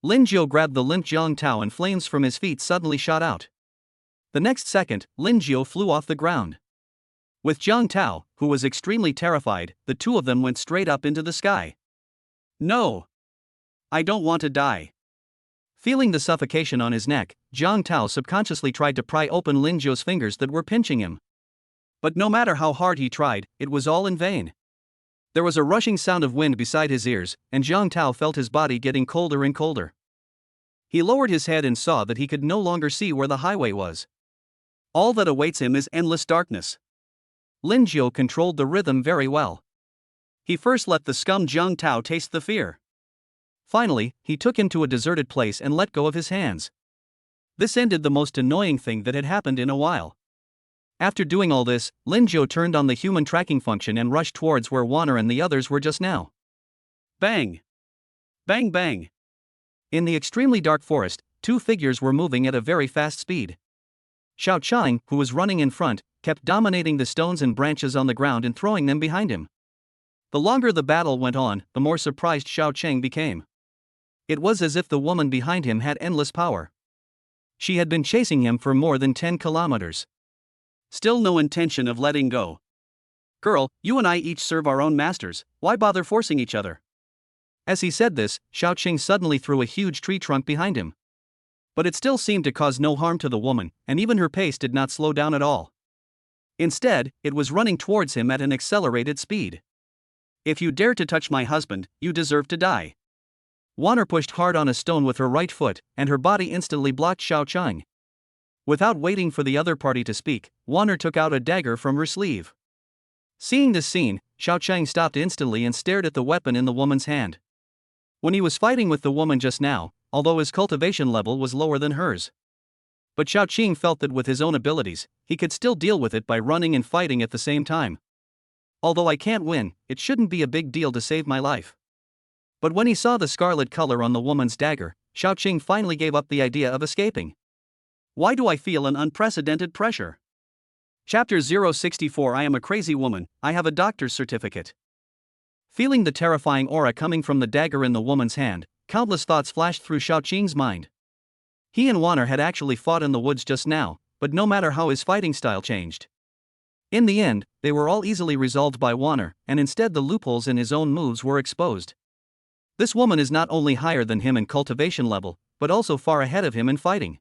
Lingio grabbed the limp Zhang Tao and flames from his feet suddenly shot out. The next second, Lingio flew off the ground. With Zhang Tao, who was extremely terrified, the two of them went straight up into the sky. No! I don't want to die. Feeling the suffocation on his neck, Zhang Tao subconsciously tried to pry open Lingio's fingers that were pinching him. But no matter how hard he tried, it was all in vain. There was a rushing sound of wind beside his ears, and Zhang Tao felt his body getting colder and colder. He lowered his head and saw that he could no longer see where the highway was. All that awaits him is endless darkness. Lingio controlled the rhythm very well. He first let the scum Zhang Tao taste the fear. Finally, he took him to a deserted place and let go of his hands. This ended the most annoying thing that had happened in a while. After doing all this, Lingio turned on the human tracking function and rushed towards where Wanner and the others were just now. Bang! Bang bang! In the extremely dark forest, two figures were moving at a very fast speed. Xiao Chang, who was running in front, kept dominating the stones and branches on the ground and throwing them behind him. The longer the battle went on, the more surprised Xiao Chang became. It was as if the woman behind him had endless power. She had been chasing him for more than 10 kilometers. Still no intention of letting go. Girl, you and I each serve our own masters, why bother forcing each other? As he said this, Xiao Qing suddenly threw a huge tree trunk behind him. But it still seemed to cause no harm to the woman, and even her pace did not slow down at all. Instead, it was running towards him at an accelerated speed. If you dare to touch my husband, you deserve to die. Wanner pushed hard on a stone with her right foot, and her body instantly blocked Xiao Chang. Without waiting for the other party to speak, Wanner took out a dagger from her sleeve. Seeing this scene, Xiao Chang stopped instantly and stared at the weapon in the woman's hand. When he was fighting with the woman just now, although his cultivation level was lower than hers. But Xiao Qing felt that with his own abilities, he could still deal with it by running and fighting at the same time. Although I can't win, it shouldn't be a big deal to save my life. But when he saw the scarlet color on the woman's dagger, Xiao Qing finally gave up the idea of escaping. Why do I feel an unprecedented pressure? Chapter 064 I am a crazy woman, I have a doctor's certificate. Feeling the terrifying aura coming from the dagger in the woman's hand, countless thoughts flashed through Xiao Qing's mind. He and Wanner had actually fought in the woods just now, but no matter how his fighting style changed. In the end, they were all easily resolved by Wanner, and instead the loopholes in his own moves were exposed. This woman is not only higher than him in cultivation level, but also far ahead of him in fighting.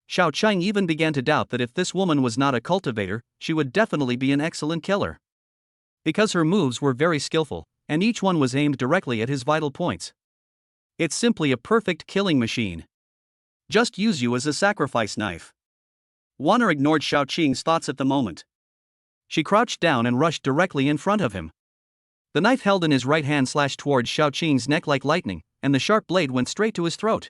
Xiao Chang even began to doubt that if this woman was not a cultivator, she would definitely be an excellent killer. Because her moves were very skillful, and each one was aimed directly at his vital points. It's simply a perfect killing machine. Just use you as a sacrifice knife. Wanner ignored Xiao Qing's thoughts at the moment. She crouched down and rushed directly in front of him. The knife held in his right hand slashed towards Xiao Qing's neck like lightning, and the sharp blade went straight to his throat.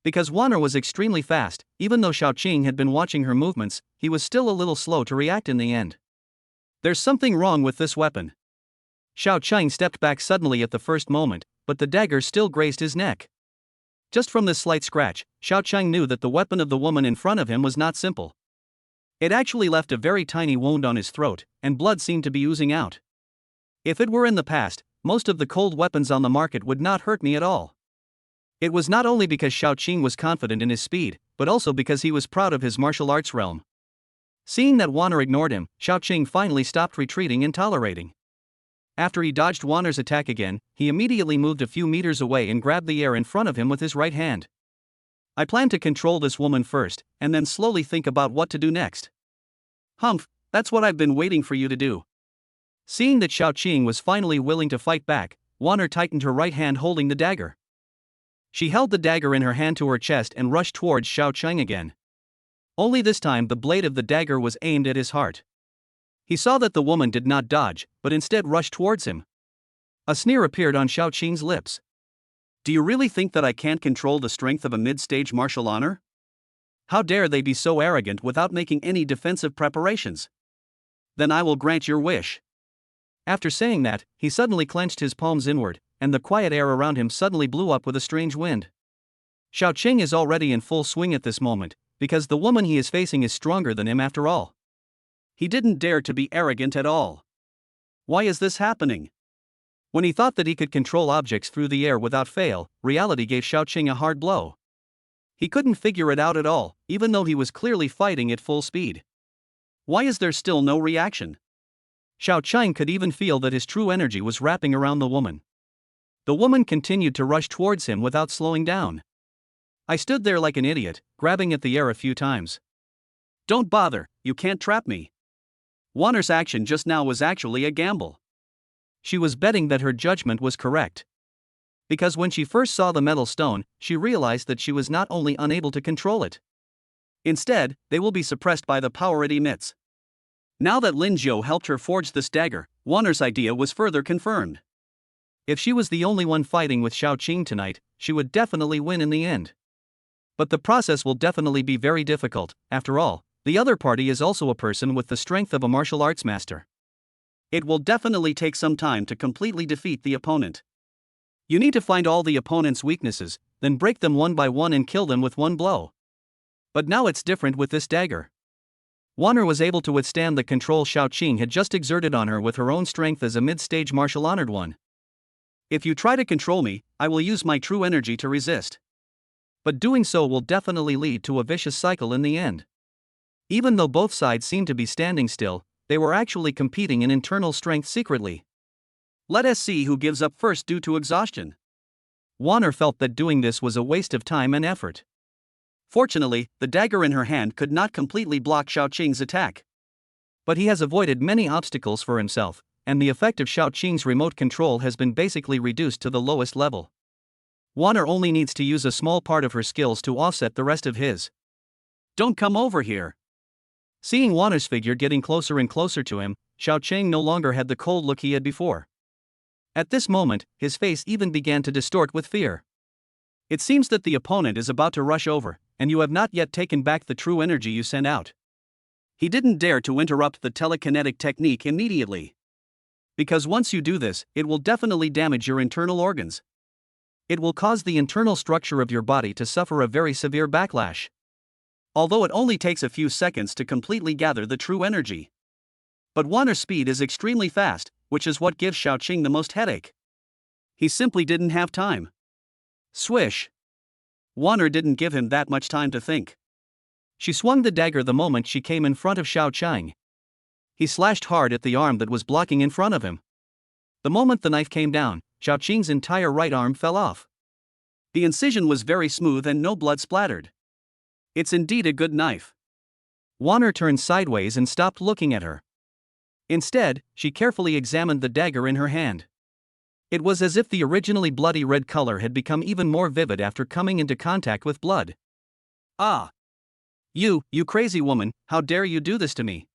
Because Wanner was extremely fast, even though Xiao Qing had been watching her movements, he was still a little slow to react in the end. There's something wrong with this weapon. Xiao Qing stepped back suddenly at the first moment, but the dagger still grazed his neck. Just from this slight scratch, Xiao Qing knew that the weapon of the woman in front of him was not simple. It actually left a very tiny wound on his throat, and blood seemed to be oozing out. If it were in the past, most of the cold weapons on the market would not hurt me at all. It was not only because Xiao Qing was confident in his speed, but also because he was proud of his martial arts realm. Seeing that Wanner ignored him, Xiao Qing finally stopped retreating and tolerating. After he dodged Wanner's attack again, he immediately moved a few meters away and grabbed the air in front of him with his right hand. I plan to control this woman first, and then slowly think about what to do next. Humph, that's what I've been waiting for you to do. Seeing that Xiao Qing was finally willing to fight back, Wanner tightened her right hand holding the dagger. She held the dagger in her hand to her chest and rushed towards Xiao Qing again. Only this time the blade of the dagger was aimed at his heart. He saw that the woman did not dodge, but instead rushed towards him. A sneer appeared on Xiao Qing's lips. Do you really think that I can't control the strength of a mid-stage martial honor? How dare they be so arrogant without making any defensive preparations? Then I will grant your wish. After saying that, he suddenly clenched his palms inward, and the quiet air around him suddenly blew up with a strange wind. Xiao Qing is already in full swing at this moment, because the woman he is facing is stronger than him after all. He didn't dare to be arrogant at all. Why is this happening? When he thought that he could control objects through the air without fail, reality gave Xiao Qing a hard blow. He couldn't figure it out at all, even though he was clearly fighting at full speed. Why is there still no reaction? Xiao Qing could even feel that his true energy was wrapping around the woman. The woman continued to rush towards him without slowing down. I stood there like an idiot, grabbing at the air a few times. Don't bother, you can't trap me. Wanner's action just now was actually a gamble. She was betting that her judgment was correct. Because when she first saw the metal stone, she realized that she was not only unable to control it. Instead, they will be suppressed by the power it emits. Now that Lingio helped her forge this dagger, Wanner's idea was further confirmed. If she was the only one fighting with Xiaoqing tonight, she would definitely win in the end. But the process will definitely be very difficult. After all, the other party is also a person with the strength of a martial arts master. It will definitely take some time to completely defeat the opponent. You need to find all the opponent's weaknesses, then break them one by one and kill them with one blow. But now it's different with this dagger. Wang was able to withstand the control Xiaoqing had just exerted on her with her own strength as a mid-stage martial honored one. If you try to control me, I will use my true energy to resist. But doing so will definitely lead to a vicious cycle in the end. Even though both sides seemed to be standing still, they were actually competing in internal strength secretly. Let us see who gives up first due to exhaustion. Wang felt that doing this was a waste of time and effort. Fortunately, the dagger in her hand could not completely block Xiaoqing's attack. But he has avoided many obstacles for himself, and the effect of Xiaoqing's remote control has been basically reduced to the lowest level. Wang only needs to use a small part of her skills to offset the rest of his. Don't come over here. Seeing Wang's figure getting closer and closer to him, Xiaoqing no longer had the cold look he had before. At this moment, his face even began to distort with fear. It seems that the opponent is about to rush over, and you have not yet taken back the true energy you sent out. He didn't dare to interrupt the telekinetic technique immediately. Because once you do this, it will definitely damage your internal organs. It will cause the internal structure of your body to suffer a very severe backlash. Although it only takes a few seconds to completely gather the true energy. But Wang's speed is extremely fast, which is what gives Xiaoqing the most headache. He simply didn't have time. Swish. Wang didn't give him that much time to think. She swung the dagger the moment she came in front of Xiaoqing. He slashed hard at the arm that was blocking in front of him. The moment the knife came down, Xiaoqing's entire right arm fell off. The incision was very smooth and no blood splattered. It's indeed a good knife. Wang turned sideways and stopped looking at her. Instead, she carefully examined the dagger in her hand. It was as if the originally bloody red color had become even more vivid after coming into contact with blood. Ah! You crazy woman, how dare you do this to me?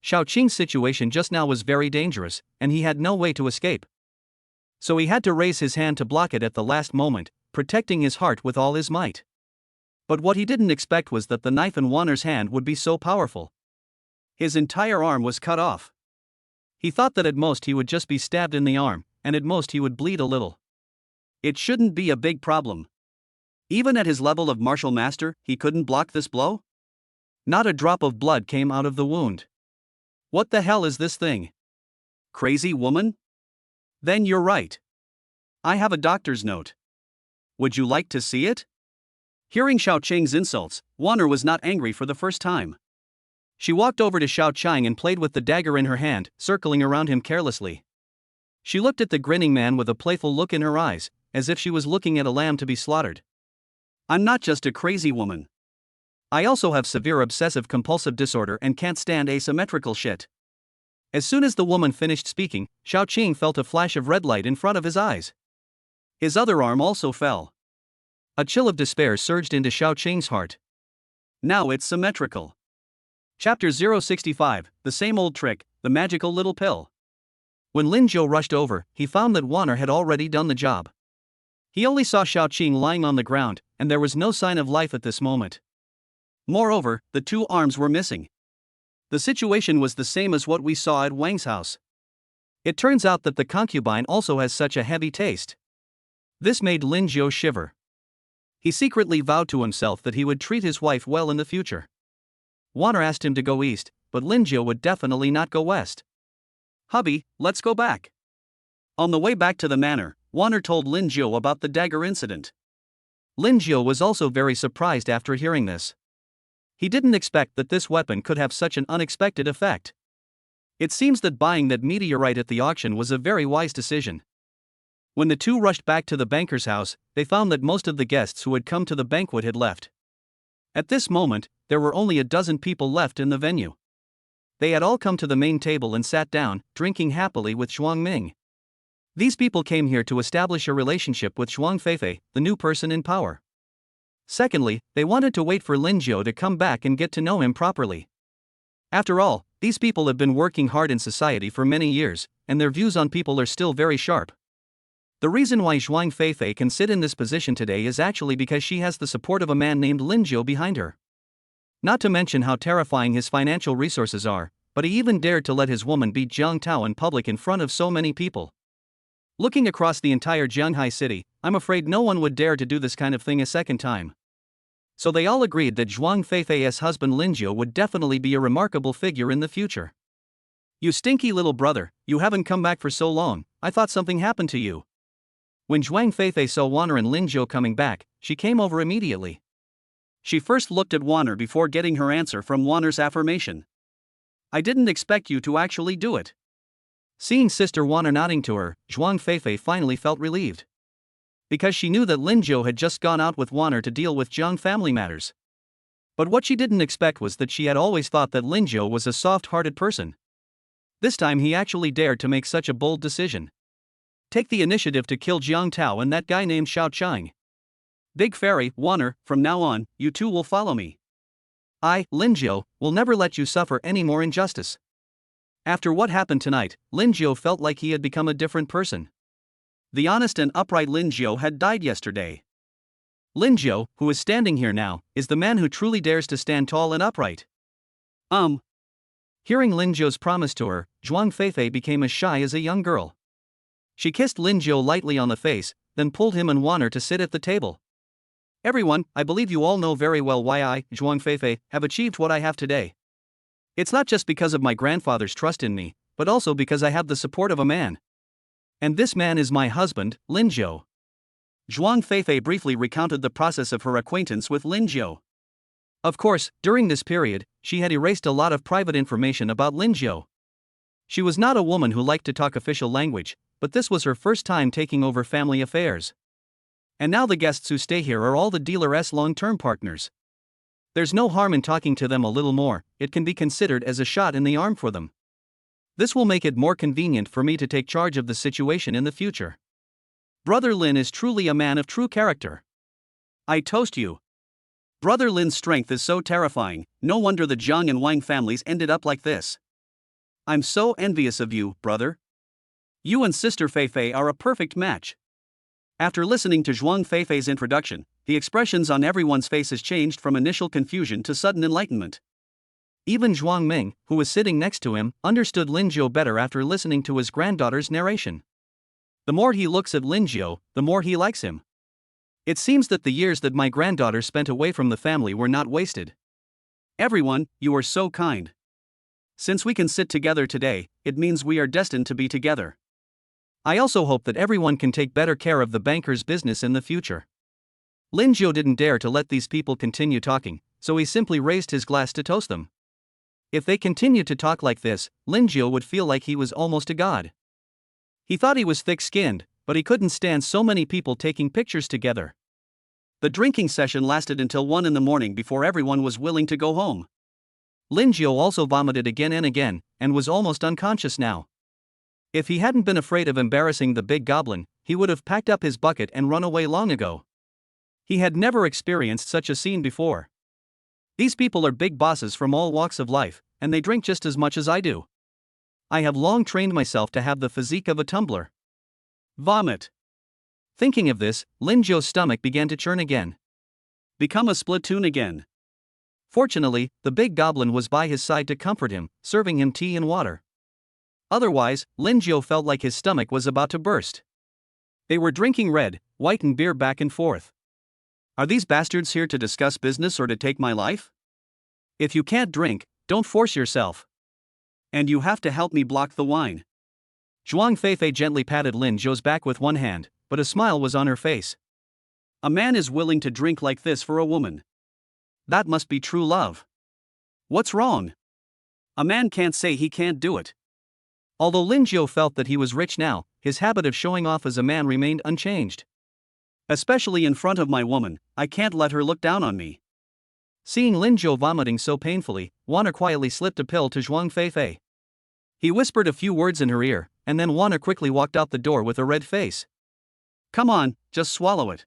Xiaoqing's situation just now was very dangerous, and he had no way to escape. So he had to raise his hand to block it at the last moment, protecting his heart with all his might. But what he didn't expect was that the knife in Wang's hand would be so powerful. His entire arm was cut off. He thought that at most he would just be stabbed in the arm, and at most he would bleed a little. It shouldn't be a big problem. Even at his level of martial master, he couldn't block this blow? Not a drop of blood came out of the wound. What the hell is this thing? Crazy woman? Then you're right. I have a doctor's note. Would you like to see it? Hearing Xiaoqing's insults, Wang was not angry for the first time. She walked over to Xiaoqing and played with the dagger in her hand, circling around him carelessly. She looked at the grinning man with a playful look in her eyes, as if she was looking at a lamb to be slaughtered. I'm not just a crazy woman. I also have severe obsessive-compulsive disorder and can't stand asymmetrical shit. As soon as the woman finished speaking, Xiaoqing felt a flash of red light in front of his eyes. His other arm also fell. A chill of despair surged into Xiaoqing's heart. Now it's symmetrical. Chapter 065, The Same Old Trick, The Magical Little Pill. When Lingio rushed over, he found that Wang had already done the job. He only saw Xiaoqing lying on the ground, and there was no sign of life at this moment. Moreover, the two arms were missing. The situation was the same as what we saw at Wang's house. It turns out that the concubine also has such a heavy taste. This made Lingio shiver. He secretly vowed to himself that he would treat his wife well in the future. Wang asked him to go east, but Lingio would definitely not go west. Hubby, let's go back. On the way back to the manor, Wang told Lingio about the dagger incident. Lingio was also very surprised after hearing this. He didn't expect that this weapon could have such an unexpected effect. It seems that buying that meteorite at the auction was a very wise decision. When the two rushed back to the banker's house, they found that most of the guests who had come to the banquet had left. At this moment, there were only a dozen people left in the venue. They had all come to the main table and sat down, drinking happily with Zhuang Ming. These people came here to establish a relationship with Zhuang Feifei, the new person in power. Secondly, they wanted to wait for Lingio to come back and get to know him properly. After all, these people have been working hard in society for many years, and their views on people are still very sharp. The reason why Zhuang Feifei can sit in this position today is actually because she has the support of a man named Lingio behind her. Not to mention how terrifying his financial resources are, but he even dared to let his woman beat Jiang Tao in public in front of so many people. Looking across the entire Jianghai city, I'm afraid no one would dare to do this kind of thing a second time. So they all agreed that Zhuang Feifei's husband Lingio would definitely be a remarkable figure in the future. "You stinky little brother, you haven't come back for so long, I thought something happened to you." When Zhuang Feifei saw Wanner and Lingio coming back, she came over immediately. She first looked at Wanner before getting her answer from Wanner's affirmation. "I didn't expect you to actually do it." Seeing Sister Wanner nodding to her, Zhuang Feifei finally felt relieved. Because she knew that Lingio had just gone out with Wanner to deal with Jiang family matters. But what she didn't expect was that she had always thought that Lingio was a soft-hearted person. This time he actually dared to make such a bold decision. Take the initiative to kill Jiang Tao and that guy named Xiao Chang. "Big Fairy, Wanner, from now on, you two will follow me. I, Lingio, will never let you suffer any more injustice." After what happened tonight, Lingio felt like he had become a different person. The honest and upright Lingio had died yesterday. Lingio, who is standing here now, is the man who truly dares to stand tall and upright. Hearing Lingio's promise to her, Zhuang Feifei became as shy as a young girl. She kissed Lingio lightly on the face, then pulled him and Wanner to sit at the table. "Everyone, I believe you all know very well why I, Zhuang Feifei, have achieved what I have today. It's not just because of my grandfather's trust in me, but also because I have the support of a man. And this man is my husband, Lingio." Zhuang Feifei briefly recounted the process of her acquaintance with Lingio. Of course, during this period, she had erased a lot of private information about Lingio. She was not a woman who liked to talk official language, but this was her first time taking over family affairs. And now the guests who stay here are all the dealer's long-term partners. There's no harm in talking to them a little more, it can be considered as a shot in the arm for them. This will make it more convenient for me to take charge of the situation in the future. Brother Lin is truly a man of true character. I toast you. Brother Lin's strength is so terrifying, no wonder the Zhang and Wang families ended up like this. I'm so envious of you, brother. You and Sister Feifei are a perfect match. After listening to Zhuang Feifei's introduction, the expressions on everyone's faces changed from initial confusion to sudden enlightenment. Even Zhuang Ming, who was sitting next to him, understood Lingio better after listening to his granddaughter's narration. The more he looks at Lingio, the more he likes him. It seems that the years that my granddaughter spent away from the family were not wasted. Everyone, you are so kind. Since we can sit together today, it means we are destined to be together. I also hope that everyone can take better care of the banker's business in the future. Lingio didn't dare to let these people continue talking, so he simply raised his glass to toast them. If they continued to talk like this, Lingio would feel like he was almost a god. He thought he was thick-skinned, but he couldn't stand so many people taking pictures together. The drinking session lasted until 1 in the morning before everyone was willing to go home. Lingio also vomited again and again, and was almost unconscious now. If he hadn't been afraid of embarrassing the big goblin, he would have packed up his bucket and run away long ago. He had never experienced such a scene before. These people are big bosses from all walks of life, and they drink just as much as I do. I have long trained myself to have the physique of a tumbler. Vomit. Thinking of this, Lingio's stomach began to churn again. Become a splatoon again. Fortunately, the big goblin was by his side to comfort him, serving him tea and water. Otherwise, Lingio felt like his stomach was about to burst. They were drinking red, white and beer back and forth. Are these bastards here to discuss business or to take my life? If you can't drink, don't force yourself. And you have to help me block the wine. Zhuang Feifei gently patted Lingio's back with one hand, but a smile was on her face. A man is willing to drink like this for a woman. That must be true love. What's wrong? A man can't say he can't do it. Although Lingio felt that he was rich now, his habit of showing off as a man remained unchanged. Especially in front of my woman, I can't let her look down on me. Seeing Lingio vomiting so painfully, Wanner quietly slipped a pill to Zhuang Feifei. He whispered a few words in her ear, and then Wanner quickly walked out the door with a red face. Come on, just swallow it.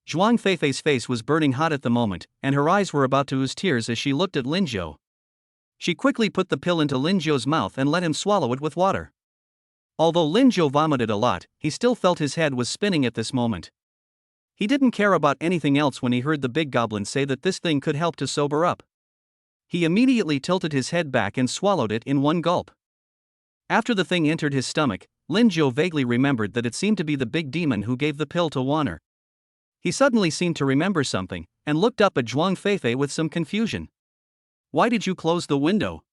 Zhuang Feifei's face was burning hot at the moment, and her eyes were about to ooze tears as she looked at Lingio. She quickly put the pill into Lingio's mouth and let him swallow it with water. Although Lingio vomited a lot, he still felt his head was spinning at this moment. He didn't care about anything else when he heard the big goblin say that this thing could help to sober up. He immediately tilted his head back and swallowed it in one gulp. After the thing entered his stomach, Lingio vaguely remembered that it seemed to be the big demon who gave the pill to Wanner. He suddenly seemed to remember something, and looked up at Zhuang Feifei with some confusion. "Why did you close the window?"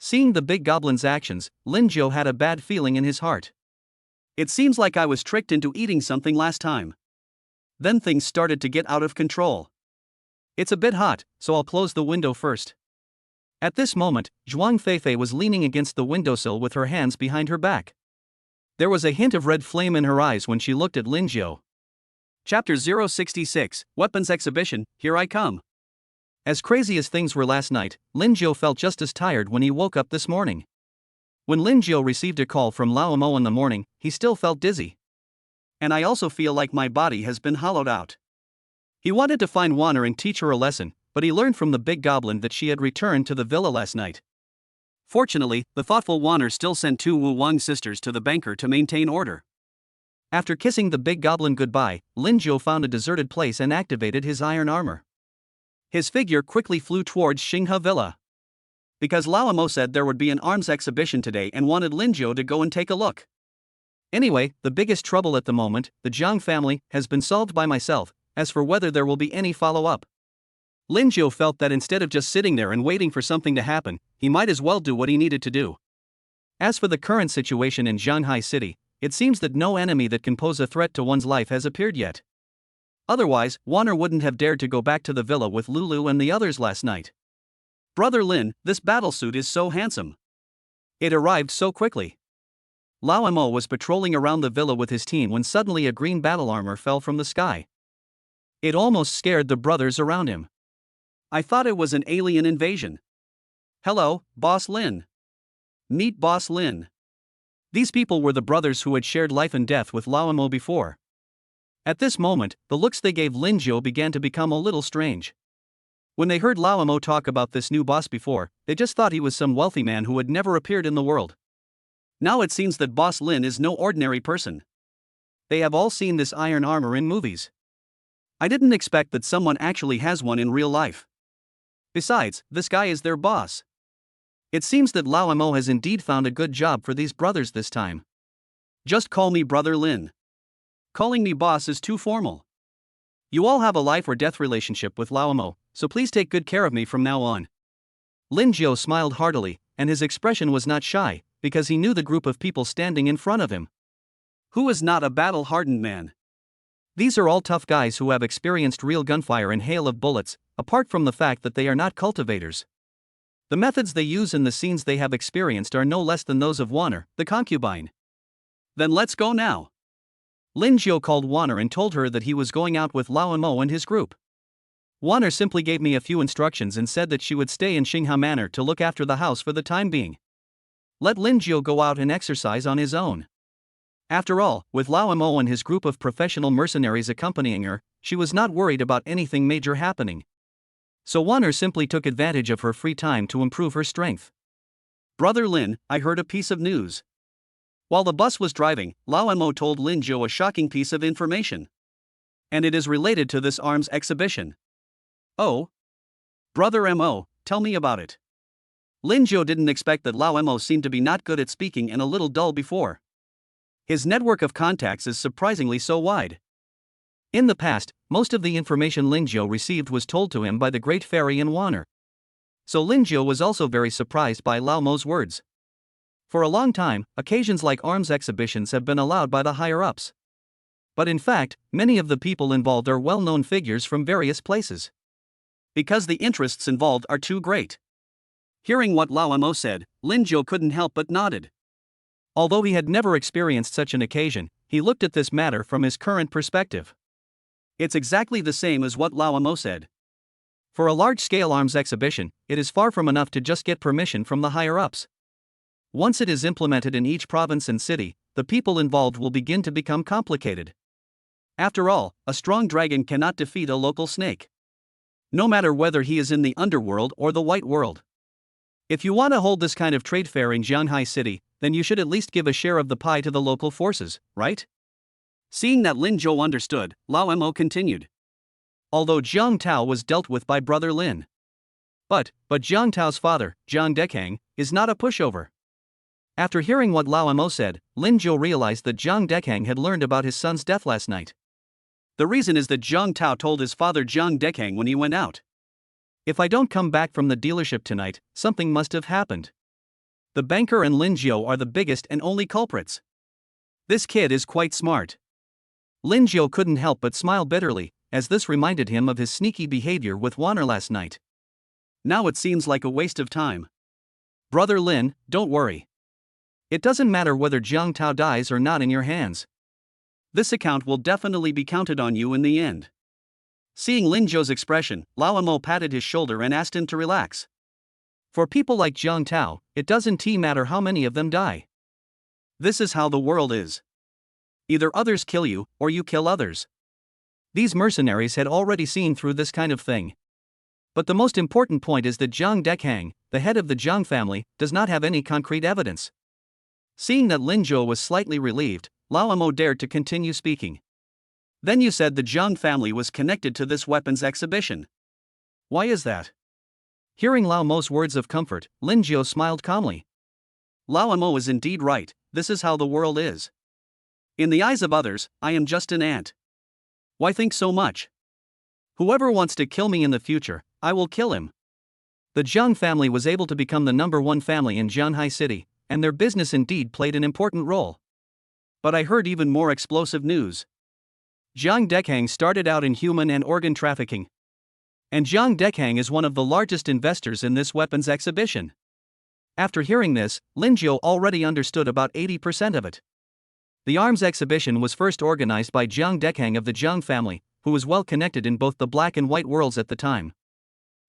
Seeing the big goblin's actions, Lingio had a bad feeling in his heart. "It seems like I was tricked into eating something last time. Then things started to get out of control. It's a bit hot, so I'll close the window first." At this moment, Zhuang Feifei was leaning against the windowsill with her hands behind her back. There was a hint of red flame in her eyes when she looked at Lingio. Chapter 066, Weapons Exhibition, Here I Come. As crazy as things were last night, Lingio felt just as tired when he woke up this morning. When Lingio received a call from Lao Mo in the morning, he still felt dizzy. "And I also feel like my body has been hollowed out." He wanted to find Wanner and teach her a lesson, but he learned from the big goblin that she had returned to the villa last night. Fortunately, the thoughtful Wanner still sent two Wu Wang sisters to the banker to maintain order. After kissing the big goblin goodbye, Lingio found a deserted place and activated his iron armor. His figure quickly flew towards Xinghe Villa. Because Lao Mo said there would be an arms exhibition today and wanted Lingio to go and take a look. Anyway, the biggest trouble at the moment, the Zhang family, has been solved by myself. As for whether there will be any follow-up, Lingio felt that instead of just sitting there and waiting for something to happen, he might as well do what he needed to do. As for the current situation in Shanghai City, it seems that no enemy that can pose a threat to one's life has appeared yet. Otherwise, Wanner wouldn't have dared to go back to the villa with Lulu and the others last night. "Brother Lin, this battlesuit is so handsome. It arrived so quickly." Lao Mo was patrolling around the villa with his team when suddenly a green battle armor fell from the sky. It almost scared the brothers around him. "I thought it was an alien invasion." "Hello, Boss Lin. Meet Boss Lin." These people were the brothers who had shared life and death with Lao Mo before. At this moment, the looks they gave Lingio began to become a little strange. When they heard Lao Mo talk about this new boss before, they just thought he was some wealthy man who had never appeared in the world. Now it seems that Boss Lin is no ordinary person. They have all seen this iron armor in movies. I didn't expect that someone actually has one in real life. Besides, this guy is their boss. It seems that Lao Mo has indeed found a good job for these brothers this time. "Just call me Brother Lin. Calling me boss is too formal. You all have a life or death relationship with Lao Mo, so please take good care of me from now on." Lingio smiled heartily, and his expression was not shy, because he knew the group of people standing in front of him. Who is not a battle-hardened man? These are all tough guys who have experienced real gunfire and hail of bullets, apart from the fact that they are not cultivators. The methods they use and the scenes they have experienced are no less than those of Wanner, the concubine. "Then let's go now." Lingio called Wanner and told her that he was going out with Lao Mo and his group. Wanner simply gave me a few instructions and said that she would stay in Xinghe Manor to look after the house for the time being. Let Lingio go out and exercise on his own. After all, with Lao Mo and his group of professional mercenaries accompanying her, she was not worried about anything major happening. So Wanner simply took advantage of her free time to improve her strength. "Brother Lin, I heard a piece of news." While the bus was driving, Lao Mo told Lingio a shocking piece of information. And it is related to this arms exhibition. "Oh? Brother Mo, tell me about it." Lingio didn't expect that Lao Mo seemed to be not good at speaking and a little dull before. His network of contacts is surprisingly so wide. In the past, most of the information Lingio received was told to him by the Great Fairy and Wanner. So Lingio was also very surprised by Lao Mo's words. For a long time, occasions like arms exhibitions have been allowed by the higher-ups. But in fact, many of the people involved are well-known figures from various places. Because the interests involved are too great. Hearing what Lao Mo said, Lingio couldn't help but nodded. Although he had never experienced such an occasion, he looked at this matter from his current perspective. It's exactly the same as what Lao Mo said. For a large-scale arms exhibition, it is far from enough to just get permission from the higher-ups. Once it is implemented in each province and city, the people involved will begin to become complicated. After all, a strong dragon cannot defeat a local snake. No matter whether he is in the underworld or the white world. If you want to hold this kind of trade fair in Shanghai City, then you should at least give a share of the pie to the local forces, right? Seeing that Lin Zhou understood, Lao Mo continued. Although Jiang Tao was dealt with by brother Lin. But Jiang Tao's father, Jiang Dekang, is not a pushover. After hearing what Lao Mo said, Lin Zhou realized that Jiang Dekang had learned about his son's death last night. The reason is that Jiang Tao told his father Jiang Dekang when he went out. If I don't come back from the dealership tonight, something must have happened. The banker and Lingio are the biggest and only culprits. This kid is quite smart. Lingio couldn't help but smile bitterly, as this reminded him of his sneaky behavior with Wanner last night. Now it seems like a waste of time. Brother Lin, don't worry. It doesn't matter whether Jiang Tao dies or not in your hands. This account will definitely be counted on you in the end. Seeing Lin Zhou's expression, Lao Mo patted his shoulder and asked him to relax. For people like Jiang Tao, it doesn't matter how many of them die. This is how the world is. Either others kill you, or you kill others. These mercenaries had already seen through this kind of thing. But the most important point is that Jiang Dekang, the head of the Jiang family, does not have any concrete evidence. Seeing that Lin Zhou was slightly relieved, Lao Mo dared to continue speaking. Then you said the Jiang family was connected to this weapons exhibition. Why is that? Hearing Lao Mo's words of comfort, Lin Zhou smiled calmly. Lao Mo is indeed right, this is how the world is. In the eyes of others, I am just an ant. Why think so much? Whoever wants to kill me in the future, I will kill him. The Jiang family was able to become the #1 family in Shanghai City, and their business indeed played an important role. But I heard even more explosive news. Jiang Dekang started out in human and organ trafficking. And Jiang Dekang is one of the largest investors in this weapons exhibition. After hearing this, Lin Zhou already understood about 80% of it. The arms exhibition was first organized by Jiang Dekang of the Jiang family, who was well connected in both the black and white worlds at the time.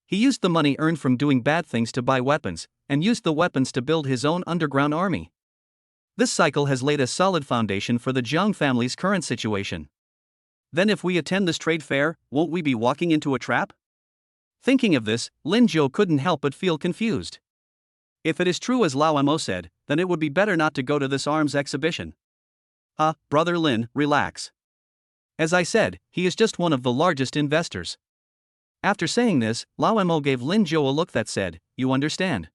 He used the money earned from doing bad things to buy weapons, and used the weapons to build his own underground army. This cycle has laid a solid foundation for the Jiang family's current situation. Then if we attend this trade fair, won't we be walking into a trap? Thinking of this, Lin Zhou couldn't help but feel confused. If it is true as Lao Mo said, then it would be better not to go to this arms exhibition. Brother Lin, relax. As I said, he is just one of the largest investors. After saying this, Lao Mo gave Lin Zhou a look that said, you understand.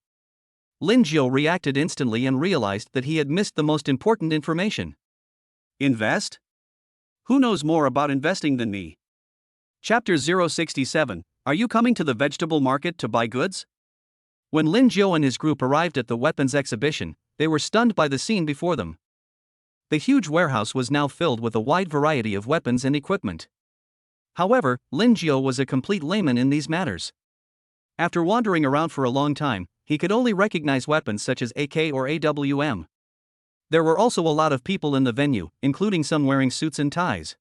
Lin Zhou reacted instantly and realized that he had missed the most important information. Invest? Who knows more about investing than me? Chapter 067, Are you coming to the vegetable market to buy goods? When Lin Zhou and his group arrived at the weapons exhibition, they were stunned by the scene before them. The huge warehouse was now filled with a wide variety of weapons and equipment. However, Lin Zhou was a complete layman in these matters. After wandering around for a long time, he could only recognize weapons such as AK or AWM. There were also a lot of people in the venue, including some wearing suits and ties.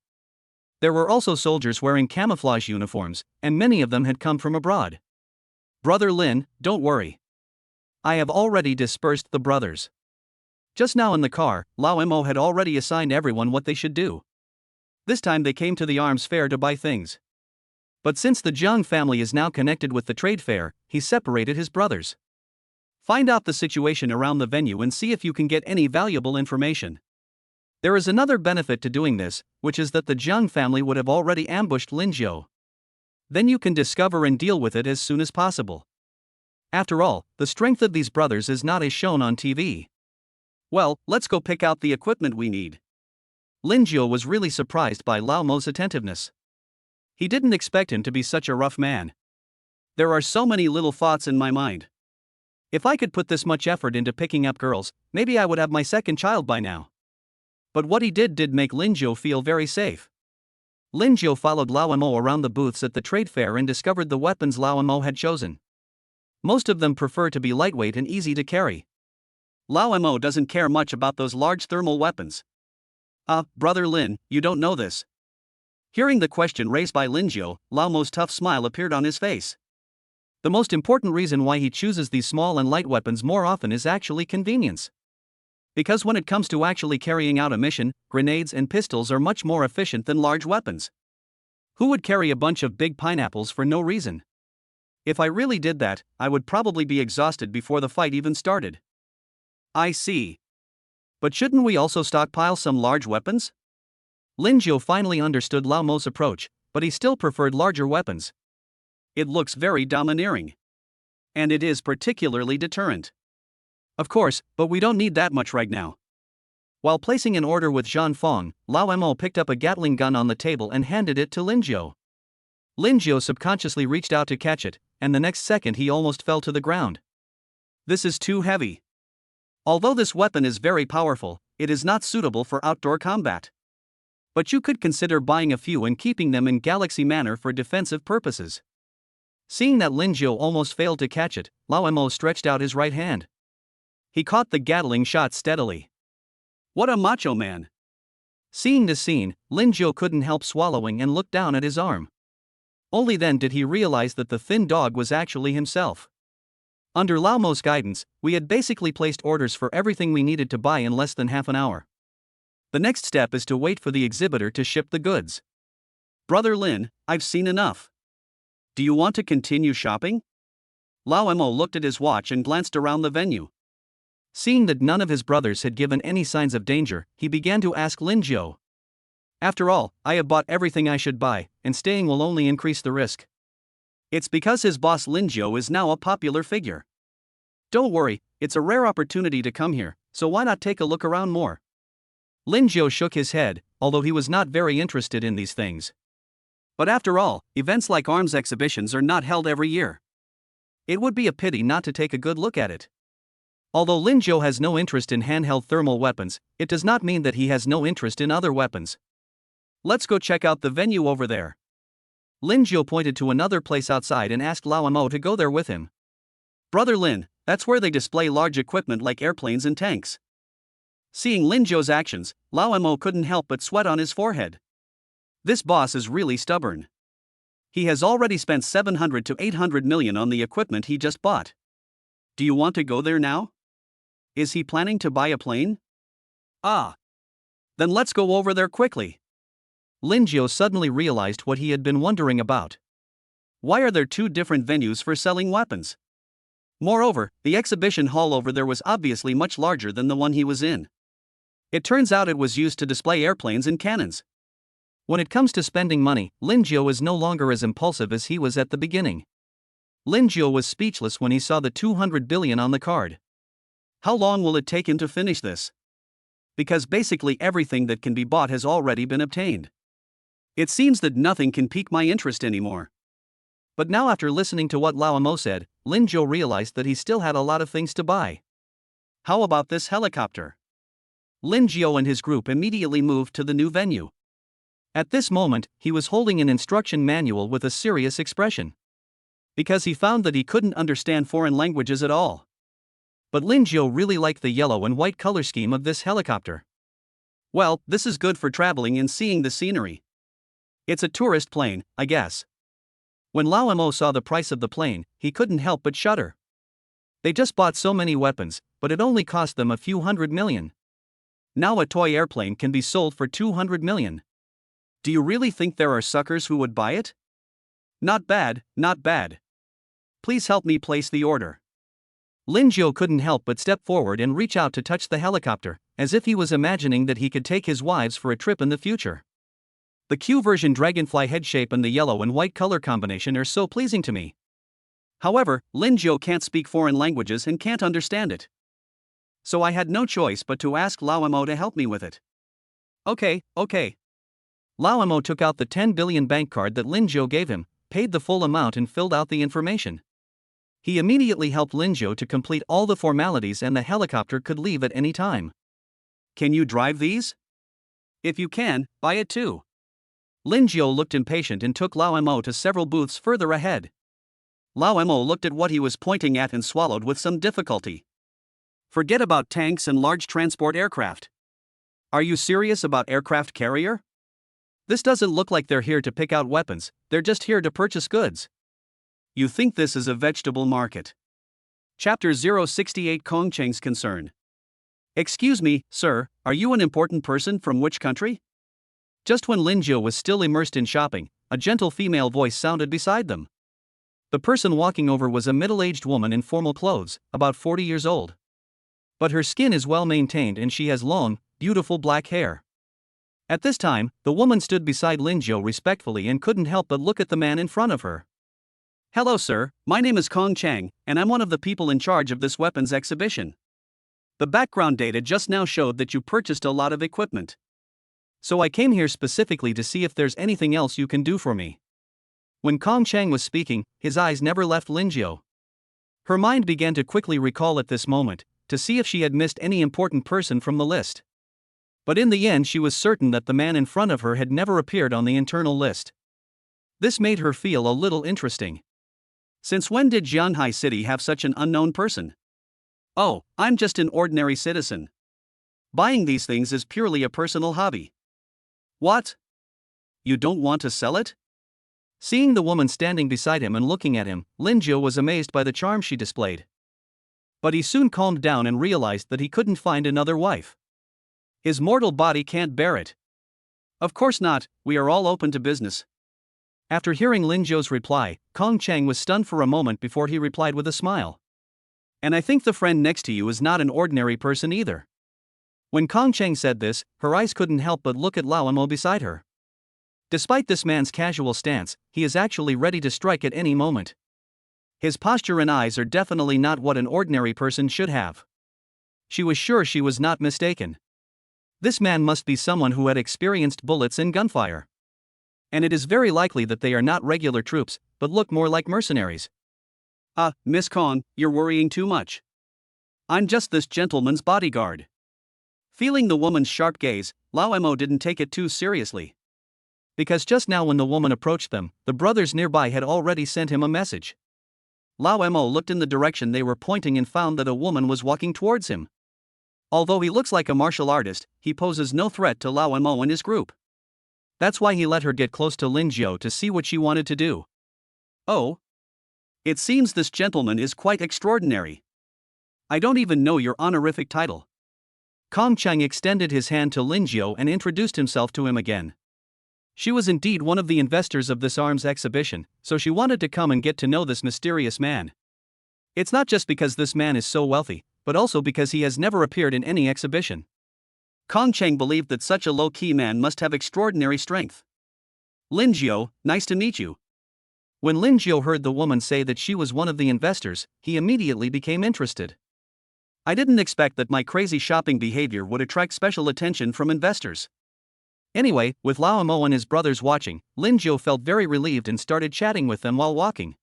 There were also soldiers wearing camouflage uniforms, and many of them had come from abroad. Brother Lin, don't worry. I have already dispersed the brothers. Just now in the car, Lao Mo had already assigned everyone what they should do. This time they came to the arms fair to buy things. But since the Jiang family is now connected with the trade fair, he separated his brothers. Find out the situation around the venue and see if you can get any valuable information. There is another benefit to doing this, which is that the Jiang family would have already ambushed Lin Zhou. Then you can discover and deal with it as soon as possible. After all, the strength of these brothers is not as shown on TV. Well, let's go pick out the equipment we need. Lin Zhou was really surprised by Lao Mo's attentiveness. He didn't expect him to be such a rough man. There are so many little thoughts in my mind. If I could put this much effort into picking up girls, maybe I would have my second child by now. But what he did make Lin Zhou feel very safe. Lin Zhou followed Lao Mo around the booths at the trade fair and discovered the weapons Lao Mo had chosen. Most of them prefer to be lightweight and easy to carry. Lao Mo doesn't care much about those large thermal weapons. Brother Lin, you don't know this. Hearing the question raised by Lin Zhou, Lao Mo's tough smile appeared on his face. The most important reason why he chooses these small and light weapons more often is actually convenience. Because when it comes to actually carrying out a mission, grenades and pistols are much more efficient than large weapons. Who would carry a bunch of big pineapples for no reason? If I really did that, I would probably be exhausted before the fight even started. I see. But shouldn't we also stockpile some large weapons? Lingio finally understood Lao Mo's approach, but he still preferred larger weapons. It looks very domineering. And it is particularly deterrent. Of course, but we don't need that much right now. While placing an order with Zhan Fong, Lao Mo picked up a Gatling gun on the table and handed it to Lingio. Lingio subconsciously reached out to catch it, and the next second he almost fell to the ground. This is too heavy. Although this weapon is very powerful, it is not suitable for outdoor combat. But you could consider buying a few and keeping them in Galaxy Manor for defensive purposes. Seeing that Lingio almost failed to catch it, Lao Mo stretched out his right hand. He caught the Gatling shot steadily. What a macho man! Seeing this scene, Lingio couldn't help swallowing and looked down at his arm. Only then did he realize that the thin dog was actually himself. Under Lao Mo's guidance, we had basically placed orders for everything we needed to buy in less than half an hour. The next step is to wait for the exhibitor to ship the goods. Brother Lin, I've seen enough. Do you want to continue shopping? Lao Mo looked at his watch and glanced around the venue. Seeing that none of his brothers had given any signs of danger, he began to ask Lingio. After all, I have bought everything I should buy, and staying will only increase the risk. It's because his boss Lingio is now a popular figure. Don't worry, it's a rare opportunity to come here, so why not take a look around more? Lingio shook his head, although he was not very interested in these things. But after all, events like arms exhibitions are not held every year. It would be a pity not to take a good look at it. Although Lingio has no interest in handheld thermal weapons, it does not mean that he has no interest in other weapons. Let's go check out the venue over there. Lingio pointed to another place outside and asked Lao Mo to go there with him. Brother Lin, that's where they display large equipment like airplanes and tanks. Seeing Lingio's actions, Lao Mo couldn't help but sweat on his forehead. This boss is really stubborn. He has already spent 700 to 800 million on the equipment he just bought. Do you want to go there now? Is he planning to buy a plane? Ah. Then let's go over there quickly. Lingio suddenly realized what he had been wondering about. Why are there two different venues for selling weapons? Moreover, the exhibition hall over there was obviously much larger than the one he was in. It turns out it was used to display airplanes and cannons. When it comes to spending money, Lingio is no longer as impulsive as he was at the beginning. Lingio was speechless when he saw the 200 billion on the card. How long will it take him to finish this? Because basically everything that can be bought has already been obtained. It seems that nothing can pique my interest anymore. But now after listening to what Lao Mo said, Lingio realized that he still had a lot of things to buy. How about this helicopter? Lingio and his group immediately moved to the new venue. At this moment, he was holding an instruction manual with a serious expression. Because he found that he couldn't understand foreign languages at all. But Lingio really liked the yellow and white color scheme of this helicopter. Well, this is good for traveling and seeing the scenery. It's a tourist plane, I guess. When Lao Mo saw the price of the plane, he couldn't help but shudder. They just bought so many weapons, but it only cost them a few hundred million. Now a toy airplane can be sold for 200 million. Do you really think there are suckers who would buy it? Not bad, not bad. Please help me place the order. Lingio couldn't help but step forward and reach out to touch the helicopter, as if he was imagining that he could take his wives for a trip in the future. The Q version dragonfly head shape and the yellow and white color combination are so pleasing to me. However, Lingio can't speak foreign languages and can't understand it. So I had no choice but to ask Lao Mo to help me with it. Okay. Lao Mo took out the 10 billion bank card that Lingio gave him, paid the full amount and filled out the information. He immediately helped Lingio to complete all the formalities and the helicopter could leave at any time. Can you drive these? If you can, buy it too. Lingio looked impatient and took Lao Mo to several booths further ahead. Lao Mo looked at what he was pointing at and swallowed with some difficulty. Forget about tanks and large transport aircraft. Are you serious about aircraft carrier? This doesn't look like they're here to pick out weapons, they're just here to purchase goods. You think this is a vegetable market? Chapter 068 Kongcheng's concern. Excuse me, sir, are you an important person from which country? Just when Lingio was still immersed in shopping, a gentle female voice sounded beside them. The person walking over was a middle-aged woman in formal clothes, about 40 years old. But her skin is well maintained and she has long, beautiful black hair. At this time, the woman stood beside Lingio respectfully and couldn't help but look at the man in front of her. "Hello sir, my name is Kong Chang, and I'm one of the people in charge of this weapons exhibition. The background data just now showed that you purchased a lot of equipment. So I came here specifically to see if there's anything else you can do for me." When Kong Chang was speaking, his eyes never left Lingio. Her mind began to quickly recall at this moment, to see if she had missed any important person from the list. But in the end she was certain that the man in front of her had never appeared on the internal list. This made her feel a little interesting. Since when did Jianhai City have such an unknown person? "Oh, I'm just an ordinary citizen. Buying these things is purely a personal hobby." "What? You don't want to sell it?" Seeing the woman standing beside him and looking at him, Lingio was amazed by the charm she displayed. But he soon calmed down and realized that he couldn't find another wife. His mortal body can't bear it. "Of course not, we are all open to business." After hearing Lingio's reply, Kong Chang was stunned for a moment before he replied with a smile. "And I think the friend next to you is not an ordinary person either." When Kong Chang said this, her eyes couldn't help but look at Lao Mo beside her. Despite this man's casual stance, he is actually ready to strike at any moment. His posture and eyes are definitely not what an ordinary person should have. She was sure she was not mistaken. This man must be someone who had experienced bullets and gunfire. And it is very likely that they are not regular troops, but look more like mercenaries. Miss Kong, you're worrying too much. I'm just this gentleman's bodyguard." Feeling the woman's sharp gaze, Lao Mo didn't take it too seriously. Because just now when the woman approached them, the brothers nearby had already sent him a message. Lao Mo looked in the direction they were pointing and found that a woman was walking towards him. Although he looks like a martial artist, he poses no threat to Lao Mo and his group. That's why he let her get close to Lingio to see what she wanted to do. "Oh? It seems this gentleman is quite extraordinary. I don't even know your honorific title." Kong Chang extended his hand to Lingio and introduced himself to him again. She was indeed one of the investors of this arms exhibition, so she wanted to come and get to know this mysterious man. It's not just because this man is so wealthy, but also because he has never appeared in any exhibition. Kong Chang believed that such a low-key man must have extraordinary strength. "Lingio, nice to meet you." When Lingio heard the woman say that she was one of the investors, he immediately became interested. "I didn't expect that my crazy shopping behavior would attract special attention from investors." Anyway, with Lao Mo and his brothers watching, Lingio felt very relieved and started chatting with them while walking.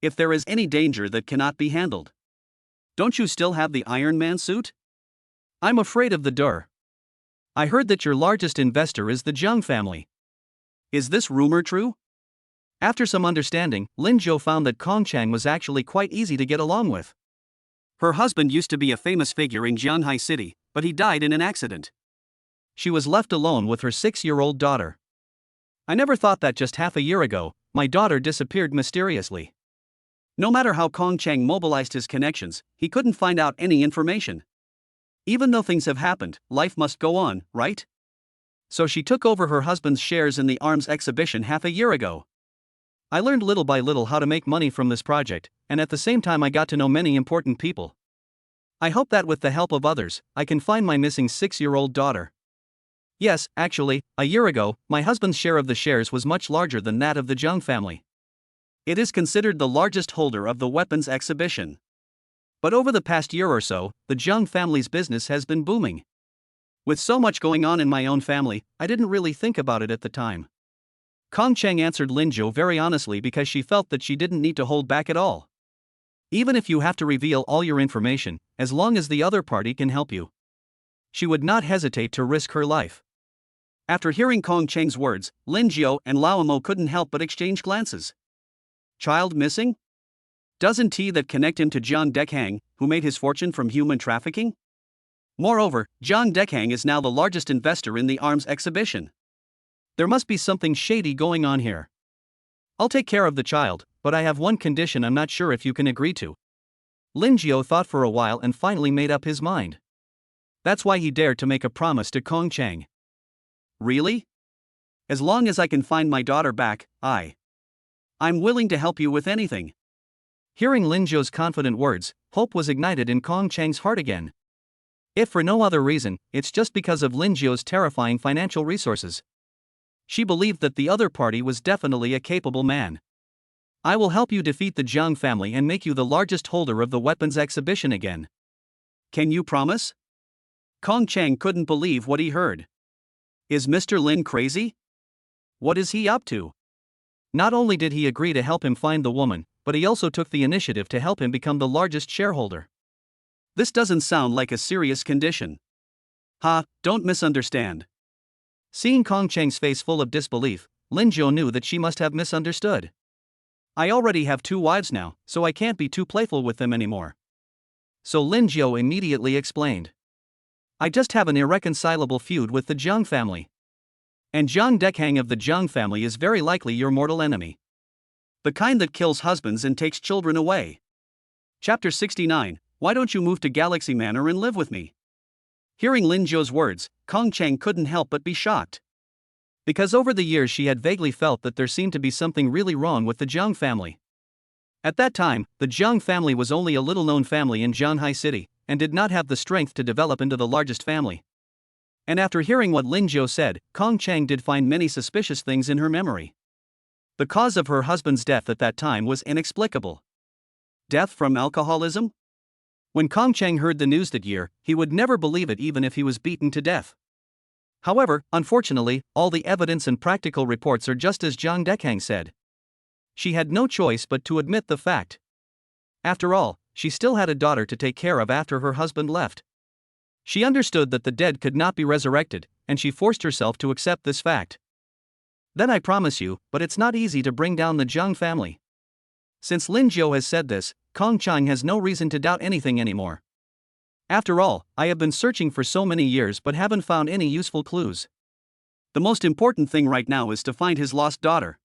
"If there is any danger that cannot be handled, don't you still have the Iron Man suit? I'm afraid of the door. I heard that your largest investor is the Zhang family. Is this rumor true?" After some understanding, Lingio found that Kong Chang was actually quite easy to get along with. Her husband used to be a famous figure in Jianhai City, but he died in an accident. She was left alone with her 6-year-old daughter. "I never thought that just half a year ago, my daughter disappeared mysteriously." No matter how Kong Chang mobilized his connections, he couldn't find out any information. Even though things have happened, life must go on, right? So she took over her husband's shares in the arms exhibition half a year ago. I learned little by little how to make money from this project, and at the same time I got to know many important people. I hope that with the help of others, I can find my missing 6-year-old daughter. Yes, actually, a year ago, my husband's share of the shares was much larger than that of the Zhang family. It is considered the largest holder of the weapons exhibition. But over the past year or so, the Zhang family's business has been booming. With so much going on in my own family, I didn't really think about it at the time. Kong Chang answered Lingio very honestly because she felt that she didn't need to hold back at all. Even if you have to reveal all your information, as long as the other party can help you, she would not hesitate to risk her life. After hearing Kong Chang's words, Lingio and Lao Mo couldn't help but exchange glances. Child missing? Doesn't he that connect him to Jiang Dekhang, who made his fortune from human trafficking? Moreover, Jiang Dekhang is now the largest investor in the arms exhibition. There must be something shady going on here. I'll take care of the child, but I have one condition I'm not sure if you can agree to. Lingio thought for a while and finally made up his mind. That's why he dared to make a promise to Kong Chang. Really? As long as I can find my daughter back, I'm willing to help you with anything. Hearing Lingio's confident words, hope was ignited in Kong Cheng's heart again. If for no other reason, it's just because of Lingio's terrifying financial resources. She believed that the other party was definitely a capable man. I will help you defeat the Jiang family and make you the largest holder of the weapons exhibition again. Can you promise? Kong Cheng couldn't believe what he heard. Is Mr. Lin crazy? What is he up to? Not only did he agree to help him find the woman, but he also took the initiative to help him become the largest shareholder. This doesn't sound like a serious condition. Don't misunderstand. Seeing Kong Cheng's face full of disbelief, Lingio knew that she must have misunderstood. I already have 2 wives now, so I can't be too playful with them anymore. So Lingio immediately explained. I just have an irreconcilable feud with the Jiang family. And Jiang Dekhang of the Jiang family is very likely your mortal enemy. The kind that kills husbands and takes children away. Chapter 69, Why don't you move to Galaxy Manor and live with me? Hearing Lingio's words, Kong Cheng couldn't help but be shocked. Because over the years she had vaguely felt that there seemed to be something really wrong with the Jiang family. At that time, the Jiang family was only a little-known family in Zhanghai City, and did not have the strength to develop into the largest family. And after hearing what Lingio said, Kong Cheng did find many suspicious things in her memory. The cause of her husband's death at that time was inexplicable. Death from alcoholism? When Kong Cheng heard the news that year, he would never believe it even if he was beaten to death. However, unfortunately, all the evidence and practical reports are just as Jiang Dekhang said. She had no choice but to admit the fact. After all, she still had a daughter to take care of after her husband left. She understood that the dead could not be resurrected, and she forced herself to accept this fact. Then I promise you, but it's not easy to bring down the Jiang family. Since Lingio has said this, Kong Cheng has no reason to doubt anything anymore. After all, I have been searching for so many years but haven't found any useful clues. The most important thing right now is to find his lost daughter.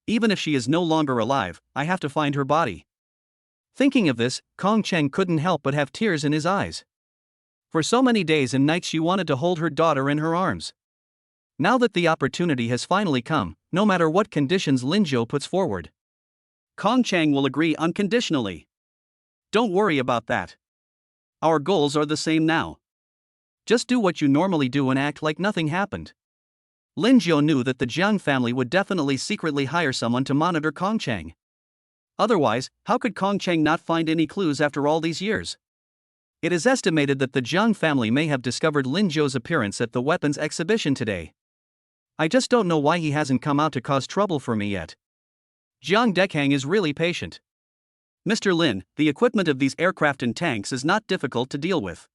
Even if she is no longer alive, I have to find her body. Thinking of this, Kong Cheng couldn't help but have tears in his eyes. For so many days and nights she wanted to hold her daughter in her arms. Now that the opportunity has finally come, no matter what conditions Lingio puts forward, Kong Cheng will agree unconditionally. Don't worry about that. Our goals are the same now. Just do what you normally do and act like nothing happened. Lingio knew that the Jiang family would definitely secretly hire someone to monitor Kong Cheng. Otherwise, how could Kong Cheng not find any clues after all these years? It is estimated that the Jiang family may have discovered Lingio's appearance at the weapons exhibition today. I just don't know why he hasn't come out to cause trouble for me yet. Jiang Dekhang is really patient. Mr. Lin, the equipment of these aircraft and tanks is not difficult to deal with.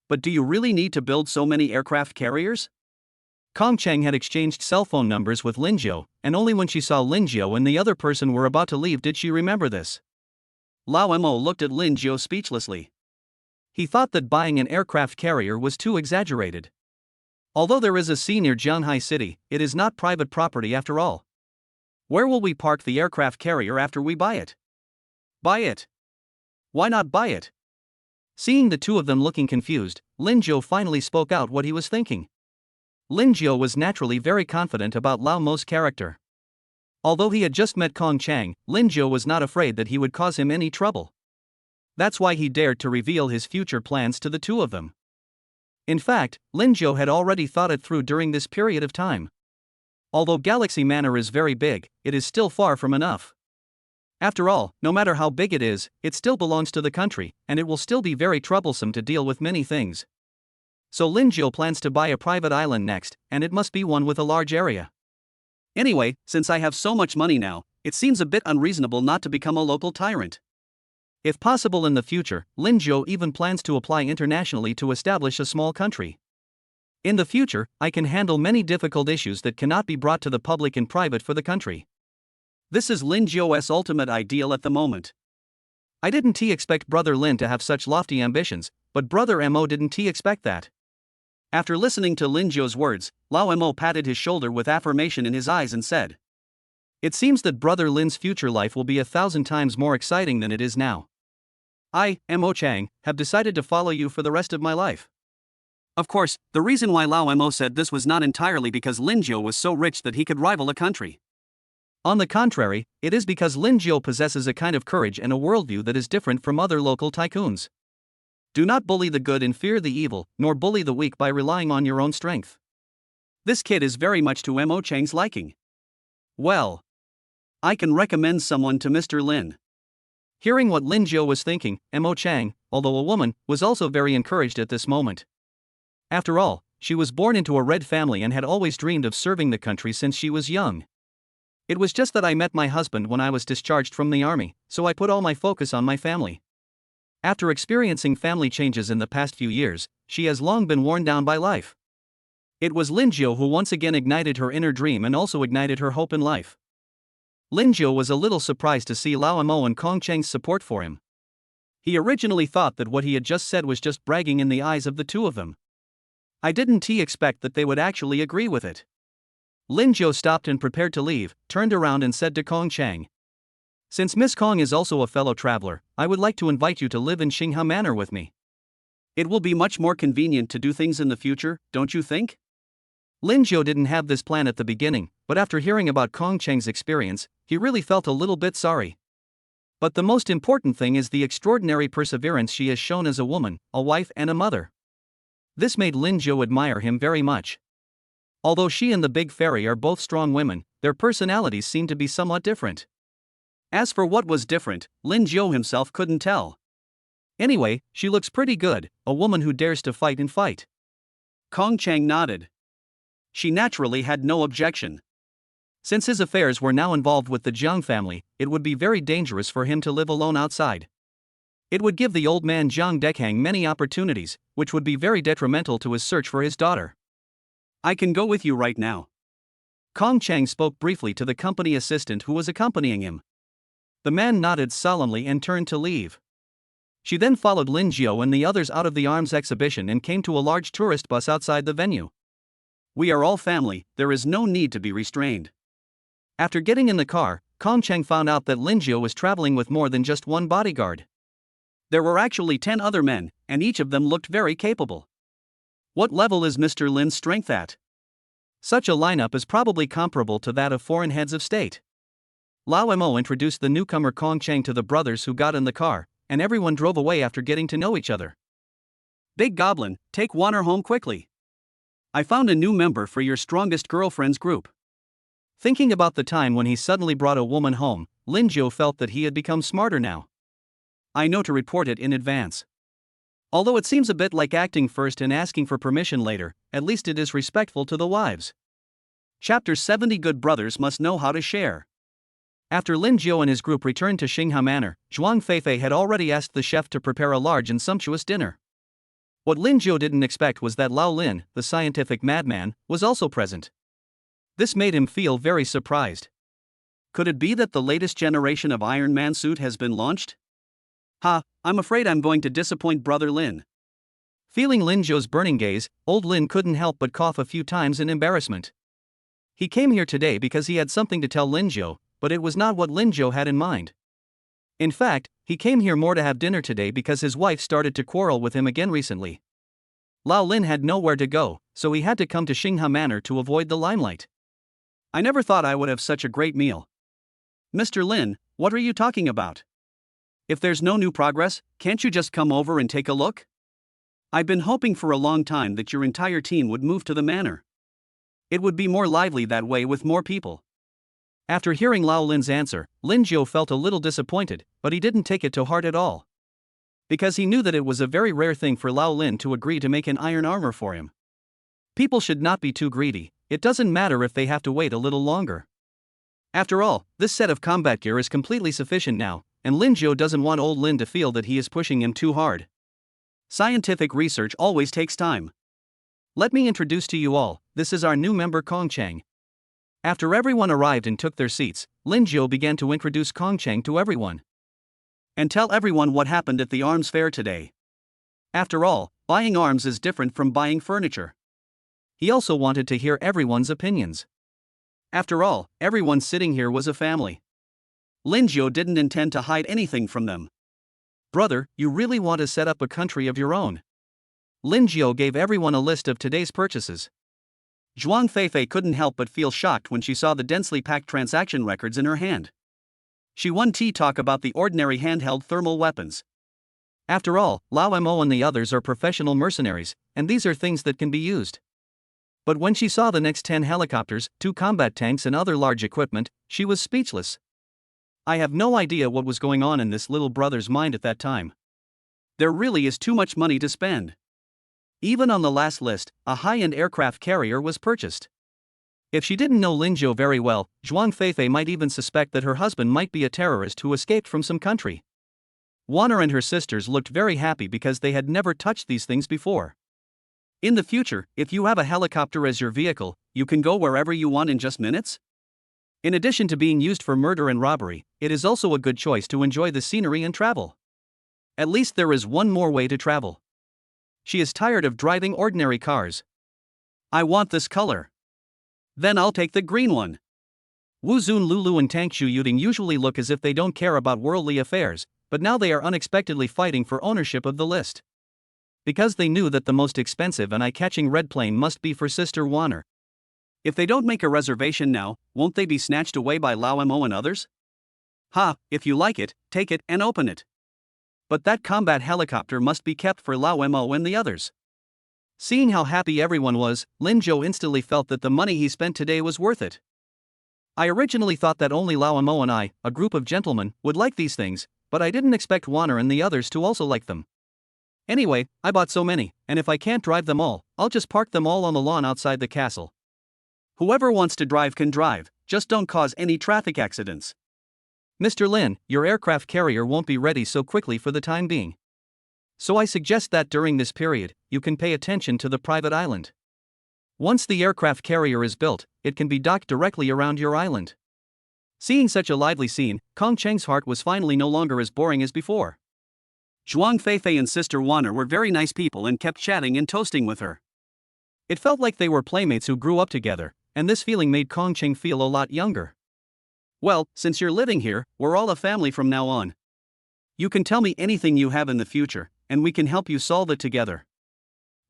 But do you really need to build so many aircraft carriers? Kong Cheng had exchanged cell phone numbers with Lingio, and only when she saw Lingio and the other person were about to leave did she remember this. Lao Mo looked at Lingio speechlessly. He thought that buying an aircraft carrier was too exaggerated. Although there is a sea near Zhanghai City, it is not private property after all. Where will we park the aircraft carrier after we buy it? Buy it. Why not buy it? Seeing the two of them looking confused, Lingio finally spoke out what he was thinking. Lingio was naturally very confident about Lao Mo's character. Although he had just met Kong Cheng, Lingio was not afraid that he would cause him any trouble. That's why he dared to reveal his future plans to the two of them. In fact, Lingio had already thought it through during this period of time. Although Galaxy Manor is very big, it is still far from enough. After all, no matter how big it is, it still belongs to the country, and it will still be very troublesome to deal with many things. So Lingio plans to buy a private island next, and it must be one with a large area. Anyway, since I have so much money now, it seems a bit unreasonable not to become a local tyrant. If possible in the future, Lingio even plans to apply internationally to establish a small country. In the future, I can handle many difficult issues that cannot be brought to the public in private for the country. This is Lingio's ultimate ideal at the moment. I didn't expect Brother Lin to have such lofty ambitions, but Brother Mo didn't expect that. After listening to Lingio's words, Lao Mo patted his shoulder with affirmation in his eyes and said, "It seems that Brother Lin's future life will be 1,000 times more exciting than it is now. I, Mo Chang, have decided to follow you for the rest of my life." Of course, the reason why Lao Mo said this was not entirely because Lingio was so rich that he could rival a country. On the contrary, it is because Lingio possesses a kind of courage and a worldview that is different from other local tycoons. Do not bully the good and fear the evil, nor bully the weak by relying on your own strength. This kid is very much to Mo Chang's liking. Well, I can recommend someone to Mr. Lin. Hearing what Lingio was thinking, Mo Chang, although a woman, was also very encouraged at this moment. After all, she was born into a red family and had always dreamed of serving the country since she was young. It was just that I met my husband when I was discharged from the army, so I put all my focus on my family. After experiencing family changes in the past few years, she has long been worn down by life. It was Lingio who once again ignited her inner dream and also ignited her hope in life. Lingio was a little surprised to see Lao Mo and Kong Cheng's support for him. He originally thought that what he had just said was just bragging in the eyes of the two of them. I didn't expect that they would actually agree with it. Lingio stopped and prepared to leave, turned around and said to Kong Cheng, "Since Miss Kong is also a fellow traveler, I would like to invite you to live in Xingha Manor with me. It will be much more convenient to do things in the future, don't you think?" Lingio didn't have this plan at the beginning, but after hearing about Kong Cheng's experience, he really felt a little bit sorry. But the most important thing is the extraordinary perseverance she has shown as a woman, a wife and a mother. This made Lingio admire him very much. Although she and the big fairy are both strong women, their personalities seem to be somewhat different. As for what was different, Lingio himself couldn't tell. Anyway, she looks pretty good, a woman who dares to fight and fight. Kong Cheng nodded. She naturally had no objection. Since his affairs were now involved with the Jiang family, it would be very dangerous for him to live alone outside. It would give the old man Jiang Dekhang many opportunities, which would be very detrimental to his search for his daughter. "I can go with you right now." Kong Cheng spoke briefly to the company assistant who was accompanying him. The man nodded solemnly and turned to leave. She then followed Lingio and the others out of the arms exhibition and came to a large tourist bus outside the venue. "We are all family, there is no need to be restrained." After getting in the car, Kong Cheng found out that Lingio was traveling with more than just one bodyguard. There were actually 10 other men, and each of them looked very capable. What level is Mr. Lin's strength at? Such a lineup is probably comparable to that of foreign heads of state. Lao Mo introduced the newcomer Kong Cheng to the brothers who got in the car, and everyone drove away after getting to know each other. "Big Goblin, take Wanner home quickly. I found a new member for your strongest girlfriend's group." Thinking about the time when he suddenly brought a woman home, Lingio felt that he had become smarter now. "I know to report it in advance. Although it seems a bit like acting first and asking for permission later, at least it is respectful to the wives." Chapter 70 Good brothers must know how to share. After Lingio and his group returned to Xingha Manor, Zhuang Feifei had already asked the chef to prepare a large and sumptuous dinner. What Lingio didn't expect was that Lao Lin, the scientific madman, was also present. This made him feel very surprised. Could it be that the latest generation of Iron Man suit has been launched? I'm afraid I'm going to disappoint Brother Lin. Feeling Lingio's burning gaze, old Lin couldn't help but cough a few times in embarrassment. He came here today because he had something to tell Lingio, but it was not what Lingio had in mind. In fact, he came here more to have dinner today because his wife started to quarrel with him again recently. Lao Lin had nowhere to go, so he had to come to Xingha Manor to avoid the limelight. "I never thought I would have such a great meal." "Mr. Lin, what are you talking about? If there's no new progress, can't you just come over and take a look? I've been hoping for a long time that your entire team would move to the manor. It would be more lively that way with more people." After hearing Lao Lin's answer, Lingio felt a little disappointed, but he didn't take it to heart at all. Because he knew that it was a very rare thing for Lao Lin to agree to make an iron armor for him. People should not be too greedy, it doesn't matter if they have to wait a little longer. After all, this set of combat gear is completely sufficient now, and Lingio doesn't want old Lin to feel that he is pushing him too hard. Scientific research always takes time. Let me introduce to you all, this is our new member Kong Cheng. After everyone arrived and took their seats, Lingio began to introduce Kong Cheng to everyone. "And tell everyone what happened at the arms fair today. After all, buying arms is different from buying furniture." He also wanted to hear everyone's opinions. After all, everyone sitting here was a family. Lingio didn't intend to hide anything from them. "Brother, you really want to set up a country of your own?" Lingio gave everyone a list of today's purchases. Zhuang Feifei couldn't help but feel shocked when she saw the densely packed transaction records in her hand. She wanted to talk about the ordinary handheld thermal weapons. After all, Lao Mo and the others are professional mercenaries, and these are things that can be used. But when she saw the next 10 helicopters, 2 combat tanks and other large equipment, she was speechless. I have no idea what was going on in this little brother's mind at that time. There really is too much money to spend. Even on the last list, a high-end aircraft carrier was purchased. If she didn't know Lingio very well, Zhuang Feifei might even suspect that her husband might be a terrorist who escaped from some country. Wanner and her sisters looked very happy because they had never touched these things before. In the future, if you have a helicopter as your vehicle, you can go wherever you want in just minutes? In addition to being used for murder and robbery, it is also a good choice to enjoy the scenery and travel. At least there is one more way to travel. She is tired of driving ordinary cars. I want this color. Then I'll take the green one. Wu Zun Lulu and Tang Shu Yuding usually look as if they don't care about worldly affairs, but now they are unexpectedly fighting for ownership of the list. Because they knew that the most expensive and eye-catching red plane must be for Sister Wanner. If they don't make a reservation now, won't they be snatched away by Lao Mo and others? Ha, if you like it, take it and open it. But that combat helicopter must be kept for Lao Mo and the others. Seeing how happy everyone was, Lingio instantly felt that the money he spent today was worth it. I originally thought that only Lao Mo and I, a group of gentlemen, would like these things, but I didn't expect Wanner and the others to also like them. Anyway, I bought so many, and if I can't drive them all, I'll just park them all on the lawn outside the castle. Whoever wants to drive can drive, just don't cause any traffic accidents. Mr. Lin, your aircraft carrier won't be ready so quickly for the time being. So I suggest that during this period, you can pay attention to the private island. Once the aircraft carrier is built, it can be docked directly around your island. Seeing such a lively scene, Kong Cheng's heart was finally no longer as boring as before. Zhuang Feifei and Sister Wanner were very nice people and kept chatting and toasting with her. It felt like they were playmates who grew up together, and this feeling made Kong Cheng feel a lot younger. Well, since you're living here, we're all a family from now on. You can tell me anything you have in the future, and we can help you solve it together.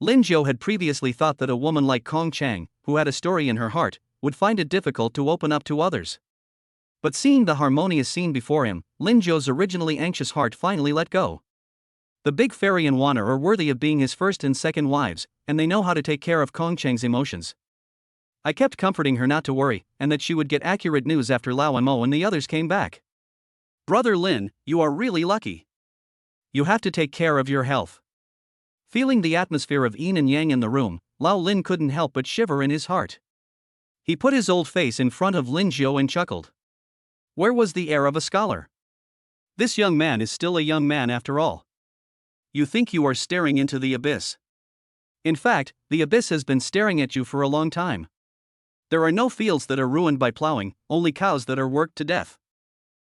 Lingio had previously thought that a woman like Kong Cheng, who had a story in her heart, would find it difficult to open up to others. But seeing the harmonious scene before him, Lingio's originally anxious heart finally let go. The big fairy and Wanner are worthy of being his first and second wives, and they know how to take care of Kong Cheng's emotions. I kept comforting her not to worry, and that she would get accurate news after Lao Mo and the others came back. Brother Lin, you are really lucky. You have to take care of your health. Feeling the atmosphere of yin and yang in the room, Lao Lin couldn't help but shiver in his heart. He put his old face in front of Lingio and chuckled. Where was the air of a scholar? This young man is still a young man after all. You think you are staring into the abyss. In fact, the abyss has been staring at you for a long time. There are no fields that are ruined by plowing, only cows that are worked to death.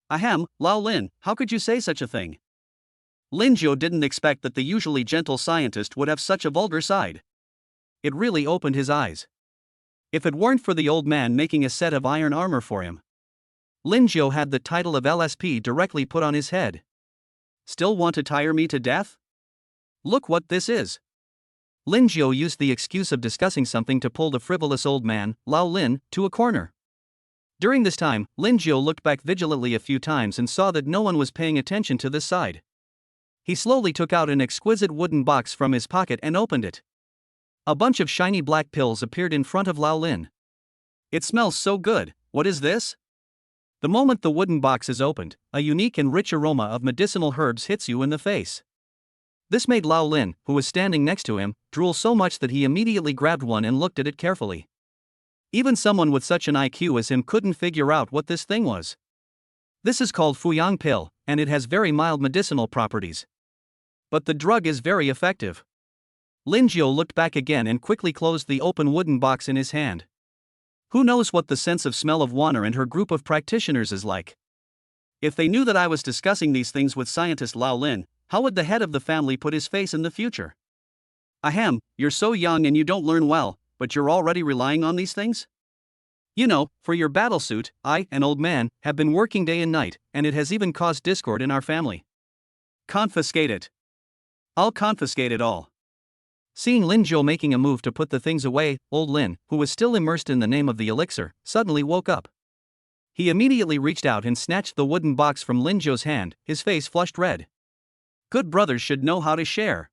Ahem, Lao Lin, how could you say such a thing? Lingio didn't expect that the usually gentle scientist would have such a vulgar side. It really opened his eyes. If it weren't for the old man making a set of iron armor for him, Lingio had the title of LSP directly put on his head. Still want to tire me to death? Look what this is. Lingio used the excuse of discussing something to pull the frivolous old man, Lao Lin, to a corner. During this time, Lingio looked back vigilantly a few times and saw that no one was paying attention to this side. He slowly took out an exquisite wooden box from his pocket and opened it. A bunch of shiny black pills appeared in front of Lao Lin. It smells so good, what is this? The moment the wooden box is opened, a unique and rich aroma of medicinal herbs hits you in the face. This made Lao Lin, who was standing next to him, drool so much that he immediately grabbed one and looked at it carefully. Even someone with such an IQ as him couldn't figure out what this thing was. This is called Fuyang pill, and it has very mild medicinal properties. But the drug is very effective. Lingio looked back again and quickly closed the open wooden box in his hand. Who knows what the sense of smell of Wanner and her group of practitioners is like? If they knew that I was discussing these things with scientist Lao Lin, how would the head of the family put his face in the future? Ahem, you're so young and you don't learn well, but you're already relying on these things? You know, for your battlesuit, I, an old man, have been working day and night, and it has even caused discord in our family. Confiscate it. I'll confiscate it all. Seeing Lingio making a move to put the things away, old Lin, who was still immersed in the name of the elixir, suddenly woke up. He immediately reached out and snatched the wooden box from Lingio's hand, his face flushed red. Good brothers should know how to share.